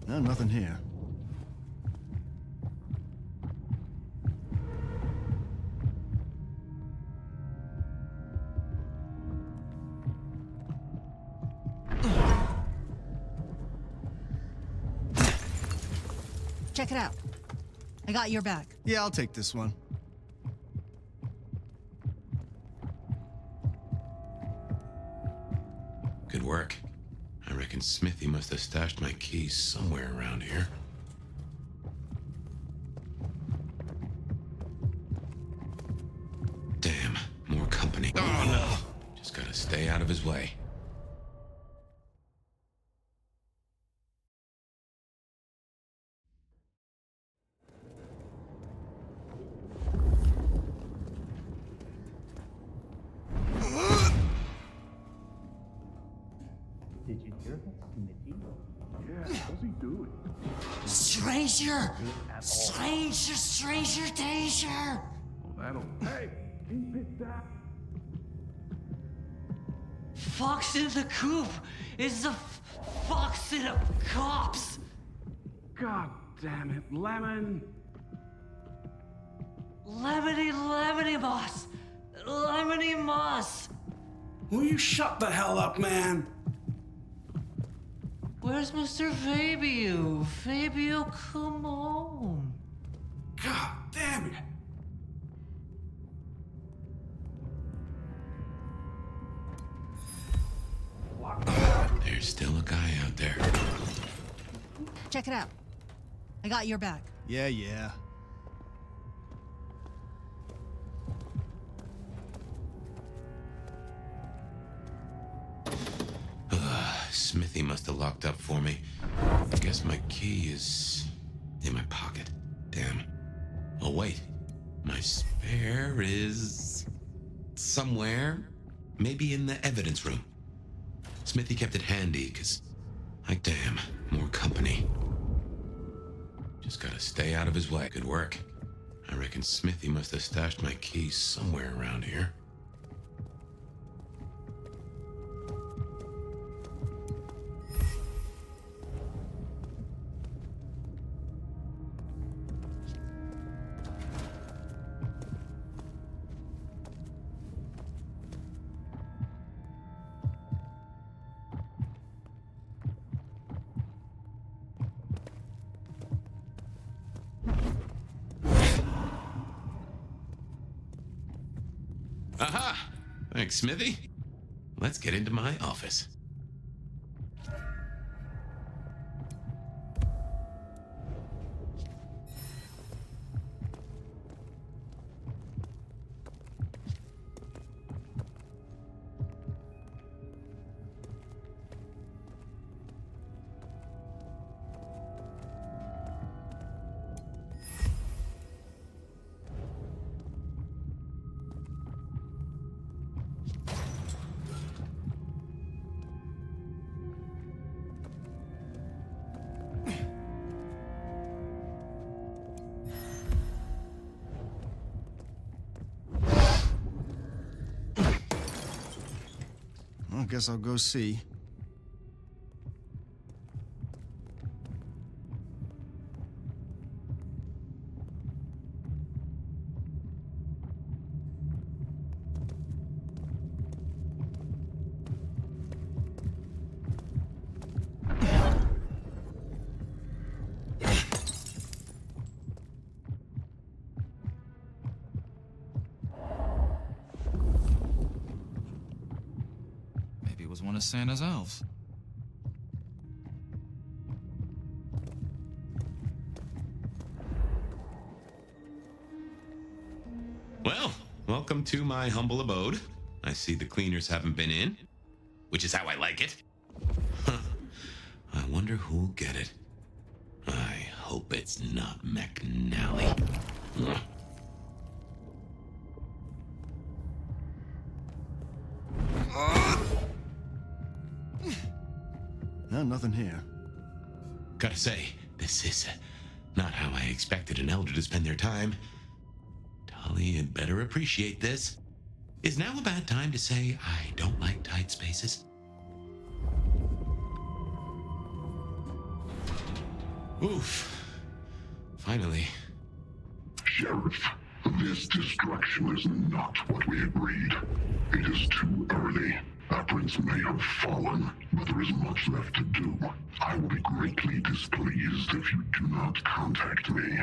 no, nothing here. Check it out. I got your back. Yeah, I'll take this one. Good work. I reckon Smithy must have stashed my keys somewhere around here. Damn, more company. Oh no! Just gotta stay out of his way. Did you hear that, Smithy? Yeah, how's he doing? Stranger! Stranger danger! Oh, that'll... Hey, keep it down. Fox in the coop is the fox in a cops! God damn it, Lemon! Lemony moss! Lemony moss! Will you shut the hell up, man? Where's Mr. Fabio? Fabio, come on. God damn it! There's still a guy out there. Check it out. I got your back. Yeah, yeah. Smithy must have locked up for me. I guess my key is in my pocket. Damn. Oh, wait. My spare is somewhere. Maybe in the evidence room. Smithy kept it handy, because damn, more company. Just gotta stay out of his way. Good work. I reckon Smithy must have stashed my keys somewhere around here. Aha! Thanks, Smithy. Let's get into my office. I guess I'll go see. Was one of Santa's elves. Well, welcome to my humble abode. I see the cleaners haven't been in, which is how I like it. I wonder who'll get it. I hope it's not McNally. No, nothing here. Gotta say, this is not how I expected an elder to spend their time. Tali had better appreciate this. Is now a bad time to say I don't like tight spaces? Oof. Finally. Sheriff, this destruction is not what we agreed. It is too early. Our prince may have fallen, but there is much left to do. I will be greatly displeased if you do not contact me.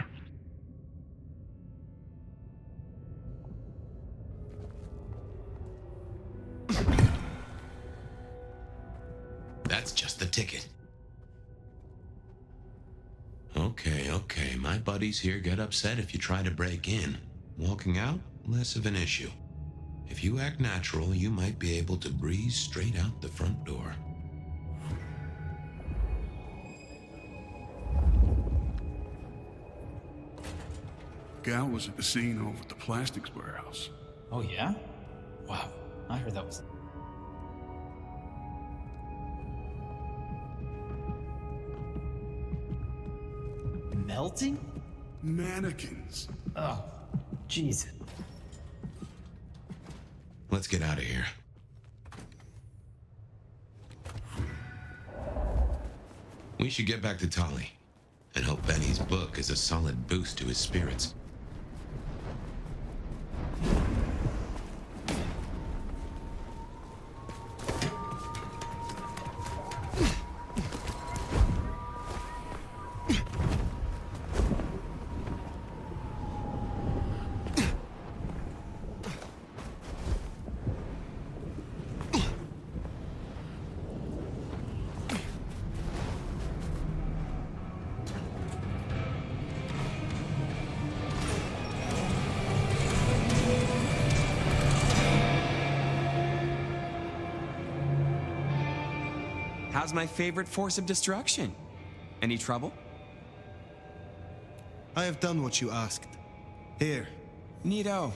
That's just the ticket. Okay, my buddies here get upset if you try to break in. Walking out, less of an issue. If you act natural, you might be able to breeze straight out the front door. Gal was at the scene over at the plastics warehouse. Oh, yeah? Wow. I heard that was... melting? Mannequins. Oh, jeez. Let's get out of here. We should get back to Tali and hope Benny's book is a solid boost to his spirits. How's my favorite force of destruction? Any trouble? I have done what you asked. Here. Neato.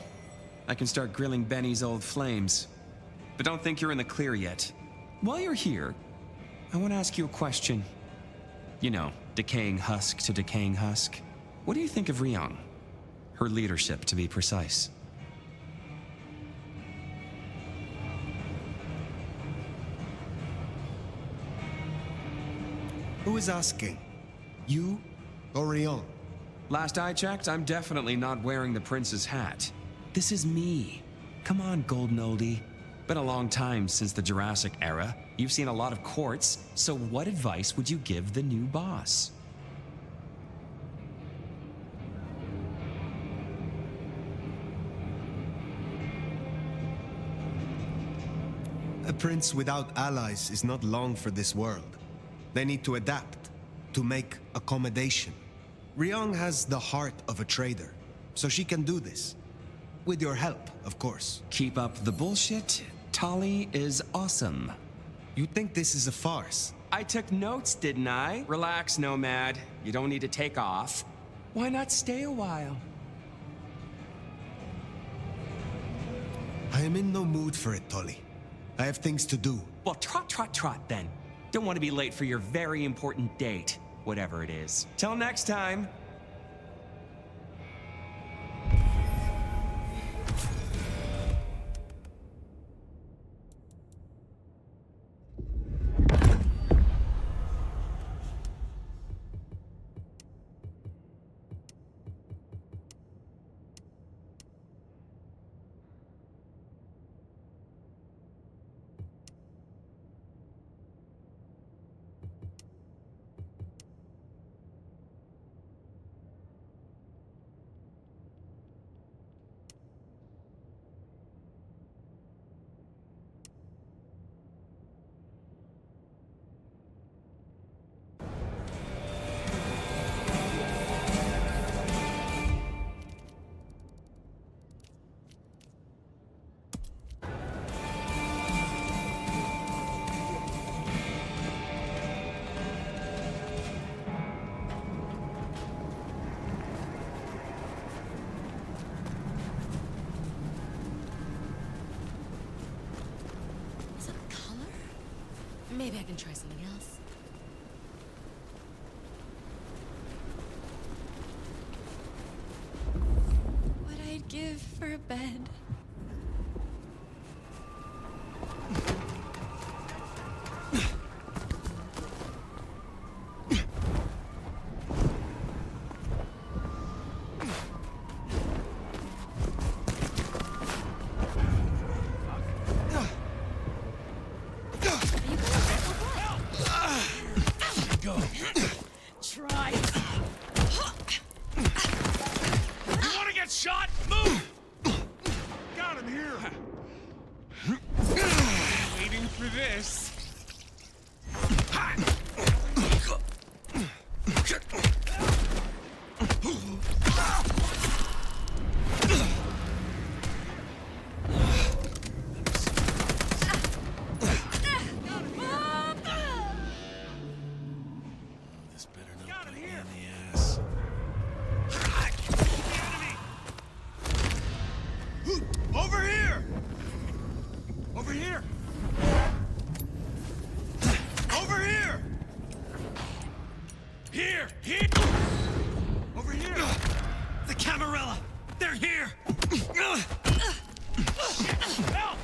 I can start grilling Benny's old flames. But don't think you're in the clear yet. While you're here, I want to ask you a question. You know, decaying husk to decaying husk. What do you think of Ryong? Her leadership, to be precise. Who is asking? You or Ryong? Last I checked, I'm definitely not wearing the prince's hat. This is me. Come on, golden oldie. Been a long time since the Jurassic era. You've seen a lot of courts, so what advice would you give the new boss? A prince without allies is not long for this world. They need to adapt, to make accommodation. Ryong has the heart of a trader, so she can do this. With your help, of course. Keep up the bullshit. Tali is awesome. You think this is a farce? I took notes, didn't I? Relax, Nomad. You don't need to take off. Why not stay a while? I am in no mood for it, Tali. I have things to do. Well, trot then. Don't want to be late for your very important date, whatever it is. Till next time. Maybe I can try something else. a bed. Go. Try. You want to get shot? Move! Got him here. Waiting for this. This better not bite me in the ass. Over here! Over here! Over here! Here! Here! Over here! The Camarilla! They're here! Help!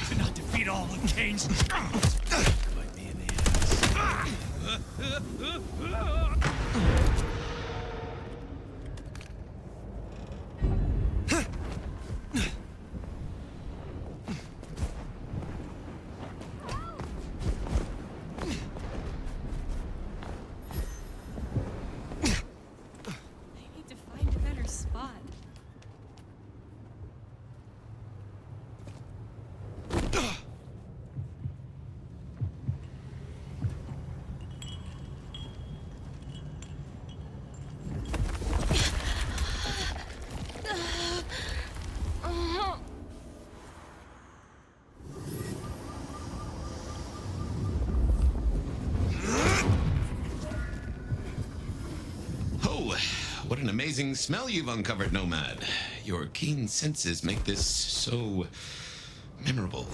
Did not defeat all of Kane's. Bite me in the ass. I need to find a better spot. Oh, what an amazing smell you've uncovered, Nomad. Your keen senses make this so memorable.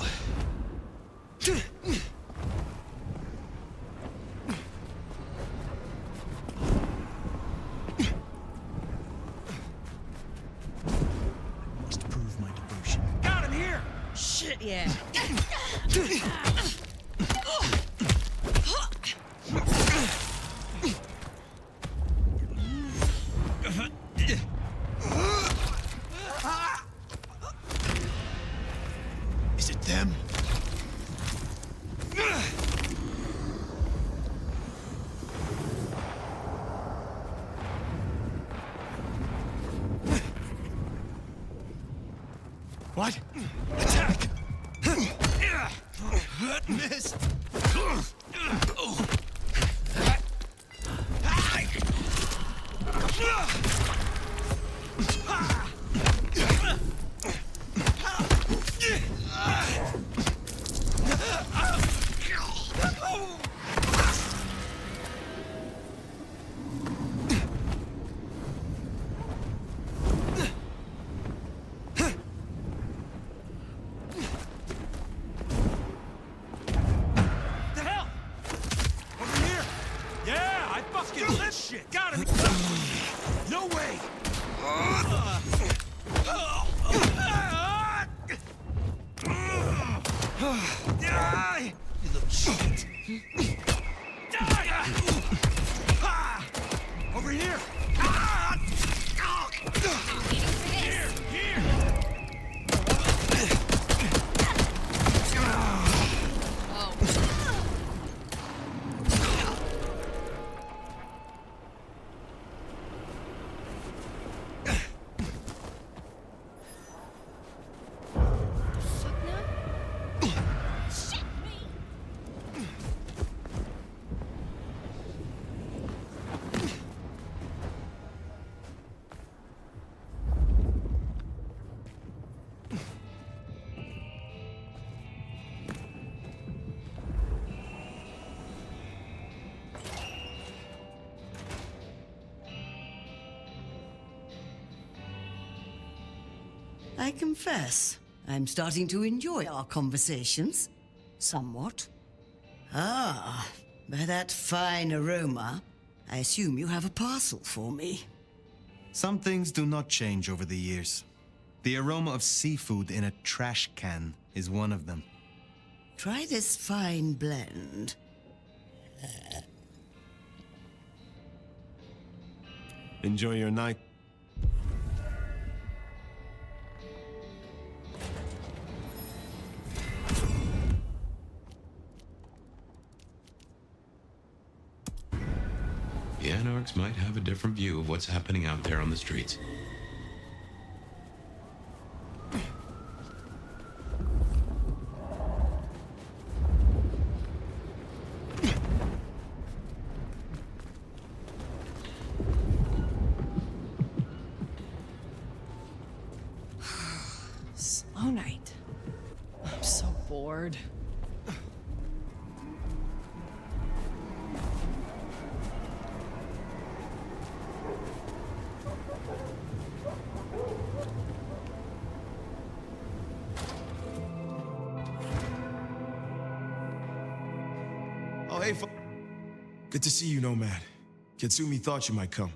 Must prove my devotion. Got him here! Shit, yeah. Is it them? What? Attack! Missed! The hell? Over here! Yeah, I fucking this shit! Got him! No way! You little shit! Die! Over here! Here! Here! I confess, I'm starting to enjoy our conversations. Somewhat. Ah, by that fine aroma, I assume you have a parcel for me. Some things do not change over the years. The aroma of seafood in a trash can is one of them. Try this fine blend. Enjoy your night. The Anarchs might have a different view of what's happening out there on the streets. Slow night. I'm so bored. Oh, hey, good to see you, Nomad. Katsumi thought you might come.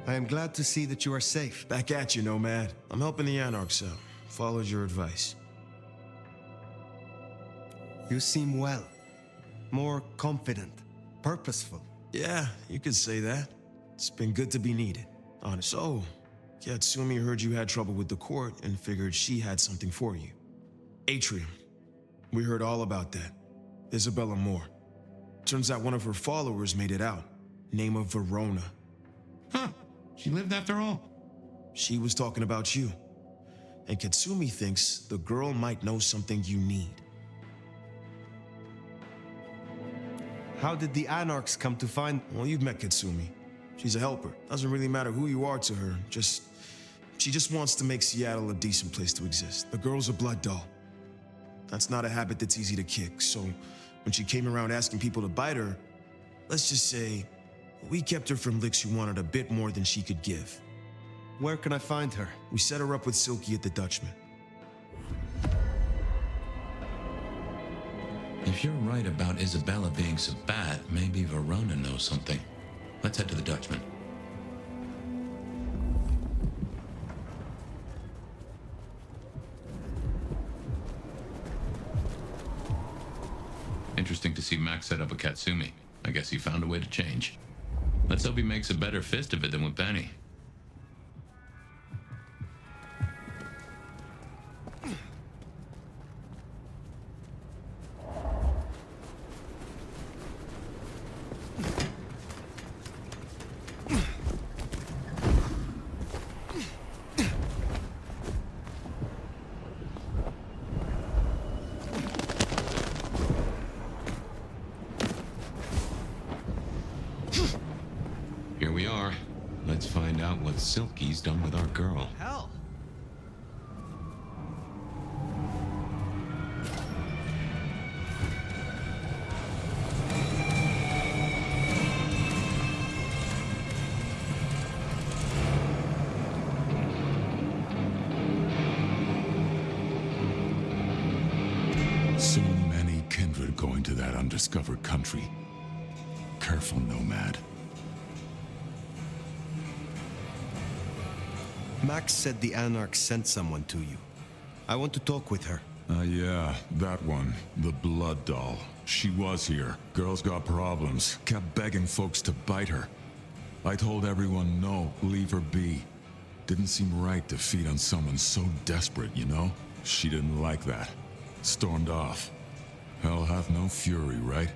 I am glad to see that you are safe. Back at you, Nomad. I'm helping the Anarchs out. Followed your advice. You seem well. More confident, purposeful. Yeah, you could say that. It's been good to be needed, honest. So, Katsumi heard you had trouble with the court and figured she had something for you. Atrium. We heard all about that. Isabella Moore. Turns out one of her followers made it out. Name of Verona. Huh. She lived after all. She was talking about you. And Katsumi thinks the girl might know something you need. How did the Anarchs come to find... Well, you've met Katsumi. She's a helper. Doesn't really matter who you are to her. She just wants to make Seattle a decent place to exist. The girl's a blood doll. That's not a habit that's easy to kick. So when she came around asking people to bite her, let's just say, we kept her from licks who wanted a bit more than she could give. Where can I find her? We set her up with Silky at the Dutchman. If you're right about Isabella being so bad, maybe Verona knows something. Let's head to the Dutchman. Interesting to see Max set up a Katsumi. I guess he found a way to change. Let's hope he makes a better fist of it than with Benny. Here we are. Let's find out what Silky's done with our girl. Hell. So many kindred going to that undiscovered country. Careful, Nomad. Max said the Anarchs sent someone to you. I want to talk with her. Yeah, that one. The blood doll. She was here. Girl's got problems. Kept begging folks to bite her. I told everyone no, leave her be. Didn't seem right to feed on someone so desperate, you know? She didn't like that. Stormed off. Hell hath no fury, right?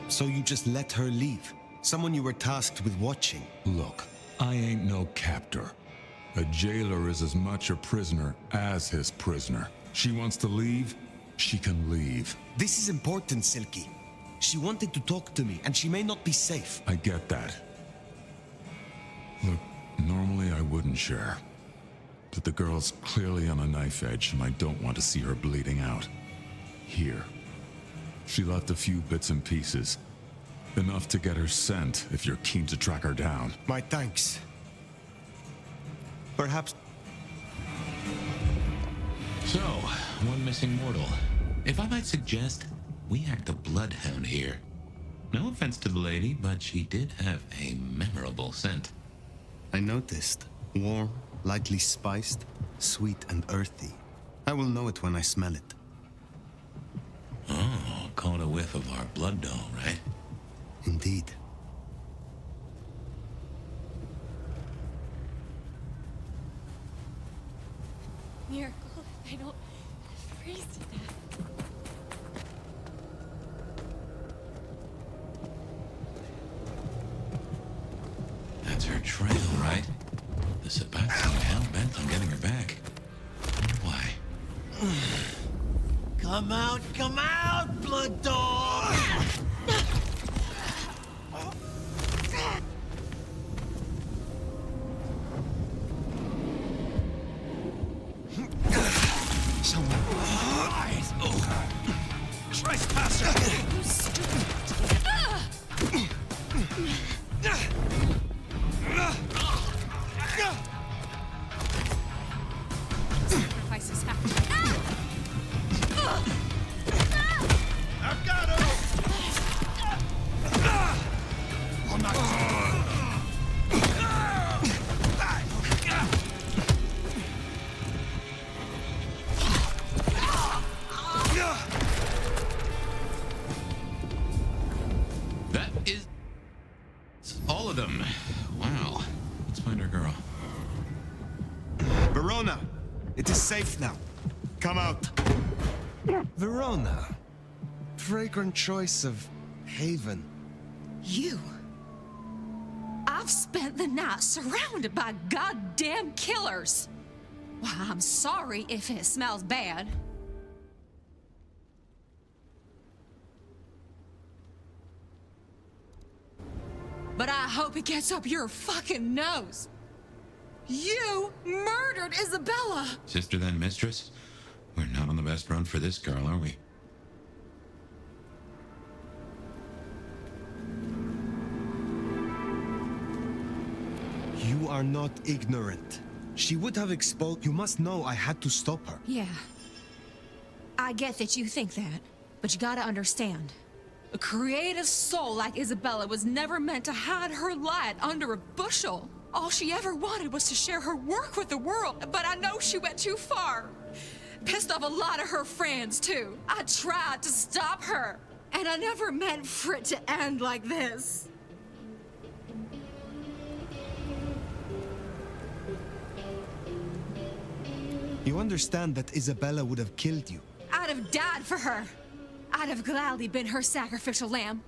So you just let her leave? Someone you were tasked with watching? Look, I ain't no captor. A jailer is as much a prisoner as his prisoner. She wants to leave, she can leave. This is important, Silky. She wanted to talk to me, and she may not be safe. I get that. Look, normally I wouldn't share. But the girl's clearly on a knife edge, and I don't want to see her bleeding out. Here. She left a few bits and pieces. Enough to get her sent, if you're keen to track her down. My thanks. Perhaps... So, one missing mortal. If I might suggest, we act a bloodhound here. No offense to the lady, but she did have a memorable scent. I noticed. Warm, lightly spiced, sweet and earthy. I will know it when I smell it. Oh, caught a whiff of our blood doll, right? Indeed. Miracle, I don't freeze to death. That's her trail, right? The Sabats seem hell-bent on getting her back. Why? Come out, blood dog! Someone. Eyes. Oh. Trespasser! You stupid. Sacrifices have to be. I've got him! I'm not done. That is all of them. Wow. Let's find our girl. Verona! It is safe now. Come out. Verona. Fragrant choice of haven. You? I've spent the night surrounded by goddamn killers. Well, I'm sorry if it smells bad. But I hope it gets up your fucking nose. You murdered Isabella! Sister then mistress? We're not on the best run for this girl, are we? You are not ignorant. She would have exposed. You must know I had to stop her. Yeah. I get that you think that, but you gotta understand. A creative soul like Isabella was never meant to hide her light under a bushel. All she ever wanted was to share her work with the world, but I know she went too far. Pissed off a lot of her friends, too. I tried to stop her, and I never meant for it to end like this. You understand that Isabella would have killed you. I'd have died for her. I'd have gladly been her sacrificial lamb.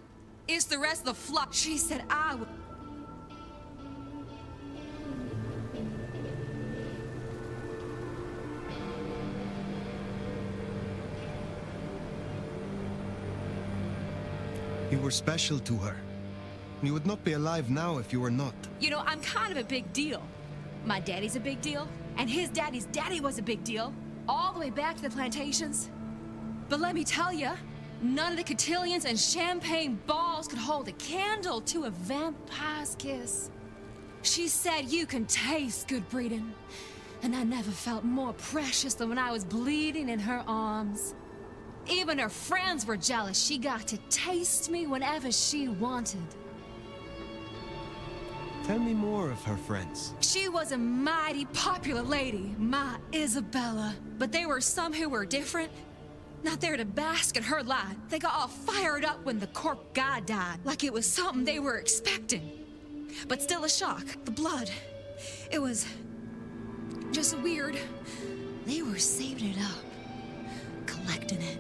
It's the rest of the flock she said I would. You were special to her. You would not be alive now if you were not. You know, I'm kind of a big deal. My daddy's a big deal, and his daddy's daddy was a big deal, all the way back to the plantations. But let me tell you, none of the cotillions and champagne balls could hold a candle to a vampire's kiss. She said you can taste good breeding, and I never felt more precious than when I was bleeding in her arms. Even her friends were jealous. She got to taste me whenever she wanted. Tell me more of her friends. She was a mighty popular lady, my Isabella. But there were some who were different. Not there to bask in her light. They got all fired up when the corp guy died, like it was something they were expecting. But still a shock. The blood. It was just weird. They were saving it up, collecting it.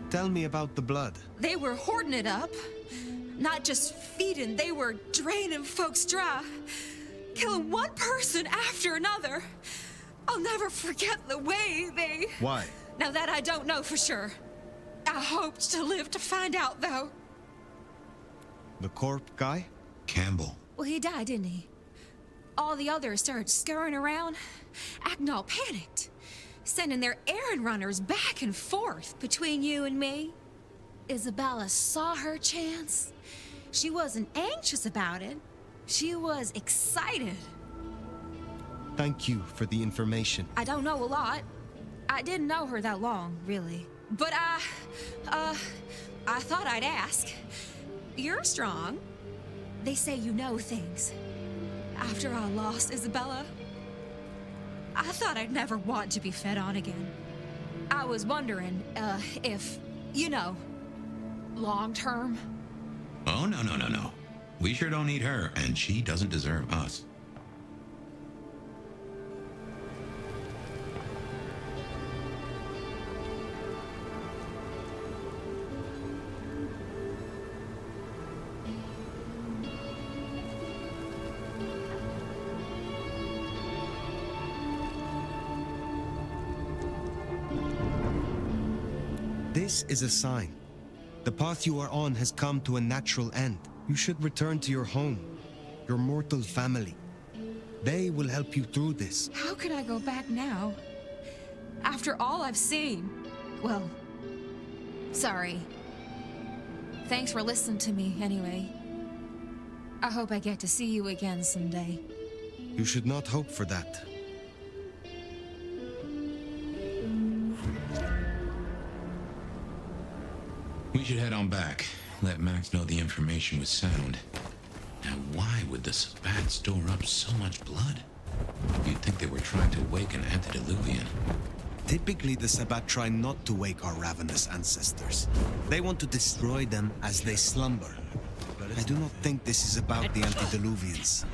Tell me about the blood. They were hoarding it up. Not just feeding, they were draining folks dry. Killing one person after another. I'll never forget the way they... Why? Now that I don't know for sure. I hoped to live to find out, though. The corp guy? Campbell. Well, he died, didn't he? All the others started scurrying around, acting all panicked. Sending their errand runners back and forth between you and me. Isabella saw her chance. She wasn't anxious about it. She was excited. Thank you for the information. I don't know a lot. I didn't know her that long, really. But I thought I'd ask. You're strong. They say you know things. After I lost Isabella, I thought I'd never want to be fed on again. I was wondering, if, you know, long term. Oh, no. We sure don't need her, and she doesn't deserve us. This is a sign. The path you are on has come to a natural end. You should return to your home, your mortal family. They will help you through this. How could I go back now? After all I've seen? Well, sorry. Thanks for listening to me, anyway. I hope I get to see you again someday. You should not hope for that. We should head on back. Let Max know the information was sound. Now, why would the Sabbat store up so much blood? You'd think they were trying to wake an antediluvian. Typically, the Sabbat try not to wake our ravenous ancestors. They want to destroy them as they slumber. I do not think this is about the antediluvians.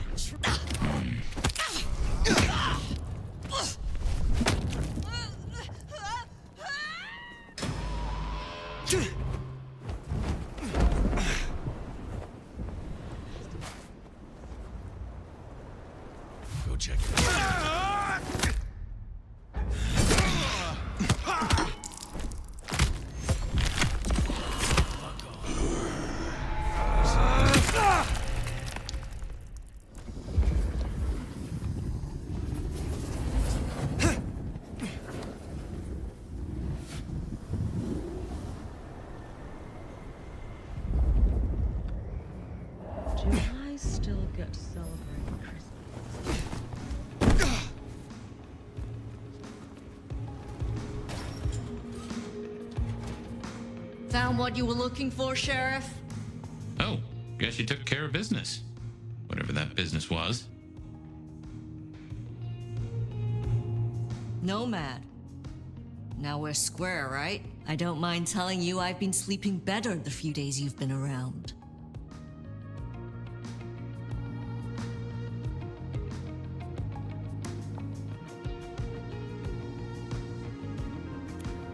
Go check it out. Do I still get to celebrate Christmas? Found what you were looking for, Sheriff? Oh, guess you took care of business. Whatever that business was. Nomad. Now we're square, right? I don't mind telling you I've been sleeping better the few days you've been around.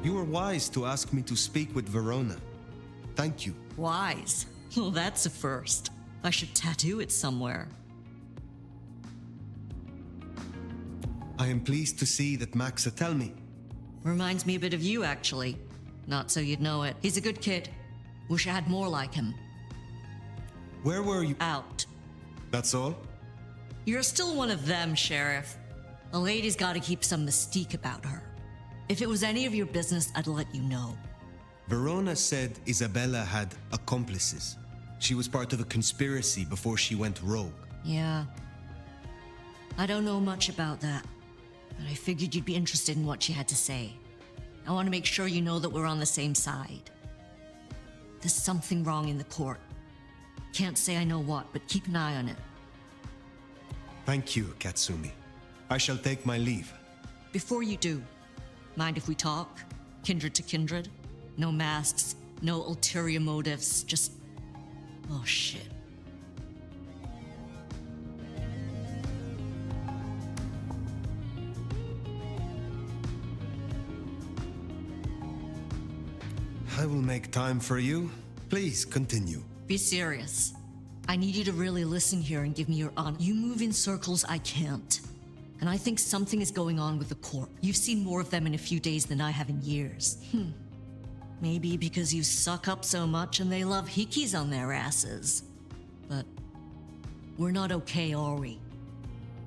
You were wise to ask me to speak with Verona. Thank you. Wise? Well, that's a first. I should tattoo it somewhere. I am pleased to see that Maxa tell me. Reminds me a bit of you, actually. Not so you'd know it. He's a good kid. Wish I had more like him. Where were you? Out. That's all? You're still one of them, Sheriff. A lady's gotta keep some mystique about her. If it was any of your business, I'd let you know. Verona said Isabella had accomplices. She was part of a conspiracy before she went rogue. Yeah. I don't know much about that, but I figured you'd be interested in what she had to say. I want to make sure you know that we're on the same side. There's something wrong in the court. Can't say I know what, but keep an eye on it. Thank you, Katsumi. I shall take my leave. Before you do, mind if we talk? Kindred to kindred? No masks, no ulterior motives, just... oh shit. I will make time for you. Please continue. Be serious. I need you to really listen here and give me your honor. You move in circles I can't. And I think something is going on with the court. You've seen more of them in a few days than I have in years. Maybe because you suck up so much and they love hikis on their asses. But we're not okay, are we?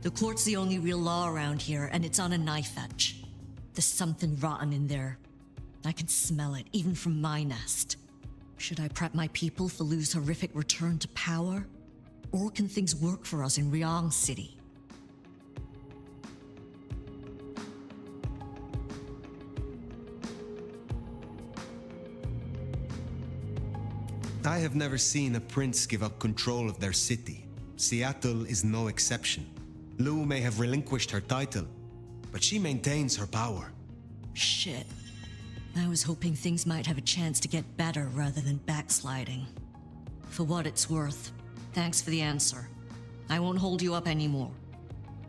The court's the only real law around here, and it's on a knife edge. There's something rotten in there. I can smell it, even from my nest. Should I prep my people for Lu's horrific return to power? Or can things work for us in Ryong City? I have never seen a prince give up control of their city. Seattle is no exception. Lou may have relinquished her title, but she maintains her power. Shit. I was hoping things might have a chance to get better rather than backsliding. For what it's worth, thanks for the answer. I won't hold you up anymore.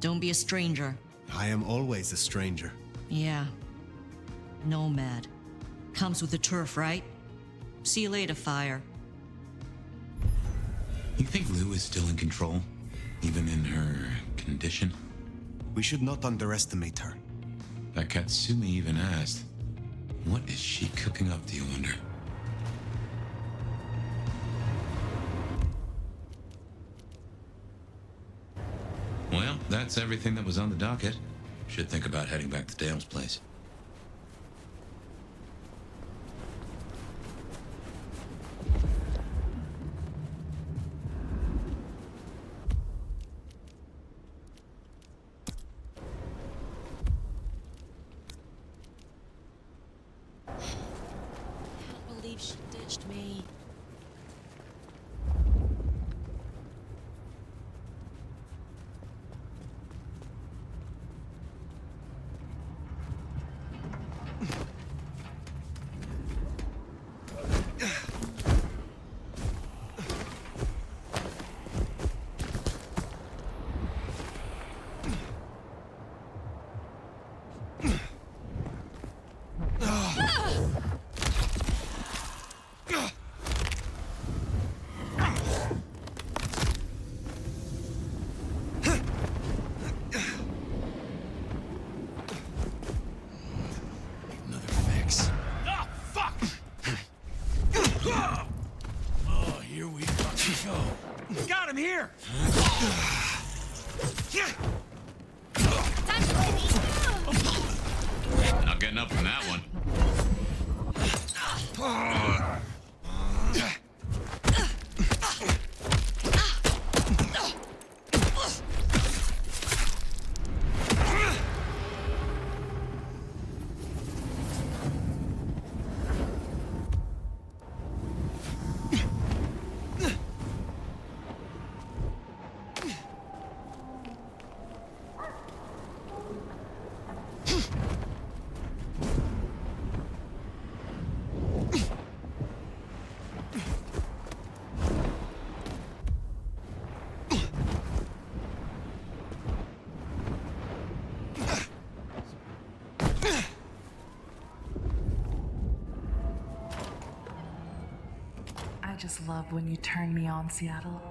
Don't be a stranger. I am always a stranger. Yeah. Nomad. Comes with the turf, right? See you later, Fire. You think Lou is still in control? Even in her condition? We should not underestimate her. That Katsumi even asked, what is she cooking up, do you wonder? Well, that's everything that was on the docket. Should think about heading back to Dale's place. Can't believe she ditched me. Got him here! Not getting up from that one. I just love when you turn me on, Seattle.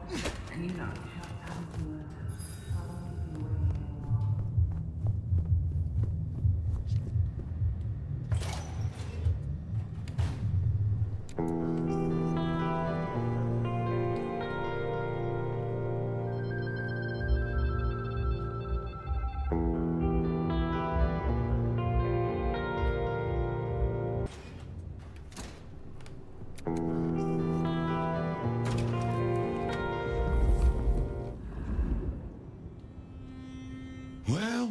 And you know just how to do it. Well,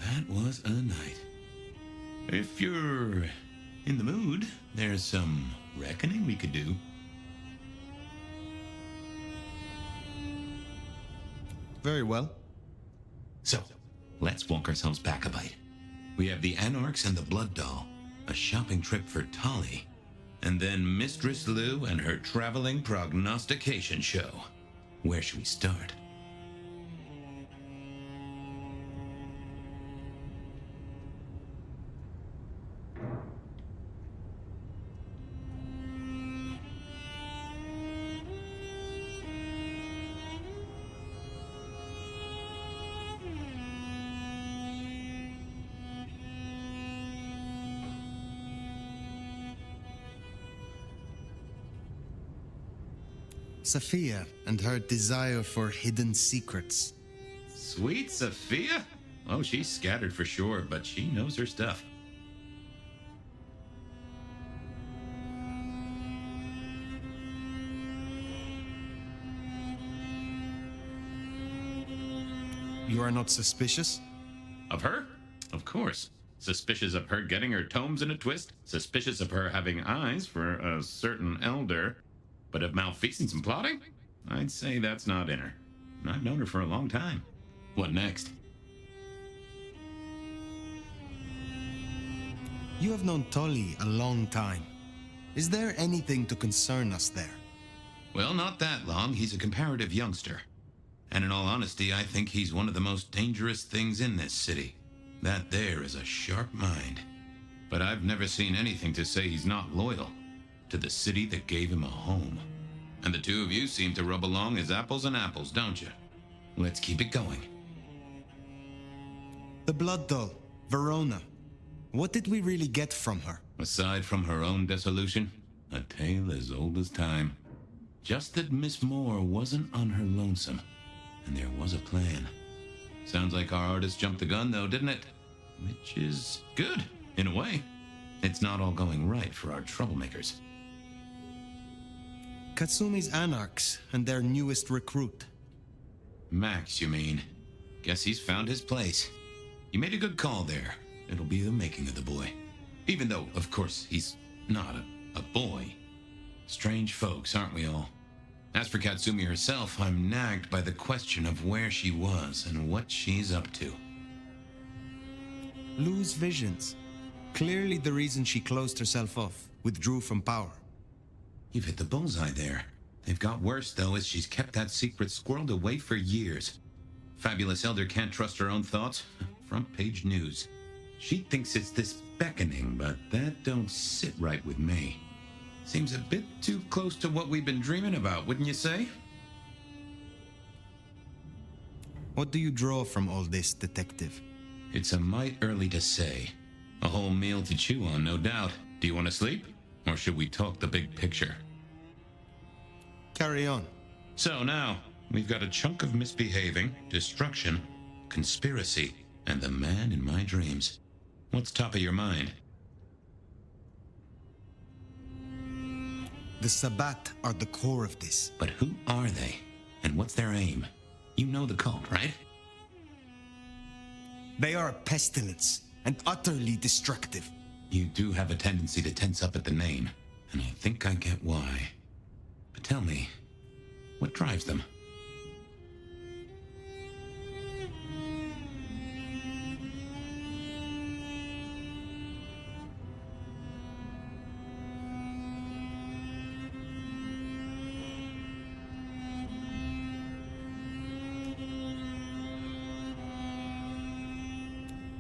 that was a night. If you're in the mood, there's some reckoning we could do. Very well. So, let's walk ourselves back a bite. We have the Anarchs and the Blood Doll, a shopping trip for Tolly, and then Mistress Lou and her traveling prognostication show. Where should we start? Sophia and her desire for hidden secrets. Sweet Sophia? Oh, she's scattered for sure, but she knows her stuff. You are not suspicious? Of her? Of course. Suspicious of her getting her tomes in a twist. Suspicious of her having eyes for a certain elder. But of malfeasance and plotting? I'd say that's not in her. I've known her for a long time. What next? You have known Tully a long time. Is there anything to concern us there? Well, not that long. He's a comparative youngster. And in all honesty, I think he's one of the most dangerous things in this city. That there is a sharp mind. But I've never seen anything to say he's not loyal to the city that gave him a home. And the two of you seem to rub along as apples and apples, don't you? Let's keep it going. The Blood Doll, Verona. What did we really get from her? Aside from her own dissolution, a tale as old as time. Just that Miss Moore wasn't on her lonesome, and there was a plan. Sounds like our artist jumped the gun, though, didn't it? Which is good, in a way. It's not all going right for our troublemakers. Katsumi's Anarchs and their newest recruit. Max, you mean? Guess he's found his place. You made a good call there. It'll be the making of the boy. Even though, of course, he's not a boy. Strange folks, aren't we all? As for Katsumi herself, I'm nagged by the question of where she was and what she's up to. Lose visions. Clearly the reason she closed herself off, withdrew from power. You've hit the bullseye there. They've got worse, though, as she's kept that secret squirreled away for years. Fabulous Elder can't trust her own thoughts. Front page news. She thinks it's this beckoning, but that don't sit right with me. Seems a bit too close to what we've been dreaming about, wouldn't you say? What do you draw from all this, Detective? It's a mite early to say. A whole meal to chew on, no doubt. Do you want to sleep? Or should we talk the big picture? Carry on. So now, we've got a chunk of misbehaving, destruction, conspiracy, and the man in my dreams. What's top of your mind? The Sabbat are the core of this. But who are they? And what's their aim? You know the cult, right? They are a pestilence and utterly destructive. You do have a tendency to tense up at the name, and I think I get why. But tell me, what drives them?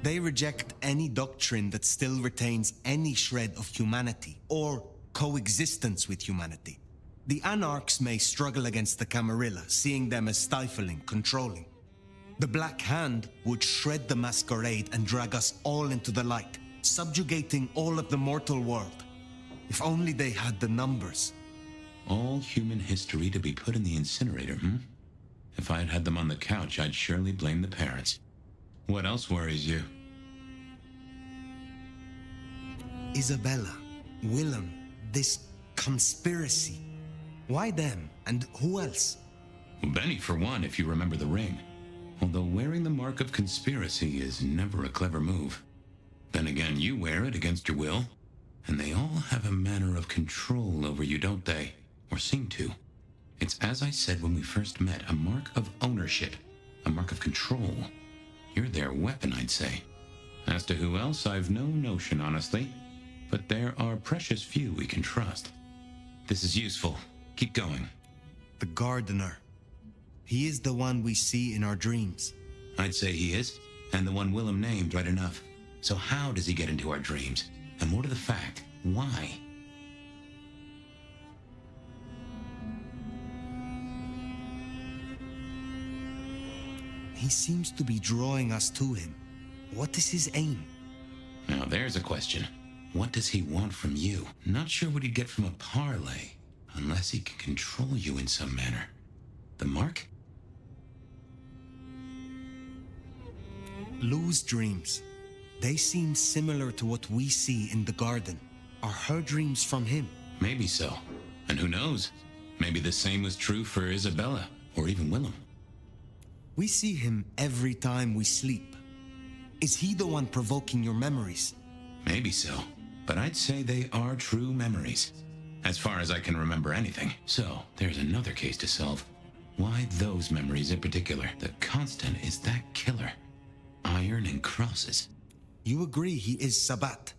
They reject any doctrine that still retains any shred of humanity or coexistence with humanity. The Anarchs may struggle against the Camarilla, seeing them as stifling, controlling. The Black Hand would shred the Masquerade and drag us all into the light, subjugating all of the mortal world. If only they had the numbers. All human history to be put in the incinerator, hmm? If I'd had them on the couch, I'd surely blame the parents. What else worries you? Isabella, Willem, this conspiracy. Why them? And who else? Benny, for one, if you remember the ring. Although wearing the mark of conspiracy is never a clever move. Then again, you wear it against your will. And they all have a manner of control over you, don't they? Or seem to. It's as I said when we first met, a mark of ownership. A mark of control. You're their weapon, I'd say. As to who else, I've no notion, honestly. But there are precious few we can trust. This is useful. Keep going. The Gardener. He is the one we see in our dreams. I'd say he is, and the one Willem named right enough. So how does he get into our dreams? And more to the fact, why? He seems to be drawing us to him. What is his aim? Now there's a question. What does he want from you? Not sure what he'd get from a parlay, unless he can control you in some manner. The mark? Lou's dreams. They seem similar to what we see in the garden. Are her dreams from him? Maybe so. And who knows? Maybe the same was true for Isabella, or even Willem. We see him every time we sleep. Is he the one provoking your memories? Maybe so, but I'd say they are true memories. as far as I can remember anything. So, there's another case to solve. Why those memories in particular? The constant is that killer. Iron and crosses. You agree he is Sabat?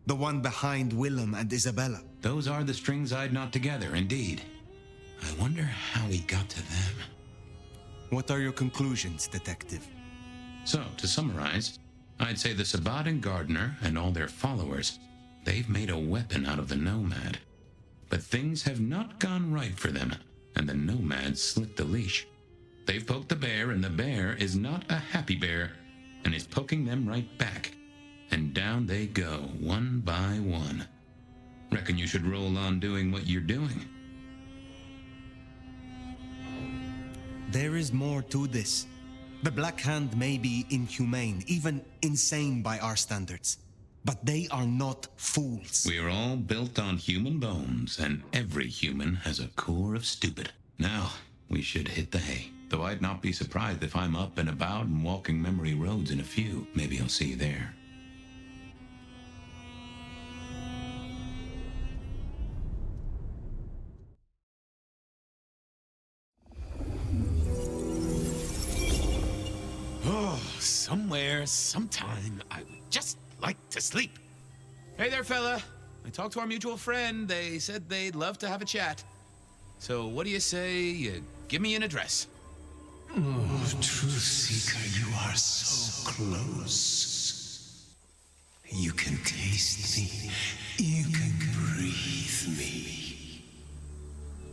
The one behind Willem and Isabella? Those are the strings I'd knot together, indeed. I wonder how he got to them. What are your conclusions, Detective? So, to summarize, I'd say the Sabat and Gardner and all their followers, they've made a weapon out of the Nomad. But things have not gone right for them, and the Nomad slipped the leash. They've poked the bear, and the bear is not a happy bear, and is poking them right back. And down they go, one by one. Reckon you should roll on doing what you're doing. There is more to this. The Black Hand may be inhumane, even insane by our standards. But they are not fools. We're all built on human bones, and every human has a core of stupid. Now, we should hit the hay. Though I'd not be surprised if I'm up and about and walking memory roads in a few. Maybe I'll see you there. Oh, somewhere, sometime, I would just like to sleep. Hey there, fella. I talked to our mutual friend. They said they'd love to have a chat. So what do you say you give me an address? Oh, Truth Seeker, you are so close. You can taste me. You can breathe me.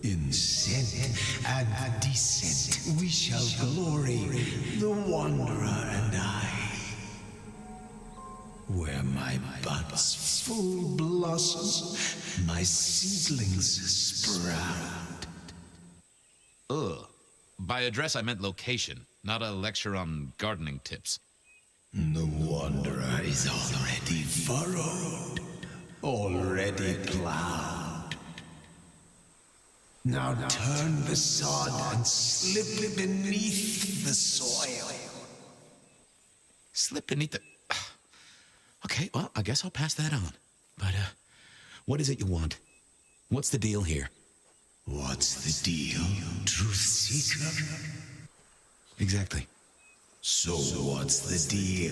In scent and descent we shall glory, the Wanderer and I. Where my buds full blossom, my seedlings sprout. Ugh. By address, I meant location, not a lecture on gardening tips. The Wanderer is already furrowed, already plowed. Now turn the sod and slip beneath the soil. Slip beneath the... Okay, well, I guess I'll pass that on. But, what is it you want? What's the deal here? What's the deal, Truth Seeker? Exactly. So what's the deal?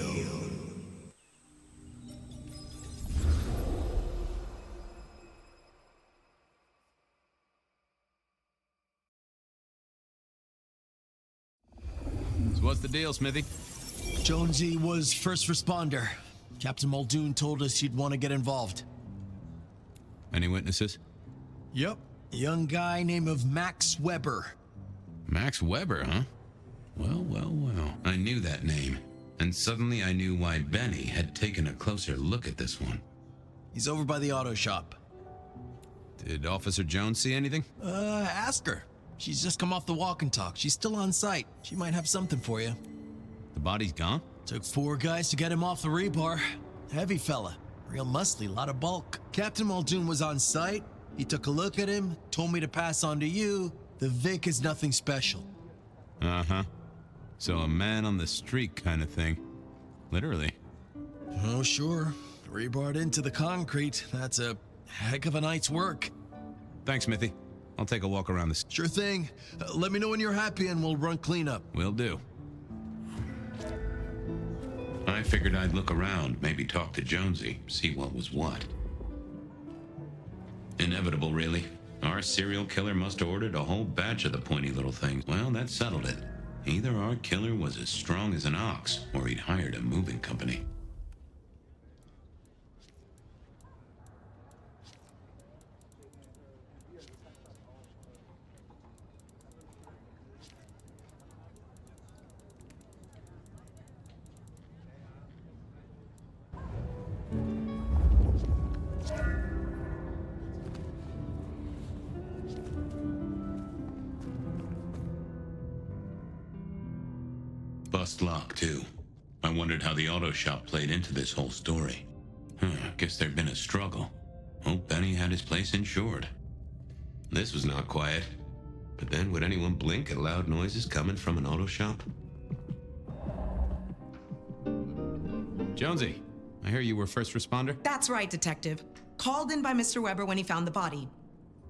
So what's the deal, Smithy? Jonesy was first responder. Captain Muldoon told us you'd want to get involved. Any witnesses? Yep. A young guy named of Max Weber. Max Weber, huh? Well, well, well. I knew that name. And suddenly I knew why Benny had taken a closer look at this one. He's over by the auto shop. Did Officer Jones see anything? Ask her. She's just come off the walk and talk. She's still on site. She might have something for you. The body's gone? Took 4 guys to get him off the rebar. Heavy fella. Real muscly, lot of bulk. Captain Muldoon was on site. He took a look at him, told me to pass on to you. The Vic is nothing special. Uh-huh. So a man on the street kind of thing. Literally. Oh, sure. Rebarred into the concrete. That's a heck of a night's work. Thanks, Smithy. I'll take a walk around this. Sure thing. Let me know when you're happy and we'll run cleanup. Will do. I figured I'd look around, maybe talk to Jonesy, see what was what. Inevitable, really. Our serial killer must have ordered a whole batch of the pointy little things. Well, that settled it. Either our killer was as strong as an ox, or he'd hired a moving company. Bust lock, too. I wondered how the auto shop played into this whole story. Guess there'd been a struggle. Hope Benny had his place insured. This was not quiet. But then, would anyone blink at loud noises coming from an auto shop? Jonesy, I hear you were first responder? That's right, Detective. Called in by Mr. Weber when he found the body.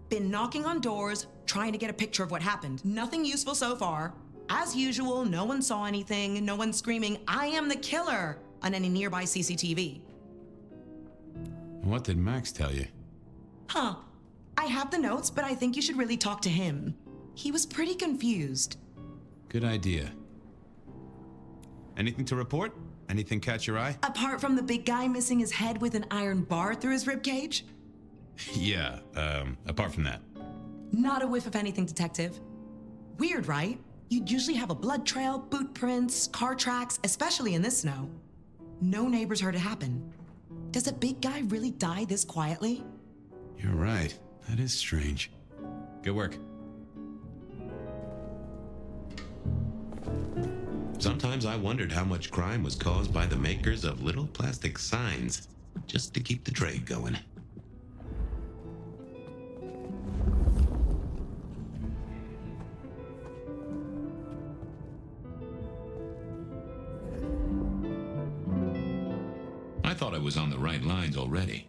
Been knocking on doors, trying to get a picture of what happened. Nothing useful so far. As usual, no one saw anything, no one screaming, "I am the killer," on any nearby CCTV. What did Max tell you? Huh. I have the notes, but I think you should really talk to him. He was pretty confused. Good idea. Anything to report? Anything catch your eye? Apart from the big guy missing his head with an iron bar through his ribcage? Yeah, apart from that. Not a whiff of anything, Detective. Weird, right? You'd usually have a blood trail, boot prints, car tracks, especially in this snow. No neighbors heard it happen. Does a big guy really die this quietly? You're right. That is strange. Good work. Sometimes I wondered how much crime was caused by the makers of little plastic signs, just to keep the trade going. I thought I was on the right lines already.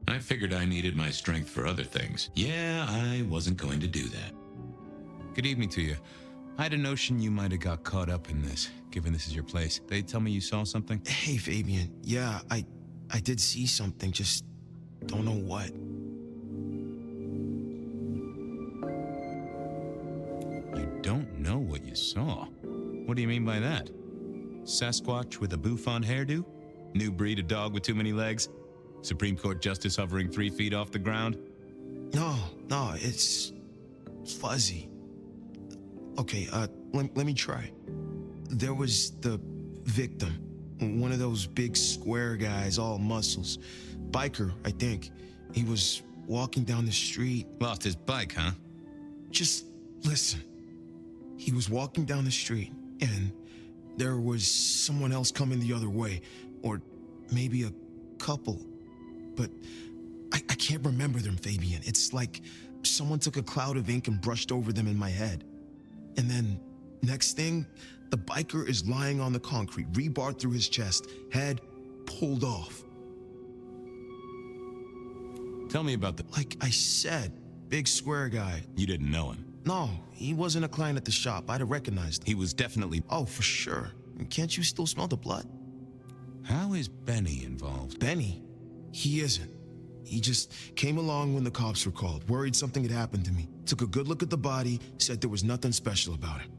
I figured I needed my strength for other things. Yeah, I wasn't going to do that. Good evening to you. I had a notion you might have got caught up in this, given this is your place. They tell me you saw something? Hey, Fabian. Yeah, I did see something, just don't know what. You don't know what you saw? What do you mean by that? Sasquatch with a bouffant hairdo? New breed of dog with too many legs? Supreme Court justice hovering 3 feet off the ground? No, it's fuzzy. Okay, let me try. There was the victim, one of those big square guys, all muscles. Biker, I think. He was walking down the street. Lost his bike, huh? Just listen. He was walking down the street, and there was someone else coming the other way, or maybe a couple. But I can't remember them, Fabian. It's like someone took a cloud of ink and brushed over them in my head. And then, next thing, the biker is lying on the concrete, rebar through his chest, head pulled off. Tell me about the... Like I said, big square guy. You didn't know him? No, he wasn't a client at the shop. I'd have recognized him. He was definitely... Oh, for sure. Can't you still smell the blood? How is Benny involved? Benny? He isn't. He just came along when the cops were called, worried something had happened to me. Took a good look at the body, said there was nothing special about him.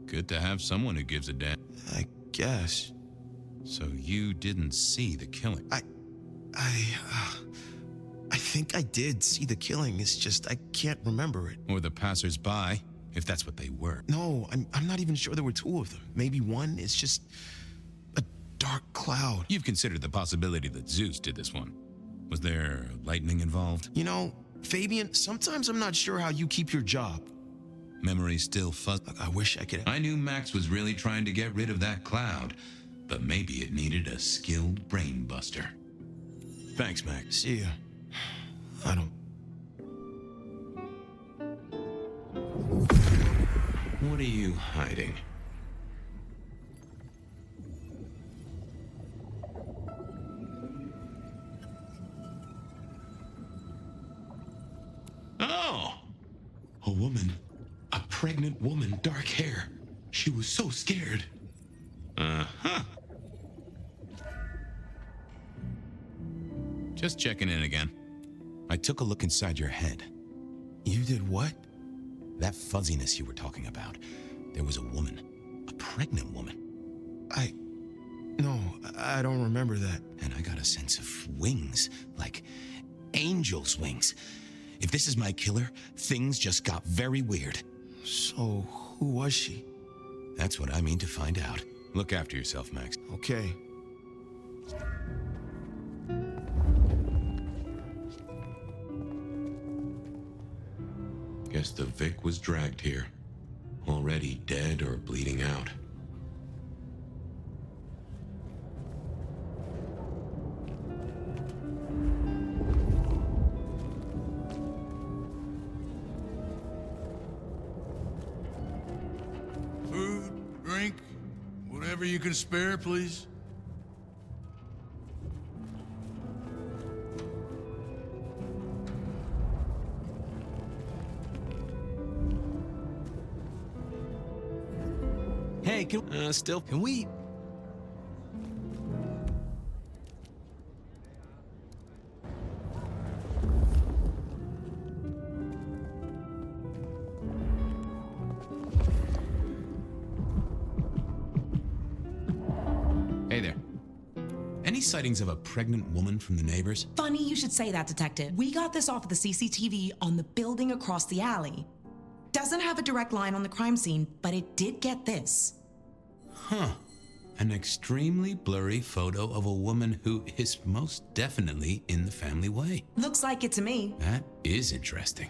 Good to have someone who gives a damn. I guess. So you didn't see the killing? I think I did see the killing. It's just I can't remember it. Or the passers-by, if that's what they were. No, I'm not even sure there were 2 of them. Maybe one. It's just a dark cloud. You've considered the possibility that Zeus did this one. Was there lightning involved? You know, Fabian, sometimes I'm not sure how you keep your job. Memory still fuzzy. I wish I could... I knew Max was really trying to get rid of that cloud, but maybe it needed a skilled brain buster. Thanks, Max. See ya. I don't... What are you hiding? Oh! A woman. A pregnant woman, dark hair. She was so scared. Uh-huh. Just checking in again. I took a look inside your head. You did what? That fuzziness you were talking about. There was a woman. A pregnant woman. No, I don't remember that. And I got a sense of wings. Like angel's wings. If this is my killer, things just got very weird. So, who was she? That's what I mean to find out. Look after yourself, Max. Okay. Guess the Vic was dragged here. Already dead or bleeding out. Food, drink, whatever you can spare, please. Hey, can we... Hey there. Any sightings of a pregnant woman from the neighbors? Funny you should say that, Detective. We got this off of the CCTV on the building across the alley. Doesn't have a direct line on the crime scene, but it did get this. Huh. An extremely blurry photo of a woman who is most definitely in the family way. Looks like it to me. That is interesting.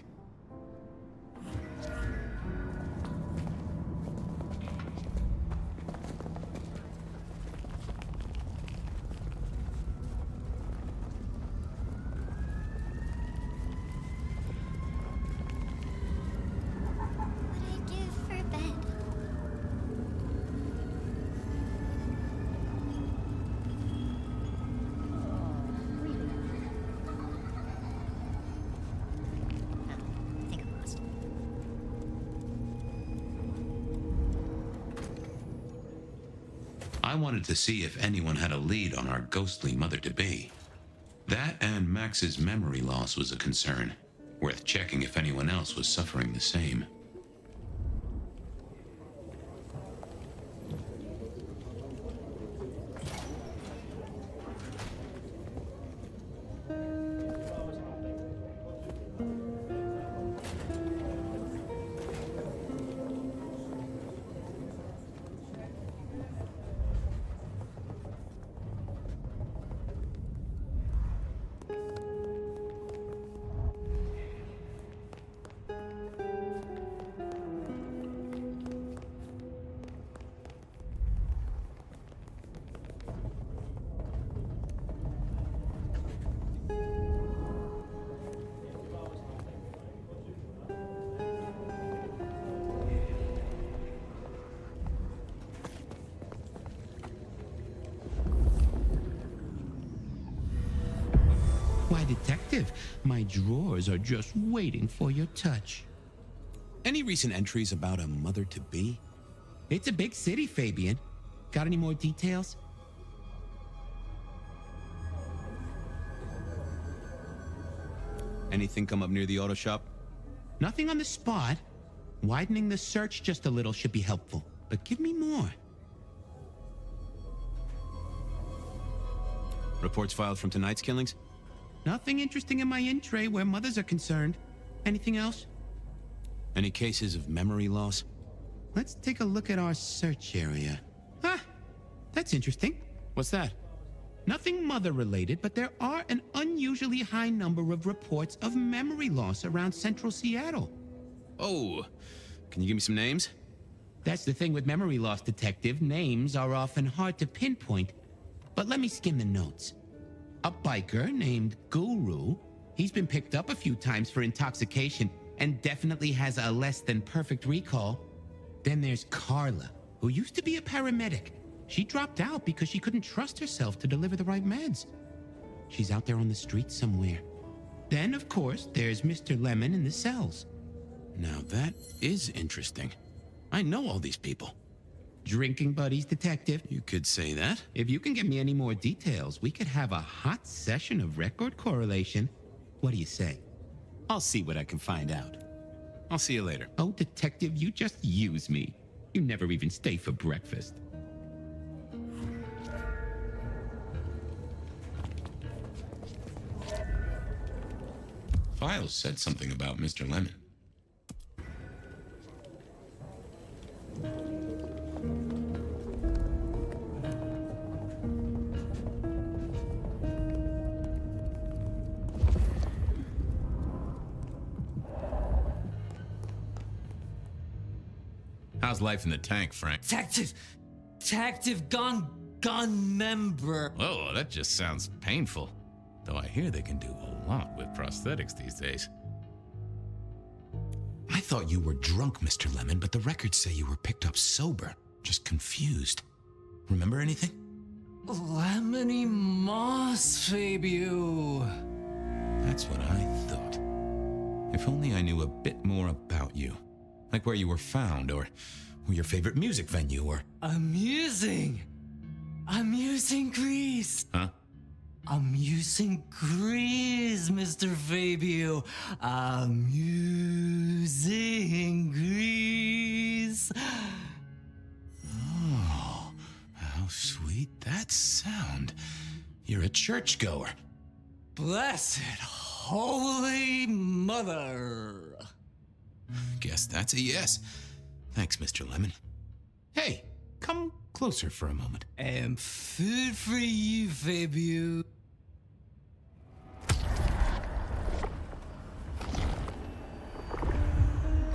I wanted to see if anyone had a lead on our ghostly mother-to-be. That and Max's memory loss was a concern, worth checking if anyone else was suffering the same. Why, Detective, my drawers are just waiting for your touch. Any recent entries about a mother-to-be? It's a big city, Fabian. Got any more details? Anything come up near the auto shop? Nothing on the spot. Widening the search just a little should be helpful, but give me more. Reports filed from tonight's killings? Nothing interesting in my in-tray where mothers are concerned. Anything else? Any cases of memory loss? Let's take a look at our search area. Ah, that's interesting. What's that? Nothing mother-related, but there are an unusually high number of reports of memory loss around central Seattle. Oh, can you give me some names? That's the thing with memory loss, Detective. Names are often hard to pinpoint. But let me skim the notes. A biker named Guru. He's been picked up a few times for intoxication and definitely has a less than perfect recall. Then there's Carla, who used to be a paramedic. She dropped out because she couldn't trust herself to deliver the right meds. She's out there on the streets somewhere. Then, of course, there's Mr. Lemon in the cells. Now that is interesting. I know all these people. Drinking buddies, Detective. You could say that. If you can give me any more details, we could have a hot session of record correlation. What do you say? I'll see what I can find out. I'll see you later. Oh, Detective, you just use me. You never even stay for breakfast. Files said something about Mr. Lemon. How's life in the tank, Frank? Detective gun member. Oh, that just sounds painful. Though I hear they can do a lot with prosthetics these days. I thought you were drunk, Mr. Lemon, but the records say you were picked up sober, just confused. Remember anything? Lemony moss, Fabio. That's what I thought. If only I knew a bit more about you. Like where you were found, or or your favorite music venue, or... Amusing Greece. Huh? Amusing Greece, Mr. Fabio. Amusing Greece. Oh, how sweet that sound. You're a churchgoer. Blessed Holy Mother. Guess that's a yes. Thanks, Mr. Lemon. Hey, come closer for a moment. And food for you, Fabio.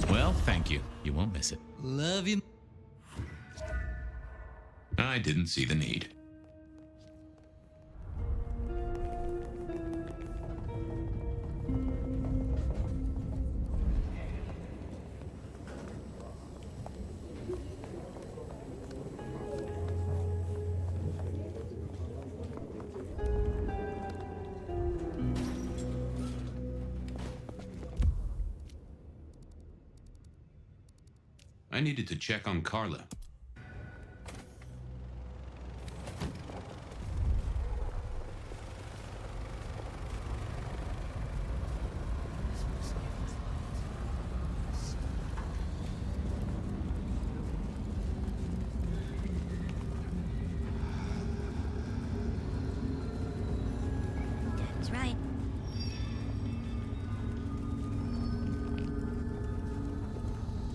Well, thank you. You won't miss it. Love you. I didn't see the need. I needed to check on Carla. That's right.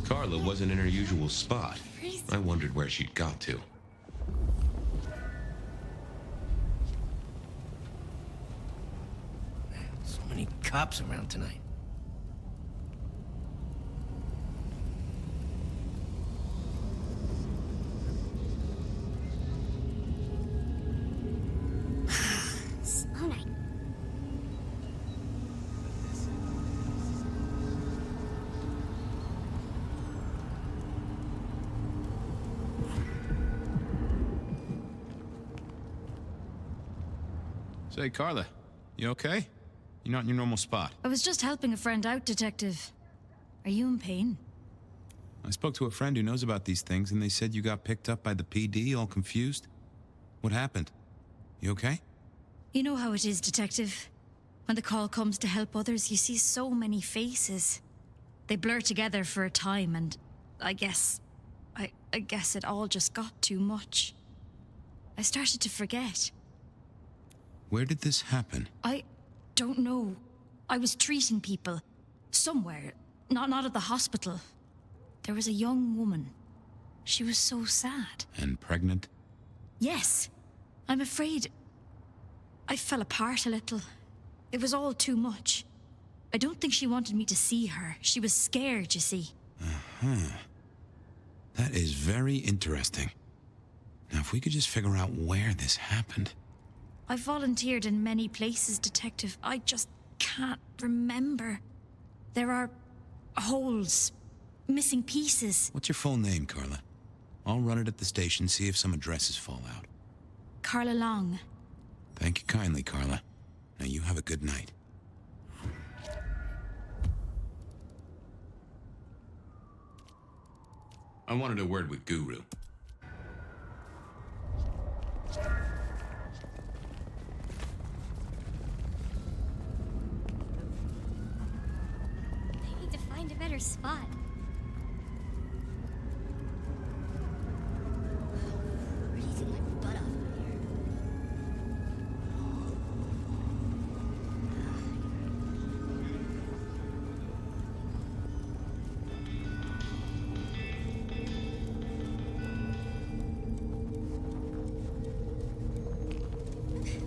Carla wasn't in her usual spot. I wondered where she'd got to. So many cops around tonight. Slow night. Say, Carla, you okay? You're not in your normal spot. I was just helping a friend out, Detective. Are you in pain? I spoke to a friend who knows about these things, and they said you got picked up by the PD, all confused. What happened? You okay? You know how it is, Detective. When the call comes to help others, you see so many faces. They blur together for a time, and I guess it all just got too much. I started to forget. Where did this happen? I don't know. I was treating people. Somewhere. Not at the hospital. There was a young woman. She was so sad. And pregnant? Yes. I'm afraid I fell apart a little. It was all too much. I don't think she wanted me to see her. She was scared, you see. Uh-huh. That is very interesting. Now, if we could just figure out where this happened. I volunteered in many places, Detective. I just can't remember. There are holes, missing pieces. What's your full name, Carla? I'll run it at the station, see if some addresses fall out. Carla Long. Thank you kindly, Carla. Now you have a good night. I wanted a word with Guru. I need to find a better spot. Freezing my butt off out here.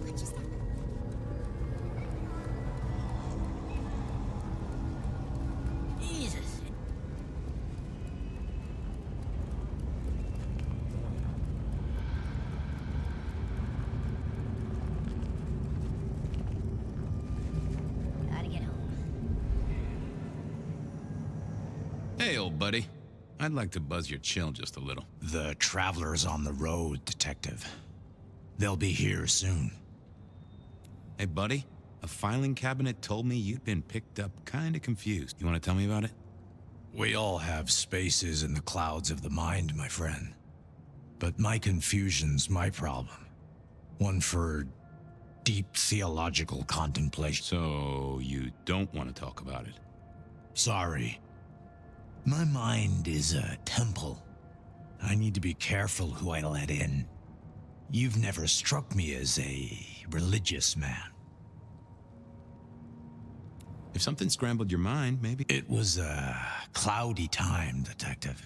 What just happened? Jesus. Gotta get home. Hey, old buddy. I'd like to buzz your chill just a little. The traveler's on the road, Detective. They'll be here soon. Hey, buddy. A filing cabinet told me you'd been picked up kinda confused. You wanna tell me about it? We all have spaces in the clouds of the mind, my friend. But my confusion's my problem. One for deep theological contemplation. So, you don't want to talk about it? Sorry. My mind is a temple. I need to be careful who I let in. You've never struck me as a religious man. If something scrambled your mind, maybe... It was a cloudy time, Detective.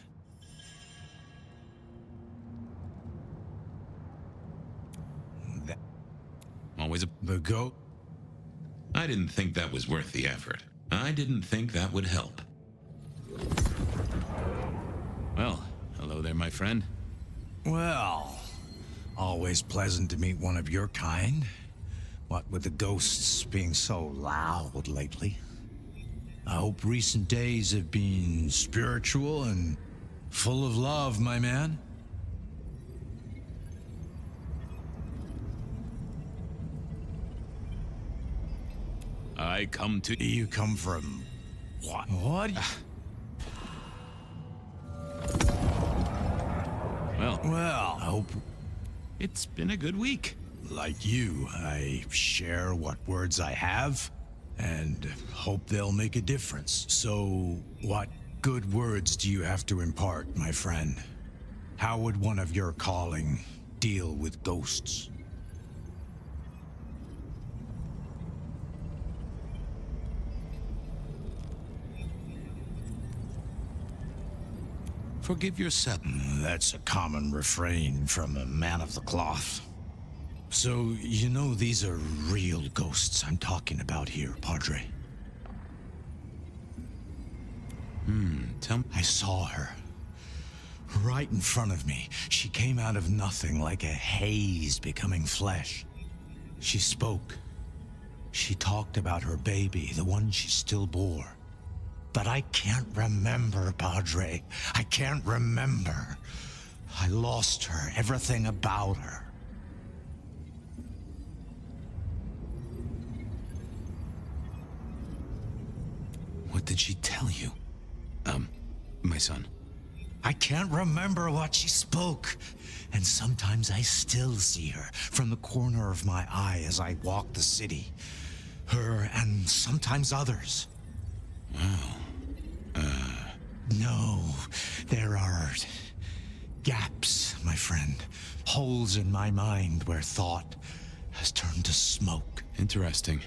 Always the goat? I didn't think that was worth the effort. I didn't think that would help. Well, hello there, my friend. Well, always pleasant to meet one of your kind. What with the ghosts being so loud lately. I hope recent days have been spiritual and full of love, my man. I come to... You come from... what? What? Well, I hope... It's been a good week. Like you, I share what words I have, and hope they'll make a difference. So, what good words do you have to impart, my friend? How would one of your calling deal with ghosts? Forgive yourself. That's a common refrain from a man of the cloth. So, you know these are real ghosts I'm talking about here, Padre. Tell me. I saw her. Right in front of me. She came out of nothing, like a haze becoming flesh. She spoke. She talked about her baby, the one she still bore. But I can't remember, Padre. I can't remember. I lost her, everything about her. What did she tell you? My son. I can't remember what she spoke. And sometimes I still see her from the corner of my eye as I walk the city. Her and sometimes others. Wow. No, there are gaps, my friend. Holes in my mind where thought has turned to smoke. Interesting.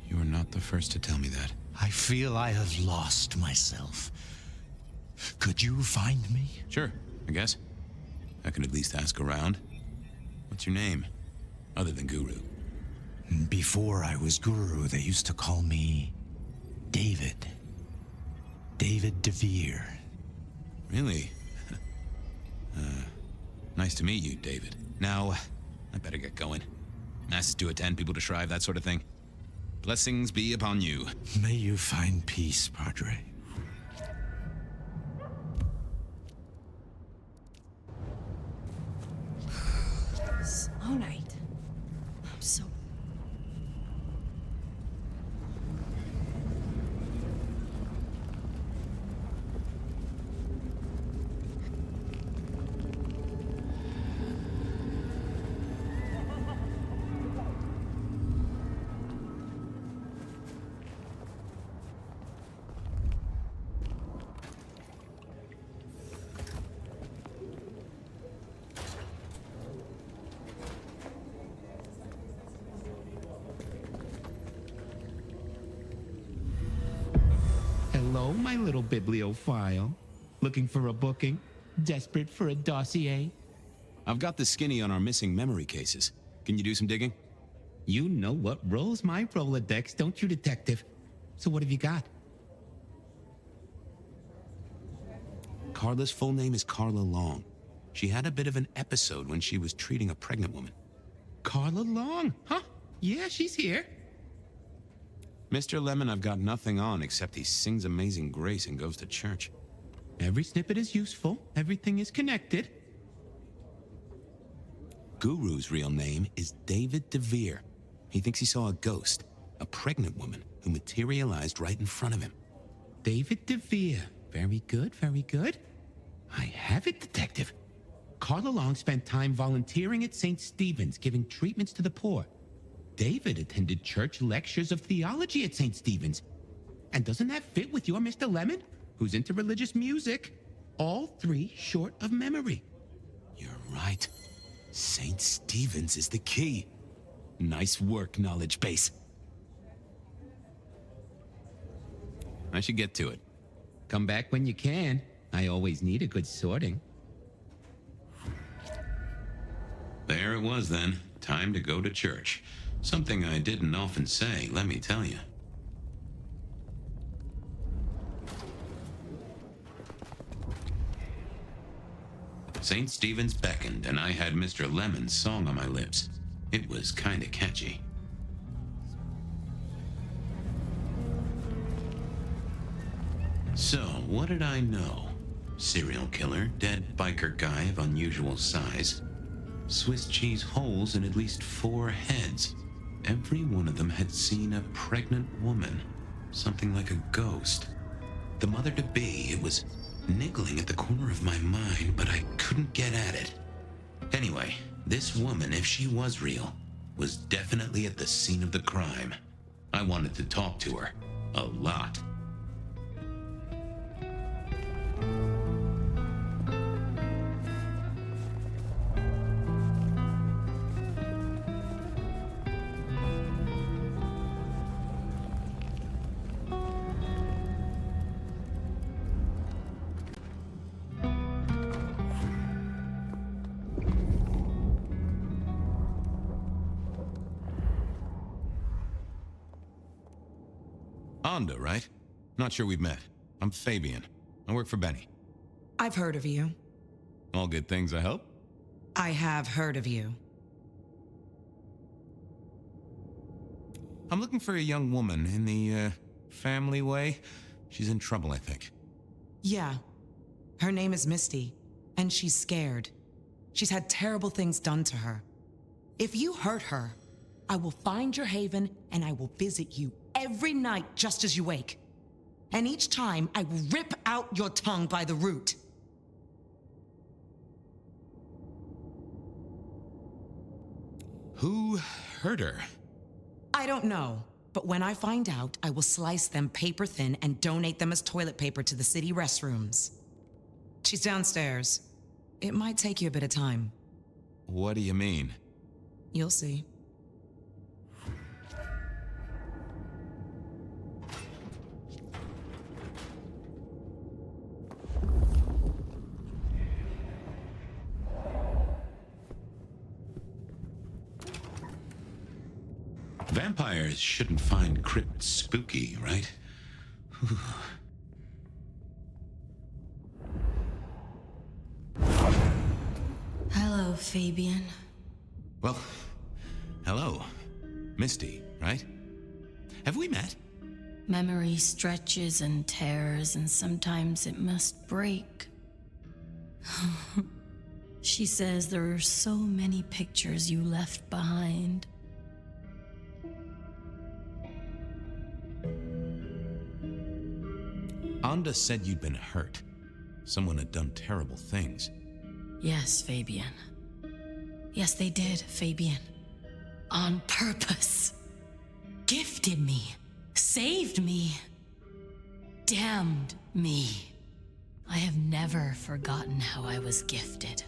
You are not the first to tell me that. I feel I have lost myself. Could you find me? Sure, I guess. I can at least ask around. What's your name? Other than Guru. Before I was Guru, they used to call me David. David DeVere. Really? Nice to meet you, David. Now, I better get going. Masses to attend, people to shrive, that sort of thing. Blessings be upon you. May you find peace, Padre. Slow night. I'm so... Hello, my little bibliophile. Looking for a booking? Desperate for a dossier? I've got the skinny on our missing memory cases. Can you do some digging? You know what rolls my Rolodex, don't you, Detective? So what have you got? Carla's full name is Carla Long. She had a bit of an episode when she was treating a pregnant woman. Carla Long, huh? Yeah, she's here. Mr. Lemon, I've got nothing on except he sings Amazing Grace and goes to church. Every snippet is useful. Everything is connected. Guru's real name is David DeVere. He thinks he saw a ghost, a pregnant woman who materialized right in front of him. David DeVere. Very good, very good. I have it, Detective. Carla Long spent time volunteering at St. Stephen's, giving treatments to the poor. David attended church lectures of theology at St. Stephen's. And doesn't that fit with your Mr. Lemon, who's into religious music? All three short of memory. You're right. St. Stephen's is the key. Nice work, knowledge base. I should get to it. Come back when you can. I always need a good sorting. There it was then. Time to go to church. Something I didn't often say, let me tell you. St. Stephen's beckoned, and I had Mr. Lemon's song on my lips. It was kinda catchy. So, what did I know? Serial killer, dead biker guy of unusual size, Swiss cheese holes in at least 4 heads. Every one of them had seen a pregnant woman, something like a ghost. The mother-to-be, it was niggling at the corner of my mind, but I couldn't get at it. Anyway, this woman, if she was real, was definitely at the scene of the crime. I wanted to talk to her. A lot. Onda, right? Not sure we've met. I'm Fabian. I work for Benny. I've heard of you. All good things, I hope? I have heard of you. I'm looking for a young woman in the, family way. She's in trouble, I think. Yeah. Her name is Misty, and she's scared. She's had terrible things done to her. If you hurt her, I will find your haven and I will visit you every night just as you wake. And each time I will rip out your tongue by the root. Who hurt her? I don't know, but when I find out, I will slice them paper thin and donate them as toilet paper to the city restrooms. She's downstairs. It might take you a bit of time. What do you mean? You'll see. Vampires shouldn't find crypts spooky, right? Hello, Fabian. Well, hello. Misty, right? Have we met? Memory stretches and tears, and sometimes it must break. She says there are so many pictures you left behind. Onda said you'd been hurt. Someone had done terrible things. Yes, Fabian. Yes, they did, Fabian. On purpose. Gifted me. Saved me. Damned me. I have never forgotten how I was gifted.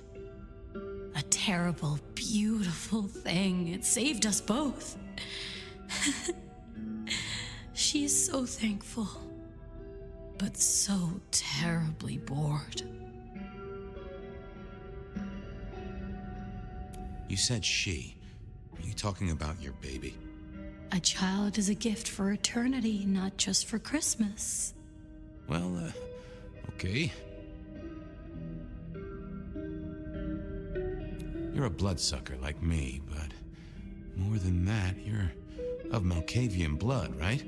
A terrible, beautiful thing. It saved us both. She is so thankful, but so terribly bored. You said she. Are you talking about your baby? A child is a gift for eternity, not just for Christmas. Well, okay. You're a bloodsucker like me, but more than that, you're of Malkavian blood, right?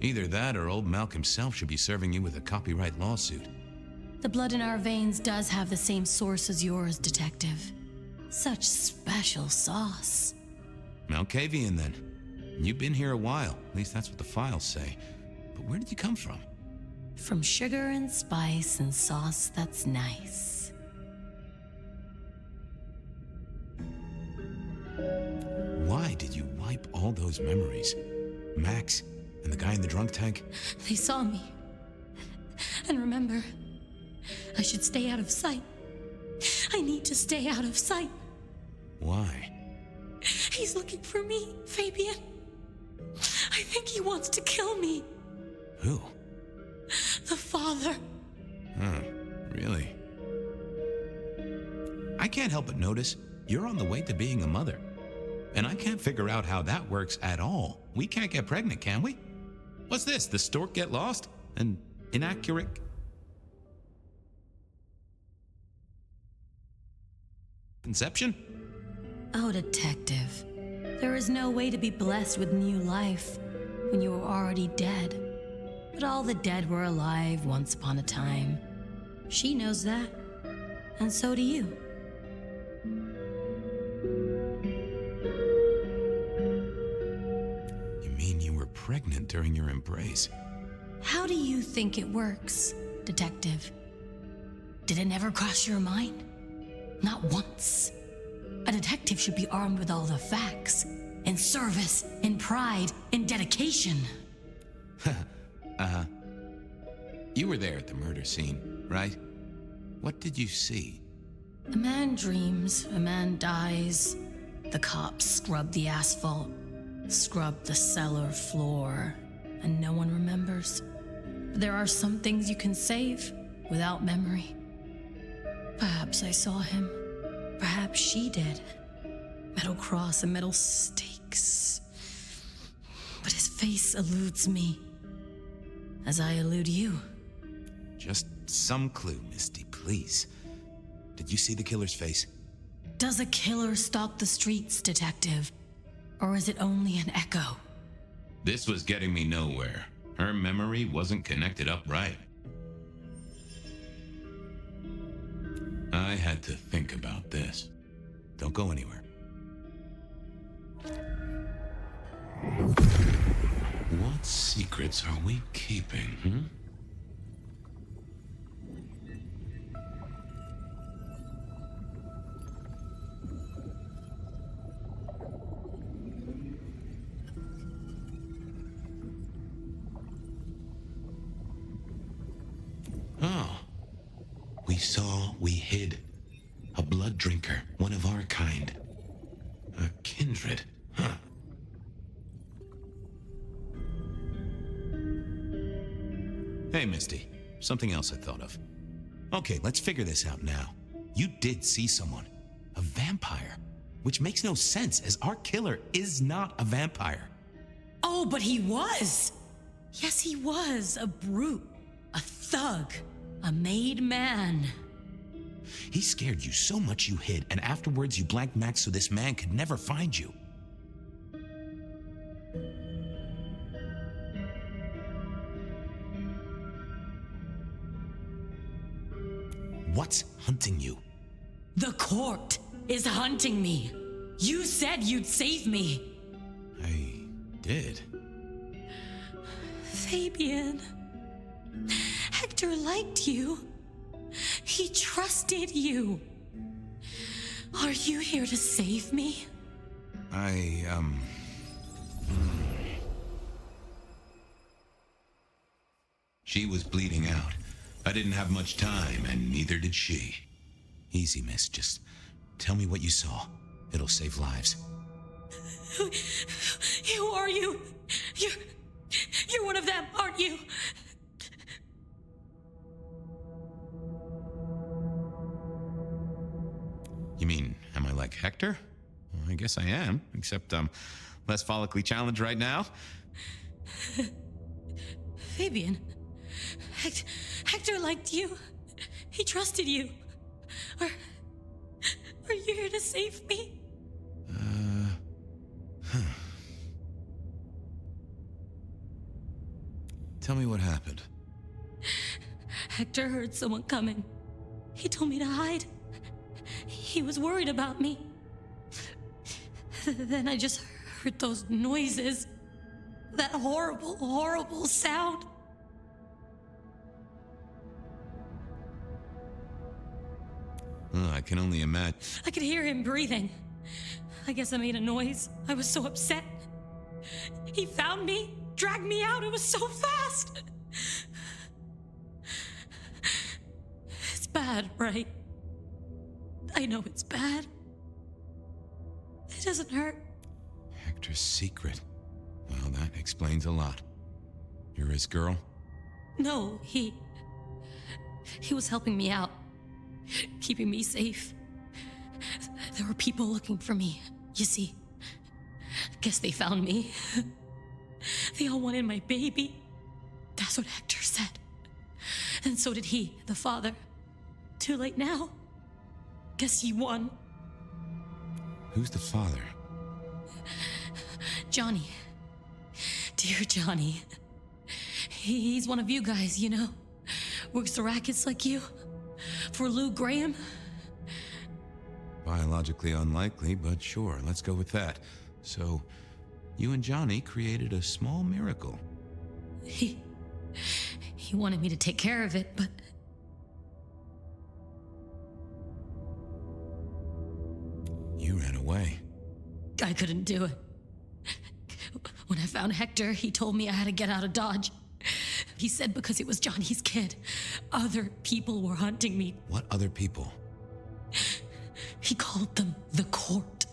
Either that or old Malk himself should be serving you with a copyright lawsuit. The blood in our veins does have the same source as yours, Detective. Such special sauce. Malkavian, then. You've been here a while. At least that's what the files say. But where did you come from? from sugar and spice and sauce that's nice. Why did you wipe all those memories? Max and the guy in the drunk tank? They saw me. And remember, I should stay out of sight. I need to stay out of sight. Why? He's looking for me, Fabian. I think he wants to kill me. Who? The father. Huh, really? I can't help but notice you're on the way to being a mother. And I can't figure out how that works at all. We can't get pregnant, can we? What's this? The stork get lost? An inaccurate... conception? Oh, detective. There is no way to be blessed with new life when you were already dead. But all the dead were alive once upon a time. She knows that. And so do you. You mean you were pregnant during your embrace? How do you think it works, detective? Did it never cross your mind? Not once. A detective should be armed with all the facts. In service, in pride, in dedication. You were there at the murder scene, right? What did you see? A man dreams, a man dies. The cops scrub the asphalt, scrub the cellar floor, and no one remembers. But there are some things you can save without memory. Perhaps I saw him. Perhaps she did. Metal cross and metal stakes. But his face eludes me, as I elude you. Just some clue, Misty, please. Did you see the killer's face? Does a killer stalk the streets, detective? Or is it only an echo? This was getting me nowhere. Her memory wasn't connected up right. I had to think about this. Don't go anywhere. What secrets are we keeping, Oh. We saw, we hid. A blood drinker, one of our kind. A kindred, huh? Hey, Misty. Something else I thought of. Okay, let's figure this out now. You did see someone. A vampire. Which makes no sense, as our killer is not a vampire. Oh, but he was! Yes, he was. A brute. A thug. A made man. He scared you so much you hid, and afterwards you blanked Max so this man could never find you. What's hunting you? The court is hunting me. You said you'd save me. I did. Fabian. Hector liked you. He trusted you. Are you here to save me? She was bleeding out. I didn't have much time, and neither did she. Easy, miss. Just tell me what you saw. It'll save lives. Who are you? You're one of them, aren't you? You mean, am I like Hector? Well, I guess I am, except I'm less follically challenged right now. Fabian, Hector liked you. He trusted you. Are you here to save me? Tell me what happened. Hector heard someone coming. He told me to hide. He was worried about me. Then I just heard those noises. That horrible, horrible sound. Oh, I can only imagine. I could hear him breathing. I guess I made a noise. I was so upset. He found me, dragged me out. It was so fast. It's bad, right? I know it's bad. It doesn't hurt. Hector's secret. Well, that explains a lot. You're his girl? No, he was helping me out, keeping me safe. There were people looking for me, you see. Guess they found me. They all wanted my baby. That's what Hector said. And so did he, the father. Too late now. Guess he won. Who's the father? Johnny. Dear Johnny. He's one of you guys, you know. Works the rackets like you. For Lou Graham. Biologically unlikely, but sure, let's go with that. So, you and Johnny created a small miracle. He wanted me to take care of it, but... You ran away. I couldn't do it. When I found Hector, he told me I had to get out of Dodge. He said because it was Johnny's kid. Other people were hunting me. What other people? He called them the court.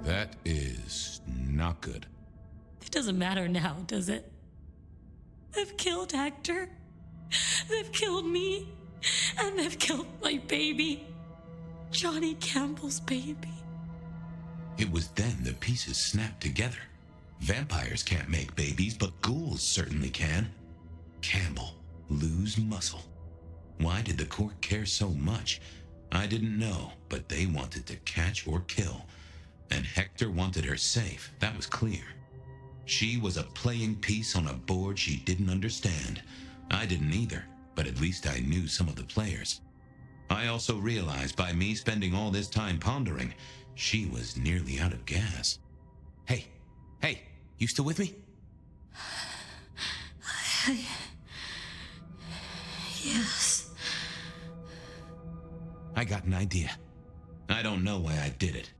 That is not good. It doesn't matter now, does it? They've killed Hector. They've killed me. And they've killed my baby. Johnny Campbell's baby. It was then the pieces snapped together. Vampires can't make babies, but ghouls certainly can. Campbell, Lou's muscle. Why did the court care so much? I didn't know, but they wanted to catch or kill. And Hector wanted her safe, that was clear. She was a playing piece on a board she didn't understand. I didn't either, but at least I knew some of the players. I also realized by me spending all this time pondering, she was nearly out of gas. Hey, you still with me? Yes. I got an idea. I don't know why I did it.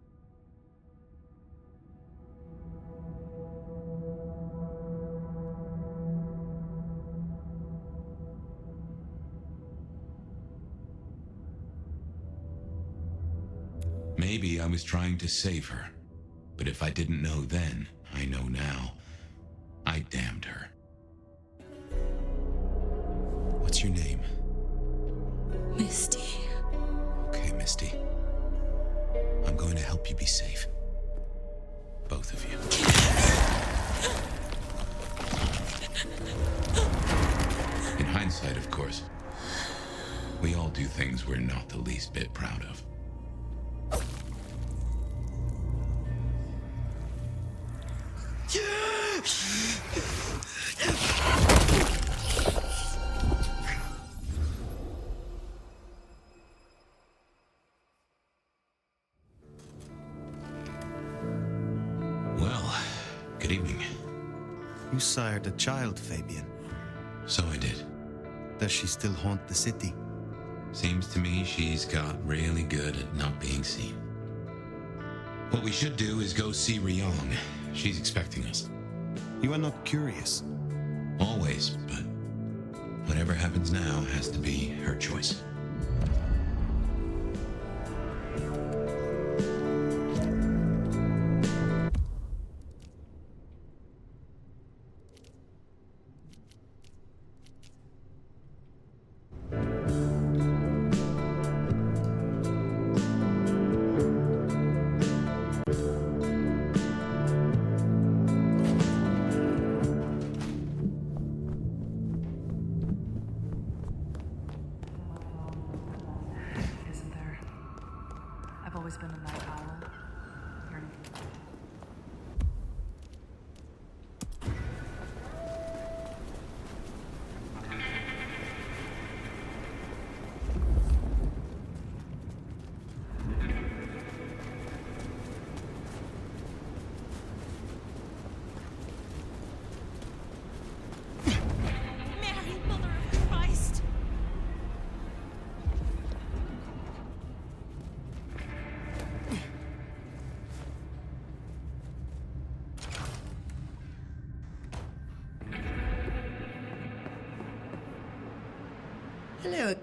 Maybe I was trying to save her. But if I didn't know then, I know now. I damned her. What's your name? Misty. Okay, Misty. I'm going to help you be safe. Both of you. In hindsight, of course. We all do things we're not the least bit proud of. Well, good evening. You sired a child, Fabian. So I did. Does she still haunt the city? Seems to me she's got really good at not being seen. What we should do is go see Ryong. She's expecting us. You are not curious? Always, but whatever happens now has to be her choice. Isn't there? I've always been a night owl. You're... Hello.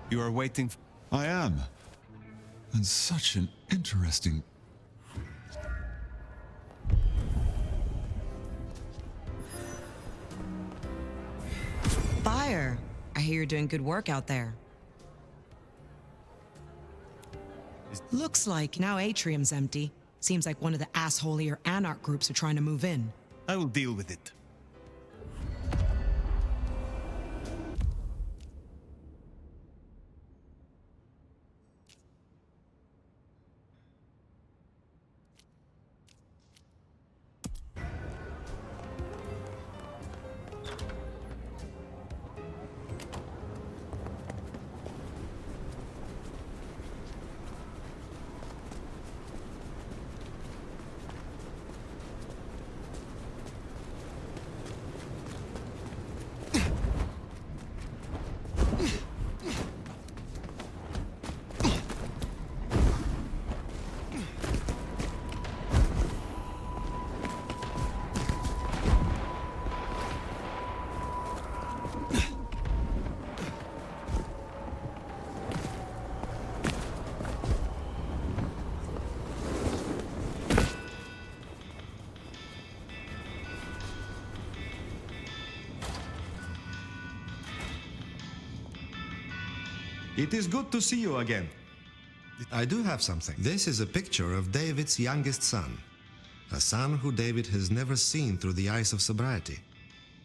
You are waiting. I am. And such an interesting. Fire. I hear you're doing good work out there. Looks like now Atrium's empty. Seems like one of the assholier anarch groups are trying to move in. I will deal with it. It is good to see you again. I do have something. This is a picture of David's youngest son. A son who David has never seen through the eyes of sobriety.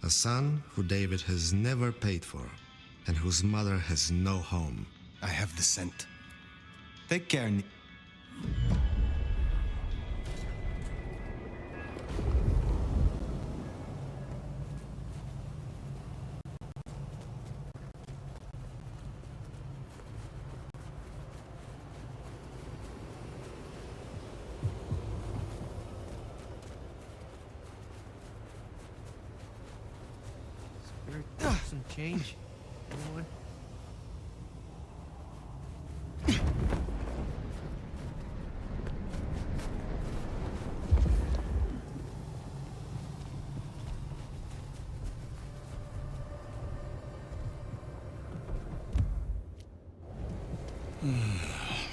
A son who David has never paid for, and whose mother has no home. I have the scent. Take care, Some change. Anyone?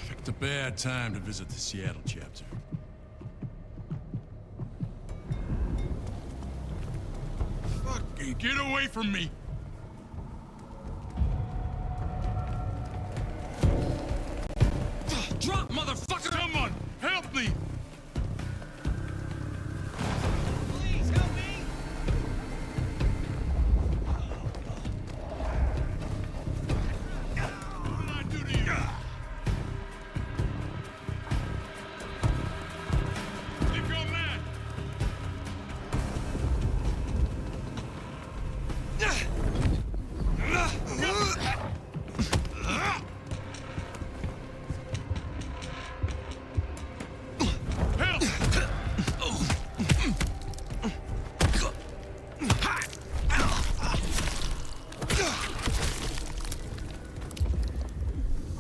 Picked a bad time to visit the Seattle chapter. Fucking get away from me! Drop, motherfucker! Someone, help me! Please help me! What did I do to you? Leave your man!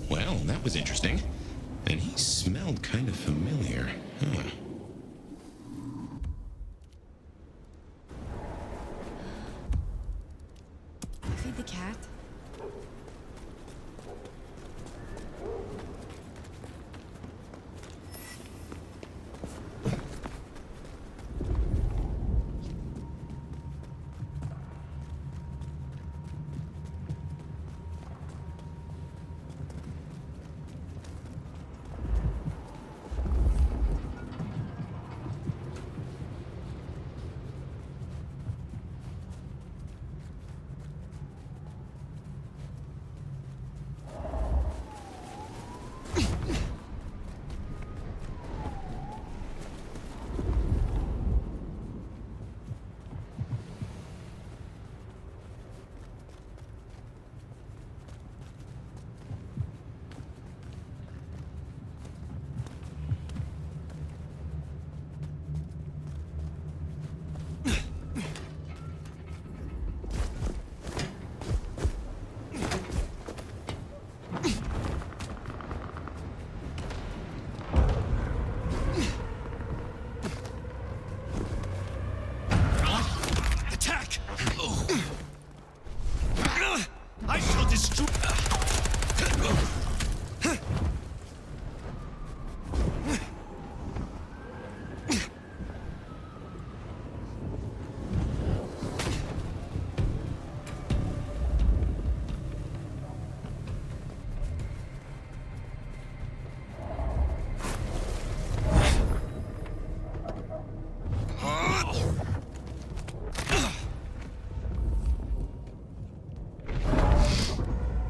Well, that was interesting. And he smelled kind of familiar. Huh. Feed the cat.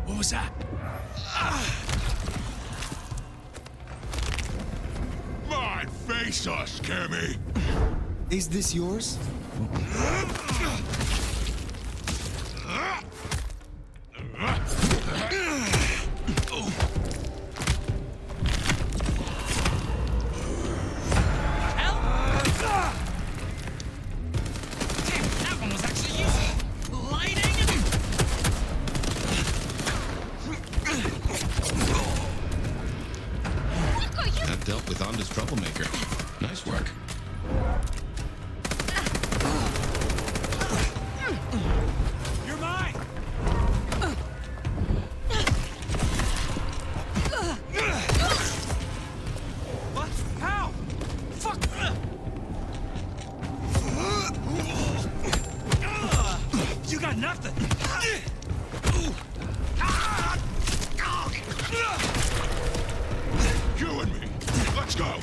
What was that? My face does scare me. Is this yours? That one was actually useful. Lighting. That dealt with Onda's troublemaker. Nice work. You're mine. What? How? Fuck. You got nothing. You and me. Let's go.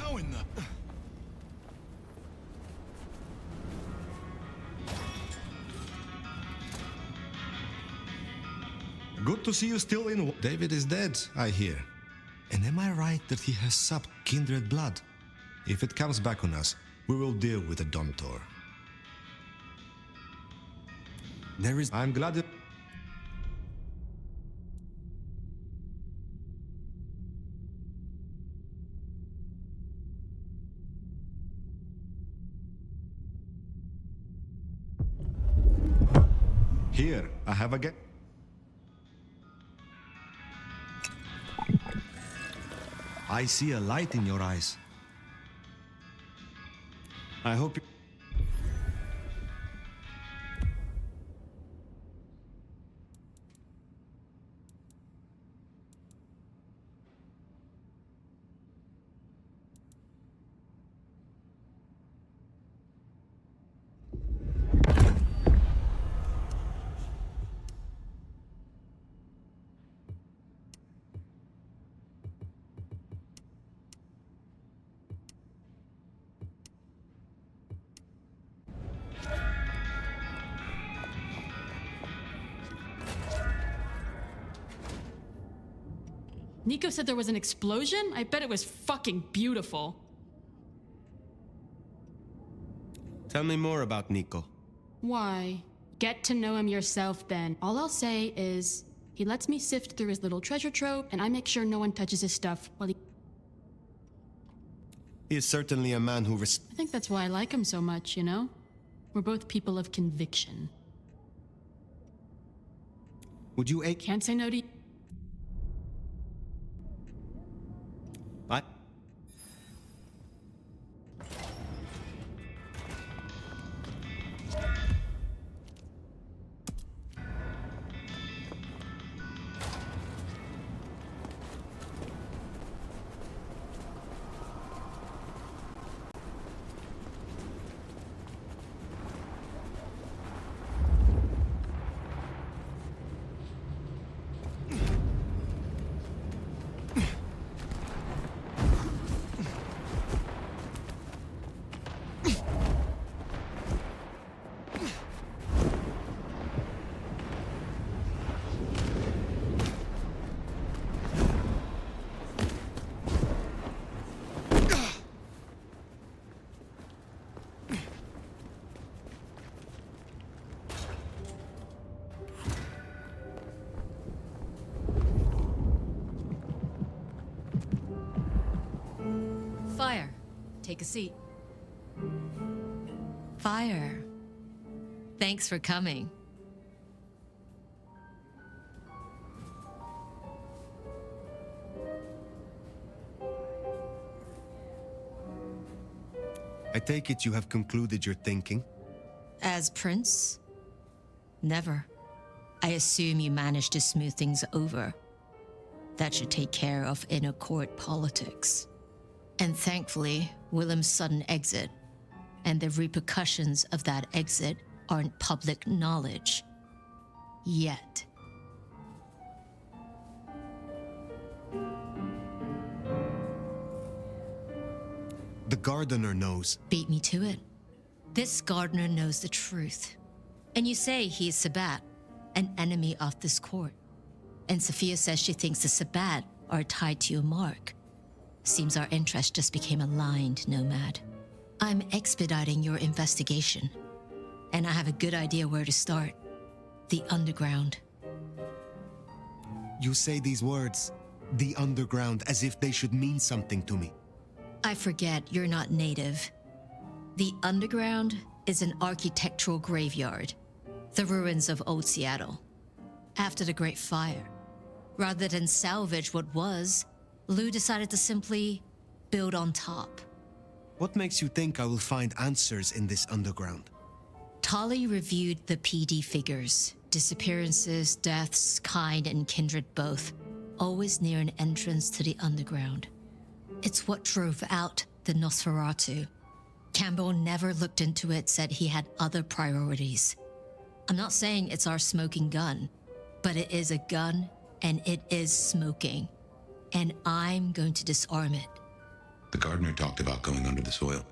How in the... Good to see you still in. David is dead, I hear. And am I right that he has supped kindred blood? If it comes back on us, we will deal with the Domtor. There is. I'm glad that. Here, I have a I see a light in your eyes. I hope you... Nico said there was an explosion? I bet it was fucking beautiful. Tell me more about Nico. Why? Get to know him yourself then. All I'll say is, he lets me sift through his little treasure trove, and I make sure no one touches his stuff while he... He is certainly a man who I think that's why I like him so much, you know? We're both people of conviction. Would you Can't say no to... Take a seat. Fire. Thanks for coming. I take it you have concluded your thinking? As prince? Never. I assume you managed to smooth things over. That should take care of inner court politics. And thankfully, Willem's sudden exit and the repercussions of that exit aren't public knowledge. Yet. The gardener knows. Beat me to it. This gardener knows the truth. And you say he is Sabbat, an enemy of this court. And Sophia says she thinks the Sabbat are tied to your mark. Seems our interest just became aligned, Nomad. I'm expediting your investigation. And I have a good idea where to start. The underground. You say these words, the underground, as if they should mean something to me. I forget you're not native. The underground is an architectural graveyard. The ruins of old Seattle. After the Great Fire. Rather than salvage what was, Lou decided to simply build on top. What makes you think I will find answers in this underground? Tali reviewed the PD figures. Disappearances, deaths, kind and kindred both. Always near an entrance to the underground. It's what drove out the Nosferatu. Campbell never looked into it, said he had other priorities. I'm not saying it's our smoking gun, but it is a gun and it is smoking. And I'm going to disarm it. The gardener talked about going under the soil.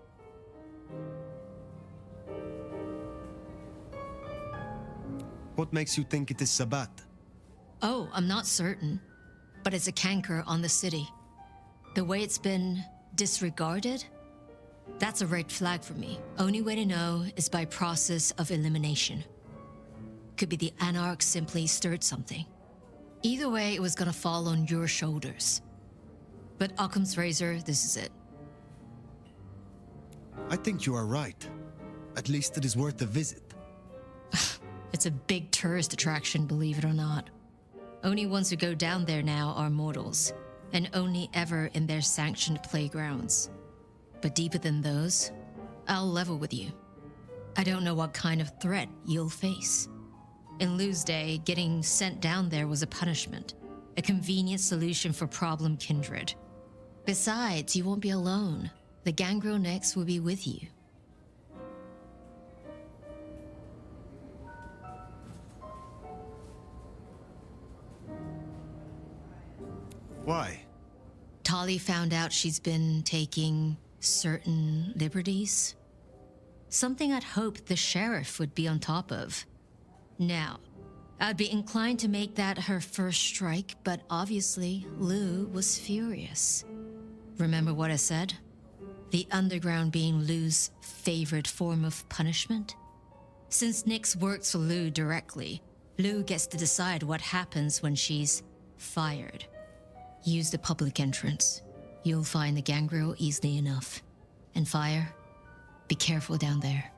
What makes you think it is Sabbat? Oh, I'm not certain, but it's a canker on the city. The way it's been disregarded, that's a red flag for me. Only way to know is by process of elimination. Could be the Anarch simply stirred something. Either way, it was gonna fall on your shoulders. But Occam's razor, this is it. I think you are right. At least it is worth a visit. It's a big tourist attraction, believe it or not. Only ones who go down there now are mortals, and only ever in their sanctioned playgrounds. But deeper than those, I'll level with you. I don't know what kind of threat you'll face. In Lou's day, getting sent down there was a punishment, a convenient solution for problem kindred. Besides, you won't be alone. The gangrel next will be with you. Why? Tali found out she's been taking certain liberties. Something I'd hoped the sheriff would be on top of. Now, I'd be inclined to make that her first strike, but obviously, Lou was furious. Remember what I said? The underground being Lou's favorite form of punishment? Since Nyx works for Lou directly, Lou gets to decide what happens when she's fired. Use the public entrance. You'll find the gangrel easily enough. And Fire, be careful down there.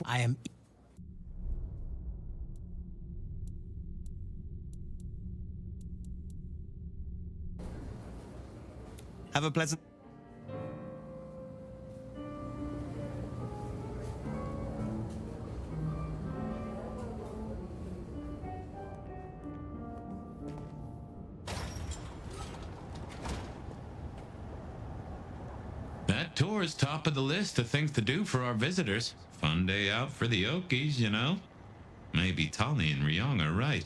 I am. Have a pleasant... That tour is top of the list of things to do for our visitors. Fun day out for the Okies, you know? Maybe Tali and Ryong are right.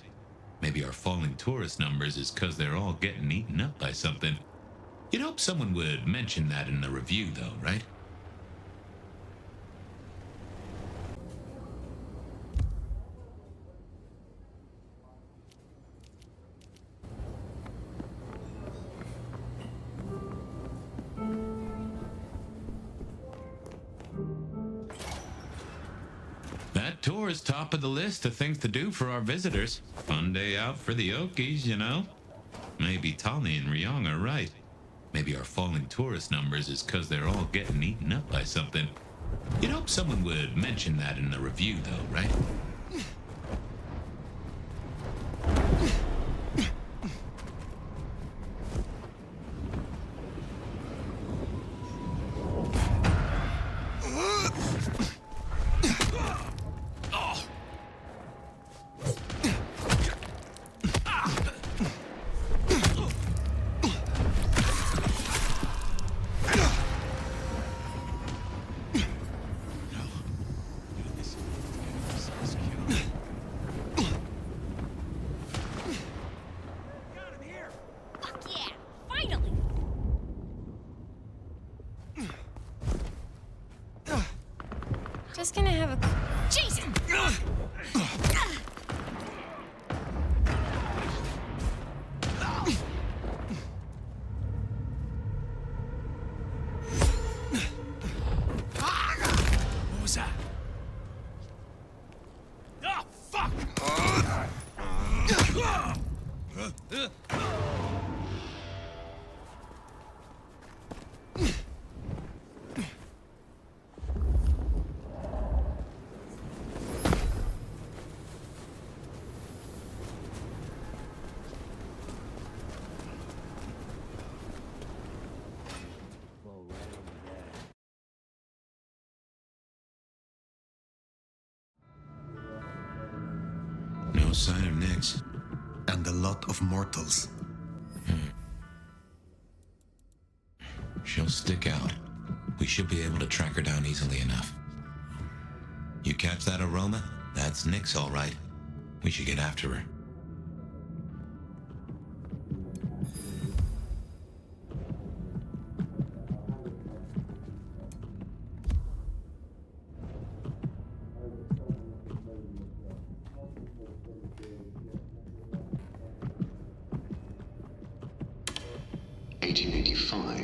Maybe our falling tourist numbers is because they're all getting eaten up by something. You'd hope someone would mention that in the review, though, right? tour is top of the list of things to do for our visitors. Fun day out for the Okies, you know? Maybe Tali and Ryong are right. Maybe our falling tourist numbers is because they're all getting eaten up by something. You'd hope someone would mention that in the review, though, right? Just gonna have a... Jason! What was that? Oh, fuck! No sign of Nyx. And a lot of mortals. She'll stick out. We should be able to track her down easily enough. You catch that aroma? That's Nyx, all right. We should get after her.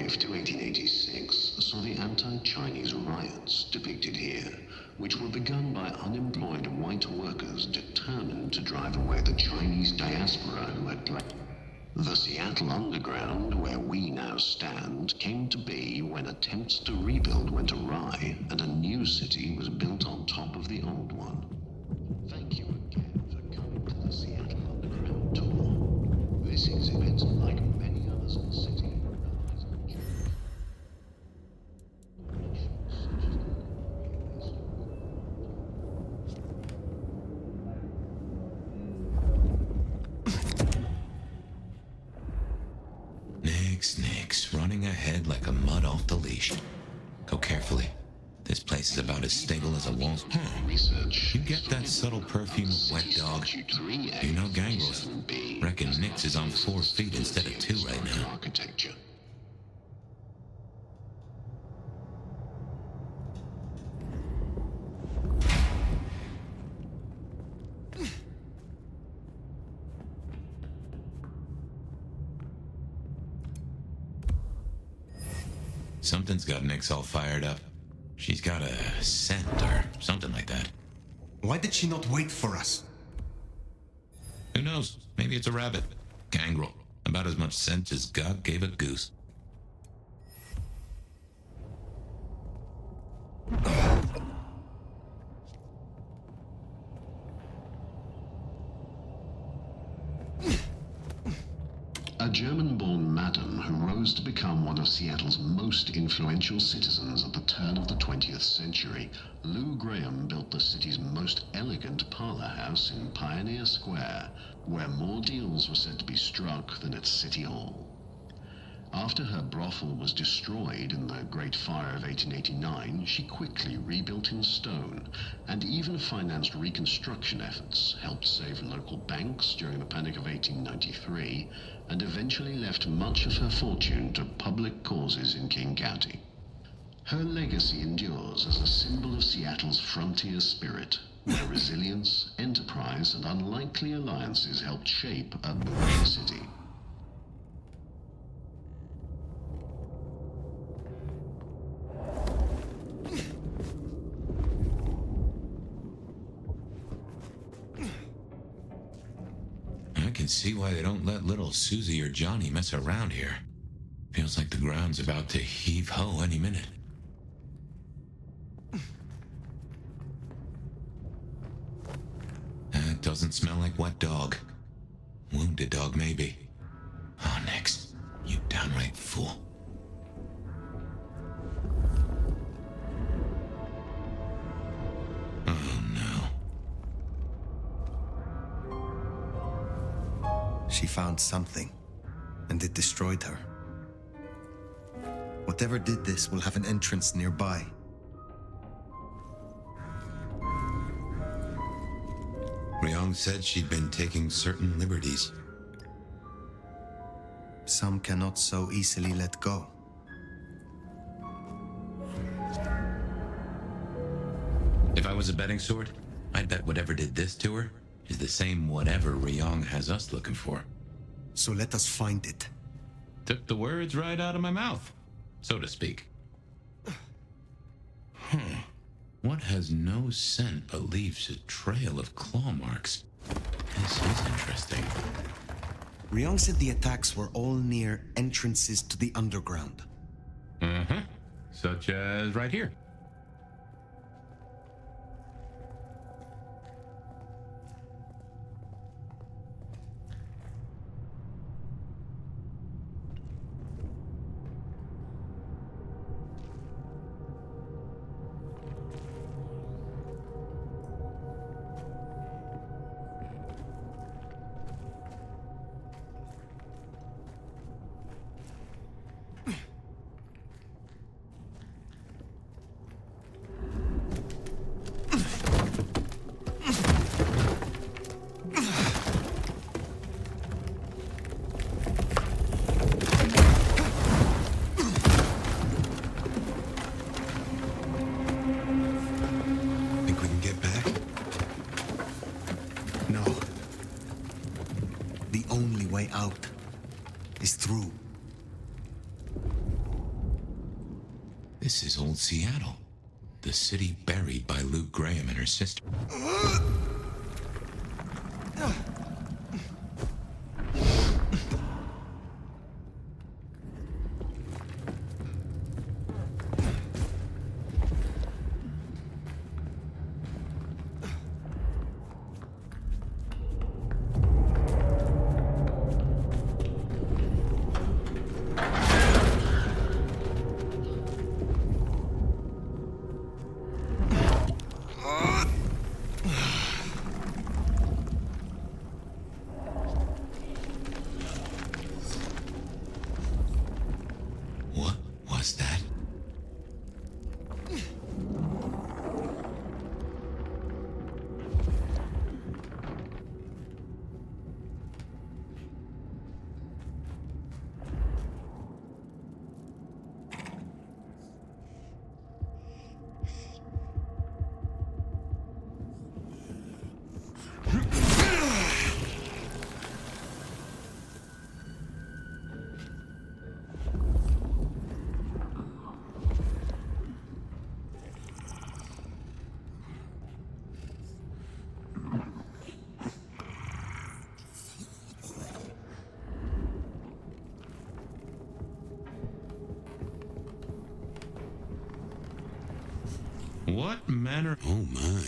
To 1886 saw the anti-Chinese riots depicted here, which were begun by unemployed white workers determined to drive away the Chinese diaspora who had The Seattle Underground, where we now stand, came to be when attempts to rebuild went awry and a new city was built on top of the old one. Thank you again for coming to the Seattle Underground tour. This exhibit, like many others in the city, Nyx, running ahead like a mud off the leash. Go carefully. This place is about as stable as a wall. You get that subtle perfume of wet dog? You know gangrels. Reckon Nyx is on 4 feet instead of 2 right now. Architecture. Something's got Nyx all fired up. She's got a scent or something like that. Why did she not wait for us? Who knows? Maybe it's a rabbit. Gangrel. About as much scent as God gave a goose. A German-born madam who rose to become one of Seattle's most influential citizens at the turn of the 20th century, Lou Graham built the city's most elegant parlor house in Pioneer Square, where more deals were said to be struck than at City Hall. After her brothel was destroyed in the Great Fire of 1889, she quickly rebuilt in stone and even financed reconstruction efforts, helped save local banks during the Panic of 1893, and eventually left much of her fortune to public causes in King County. Her legacy endures as a symbol of Seattle's frontier spirit, where resilience, enterprise, and unlikely alliances helped shape a booming city. see why they don't let little Susie or Johnny mess around here. Feels like the ground's about to heave-ho any minute. That doesn't smell like wet dog. Wounded dog, maybe. Oh, next. You downright fool. Oh, no. She found something, and it destroyed her. Whatever did this will have an entrance nearby. Ryong said she'd been taking certain liberties. Some cannot so easily let go. If I was a betting sort, I'd bet whatever did this to her is the same whatever Ryong has us looking for. So let us find it. Took the words right out of my mouth, so to speak. What has no scent but leaves a trail of claw marks? This is interesting. Ryong said the attacks were all near entrances to the underground. Such as right here. Out is through. This is old Seattle, the city buried by Luke Graham and her sister. What manner? Oh my.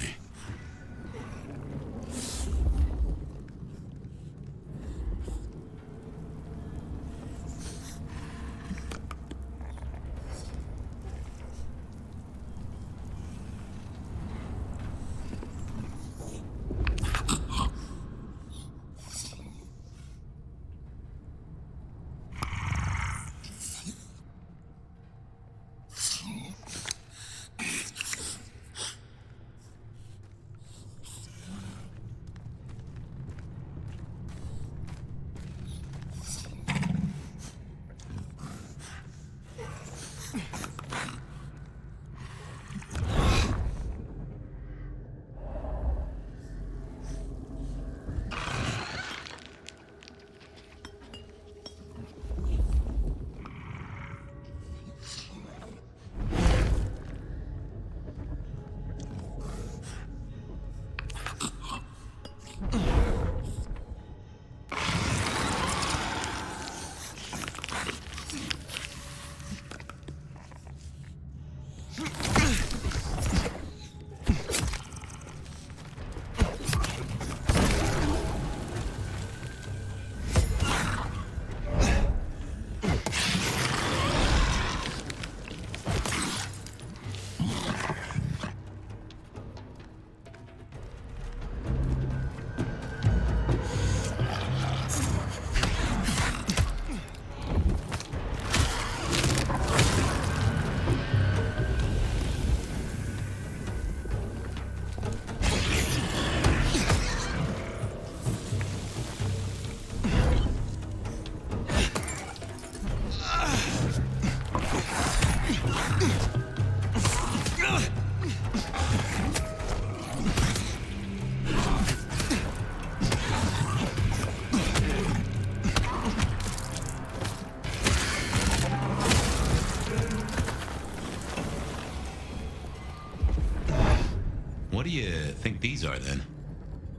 What do you think these are, then?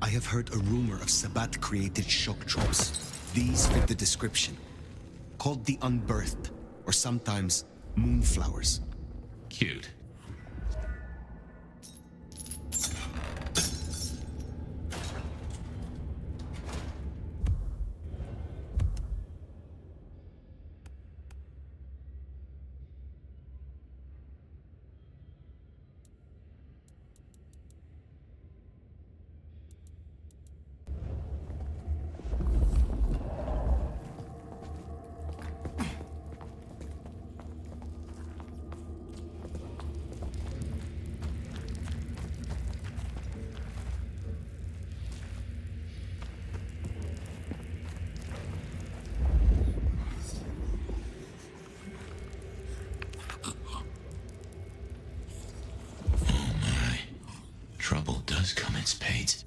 I have heard a rumor of Sabbat-created shock troops. These fit the description. Called the Unbirthed, or sometimes Moonflowers. Cute. Trouble does come in spades.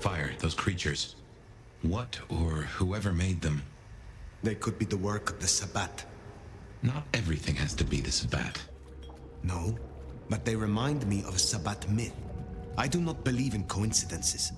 Fire, those creatures. What or whoever made them? They could be the work of the Sabbat. Not everything has to be the Sabbat. No, but they remind me of a Sabbat myth. I do not believe in coincidences.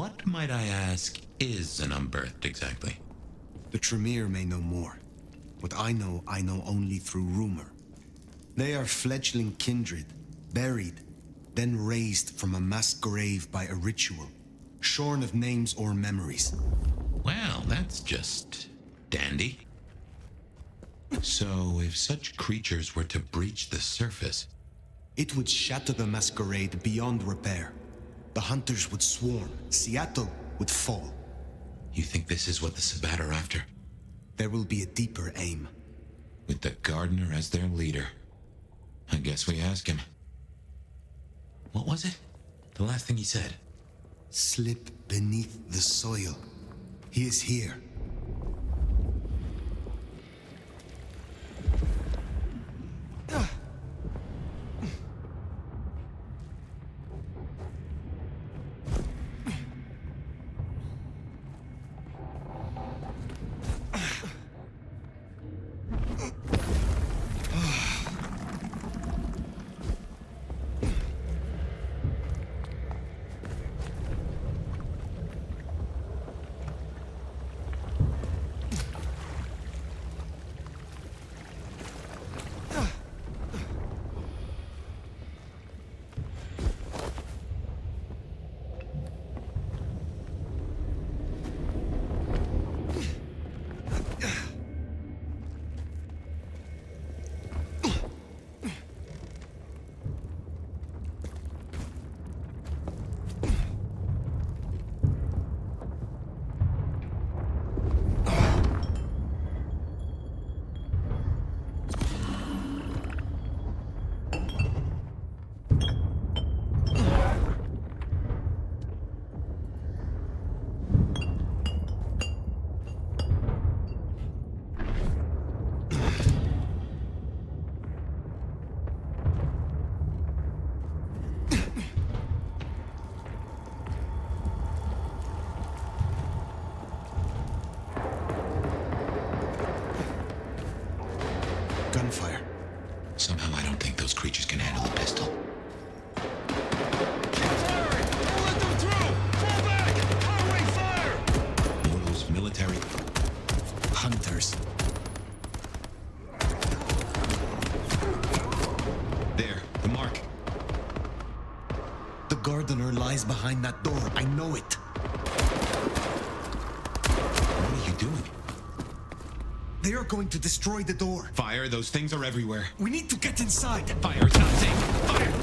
What, might I ask, is an unbirthed exactly? The Tremere may know more. What I know only through rumor. They are fledgling kindred, buried, then raised from a mass grave by a ritual, shorn of names or memories. Well, that's just dandy. So, if such creatures were to breach the surface... It would shatter the masquerade beyond repair. The hunters would swarm. Seattle would fall. You think this is what the Sabbat are after? There will be a deeper aim. With the gardener as their leader. I guess we ask him. What was it? The last thing he said? Slip beneath the soil. He is here. Gunfire. Somehow I don't think those creatures can handle a pistol. Mortals, military. Hunters. There, the mark. The gardener lies behind that door. I know it. What are you doing? They are going to destroy the door. Fire, those things are everywhere. We need to get inside. Fire, it's not safe. Fire!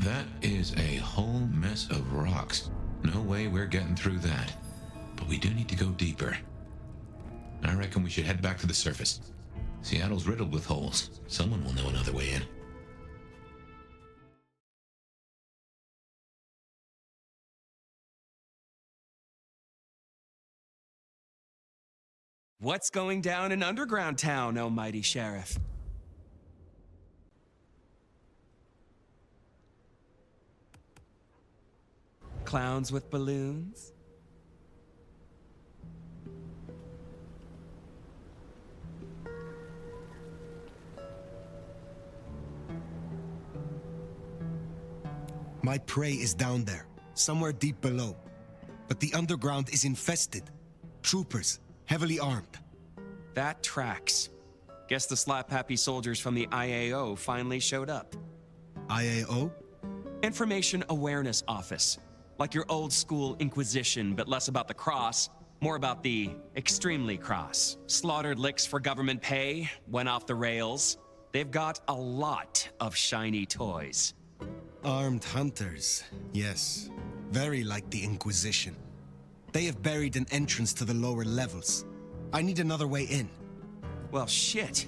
That is a whole mess of rocks. No way we're getting through that. But we do need to go deeper. I reckon we should head back to the surface. Seattle's riddled with holes. Someone will know another way in. What's going down in Underground Town, oh mighty sheriff? Clowns with balloons? My prey is down there, somewhere deep below. But the underground is infested. Troopers, heavily armed. That tracks. Guess the slap-happy soldiers from the IAO finally showed up. IAO? Information Awareness Office. Like your old school Inquisition, but less about the cross, more about the extremely cross. Slaughtered licks for government pay, went off the rails. They've got a lot of shiny toys. Armed hunters, yes. Very like the Inquisition. They have buried an entrance to the lower levels. I need another way in. Well, shit.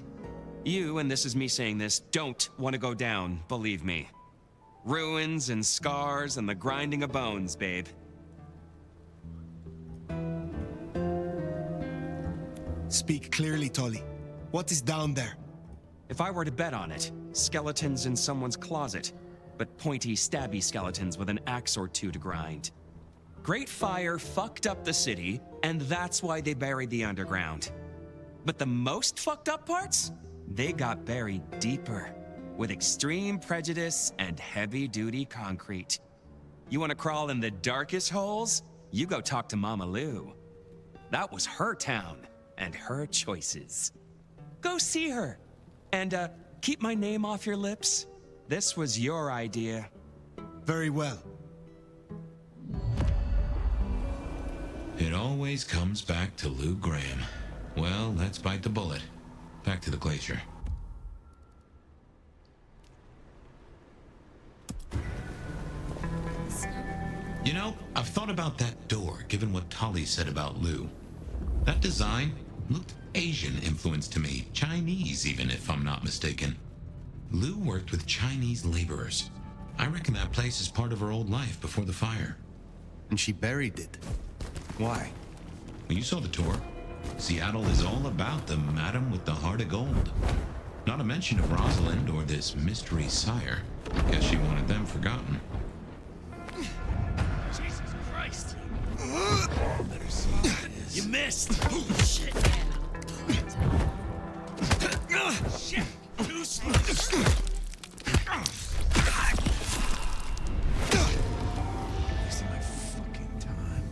You, and this is me saying this, don't want to go down, believe me. Ruins and scars and the grinding of bones, babe. Speak clearly, Tolly. What is down there? If I were to bet on it, skeletons in someone's closet, but pointy, stabby skeletons with an axe or two to grind. Great Fire fucked up the city, and that's why they buried the underground. But the most fucked up parts? They got buried deeper, with extreme prejudice and heavy-duty concrete. You want to crawl in the darkest holes? You go talk to Mama Lou. That was her town, and her choices. Go see her, and keep my name off your lips. This was your idea. Very well. It always comes back to Lou Graham. Well, let's bite the bullet. Back to the glacier. You know, I've thought about that door, given what Tolly said about Lou. That design looked Asian influenced to me. Chinese, even, if I'm not mistaken. Lou worked with Chinese laborers. I reckon that place is part of her old life before the fire. And she buried it. Why? Well, you saw the tour. Seattle is all about the madam with the heart of gold. Not a mention of Rosalind or this mystery sire. Guess she wanted them forgotten. Jesus Christ! Better see what it is. You missed! Shit! Shit! Too slow! Wasting my fucking time.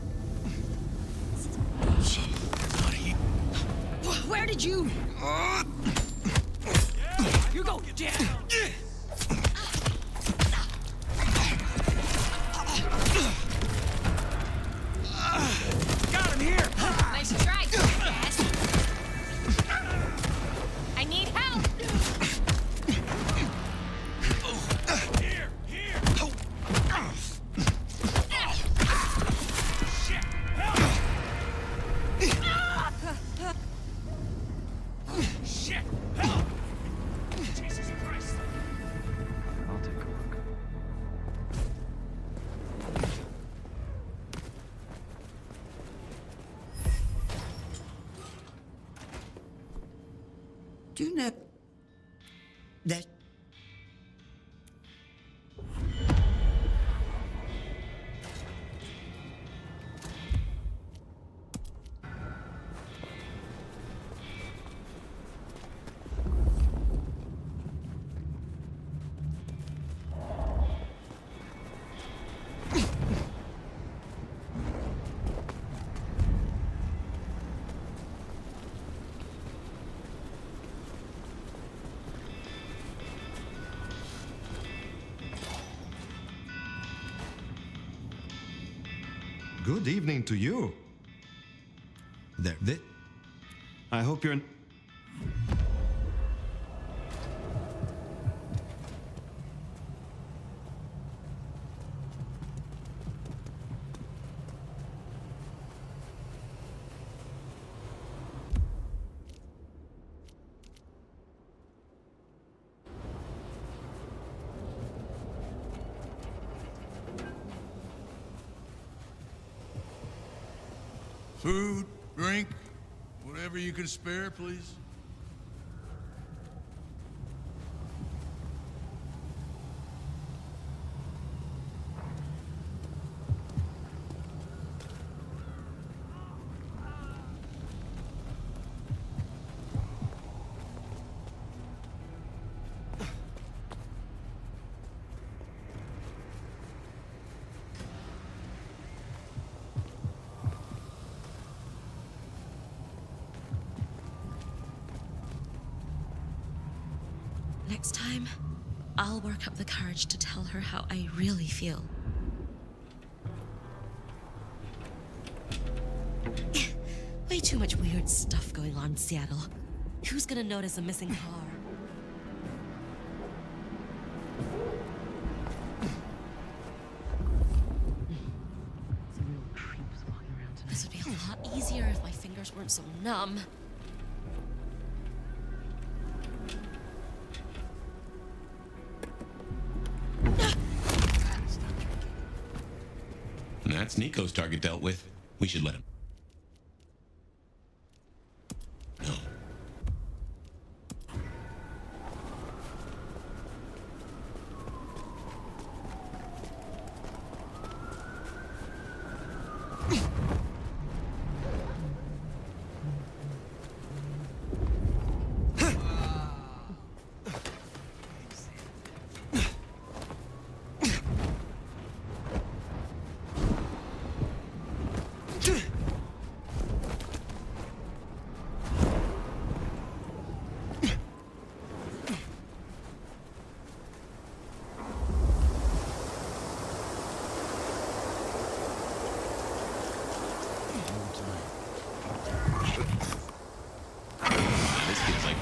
Where did you? You go! Yeah! Got him here! Nice try, Cass. I need help! Here! Here! Shit! Help! Shit! Help! Jesus Christ! I'll take a look. Do you know that Good evening to you. There. I hope you're... Food, drink, whatever you can spare, please. Next time, I'll work up the courage to tell her how I really feel. Way too much weird stuff going on in Seattle. Who's gonna notice a missing car? This would be a lot easier if my fingers weren't so numb. That's Nico's target dealt with. We should let him. No.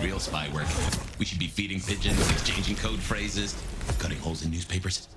Real spy work. We should be feeding pigeons, exchanging code phrases, cutting holes in newspapers.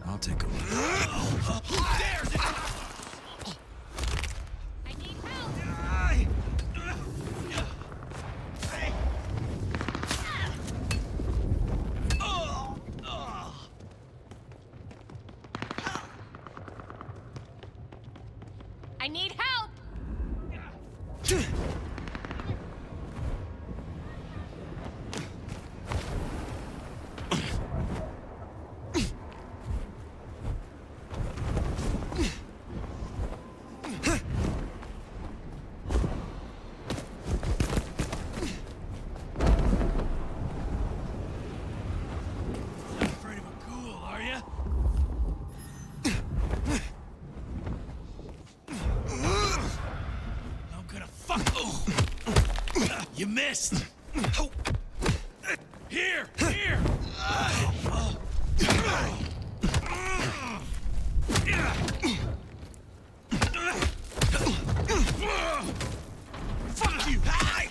I'll take a look. Who dares it? I need help! I need help! Afraid of a ghoul, are you? I'm gonna fuck. Oh. You missed. Oh. Here, here. Fuck you. Hi.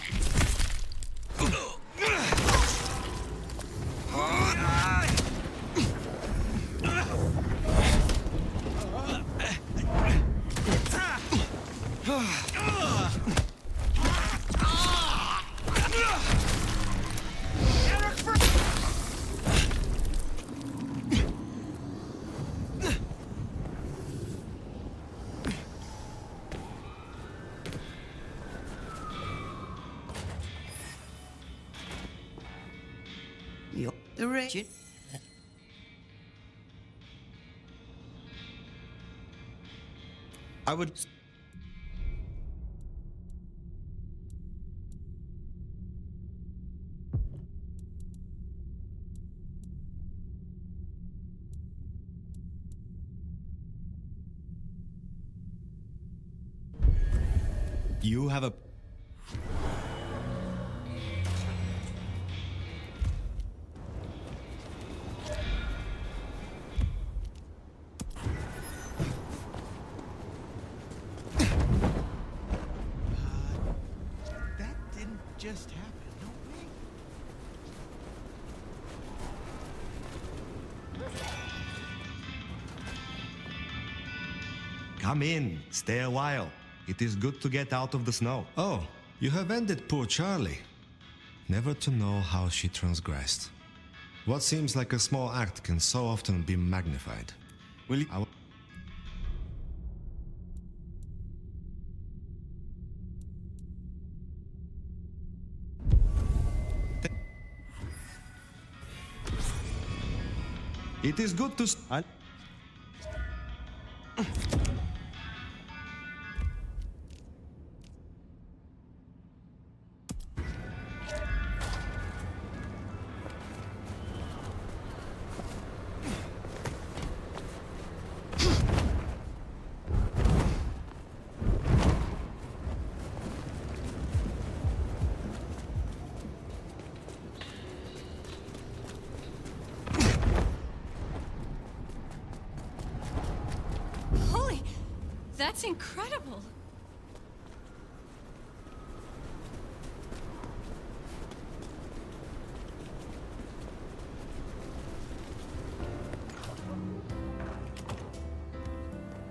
You're the wretched. I would... You have a... That didn't just happen, no way. Come in. Stay a while. It is good to get out of the snow. Oh, you have ended poor Charlie. Never to know how she transgressed. What seems like a small act can so often be magnified. Will you... It is good to... Holy, that's incredible.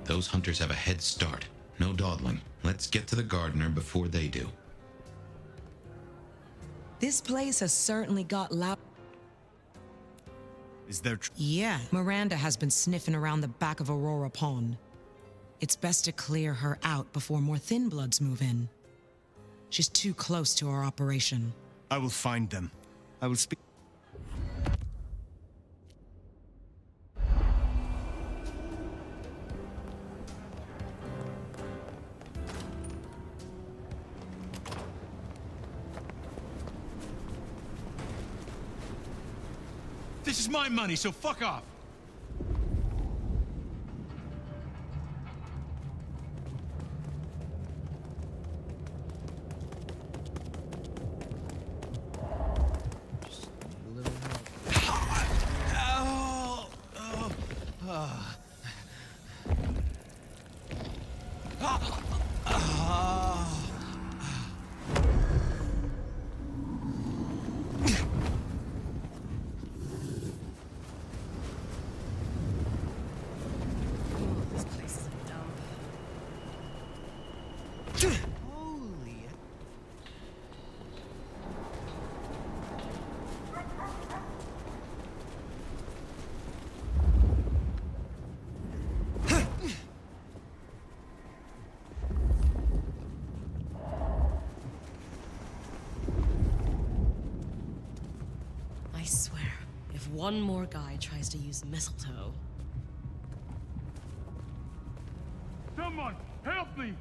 Those hunters have a head start. No dawdling. Let's get to the gardener before they do. This place has certainly got loud. Is there... Yeah, Miranda has been sniffing around the back of Aurora Pond. It's best to clear her out before more thin bloods move in. She's too close to our operation. I will find them. I will speak... This is my money, so fuck off. I swear, if one more guy tries to use mistletoe... Someone, help me!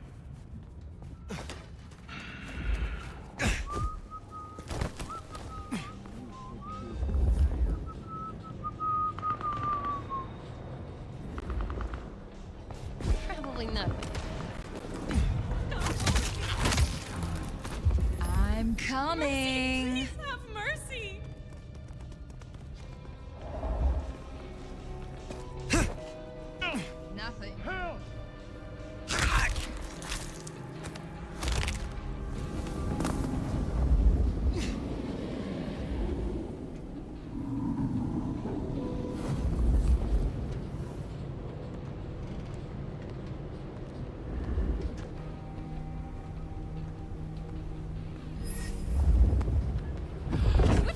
Probably not. I'm coming. Please have mercy. Nothing. Help!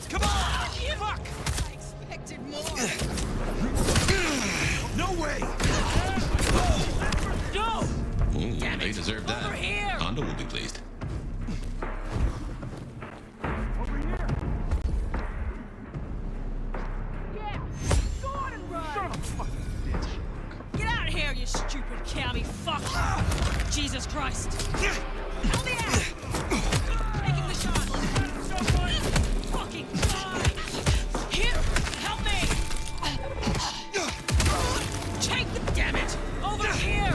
Come on! Fuck! I expected more. No way! No! Ooh, they deserve that. Over here! Hondo will be pleased. Yeah! Go on and run! Son of a fucking bitch! Get out of here, you stupid county fuck! Jesus Christ! Help me out! Making the shot! Someone! Fucking die! Here! Help me! Take them, damn it! Over here!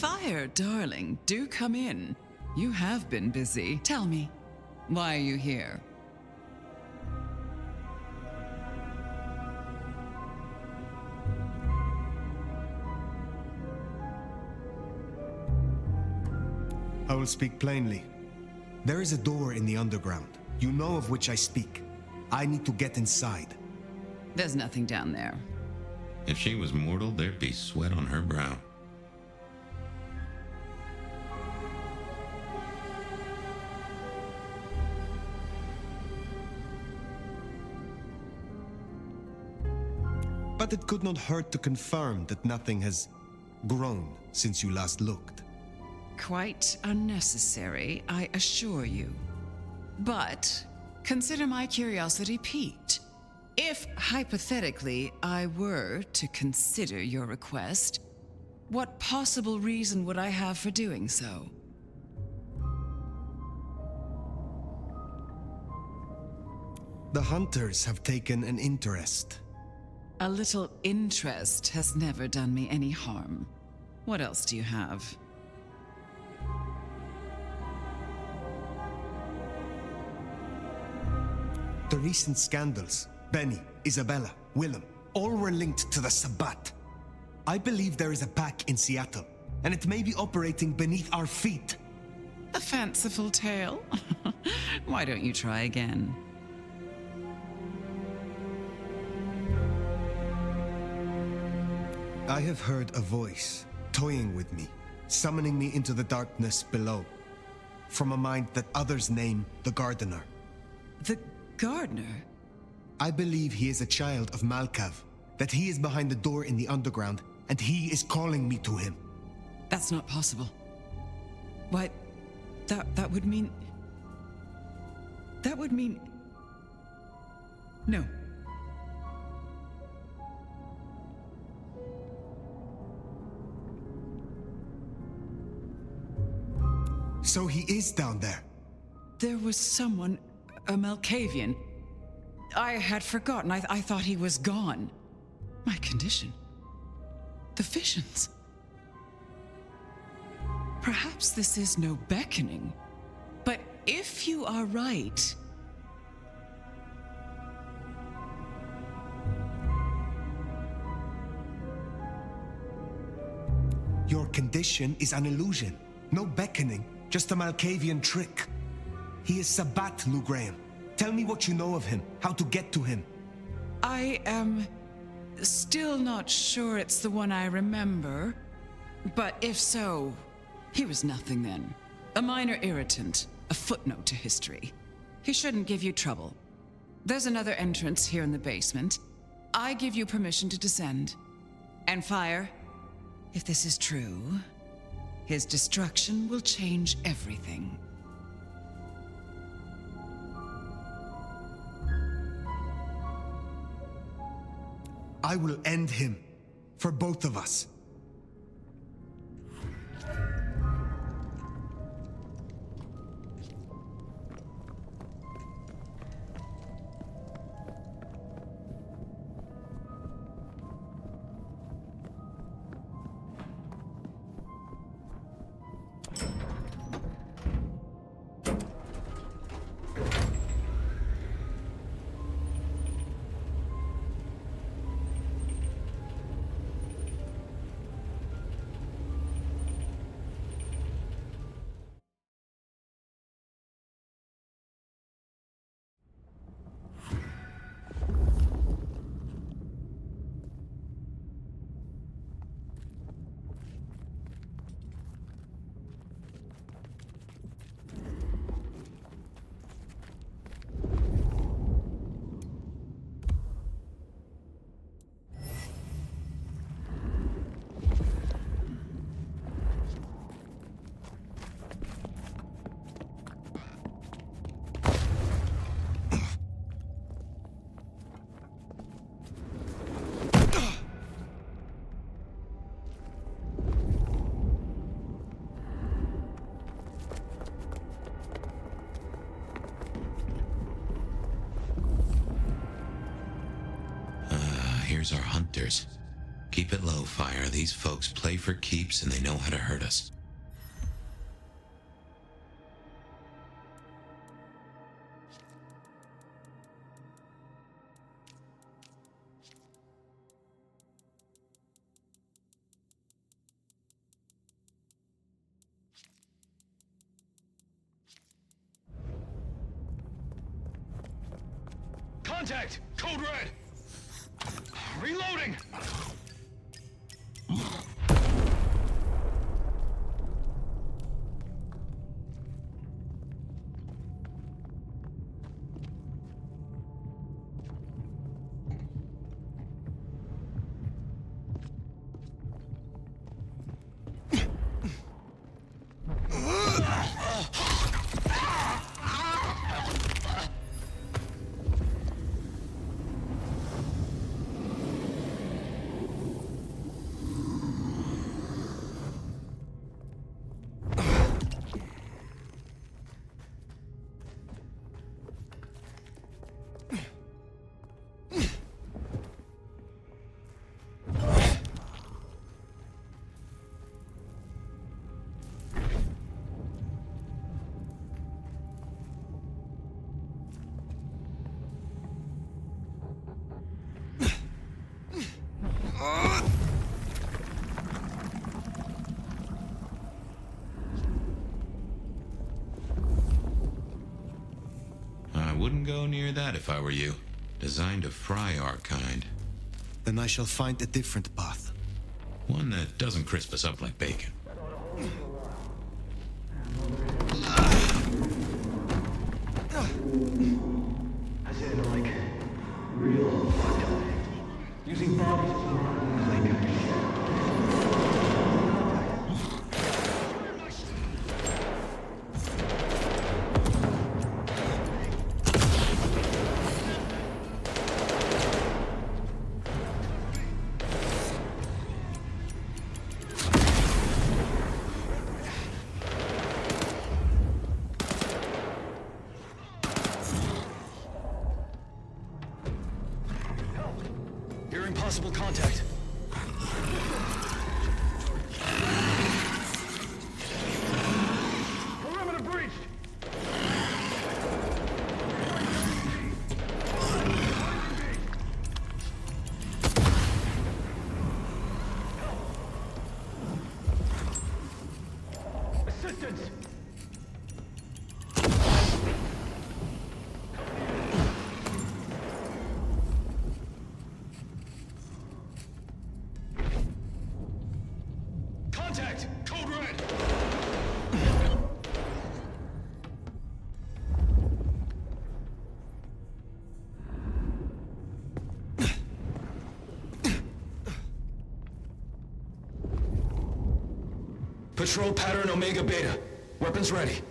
Fire, darling, do come in. You have been busy. Tell me, why are you here? I will speak plainly. There is a door in the underground. You know of which I speak. I need to get inside. There's nothing down there. If she was mortal, there'd be sweat on her brow. But it could not hurt to confirm that nothing has grown since you last looked. Quite unnecessary, I assure you. But consider my curiosity piqued. If, hypothetically, I were to consider your request, what possible reason would I have for doing so? The hunters have taken an interest. A little interest has never done me any harm. What else do you have? The recent scandals, Benny, Isabella, Willem, all were linked to the Sabbat. I believe there is a pack in Seattle, and it may be operating beneath our feet. A fanciful tale? Why don't you try again? I have heard a voice toying with me, summoning me into the darkness below, from a mind that others name the Gardener. The Gardener? I believe he is a child of Malkav, that he is behind the door in the underground, and he is calling me to him. That's not possible. Why, that would mean... That would mean... No. So he is down there. There was someone, a Malkavian. I had forgotten. I thought he was gone. My condition. The visions. Perhaps this is no beckoning. But if you are right... Your condition is an illusion. No beckoning, just a Malkavian trick. He is Sabbat, Lou Graham. Tell me what you know of him, how to get to him. I am still not sure it's the one I remember. But if so, he was nothing then. A minor irritant, a footnote to history. He shouldn't give you trouble. There's another entrance here in the basement. I give you permission to descend. And Fire, if this is true, his destruction will change everything. I will end him, for both of us. Here's our hunters. Keep it low, Fire. These folks play for keeps and they know how to hurt us. Contact! Code Red! Reloading! I wouldn't go near that if I were you. Designed to fry our kind. Then I shall find a different path. One that doesn't crisp us up like bacon. I said, like, real fucked up. Using bodies as they do shit. Hearing possible contact. Perimeter breached! Assistance! Contact! Code Red! Patrol pattern Omega Beta. Weapons ready.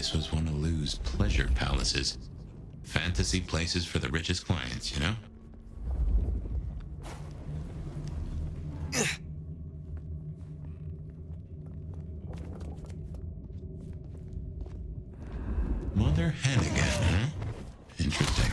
this was one of Lou's pleasure palaces. Fantasy places for the richest clients, you know? Mother Hannigan, huh? Interesting.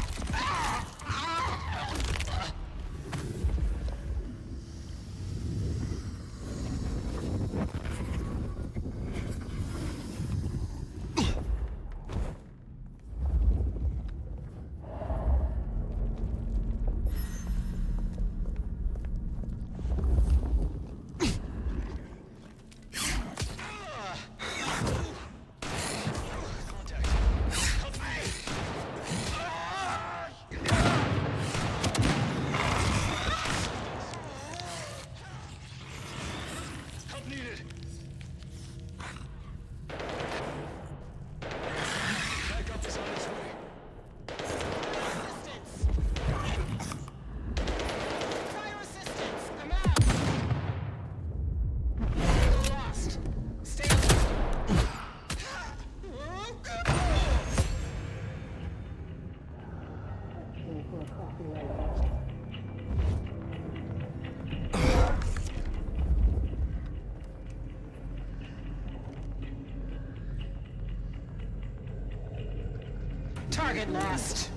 Target lost.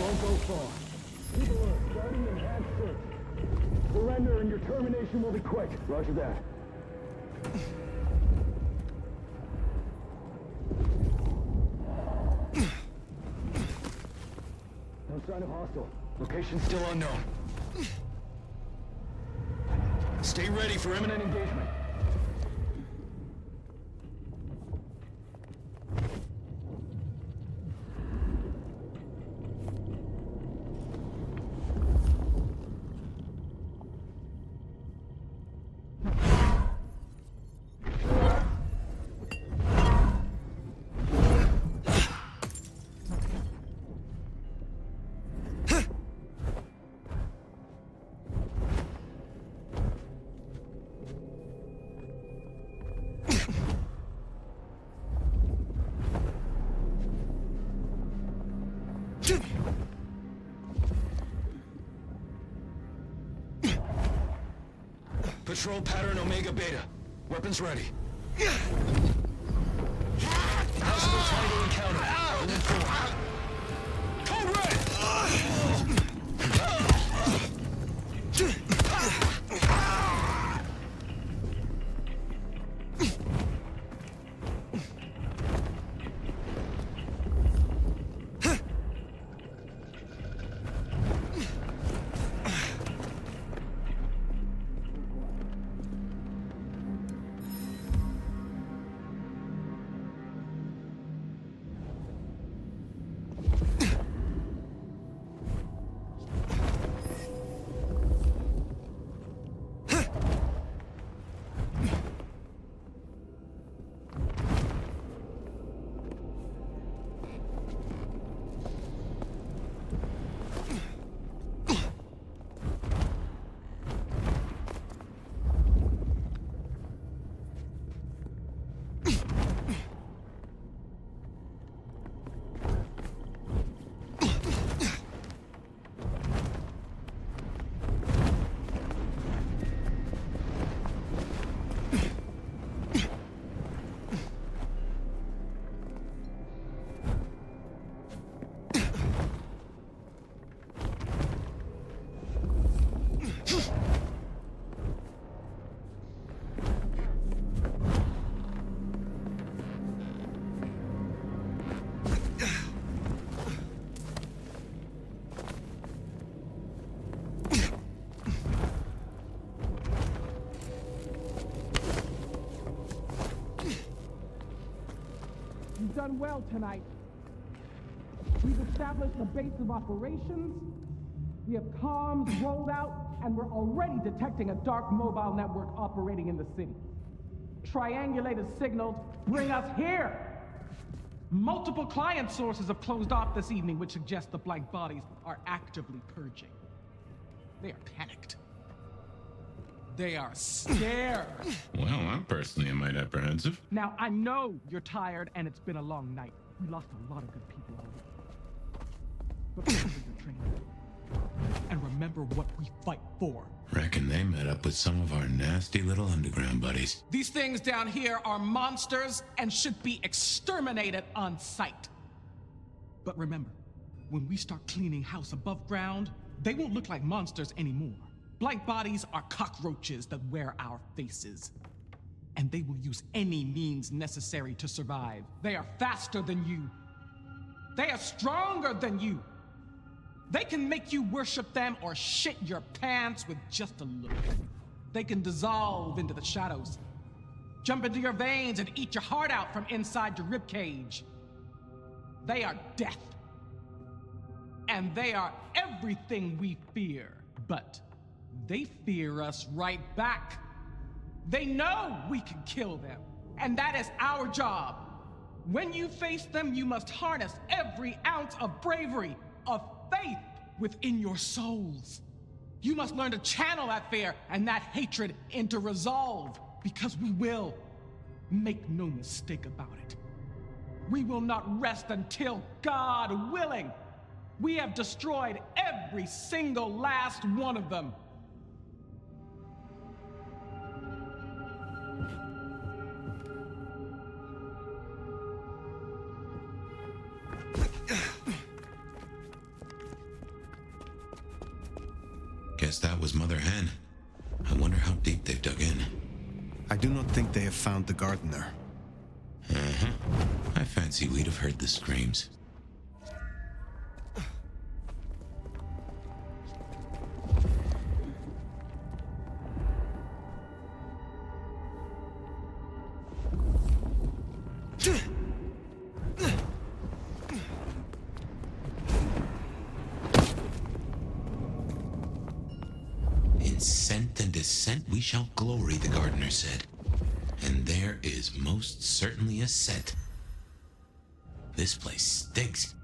won't go far. People are starting to head search. Surrender and your termination will be quick. Roger that. No sign of hostile. Location still unknown. Stay ready for imminent engagement. Patrol pattern Omega Beta. Weapons ready. Possible triangle encounter. Within 4. Code red! You've done well tonight. We've established a base of operations, we have comms rolled out, and we're already detecting a dark mobile network operating in the city. Triangulated signals bring us here! Multiple client sources have closed off this evening, which suggests the blank bodies are actively purging. They are panicked. They are scared. Well, I'm personally a mite apprehensive. Now, I know you're tired and it's been a long night. We lost a lot of good people already. But remember your training. And remember what we fight for. Reckon they met up with some of our nasty little underground buddies. These things down here are monsters and should be exterminated on sight. But remember, when we start cleaning house above ground, they won't look like monsters anymore. Blank bodies are cockroaches that wear our faces. And they will use any means necessary to survive. They are faster than you. They are stronger than you. They can make you worship them or shit your pants with just a look. They can dissolve into the shadows, jump into your veins and eat your heart out from inside your ribcage. They are death. And they are everything we fear. But they fear us right back. They know we can kill them, and that is our job. When you face them, you must harness every ounce of bravery, of faith within your souls. You must learn to channel that fear and that hatred into resolve, because we will. Make no mistake about it. We will not rest until, God willing, we have destroyed every single last one of them. Guess that was Mother Hen. I wonder how deep they've dug in. I do not think they have found the gardener. Uh-huh. I fancy we'd have heard the screams. In scent and descent we shall glory, the gardener said. And there is most certainly a set. This place stinks.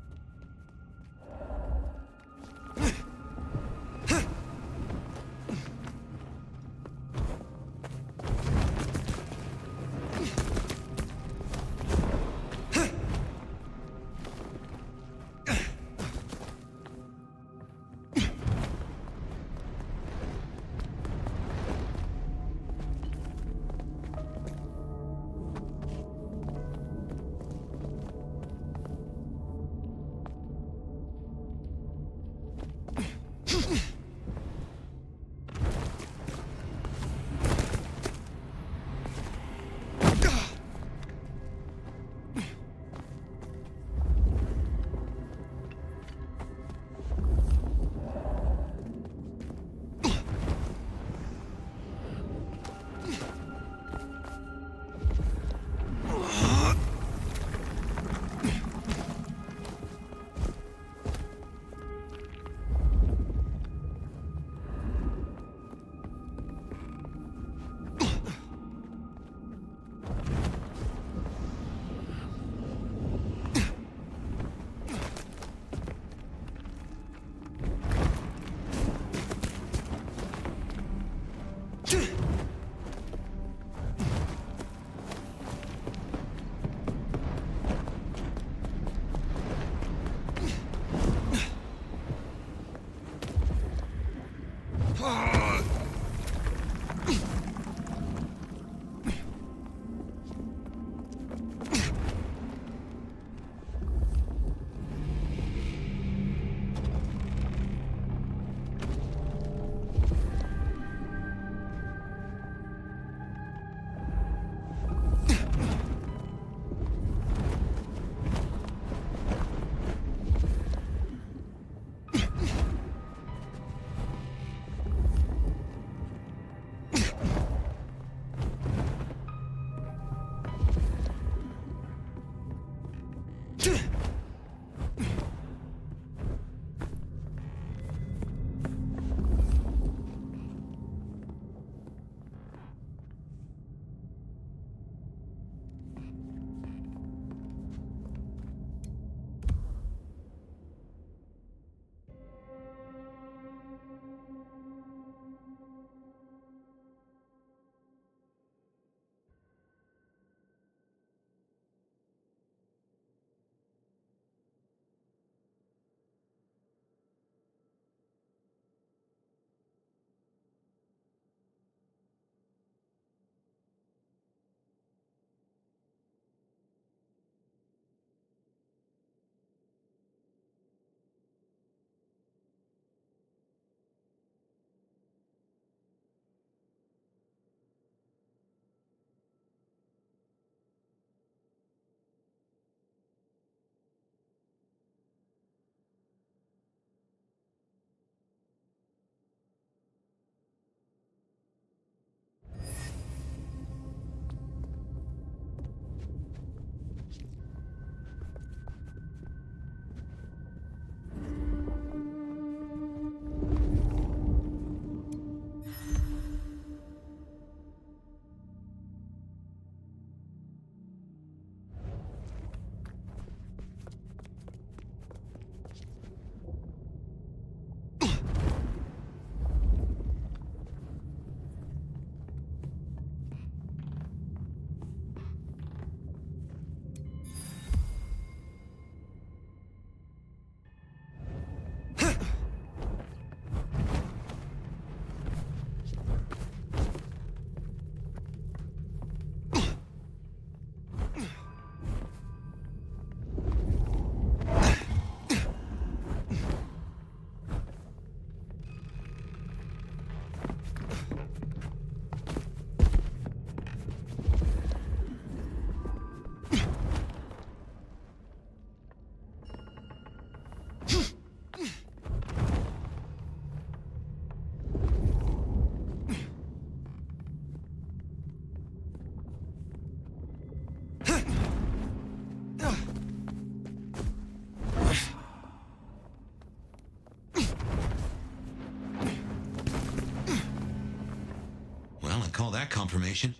that confirmation.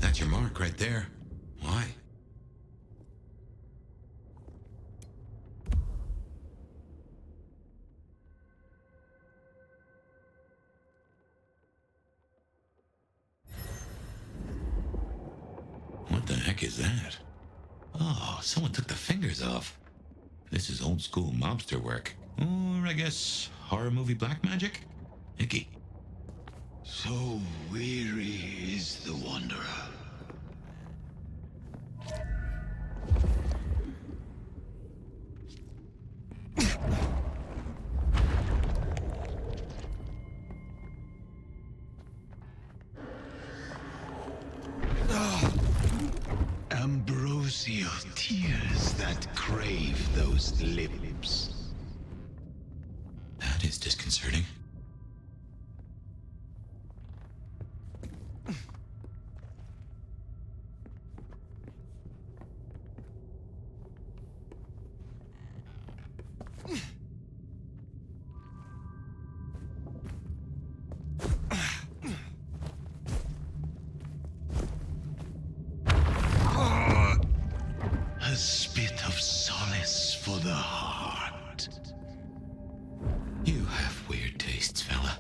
That's your mark right there. Why? What the heck is that? Oh, someone took the fingers off. This is old school mobster work. Or I guess horror movie black magic? Icky. So weary is the wanderer. Ambrosial tears that crave those lips. That is disconcerting. A spit of solace for the heart. You have weird tastes, fella.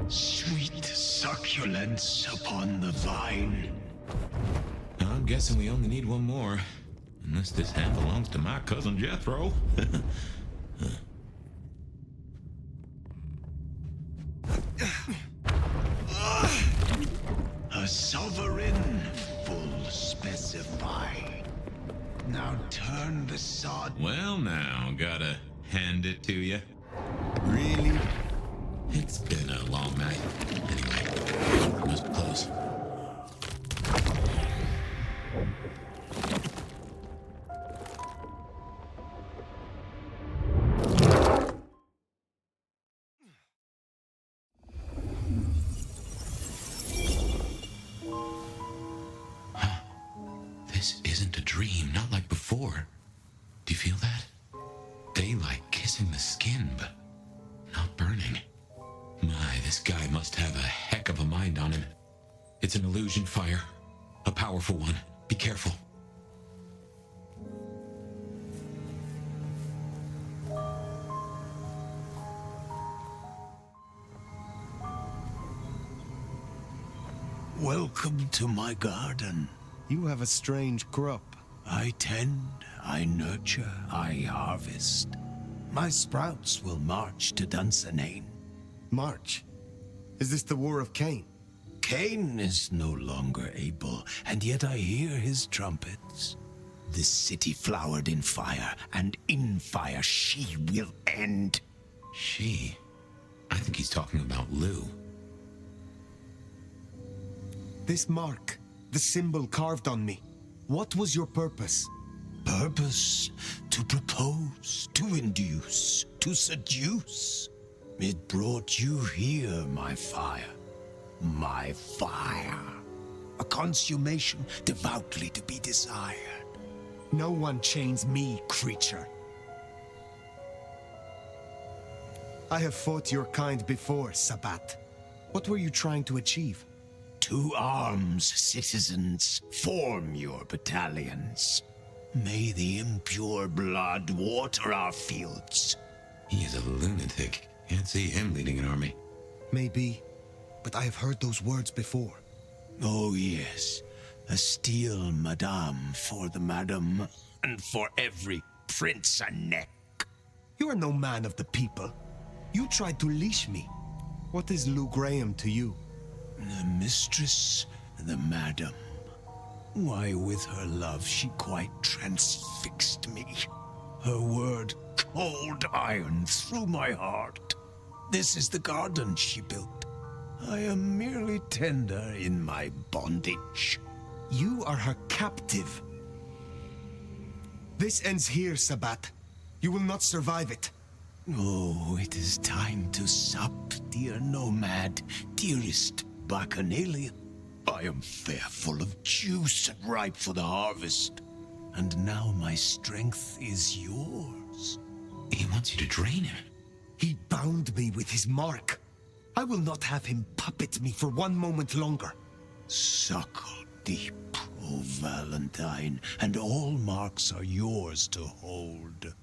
Sweet succulence upon the vine. I'm guessing we only need one more. Unless this hand belongs to my cousin Jethro. A sovereign full specified. Now turn the sod. Well now, gotta hand it to you. Really? It's been a long night. Anyway, must be close. This isn't a dream, not like before. Do you feel that? Daylight kissing the skin, but not burning. My, this guy must have a heck of a mind on him. It's an illusion fire. A powerful one. Be careful. Welcome to my garden. You have a strange crop. I tend, I nurture, I harvest. My sprouts will march to Dunsinane. March? Is this the War of Cain? Cain is no longer able, and yet I hear his trumpets. This city flowered in fire, and in fire she will end. She? I think he's talking about Lou. This mark, the symbol carved on me. What was your purpose? Purpose? To propose, to induce, to seduce. It brought you here, my fire. My fire. A consummation devoutly to be desired. No one chains me, creature. I have fought your kind before, Sabbat. What were you trying to achieve? To arms, citizens. Form your battalions. May the impure blood water our fields. He is a lunatic. Can't see him leading an army. Maybe, but I have heard those words before. Oh yes, a steel madame for the madam, and for every prince a neck. You are no man of the people. You tried to leash me. What is Lou Graham to you? The mistress, the madam. Why, with her love, she quite transfixed me. Her word, cold iron through my heart. This is the garden she built. I am merely tender in my bondage. You are her captive. This ends here, Sabbat. You will not survive it. Oh, it is time to sup, dear nomad, dearest Bacchanalian. I am fair full of juice and ripe for the harvest. And now my strength is yours. He wants you to drain him. He bound me with his mark. I will not have him puppet me for one moment longer. Suckle deep, O Valentine, and all marks are yours to hold.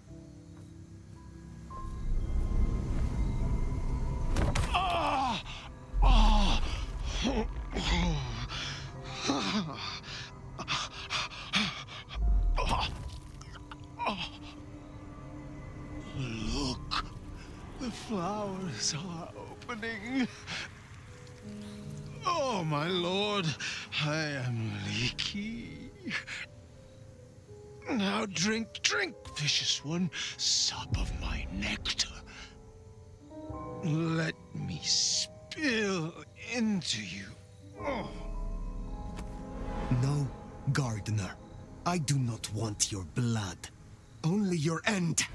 Look, the flowers are opening. Oh, my lord, I am leaky. Now drink, vicious one, sup of my nectar. Let me spill into you. Oh. No, gardener. I do not want your blood. Only your end.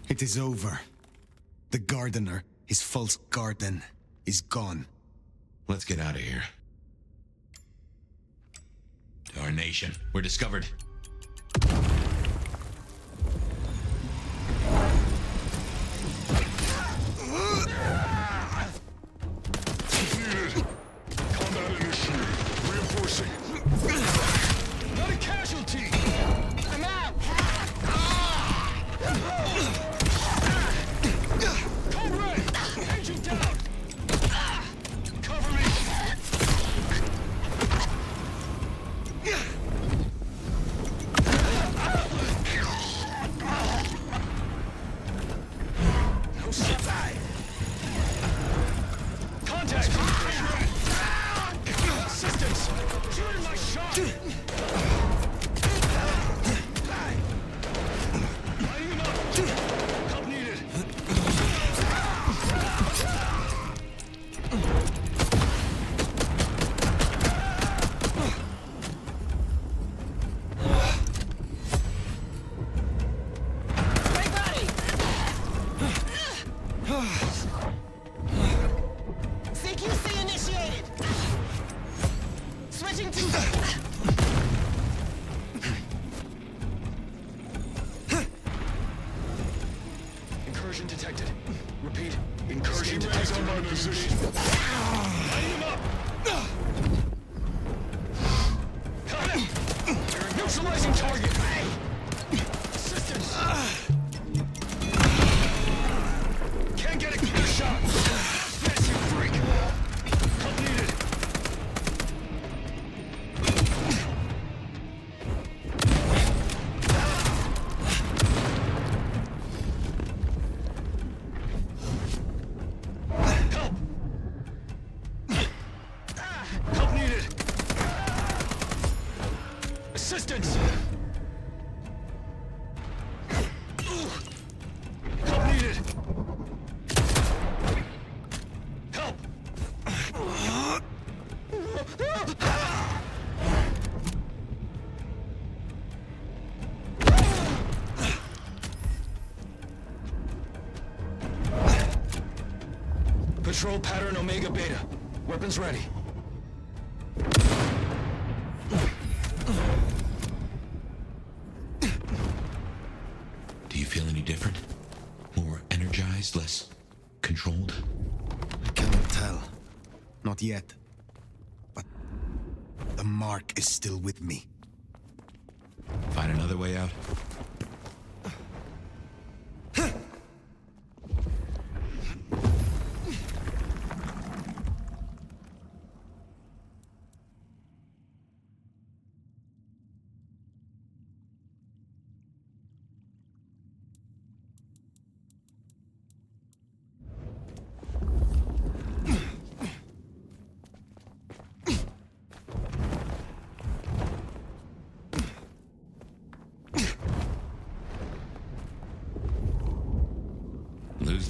It is over. The gardener, his false garden, is gone. Let's get out of here. Darnation, we're discovered. Combat initiated. Reinforcing. Not a casualty! I'm out! Code red! Engine down! Cover me! No shot! Contact! Assistance! Shoot in my shot! Lighting him up! Help needed! CQC initiated! Switching to... Incursion detected. Repeat. Incursion detected on my position. Lighting him up! Got him! Neutralizing target! Assistance! Can't get a clear shot! Yes, you freak! Help needed! Help! Help needed! Assistance! Help needed! Help! Patrol pattern Omega Beta. Weapons ready. Do you feel any different? More energized, less controlled? I cannot tell. Not yet. But the mark is still with me. Find another way out?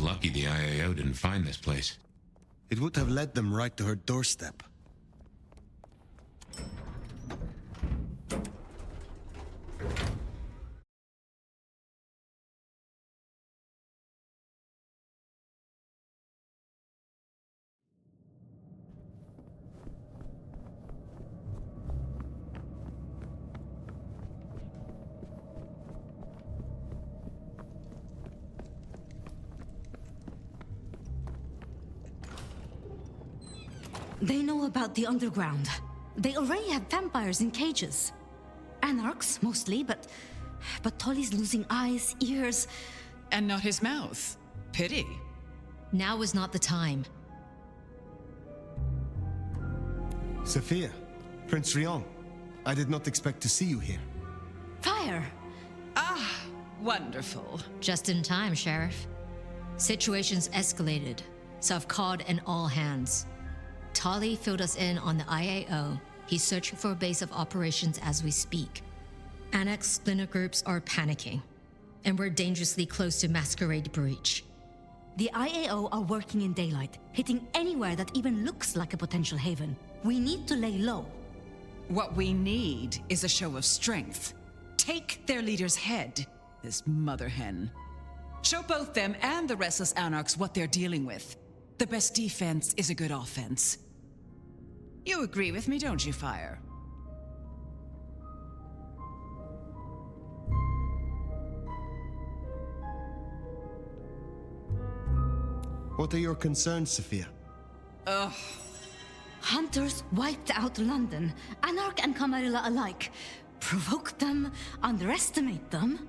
lucky the IAO didn't find this place. It would have led them right to her doorstep. They know about the underground. They already have vampires in cages. Anarchs, mostly, but Tolly's losing eyes, ears... And not his mouth. Pity. Now is not the time. Sophia, Prince Rion, I did not expect to see you here. Fire! Ah, wonderful. Just in time, Sheriff. Situation's escalated, so I've called an all hands. Tolly filled us in on the IAO. He's searching for a base of operations as we speak. Annex splinter groups are panicking, and we're dangerously close to Masquerade breach. The IAO are working in daylight, hitting anywhere that even looks like a potential haven. We need to lay low. What we need is a show of strength. Take their leader's head, this mother hen. Show both them and the restless anarchs what they're dealing with. The best defense is a good offense. You agree with me, don't you, Fire? What are your concerns, Sophia? Ugh. Hunters wiped out London, Anarch and Camarilla alike. Provoke them, underestimate them.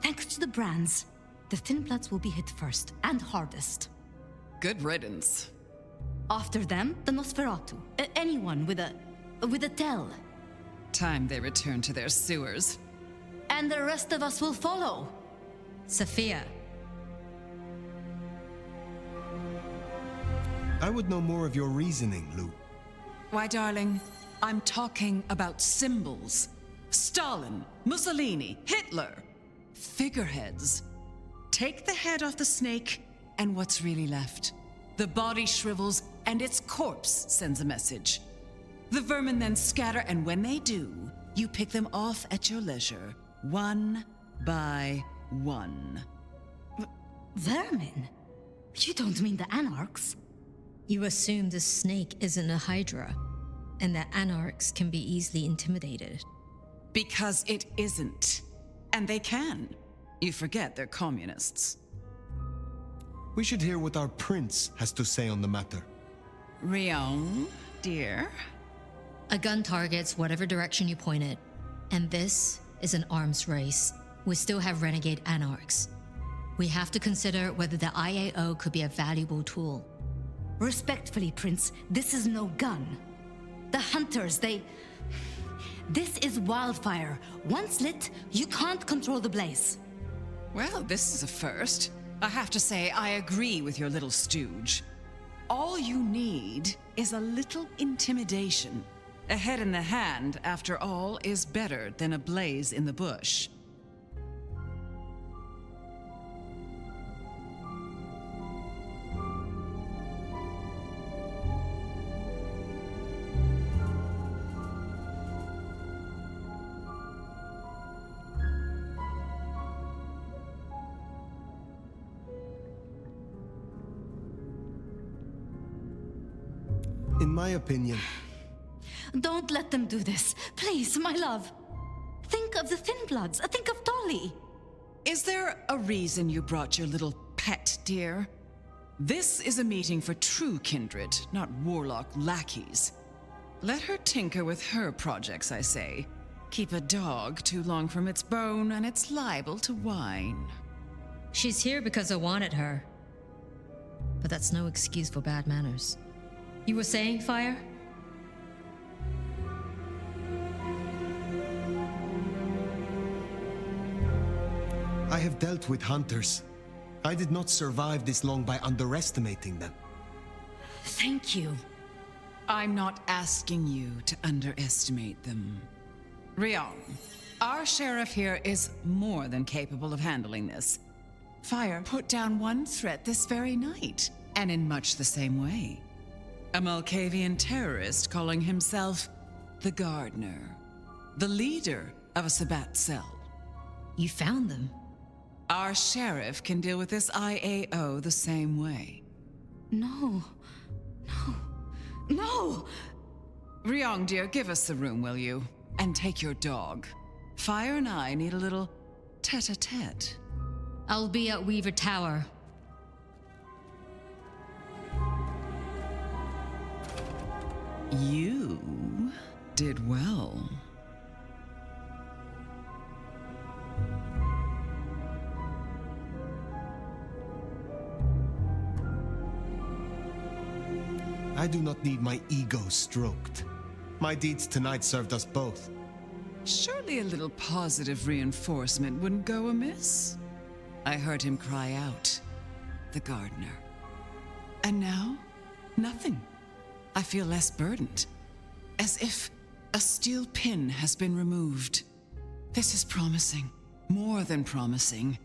Thanks to the brands, the Thin Bloods will be hit first and hardest. Good riddance. After them, the Nosferatu. Anyone with a tell. Time they return to their sewers. And the rest of us will follow. Sophia. I would know more of your reasoning, Lou. Why, darling, I'm talking about symbols. Stalin, Mussolini, Hitler. Figureheads. Take the head off the snake, and what's really left? The body shrivels, and its corpse sends a message. The vermin then scatter, and when they do, you pick them off at your leisure, one by one. Vermin? You don't mean the Anarchs? You assume the snake isn't a Hydra, and that Anarchs can be easily intimidated. Because it isn't. And they can. You forget they're communists. We should hear what our prince has to say on the matter. Rion, dear? A gun targets whatever direction you point it, and this is an arms race. We still have renegade Anarchs. We have to consider whether the IAO could be a valuable tool. Respectfully, Prince, this is no gun. The Hunters, This is wildfire. Once lit, you can't control the blaze. Well, this is a first. I have to say, I agree with your little stooge. All you need is a little intimidation. A head in the hand, after all, is better than a blaze in the bush. In my opinion... Don't let them do this. Please, my love. Think of the Thin Bloods. Think of Dolly. Is there a reason you brought your little pet, dear? This is a meeting for true kindred, not warlock lackeys. Let her tinker with her projects, I say. Keep a dog too long from its bone, and it's liable to whine. She's here because I wanted her. But that's no excuse for bad manners. You were saying, Fire? I have dealt with hunters. I did not survive this long by underestimating them. Thank you. I'm not asking you to underestimate them. Rion, our sheriff here is more than capable of handling this. Fire put down one threat this very night, and in much the same way. A Malkavian terrorist calling himself the Gardener, the leader of a Sabbat cell. You found them? Our sheriff can deal with this IAO the same way. No. No! Ryong, dear, give us the room, will you? And take your dog. Fire and I need a little tete-a-tete. I'll be at Weaver Tower. You did well. I do not need my ego stroked. My deeds tonight served us both. Surely a little positive reinforcement wouldn't go amiss? I heard him cry out, the gardener. And now, nothing. I feel less burdened, as if a steel pin has been removed. This is promising, more than promising.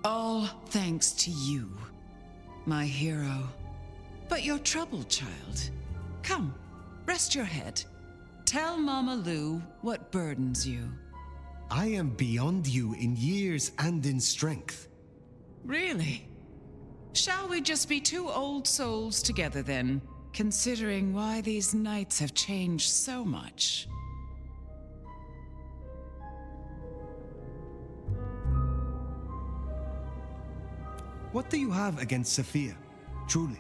All thanks to you, my hero. But you're troubled, child. Come, rest your head. Tell Mama Lou what burdens you. I am beyond you in years and in strength. Really? Shall we just be two old souls together then, considering why these nights have changed so much? What do you have against Sophia? Truly.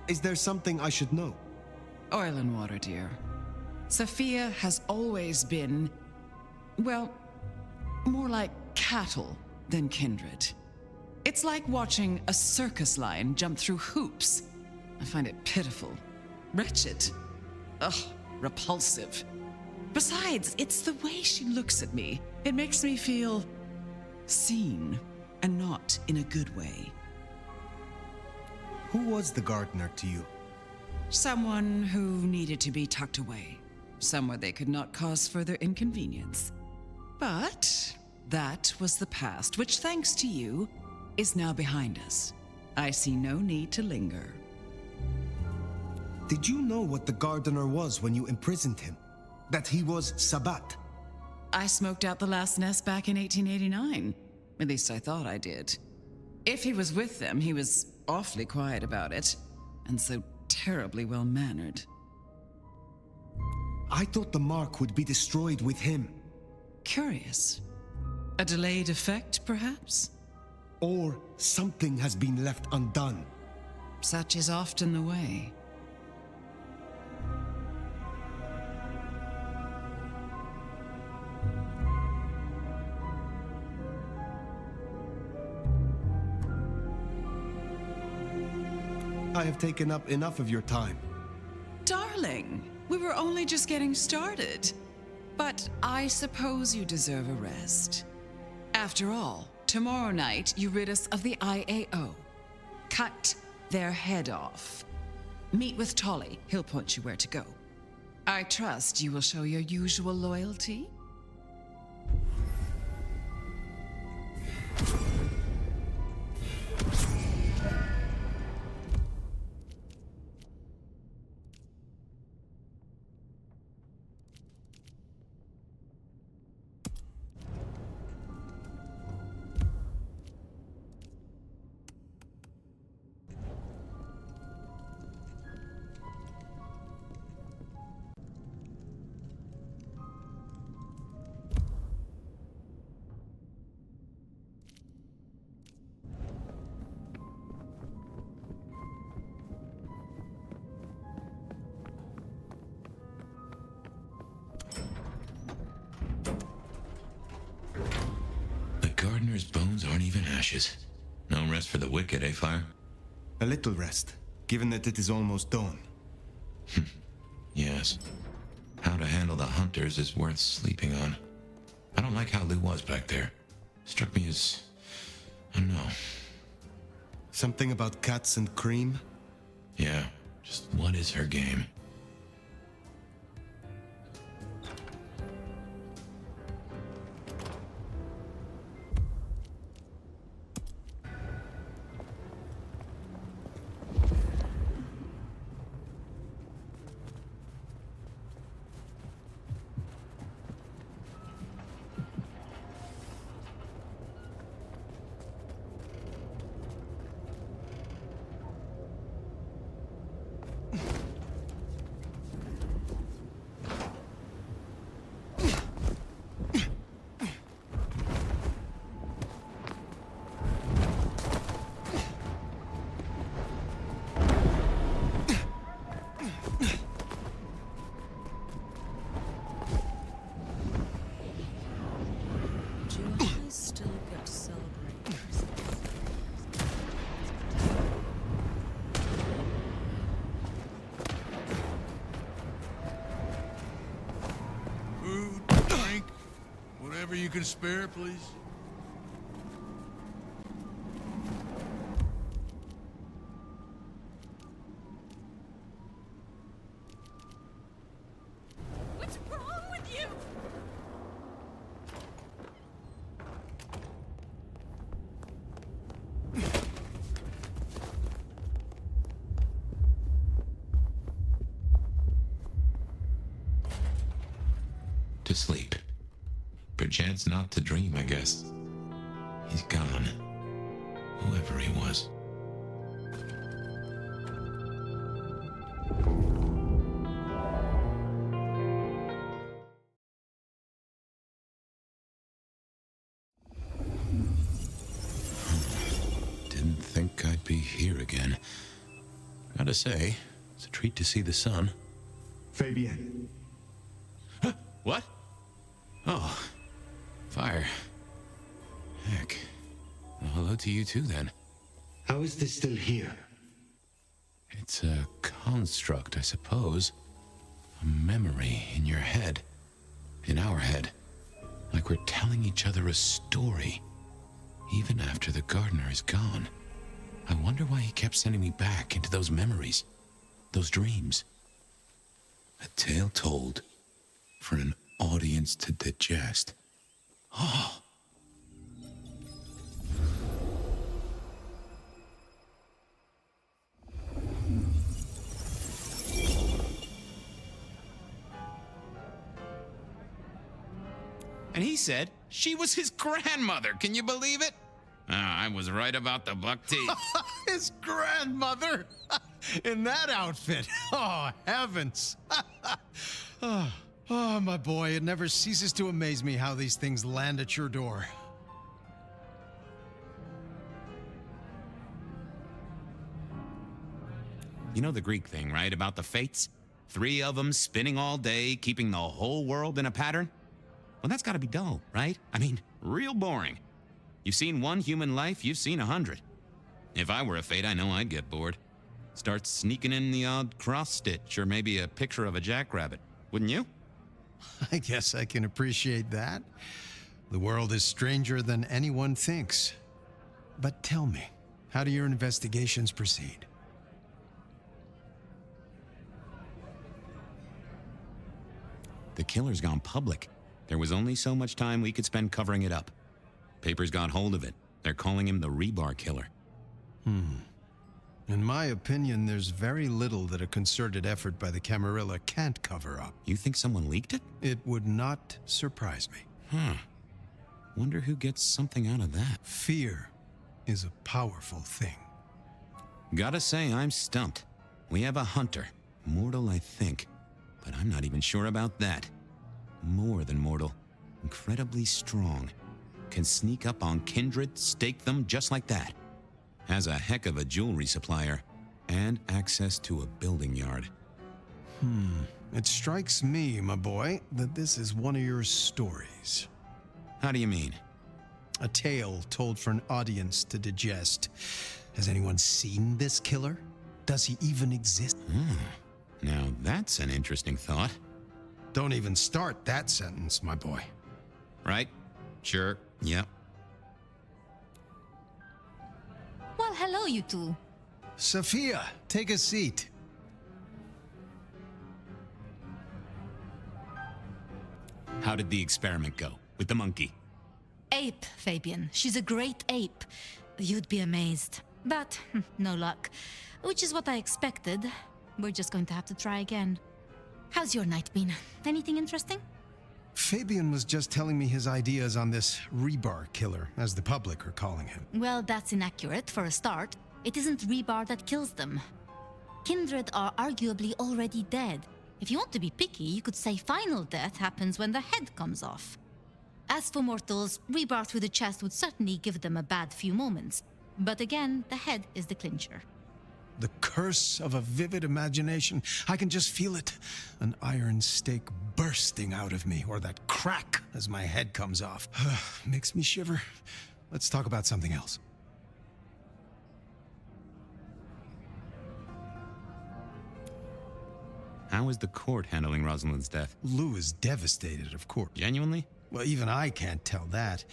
Is there something I should know? Oil and water, dear. Sophia has always been, well, more like cattle than kindred. It's like watching a circus lion jump through hoops. I find it pitiful, wretched, repulsive. Besides, it's the way she looks at me. It makes me feel seen, and not in a good way. Who was the gardener to you? Someone who needed to be tucked away, somewhere they could not cause further inconvenience. But that was the past, which, thanks to you, is now behind us. I see no need to linger. Did you know what the gardener was when you imprisoned him? That he was Sabbat? I smoked out the last nest back in 1889. At least I thought I did. If he was with them, he was awfully quiet about it, and so terribly well-mannered. I thought the mark would be destroyed with him. Curious. A delayed effect, perhaps? Or something has been left undone. Such is often the way. I have taken up enough of your time. Darling, we were only just getting started. But I suppose you deserve a rest. After all, tomorrow night you rid us of the IAO. Cut their head off. Meet with Tolly. He'll point you where to go. I trust you will show your usual loyalty. Gardener's bones aren't even ashes. No rest for the wicked, eh, Fire? A little rest, given that it is almost dawn. Yes. How to handle the hunters is worth sleeping on. I don't like how Lou was back there. Struck me as... I don't know. Something about cats and cream? Yeah, just what is her game? Whatever you can spare, please. What's wrong with you? To sleep. Perchance not to dream, I guess. He's gone. Whoever he was. Didn't think I'd be here again. Gotta say, it's a treat to see the sun. Fabienne. Huh? What? Oh. Fire. Heck. Well, hello to you too, then. How is this still here? It's a construct, I suppose. A memory in your head. In our head. Like we're telling each other a story. Even after the gardener is gone. I wonder why he kept sending me back into those memories. Those dreams. A tale told for an audience to digest. Oh. And he said she was his grandmother. Can you believe it? I was right about the buck teeth. His grandmother? In that outfit? Oh, heavens. Oh, my boy, it never ceases to amaze me how these things land at your door. You know the Greek thing, right? About the fates? 3 of them spinning all day, keeping the whole world in a pattern? Well, that's gotta be dull, right? I mean, real boring. You've seen one human life, you've seen 100. If I were a fate, I know I'd get bored. Start sneaking in the odd cross-stitch or maybe a picture of a jackrabbit. Wouldn't you? I guess I can appreciate that. The world is stranger than anyone thinks. But tell me, how do your investigations proceed? The killer's gone public. There was only so much time we could spend covering it up. Papers got hold of it. They're calling him the Rebar Killer. In my opinion, there's very little that a concerted effort by the Camarilla can't cover up. You think someone leaked it? It would not surprise me. Huh. Wonder who gets something out of that. Fear is a powerful thing. Gotta say, I'm stumped. We have a hunter. Mortal, I think. But I'm not even sure about that. More than mortal. Incredibly strong. Can sneak up on kindred, stake them just like that. Has a heck of a jewelry supplier. And access to a building yard. It strikes me, my boy, that this is one of your stories. How do you mean? A tale told for an audience to digest. Has anyone seen this killer? Does he even exist? Now that's an interesting thought. Don't even start that sentence, my boy. Right? Sure. Yep. Well, hello, you two. Sophia, take a seat. How did the experiment go with the monkey? Ape, Fabian. She's a great ape. You'd be amazed. But no luck. Which is what I expected. We're just going to have to try again. How's your night been? Anything interesting? Fabian was just telling me his ideas on this Rebar Killer, as the public are calling him. Well, that's inaccurate for a start. It isn't Rebar that kills them. Kindred are arguably already dead. If you want to be picky, you could say final death happens when the head comes off. As for mortals, Rebar through the chest would certainly give them a bad few moments. But again, the head is the clincher. The curse of a vivid imagination. I can just feel it. An iron stake bursting out of me, or that crack as my head comes off. Makes me shiver. Let's talk about something else. How is the court handling Rosalind's death? Lou is devastated, of course. Genuinely? Well, even I can't tell that.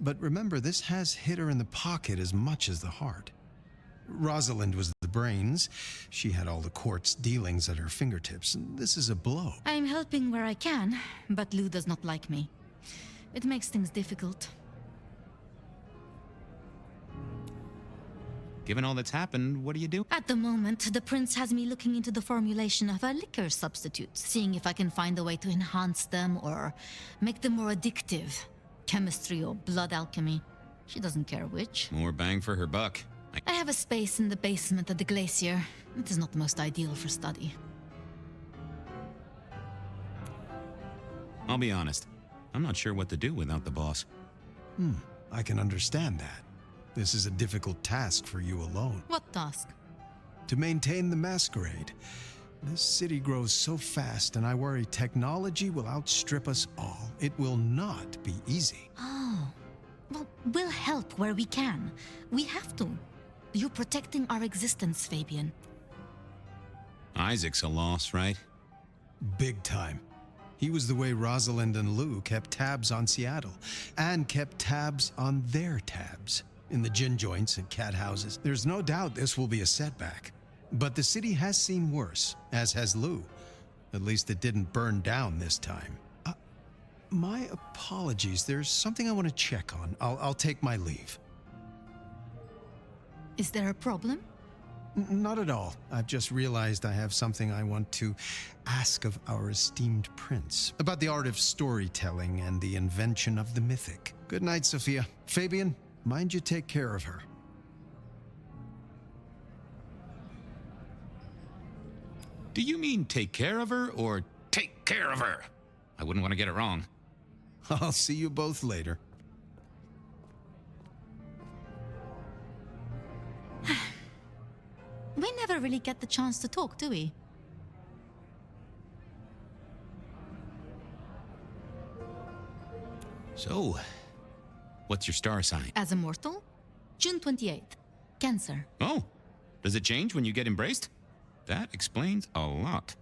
But remember, this has hit her in the pocket as much as the heart. Rosalind was the brains. She had all the court's dealings at her fingertips. This is a blow. I'm helping where I can, but Lou does not like me. It makes things difficult. Given all that's happened, what do you do? At the moment, the prince has me looking into the formulation of a liquor substitute, seeing if I can find a way to enhance them or make them more addictive. Chemistry or blood alchemy. She doesn't care which. More bang for her buck. I have a space in the basement of the glacier. It is not the most ideal for study. I'll be honest. I'm not sure what to do without the boss. I can understand that. This is a difficult task for you alone. What task? To maintain the Masquerade. This city grows so fast, and I worry technology will outstrip us all. It will not be easy. Oh. Well, we'll help where we can. We have to. You're protecting our existence, Fabian. Isaac's a loss, right? Big time. He was the way Rosalind and Lou kept tabs on Seattle, and kept tabs on their tabs. In the gin joints and cat houses. There's no doubt this will be a setback. But the city has seen worse, as has Lou. At least it didn't burn down this time. My apologies. There's something I want to check on. I'll take my leave. Is there a problem? Not at all. I've just realized I have something I want to ask of our esteemed prince. About the art of storytelling and the invention of the mythic. Good night, Sophia. Fabian, mind you take care of her. Do you mean take care of her or take care of her? I wouldn't want to get it wrong. I'll see you both later. We never really get the chance to talk, do we? So, what's your star sign? As a mortal? June 28th. Cancer. Oh, does it change when you get embraced? That explains a lot.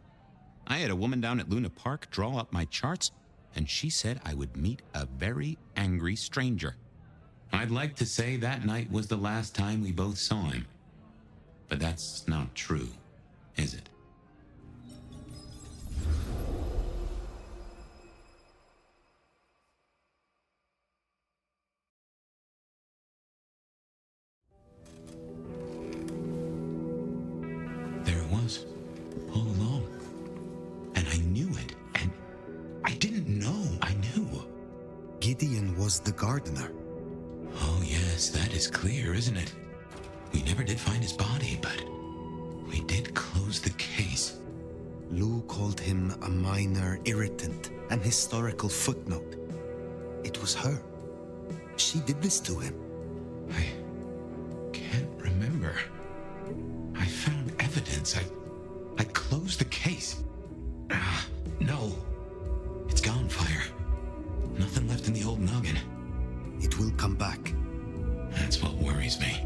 I had a woman down at Luna Park draw up my charts, and she said I would meet a very angry stranger. I'd like to say that night was the last time we both saw him. But that's not true, is it? There it was, all along. And I knew it, and I didn't know I knew. Gideon was the gardener. Oh yes, that is clear, isn't it? We never did find his body, but we did close the case. Lou called him a minor irritant, an historical footnote. It was her. She did this to him. I can't remember. I found evidence. I closed the case. No. It's gone, Fire. Nothing left in the old noggin. It will come back. That's what worries me.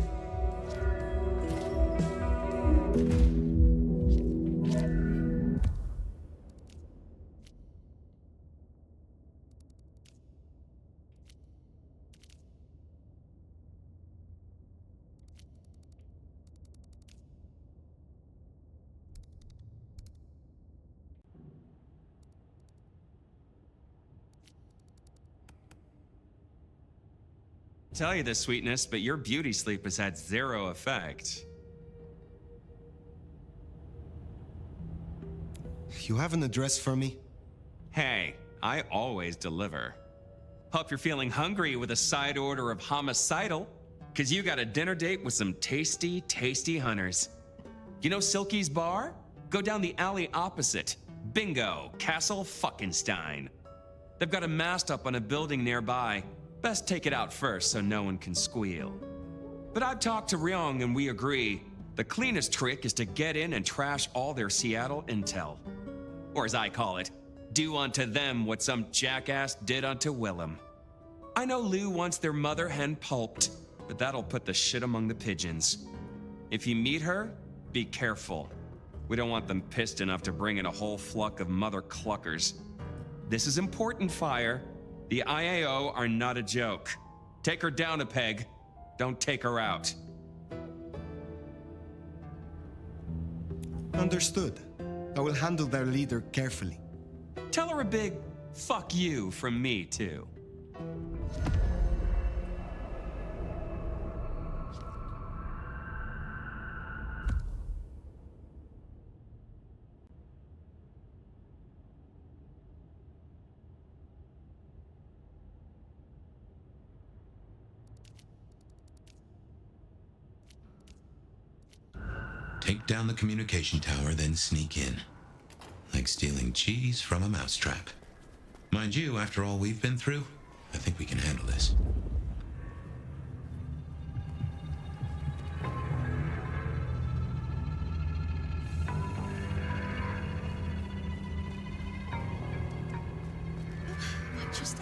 Tell you this, sweetness, but your beauty sleep has had zero effect. You have an address for me? Hey, I always deliver. Hope you're feeling hungry with a side order of homicidal, cause you got a dinner date with some tasty, tasty hunters. You know Silky's bar? Go down the alley opposite. Bingo, Castle Fuckenstein. They've got a mast up on a building nearby. Best take it out first so no one can squeal. But I've talked to Ryong and we agree, the cleanest trick is to get in and trash all their Seattle intel. Or as I call it, do unto them what some jackass did unto Willem. I know Lou wants their mother hen pulped, but that'll put the shit among the pigeons. If you meet her, be careful. We don't want them pissed enough to bring in a whole flock of mother cluckers. This is important, Fire. The IAO are not a joke. Take her down a peg. Don't take her out. Understood. I will handle their leader carefully. Tell her a big fuck you from me, too. Take down the communication tower, then sneak in. Like stealing cheese from a mousetrap. Mind you, after all we've been through, I think we can handle this. Watch your step.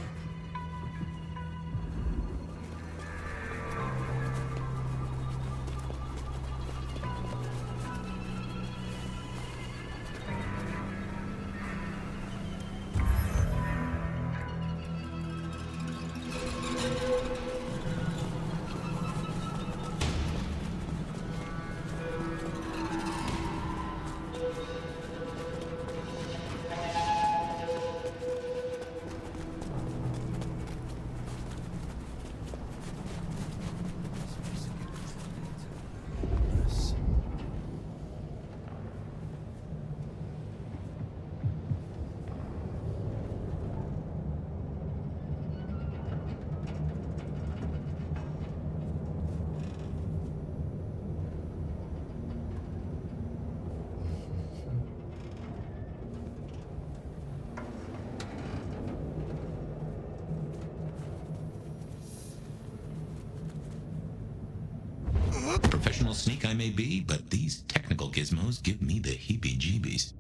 Professional sneak I may be, but these technical gizmos give me the heebie-jeebies.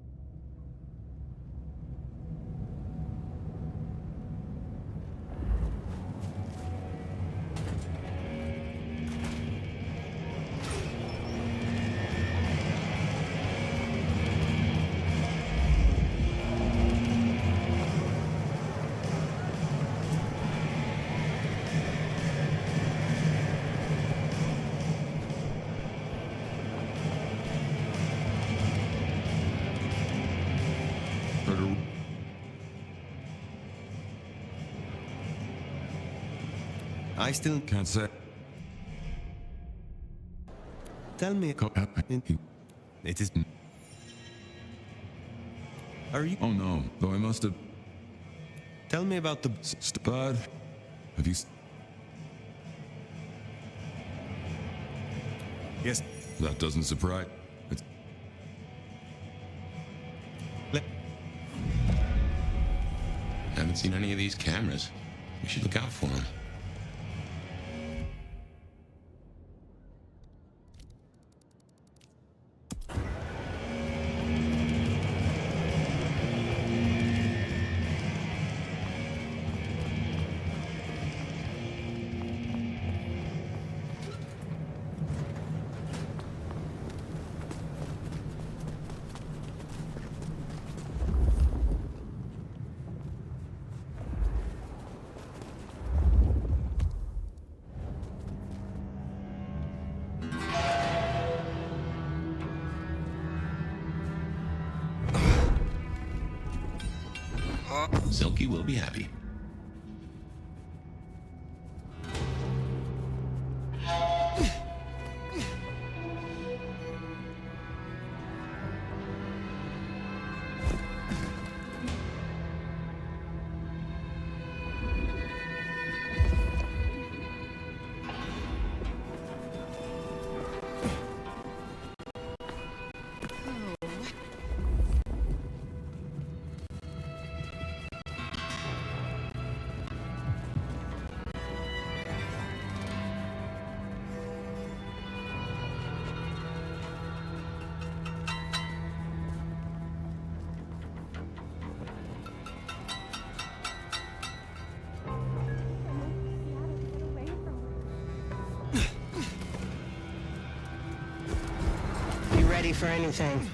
I still can't say. Tell me. It is. Are you? Oh no, though I must have. Tell me about the. Bud, have you? Yes. That doesn't surprise. It's... Haven't seen any of these cameras. We should look out for them. Silky will be happy. Ready for anything.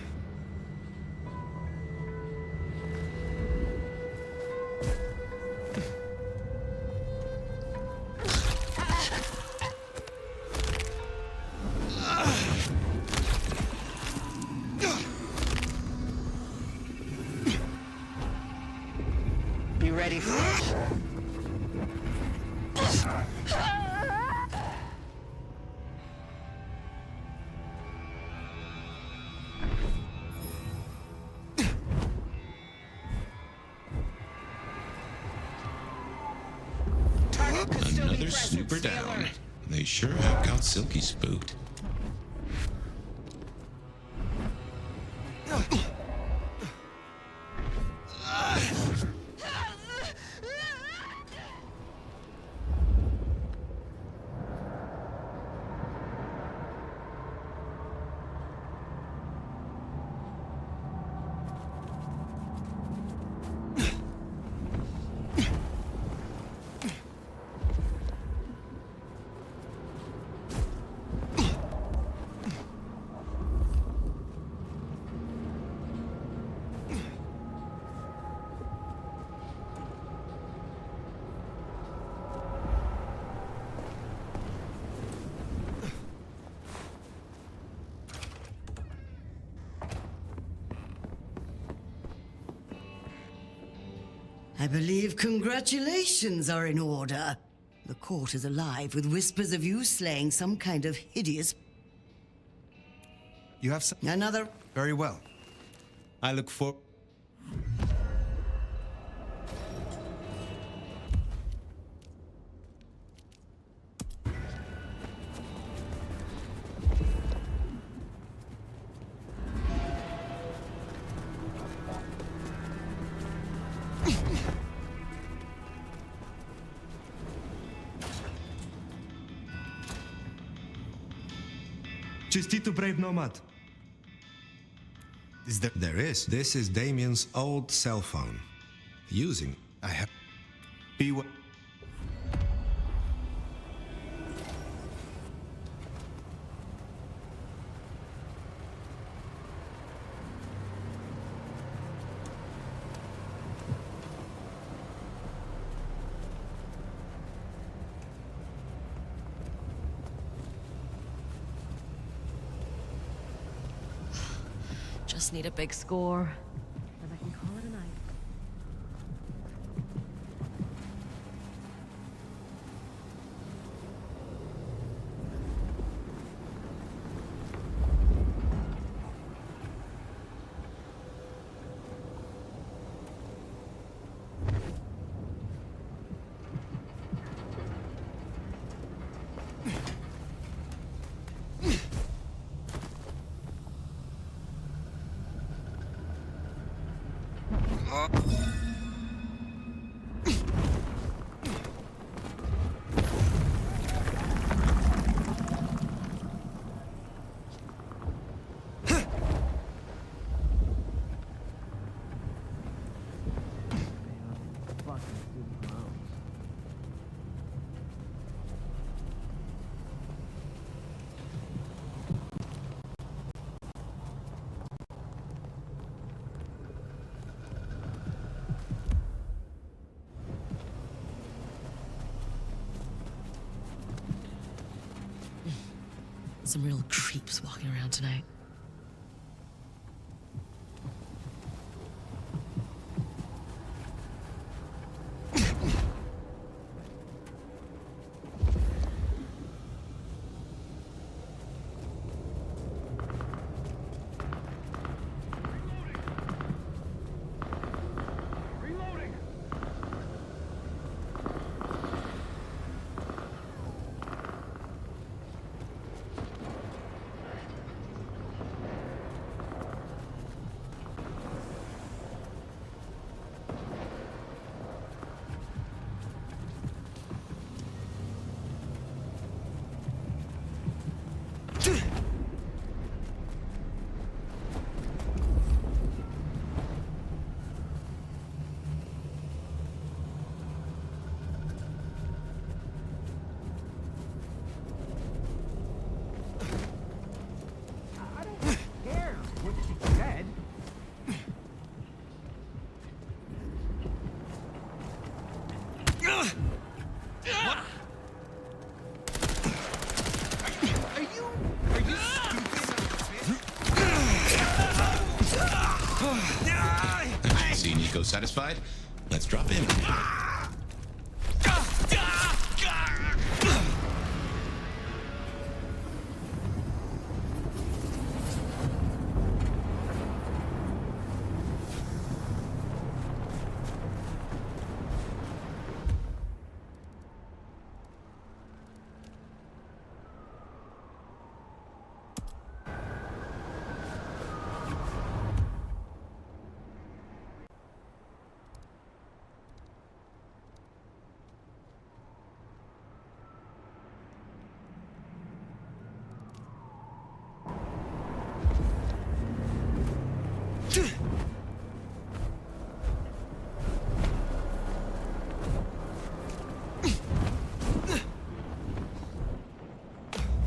You ready for it? Another snooper down. They sure have got Silky spooked. I believe congratulations are in order. The court is alive with whispers of you slaying some kind of hideous... You have some... Another... Very well. I look for... Честито, brave nomad. There is. This is Damien's old cell phone. Using. I have. Be what. Just need a big score, and I can call it a night. Some real creeps walking around tonight. See Nico satisfied? Let's drop in.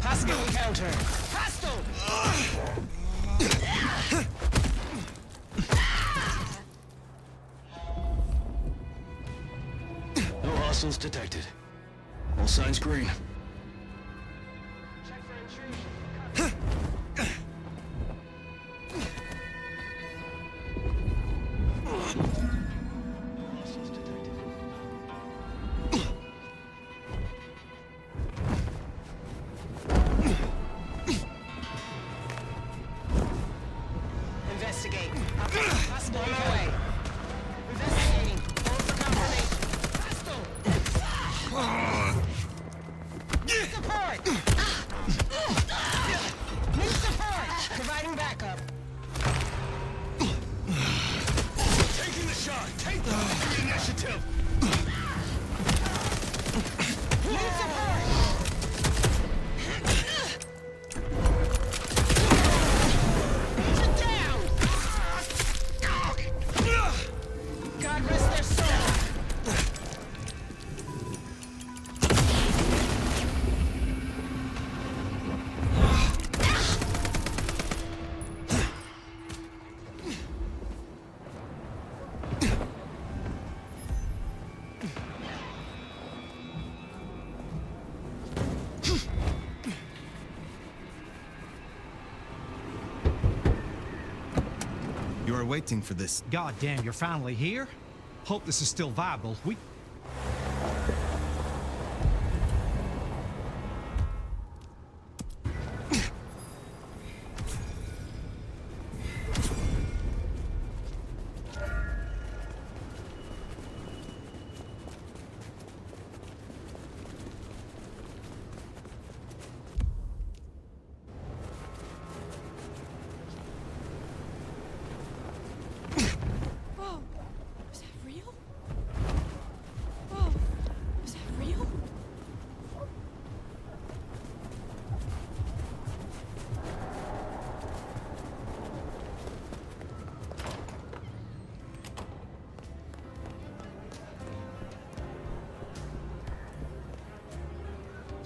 Hostile encounter! Hostile! No hostiles detected. All signs green. Investigate. Hostile on my way. Investigating. Hold for confirmation. Hostile! Need support! Need support! Providing backup. Taking the shot! Take the initiative! Need support! Get down! God rest their soul! You are waiting for this. God damn, you're finally here? Hope this is still viable. We... Whoa, is that real? Whoa, is that real?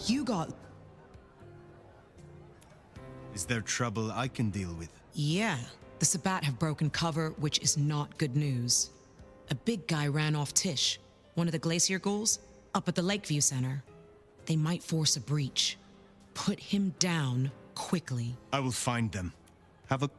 You got... Is there trouble I can deal with? Yeah. The Sabbat have broken cover, which is not good news. A big guy ran off Tish, one of the Glacier ghouls, up at the Lakeview Center. They might force a breach. Put him down quickly. I will find them. Have a...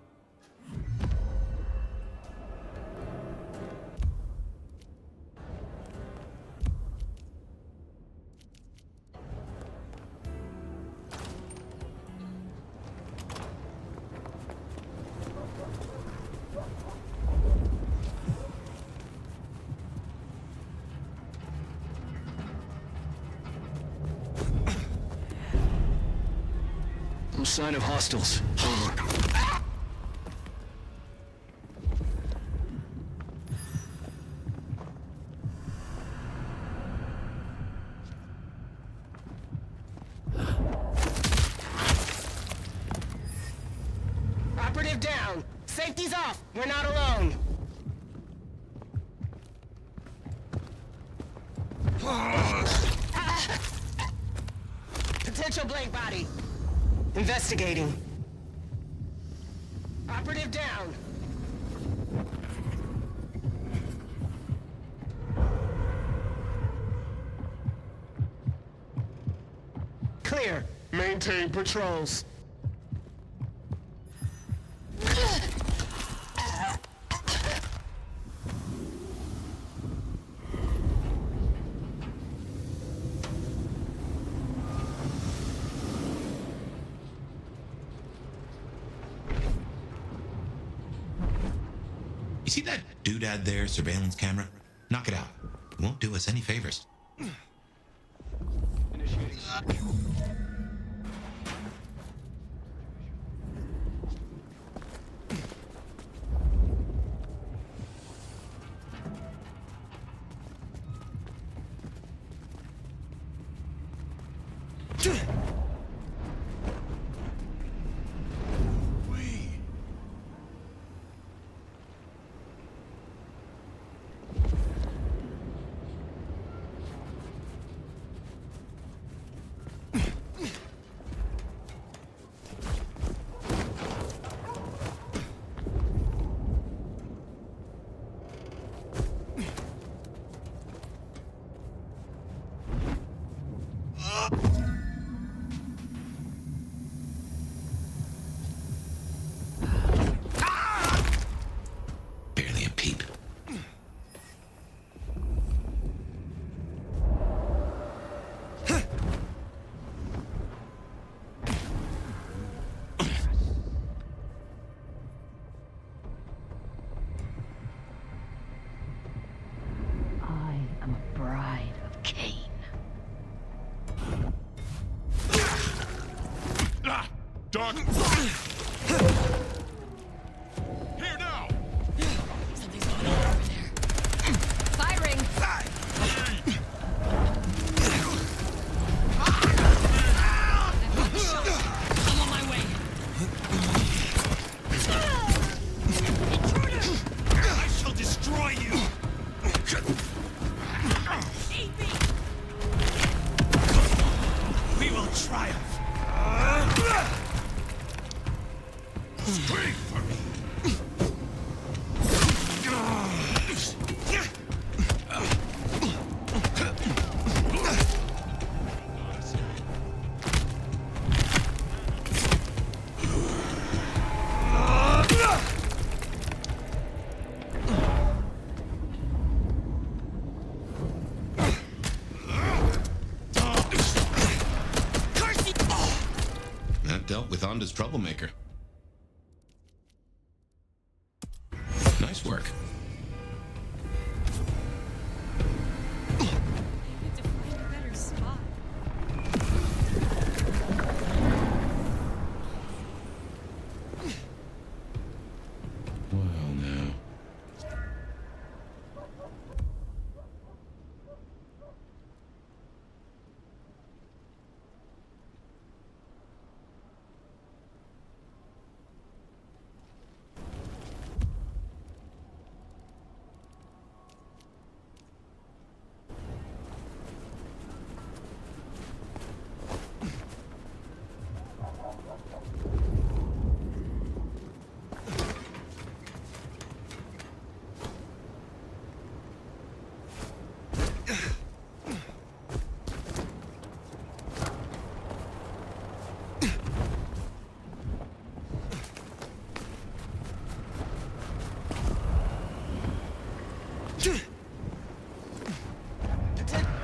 No sign of hostiles. Over. Operative down! Safety's off! We're not alone! Potential blank body. Investigating. Operative down. Clear. Maintain patrols. See that doodad there, surveillance camera? Knock it out. It won't do us any favors. Barely a peep. I am a bride of Cain. Doc! Here now! Something's going on over there. Firing! I'm on my way. Intruder! I shall destroy you! Eat me! We will triumph! Scream for me! That dealt with Onda's troublemaker. Nice work. Need to find a better spot. Well, now.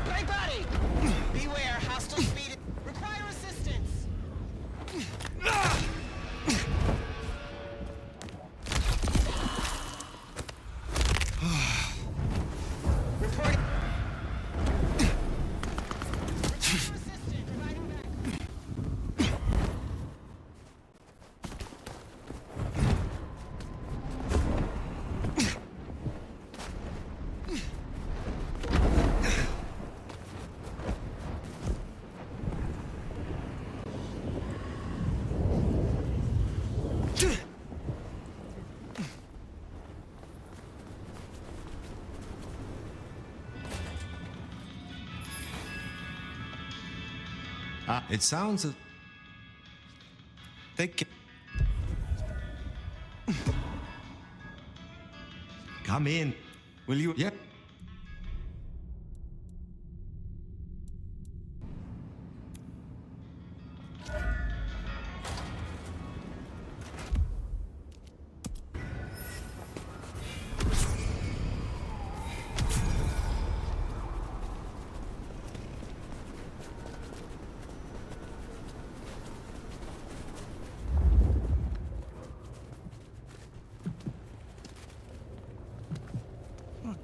Hey, buddy! Beware, hostile speed. Require assistance. Reporting. It sounds... They can... Come in. Will you... Yep.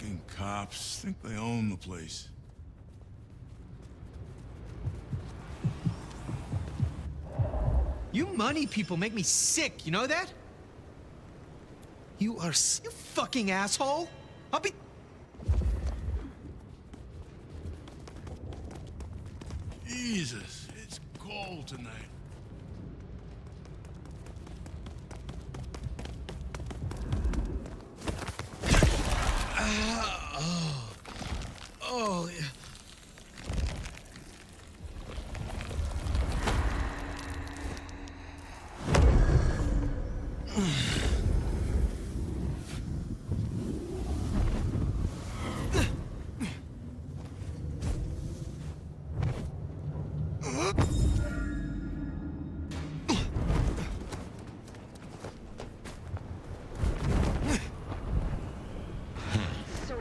Fucking cops think they own the place. You money people make me sick, you know that? You fucking asshole! I'll be... Jesus, it's cold tonight. Oh, yeah.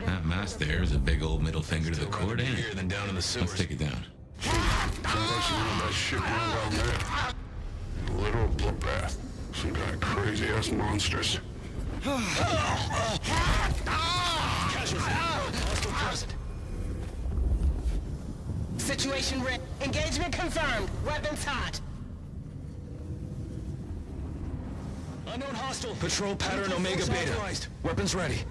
That mask there is a big old middle finger to the court, ain't it? Than down in the sewers. Let's take it down. That shit down there. Literal bloodbath. Some kind of crazy-ass monsters. Hostile present. Situation ready. Engagement confirmed. Weapons hot. Unknown hostile. Patrol pattern Omega Beta. Authorized. Weapons ready.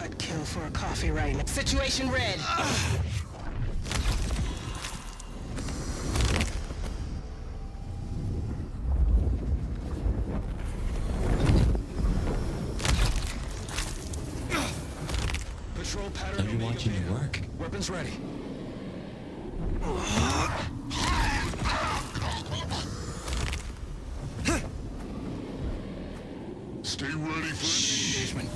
I'd kill for a coffee right now. Situation red. Patrol pattern Are you watching your work? Weapons ready. Stay ready for engagement.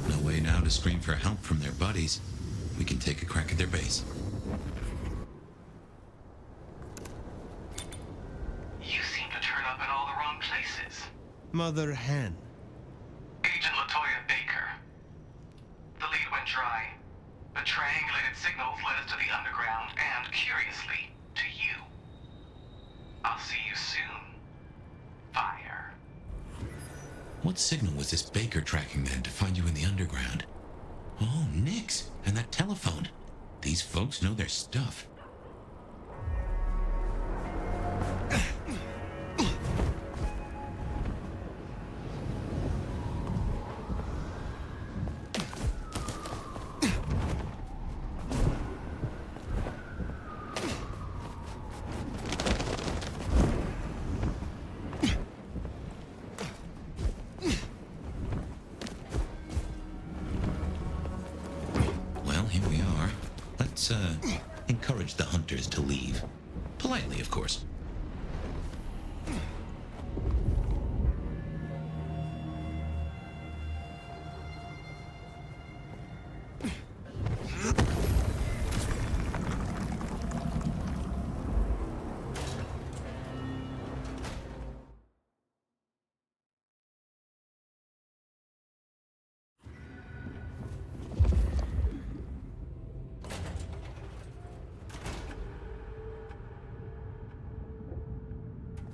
No way now to scream for help from their buddies. We can take a crack at their base. You seem to turn up in all the wrong places. Mother hen. Agent LaToya Baker. The lead went dry. A triangulated signal led us to the underground and, curiously, to you. I'll see you soon. Fire. What signal was this Baker tracking then to find you in the underground? Oh, Nix, and that telephone. These folks know their stuff. Well, here we are. Let's, encourage the hunters to leave. Politely, of course.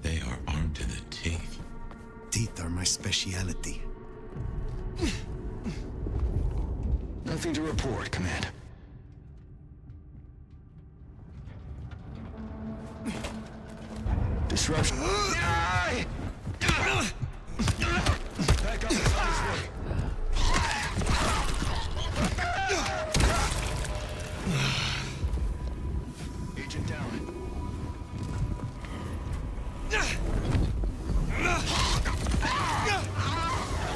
They are armed to the teeth. Teeth are my speciality. Nothing to report, Command. Disruption. Back up is on his way. Agent down.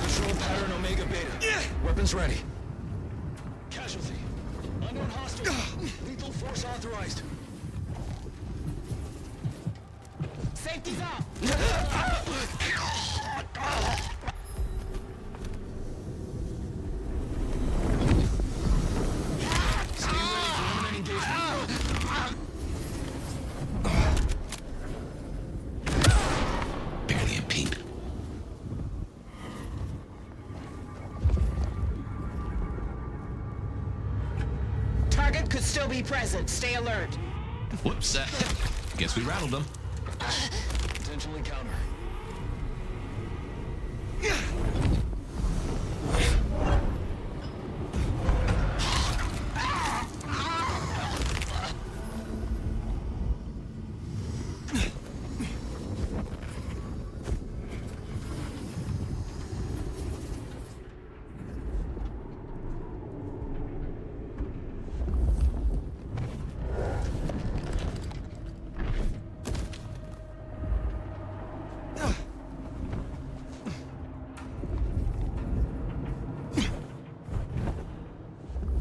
Patrol pattern Omega Beta. Weapons ready. Casualty. Unknown hostile. Lethal force authorized. Safety's off. Stay ready for imminent engagement. Barely a peep. could still be present. Stay alert. Whoops. Guess we rattled them. Potential encounter.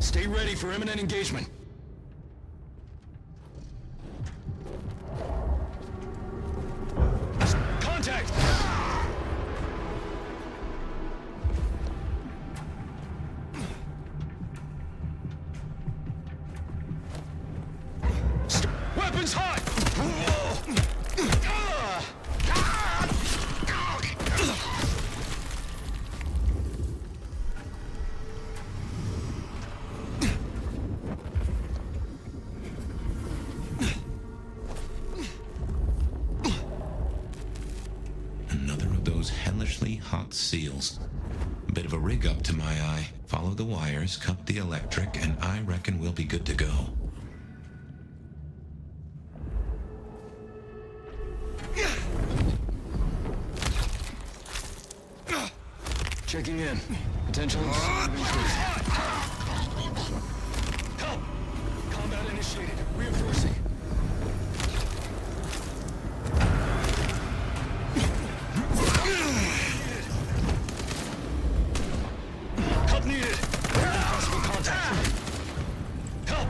Stay ready for imminent engagement. Contact! Weapons hot! Hellishly hot seals. A bit of a rig up to my eye. Follow the wires, cut the electric, and I reckon we'll be good to go. Checking in. Potential increase. Help! Combat initiated. Reinforcing. Help needed. Possible contact. Help!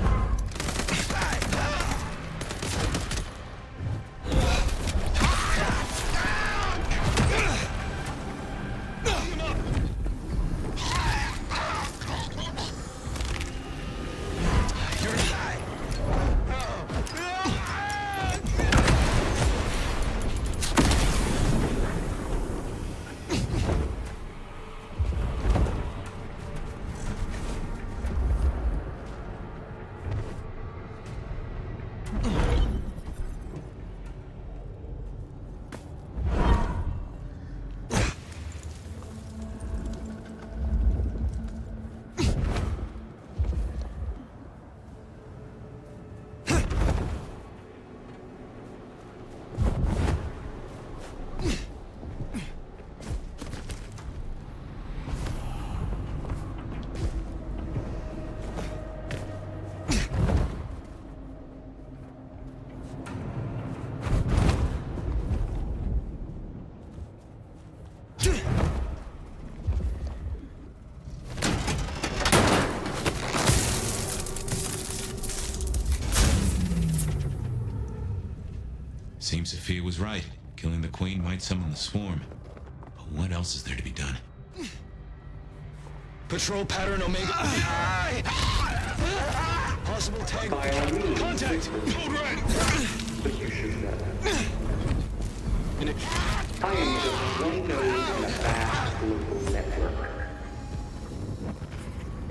Seems Sophia was right. Killing the Queen might summon the swarm. But what else is there to be done? Patrol pattern Omega. Possible tag. Contact. Code red. But you should know. I am just one node in a vast global network.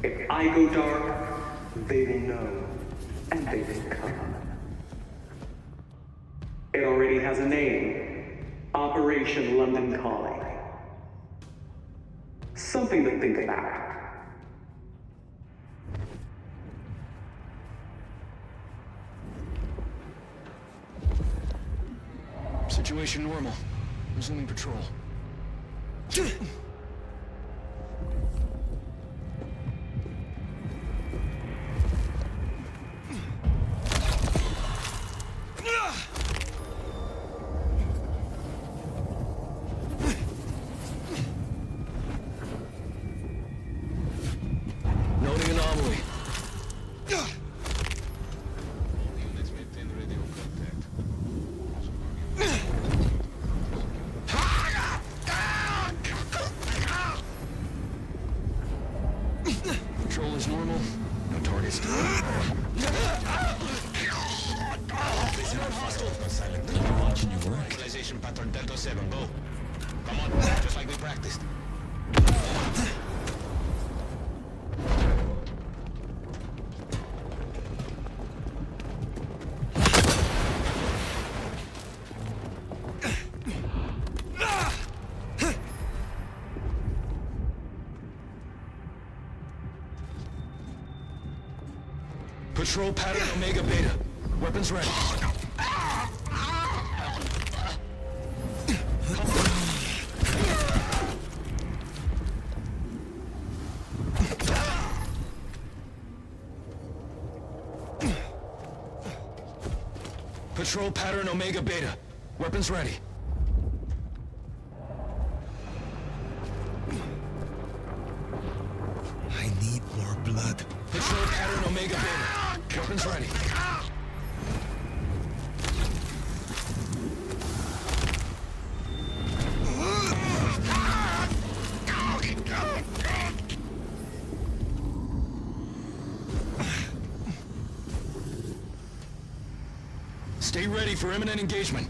If I go dark, they will know, and they will come. It already has a name. Operation London Calling. Something to think about. Situation normal. Resuming patrol. Noting anomaly. Control is normal. No targets. I'm watching your work. Localization pattern Delta 7, go. Come on, just like we practiced. Patrol pattern Omega Beta. Weapons ready. Patrol pattern Omega Beta. Weapons ready. I need more blood. Patrol pattern Omega Beta. Weapons ready. Stay ready for imminent engagement.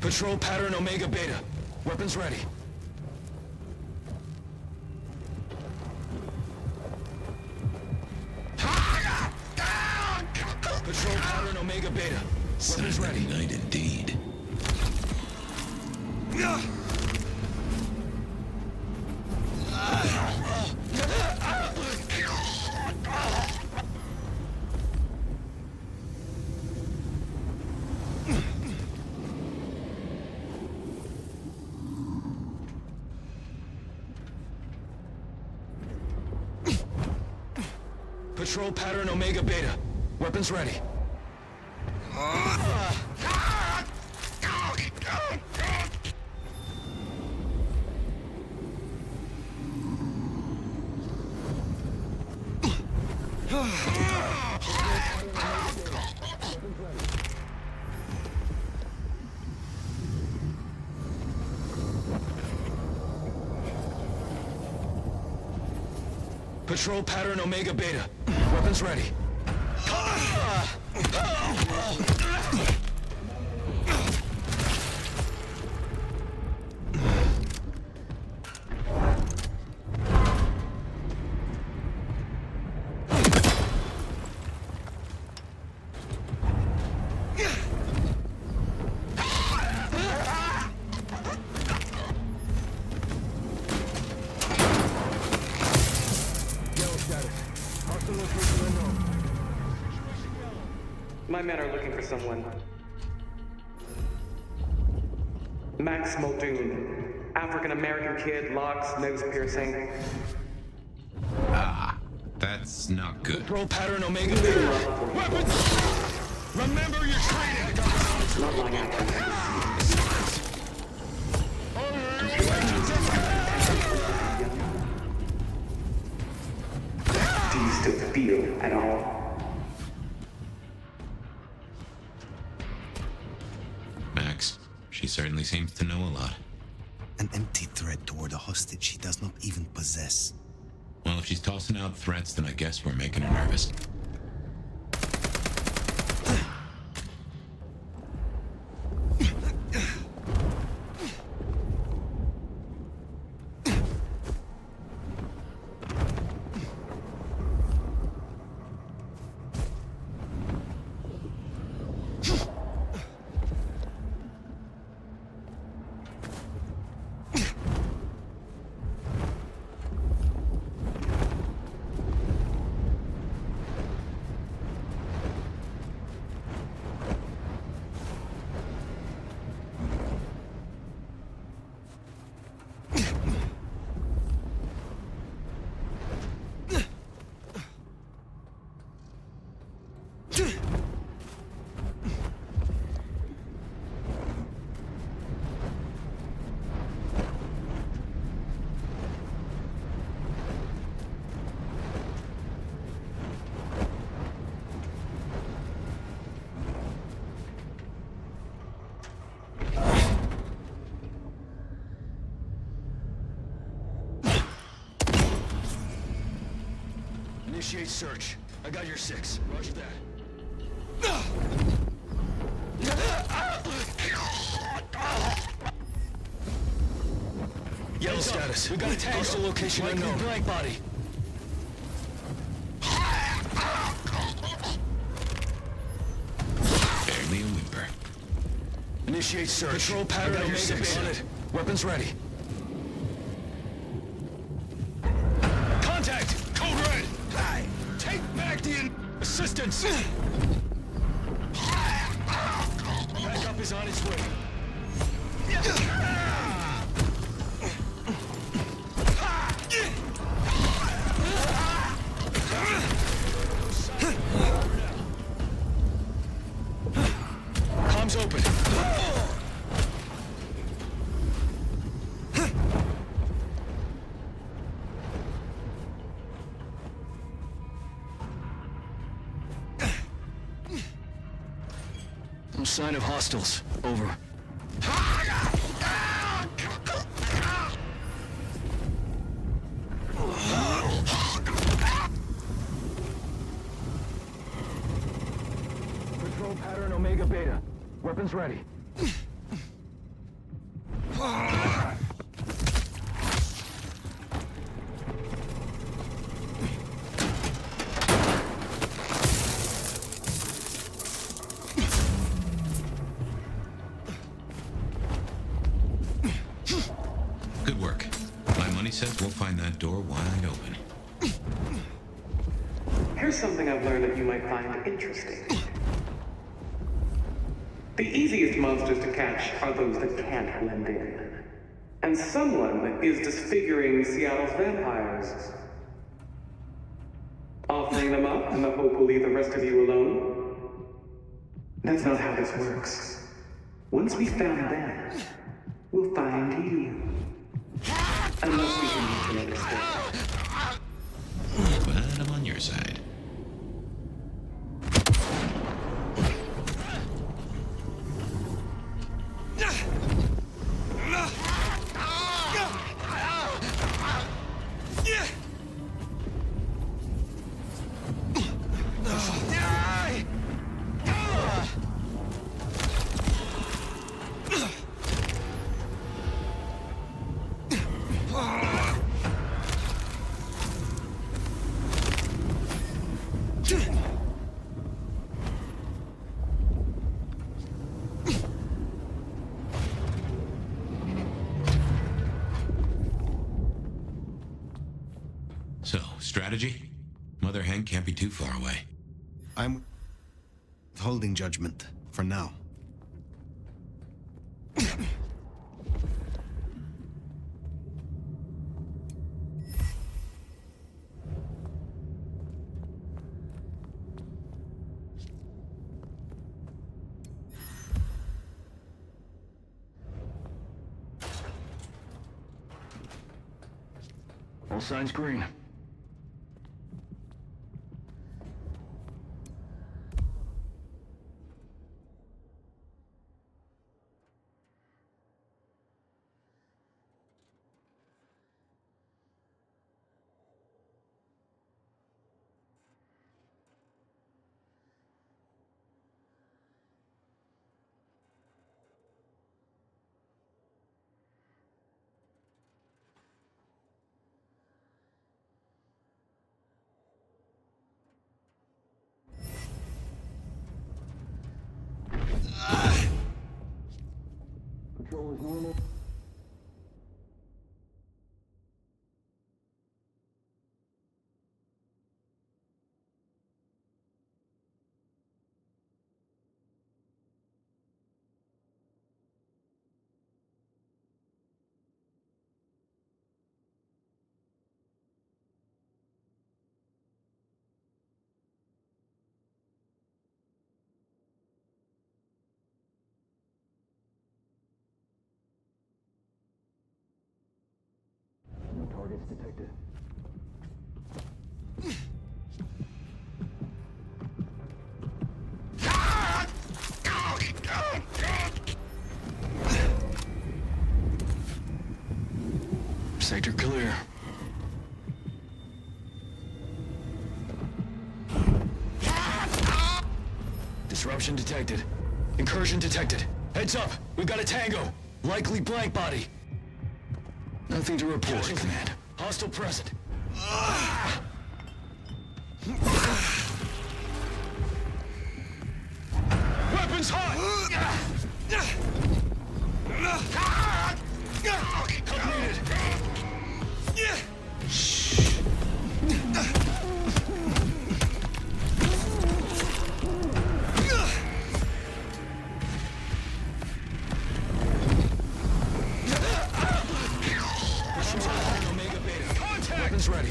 Patrol pattern Omega Beta. Weapons ready. Patrol pattern Omega Beta. Weapons ready. Night indeed. Patrol pattern Omega Beta. Weapons ready. Patrol pattern Omega Beta. Weapons ready. My men are looking for someone. Max Muldoon. African-American kid, locks, nose piercing. Ah, that's not good. Patrol pattern Omega Beta. Weapons! Remember your training! Not long after. Do you still feel at all? Max, she certainly seems to know a lot. An empty threat toward a hostage she does not even possess. Well, if she's tossing out threats, then I guess we're making her nervous. Initiate search. I got your 6. Roger that. Yellow status. We got a tank. Hostile location unknown. Blank body. Barely a whimper. Initiate search. Control pattern on your 6. On it. Weapons ready. Contact! Code red! Take back the assistance! Backup is on its way. Comms open. No sign of hostiles. Over. Patrol pattern Omega Beta. Weapons ready. Good work. My money says we'll find that door wide open. Here's something I've learned that you might find interesting. The easiest monsters to catch are those that can't blend in. And someone is disfiguring Seattle's vampires. Offering them up in the hope we'll leave the rest of you alone? That's not how this works. Once we found them, we'll find you. Unless we can make another step. But I'm on your side. So, strategy? Mother Hen can't be too far away. I'm holding judgment for now. All signs green. Control is normal. No targets detected. Sector clear. Disruption detected. Incursion detected. Heads up! We've got a tango! Likely blank body. Nothing to report, Command. Hostile present. Weapons hot! Completed. Weapons ready.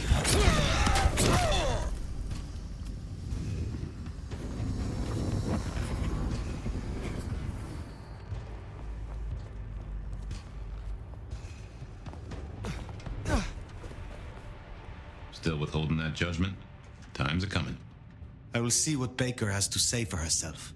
Still withholding that judgment? Time's a coming. I will see what Baker has to say for herself.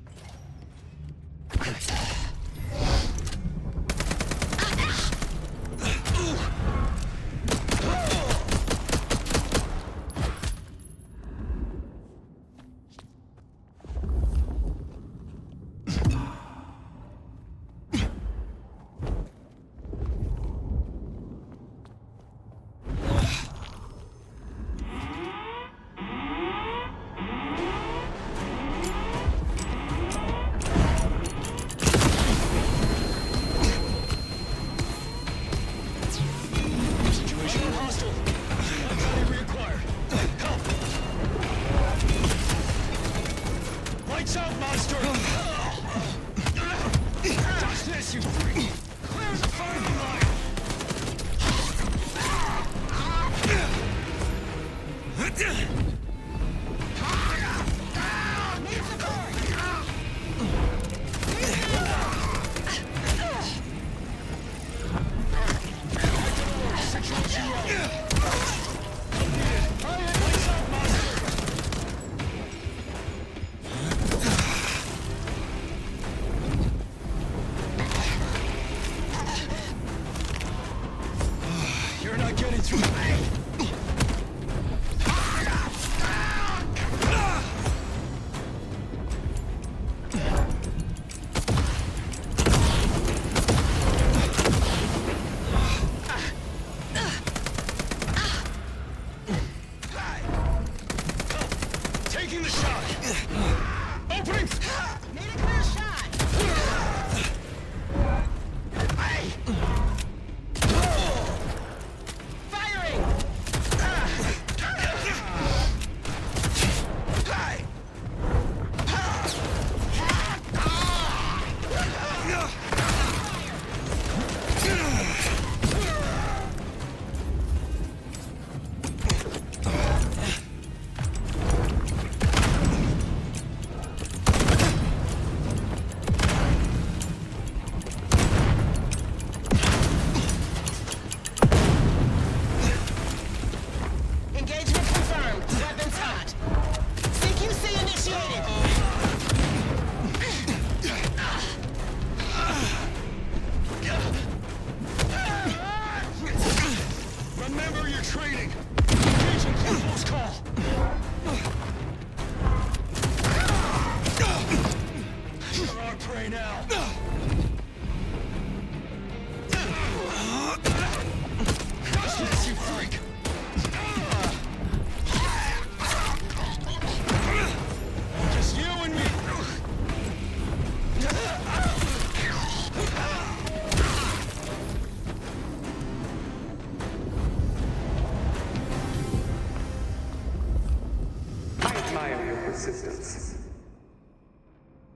Persistence.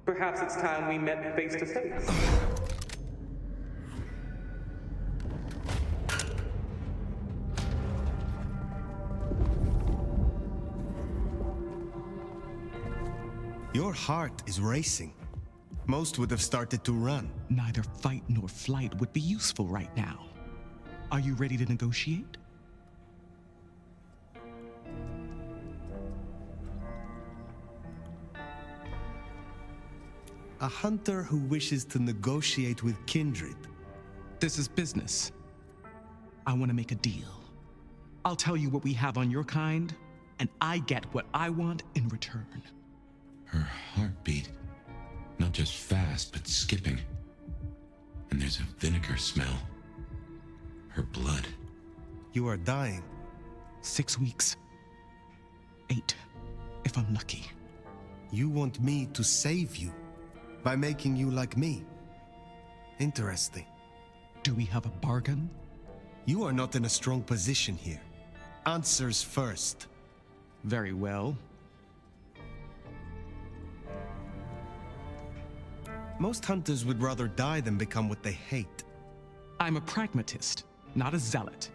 Perhaps it's time we met face to face. Your heart is racing. Most would have started to run. Neither fight nor flight would be useful right now. Are you ready to negotiate? A hunter who wishes to negotiate with kindred. This is business. I want to make a deal. I'll tell you what we have on your kind, and I get what I want in return. Her heartbeat. Not just fast, but skipping. And there's a vinegar smell. Her blood. You are dying. 6 weeks. 8, if I'm lucky. You want me to save you by making you like me. Interesting. Do we have a bargain? You are not in a strong position here. Answers first. Very well. Most hunters would rather die than become what they hate. I'm a pragmatist, not a zealot.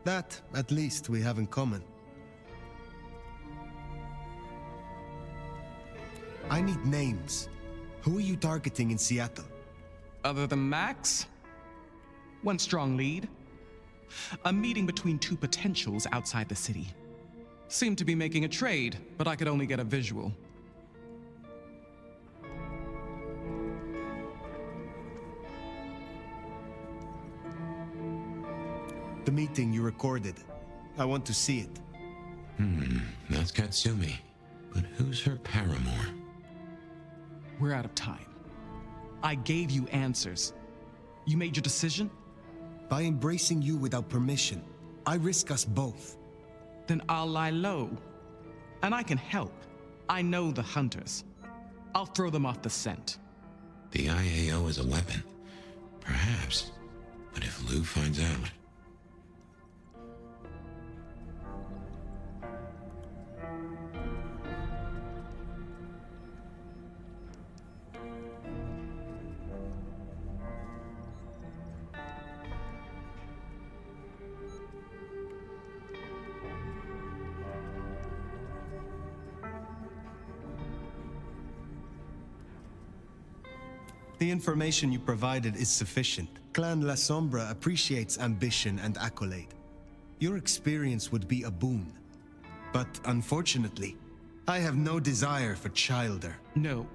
That, at least, we have in common. I need names. Who are you targeting in Seattle? Other than Max? One strong lead. A meeting between two potentials outside the city. Seemed to be making a trade, but I could only get a visual. The meeting you recorded. I want to see it. That's Katsumi. But who's her paramour? We're out of time. I gave you answers. You made your decision? By embracing you without permission, I risk us both. Then I'll lie low. And I can help. I know the hunters. I'll throw them off the scent. The IAO is a weapon. Perhaps. But if Lou finds out... The information you provided is sufficient. Clan La Sombra appreciates ambition and accolade. Your experience would be a boon. But unfortunately, I have no desire for Childer. No.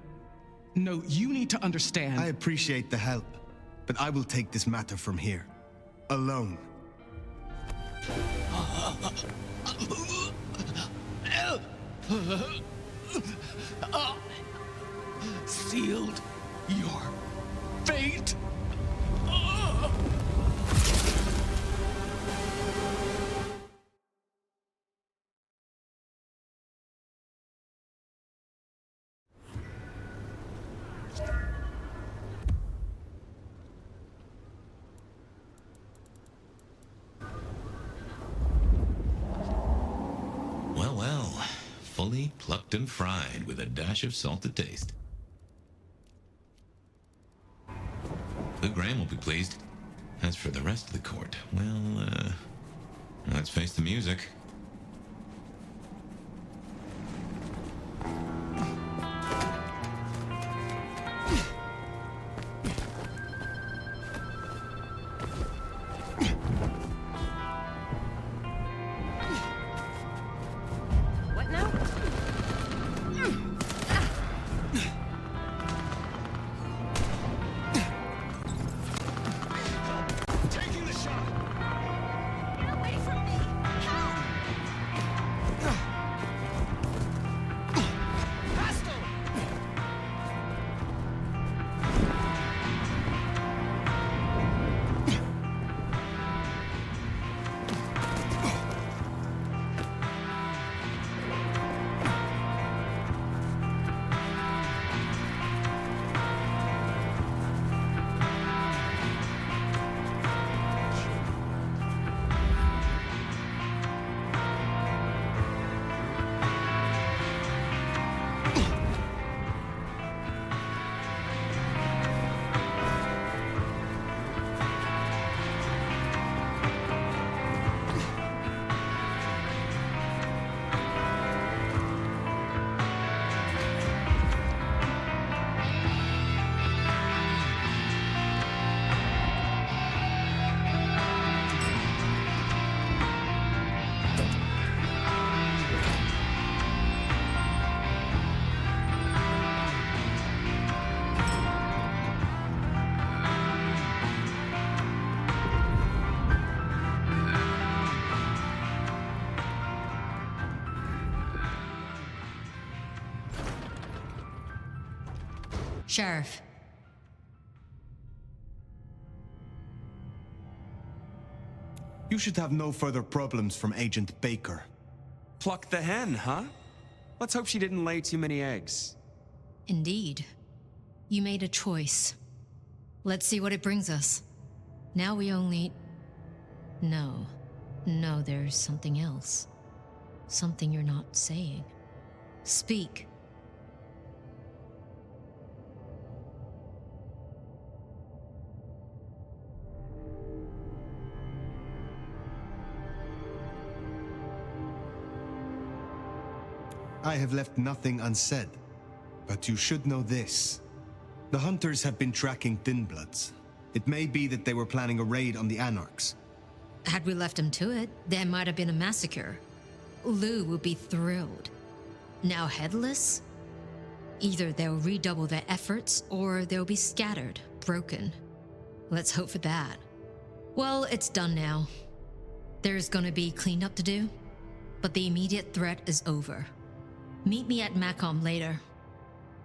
No, you need to understand. I appreciate the help, but I will take this matter from here. Alone. Sealed your fate. Well, well. Fully plucked and fried with a dash of salt to taste. Lou Graham will be pleased. As for the rest of the court, well, let's face the music. What now? Taking the shot! Get away from me! Help! Sheriff. You should have no further problems from Agent Baker. Pluck the hen, huh? Let's hope she didn't lay too many eggs. Indeed. You made a choice. Let's see what it brings us. Now we only... No, there's something else. Something you're not saying. Speak. I have left nothing unsaid, but you should know this. The hunters have been tracking Thin Bloods. It may be that they were planning a raid on the Anarchs. Had we left him to it, there might have been a massacre. Lou would be thrilled. Now headless? Either they'll redouble their efforts, or they'll be scattered, broken. Let's hope for that. Well, it's done now. There's gonna be cleanup to do, but the immediate threat is over. Meet me at Macomb later.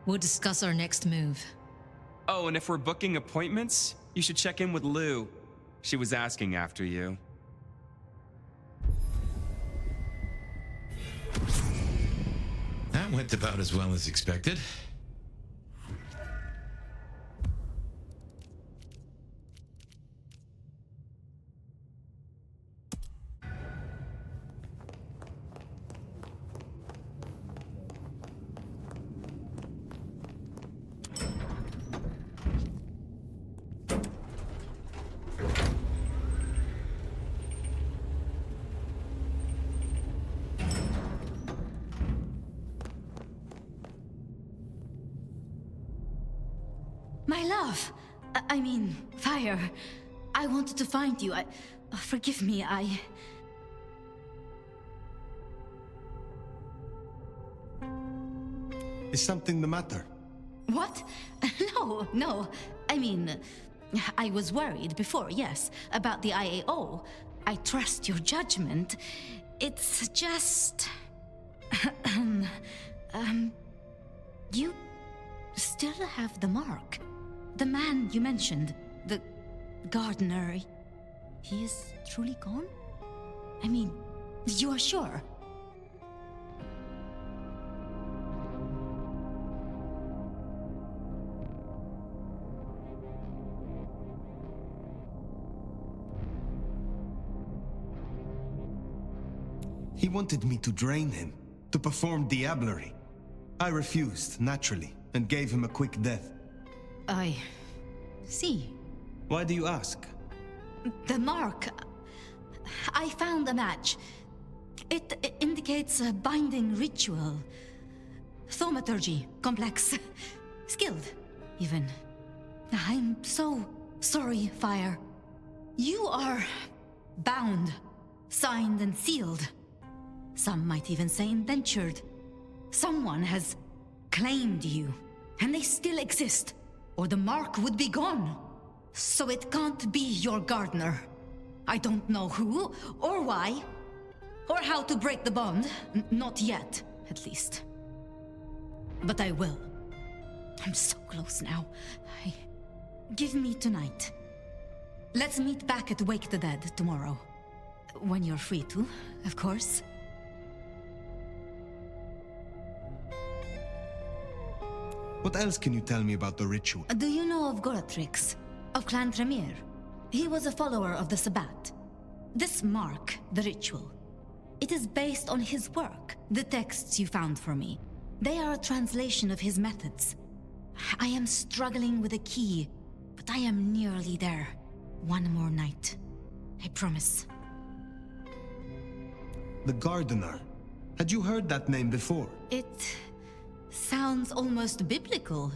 We'll discuss our next move. Oh, and if we're booking appointments, you should check in with Lou. She was asking after you. That went about as well as expected. My love! I mean, Fire. I wanted to find you. Forgive me, Is something the matter? What? No. I mean, I was worried before, yes, about the IAO. I trust your judgment. It's just... You still have the mark. The man you mentioned, the gardener, he is truly gone? I mean, you are sure? He wanted me to drain him, to perform diablerie. I refused, naturally, and gave him a quick death. I see. Why do you ask? The mark. I found a match. It indicates a binding ritual. Thaumaturgy, complex. Skilled, even. I'm so sorry, Fire. You are bound, signed and sealed. Some might even say indentured. Someone has claimed you, and they still exist, or the mark would be gone. So it can't be your gardener. I don't know who, or why, or how to break the bond. Not yet, at least. But I will. I'm so close now. Give me tonight. Let's meet back at Wake the Dead tomorrow. When you're free to, of course. What else can you tell me about the ritual? Do you know of Goratrix, of Clan Tremere? He was a follower of the Sabbat. This mark, the ritual, it is based on his work, the texts you found for me. They are a translation of his methods. I am struggling with a key, but I am nearly there. One more night. I promise. The Gardener. Had you heard that name before? It sounds almost biblical.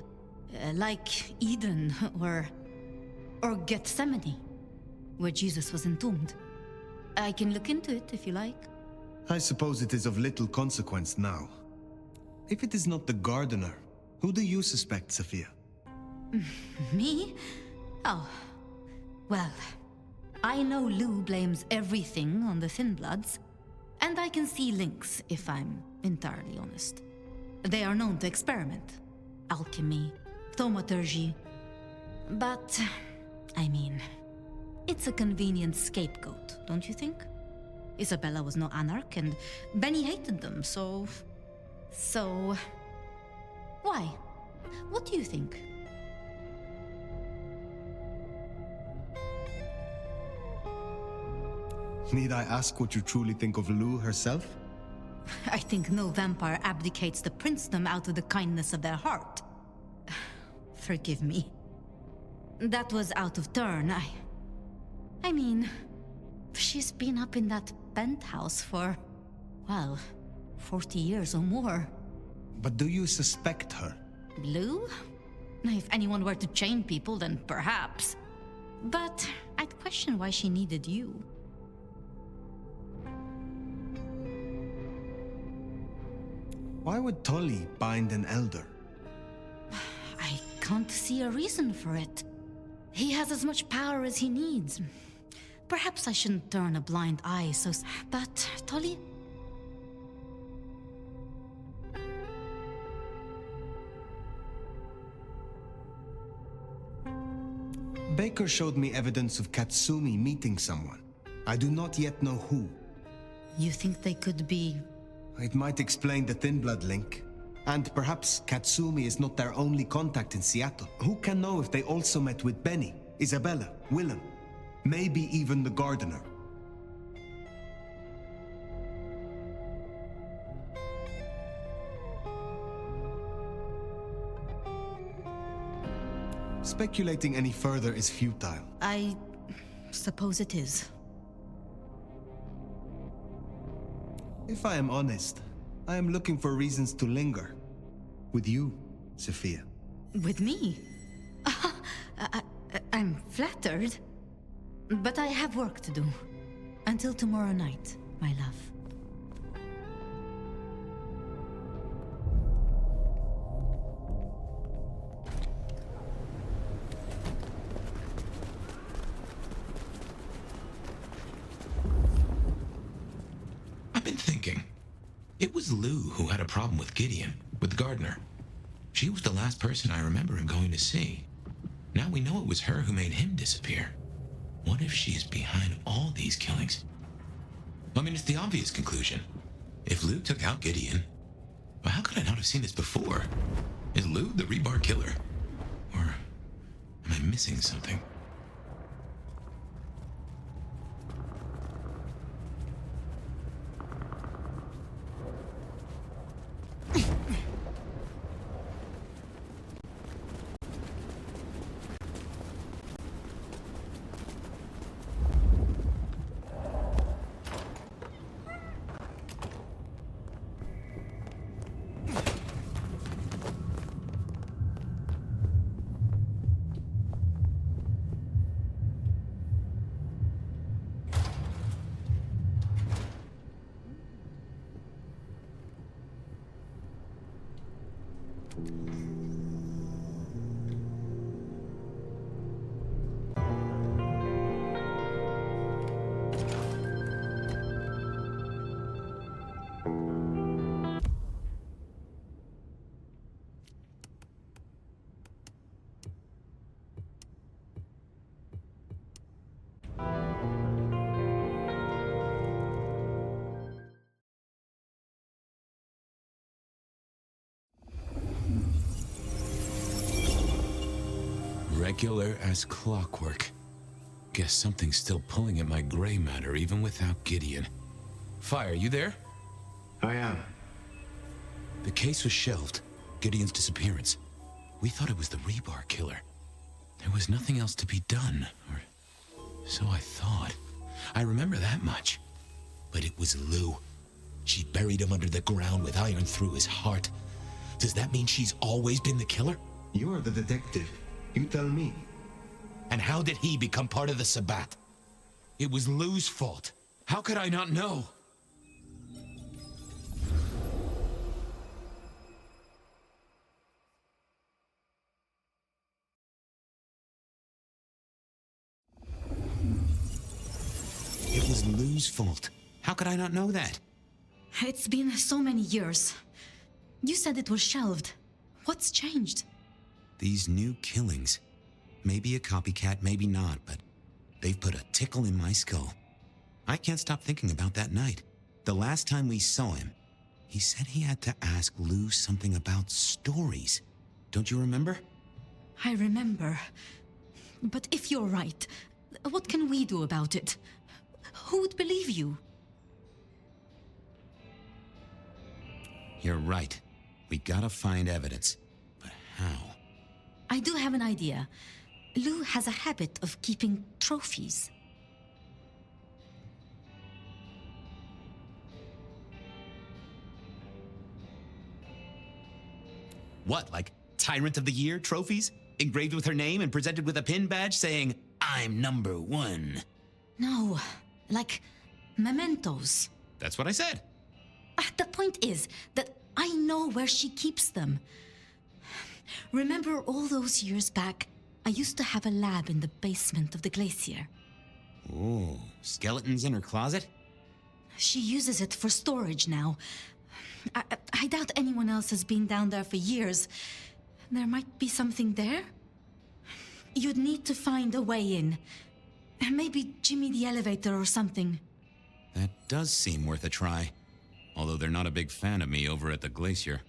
Like Eden or Gethsemane, where Jesus was entombed. I can look into it if you like. I suppose it is of little consequence now. If it is not the Gardener, who do you suspect, Sophia? Me? Oh. Well, I know Lou blames everything on the Thin Bloods, and I can see links if I'm entirely honest. They are known to experiment. Alchemy, thaumaturgy. But, I mean, it's a convenient scapegoat, don't you think? Isabella was no anarch, and Benny hated them, so... Why? What do you think? Need I ask what you truly think of Lou herself? I think no vampire abdicates the princedom out of the kindness of their heart. Forgive me. That was out of turn. I mean, she's been up in that penthouse for, well, 40 years or more. But do you suspect her? Lou? If anyone were to chain people, then perhaps. But I'd question why she needed you. Why would Tully bind an elder? I can't see a reason for it. He has as much power as he needs. Perhaps I shouldn't turn a blind eye, but Tully... Baker showed me evidence of Katsumi meeting someone. I do not yet know who. You think they could be... It might explain the Thin Blood link. And perhaps Katsumi is not their only contact in Seattle. Who can know if they also met with Benny, Isabella, Willem, maybe even the gardener? Speculating any further is futile. I suppose it is. If I am honest, I am looking for reasons to linger. With you, Sophia. With me? I'm flattered. But I have work to do. Until tomorrow night, my love. I've been thinking. It was Lou who had a problem with Gideon, with the gardener. She was the last person I remember him going to see. Now we know it was her who made him disappear. What if she is behind all these killings? I mean, it's the obvious conclusion. If Lou took out Gideon, well, how could I not have seen this before? Is Lou the rebar killer? Or am I missing something? Regular as clockwork. Guess something's still pulling at my gray matter even without Gideon. Fire, you there? I am. The case was shelved. Gideon's disappearance. We thought it was the rebar killer. There was nothing else to be done, or so I thought. I remember that much. But it was Lou. She buried him under the ground with iron through his heart. Does that mean she's always been the killer? You are the detective. You tell me. And how did he become part of the Sabbat? It was Lou's fault. How could I not know? It was Lou's fault. How could I not know that? It's been so many years. You said it was shelved. What's changed? These new killings. Maybe a copycat, maybe not, but they've put a tickle in my skull. I can't stop thinking about that night. The last time we saw him, he said he had to ask Lou something about stories. Don't you remember? I remember. But if you're right, what can we do about it? Who would believe you? You're right. We gotta find evidence. But how? I do have an idea. Lou has a habit of keeping trophies. What, like Tyrant of the Year trophies? Engraved with her name and presented with a pin badge saying, I'm #1. No, like mementos. That's what I said. The point is that I know where she keeps them. Remember all those years back, I used to have a lab in the basement of the glacier. Oh, skeletons in her closet? She uses it for storage now. I doubt anyone else has been down there for years. There might be something there. You'd need to find a way in. Maybe Jimmy the elevator or something. That does seem worth a try. Although they're not a big fan of me over at the glacier.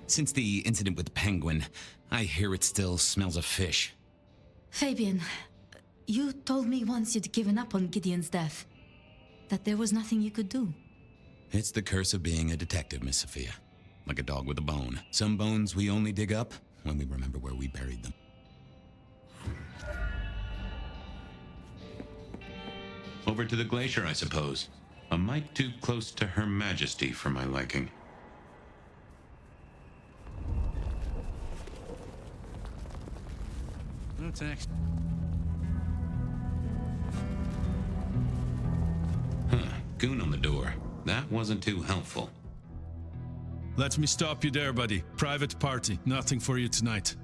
Since the incident with the penguin, I hear it still smells of fish. Fabian, you told me once you'd given up on Gideon's death. That there was nothing you could do. It's the curse of being a detective, Miss Sophia. Like a dog with a bone. Some bones we only dig up when we remember where we buried them. Over to the glacier, I suppose. A mite too close to Her Majesty for my liking. What's next? Huh, goon on the door. That wasn't too helpful. Let me stop you there, buddy. Private party. Nothing for you tonight.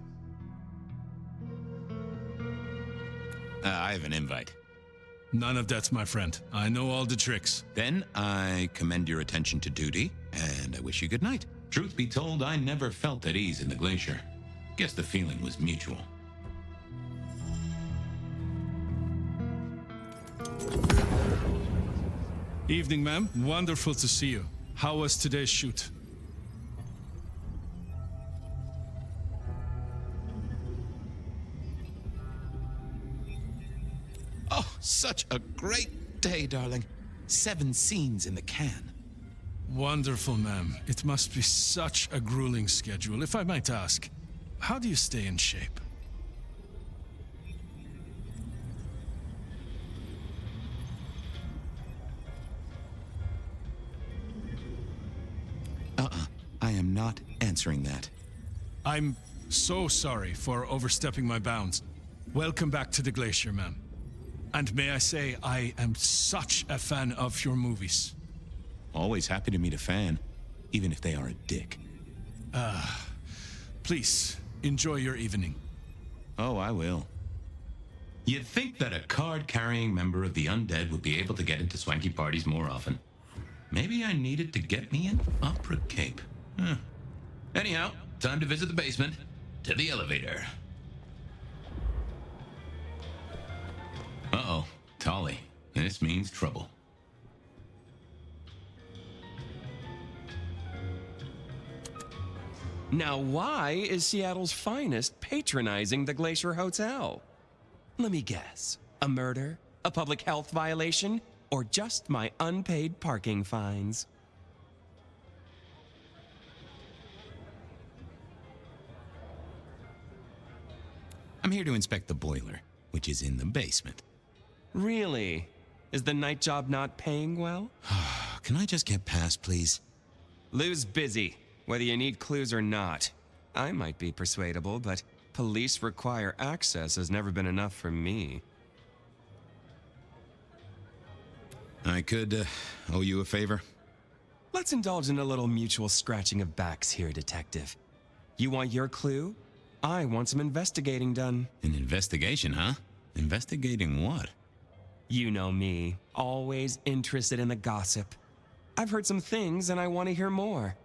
I have an invite. None of that, my friend. I know all the tricks. Then I commend your attention to duty, and I wish you good night. Truth be told, I never felt at ease in the glacier. Guess the feeling was mutual. Evening, ma'am. Wonderful to see you. How was today's shoot? Oh, such a great day, darling. 7 scenes in the can. Wonderful, ma'am. It must be such a grueling schedule. If I might ask, how do you stay in shape? I am not answering that. I'm so sorry for overstepping my bounds. Welcome back to the glacier, ma'am. And may I say, I am such a fan of your movies. Always happy to meet a fan, even if they are a dick. Please, enjoy your evening. Oh, I will. You'd think that a card-carrying member of the undead would be able to get into swanky parties more often. Maybe I needed to get me an opera cape. Huh. Anyhow, time to visit the basement. To the elevator. Uh-oh, Tolly. This means trouble. Now, why is Seattle's finest patronizing the Glacier Hotel? Let me guess. A murder? A public health violation? Or just my unpaid parking fines? I'm here to inspect the boiler, which is in the basement. Really? Is the night job not paying well? Can I just get past, please? Lou's busy, whether you need clues or not. I might be persuadable, but police require access has never been enough for me. I could owe you a favor. Let's indulge in a little mutual scratching of backs here, Detective. You want your clue? I want some investigating done. An investigation, huh? Investigating what? You know me, always interested in the gossip. I've heard some things and I want to hear more.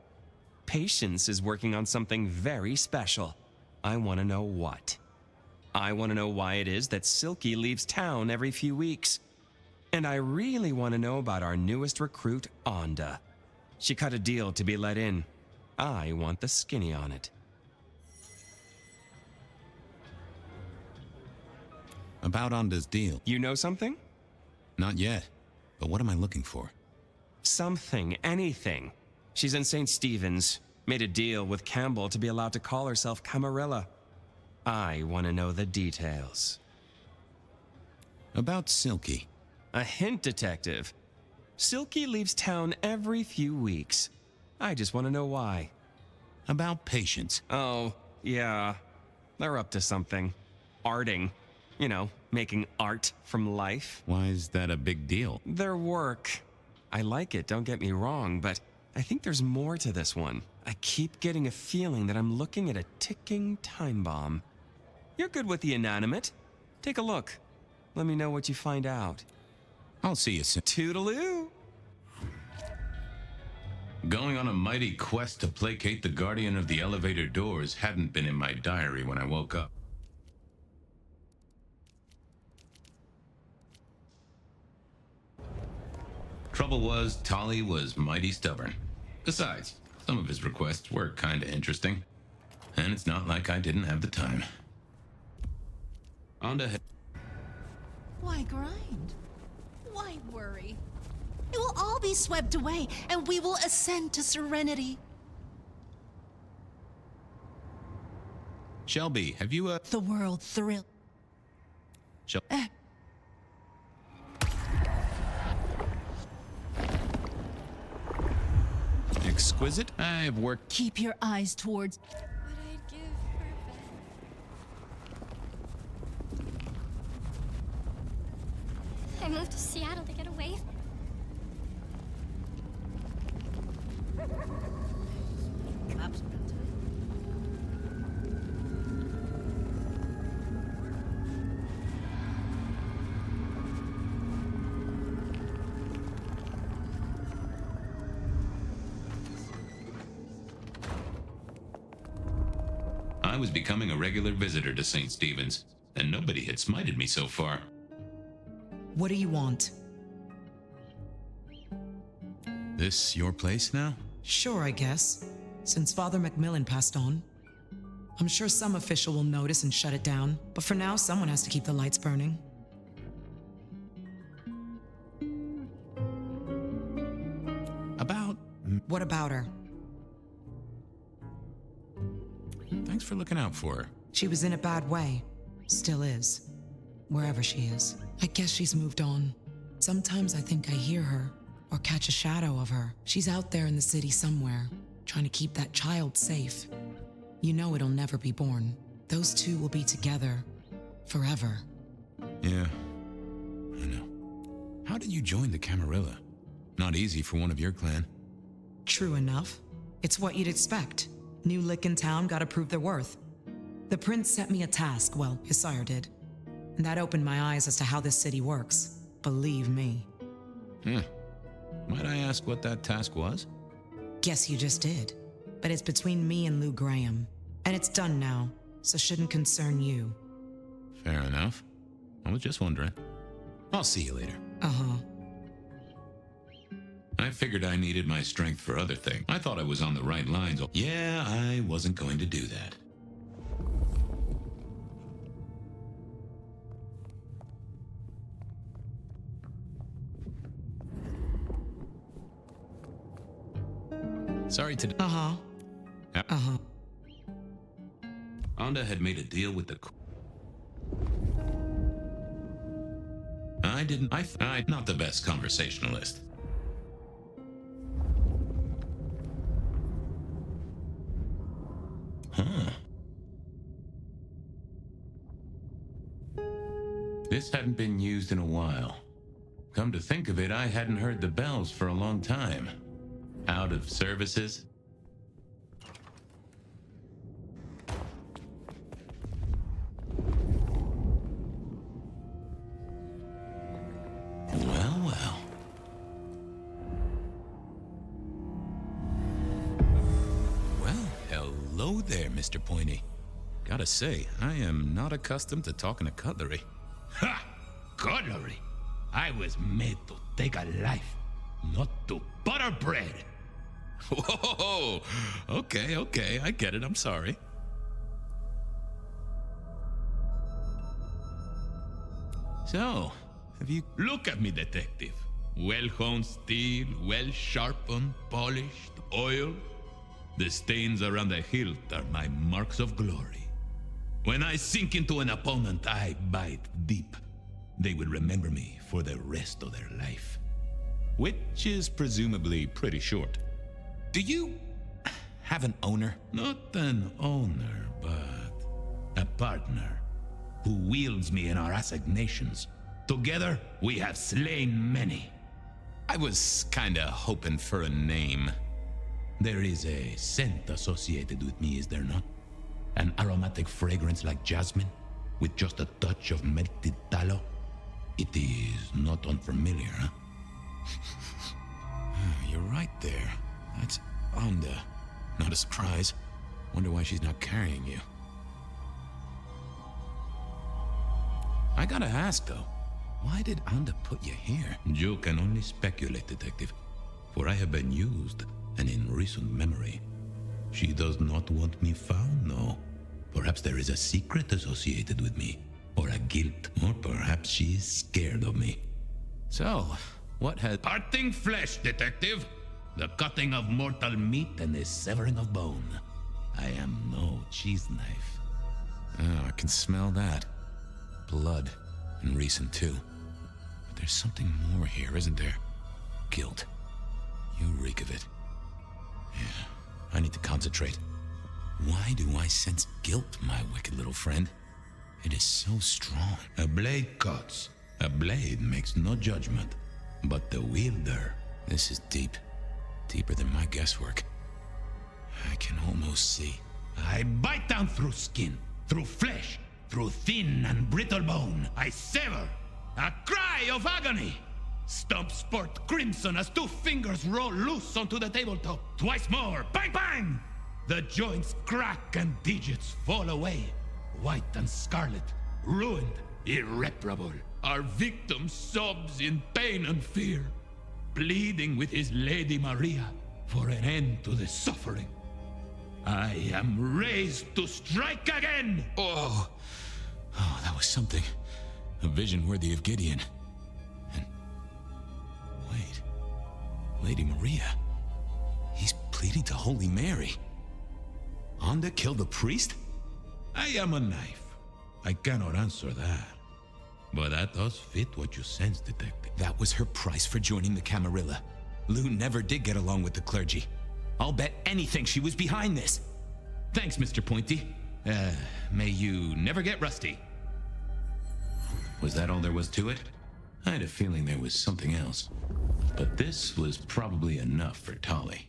Patience is working on something very special. I want to know what. I want to know why it is that Silky leaves town every few weeks. And I really want to know about our newest recruit, Onda. She cut a deal to be let in. I want the skinny on it. About Onda's deal. You know something? Not yet. But what am I looking for? Something, anything. She's in St. Stephen's. Made a deal with Campbell to be allowed to call herself Camarilla. I want to know the details. About Silky. A hint, detective. Silky leaves town every few weeks. I just want to know why. About Patience. Oh, yeah. They're up to something. Arting. You know, making art from life. Why is that a big deal? Their work. I like it, don't get me wrong, but I think there's more to this one. I keep getting a feeling that I'm looking at a ticking time bomb. You're good with the inanimate. Take a look. Let me know what you find out. I'll see you soon. Toodaloo! Going on a mighty quest to placate the guardian of the elevator doors hadn't been in my diary when I woke up. Trouble was, Tolly was mighty stubborn. Besides, some of his requests were kinda interesting. And it's not like I didn't have the time. Onda had... Why grind? Why worry? It will all be swept away, and we will ascend to serenity. Shelby, have you, The world thrill. Exquisite? I've worked... Keep your eyes towards... I moved to Seattle to get away. I was becoming a regular visitor to St. Stephen's, and nobody had smited me so far. What do you want? This your place now? Sure, I guess. Since Father Macmillan passed on. I'm sure some official will notice and shut it down, but for now, someone has to keep the lights burning. About... What about her? Thanks for looking out for her. She was in a bad way. Still is. Wherever she is. I guess she's moved on. Sometimes I think I hear her, or catch a shadow of her. She's out there in the city somewhere, trying to keep that child safe. You know it'll never be born. Those two will be together. Forever. Yeah. I know. How did you join the Camarilla? Not easy for one of your clan. True enough. It's what you'd expect. New lick in town, gotta prove their worth. The prince set me a task, well, his sire did. And that opened my eyes as to how this city works. Believe me. Might I ask what that task was? Guess you just did. But it's between me and Lou Graham. And it's done now, so shouldn't concern you. Fair enough. I was just wondering. I'll see you later. Uh-huh. I figured I needed my strength for other things. I thought I was on the right lines. Yeah, I wasn't going to do that. Sorry to... Uh-huh. Uh-huh. Onda had made a deal with the... I didn't... I'm not the best conversationalist. Huh. This hadn't been used in a while. Come to think of it, I hadn't heard the bells for a long time. Out of services? Well, well. there, Mr. Pointy. Gotta say, I am not accustomed to talking to cutlery. Ha! Cutlery? I was made to take a life, not to butter bread. Whoa! Okay, I get it, I'm sorry. So, have you... Look at me, detective. Well-honed steel, well-sharpened, polished, oiled. The stains around the hilt are my marks of glory. When I sink into an opponent, I bite deep. They will remember me for the rest of their life. Which is presumably pretty short. Do you have an owner? Not an owner, but a partner who wields me in our assignations. Together, we have slain many. I was kinda hoping for a name. There is a scent associated with me, is there not? An aromatic fragrance like jasmine, with just a touch of melted tallow. It is not unfamiliar, huh? You're right there. That's Onda. Not a surprise. Wonder why she's not carrying you. I gotta ask, though. Why did Onda put you here? You can only speculate, detective. For I have been used, and in recent memory. She does not want me found, no. Perhaps there is a secret associated with me. Or a guilt. Or perhaps she is scared of me. So, what has... Parting flesh, detective! The cutting of mortal meat and the severing of bone. I am no cheese knife. Oh, I can smell that. Blood. And recent, too. But there's something more here, isn't there? Guilt. You reek of it. Yeah, I need to concentrate. Why do I sense guilt, my wicked little friend? It is so strong. A blade cuts. A blade makes no judgment. But the wielder... This is deep. Deeper than my guesswork. I can almost see. I bite down through skin, through flesh, through thin and brittle bone. I sever. A cry of agony. Stumps spurt crimson as 2 fingers roll loose onto the tabletop. Twice more. Bang, bang! The joints crack and digits fall away. White and scarlet. Ruined. Irreparable. Our victim sobs in pain and fear. Pleading with his Lady Maria for an end to the suffering. I am raised to strike again! Oh, that was something. A vision worthy of Gideon. And... wait. Lady Maria. He's pleading to Holy Mary. Onda killed the priest? I am a knife. I cannot answer that. But that does fit what you sense, detective. That was her price for joining the Camarilla. Lou never did get along with the clergy. I'll bet anything she was behind this. Thanks, Mr. Pointy. May you never get rusty. Was that all there was to it? I had a feeling there was something else. But this was probably enough for Tolly.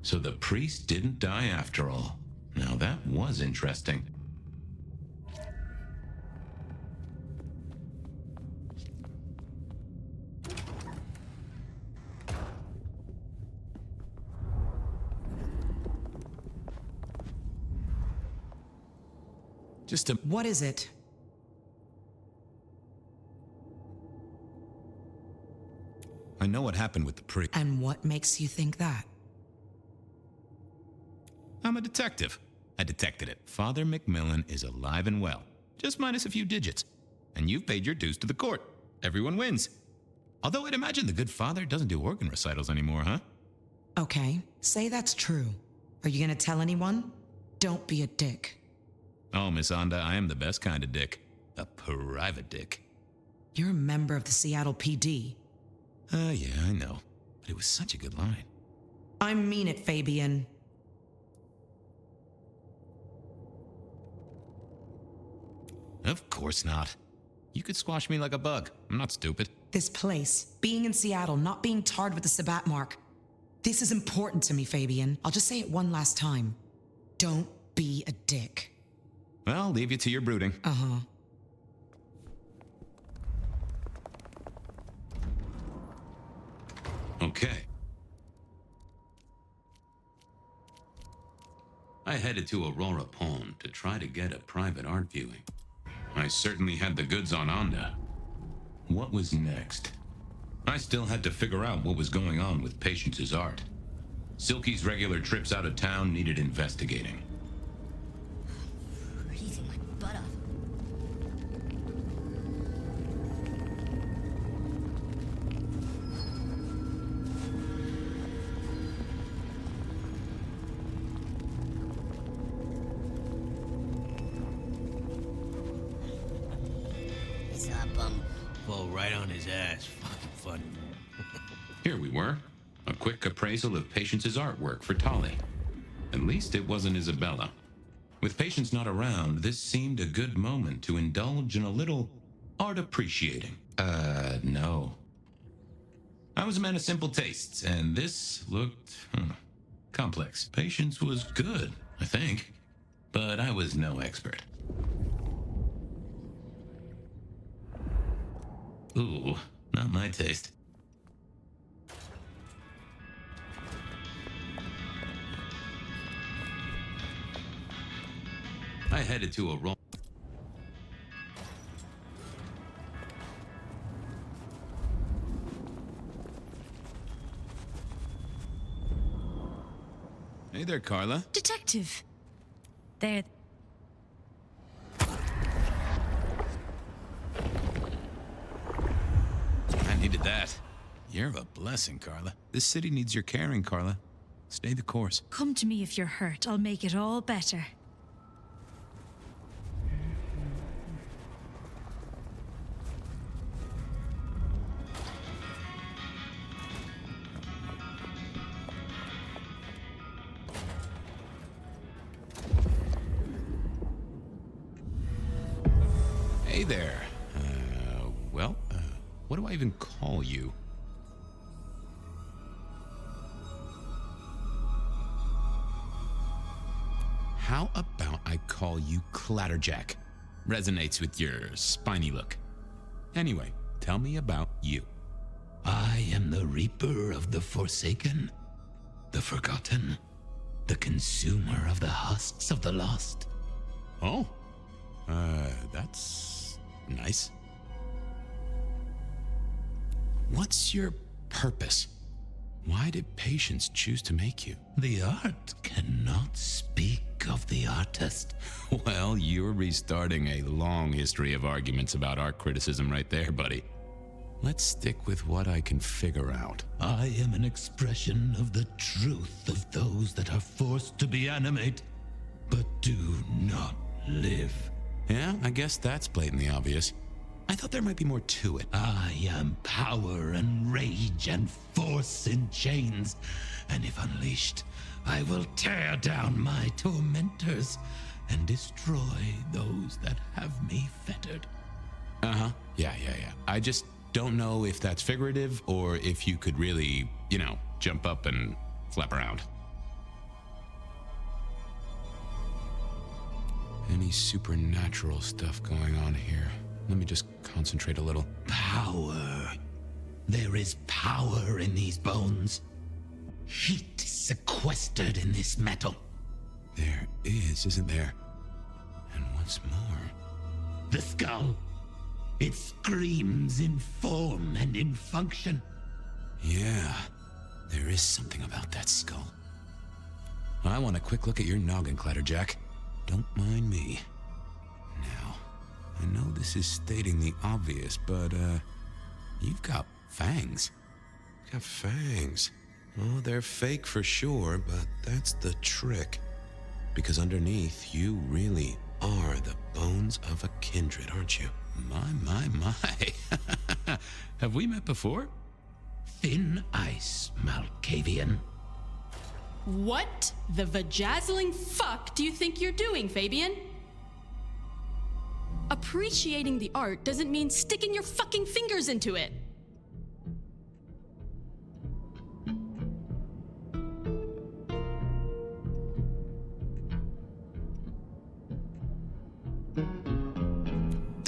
So the priest didn't die after all. Now that was interesting. What is it? I know what happened with the priest. And what makes you think that? I'm a detective. I detected it. Father McMillan is alive and well, just minus a few digits. And you've paid your dues to the court. Everyone wins. Although I'd imagine the good father doesn't do organ recitals anymore, huh? Okay, say that's true. Are you gonna tell anyone? Don't be a dick. Oh, Miss Onda, I am the best kind of dick. A private dick. You're a member of the Seattle PD. Yeah, I know. But it was such a good line. I mean it, Fabian. Of course not. You could squash me like a bug. I'm not stupid. This place, being in Seattle, not being tarred with the Sabat mark. This is important to me, Fabian. I'll just say it one last time. Don't be a dick. Well, I'll leave you to your brooding. Uh-huh. Okay. I headed to Aurora Pond to try to get a private art viewing. I certainly had the goods on Onda. What was next? I still had to figure out what was going on with Patience's art. Silky's regular trips out of town needed investigating. Freezing my butt off. Fall right on his ass. Fucking funny. Here we were. A quick appraisal of Patience's artwork for Tolly. At least it wasn't Isabella. With Patience not around, this seemed a good moment to indulge in a little art appreciating. No. I was a man of simple tastes, and this looked complex. Patience was good, I think, but I was no expert. Ooh, not my taste. I headed to Aurora. Hey there, Carla. Detective. There. I needed that. You're a blessing, Carla. This city needs your caring, Carla. Stay the course. Come to me if you're hurt. I'll make it all better. Hey there. What do I even call you? How about I call you Clatterjack? Resonates with your spiny look. Anyway, tell me about you. I am the Reaper of the Forsaken, the Forgotten, the Consumer of the Husks of the Lost. Oh, that's nice. What's your purpose? Why did Patience choose to make you? The art cannot speak of the artist. Well, you're restarting a long history of arguments about art criticism right there, buddy. Let's stick with what I can figure out. I am an expression of the truth of those that are forced to be animate, but do not live. Yeah, I guess that's blatantly obvious. I thought there might be more to it. I am power and rage and force in chains, and if unleashed, I will tear down my tormentors and destroy those that have me fettered. Uh-huh. Yeah. I just don't know if that's figurative or if you could really, jump up and flap around. Any supernatural stuff going on here? Let me just concentrate a little. Power. There is power in these bones. Heat sequestered in this metal. There is, isn't there? And what's more? The skull. It screams in form and in function. Yeah, there is something about that skull. I want a quick look at your noggin, Clatterjack. Don't mind me. Now, I know this is stating the obvious, but, you've got fangs. You've got fangs. Oh, they're fake for sure, but that's the trick. Because underneath, you really are the bones of a kindred, aren't you? My. Have we met before? Thin ice, Malkavian. What the vajazzling fuck do you think you're doing, Fabian? Appreciating the art doesn't mean sticking your fucking fingers into it.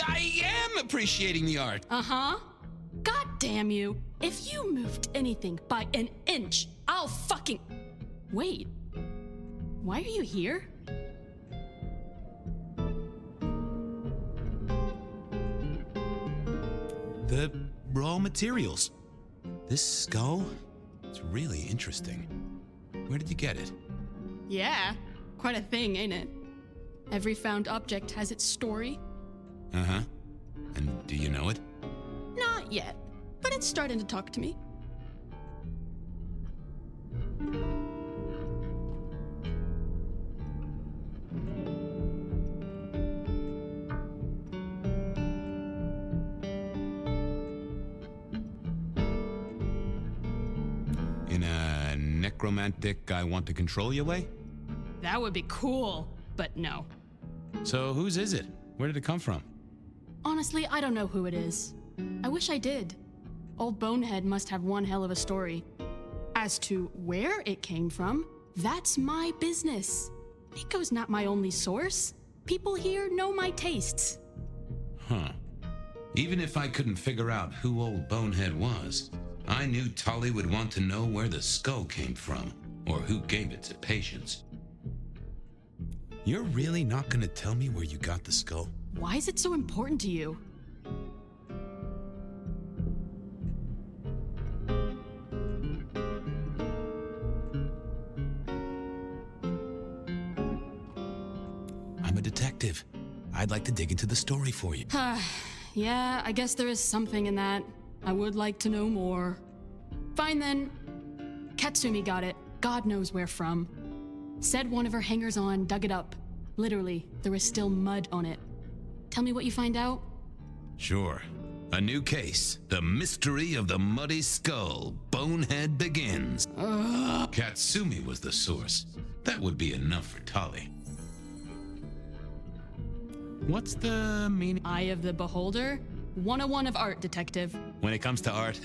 I am appreciating the art. Uh-huh. God damn you. If you moved anything by an inch, I'll fucking... Wait. Why are you here? The raw materials. This skull, it's really interesting. Where did you get it? Yeah, quite a thing, ain't it? Every found object has its story. Uh-huh. And do you know it? Not yet, but it's starting to talk to me. In a necromantic, I want to control you way? That would be cool, but no. So whose is it? Where did it come from? Honestly, I don't know who it is. I wish I did. Old Bonehead must have one hell of a story. As to where it came from, that's my business. Nico's not my only source. People here know my tastes. Huh. Even if I couldn't figure out who old Bonehead was, I knew Tolly would want to know where the skull came from, or who gave it to Patience. You're really not gonna tell me where you got the skull? Why is it so important to you? I'm a detective. I'd like to dig into the story for you. Yeah, I guess there is something in that. I would like to know more. Fine then. Katsumi got it. God knows where from. Said one of her hangers-on dug it up. Literally, there was still mud on it. Tell me what you find out. Sure. A new case. The mystery of the muddy skull. Bonehead begins. Katsumi was the source. That would be enough for Tolly. What's the meaning? Eye of the Beholder? 101 of art, detective. When it comes to art,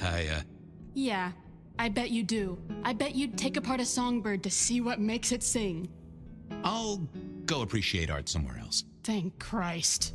Yeah, I bet you do. I bet you'd take apart a songbird to see what makes it sing. I'll go appreciate art somewhere else. Thank Christ.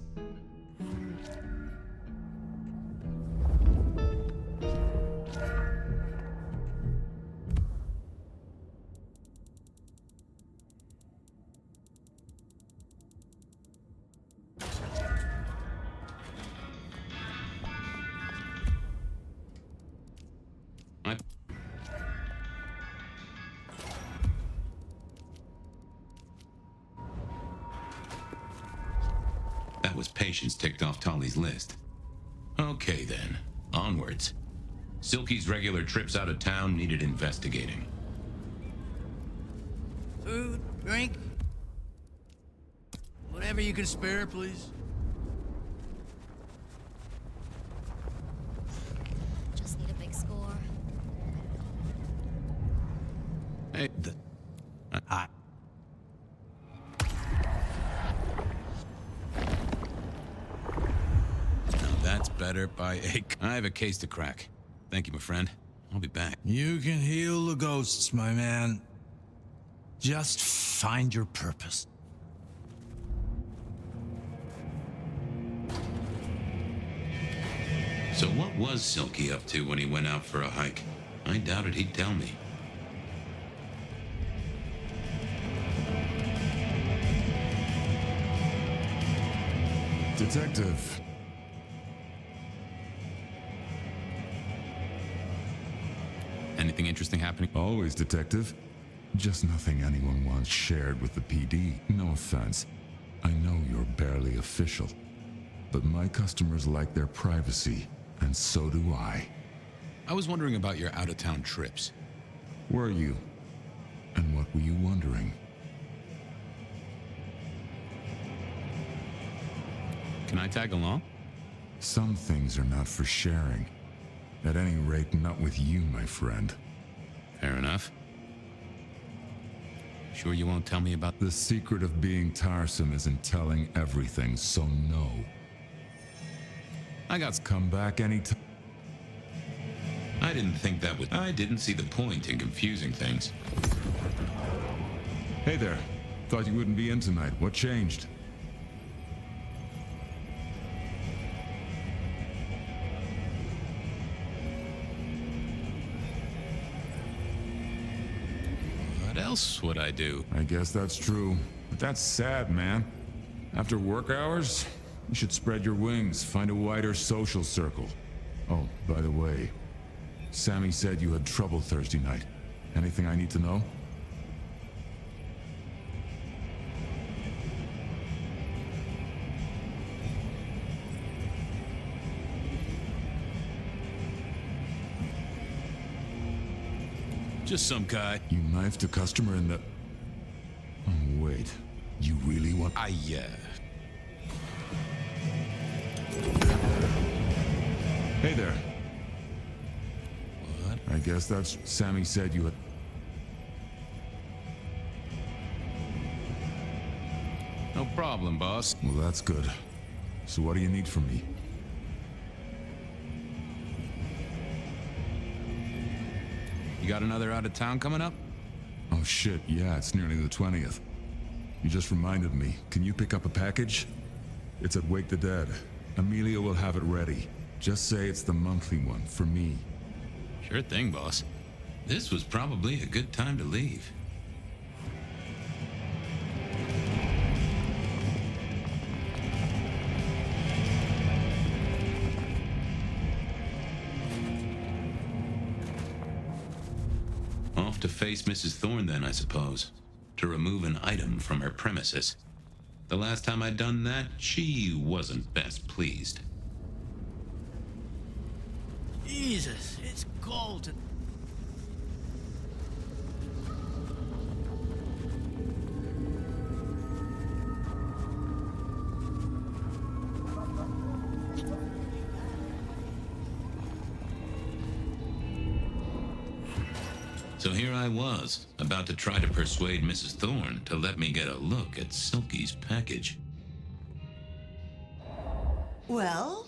That was Patience ticked off Tolly's list. Okay then, onwards. Silky's regular trips out of town needed investigating. Food, drink, whatever you can spare, please. Just need a big score. Hey, That's better by a... I have a case to crack. Thank you, my friend. I'll be back. You can heal the ghosts, my man. Just find your purpose. So what was Silky up to when he went out for a hike? I doubted he'd tell me. Detective. Anything interesting happening? Always, Detective. Just nothing anyone wants shared with the PD. No offense. I know you're barely official. But my customers like their privacy, and so do I. I was wondering about your out-of-town trips. Were you? And what were you wondering? Can I tag along? Some things are not for sharing. At any rate, not with you, my friend. Fair enough. Sure you won't tell me about... The secret of being tiresome isn't telling everything, so no. I got... Come back anytime. I didn't think that would... I didn't see the point in confusing things. Hey there. Thought you wouldn't be in tonight. What changed? What else would I do? I guess that's true. But that's sad, man. After work hours, you should spread your wings, find a wider social circle. Oh, by the way, Sammy said you had trouble Thursday night. Anything I need to know? Just some guy. You knifed a customer in the... Oh, wait. You really want... Hey there. What? I guess that's... Sammy said you had... No problem, boss. Well, that's good. So what do you need from me? You got another out of town coming up? Oh shit, yeah, it's nearly the 20th. You just reminded me. Can you pick up a package? It's at Wake the Dead. Amelia will have it ready. Just say it's the monthly one, for me. Sure thing, boss. This was probably a good time to leave. Off to face Mrs. Thorne then, I suppose. To remove an item from her premises. The last time I'd done that, she wasn't best pleased. Jesus, it's cold. So here I was, about to try to persuade Mrs. Thorne to let me get a look at Silky's package. Well?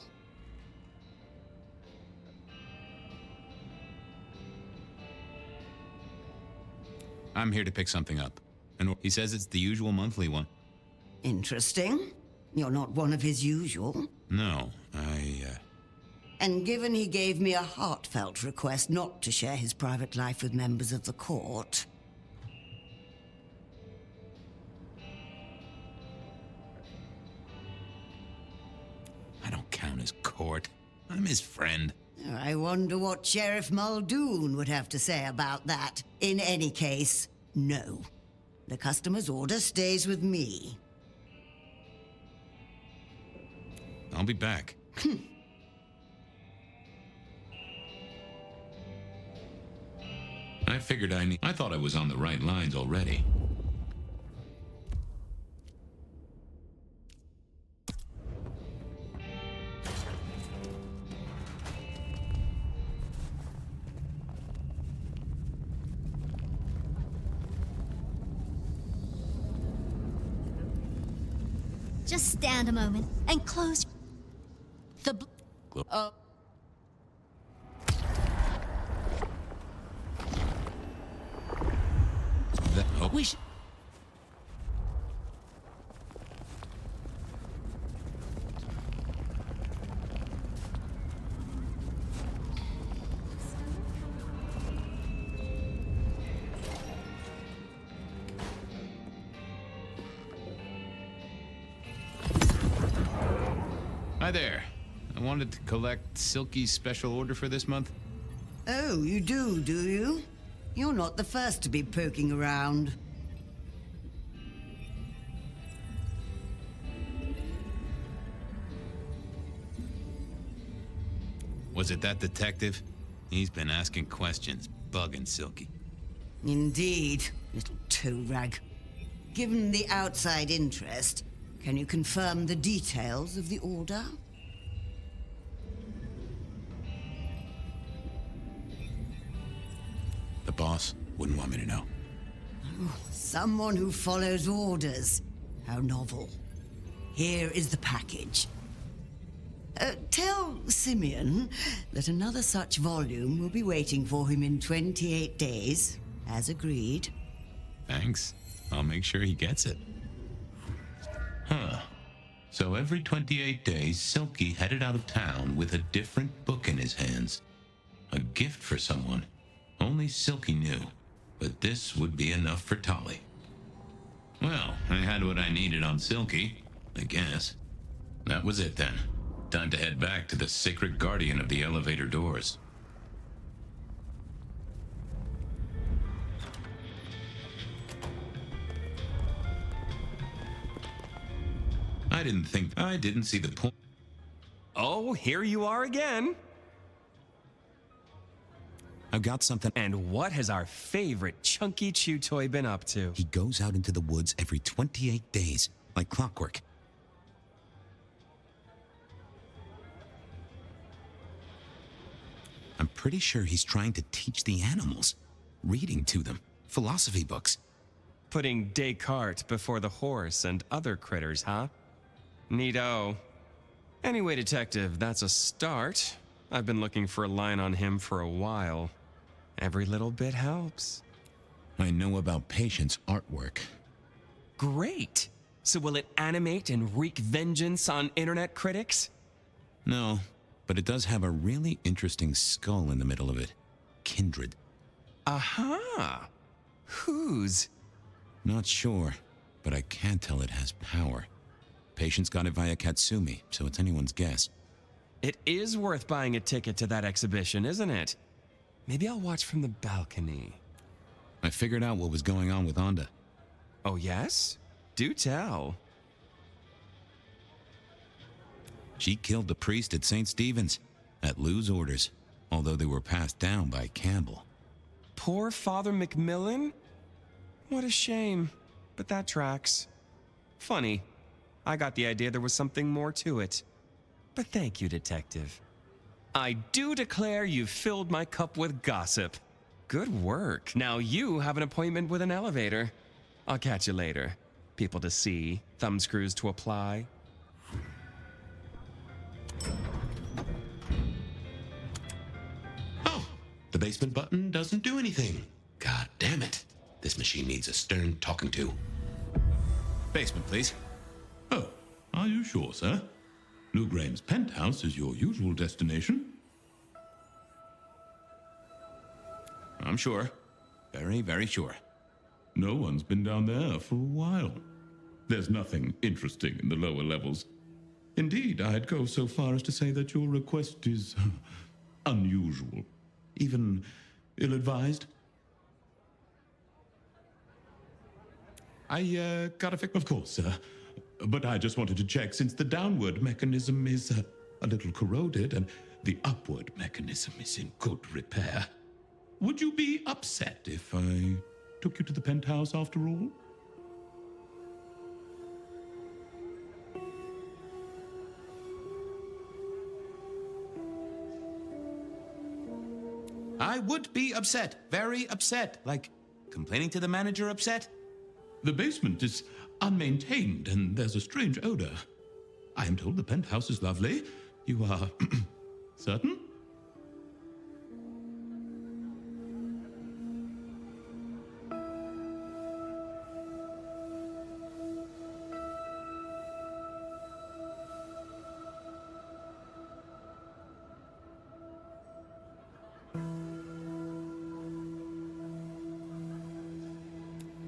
I'm here to pick something up. And he says it's the usual monthly one. Interesting. You're not one of his usual. No, And given he gave me a heartfelt request not to share his private life with members of the court... I don't count as court. I'm his friend. I wonder what Sheriff Muldoon would have to say about that. In any case, no. The customer's order stays with me. I'll be back. I figured I thought I was on the right lines already. Just stand a moment and close the... We should... Hi there. I wanted to collect Silky's special order for this month. Oh, you do you? You're not the first to be poking around. Was it that detective? He's been asking questions, bugging Silky. Indeed, little toe rag. Given the outside interest, can you confirm the details of the order? The boss wouldn't want me to know. Oh, someone who follows orders. How novel. Here is the package. Tell Simeon that another such volume will be waiting for him in 28 days, as agreed. Thanks. I'll make sure he gets it. Huh. So every 28 days, Silky headed out of town with a different book in his hands. A gift for someone. Only Silky knew. But this would be enough for Tolly. Well, I had what I needed on Silky, I guess. That was it then. Time to head back to the sacred guardian of the elevator doors. I didn't see the point. Oh, here you are again. I've got something. And what has our favorite Chunky Chew toy been up to? He goes out into the woods every 28 days, like clockwork. I'm pretty sure he's trying to teach the animals, reading to them, philosophy books. Putting Descartes before the horse and other critters, huh? Neato. Anyway, Detective, that's a start. I've been looking for a line on him for a while. Every little bit helps. I know about Patience artwork. Great! So will it animate and wreak vengeance on internet critics? No, but it does have a really interesting skull in the middle of it. Kindred. Aha! Whose? Not sure, but I can tell it has power. Patience got it via Katsumi, so it's anyone's guess. It is worth buying a ticket to that exhibition, isn't it? Maybe I'll watch from the balcony. I figured out what was going on with Onda. Oh, yes? Do tell. She killed the priest at St. Stephen's, at Lou's orders, although they were passed down by Campbell. Poor Father Macmillan? What a shame, but that tracks. Funny, I got the idea there was something more to it. But thank you, Detective. I do declare you've filled my cup with gossip. Good work. Now you have an appointment with an elevator. I'll catch you later. People to see, thumbscrews to apply. Oh, the basement button doesn't do anything. God damn it. This machine needs a stern talking to. Basement, please. Oh, are you sure, sir? Lou Graham's penthouse is your usual destination. I'm sure. Very, very sure. No one's been down there for a while. There's nothing interesting in the lower levels. Indeed, I'd go so far as to say that your request is unusual, even ill-advised. I got a fix. Of course, sir. But I just wanted to check, since the downward mechanism is a little corroded and the upward mechanism is in good repair. Would you be upset if I took you to the penthouse after all? I would be upset. Very upset. Like, complaining to the manager upset? The basement is unmaintained and there's a strange odor. I am told the penthouse is lovely. You are certain?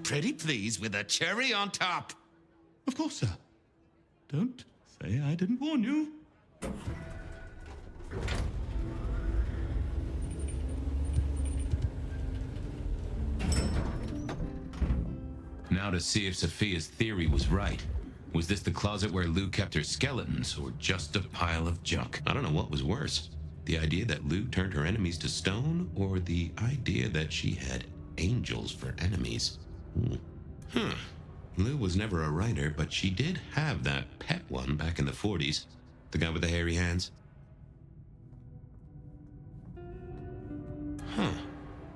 Pretty please with a cherry on top. Of course, sir. Don't say I didn't warn you. Now to see if Sophia's theory was right. Was this the closet where Lou kept her skeletons, or just a pile of junk? I don't know what was worse. The idea that Lou turned her enemies to stone, or the idea that she had angels for enemies? Lou was never a writer, but she did have that pet one back in the 40s. The guy with the hairy hands.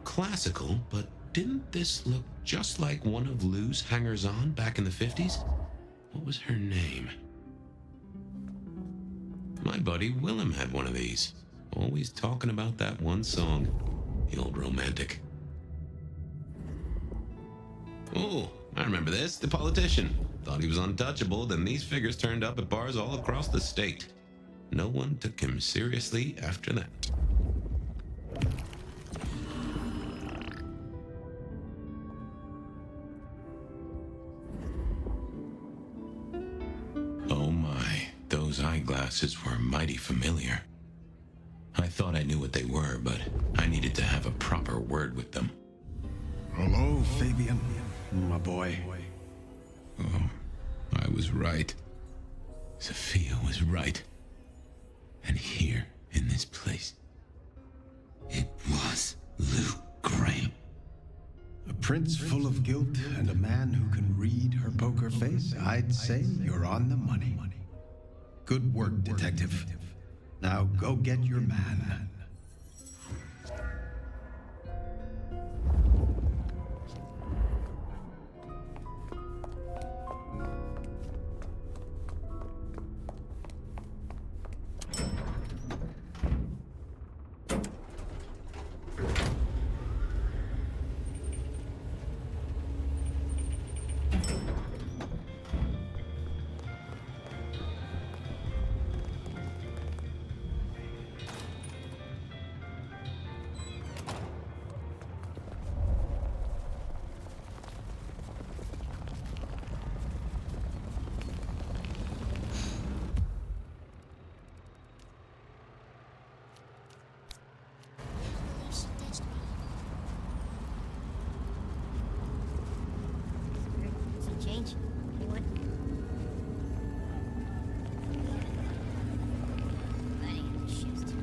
Classical, but didn't this look just like one of Lou's hangers-on back in the 50s? What was her name? My buddy Willem had one of these. Always talking about that one song. The old romantic. Oh, I remember this. The politician. Thought he was untouchable, then these figures turned up at bars all across the state. No one took him seriously after that. Oh my, those eyeglasses were mighty familiar. I thought I knew what they were, but I needed to have a proper word with them. Hello, Fabian, my boy. Oh, I was right. Sophia was right. And here, in this place, it was Lou Graham. A prince full of guilt and a man who can read her poker face. I'd say you're on the money. Good work, detective. Now go get your man. Change? Anyone? Letting it shift.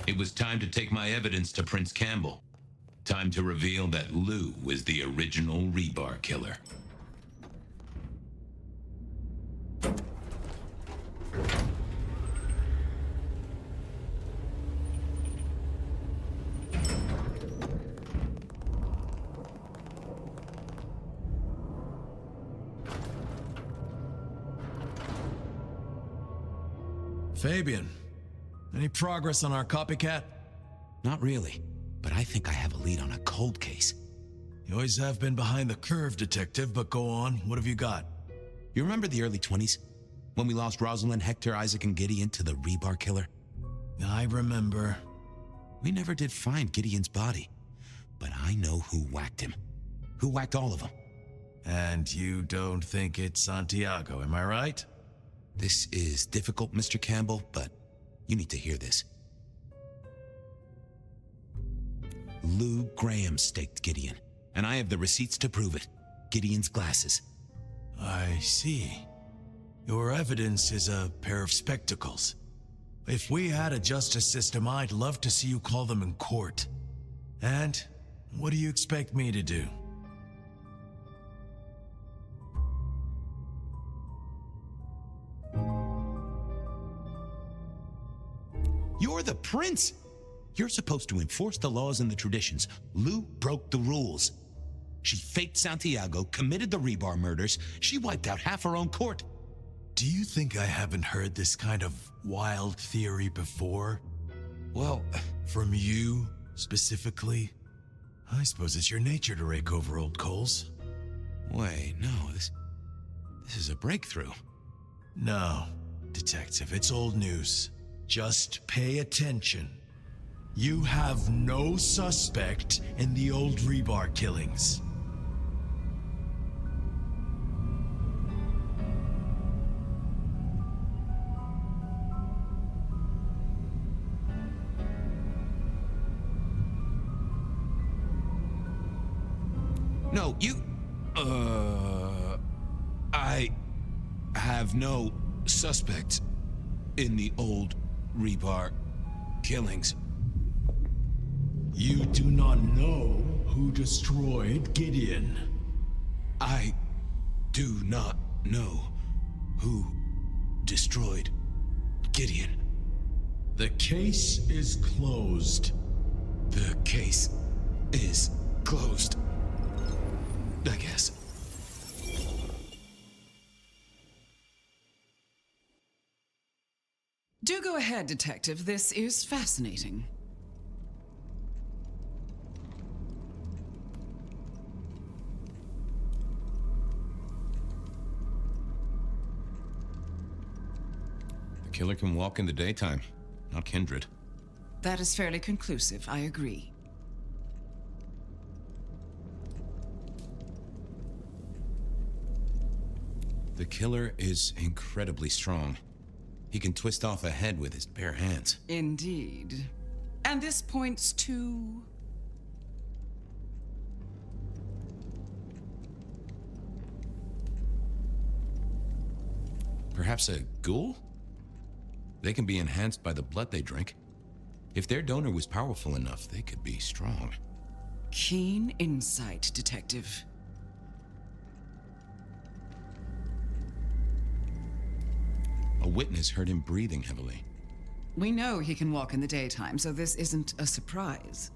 It was time to take my evidence to Prince Campbell. Time to reveal that Lou was the original rebar killer. Fabian, any progress on our copycat? Not really, but I think I have a lead on a cold case. You always have been behind the curve, detective, but go on. What have you got? You remember the early 20s? When we lost Rosalind, Hector, Isaac, and Gideon to the rebar killer? I remember. We never did find Gideon's body, but I know who whacked him. Who whacked all of them. And you don't think it's Santiago, am I right? This is difficult, Mr. Campbell, but you need to hear this. Lou Graham staked Gideon, and I have the receipts to prove it. Gideon's glasses. I see. Your evidence is a pair of spectacles. If we had a justice system, I'd love to see you call them in court. And what do you expect me to do? You're the prince! You're supposed to enforce the laws and the traditions. Lou broke the rules. She faked Santiago, committed the rebar murders. She wiped out half her own court. Do you think I haven't heard this kind of wild theory before? Well, from you, specifically? I suppose it's your nature to rake over old coals. Wait, no, this is a breakthrough. No, detective, it's old news. Just pay attention. You have no suspect in the old rebar killings. No, you... I have no suspect in the old rebar killings. You do not know who destroyed Gideon. I do not know who destroyed Gideon. The case is closed. The case is closed. I guess. Do go ahead, Detective. This is fascinating. The killer can walk in the daytime, not Kindred. That is fairly conclusive, I agree. The killer is incredibly strong. He can twist off a head with his bare hands. Indeed. And this points to... Perhaps a ghoul? They can be enhanced by the blood they drink. If their donor was powerful enough, they could be strong. Keen insight, Detective. A witness heard him breathing heavily. We know he can walk in the daytime, so this isn't a surprise.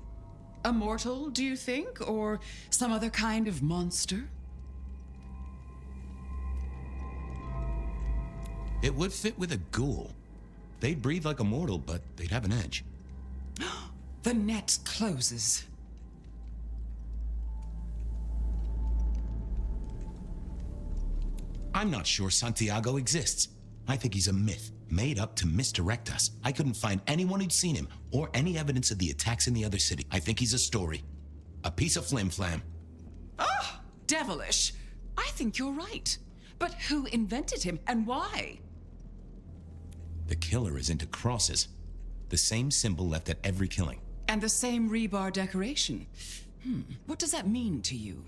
A mortal, do you think? Or some other kind of monster? It would fit with a ghoul. They'd breathe like a mortal, but they'd have an edge. The net closes. I'm not sure Santiago exists. I think he's a myth, made up to misdirect us. I couldn't find anyone who'd seen him, or any evidence of the attacks in the other city. I think he's a story. A piece of flim-flam. Ah, devilish. I think you're right. But who invented him, and why? The killer is into crosses. The same symbol left at every killing. And the same rebar decoration. What does that mean to you?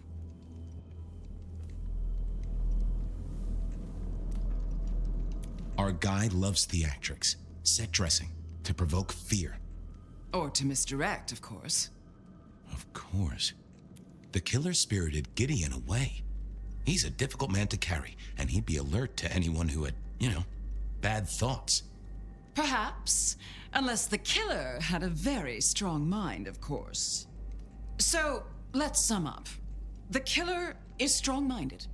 Our guy loves theatrics, set dressing, to provoke fear. Or to misdirect, of course. Of course. The killer spirited Gideon away. He's a difficult man to carry, and he'd be alert to anyone who had, bad thoughts. Perhaps, unless the killer had a very strong mind, of course. So, let's sum up. The killer is strong-minded.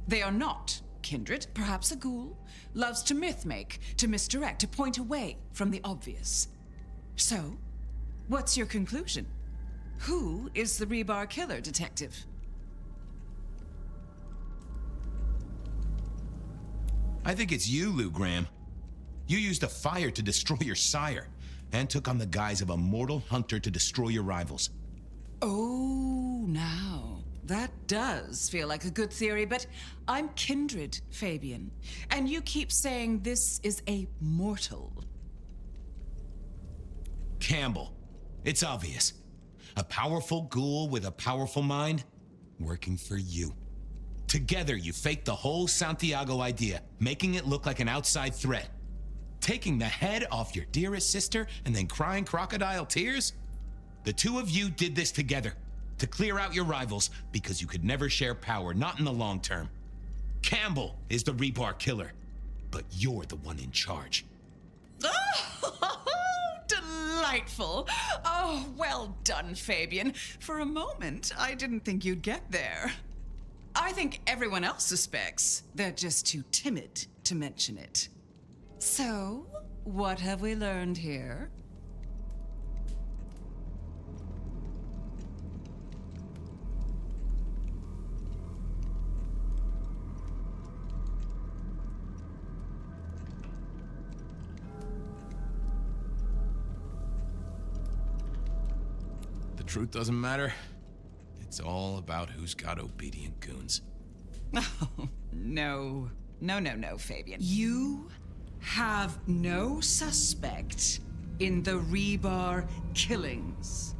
They are not kindred, perhaps a ghoul, loves to myth-make, to misdirect, to point away from the obvious. So, what's your conclusion? Who is the rebar killer, Detective? I think it's you, Lou Graham. You used a fire to destroy your sire, and took on the guise of a mortal hunter to destroy your rivals. Oh, now, that does feel like a good theory, but I'm kindred, Fabian, and you keep saying this is a mortal. Campbell. It's obvious. A powerful ghoul with a powerful mind, working for you. Together, you faked the whole Santiago idea, making it look like an outside threat. Taking the head off your dearest sister and then crying crocodile tears? The two of you did this together, to clear out your rivals, because you could never share power, not in the long term. Campbell is the rebar killer, but you're the one in charge. Oh, delightful. Oh, well done, Fabian. For a moment, I didn't think you'd get there. I think everyone else suspects. They're just too timid to mention it. So, what have we learned here? The truth doesn't matter. It's all about who's got obedient goons. Oh, no. No, Fabian. You have no suspect in the rebar killings.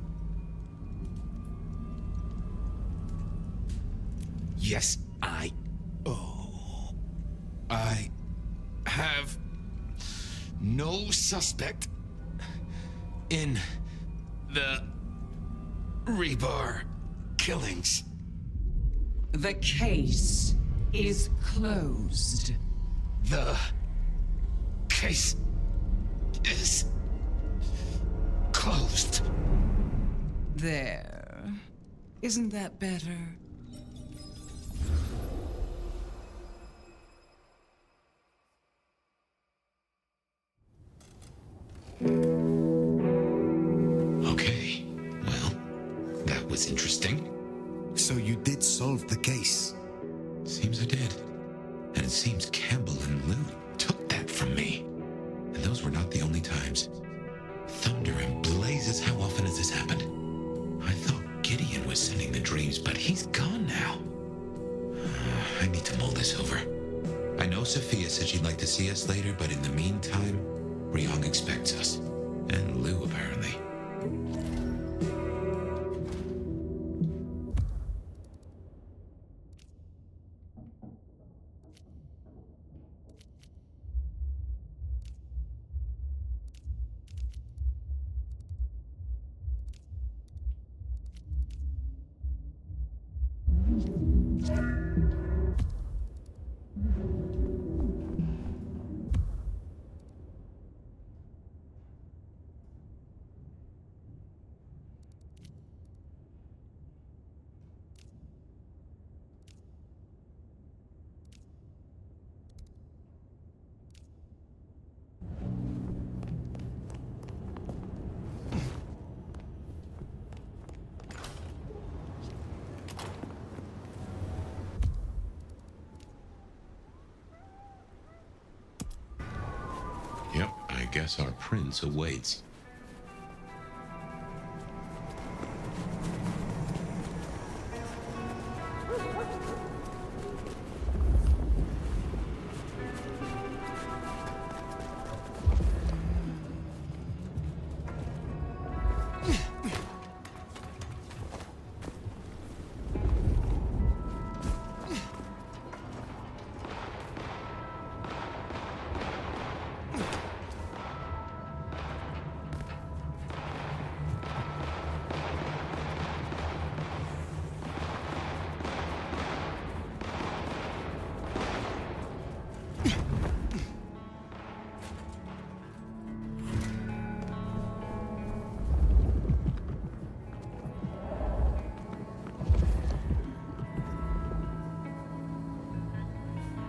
Yes, I have no suspect in the rebar killings. The case is closed. The case is closed. There. Isn't that better? Okay, well, that was interesting. So you did solve the case? Seems I did. And it seems Campbell and Lou took that from me. And those were not the only times. Thunder and blazes, how often has this happened? I thought Gideon was sending the dreams, but he's gone now. I need to mull this over. I know Sophia said she'd like to see us later, but in the meantime, Ryong expects us. And Lou, apparently. Yep, I guess our prince awaits.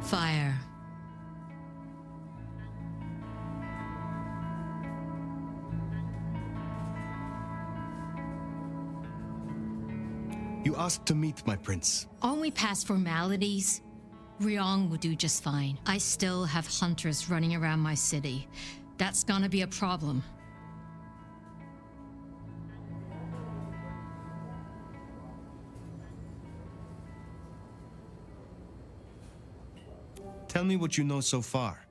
Fire. You asked to meet my prince. Only past formalities. Ryong will do just fine. I still have hunters running around my city. That's gonna be a problem. Tell me what you know so far.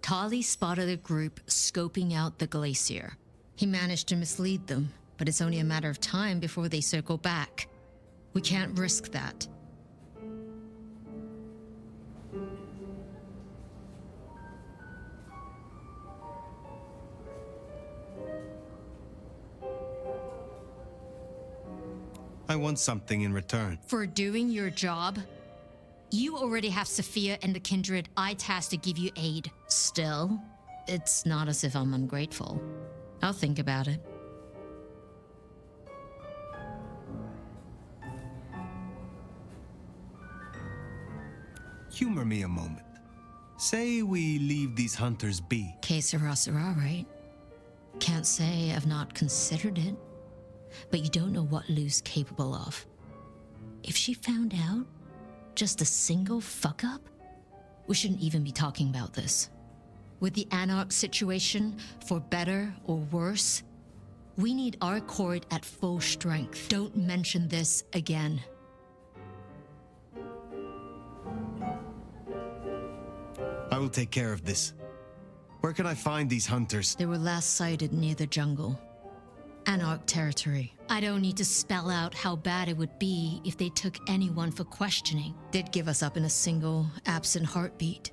Tali spotted a group scoping out the glacier. He managed to mislead them, but it's only a matter of time before they circle back. We can't risk that. I want something in return. For doing your job, you already have Sophia and the kindred I tasked to give you aid. Still, it's not as if I'm ungrateful. I'll think about it. Humor me a moment. Say we leave these hunters be. Que sera, sera, right? Can't say I've not considered it. But you don't know what Lou's capable of. If she found out, just a single fuck-up, we shouldn't even be talking about this. With the Anarch situation, for better or worse, we need our court at full strength. Don't mention this again. I will take care of this. Where can I find these hunters? They were last sighted near the jungle. Anarch territory. I don't need to spell out how bad it would be if they took anyone for questioning. They'd give us up in a single, absent heartbeat.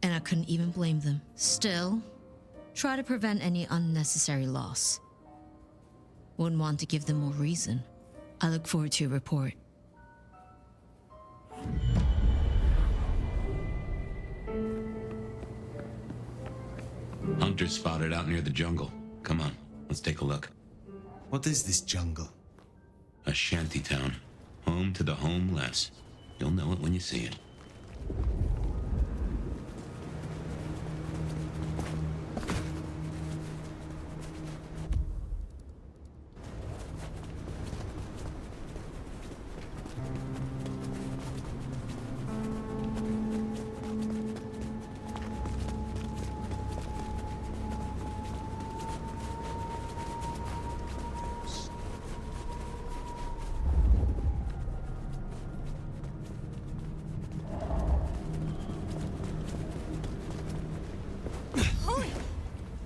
And I couldn't even blame them. Still, try to prevent any unnecessary loss. Wouldn't want to give them more reason. I look forward to your report. Soldiers spotted out near the jungle. Come on, let's take a look. What is this jungle? A shanty town. Home to the homeless. You'll know it when you see it.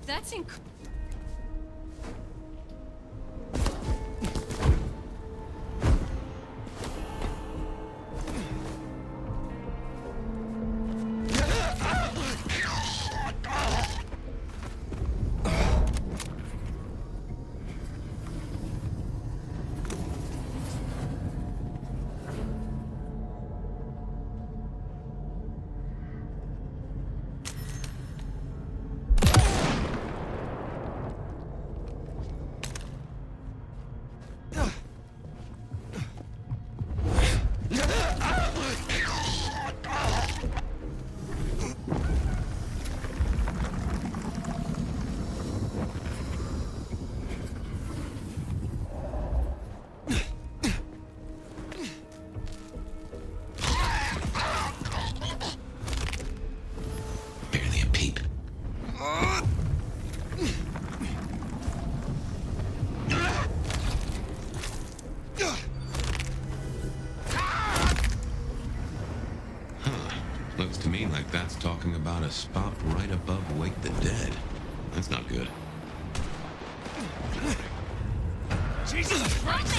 That's incredible. Looks to me like that's talking about a spot right above Wake the Dead. That's not good. Jesus Christ!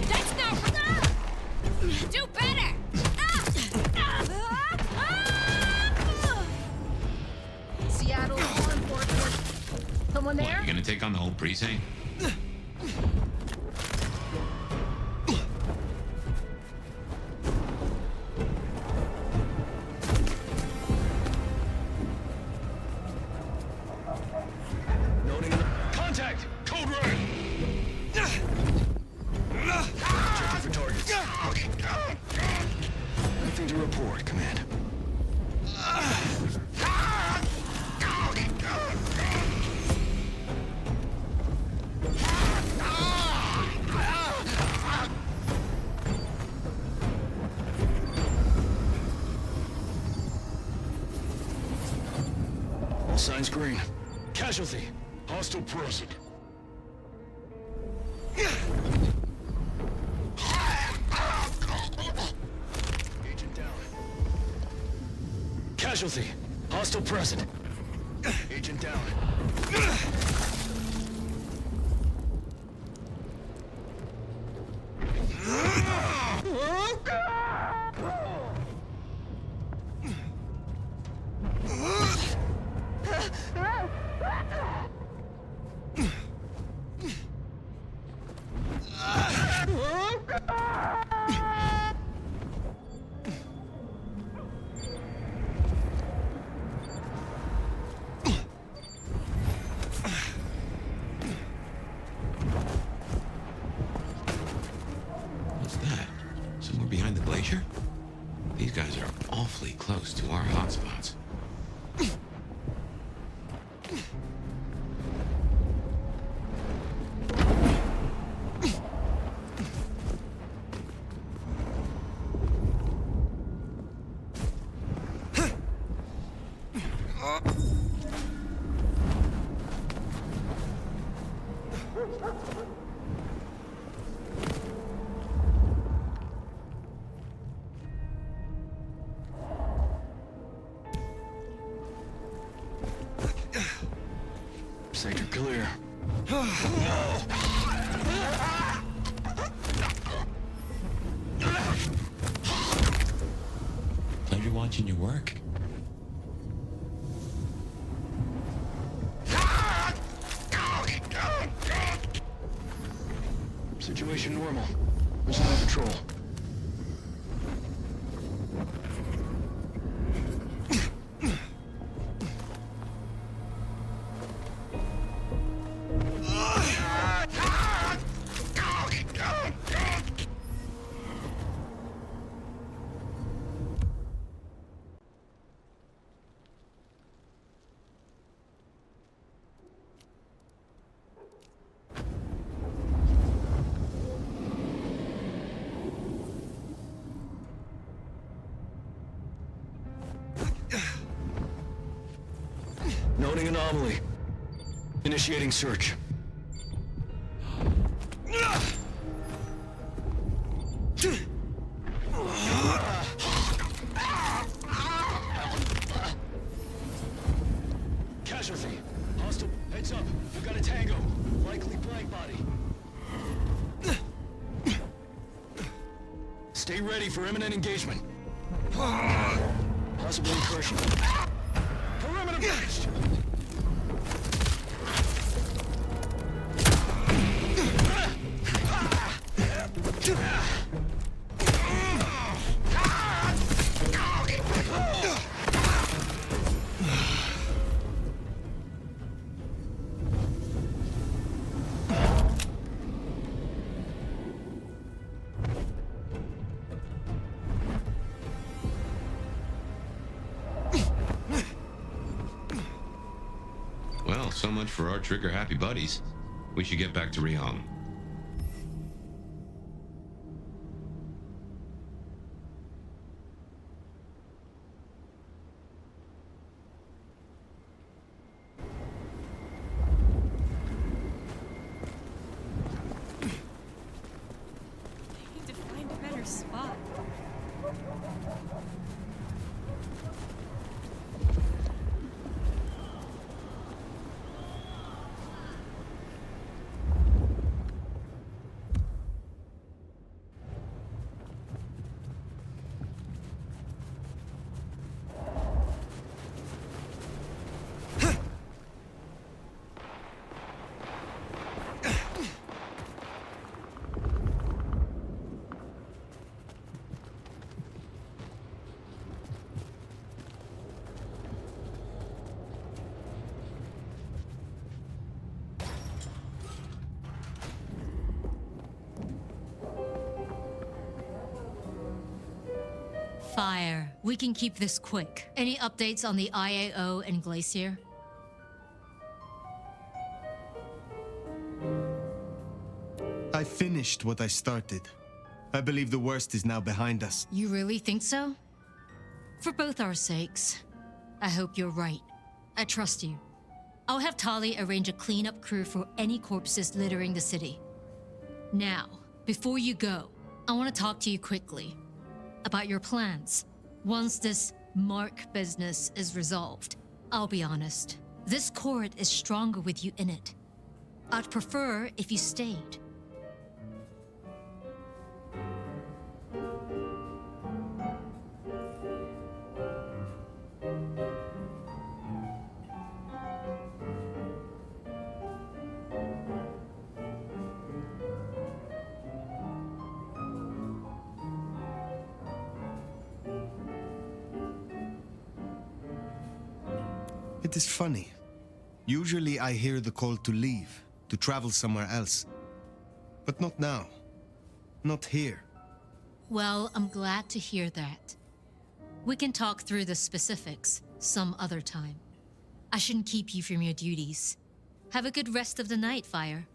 That's not... Do better! Seattle law enforcement. Someone What, there? you gonna take on the whole precinct? Contact! Code red! Checking for targets. Nothing to report, Command. All signs green. Casualty. Hostile present. Agent down. Casualty. Hostile present. Agent down. What's that? Somewhere behind the glacier? These guys are awfully close to our hotspots. Sector clear. Pleasure watching you work. Situation normal. Mission on patrol. Noting anomaly. Initiating search. Casualty. Hostile. Heads up. We've got a tango. Likely blank body. Stay ready for imminent engagement. Possible incursion. Perimeter breached. Well, so much for our trigger-happy buddies. We should get back to Riom. I need to find a better spot. Fire. We can keep this quick. Any updates on the IAO and Glacier? I finished what I started. I believe the worst is now behind us. You really think so? For both our sakes, I hope you're right. I trust you. I'll have Tali arrange a cleanup crew for any corpses littering the city. Now, before you go, I want to talk to you quickly about your plans. Once this Mark business is resolved, I'll be honest, this court is stronger with you in it. I'd prefer if you stayed. It is funny. Usually I hear the call to leave, to travel somewhere else. But not now. Not here. Well, I'm glad to hear that. We can talk through the specifics some other time. I shouldn't keep you from your duties. Have a good rest of the night, Fire.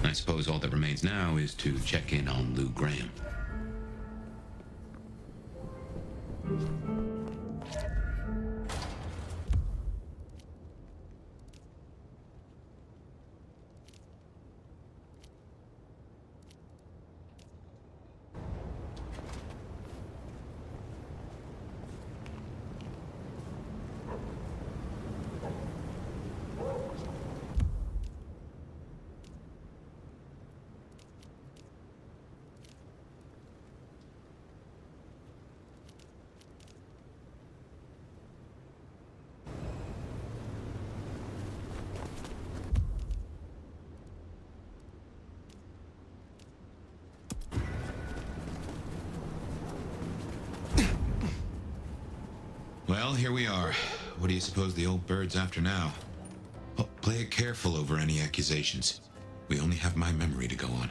I suppose all that remains now is to check in on Lou Graham. Well, here we are. What do you suppose the old bird's after now? Oh, play it careful over any accusations. We only have my memory to go on.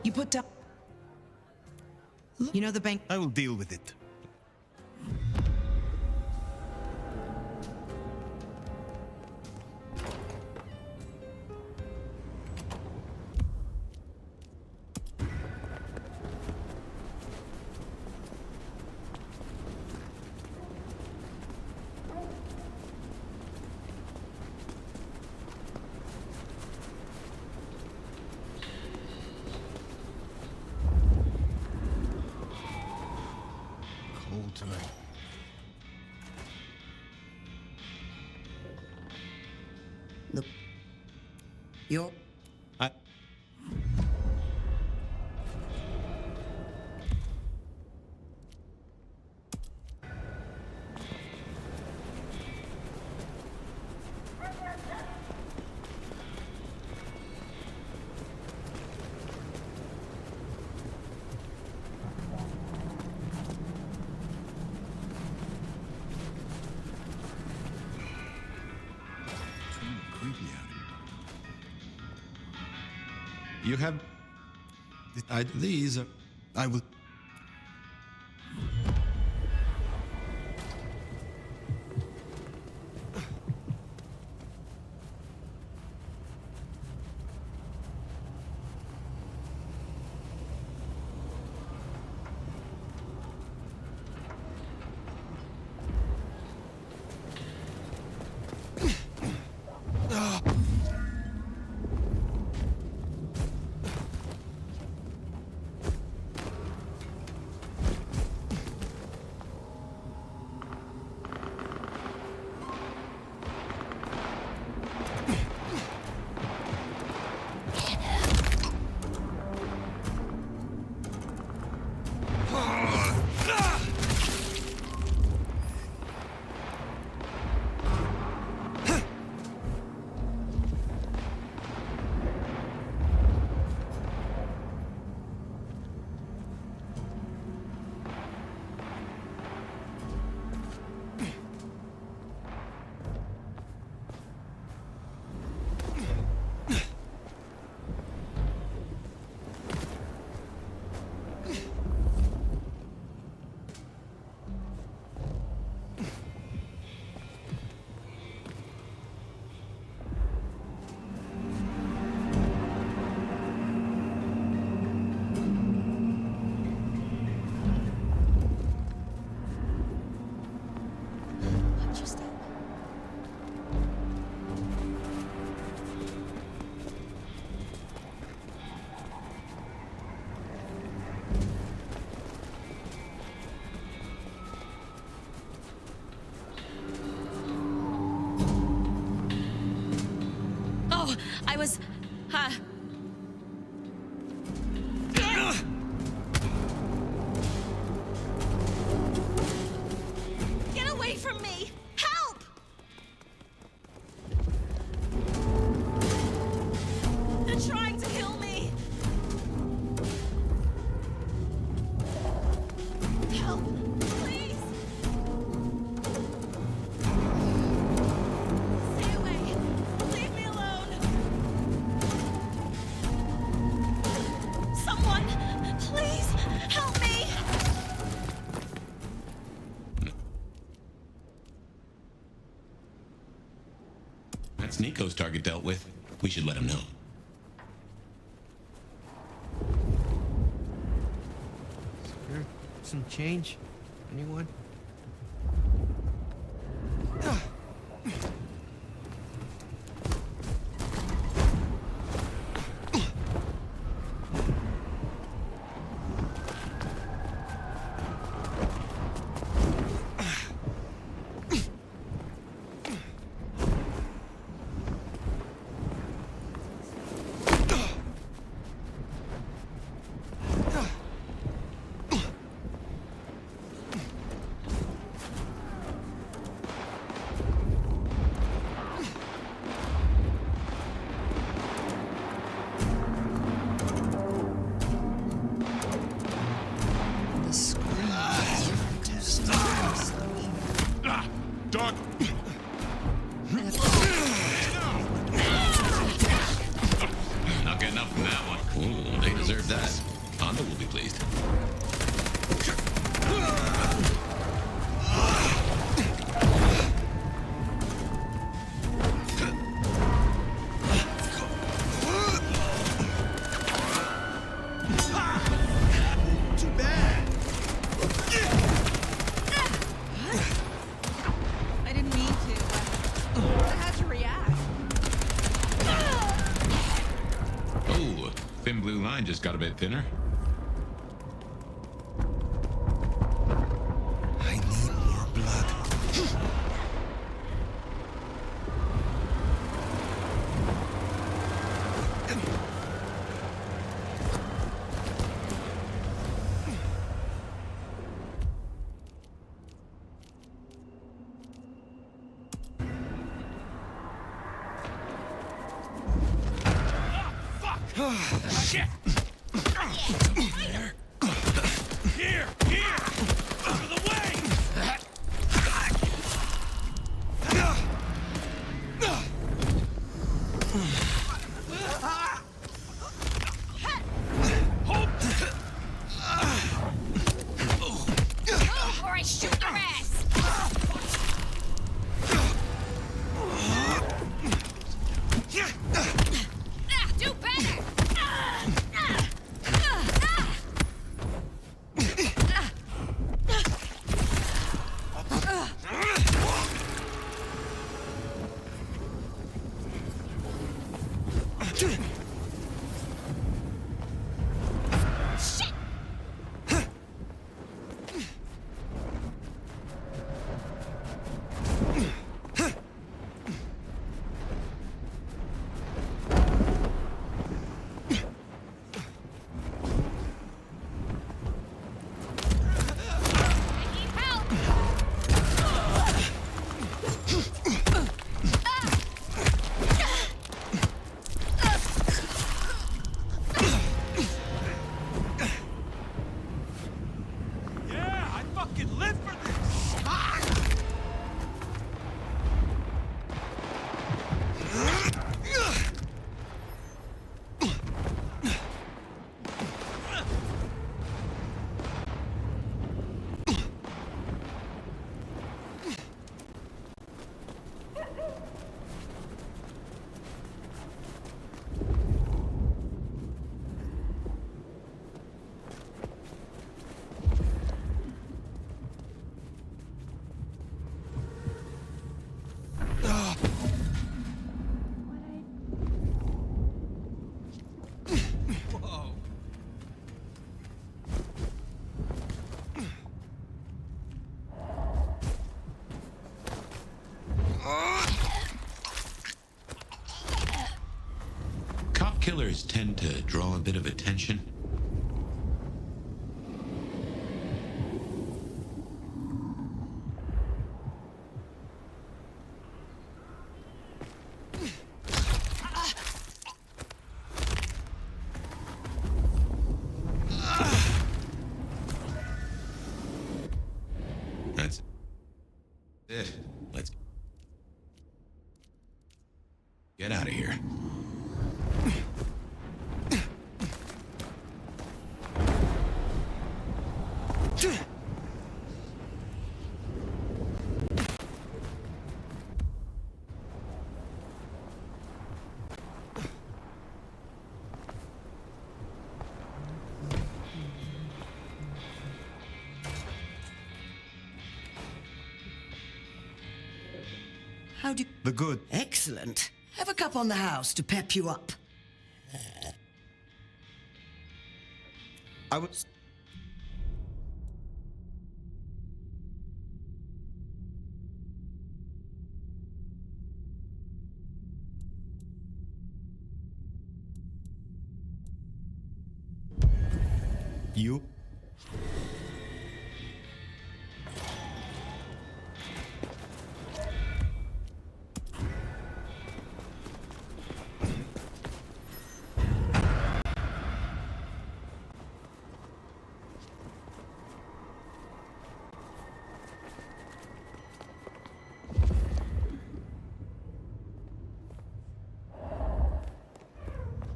You put down... You know the bank... I will deal with it. tonight. Look, you're... You have... these are... I will... I was... Get away from me! Help! They're trying to kill me! Help! Please! Stay away! Leave me alone! Someone, please help me! That's Nico's target dealt with. We should let him know. Sure. Some change? Anyone? Doc! Not getting up from that one. Ooh, they deserve that. Honda will be pleased. Too bad. I didn't mean to. I had to react. Oh, thin blue line just got a bit thinner. I killers tend to draw a bit of attention? That's it. Let's get out of here. How do... The good. Excellent. Have a cup on the house to pep you up. I was... You?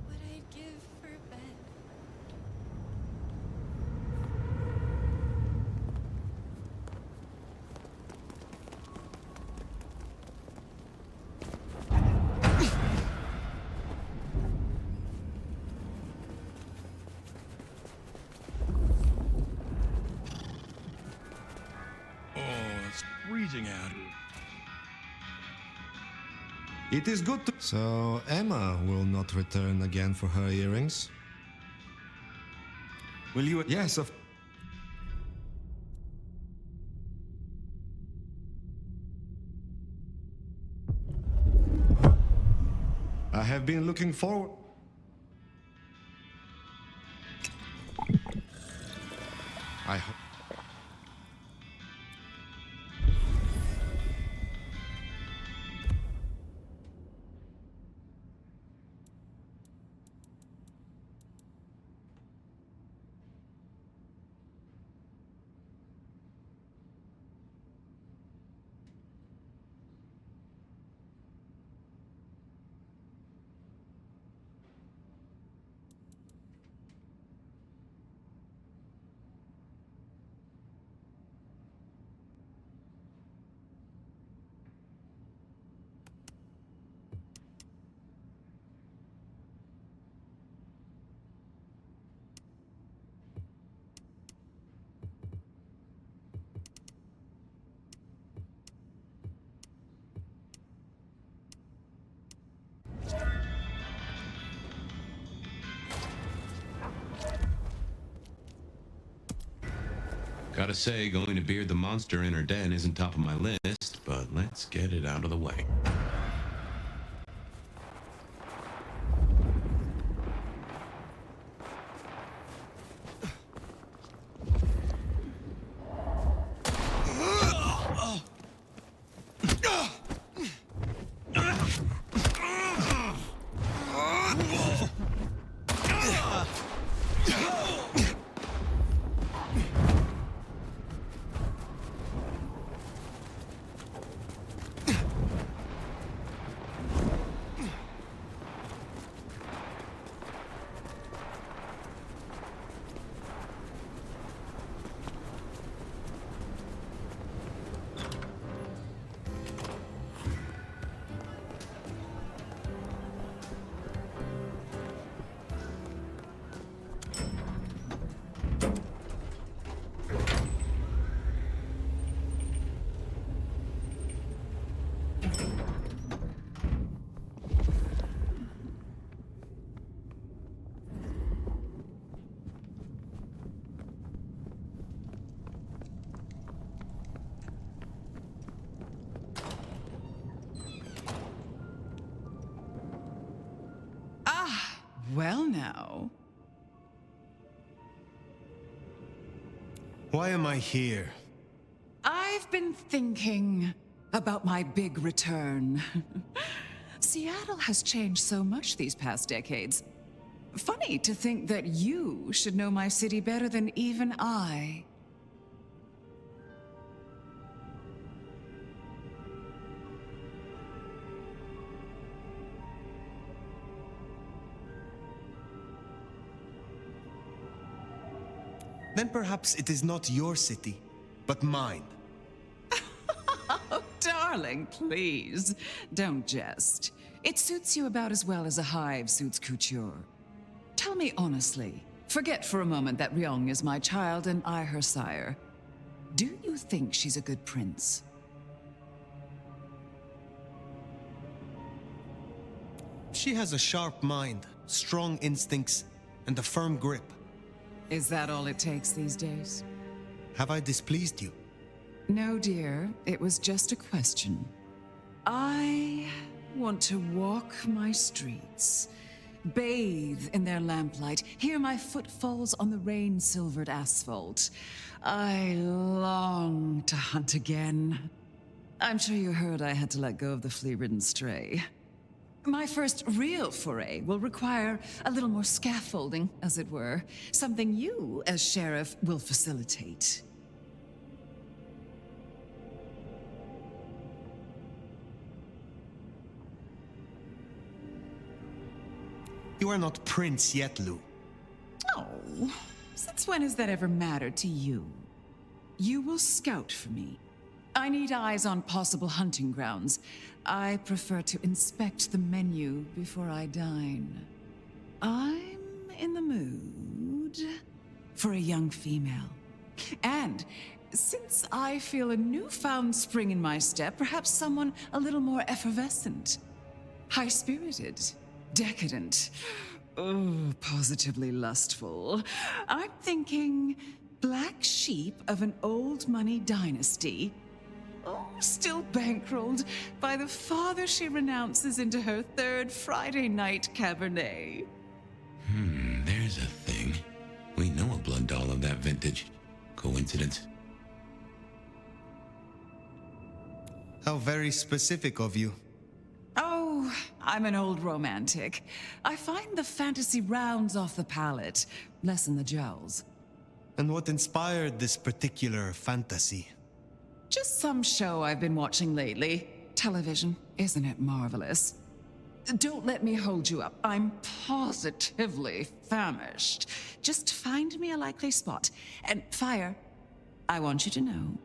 What I'd give for a bed. Oh, it's freezing out. It is good to... So, Emma will not return again for her earrings? Will you... Yes, of... I have been looking forward... I hope... Gotta say, going to beard the monster in her den isn't top of my list, but let's get it out of the way. Well, now. Why am I here? I've been thinking about my big return. Seattle has changed so much these past decades. Funny to think that you should know my city better than even I. Then perhaps it is not your city, but mine. Oh, darling, please, don't jest. It suits you about as well as a hive suits couture. Tell me honestly, forget for a moment that Ryong is my child and I her sire. Do you think she's a good prince? She has a sharp mind, strong instincts, and a firm grip. Is that all it takes these days? Have I displeased you? No, dear. It was just a question. I want to walk my streets, bathe in their lamplight, hear my footfalls on the rain-silvered asphalt. I long to hunt again. I'm sure you heard I had to let go of the flea-ridden stray. My first real foray will require a little more scaffolding, as it were. Something you, as sheriff, will facilitate. You are not prince yet, Lou. Oh, since when has that ever mattered to you? You will scout for me. I need eyes on possible hunting grounds. I prefer to inspect the menu before I dine. I'm in the mood for a young female. And since I feel a newfound spring in my step, perhaps someone a little more effervescent, high-spirited, decadent, oh, positively lustful. I'm thinking black sheep of an old money dynasty. Oh, still bankrolled by the father she renounces into her third Friday night Cabernet. There's a thing. We know a blood doll of that vintage. Coincidence? How very specific of you. Oh, I'm an old romantic. I find the fantasy rounds off the palate, lessen the jowls. And what inspired this particular fantasy? Just some show I've been watching lately. Television, isn't it marvelous? Don't let me hold you up. I'm positively famished. Just find me a likely spot. And Fire, I want you to know,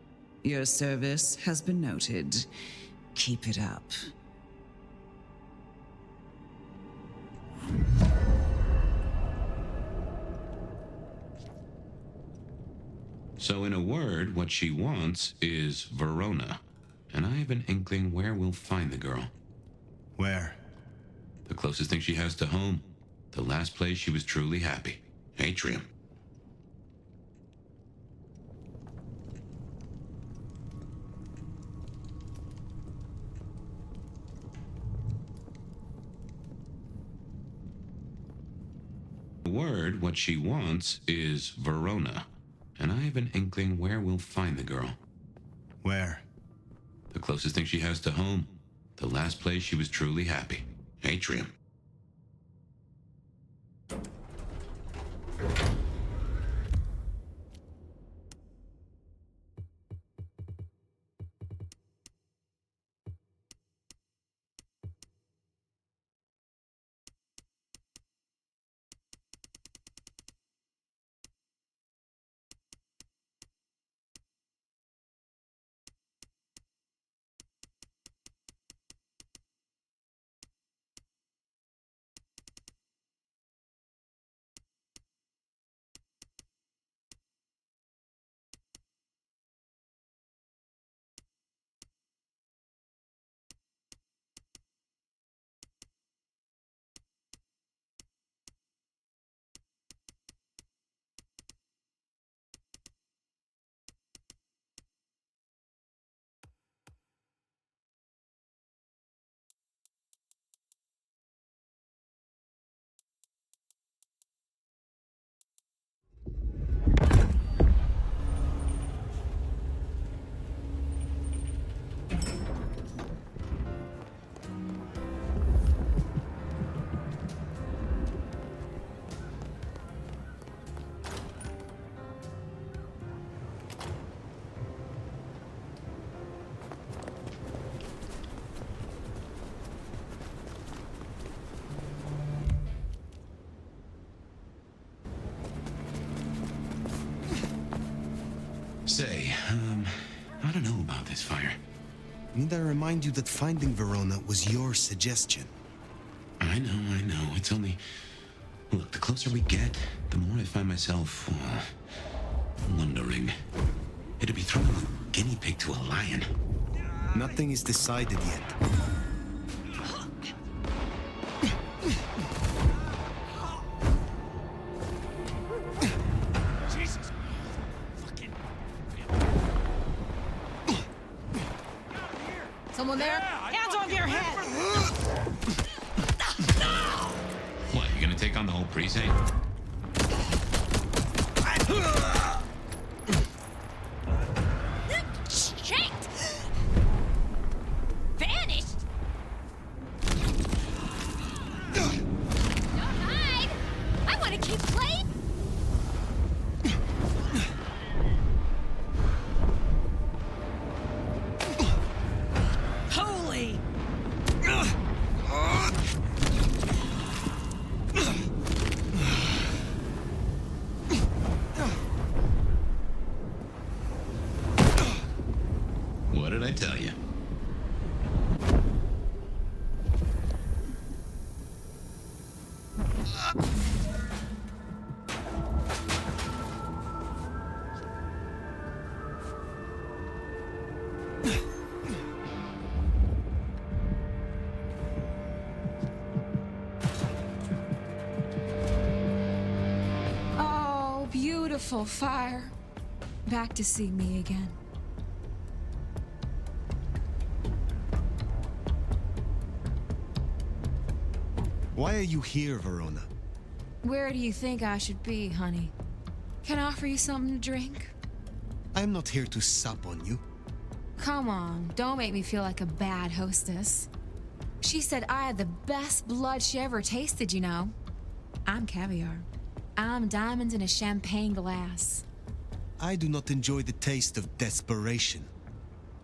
your service has been noted. Keep it up. So in a word, what she wants is Verona. And I have an inkling where we'll find the girl. Where? The closest thing she has to home. The last place she was truly happy. Atrium. In a word, what she wants is Verona. And I have an inkling where we'll find the girl. Where? The closest thing she has to home. The last place she was truly happy. Atrium. say, I don't know about this fire. Need I remind you that finding Verona was your suggestion? I know. It's only... Look, the closer we get, the more I find myself, wondering. It'd be throwing a guinea pig to a lion. Nothing is decided yet. Jesus. Fucking... Someone there? Hands on your head! What, you gonna take on the whole precinct? Shit! Vanished! Don't hide! I want to keep playing! Holy! What did I tell you? Oh, beautiful fire. Back to see me again. Why are you here, Verona? Where do you think I should be, honey? Can I offer you something to drink? I'm not here to sup on you. Come on, don't make me feel like a bad hostess. She said I had the best blood she ever tasted, you know. I'm caviar. I'm diamonds in a champagne glass. I do not enjoy the taste of desperation.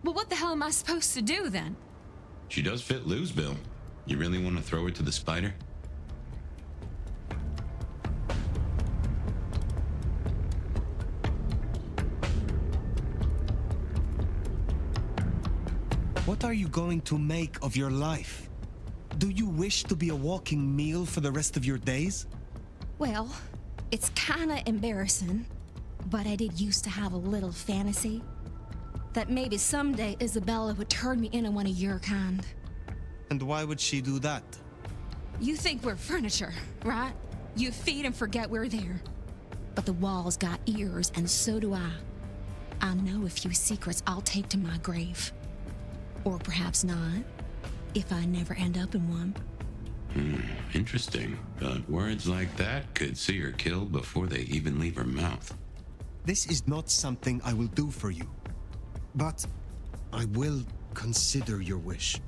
Well, what the hell am I supposed to do then? She does fit Lou's bill. You really want to throw her to the spider? What are you going to make of your life? Do you wish to be a walking meal for the rest of your days? Well, it's kinda embarrassing, but I did used to have a little fantasy that maybe someday Isabella would turn me into one of your kind. And why would she do that? You think we're furniture, right? You feed and forget we're there. But the walls got ears, and so do I. I know a few secrets I'll take to my grave. Or perhaps not, if I never end up in one. Interesting. But words like that could see her killed before they even leave her mouth. This is not something I will do for you. But I will consider your wish.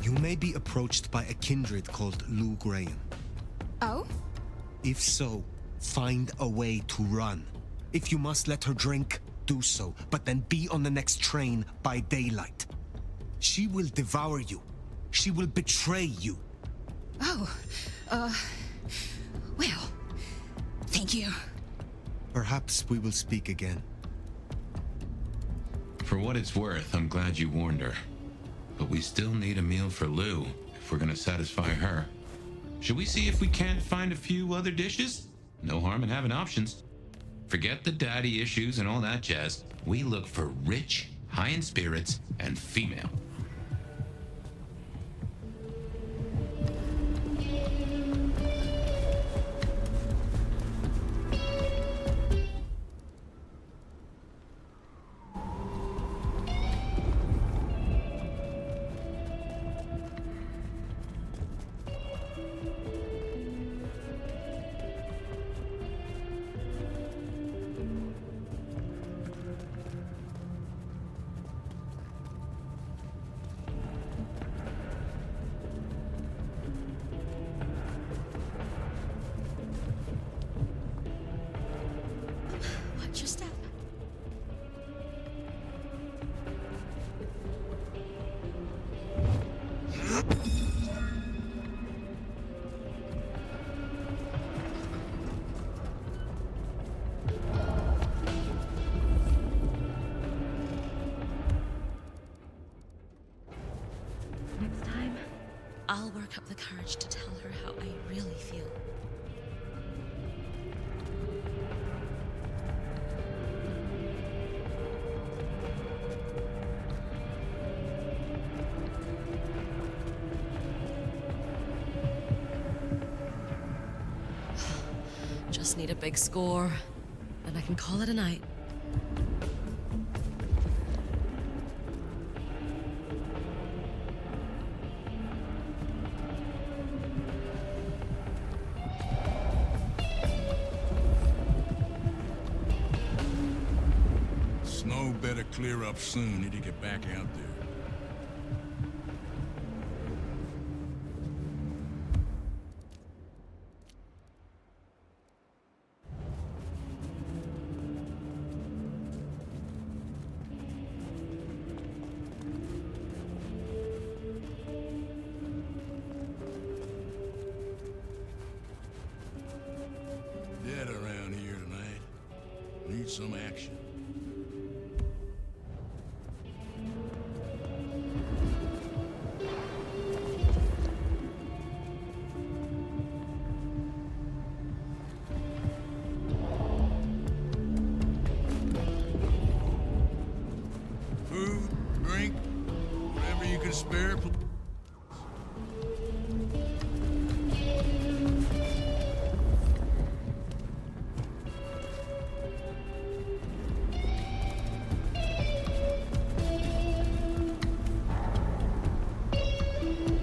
You may be approached by a kindred called Lou Graham. Oh? If so, find a way to run. If you must let her drink, do so, but then be on the next train by daylight. She will devour you. She will betray you. Oh, well, thank you. Perhaps we will speak again. For what it's worth, I'm glad you warned her. But we still need a meal for Lou if we're gonna satisfy her. Should we see if we can't find a few other dishes? No harm in having options. Forget the daddy issues and all that jazz. We look for rich, high in spirits, and female. I'll work up the courage to tell her how I really feel. Just need a big score, and I can call it a night. Snow better clear up soon. Need to get back out there. Dead around here tonight. Need some action. Food, drink, whatever you can spare.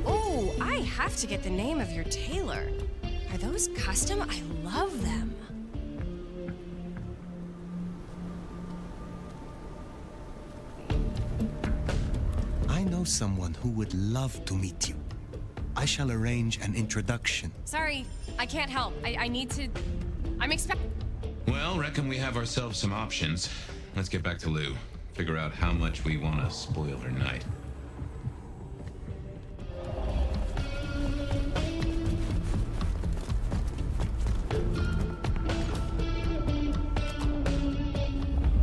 Oh, I have to get the name of your tailor. Are those custom? I love them. I know someone who would love to meet you. I shall arrange an introduction. Sorry, I can't help. I need to... I'm expecting... Well, reckon we have ourselves some options. Let's get back to Lou. Figure out how much we want to spoil her night.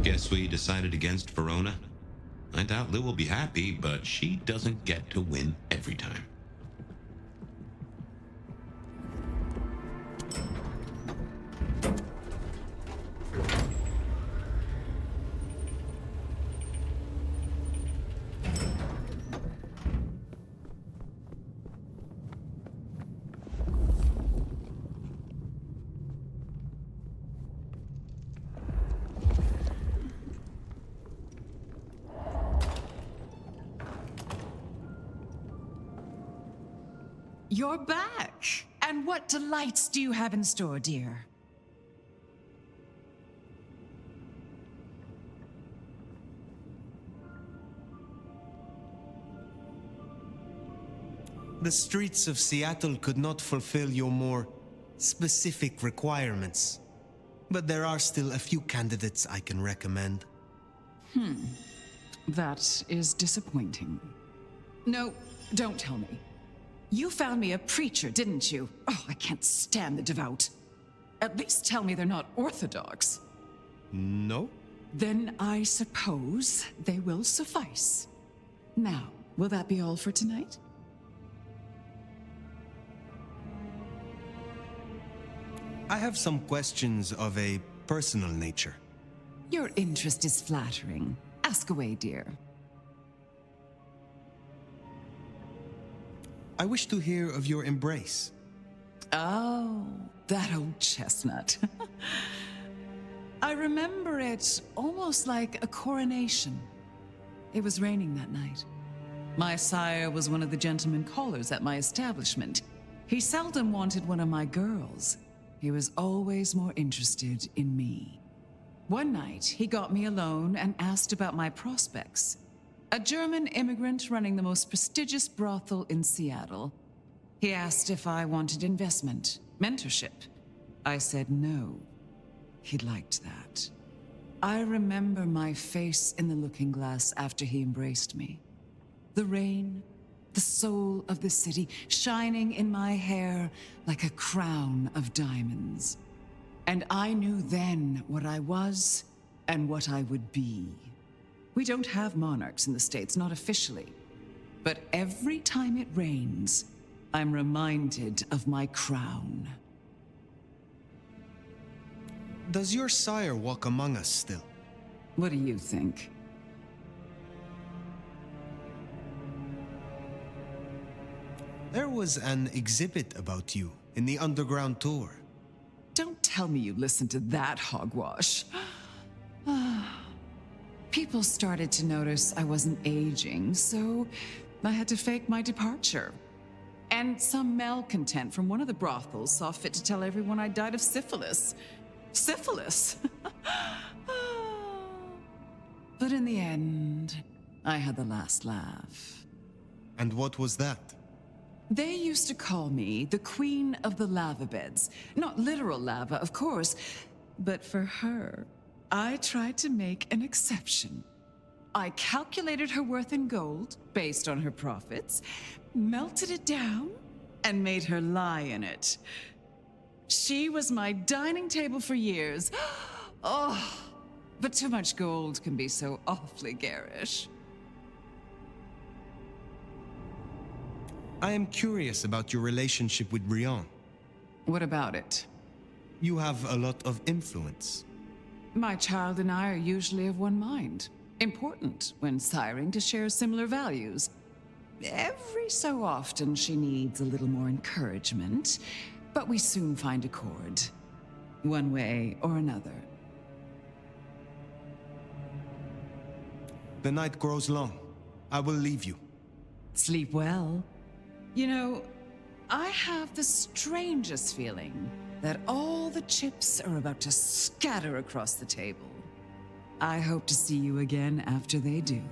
Guess we decided against Verona? I doubt Lou will be happy, but she doesn't get to win every time. You're back! And what delights do you have in store, dear? The streets of Seattle could not fulfill your more specific requirements. But there are still a few candidates I can recommend. That is disappointing. No, don't tell me. You found me a preacher, didn't you? Oh, I can't stand the devout. At least tell me they're not Orthodox. No? Then I suppose they will suffice. Now, will that be all for tonight? I have some questions of a personal nature. Your interest is flattering. Ask away, dear. I wish to hear of your embrace. Oh, that old chestnut. I remember it almost like a coronation. It was raining that night. My sire was one of the gentlemen callers at my establishment. He seldom wanted one of my girls. He was always more interested in me. One night, he got me alone and asked about my prospects. A German immigrant running the most prestigious brothel in Seattle. He asked if I wanted investment, mentorship. I said no. He liked that. I remember my face in the looking glass after he embraced me. The rain, the soul of the city, shining in my hair like a crown of diamonds. And I knew then what I was and what I would be. We don't have monarchs in the States, not officially. But every time it rains, I'm reminded of my crown. Does your sire walk among us still? What do you think? There was an exhibit about you in the underground tour. Don't tell me you listened to that hogwash. People started to notice I wasn't aging, so I had to fake my departure. And some malcontent from one of the brothels saw fit to tell everyone I died of syphilis. Syphilis! But in the end, I had the last laugh. And what was that? They used to call me the Queen of the Lava Beds. Not literal lava, of course, but for her, I tried to make an exception. I calculated her worth in gold based on her profits, melted it down, and made her lie in it. She was my dining table for years. Oh, but too much gold can be so awfully garish. I am curious about your relationship with Brienne. What about it? You have a lot of influence. My child and I are usually of one mind. Important when siring to share similar values. Every so often she needs a little more encouragement, but we soon find accord, one way or another. The night grows long. I will leave you. Sleep well. You know, I have the strangest feeling that all the chips are about to scatter across the table. I hope to see you again after they do.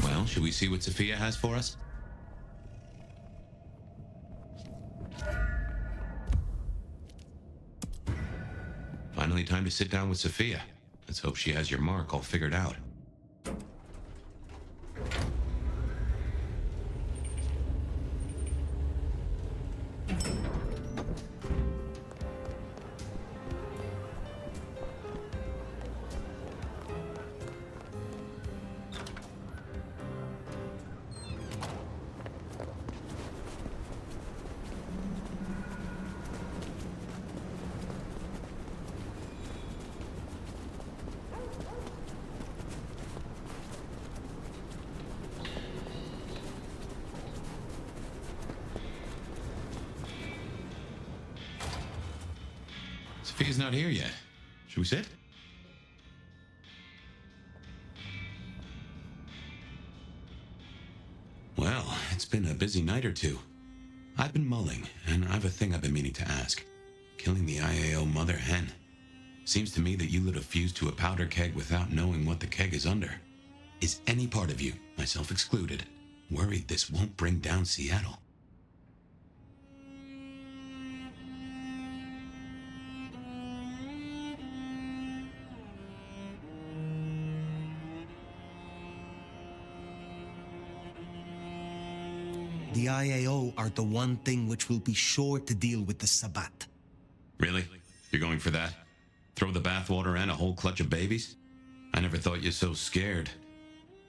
Well, should we see what Sophia has for us? Finally time to sit down with Sophia. Let's hope she has your mark all figured out. Sophia's not here yet. Should we sit? Well, it's been a busy night or two. I've been mulling, and I've a thing I've been meaning to ask. Killing the IAO mother hen. Seems to me that you lit a fuse to a powder keg without knowing what the keg is under. Is any part of you, myself excluded, worried this won't bring down Seattle? The IAO are the one thing which will be sure to deal with the Sabbat. Really? You're going for that? Throw the bathwater and a whole clutch of babies? I never thought you so scared.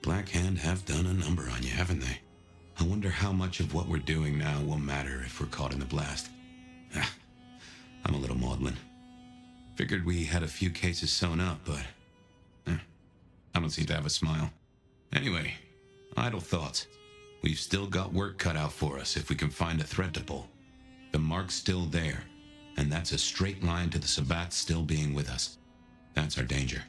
Black Hand have done a number on you, haven't they? I wonder how much of what we're doing now will matter if we're caught in the blast. I'm a little maudlin. Figured we had a few cases sewn up, but I don't seem to have a smile. Anyway, idle thoughts. We've still got work cut out for us if we can find a thread to pull. The mark's still there, and that's a straight line to the Sabbat still being with us. That's our danger.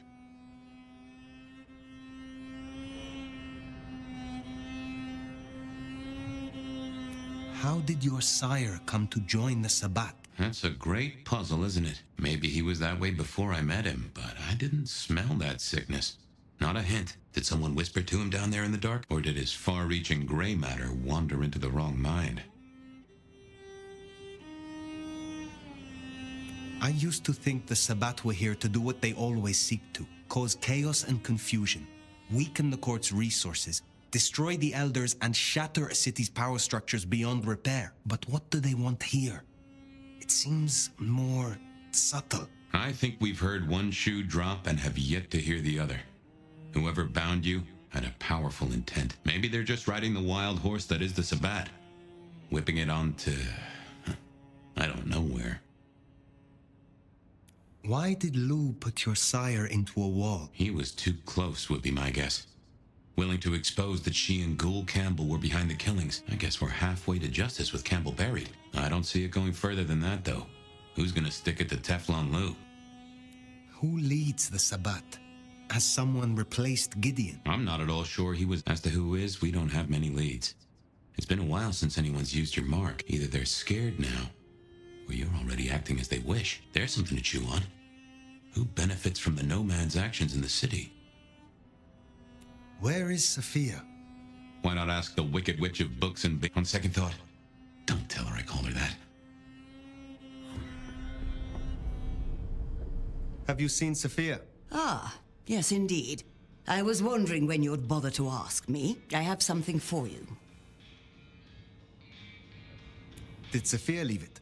How did your sire come to join the Sabbat? That's a great puzzle, isn't it? Maybe he was that way before I met him, but I didn't smell that sickness. Not a hint. Did someone whisper to him down there in the dark? Or did his far-reaching gray matter wander into the wrong mind? I used to think the Sabbat were here to do what they always seek to. Cause chaos and confusion. Weaken the court's resources. Destroy the elders and shatter a city's power structures beyond repair. But what do they want here? It seems more subtle. I think we've heard one shoe drop and have yet to hear the other. Whoever bound you had a powerful intent. Maybe they're just riding the wild horse that is the Sabbat, whipping it onto... I don't know where. Why did Lou put your sire into a wall? He was too close, would be my guess. Willing to expose that she and Ghoul Campbell were behind the killings. I guess we're halfway to justice with Campbell buried. I don't see it going further than that, though. Who's gonna stick it to Teflon Lou? Who leads the Sabbat? Has someone replaced Gideon? I'm not at all sure he was. As to who is, we don't have many leads. It's been a while since anyone's used your mark. Either they're scared now, or you're already acting as they wish. There's something to chew on. Who benefits from the no-man's actions in the city? Where is Sophia? Why not ask the Wicked Witch of Books and... On second thought, don't tell her I called her that. Have you seen Sophia? Ah, yes indeed. I was wondering when you'd bother to ask me. I have something for you. Did Sophia leave it?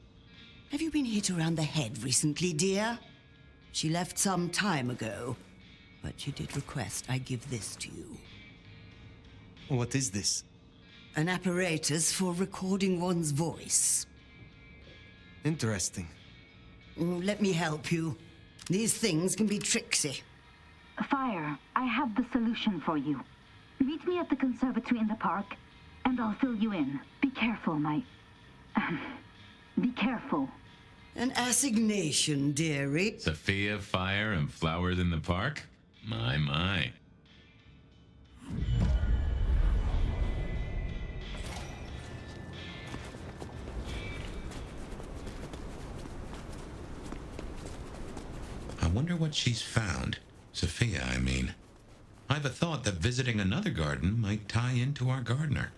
Have you been hit around the head recently, dear? She left some time ago, but she did request I give this to you. What is this? An apparatus for recording one's voice. Interesting. Let me help you. These things can be tricksy. Fire, I have the solution for you. Meet me at the conservatory in the park, and I'll fill you in. Be careful, be careful. An assignation, dearie. Sophia, fire, and flowers in the park? My. I wonder what she's found. Sophia, I mean. I've a thought that visiting another garden might tie into our gardener.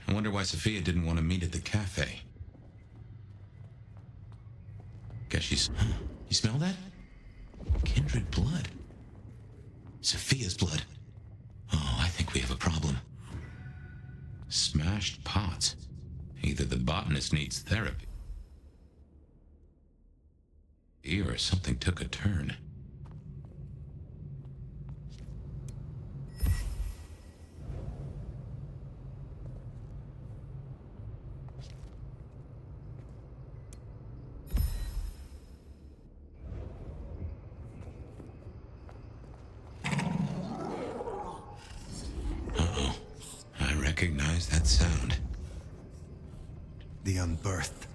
I wonder why Sophia didn't want to meet at the cafe. Guess she's... You smell that? Kindred blood. Sophia's blood. Oh, I think we have a problem. Smashed pots. Either the botanist needs therapy, or something took a turn. Recognize that sound. The unbirthed.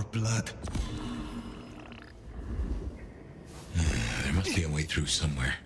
Our blood. There must be a way through somewhere.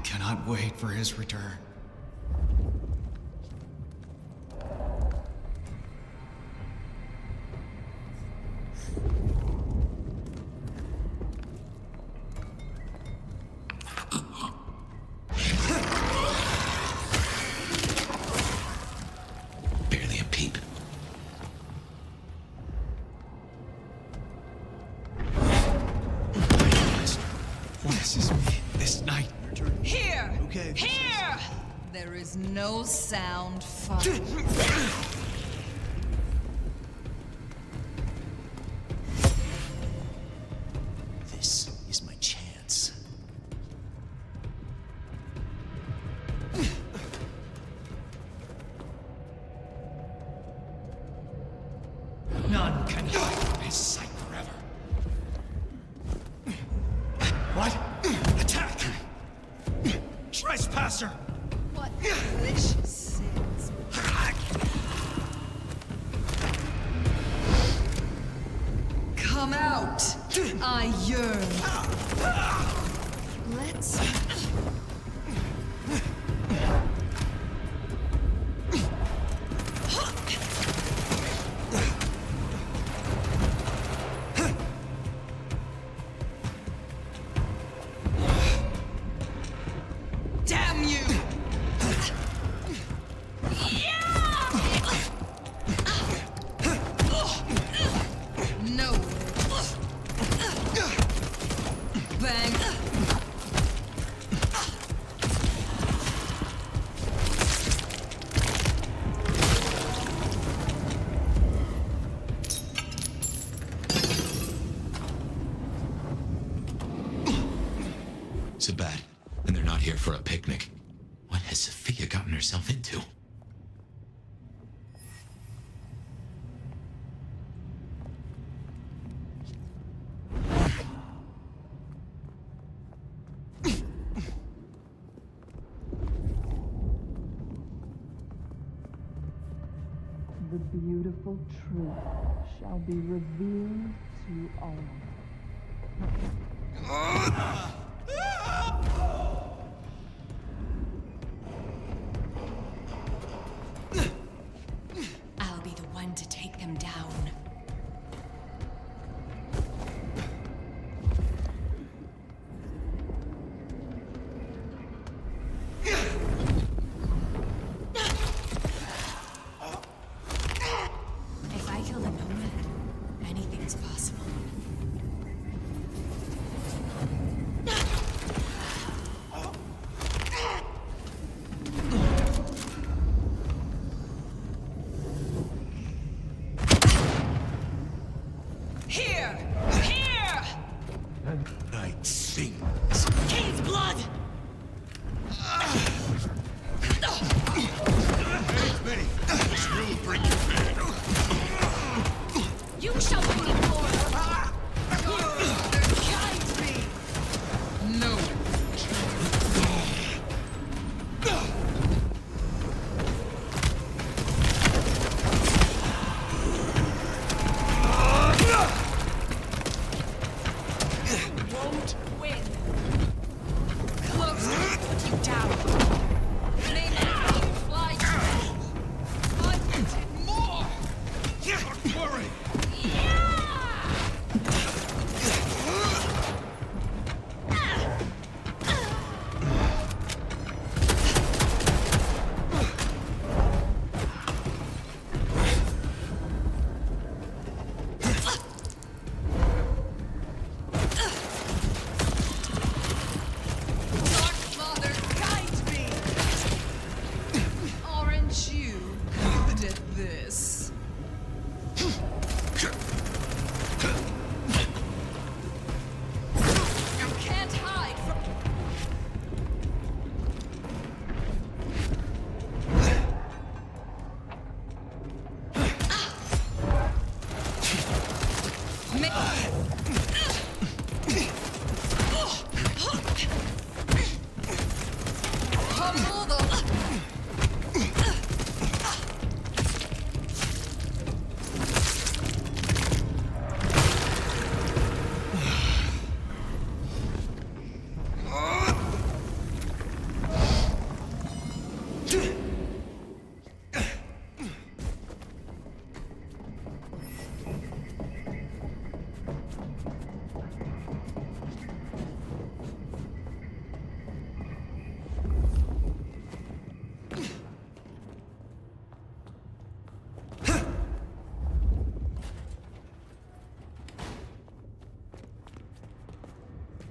Cannot wait for his return. Barely a peep. This is me. This night. Here! Okay. Here! There is no sound fun. This is my chance. None can hide from his sight forever. What? Attack! Trespasser! What delicious sins. Come out! I yearn. Let's... Damn you! No. Bang. Sabat, and they're not here for a picnic. What has Sophia gotten herself into? The beautiful truth shall be revealed to all. I'll be the one to take them down. If I kill the nomad, anything's possible. Here! Here! The night sings. King's blood! Still bring you back. You shall bring it forth! Guide me! No. won't win. Close to put you down. Maybe you should fly to I wanted more! Don't worry!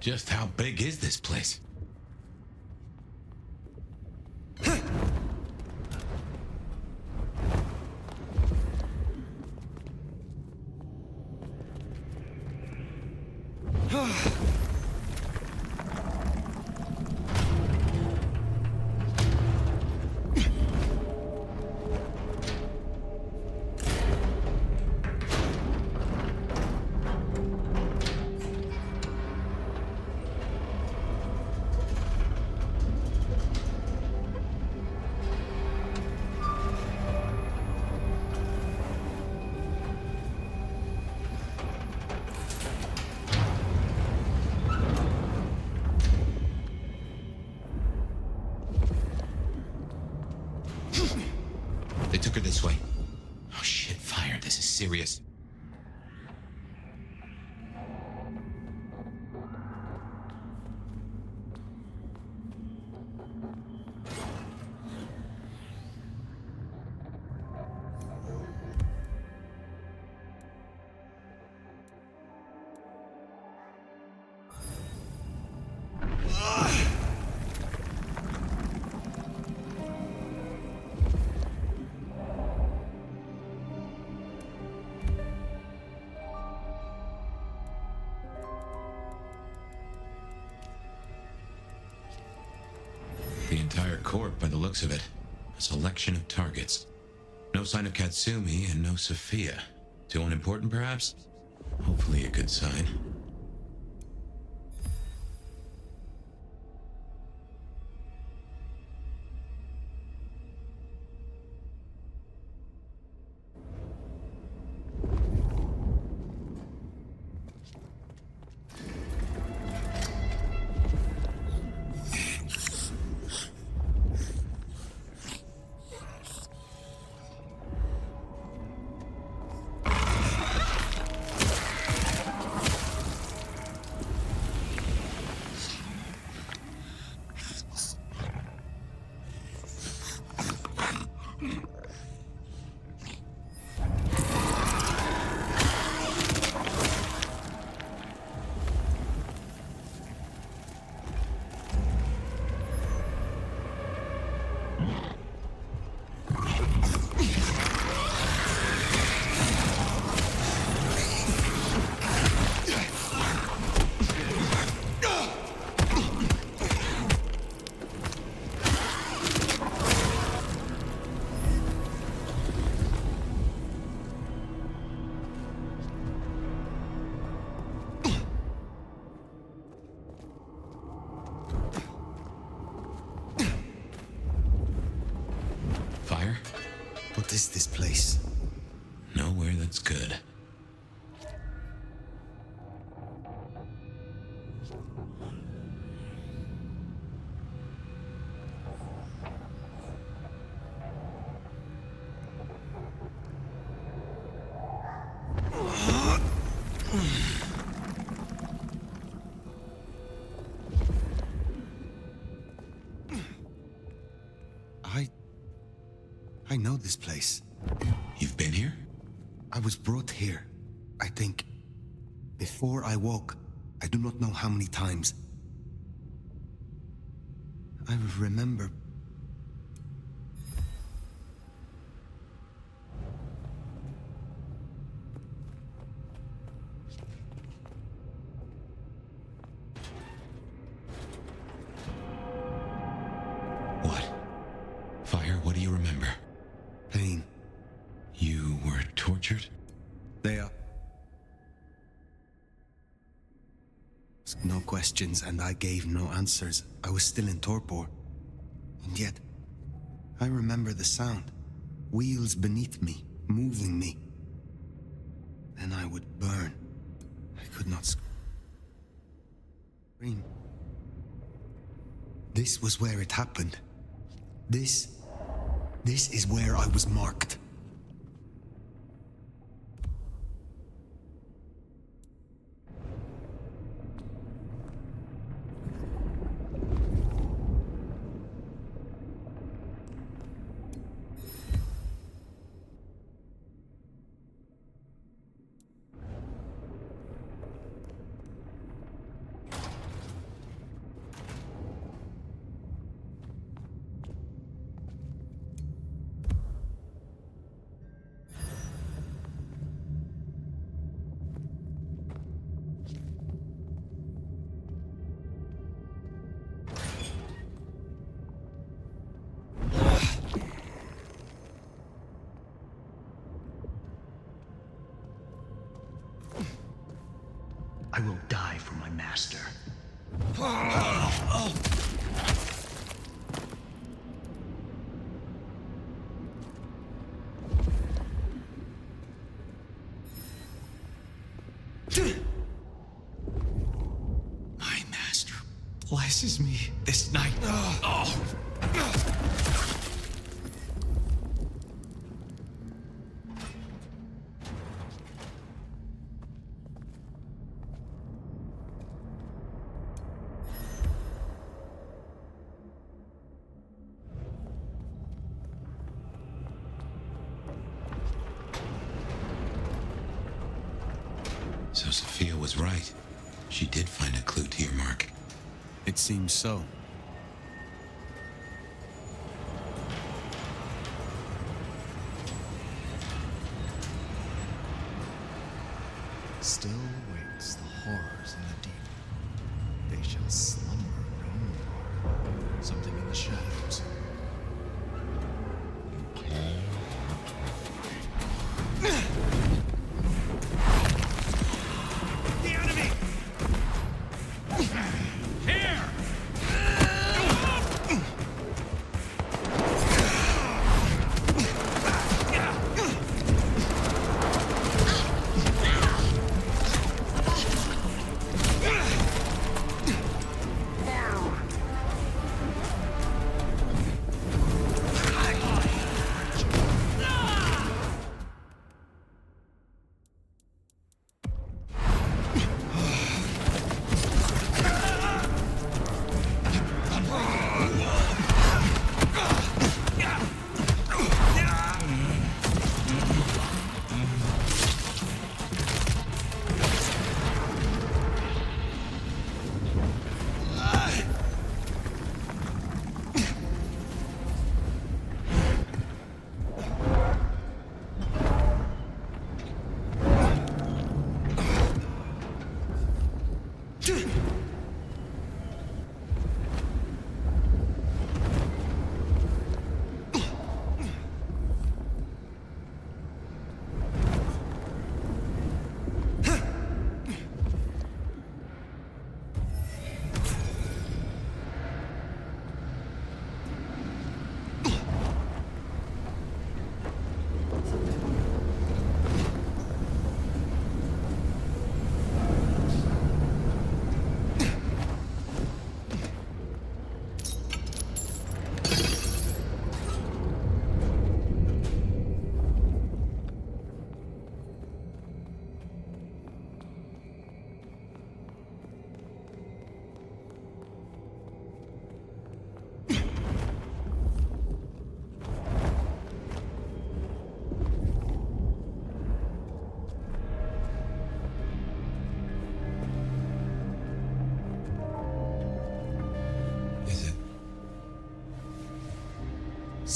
Just how big is this place? They took her this way. Oh shit, fire. This is serious. The entire court, by the looks of it. A selection of targets. No sign of Katsumi and no Sophia. Too unimportant, perhaps? Hopefully a good sign. What is this place? Nowhere that's good. I know this place. You've been here? I was brought here, I think. Before I woke, I do not know how many times. I remember... What? Fire, what do you remember? Pain. You were tortured? They are... No questions, and I gave no answers. I was still in torpor. And yet, I remember the sound. Wheels beneath me, moving me. Then I would burn. I could not scream. This was where it happened. This is where I was marked. I will die for my master. My master blesses me this night. So Sophia was right. She did find a clue to your mark. It seems so. Still waits the horrors in the deep. They shall slumber no more. Something in the shadows. The enemy! Here!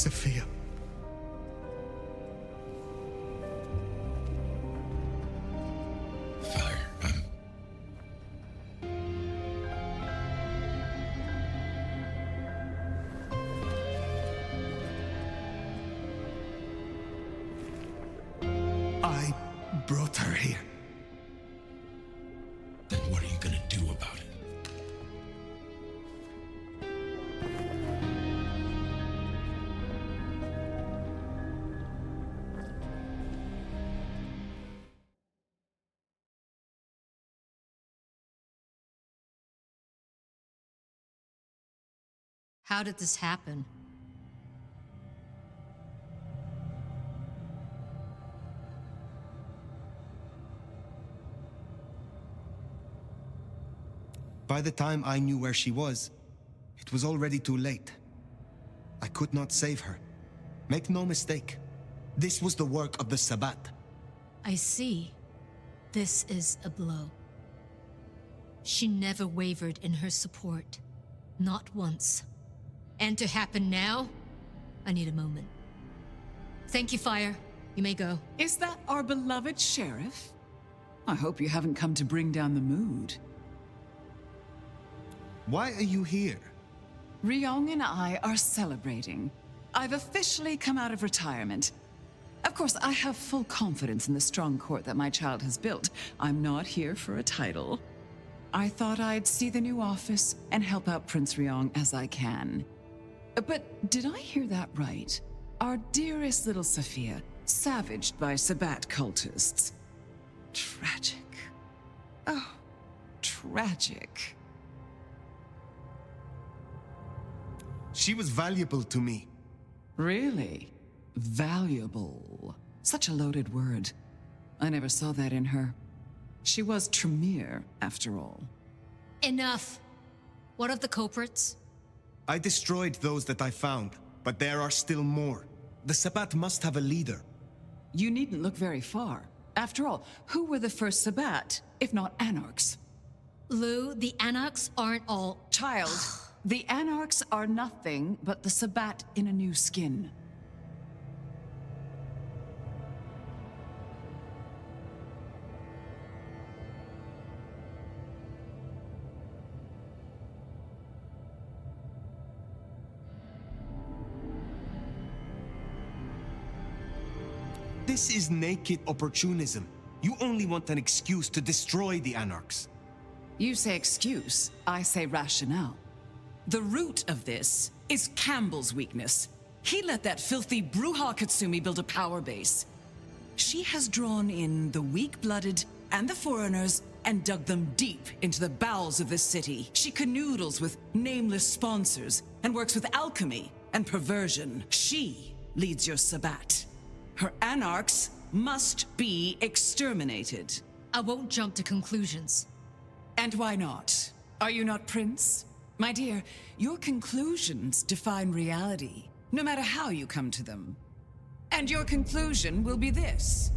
Sophia. Fire, I brought her here. Then what are you gonna do about it? How did this happen? By the time I knew where she was, it was already too late. I could not save her. Make no mistake, this was the work of the Sabbat. I see. This is a blow. She never wavered in her support. Not once. And to happen now? I need a moment. Thank you, Fire. You may go. Is that our beloved sheriff? I hope you haven't come to bring down the mood. Why are you here? Ryong and I are celebrating. I've officially come out of retirement. Of course, I have full confidence in the strong court that my child has built. I'm not here for a title. I thought I'd see the new office and help out Prince Ryong as I can. But did I hear that right? Our dearest little Sophia, savaged by Sabbat cultists. Tragic. Oh, tragic. She was valuable to me. Really? Valuable. Such a loaded word. I never saw that in her. She was Tremere, after all. Enough. What of the culprits? I destroyed those that I found, but there are still more. The Sabbat must have a leader. You needn't look very far. After all, who were the first Sabbat, if not Anarchs? Lou, the Anarchs aren't all... Child, the Anarchs are nothing but the Sabbat in a new skin. This is naked opportunism. You only want an excuse to destroy the Anarchs. You say excuse, I say rationale. The root of this is Campbell's weakness. He let that filthy Bruja Katsumi build a power base. She has drawn in the weak-blooded and the foreigners and dug them deep into the bowels of this city. She canoodles with nameless sponsors and works with alchemy and perversion. She leads your Sabbat. Her Anarchs must be exterminated. I won't jump to conclusions. And why not? Are you not Prince? My dear, your conclusions define reality, no matter how you come to them. And your conclusion will be this: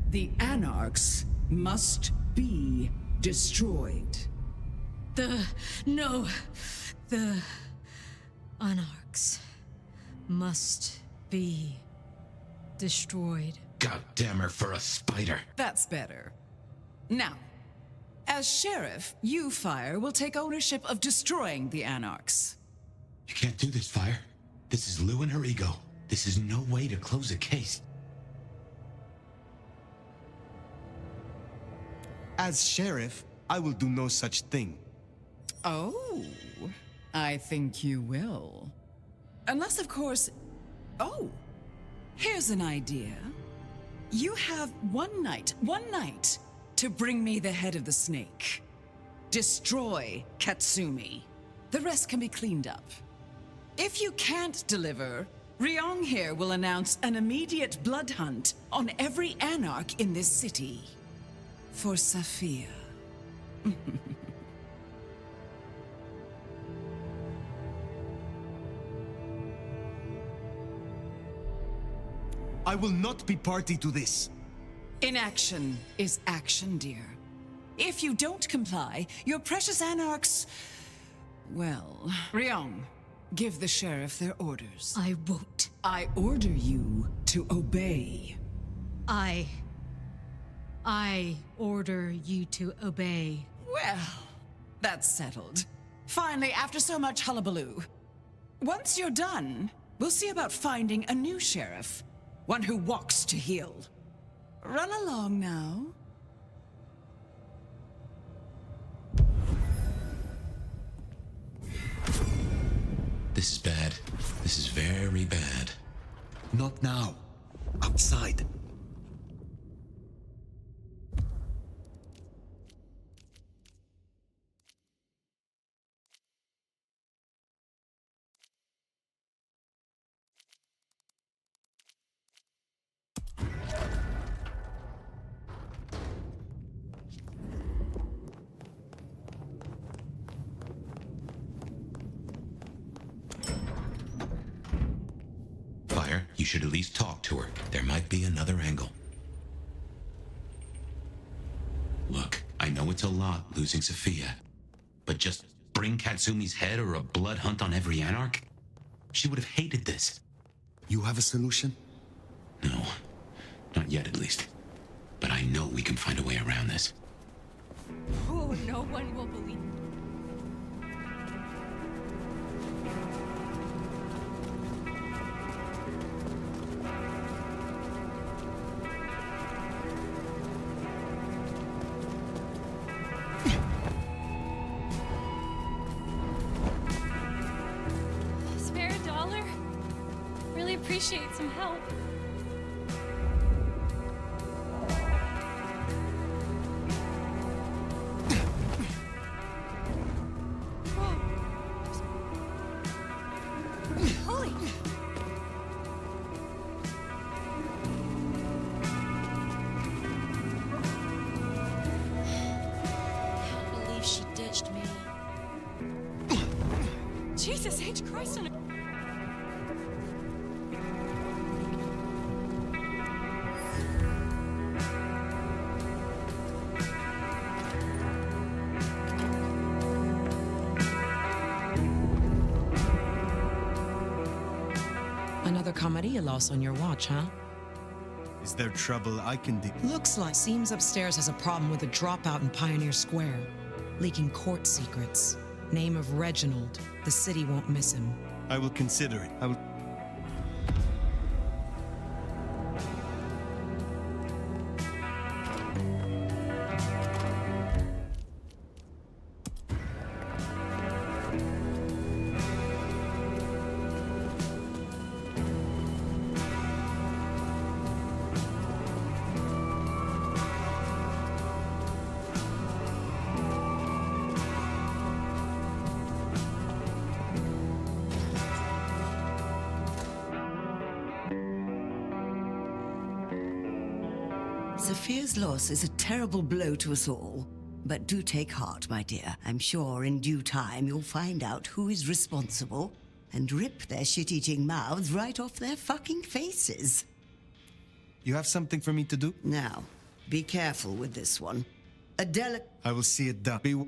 the Anarchs must be destroyed. The Anarchs must be destroyed. God damn her for a spider. That's better. Now, as sheriff, you, Fire, will take ownership of destroying the Anarchs. You can't do this, Fire. This is Lou and her ego. This is no way to close a case. As sheriff, I will do no such thing. Oh, I think you will. Unless, of course... Oh, here's an idea. You have one night to bring me the head of the snake. Destroy Katsumi. The rest can be cleaned up. If you can't deliver, Ryong here will announce an immediate blood hunt on every Anarch in this city. For Sophia. I will not be party to this. Inaction is action, dear. If you don't comply, your precious Anarchs... Well, Ryong, give the sheriff their orders. I won't. I order you to obey. I order you to obey. Well, that's settled. Finally, after so much hullabaloo. Once you're done, we'll see about finding a new sheriff. One who walks to heal. Run along now. This is bad. This is very bad. Not now. Outside. Fire, you should at least talk to her. There might be another angle. Look, I know it's a lot losing Sophia, but just bring Katsumi's head or a blood hunt on every Anarch? She would have hated this. You have a solution? No, not yet at least. But I know we can find a way around this. Oh, no one will believe. Spare a dollar? Really appreciate some help. Holy! Can't believe she ditched me. Jesus H. Christ on a... Another comedy loss on your watch, huh? Is there trouble I can do? Looks like Seams upstairs has a problem with a dropout in Pioneer Square. Leaking court secrets. Name of Reginald. The city won't miss him. I will consider it. I will... Sophia's loss is a terrible blow to us all. But do take heart, my dear. I'm sure in due time you'll find out who is responsible and rip their shit-eating mouths right off their fucking faces. You have something for me to do? Now, be careful with this one. I will see it done. Be...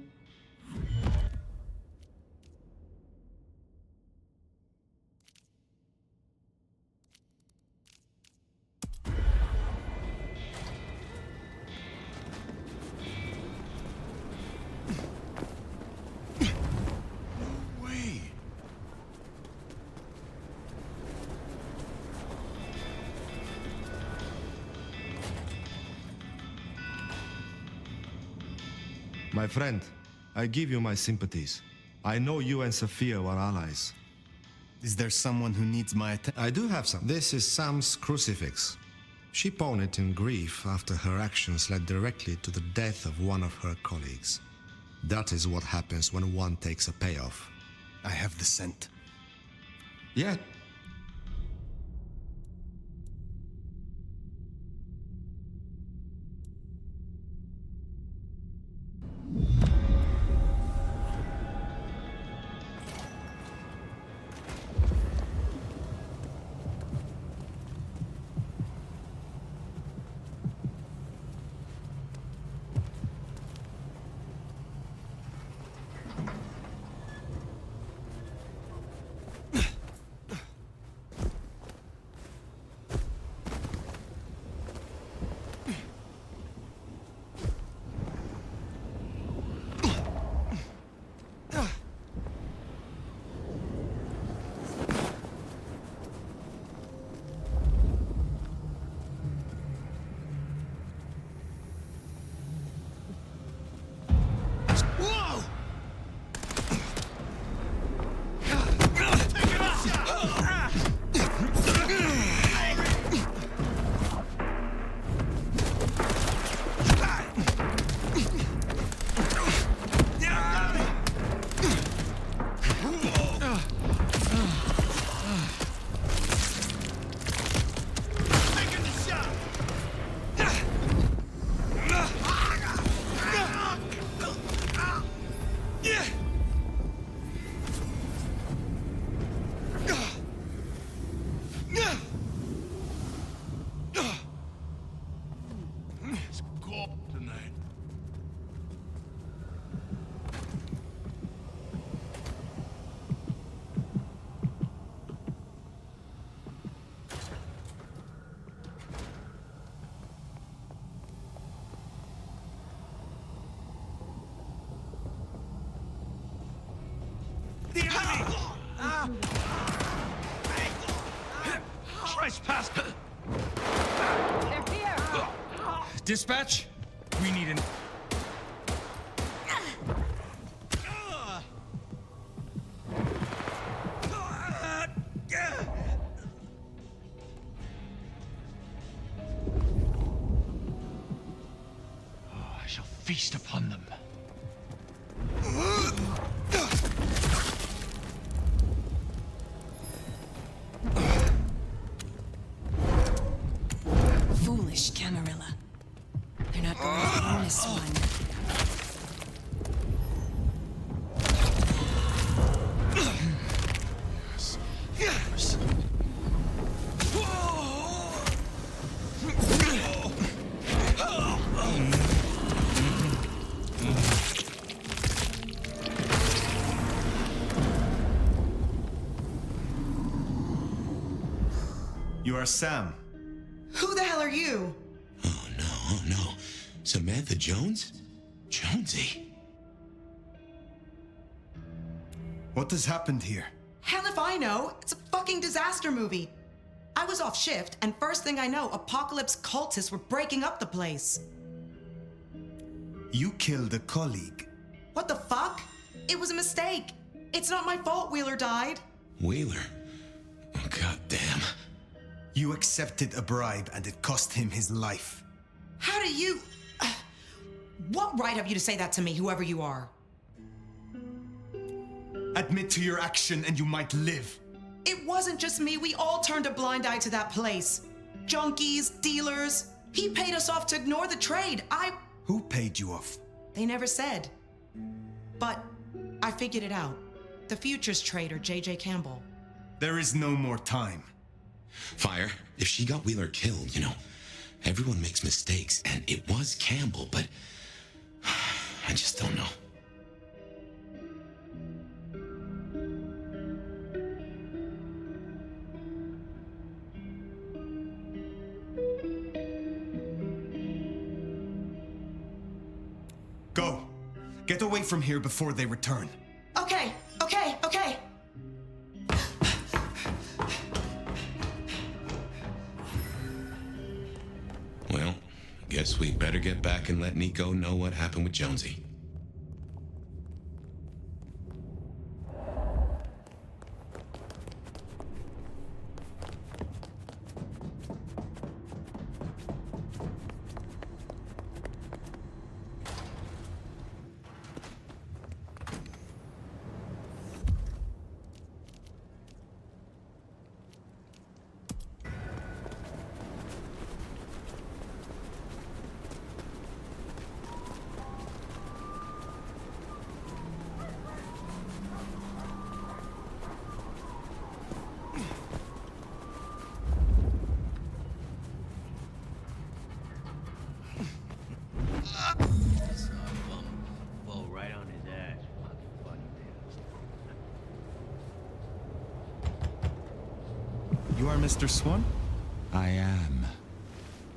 My friend, I give you my sympathies. I know you and Sophia were allies. Is there someone who needs my attention? I do have some. This is Sam's crucifix. She pawned it in grief after her actions led directly to the death of one of her colleagues. That is what happens when one takes a payoff. I have the scent. Yeah. the enemy! Trespass! They're here! Dispatch, we need an... I shall feast upon them. Foolish Camarilla. They're not going to own this one. You are Sam. Who the hell are you? Oh no. Samantha Jones? Jonesy? What has happened here? Hell if I know. It's a fucking disaster movie. I was off shift, and first thing I know, apocalypse cultists were breaking up the place. You killed a colleague. What the fuck? It was a mistake. It's not my fault Wheeler died. Wheeler? Oh, God damn. You accepted a bribe and it cost him his life. How do you... What right have you to say that to me, whoever you are? Admit to your action and you might live. It wasn't just me. We all turned a blind eye to that place. Junkies, dealers. He paid us off to ignore the trade. Who paid you off? They never said. But I figured it out. The futures trader, J.J. Campbell. There is no more time. Fire, if she got Wheeler killed, everyone makes mistakes, and it was Campbell, but I just don't know. Go. Get away from here before they return. Okay. Well, guess we better get back and let Nico know what happened with Jonesy. You are Mr. Swan? I am.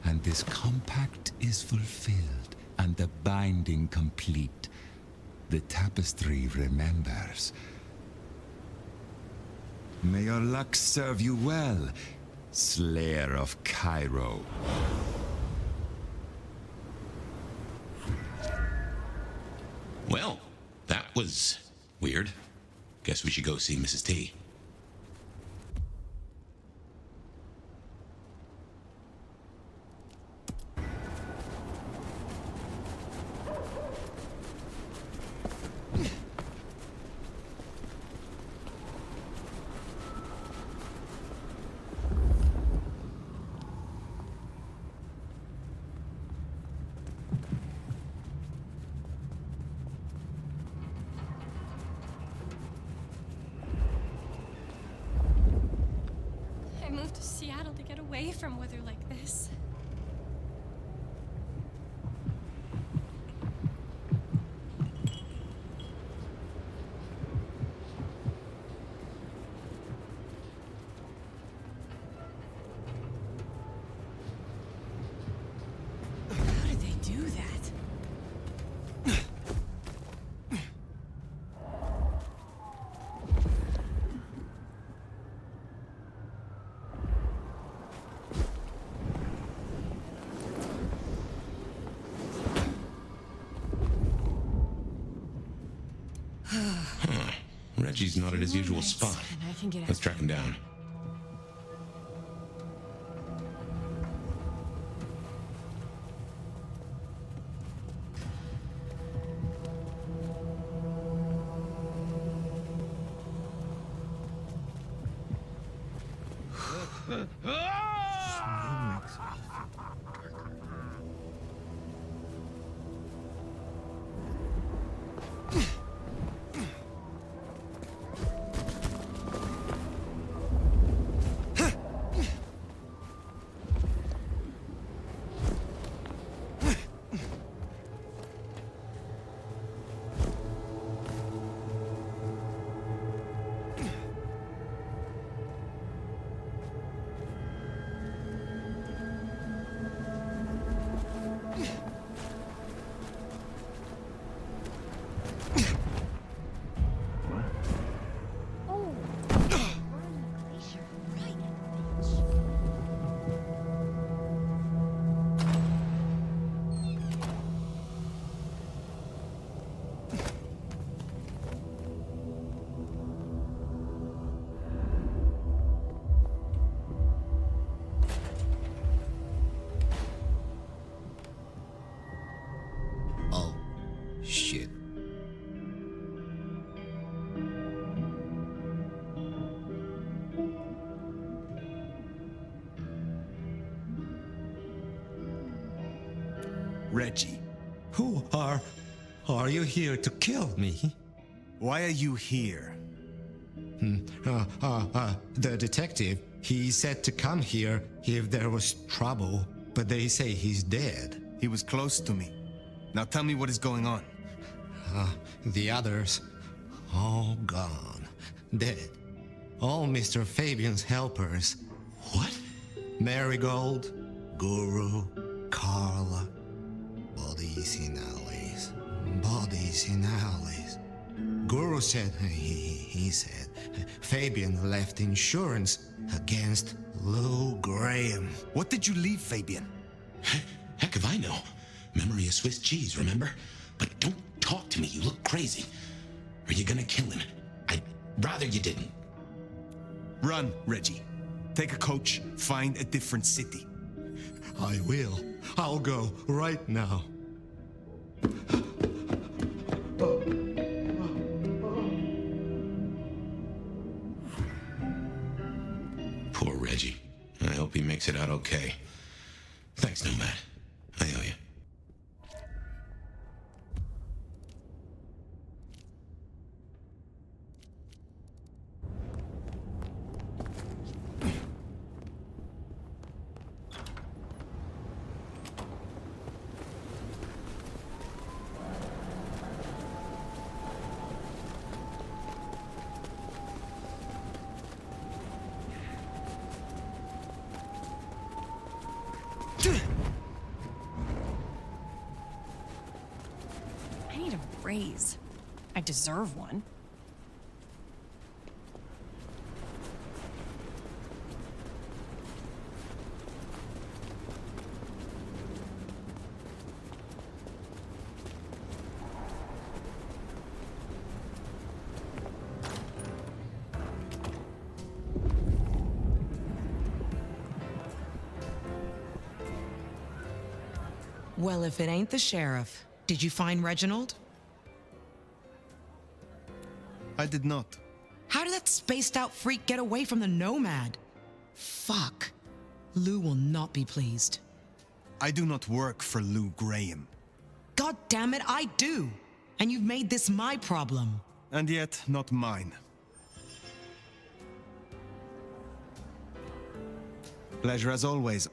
And this compact is fulfilled, and the binding complete. The tapestry remembers. May your luck serve you well, Slayer of Cairo. Well, that was weird. Guess we should go see Mrs. T. I moved to Seattle to get away from weather like this. How did they do that? Reggie's not at his usual Moments, spot. and I can get Let's out. track him down. Shit. Reggie. Who are you here to kill me? Why are you here? The detective, he said to come here if there was trouble, but they say he's dead. He was close to me. Now tell me what is going on. The others, all gone. Dead. All Mr. Fabian's helpers. What? Marigold, Guru, Carla. Bodies in alleys. Bodies in alleys. Guru said, he said, Fabian left insurance against Lou Graham. What did you leave Fabian? Heck if I know. Memory is Swiss cheese, remember? But don't talk to me, you look crazy. Are you gonna kill him? I'd rather you didn't. Run, Reggie. Take a coach, find a different city. I will. I'll go right now. Poor Reggie. I hope he makes it out okay. Thanks, Nomad. I owe you. I need a raise. I deserve one. Well, if it ain't the sheriff, did you find Reginald? I did not. How did that spaced out freak get away from the Nomad? Fuck. Lou will not be pleased. I do not work for Lou Graham. God damn it, I do. And you've made this my problem. And yet, not mine. Pleasure as always.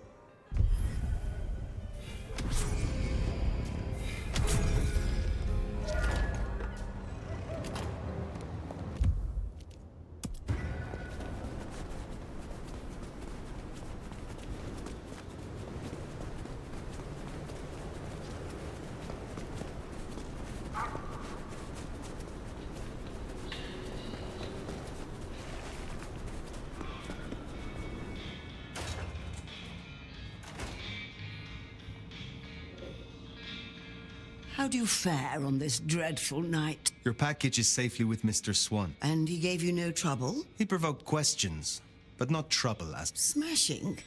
How do you fare on this dreadful night? Your package is safely with Mr. Swan. And he gave you no trouble? He provoked questions, but not trouble as... Smashing.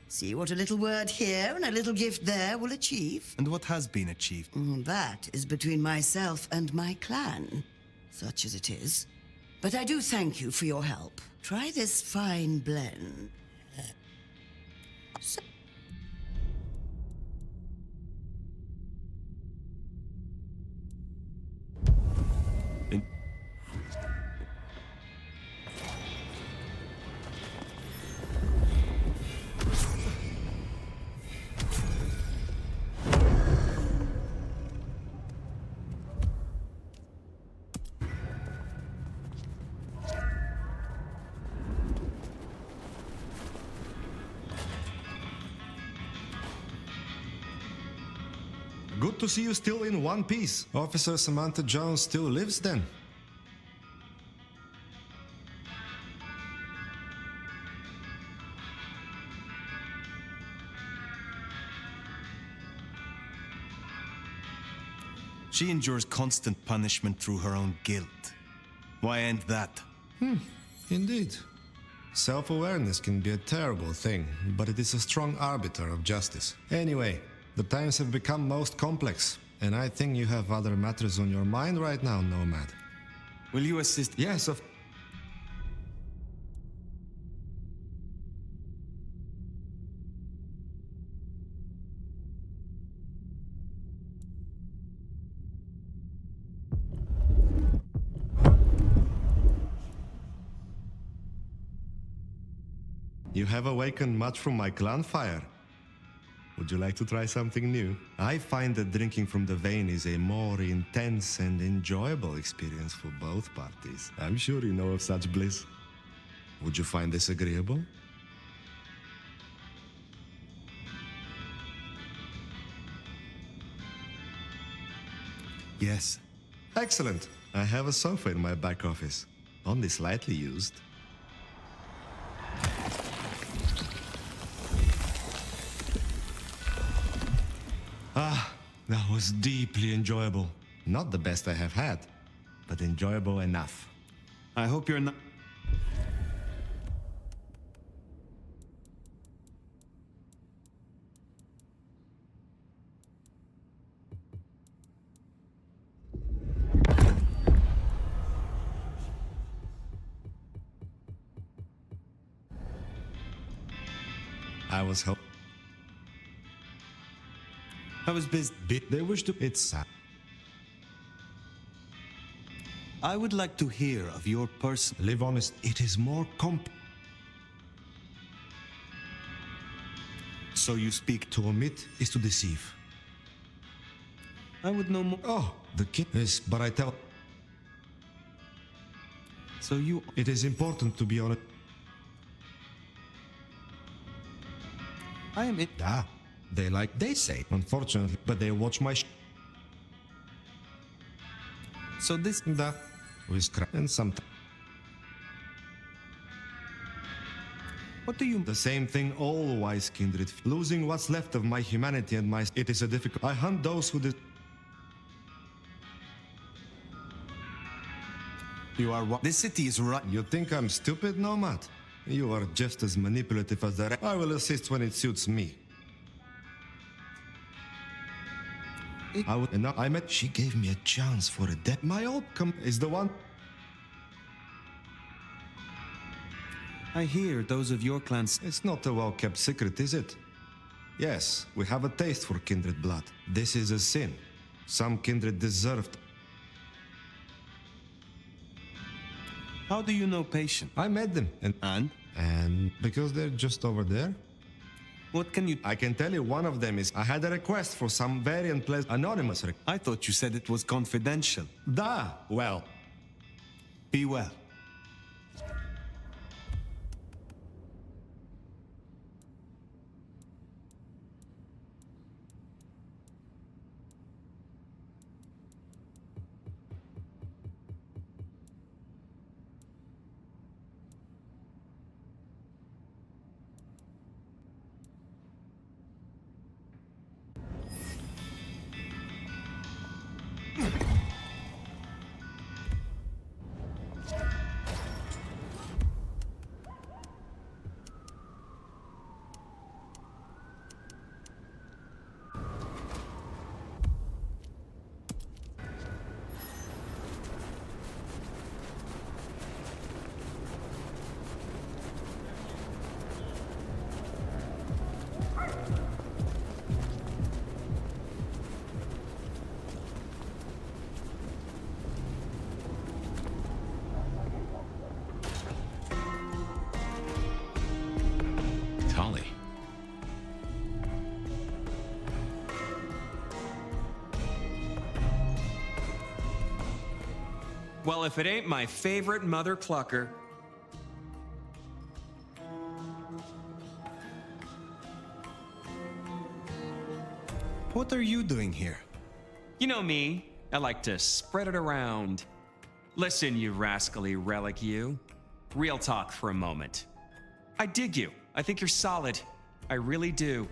See what a little word here and a little gift there will achieve? And what has been achieved? That is between myself and my clan, such as it is. But I do thank you for your help. Try this fine blend. Good to see you still in one piece. Officer Samantha Jones still lives then? She endures constant punishment through her own guilt. Why end that? Indeed. Self-awareness can be a terrible thing, but it is a strong arbiter of justice. Anyway, the times have become most complex, and I think you have other matters on your mind right now, Nomad. Will you assist? Yes, of... You have awakened much from my clan fire. Would you like to try something new? I find that drinking from the vein is a more intense and enjoyable experience for both parties. I'm sure you know of such bliss. Would you find this agreeable? Yes. Excellent. I have a sofa in my back office, only slightly used. That was deeply enjoyable. Not the best I have had, but enjoyable enough. I hope you're not... I was helped. I was busy. They wish to... It's sad. I would like to hear of your person. Live honest. It is more So you speak. To omit is to deceive. I would know more. Oh, the kid is... But I tell... So you... It is important to be honest. I am it. They like they say. Unfortunately, but they watch my So this... We scrap and sometimes... What do you... The same thing all wise kindred. Losing what's left of my humanity and my... It is a difficult... I hunt those who... You are what? This city is right. You think I'm stupid, Nomad? You are just as manipulative as the rest. I will assist when it suits me. I met... She gave me a chance for a death. My outcome is the one... I hear those of your clans... It's not a well-kept secret, is it? Yes, we have a taste for kindred blood. This is a sin. Some kindred deserved... How do you know patient? I met them. And because they're just over there? What can you... I can tell you one of them is... I had a request for some very unpleasant... Anonymous I thought you said it was confidential. Well. Be well. Well, if it ain't my favorite mother clucker. What are you doing here? You know me, I like to spread it around. Listen, you rascally relic, you. Real talk for a moment. I dig you. I think you're solid. I really do.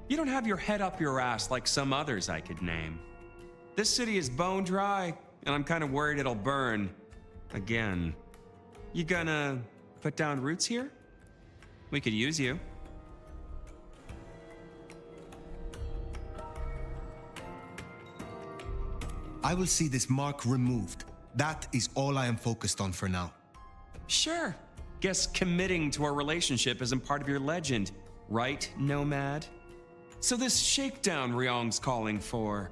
You don't have your head up your ass like some others I could name. This city is bone dry, and I'm kind of worried it'll burn. Again. You gonna put down roots here? We could use you. I will see this mark removed. That is all I am focused on for now. Sure. Guess committing to our relationship isn't part of your legend, right, Nomad? So this shakedown Ryong's calling for.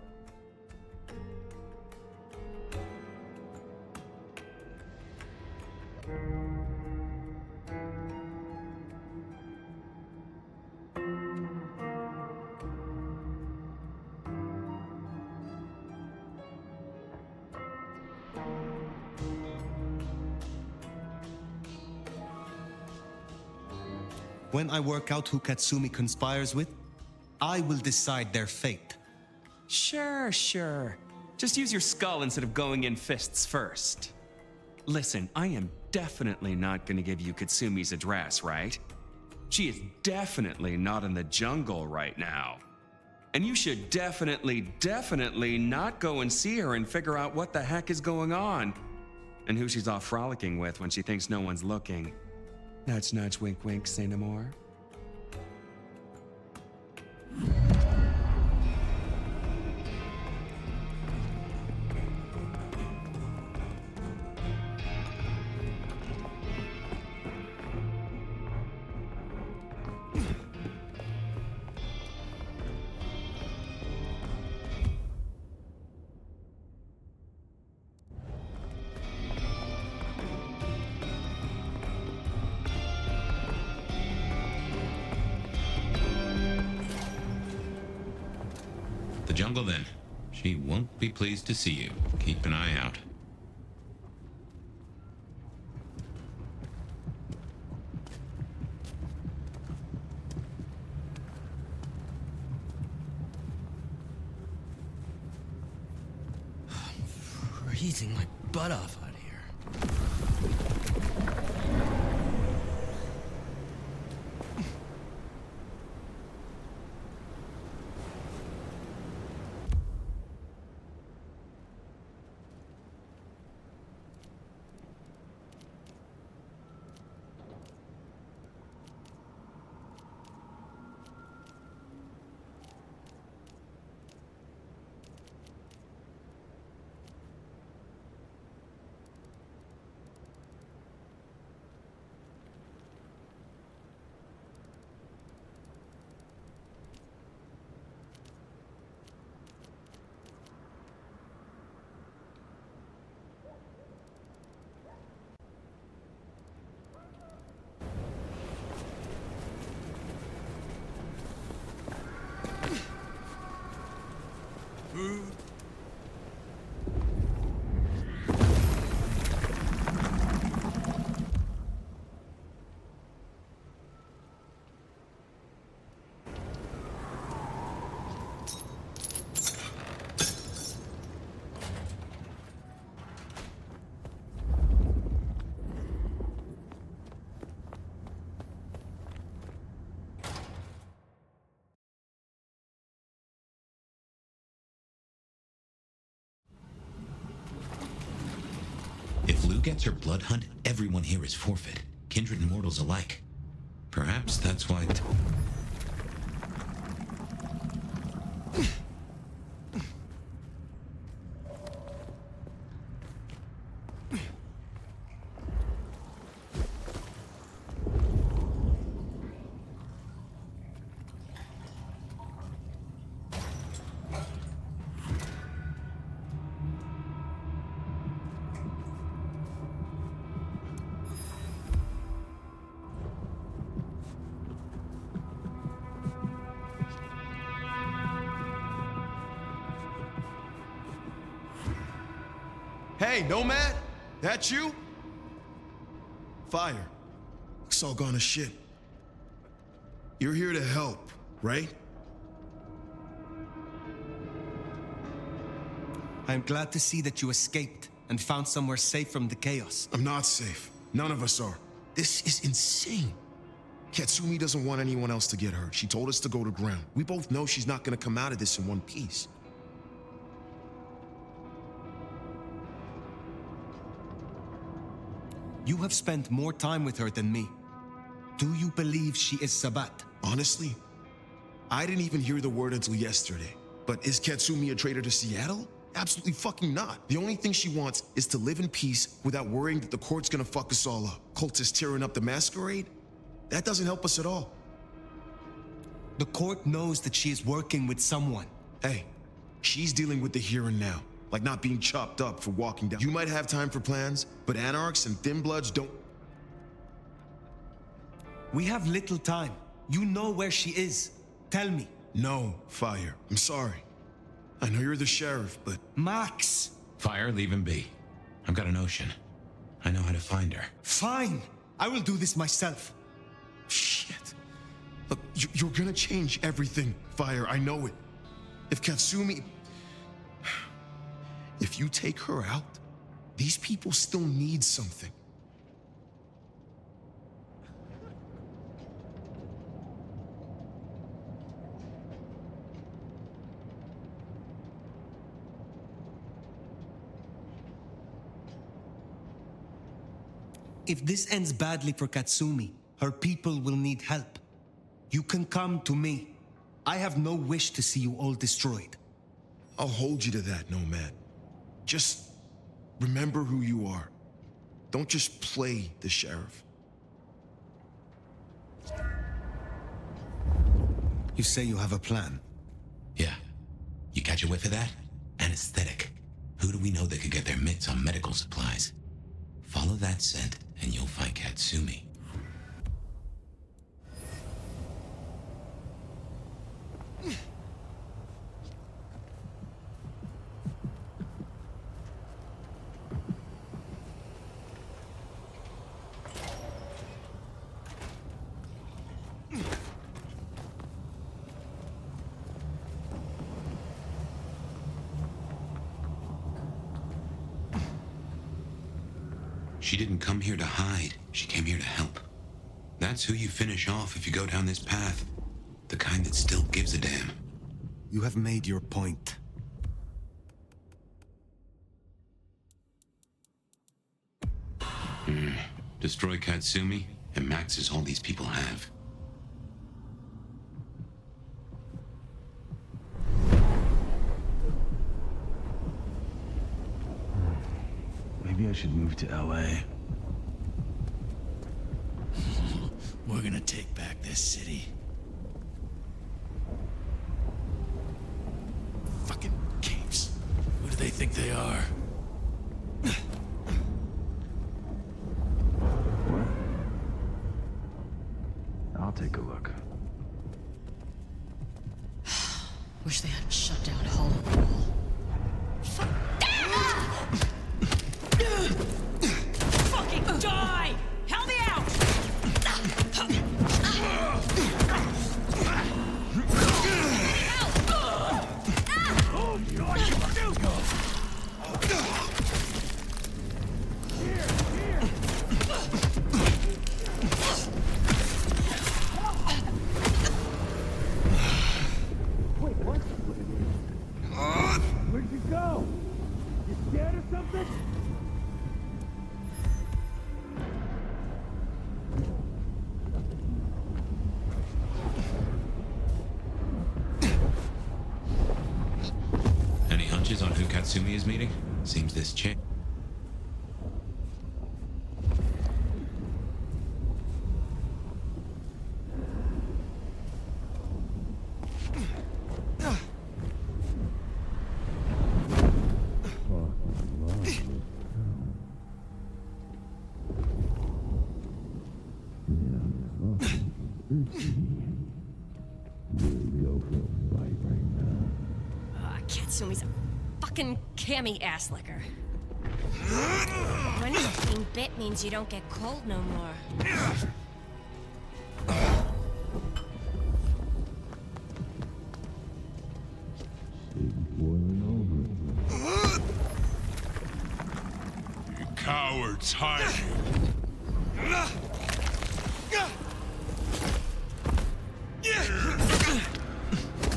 When I work out who Katsumi conspires with, I will decide their fate. Sure. Just use your skull instead of going in fists first. Listen, I am definitely not gonna give you Katsumi's address, right? She is definitely not in the jungle right now. And you should definitely not go and see her and figure out what the heck is going on. And who she's off frolicking with when she thinks no one's looking. Nudge, nudge, wink, wink, say no more. The jungle, then. She won't be pleased to see you. Keep an eye out. Freezing my butt off out here. If Lou gets her blood hunt, everyone here is forfeit. Kindred and mortals alike. Perhaps that's why... Hey, Nomad! That you? Fire. It's all gone to shit. You're here to help, right? I'm glad to see that you escaped and found somewhere safe from the chaos. I'm not safe. None of us are. This is insane. Katsumi doesn't want anyone else to get hurt. She told us to go to ground. We both know she's not gonna come out of this in one piece. You have spent more time with her than me. Do you believe she is Sabat? Honestly, I didn't even hear the word until yesterday. But is Katsumi a traitor to Seattle? Absolutely fucking not. The only thing she wants is to live in peace without worrying that the court's gonna fuck us all up. Cultists tearing up the masquerade? That doesn't help us at all. The court knows that she is working with someone. Hey, she's dealing with the here and now. Like not being chopped up for walking down. You might have time for plans, but Anarchs and Thin Bloods don't. We have little time. You know where she is. Tell me. No, Fire. I'm sorry. I know you're the sheriff, but... Max! Fire, leave him be. I've got a notion. I know how to find her. Fine! I will do this myself. Shit. Look, you're gonna change everything, Fire. I know it. If Katsumi... If you take her out, these people still need something. If this ends badly for Katsumi, her people will need help. You can come to me. I have no wish to see you all destroyed. I'll hold you to that, Nomad. Just remember who you are. Don't just play the sheriff. You say you have a plan? Yeah. You catch a whiff of that? Anesthetic. Who do we know that could get their mitts on medical supplies? Follow that scent, and you'll find Katsumi. She didn't come here to hide. She came here to help. That's who you finish off if you go down this path. The kind that still gives a damn. You have made your point. Destroy Katsumi, and Max is all these people have. Maybe I should move to LA. We're gonna take back this city. Fucking capes. Who do they think they are? What? I'll take a look. Wish they hadn't shut down Hollow Wall. Fucking die! Help me out! Wait, what? Where'd you go? You scared or something? Any hunches on who Katsumi is meeting? Seems this chick. Katsumi's a fucking cammy ass licker. Do I need bit means you don't get cold no more. You cowards hiding.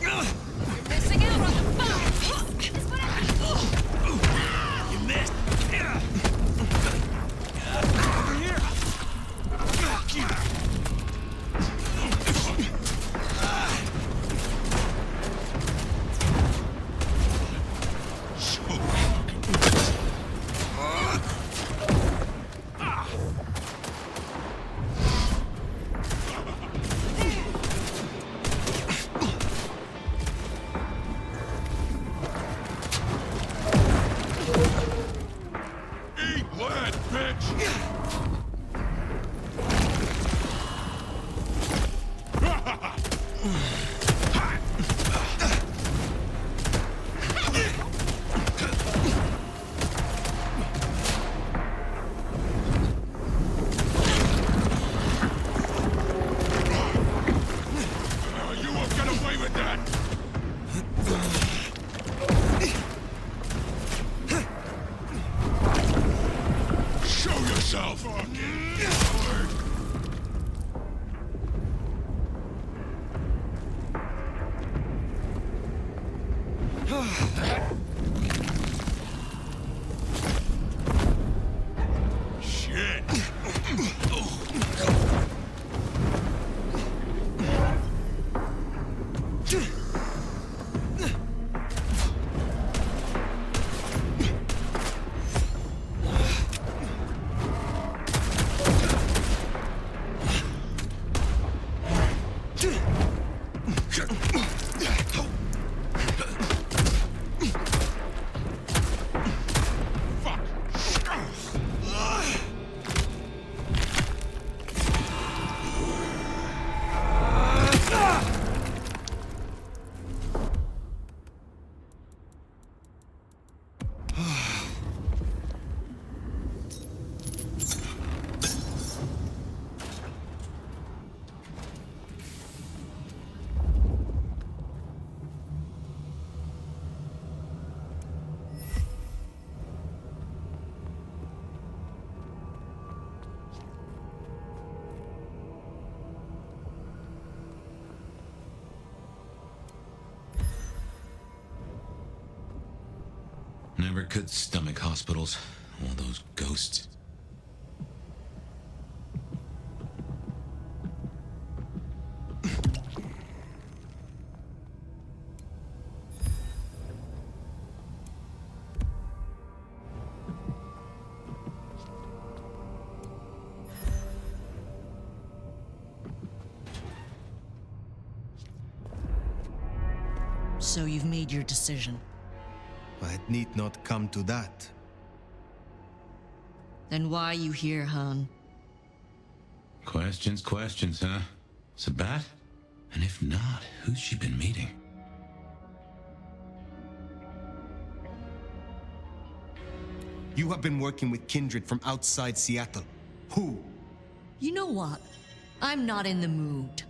You're missing out on the fun! You missed. Over here. Fuck you. Eat lead, You won't get away with that. Show yourself! Shit! Never could stomach hospitals. All those ghosts. So you've made your decision. It need not come to that. Then why are you here, Han? Questions, huh? Sabat? And if not, who's she been meeting? You have been working with kindred from outside Seattle. Who? You know what? I'm not in the mood.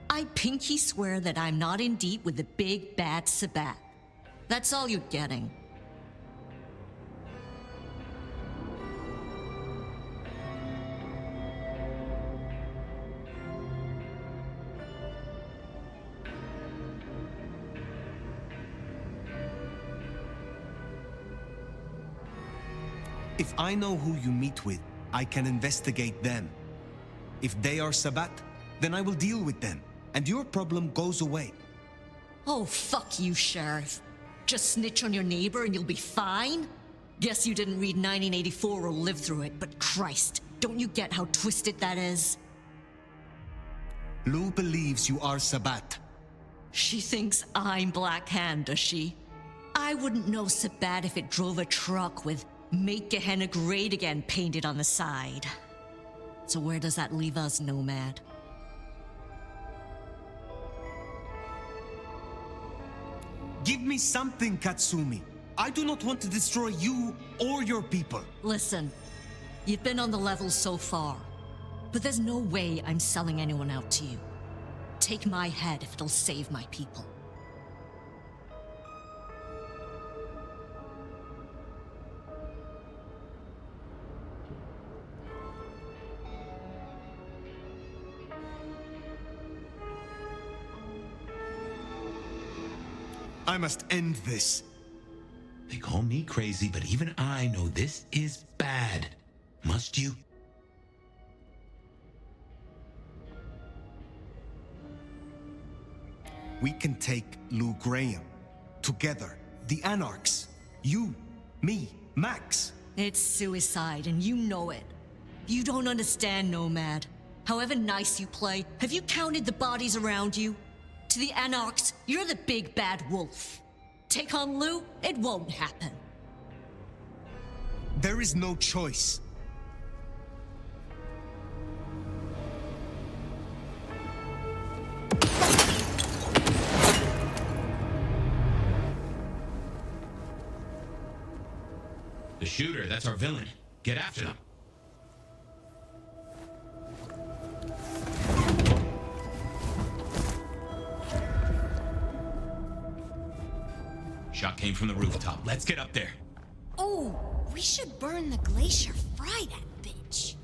I pinky swear that I'm not in deep with the big bad Sabat. That's all you're getting. If I know who you meet with, I can investigate them. If they are Sabat, then I will deal with them, and your problem goes away. Oh, fuck you, Sheriff. Just snitch on your neighbor and you'll be fine? Guess you didn't read 1984 or live through it, but Christ, don't you get how twisted that is? Lou believes you are Sabat. She thinks I'm Black Hand, does she? I wouldn't know Sabat if it drove a truck with "Make Gehenna Great Again" painted on the side. So where does that leave us, Nomad? Give me something, Katsumi. I do not want to destroy you or your people. Listen, You've been on the level so far, but there's no way I'm selling anyone out to you. Take my head if it'll save my people. I must end this. They call me crazy, but even I know this is bad. Must you? We can take Lou Graham. Together. The Anarchs. You, me, Max. It's suicide, and you know it. You don't understand, Nomad. However nice you play, have you counted the bodies around you? To the Anarchs, you're the big bad wolf. Take on Lou, it won't happen. There is no choice. The shooter, that's our villain. Get after them. Shot came from the rooftop. Let's get up there. Oh, we should burn the glacier. Fry that bitch.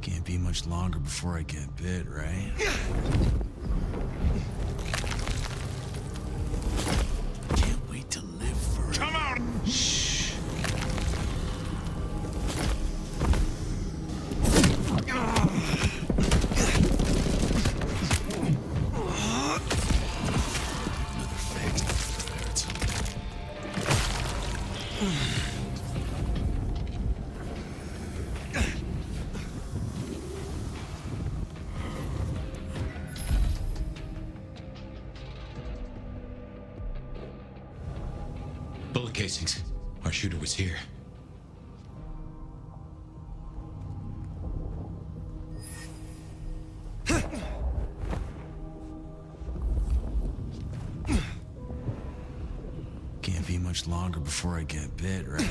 Can't be much longer before I get bit, right? Can't wait to live forever. Come on! Shh. Bullet casings. Our shooter was here. Can't be much longer before I get bit, right?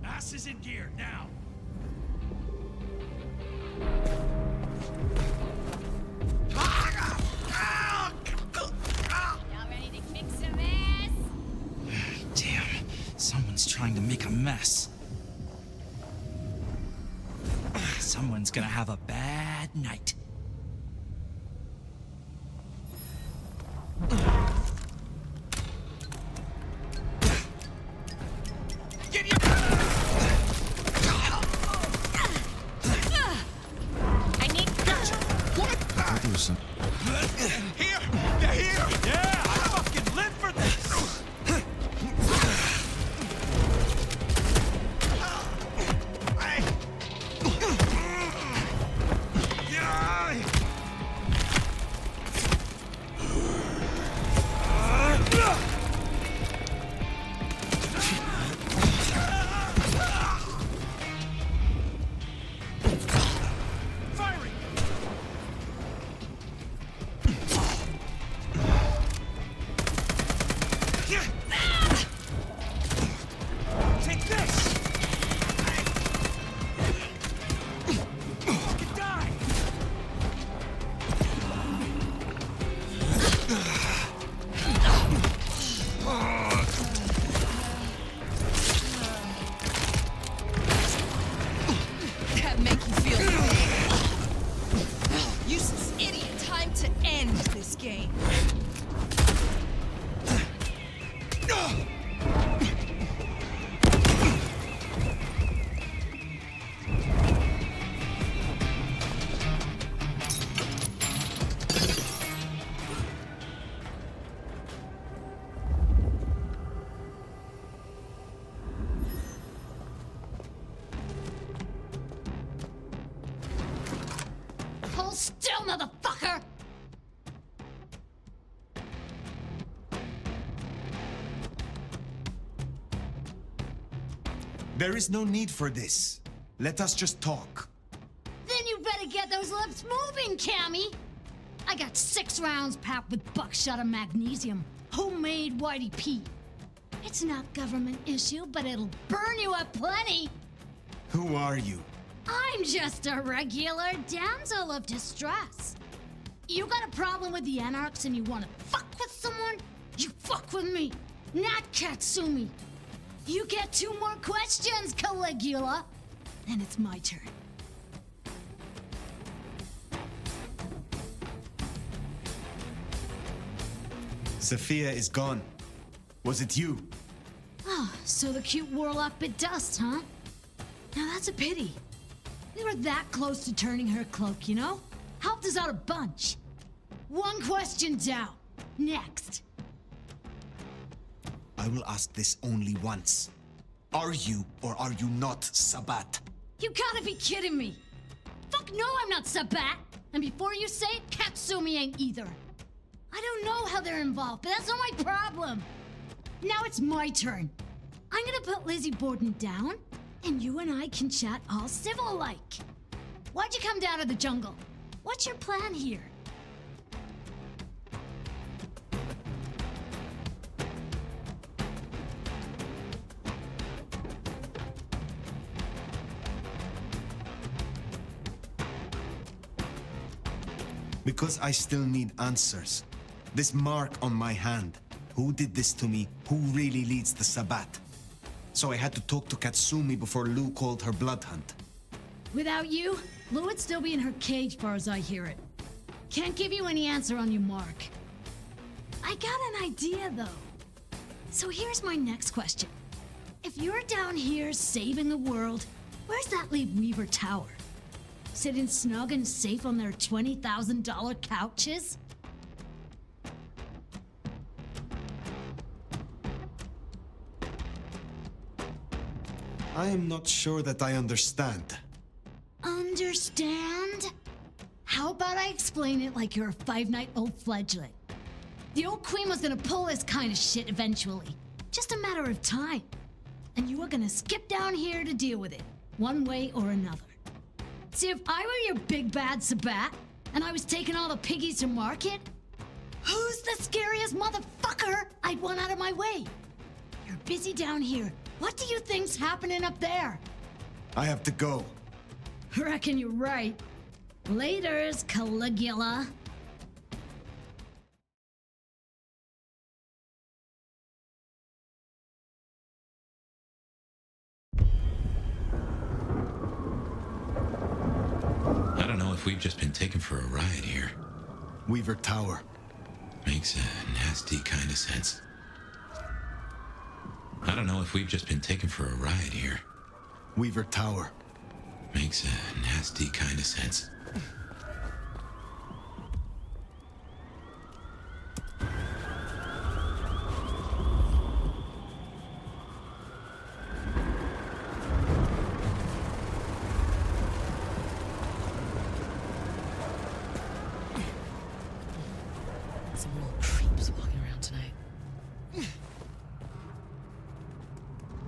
Ass is in gear, now! Y'all ready to kick some ass? Damn, someone's trying to make a mess. Someone's gonna have a bad night. I need What? I'll do some. Here! They're here! Yeah! I fucking live for this! Take this! Fucking die! that make you feel useless idiot. Time to end this game. Hold still, motherfucker! There is no need for this. Let us just talk. Then you better get those lips moving, Cammy. I got 6 rounds packed with buckshot and magnesium. Homemade Whitey Pete. It's not government issue, but it'll burn you up plenty. Who are you? I'm just a regular damsel of distress. You got a problem with the Anarchs and you want to fuck with someone? You fuck with me, not Katsumi. You get 2 more questions, Caligula. Then it's my turn. Sophia is gone. Was it you? Oh, so the cute warlock bit dust, huh? Now that's a pity. We were that close to turning her cloak, you know? Helped us out a bunch. 1 question down. Next. I will ask this only once. Are you or are you not Sabat? You gotta be kidding me. Fuck no, I'm not Sabat. And before you say it, Katsumi ain't either. I don't know how they're involved, but that's not my problem. Now it's my turn. I'm gonna put Lizzie Borden down, and you and I can chat all civil-like. Why'd you come down to the jungle? What's your plan here? Because I still need answers. This mark on my hand. Who did this to me? Who really leads the Sabat? So I had to talk to Katsumi before Lou called her blood hunt. Without you, Lou would still be in her cage far as I hear it. Can't give you any answer on your mark. I got an idea, though. So here's my next question. If you're down here saving the world, where's that leave Weaver Tower? Sitting snug and safe on their $20,000 couches? I am not sure that I understand. Understand? How about I explain it like you're a 5-night-old fledgling? The old queen was gonna pull this kind of shit eventually. Just a matter of time. And you were gonna skip down here to deal with it, one way or another. See, if I were your big bad Sabat, and I was taking all the piggies to market, who's the scariest motherfucker I'd want out of my way? You're busy down here. What do you think's happening up there? I have to go. Reckon you're right. Laters, Caligula. I don't know if we've just been taken for a ride here. Weaver Tower. Makes a nasty kind of sense. I don't know if we've just been taken for a ride here. Weaver Tower. Makes a nasty kind of sense. Some real creeps walking around tonight.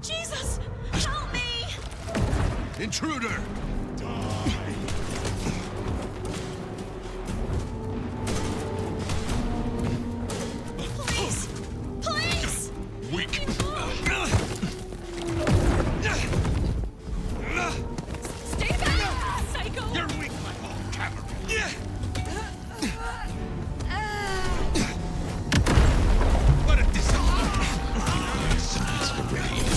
Jesus! Help me! Intruder! Please! Please! Weak. Stay back, psycho! You're weak, my whole cavalry. What a masquerade.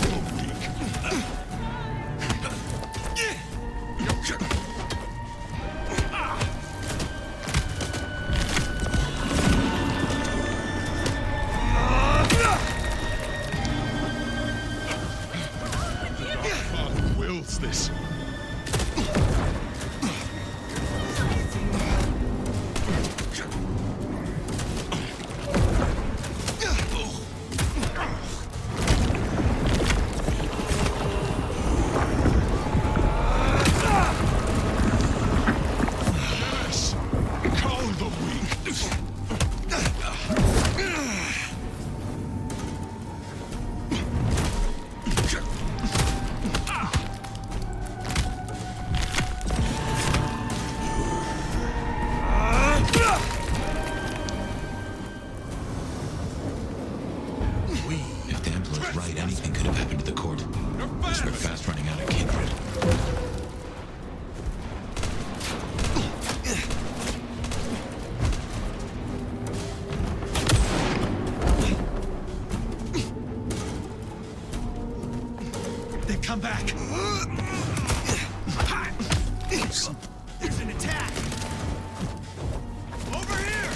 come back! There's an attack! Over here!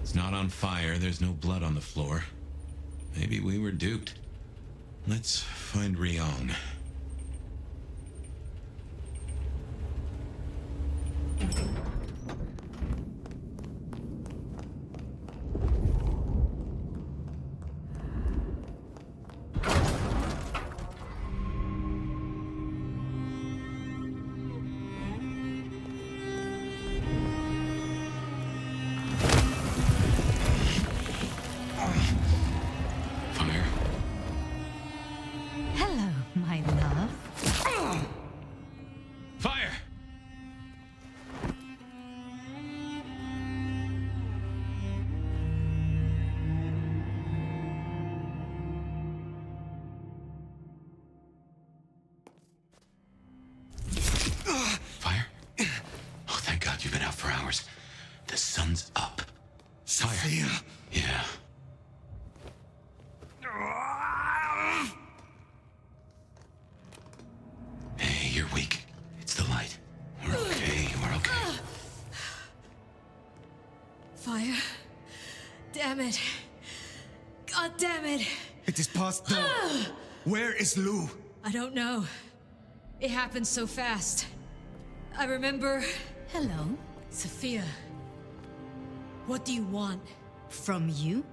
It's not on fire, there's no blood on the floor. Maybe we were duped. Let's find Ryong. Hello, my love. Fire! Fire? Oh, thank God you've been out for hours. The sun's up. Sophia. Fire. Yeah. Hey, you're weak. It's the light. We're okay. We're okay. Fire. Damn it. God damn it. It is past dawn. Where is Lou? I don't know. It happened so fast. I remember... Hello? Sophia. What do you want? From you?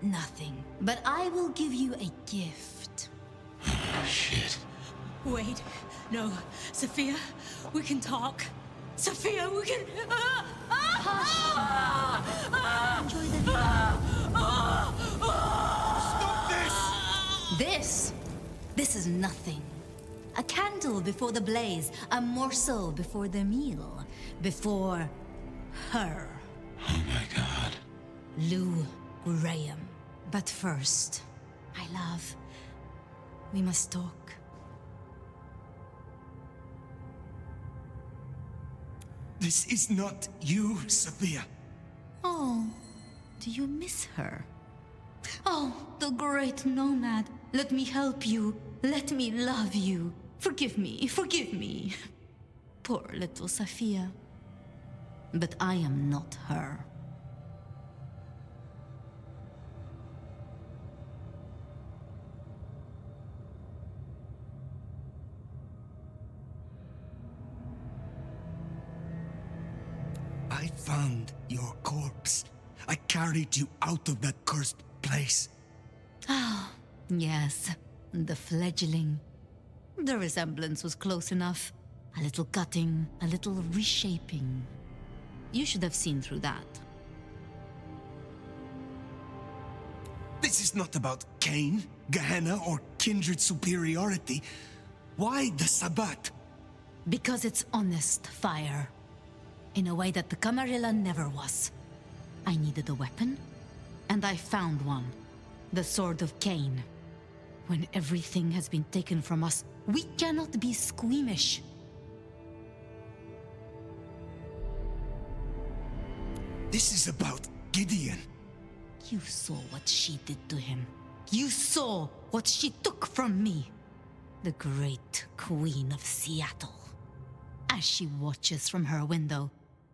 Nothing. But I will give you a gift. Shit. Wait. No. Sophia, we can talk. Sophia, we can... Enjoy the view. Stop this! This is nothing. A candle before the blaze, a morsel before the meal, before her. Oh my God. Lou Graham. But first, my love, we must talk. This is not you, Sophia. Oh, do you miss her? Oh, the great nomad. Let me help you. Let me love you. Forgive me, forgive me. Poor little Sophia. But I am not her. I found your corpse. I carried you out of that cursed place. Ah, yes, the fledgling. The resemblance was close enough. A little cutting, a little reshaping. You should have seen through that. This is not about Cain, Gehenna, or kindred superiority. Why the Sabbat? Because it's honest fire. In a way that the Camarilla never was. I needed a weapon, and I found one. The Sword of Cain. When everything has been taken from us, we cannot be squeamish. This is about Gideon. You saw what she did to him. You saw what she took from me. The great Queen of Seattle. As she watches from her window,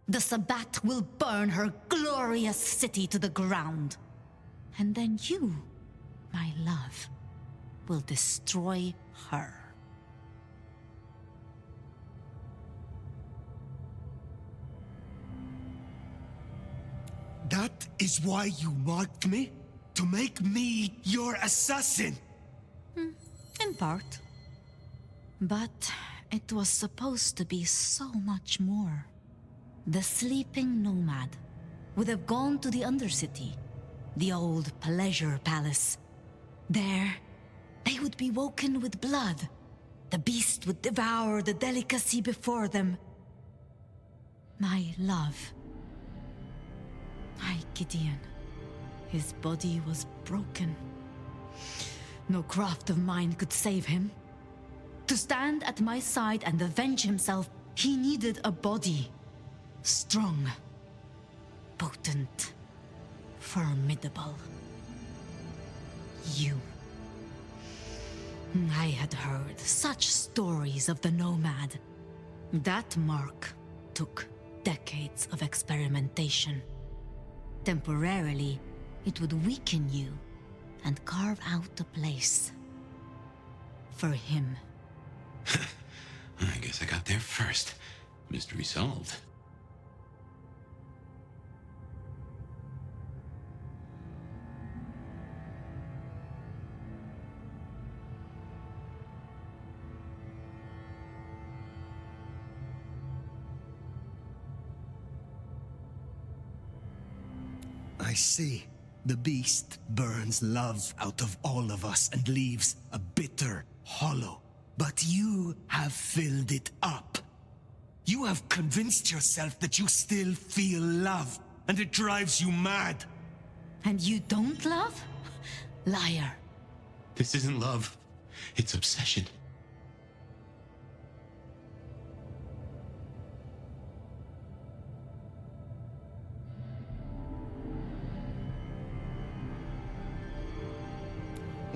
the Sabbat will burn her glorious city to the ground. And then you, my love, will destroy her. That is why you marked me? To make me your assassin? In part. But it was supposed to be so much more. The sleeping nomad would have gone to the Undercity, the old pleasure palace. There, they would be woken with blood. The beast would devour the delicacy before them. My love. My Gideon. His body was broken. No craft of mine could save him. To stand at my side and avenge himself, he needed a body. Strong, potent, formidable. You. I had heard such stories of the nomad. That mark took decades of experimentation. Temporarily, it would weaken you and carve out a place for him. I guess I got there first. Mystery solved. I see. The beast burns love out of all of us and leaves a bitter hollow. But you have filled it up. You have convinced yourself that you still feel love, and it drives you mad. And you don't love? Liar. This isn't love. It's obsession.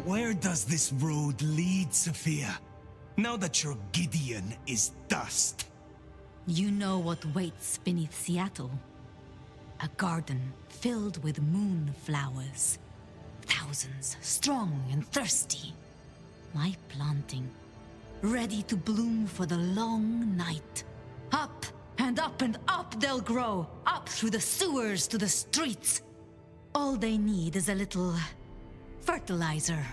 Where does this road lead, Sophia? Now that your Gideon is dust. You know what waits beneath Seattle. A garden filled with moonflowers. Thousands, strong and thirsty. My planting, ready to bloom for the long night. Up and up and up they'll grow. Up through the sewers to the streets. All they need is a little fertilizer.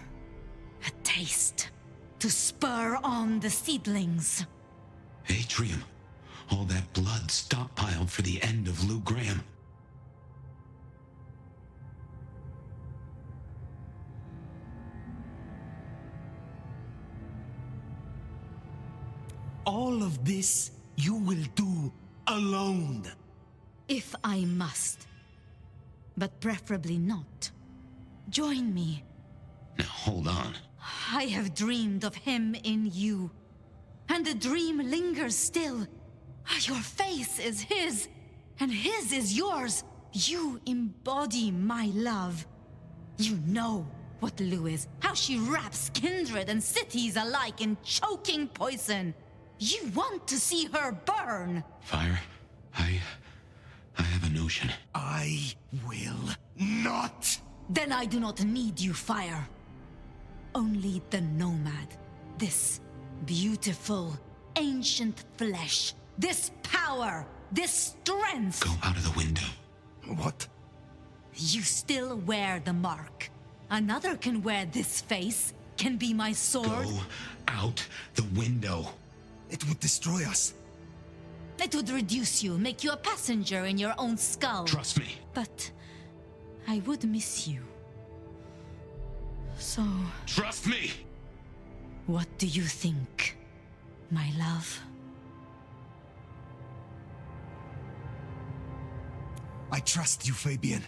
A taste. To spur on the seedlings. Atrium. All that blood stockpiled for the end of Lou Graham. All of this you will do alone. If I must. But preferably not. Join me. Now hold on. I have dreamed of him in you. And the dream lingers still. Your face is his, and his is yours. You embody my love. You know what Lou is, how she wraps kindred and cities alike in choking poison. You want to see her burn. Fire, I have a notion. I will not. Then I do not need you, Fire. Only the nomad. This beautiful, ancient flesh. This power. This strength. Go out of the window. What? You still wear the mark. Another can wear this face. Can be my sword. Go out the window. It would destroy us. It would reduce you, make you a passenger in your own skull. Trust me. But I would miss you. So... Trust me! What do you think, my love? I trust you, Fabian.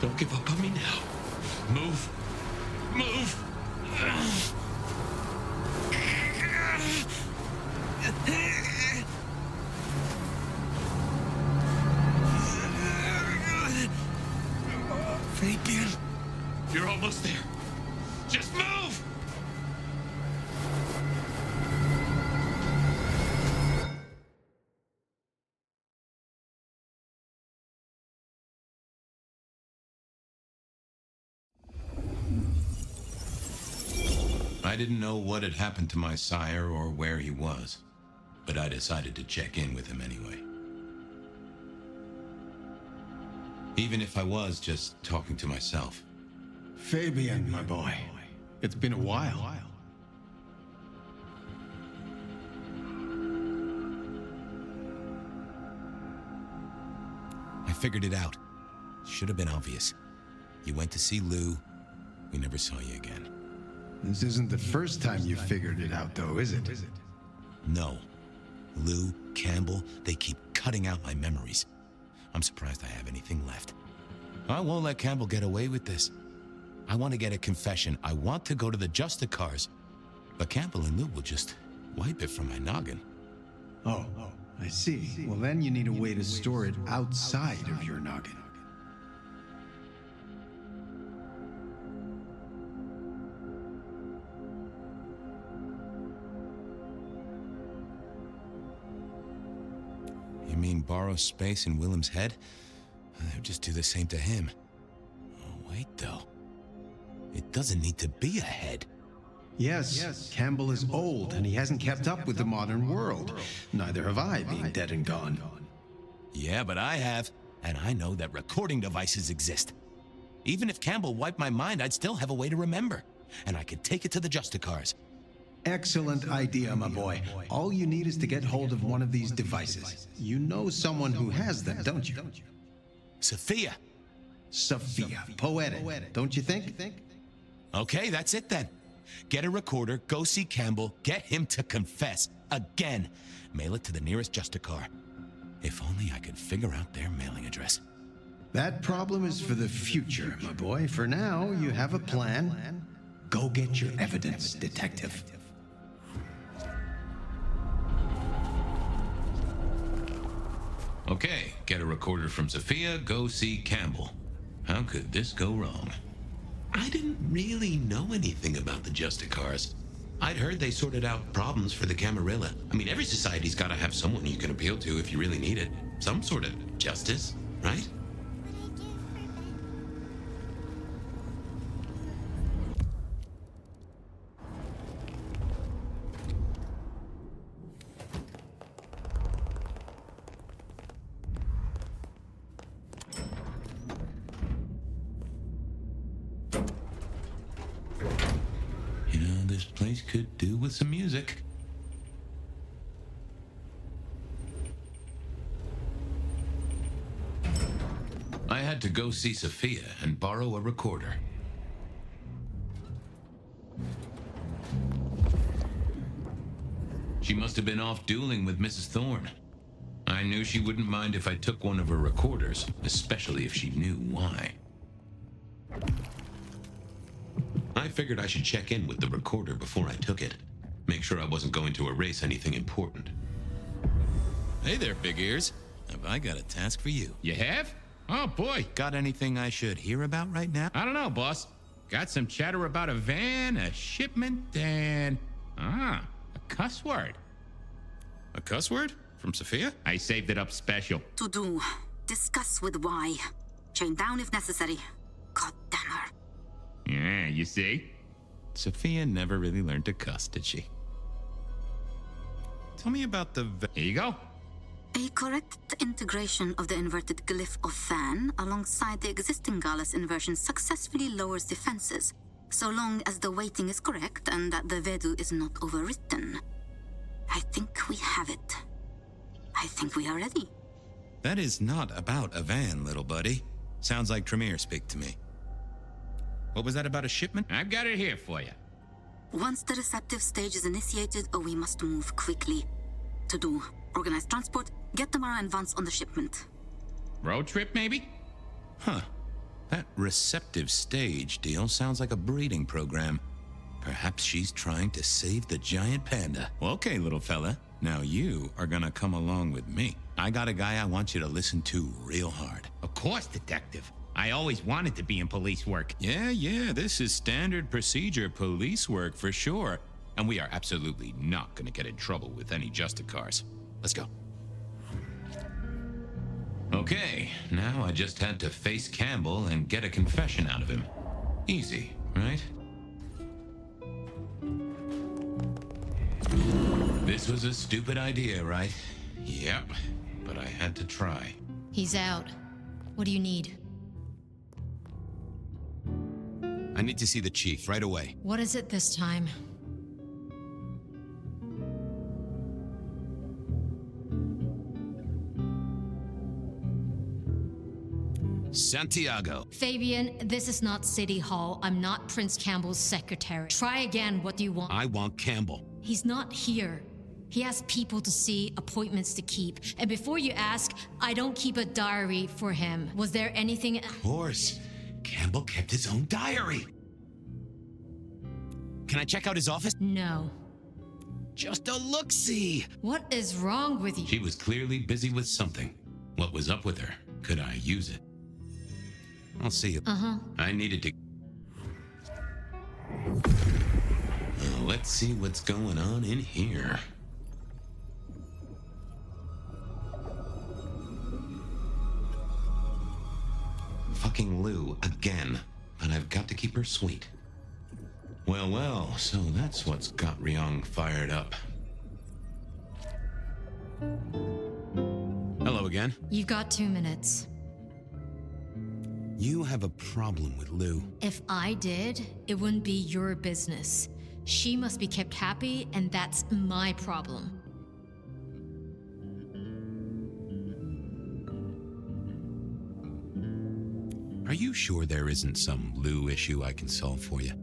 Don't give up on me now. Move. Move. Fabian. You're almost there. Just move! I didn't know what had happened to my sire or where he was, but I decided to check in with him anyway. Even if I was just talking to myself. Fabian, my boy. It's been a while. I figured it out. Should have been obvious. You went to see Lou. We never saw you again. This isn't the first time you figured it out, though, is it? No. Lou, Campbell, they keep cutting out my memories. I'm surprised I have anything left. I won't let Campbell get away with this. I want to get a confession. I want to go to the Justicars. But Campbell and Lou will just wipe it from my noggin. Oh, I see. Well, then you need a way to store it outside of your noggin. You mean borrow space in Willem's head? They'll just do the same to him. Oh, wait, though. It doesn't need to be a head. Yes, Campbell is old, and he hasn't kept up with the modern world. Neither have I, being dead and gone. Yeah, but I have, and I know that recording devices exist. Even if Campbell wiped my mind, I'd still have a way to remember. And I could take it to the Justicars. Excellent idea, my boy. All you need is to get hold of one of these devices. You know someone who has them, don't you? Sophia. Sophia. Poetic, don't you think? Okay, that's it then. Get a recorder, go see Campbell, get him to confess. Again. Mail it to the nearest Justicar. If only I could figure out their mailing address. That problem is for the future, my boy. For now, you have a plan. Go get your evidence, detective. Okay, get a recorder from Sophia, go see Campbell. How could this go wrong? I didn't really know anything about the Justicars. I'd heard they sorted out problems for the Camarilla. I mean, every society's got to have someone you can appeal to if you really need it. Some sort of justice, right? This place could do with some music. I had to go see Sophia and borrow a recorder. She must have been off dueling with Mrs. Thorne. I knew she wouldn't mind if I took one of her recorders, especially if she knew why. I figured I should check in with the recorder before I took it. Make sure I wasn't going to erase anything important. Hey there, big ears. Have I got a task for you? You have? Oh, boy. Got anything I should hear about right now? I don't know, boss. Got some chatter about a van, a shipment, and... a cuss word. A cuss word? From Sophia? I saved it up special. To do. Discuss with why. Chain down if necessary. God damn her. Yeah, you see? Sophia never really learned to cuss, did she? Tell me about the... Here you go. A correct integration of the inverted glyph of Fan alongside the existing Gallus inversion successfully lowers defenses, so long as the weighting is correct and that the Vedu is not overwritten. I think we have it. I I think we are ready. That is not about a van, little buddy. Sounds like Tremere speak to me. What was that about a shipment? I've got it here for you. Once the receptive stage is initiated, we must move quickly. To do, organize transport, get Tamara and Vance on the shipment. Road trip, maybe? Huh. That receptive stage deal sounds like a breeding program. Perhaps she's trying to save the giant panda. Well, okay, little fella. Now you are gonna come along with me. I got a guy I want you to listen to real hard. Of course, detective. I always wanted to be in police work. Yeah, this is standard procedure police work for sure. And we are absolutely not gonna get in trouble with any Justicars. Let's go. Okay, now I just had to face Campbell and get a confession out of him. Easy, right? This was a stupid idea, right? Yep, but I had to try. He's out. What do you need? I need to see the chief right away. What is it this time? Santiago. Fabian, this is not City Hall. I'm not Prince Campbell's secretary. Try again. What do you want? I want Campbell. He's not here. He has people to see, appointments to keep. And before you ask, I don't keep a diary for him. Was there anything... Of course. Campbell kept his own diary. Can I check out his office? No. Just a look-see. What is wrong with you? She was clearly busy with something. What was up with her? Could I use it? I'll see you. Uh-huh. I needed to... let's see what's going on in here. Fucking Lou again. But I've got to keep her sweet. Well, so that's what's got Ryong fired up. Hello again. You've got 2 minutes. You have a problem with Lou. If I did, it wouldn't be your business. She must be kept happy, and that's my problem. Are you sure there isn't some Lou issue I can solve for you?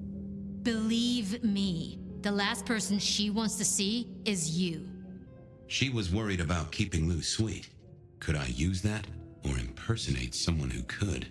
Believe me, the last person she wants to see is you. She was worried about keeping Lou sweet. Could I use that? Or impersonate someone who could?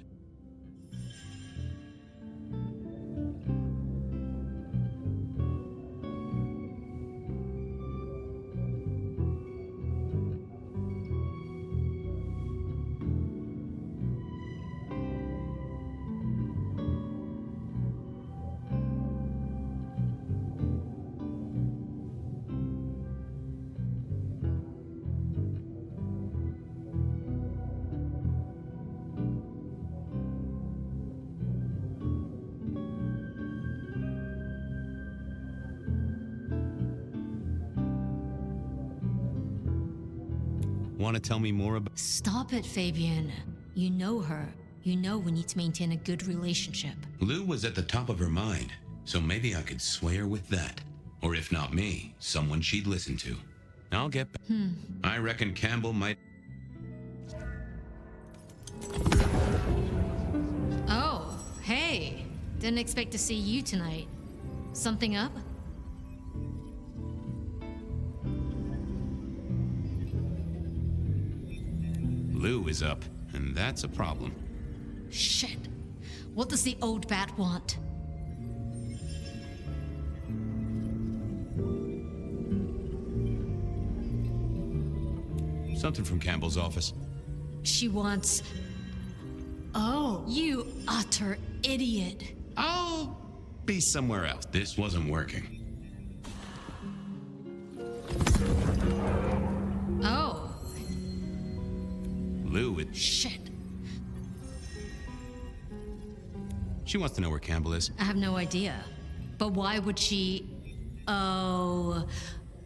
Want to tell me more about... Stop it, Fabian. You know her. You know we need to maintain a good relationship. Lou was at the top of her mind, so maybe I could sway her with that. Or if not me, someone she'd listen to. I'll get back. I reckon Campbell might... Oh, hey. Didn't expect to see you tonight. Something up? Lou is up, and that's a problem. Shit. What does the old bat want? Something from Campbell's office. She wants... Oh, you utter idiot. I'll be somewhere else. This wasn't working. Oh. Lou, Shit. She wants to know where Campbell is. I have no idea. But why would she... Oh...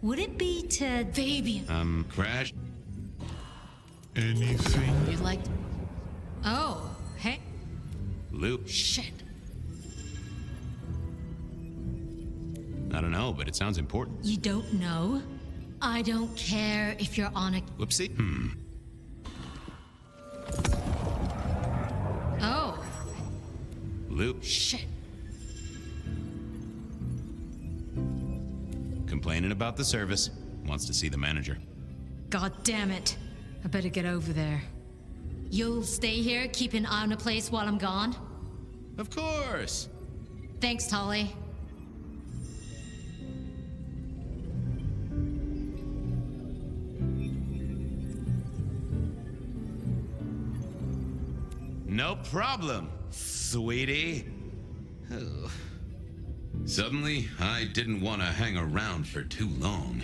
Would it be to Fabian? Crash? Anything? You'd like... Oh, hey. Lou. Shit. I don't know, but it sounds important. You don't know? I don't care if you're on a... Whoopsie. Oh. Loop. Shit. Complaining about the service. Wants to see the manager. God damn it. I better get over there. You'll stay here, keep an eye on the place while I'm gone? Of course. Thanks, Tolly. No problem, sweetie. Oh. Suddenly, I didn't want to hang around for too long.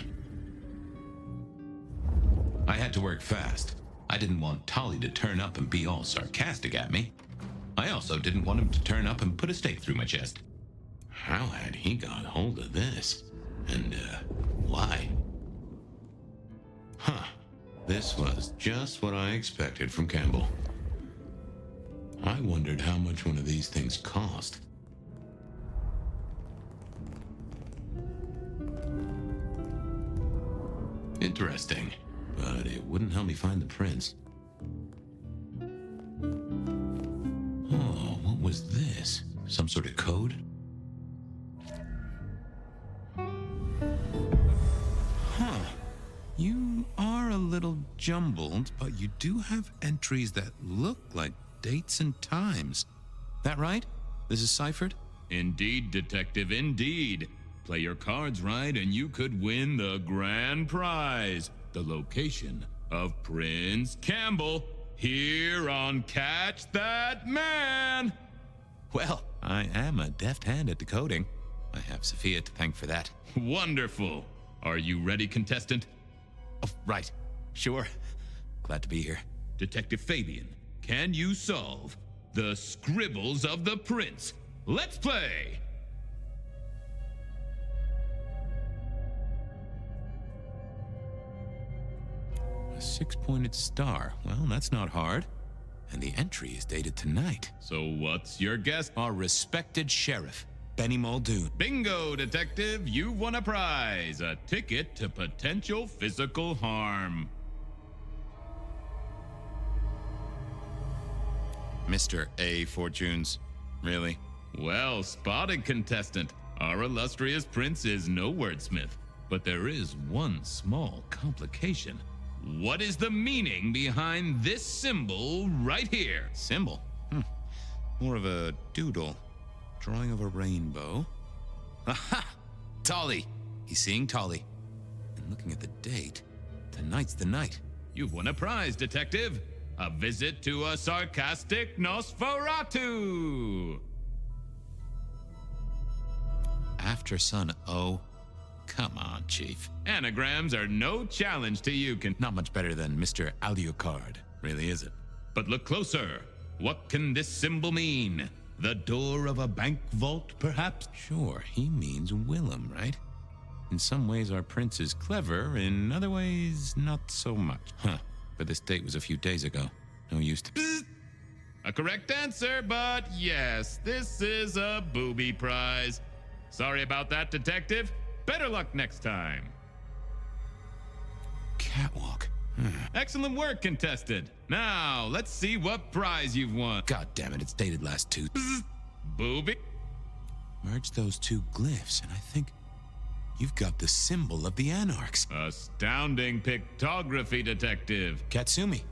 I had to work fast. I didn't want Tolly to turn up and be all sarcastic at me. I also didn't want him to turn up and put a stake through my chest. How had he got hold of this? And, why? Huh. This was just what I expected from Campbell. I wondered how much one of these things cost. Interesting, but it wouldn't help me find the prince. Oh, what was this? Some sort of code? Huh. You are a little jumbled, but you do have entries that look like dates and times. That right? This is ciphered? Indeed, Detective, indeed. Play your cards right and you could win the grand prize. The location of Prince Campbell here on Catch That Man. Well, I am a deft hand at decoding. I have Sophia to thank for that. Wonderful. Are you ready, contestant? Oh, right. Sure. Glad to be here. Detective Fabian, can you solve the scribbles of the prince? Let's play! A six-pointed star. Well, that's not hard. And the entry is dated tonight. So what's your guess? Our respected sheriff, Benny Muldoon. Bingo, Detective! You've won a prize. A ticket to potential physical harm. Mr. A. Fortunes. Really? Well spotted, contestant. Our illustrious prince is no wordsmith. But there is one small complication. What is the meaning behind this symbol right here? Symbol? More of a doodle. Drawing of a rainbow. Aha! Tolly! He's seeing Tolly. And looking at the date, tonight's the night. You've won a prize, Detective. A visit to a sarcastic Nosferatu. After Sun O. Come on, Chief. Anagrams are no challenge to you, Not much better than Mr. Alucard, really, is it? But look closer. What can this symbol mean? The door of a bank vault, perhaps? Sure, he means Willem, right? In some ways, our prince is clever. In other ways, not so much. Huh. But this date was a few days ago. No use to... Psst. A correct answer, but yes, this is a booby prize. Sorry about that, Detective. Better luck next time. Catwalk. Excellent work, contestant. Now, let's see what prize you've won. God damn it, it's dated last Tuesday. Booby. Merge those two glyphs, and I think you've got the symbol of the Anarchs. Astounding pictography, Detective. Katsumi.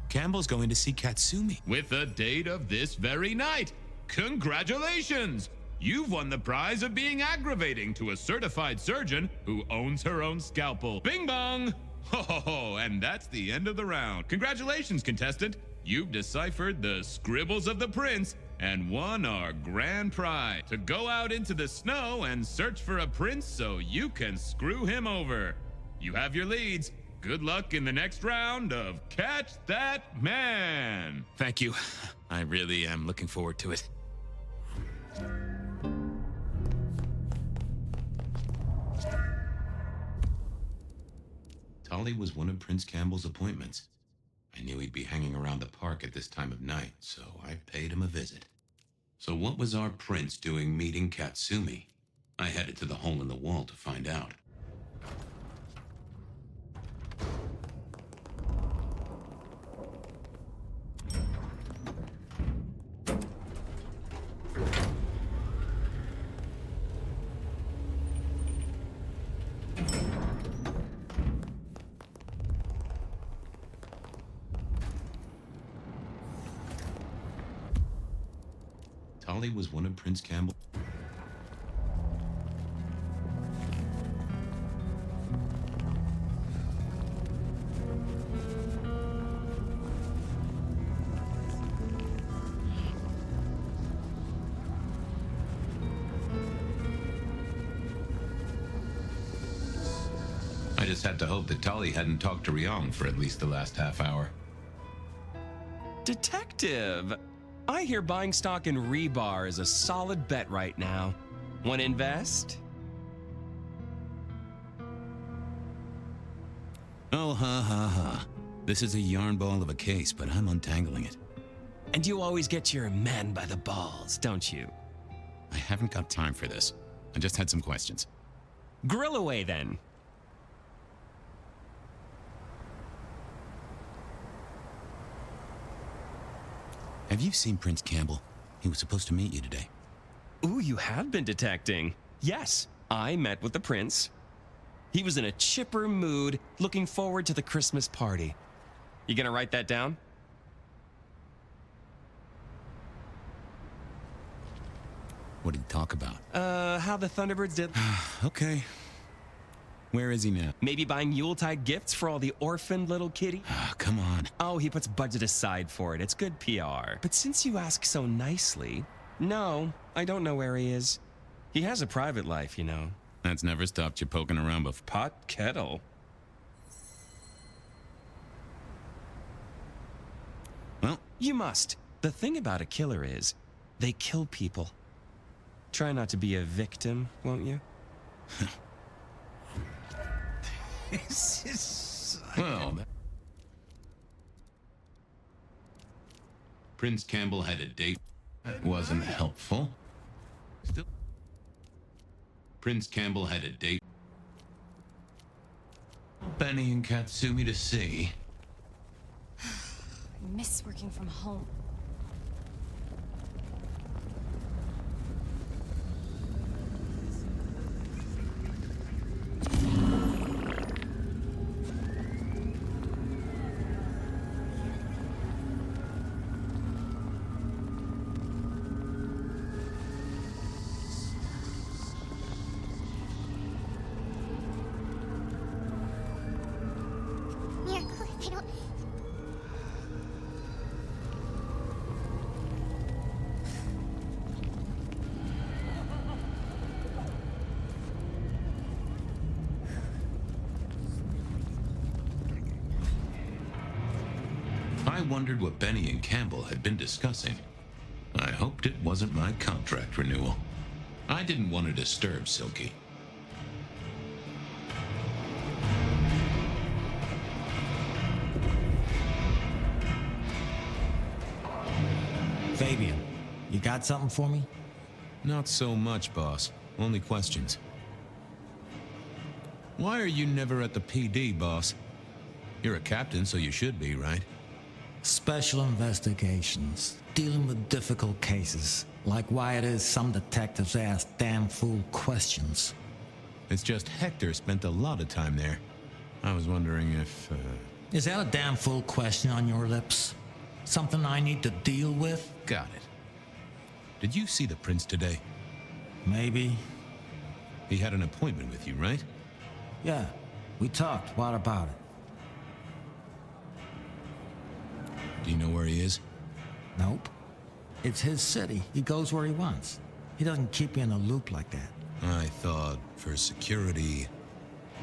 Campbell's going to see Katsumi. With the date of this very night. Congratulations! You've won the prize of being aggravating to a certified surgeon who owns her own scalpel. Bing bong! Ho ho ho, and that's the end of the round. Congratulations, contestant. You've deciphered the scribbles of the prince and won our grand prize to go out into the snow and search for a prince so you can screw him over. You have your leads. Good luck in the next round of Catch That Man. Thank you. I really am looking forward to it. Tolly was one of Prince Campbell's appointments. I knew he'd be hanging around the park at this time of night, so I paid him a visit. So what was our prince doing meeting Katsumi? I headed to the hole in the wall to find out. Tali was one of Prince Campbell. I just had to hope that Tali hadn't talked to Ryong for at least the last half hour. Detective! I hear buying stock in Rebar is a solid bet right now. Want to invest? Oh, ha ha ha. This is a yarn ball of a case, but I'm untangling it. And you always get your man by the balls, don't you? I haven't got time for this. I just had some questions. Grill away then. Have you seen Prince Campbell? He was supposed to meet you today. Ooh, you have been detecting. Yes, I met with the prince. He was in a chipper mood, looking forward to the Christmas party. You gonna write that down? What did he talk about? How the Thunderbirds did. Okay. Where is he now? Maybe buying Yuletide gifts for all the orphaned little kitty? Come on. Oh, he puts budget aside for it. It's good PR. But since you ask so nicely, no, I don't know where he is. He has a private life, you know. That's never stopped you poking around before. Pot kettle. Well, you must. The thing about a killer is, they kill people. Try not to be a victim, won't you? This is... Well, Prince Campbell had a date. That wasn't helpful. Still, Prince Campbell had a date. Benny and Katsumi to see. I miss working from home. I wondered what Benny and Campbell had been discussing. I hoped it wasn't my contract renewal. I didn't want to disturb Silky. Fabian, you got something for me? Not so much, boss. Only questions. Why are you never at the PD, boss? You're a captain, so you should be, right? Special investigations, dealing with difficult cases, like why it is some detectives ask damn fool questions. It's just Hector spent a lot of time there. I was wondering if, Is that a damn fool question on your lips? Something I need to deal with? Got it. Did you see the prince today? Maybe. He had an appointment with you, right? Yeah, we talked. What about it? Do you know where he is? Nope. It's his city. He goes where he wants. He doesn't keep you in a loop like that. I thought, for security...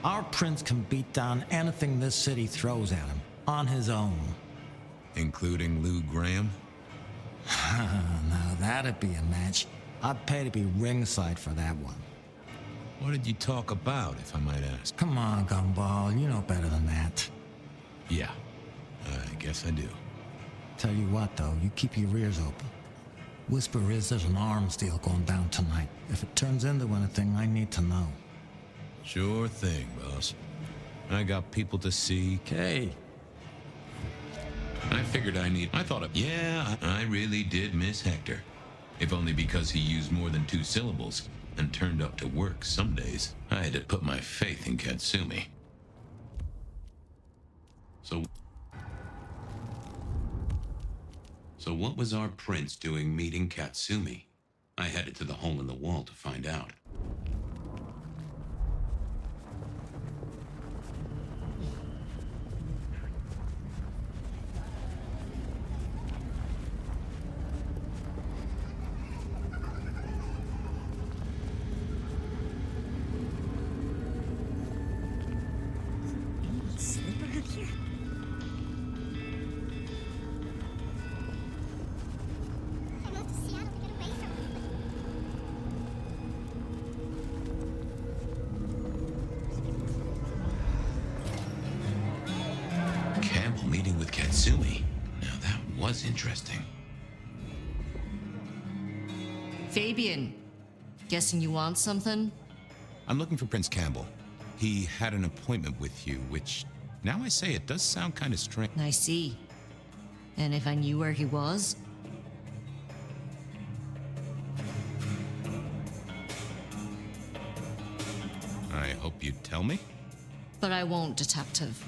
Our prince can beat down anything this city throws at him, on his own. Including Lou Graham? Now that'd be a match. I'd pay to be ringside for that one. What did you talk about, if I might ask? Come on, Gumball. You know better than that. Yeah, I guess I do. Tell you what, though, you keep your ears open. Whisper is there's an arms deal going down tonight. If it turns into anything, I need to know. Sure thing, boss. I got people to see. Okay. I figured I thought of... Yeah, I really did miss Hector. If only because he used more than 2 syllables and turned up to work some days. I had to put my faith in Katsumi. So what was our prince doing meeting Katsumi? I headed to the hole in the wall to find out. Campbell meeting with Katsumi. Now that was interesting. Fabian, guessing you want something? I'm looking for Prince Campbell. He had an appointment with you, which, now I say it, does sound kind of strange. I see. And if I knew where he was? I hope you'd tell me. But I won't, Detective.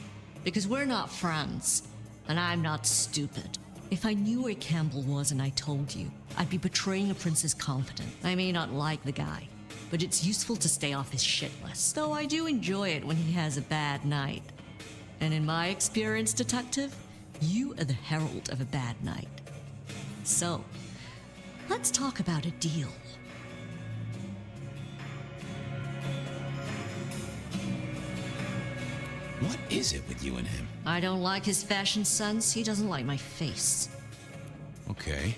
Because we're not friends. And I'm not stupid. If I knew where Campbell was and I told you, I'd be betraying a prince's confidence. I may not like the guy, but it's useful to stay off his shit list. Though I do enjoy it when he has a bad night. And in my experience, Detective, you are the herald of a bad night. So, let's talk about a deal. What is it with you and him? I don't like his fashion sense. He doesn't like my face. Okay.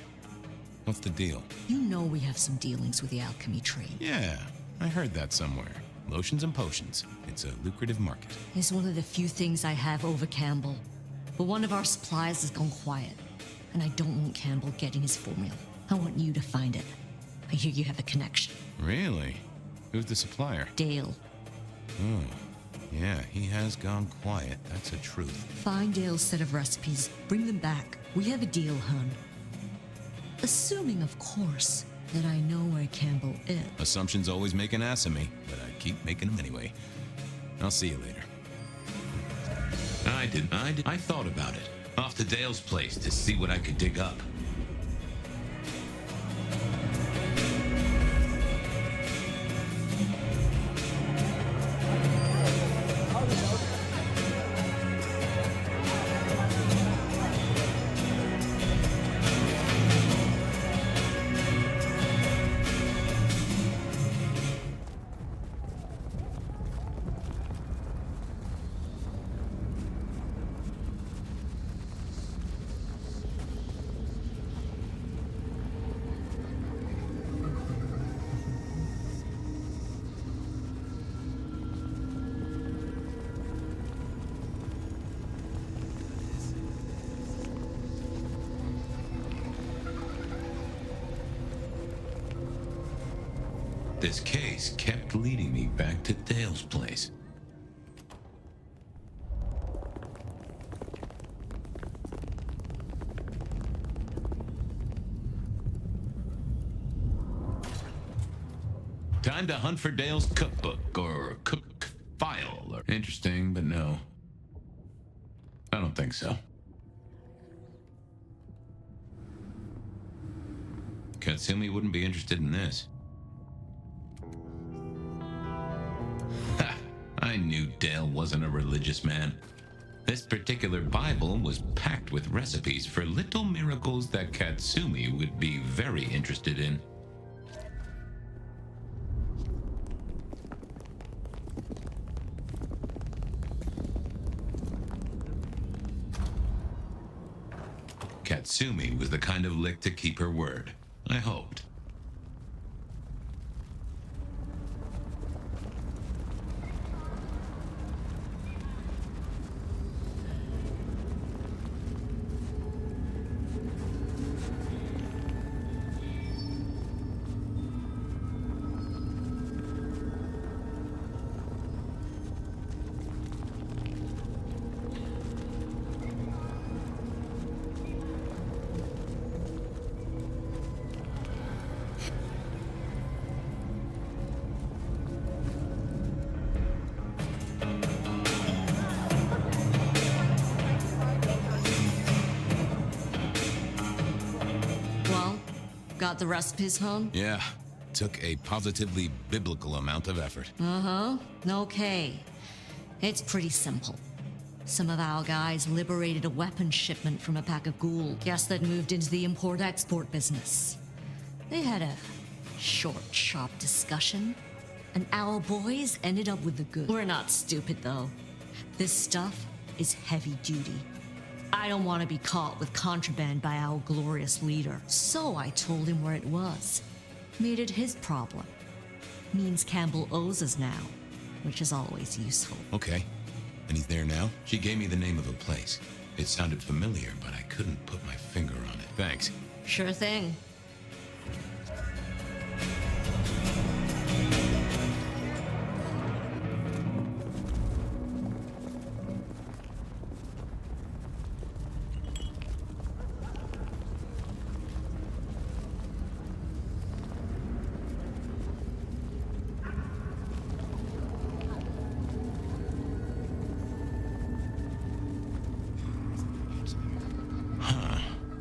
What's the deal? You know we have some dealings with the alchemy trade. Yeah, I heard that somewhere. Lotions and potions. It's a lucrative market. It's one of the few things I have over Campbell. But one of our suppliers has gone quiet. And I don't want Campbell getting his formula. I want you to find it. I hear you have a connection. Really? Who's the supplier? Dale. Oh. Yeah, he has gone quiet. That's a truth. Find Dale's set of recipes. Bring them back. We have a deal, hun. Assuming, of course, that I know where Campbell is. Assumptions always make an ass of me, but I keep making them anyway. I'll see you later. I thought about it. Off to Dale's place to see what I could dig up. This case kept leading me back to Dale's place. Time to hunt for Dale's cookbook, or cook file, or interesting, but no. I don't think so. Katsumi wouldn't be interested in this. I knew Dale wasn't a religious man. This particular Bible was packed with recipes for little miracles that Katsumi would be very interested in. Katsumi was the kind of lick to keep her word. I hoped. Got the recipes, hon? Yeah. Took a positively biblical amount of effort. Uh-huh. Okay. It's pretty simple. Some of our guys liberated a weapons shipment from a pack of ghouls. Guess that moved into the import-export business. They had a short, sharp discussion, and our boys ended up with the goods. We're not stupid, though. This stuff is heavy duty. I don't want to be caught with contraband by our glorious leader. So I told him where it was. Made it his problem. Means Campbell owes us now, which is always useful. Okay. And he's there now? She gave me the name of a place. It sounded familiar, but I couldn't put my finger on it. Thanks. Sure thing.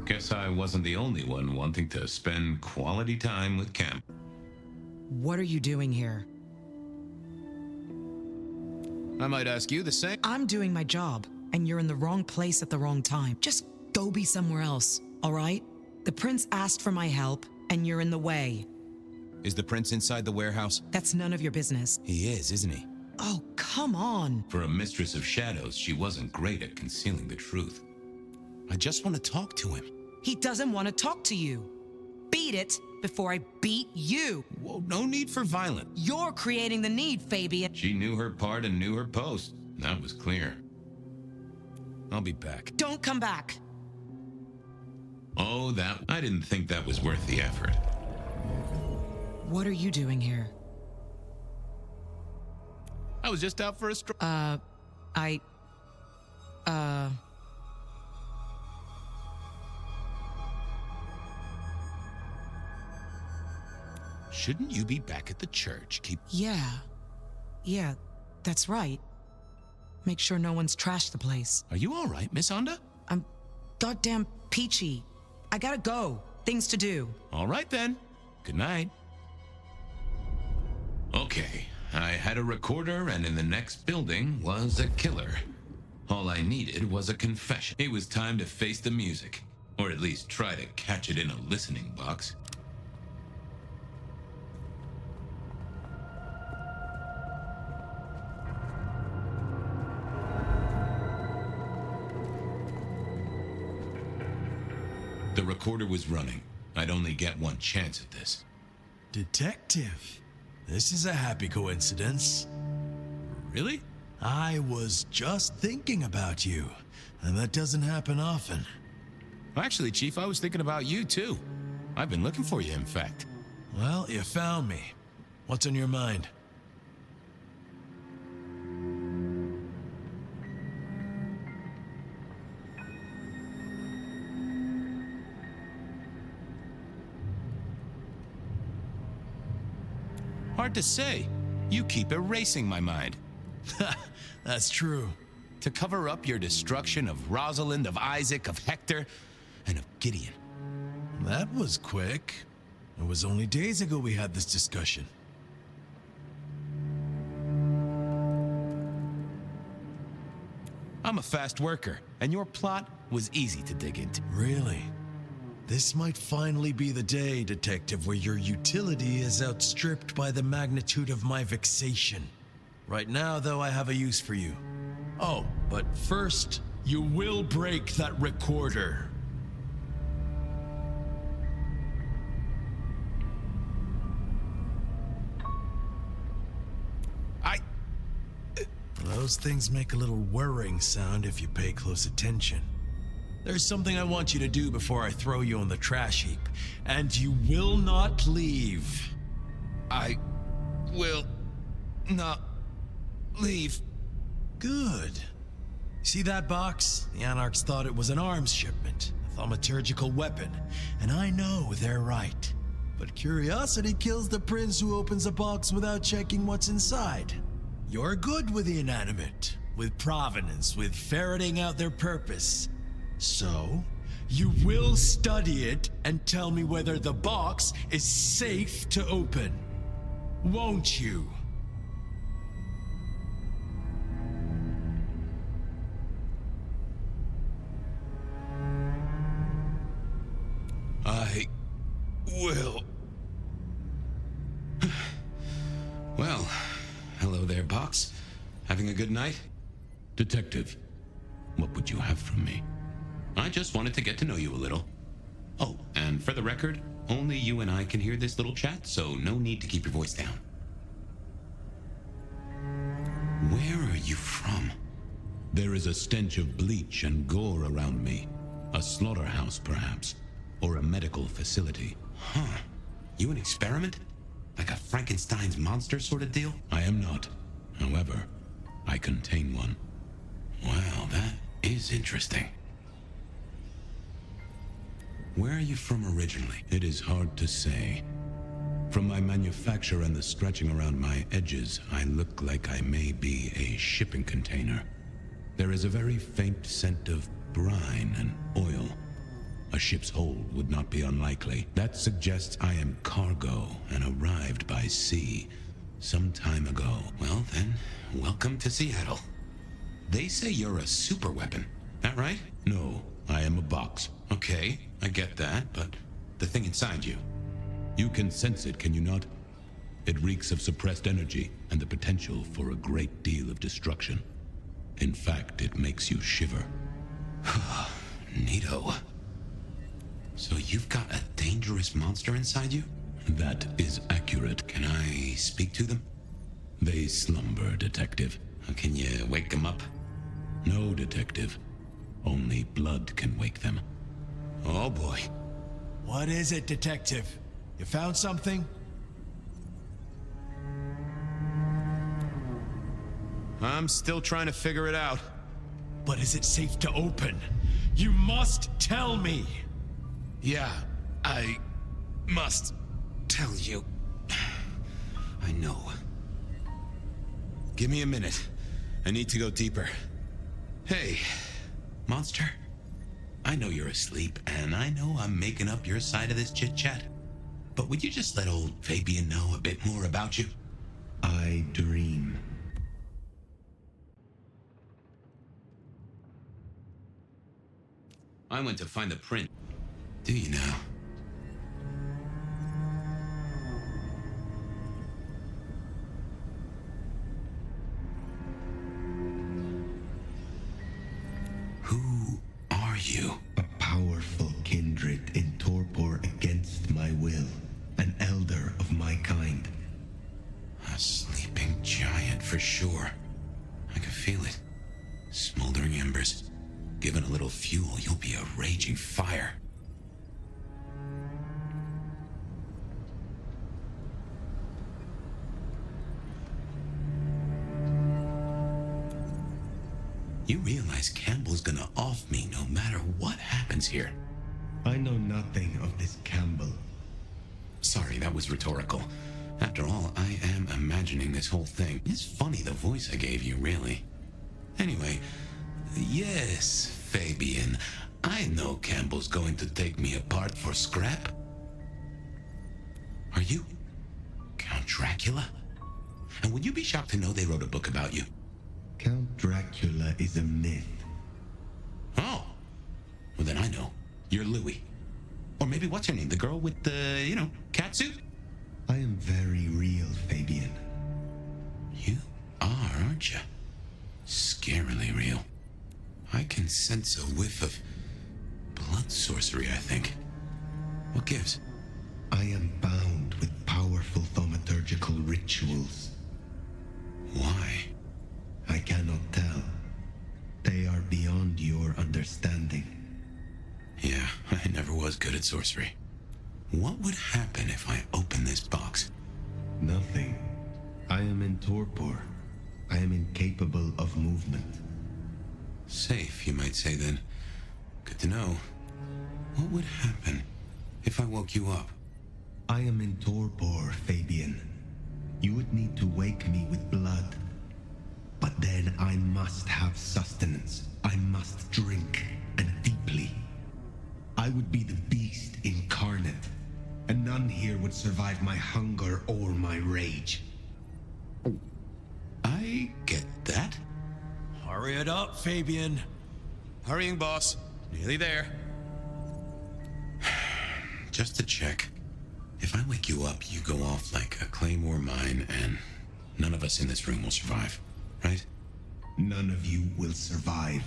Guess I wasn't the only one wanting to spend quality time with Camp. What are you doing here? I might ask you the same. I'm doing my job, and you're in the wrong place at the wrong time. Just go be somewhere else, all right? The prince asked for my help, and you're in the way. Is the prince inside the warehouse? That's none of your business. He is, isn't he? Oh, come on. For a mistress of shadows, she wasn't great at concealing the truth. I just want to talk to him. He doesn't want to talk to you. Beat it before I beat you. Whoa, no need for violence. You're creating the need, Fabian. She knew her part and knew her post. That was clear. I'll be back. Don't come back. Oh, I didn't think that was worth the effort. What are you doing here? I was just out for a stroll. Shouldn't you be back at the church? Yeah, that's right. Make sure no one's trashed the place. Are you all right, Miss Honda? I'm goddamn peachy. I gotta go. Things to do. All right then. Good night. Okay, I had a recorder, and in the next building was a killer. All I needed was a confession. It was time to face the music, or at least try to catch it in a listening box. The recorder was running. I'd only get one chance at this. Detective, this is a happy coincidence. Really? I was just thinking about you, and that doesn't happen often. Actually, Chief, I was thinking about you, too. I've been looking for you, in fact. Well, you found me. What's on your mind? Hard to say. You keep erasing my mind. That's true. To cover up your destruction of Rosalind, of Isaac, of Hector, and of Gideon. That was quick. It was only days ago we had this discussion. I'm a fast worker, and your plot was easy to dig into. Really? This might finally be the day, Detective, where your utility is outstripped by the magnitude of my vexation. Right now, though, I have a use for you. Oh, but first, you will break that recorder. Those things make a little whirring sound if you pay close attention. There's something I want you to do before I throw you on the trash heap, and you will not leave. I will not leave. Good. See that box? The Anarchs thought it was an arms shipment, a thaumaturgical weapon, and I know they're right. But curiosity kills the prince who opens a box without checking what's inside. You're good with the inanimate, with provenance, with ferreting out their purpose. So, You will study it and tell me whether the box is safe to open. Won't you? I will. Well, hello there, box. Having a good night? Detective, what would you have from me? I just wanted to get to know you a little. Oh, and for the record, only you and I can hear this little chat, so no need to keep your voice down. Where are you from? There is a stench of bleach and gore around me. A slaughterhouse, perhaps. Or a medical facility. Huh. You an experiment? Like a Frankenstein's monster sort of deal? I am not. However, I contain one. Well, that is interesting. Where are you from originally? It is hard to say. From my manufacture and the stretching around my edges, I look like I may be a shipping container. There is a very faint scent of brine and oil. A ship's hold would not be unlikely. That suggests I am cargo and arrived by sea some time ago. Well then, welcome to Seattle. They say you're a superweapon. That right? No, I am a box. Okay, I get that, but the thing inside you. You can sense it, can you not? It reeks of suppressed energy and the potential for a great deal of destruction. In fact, it makes you shiver. Neato. So you've got a dangerous monster inside you? That is accurate. Can I speak to them? They slumber, Detective. Can you wake them up? No, Detective. Only blood can wake them. Oh boy. What is it, Detective? You found something? I'm still trying to figure it out. But is it safe to open? You must tell me! Yeah, I must tell you. I know. Give me a minute. I need to go deeper. Hey, monster. I know you're asleep, and I know I'm making up your side of this chit-chat. But would you just let old Fabian know a bit more about you? I dream. I went to find the print. Do you now? Who are you? A powerful kindred in torpor against my will. An elder of my kind. A sleeping giant for sure. I can feel it. Smoldering embers. Given a little fuel, you'll be a raging fire. You realize Campbell's gonna off me no matter what happens here. I know nothing of this Campbell. Sorry, that was rhetorical. After all, I am imagining this whole thing. It's funny the voice I gave you, really. Anyway, yes, Fabian. I know Campbell's going to take me apart for scrap. Are you Count Dracula? And would you be shocked to know they wrote a book about you? Count Dracula is a myth. Oh. Well, then I know. You're Louis. Or maybe what's her name? The girl with the, catsuit? I am very real, Fabian. You are, aren't you? Scarily real. I can sense a whiff of blood sorcery, I think. What gives? I am bound with powerful thaumaturgical rituals. Why? I cannot tell. They are beyond your understanding. Yeah, I never was good at sorcery. What would happen if I open this box? Nothing. I am in torpor. I am incapable of movement. Safe, you might say then. Good to know. What would happen if I woke you up? I am in torpor, Fabian. You would need to wake me with blood. But then I must have sustenance. I must drink, and deeply. I would be the beast incarnate, and none here would survive my hunger or my rage. I get that. Hurry it up, Fabian. Hurrying, boss. Nearly there. Just to check. If I wake you up, you go off like a claymore mine, and none of us in this room will survive, right? None of you will survive.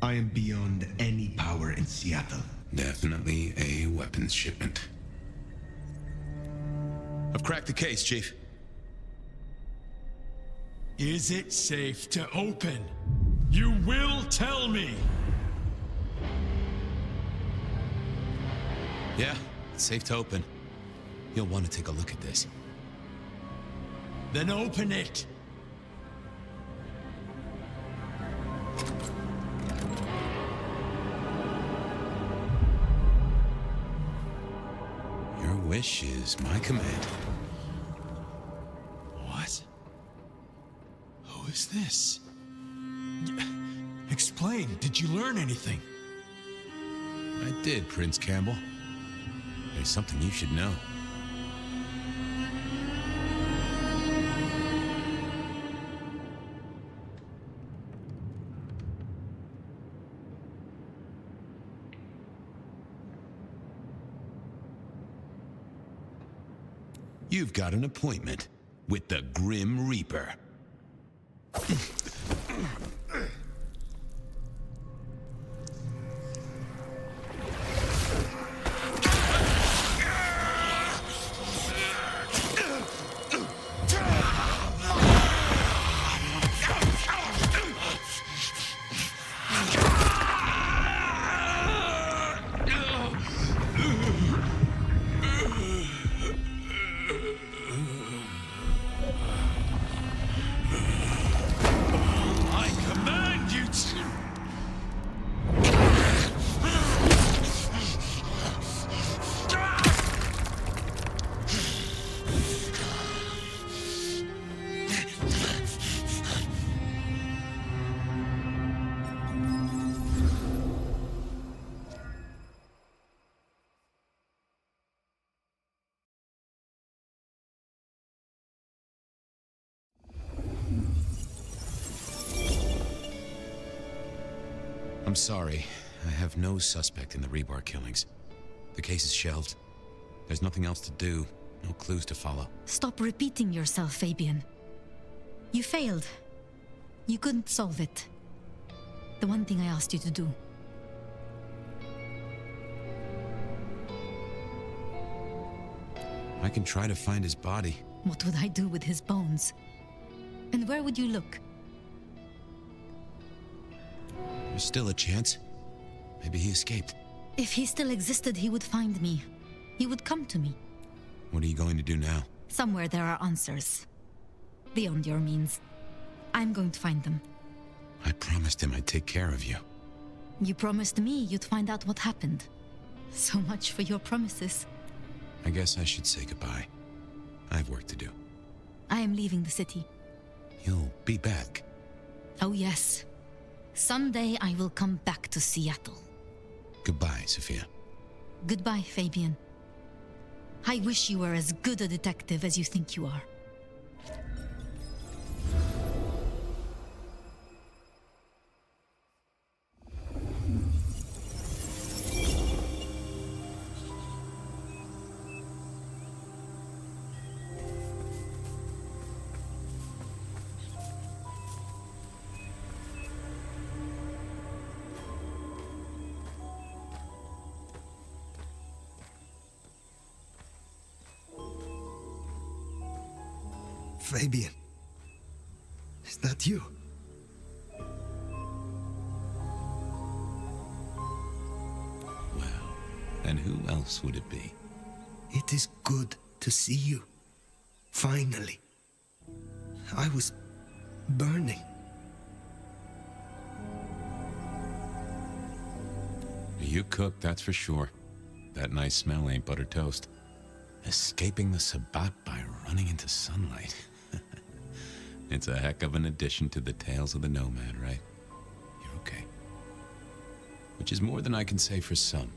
I am beyond any power in Seattle. Definitely a weapons shipment. I've cracked the case, Chief. Is it safe to open? You will tell me! Yeah, it's safe to open. You'll want to take a look at this. Then open it! Your wish is my command. What? Who is this? Explain, did you learn anything? I did, Prince Campbell. There's something you should know. You've got an appointment with the Grim Reaper. I'm sorry. I have no suspect in the Rebar killings. The case is shelved. There's nothing else to do. No clues to follow. Stop repeating yourself, Fabian. You failed. You couldn't solve it. The one thing I asked you to do. I can try to find his body. What would I do with his bones? And where would you look? There's still a chance. Maybe he escaped. If he still existed, he would find me. He would come to me. What are you going to do now? Somewhere there are answers. Beyond your means. I'm going to find them. I promised him I'd take care of you. You promised me you'd find out what happened. So much for your promises. I guess I should say goodbye. I have work to do. I am leaving the city. You'll be back. Oh yes. Someday I will come back to Seattle. Goodbye, Sophia. Goodbye, Fabian. I wish you were as good a detective as you think you are. Fabian, is that you? Well, and who else would it be? It is good to see you. Finally. I was burning. You cook, that's for sure. That nice smell ain't buttered toast. Escaping the Sabbat by running into sunlight. It's a heck of an addition to the tales of the Nomad, right? You're okay. Which is more than I can say for some.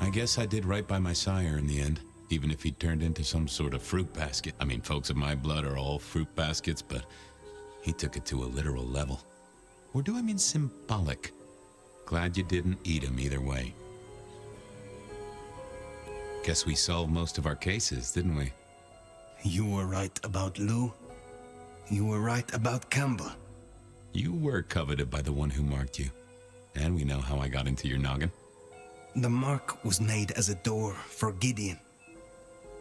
I guess I did right by my sire in the end, even if he turned into some sort of fruit basket. I mean, folks of my blood are all fruit baskets, but he took it to a literal level. Or do I mean symbolic? Glad you didn't eat him either way. Guess we solved most of our cases, didn't we? You were right about Lou. You were right about Campbell. You were coveted by the one who marked you. And we know how I got into your noggin. The mark was made as a door for Gideon.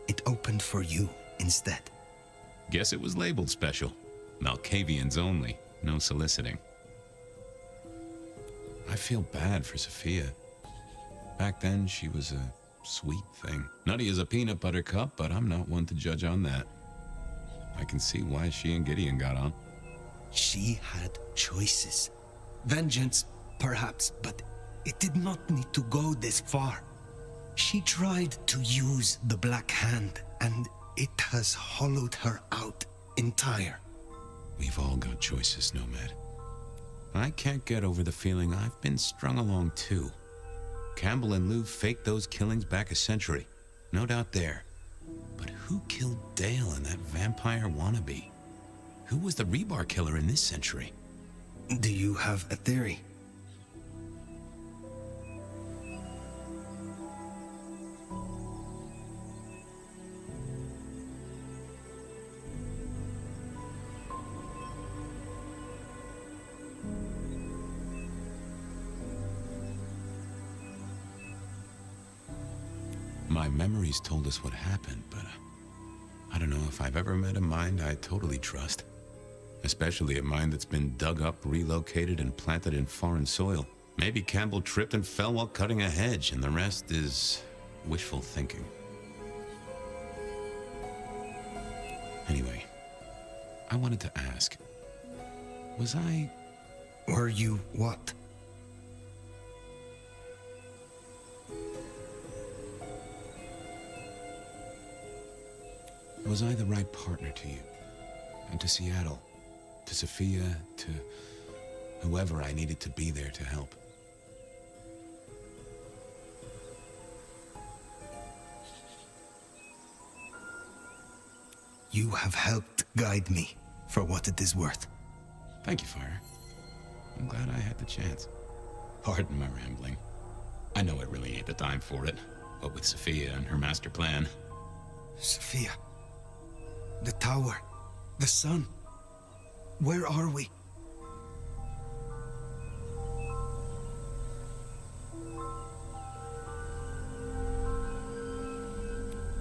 It opened for you instead. Guess it was labeled special. Malkavians only, no soliciting. I feel bad for Sophia. Back then, she was a sweet thing. Nutty as a peanut butter cup, but I'm not one to judge on that. I can see why she and Gideon got on. She had choices. Vengeance, perhaps, but it did not need to go this far. She tried to use the Black Hand, and it has hollowed her out entire. We've all got choices, Nomad. I can't get over the feeling I've been strung along too. Campbell and Lou faked those killings back a century. No doubt there. But who killed Dale and that vampire wannabe? Who was the rebar killer in this century? Do you have a theory? My memories told us what happened, but I don't know if I've ever met a mind I totally trust. Especially a mind that's been dug up, relocated, and planted in foreign soil. Maybe Campbell tripped and fell while cutting a hedge, and the rest is wishful thinking. Anyway, I wanted to ask, Were you what? Was I the right partner to you? And to Seattle? To Sophia? To whoever I needed to be there to help? You have helped guide me, for what it is worth. Thank you, Fire. I'm glad I had the chance. Pardon my rambling. I know it really ain't the time for it, but with Sophia and her master plan... Sophia. The tower. The sun. Where are we?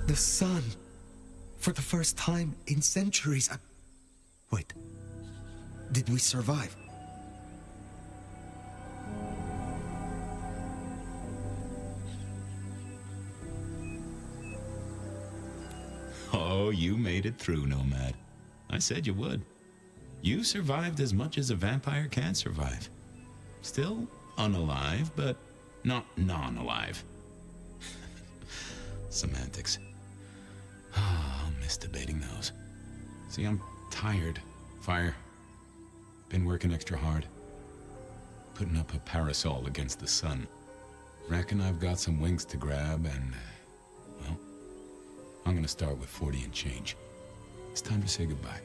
The sun. For the first time in centuries. Wait. Did we survive? Oh, you made it through, Nomad. I said you would. You survived as much as a vampire can survive. Still unalive, but not non-alive. Semantics. I'll miss debating those. See, I'm tired, Fire. Been working extra hard. Putting up a parasol against the sun. Reckon I've got some wings to grab and... well, I'm gonna start with 40 and change. It's time to say goodbye.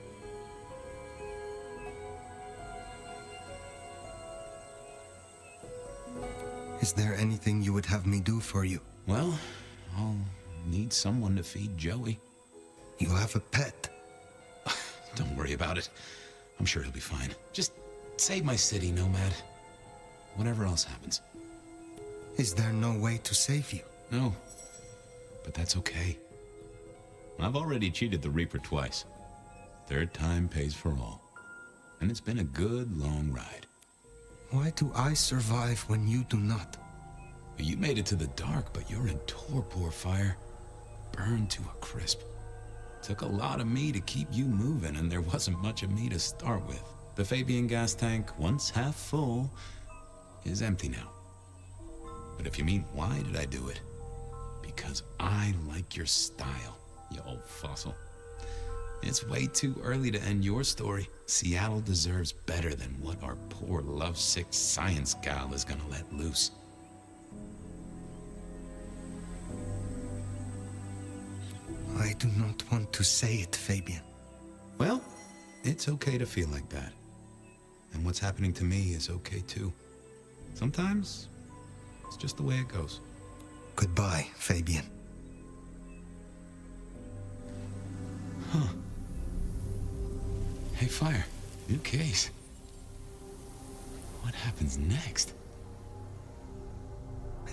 Is there anything you would have me do for you? Well, I'll need someone to feed Joey. You have a pet. Don't worry about it. I'm sure he'll be fine. Just save my city, Nomad. Whatever else happens. Is there no way to save you? No. But that's okay. I've already cheated the Reaper twice. Third time pays for all. And it's been a good, long ride. Why do I survive when you do not? You made it to the dark, but you're in torpor, Fire. Burned to a crisp. Took a lot of me to keep you moving, and there wasn't much of me to start with. The Fabian gas tank, once half full, is empty now. But if you mean why did I do it? Because I like your style, you old fossil. It's way too early to end your story. Seattle deserves better than what our poor lovesick science gal is gonna let loose. I do not want to say it, Fabian. Well, it's okay to feel like that. And what's happening to me is okay too. Sometimes, it's just the way it goes. Goodbye, Fabian. Huh. Hey, Fire. New case. What happens next?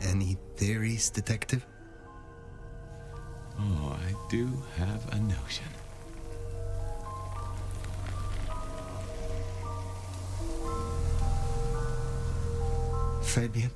Any theories, Detective? Oh, I do have a notion. Fabian?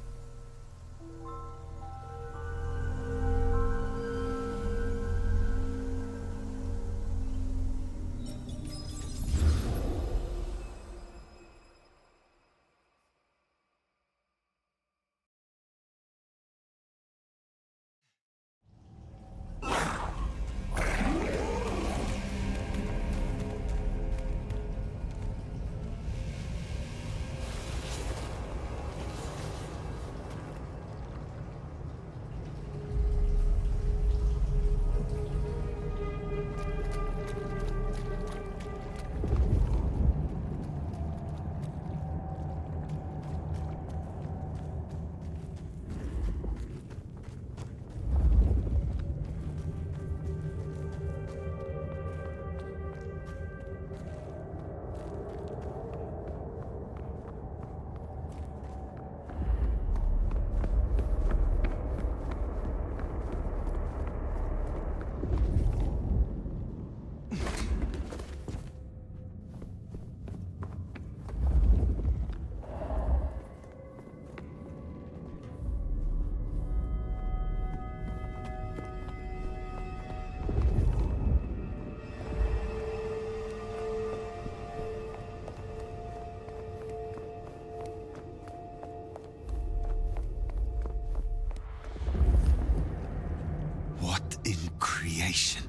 What in creation?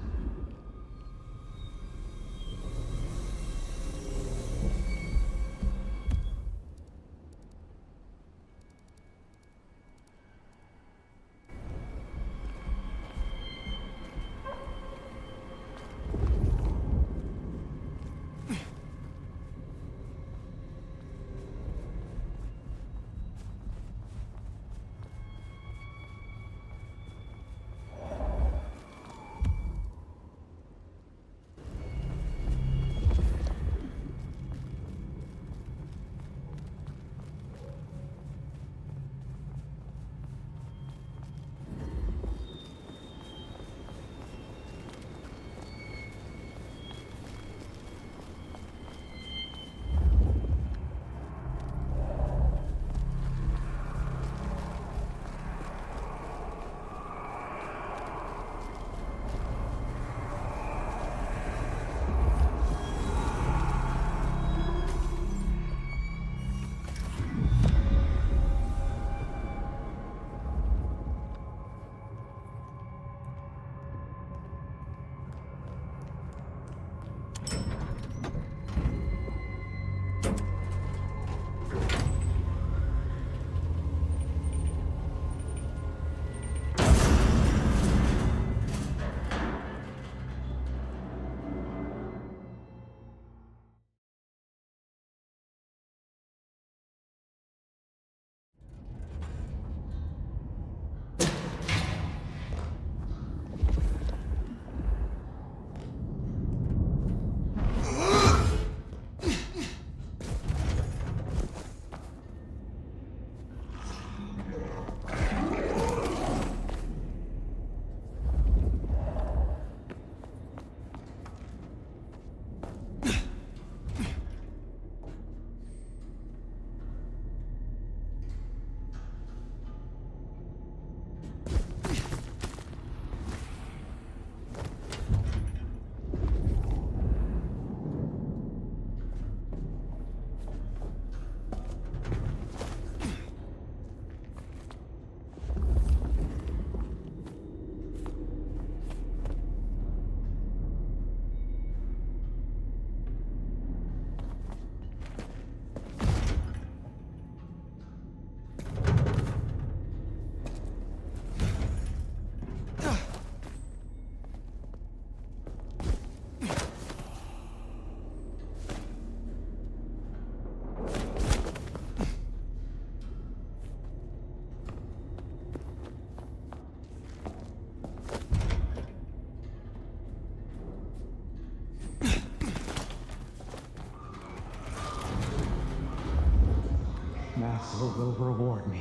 master will reward me.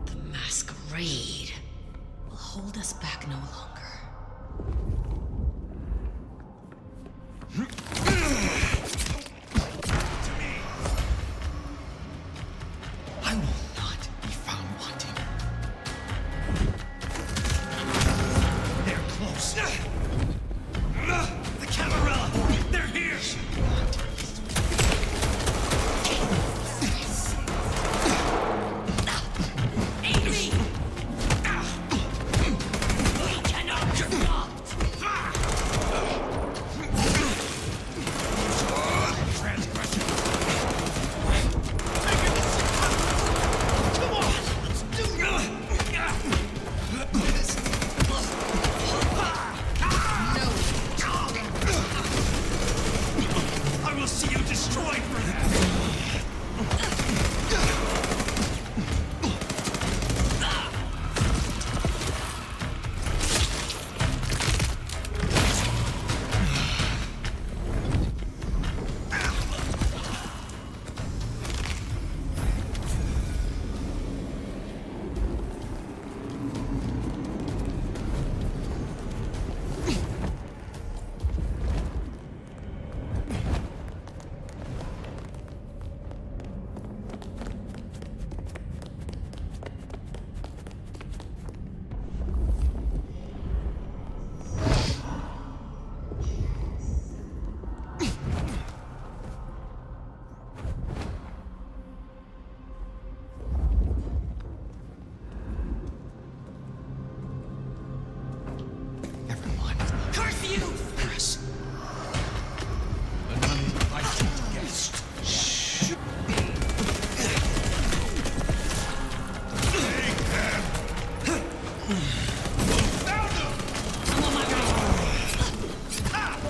The masquerade will hold us back no longer. I will not be found wanting. They're close. The Camarilla! They're here! Aid me! We cannot give up! Transgression! Come on, let's do it! I will see you destroyed for that! Curse you! Chris. The money I should guessed.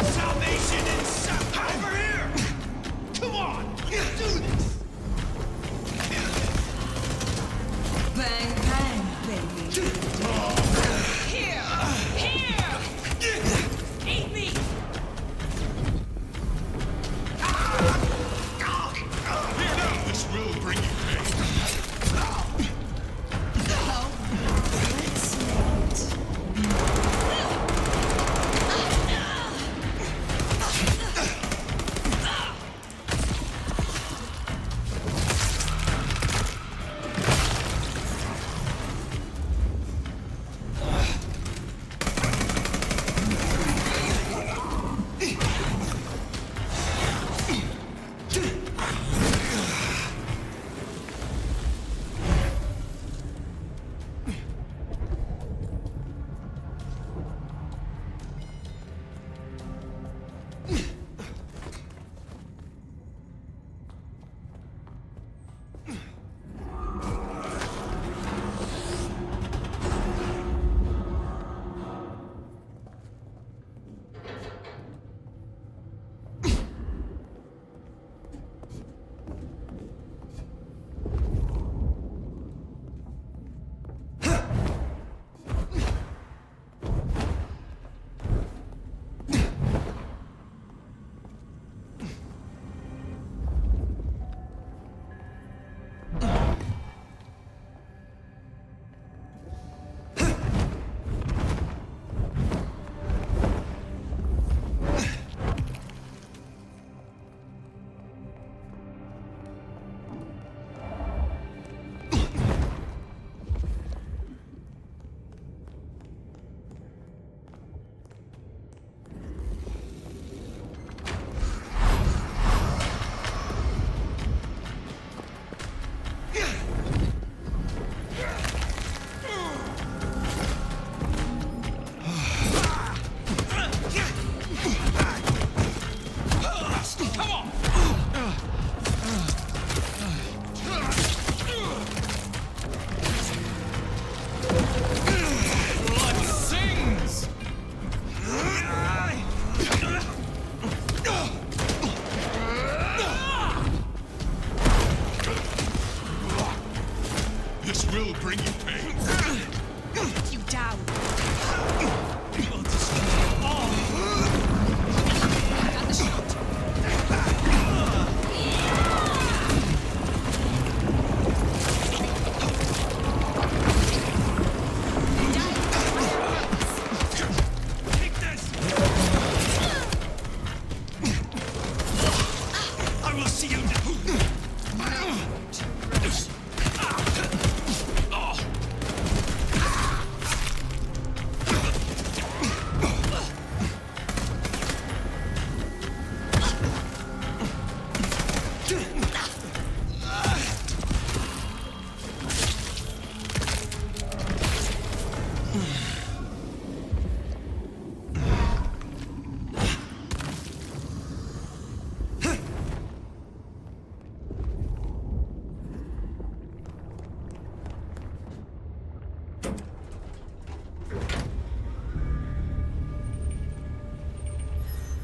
Salvation inside! Over here! Come on, let's do this! Bang, bang, baby. Here! Here! Eat me! Here now, this will bring you pain. Let's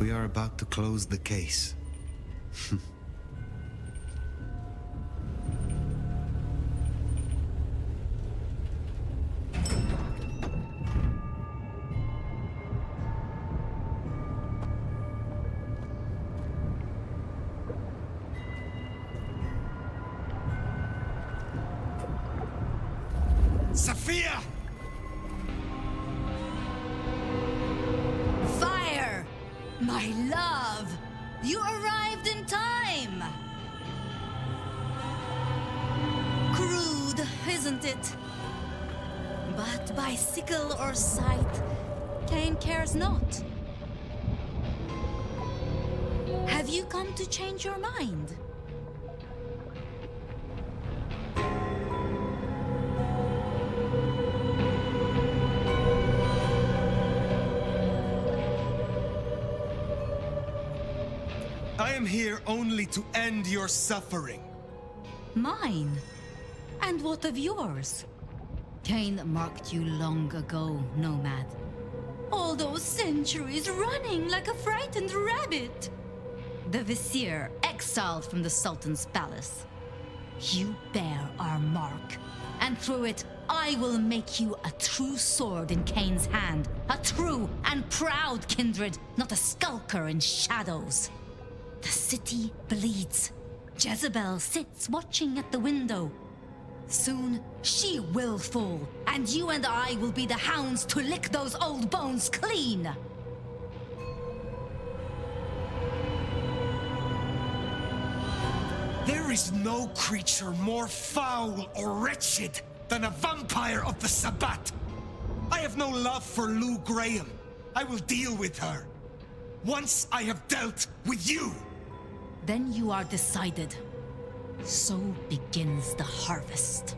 We are about to close the case. Sophia! Fire! My love! You arrived in time! Crude, isn't it? But by sickle or sight, Cain cares not. Have you come to change your mind? I am here only to end your suffering. Mine? And what of yours? Cain marked you long ago, Nomad. All those centuries running like a frightened rabbit. The Vizier, exiled from the Sultan's palace. You bear our mark, and through it, I will make you a true sword in Cain's hand. A true and proud kindred, not a skulker in shadows. The city bleeds. Jezebel sits watching at the window. Soon, she will fall, and you and I will be the hounds to lick those old bones clean. There is no creature more foul or wretched than a vampire of the Sabbat. I have no love for Lou Graham. I will deal with her. Once I have dealt with you. Then you are decided. So begins the harvest.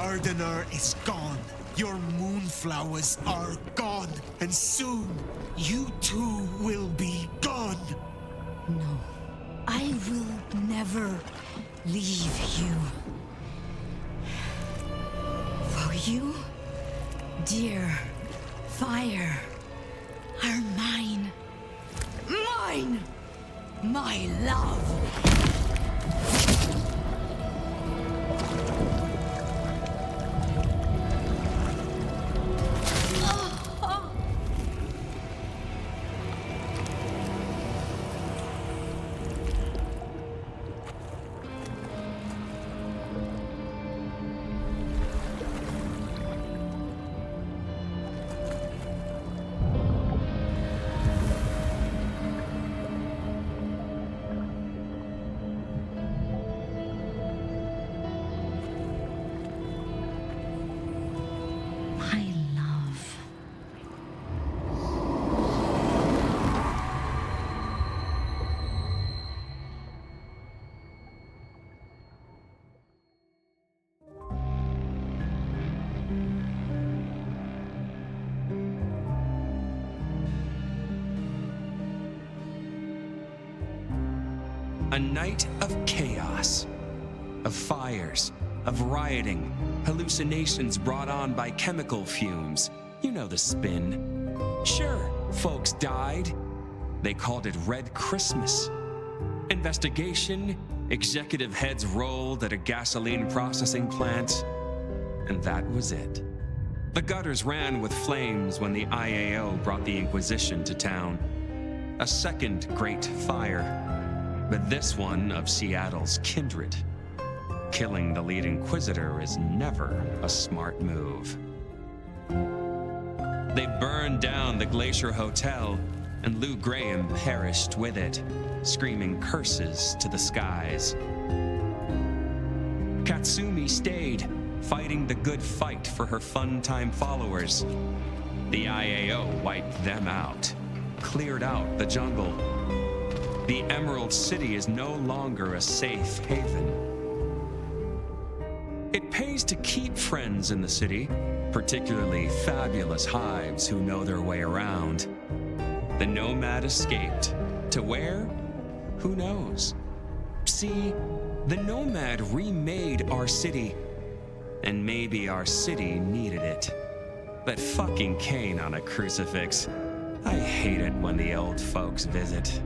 gardener is gone. Your moonflowers are gone. And soon, you too will be gone. No, I will never leave you. For you, dear fire, are mine. Mine! My love! A night of chaos, of fires, of rioting, hallucinations brought on by chemical fumes. You know the spin. Sure, folks died. They called it Red Christmas. Investigation, executive heads rolled at a gasoline processing plant, and that was it. The gutters ran with flames when the IAO brought the Inquisition to town. A second great fire, but this one of Seattle's kindred. Killing the lead Inquisitor is never a smart move. They burned down the Glacier Hotel, and Lou Graham perished with it, screaming curses to the skies. Katsumi stayed, fighting the good fight for her fun-time followers. The IAO wiped them out, cleared out the jungle. The Emerald City is no longer a safe haven. It pays to keep friends in the city, particularly fabulous hives who know their way around. The Nomad escaped. To where? Who knows? See, the Nomad remade our city, and maybe our city needed it. But fucking Cain on a crucifix. I hate it when the old folks visit.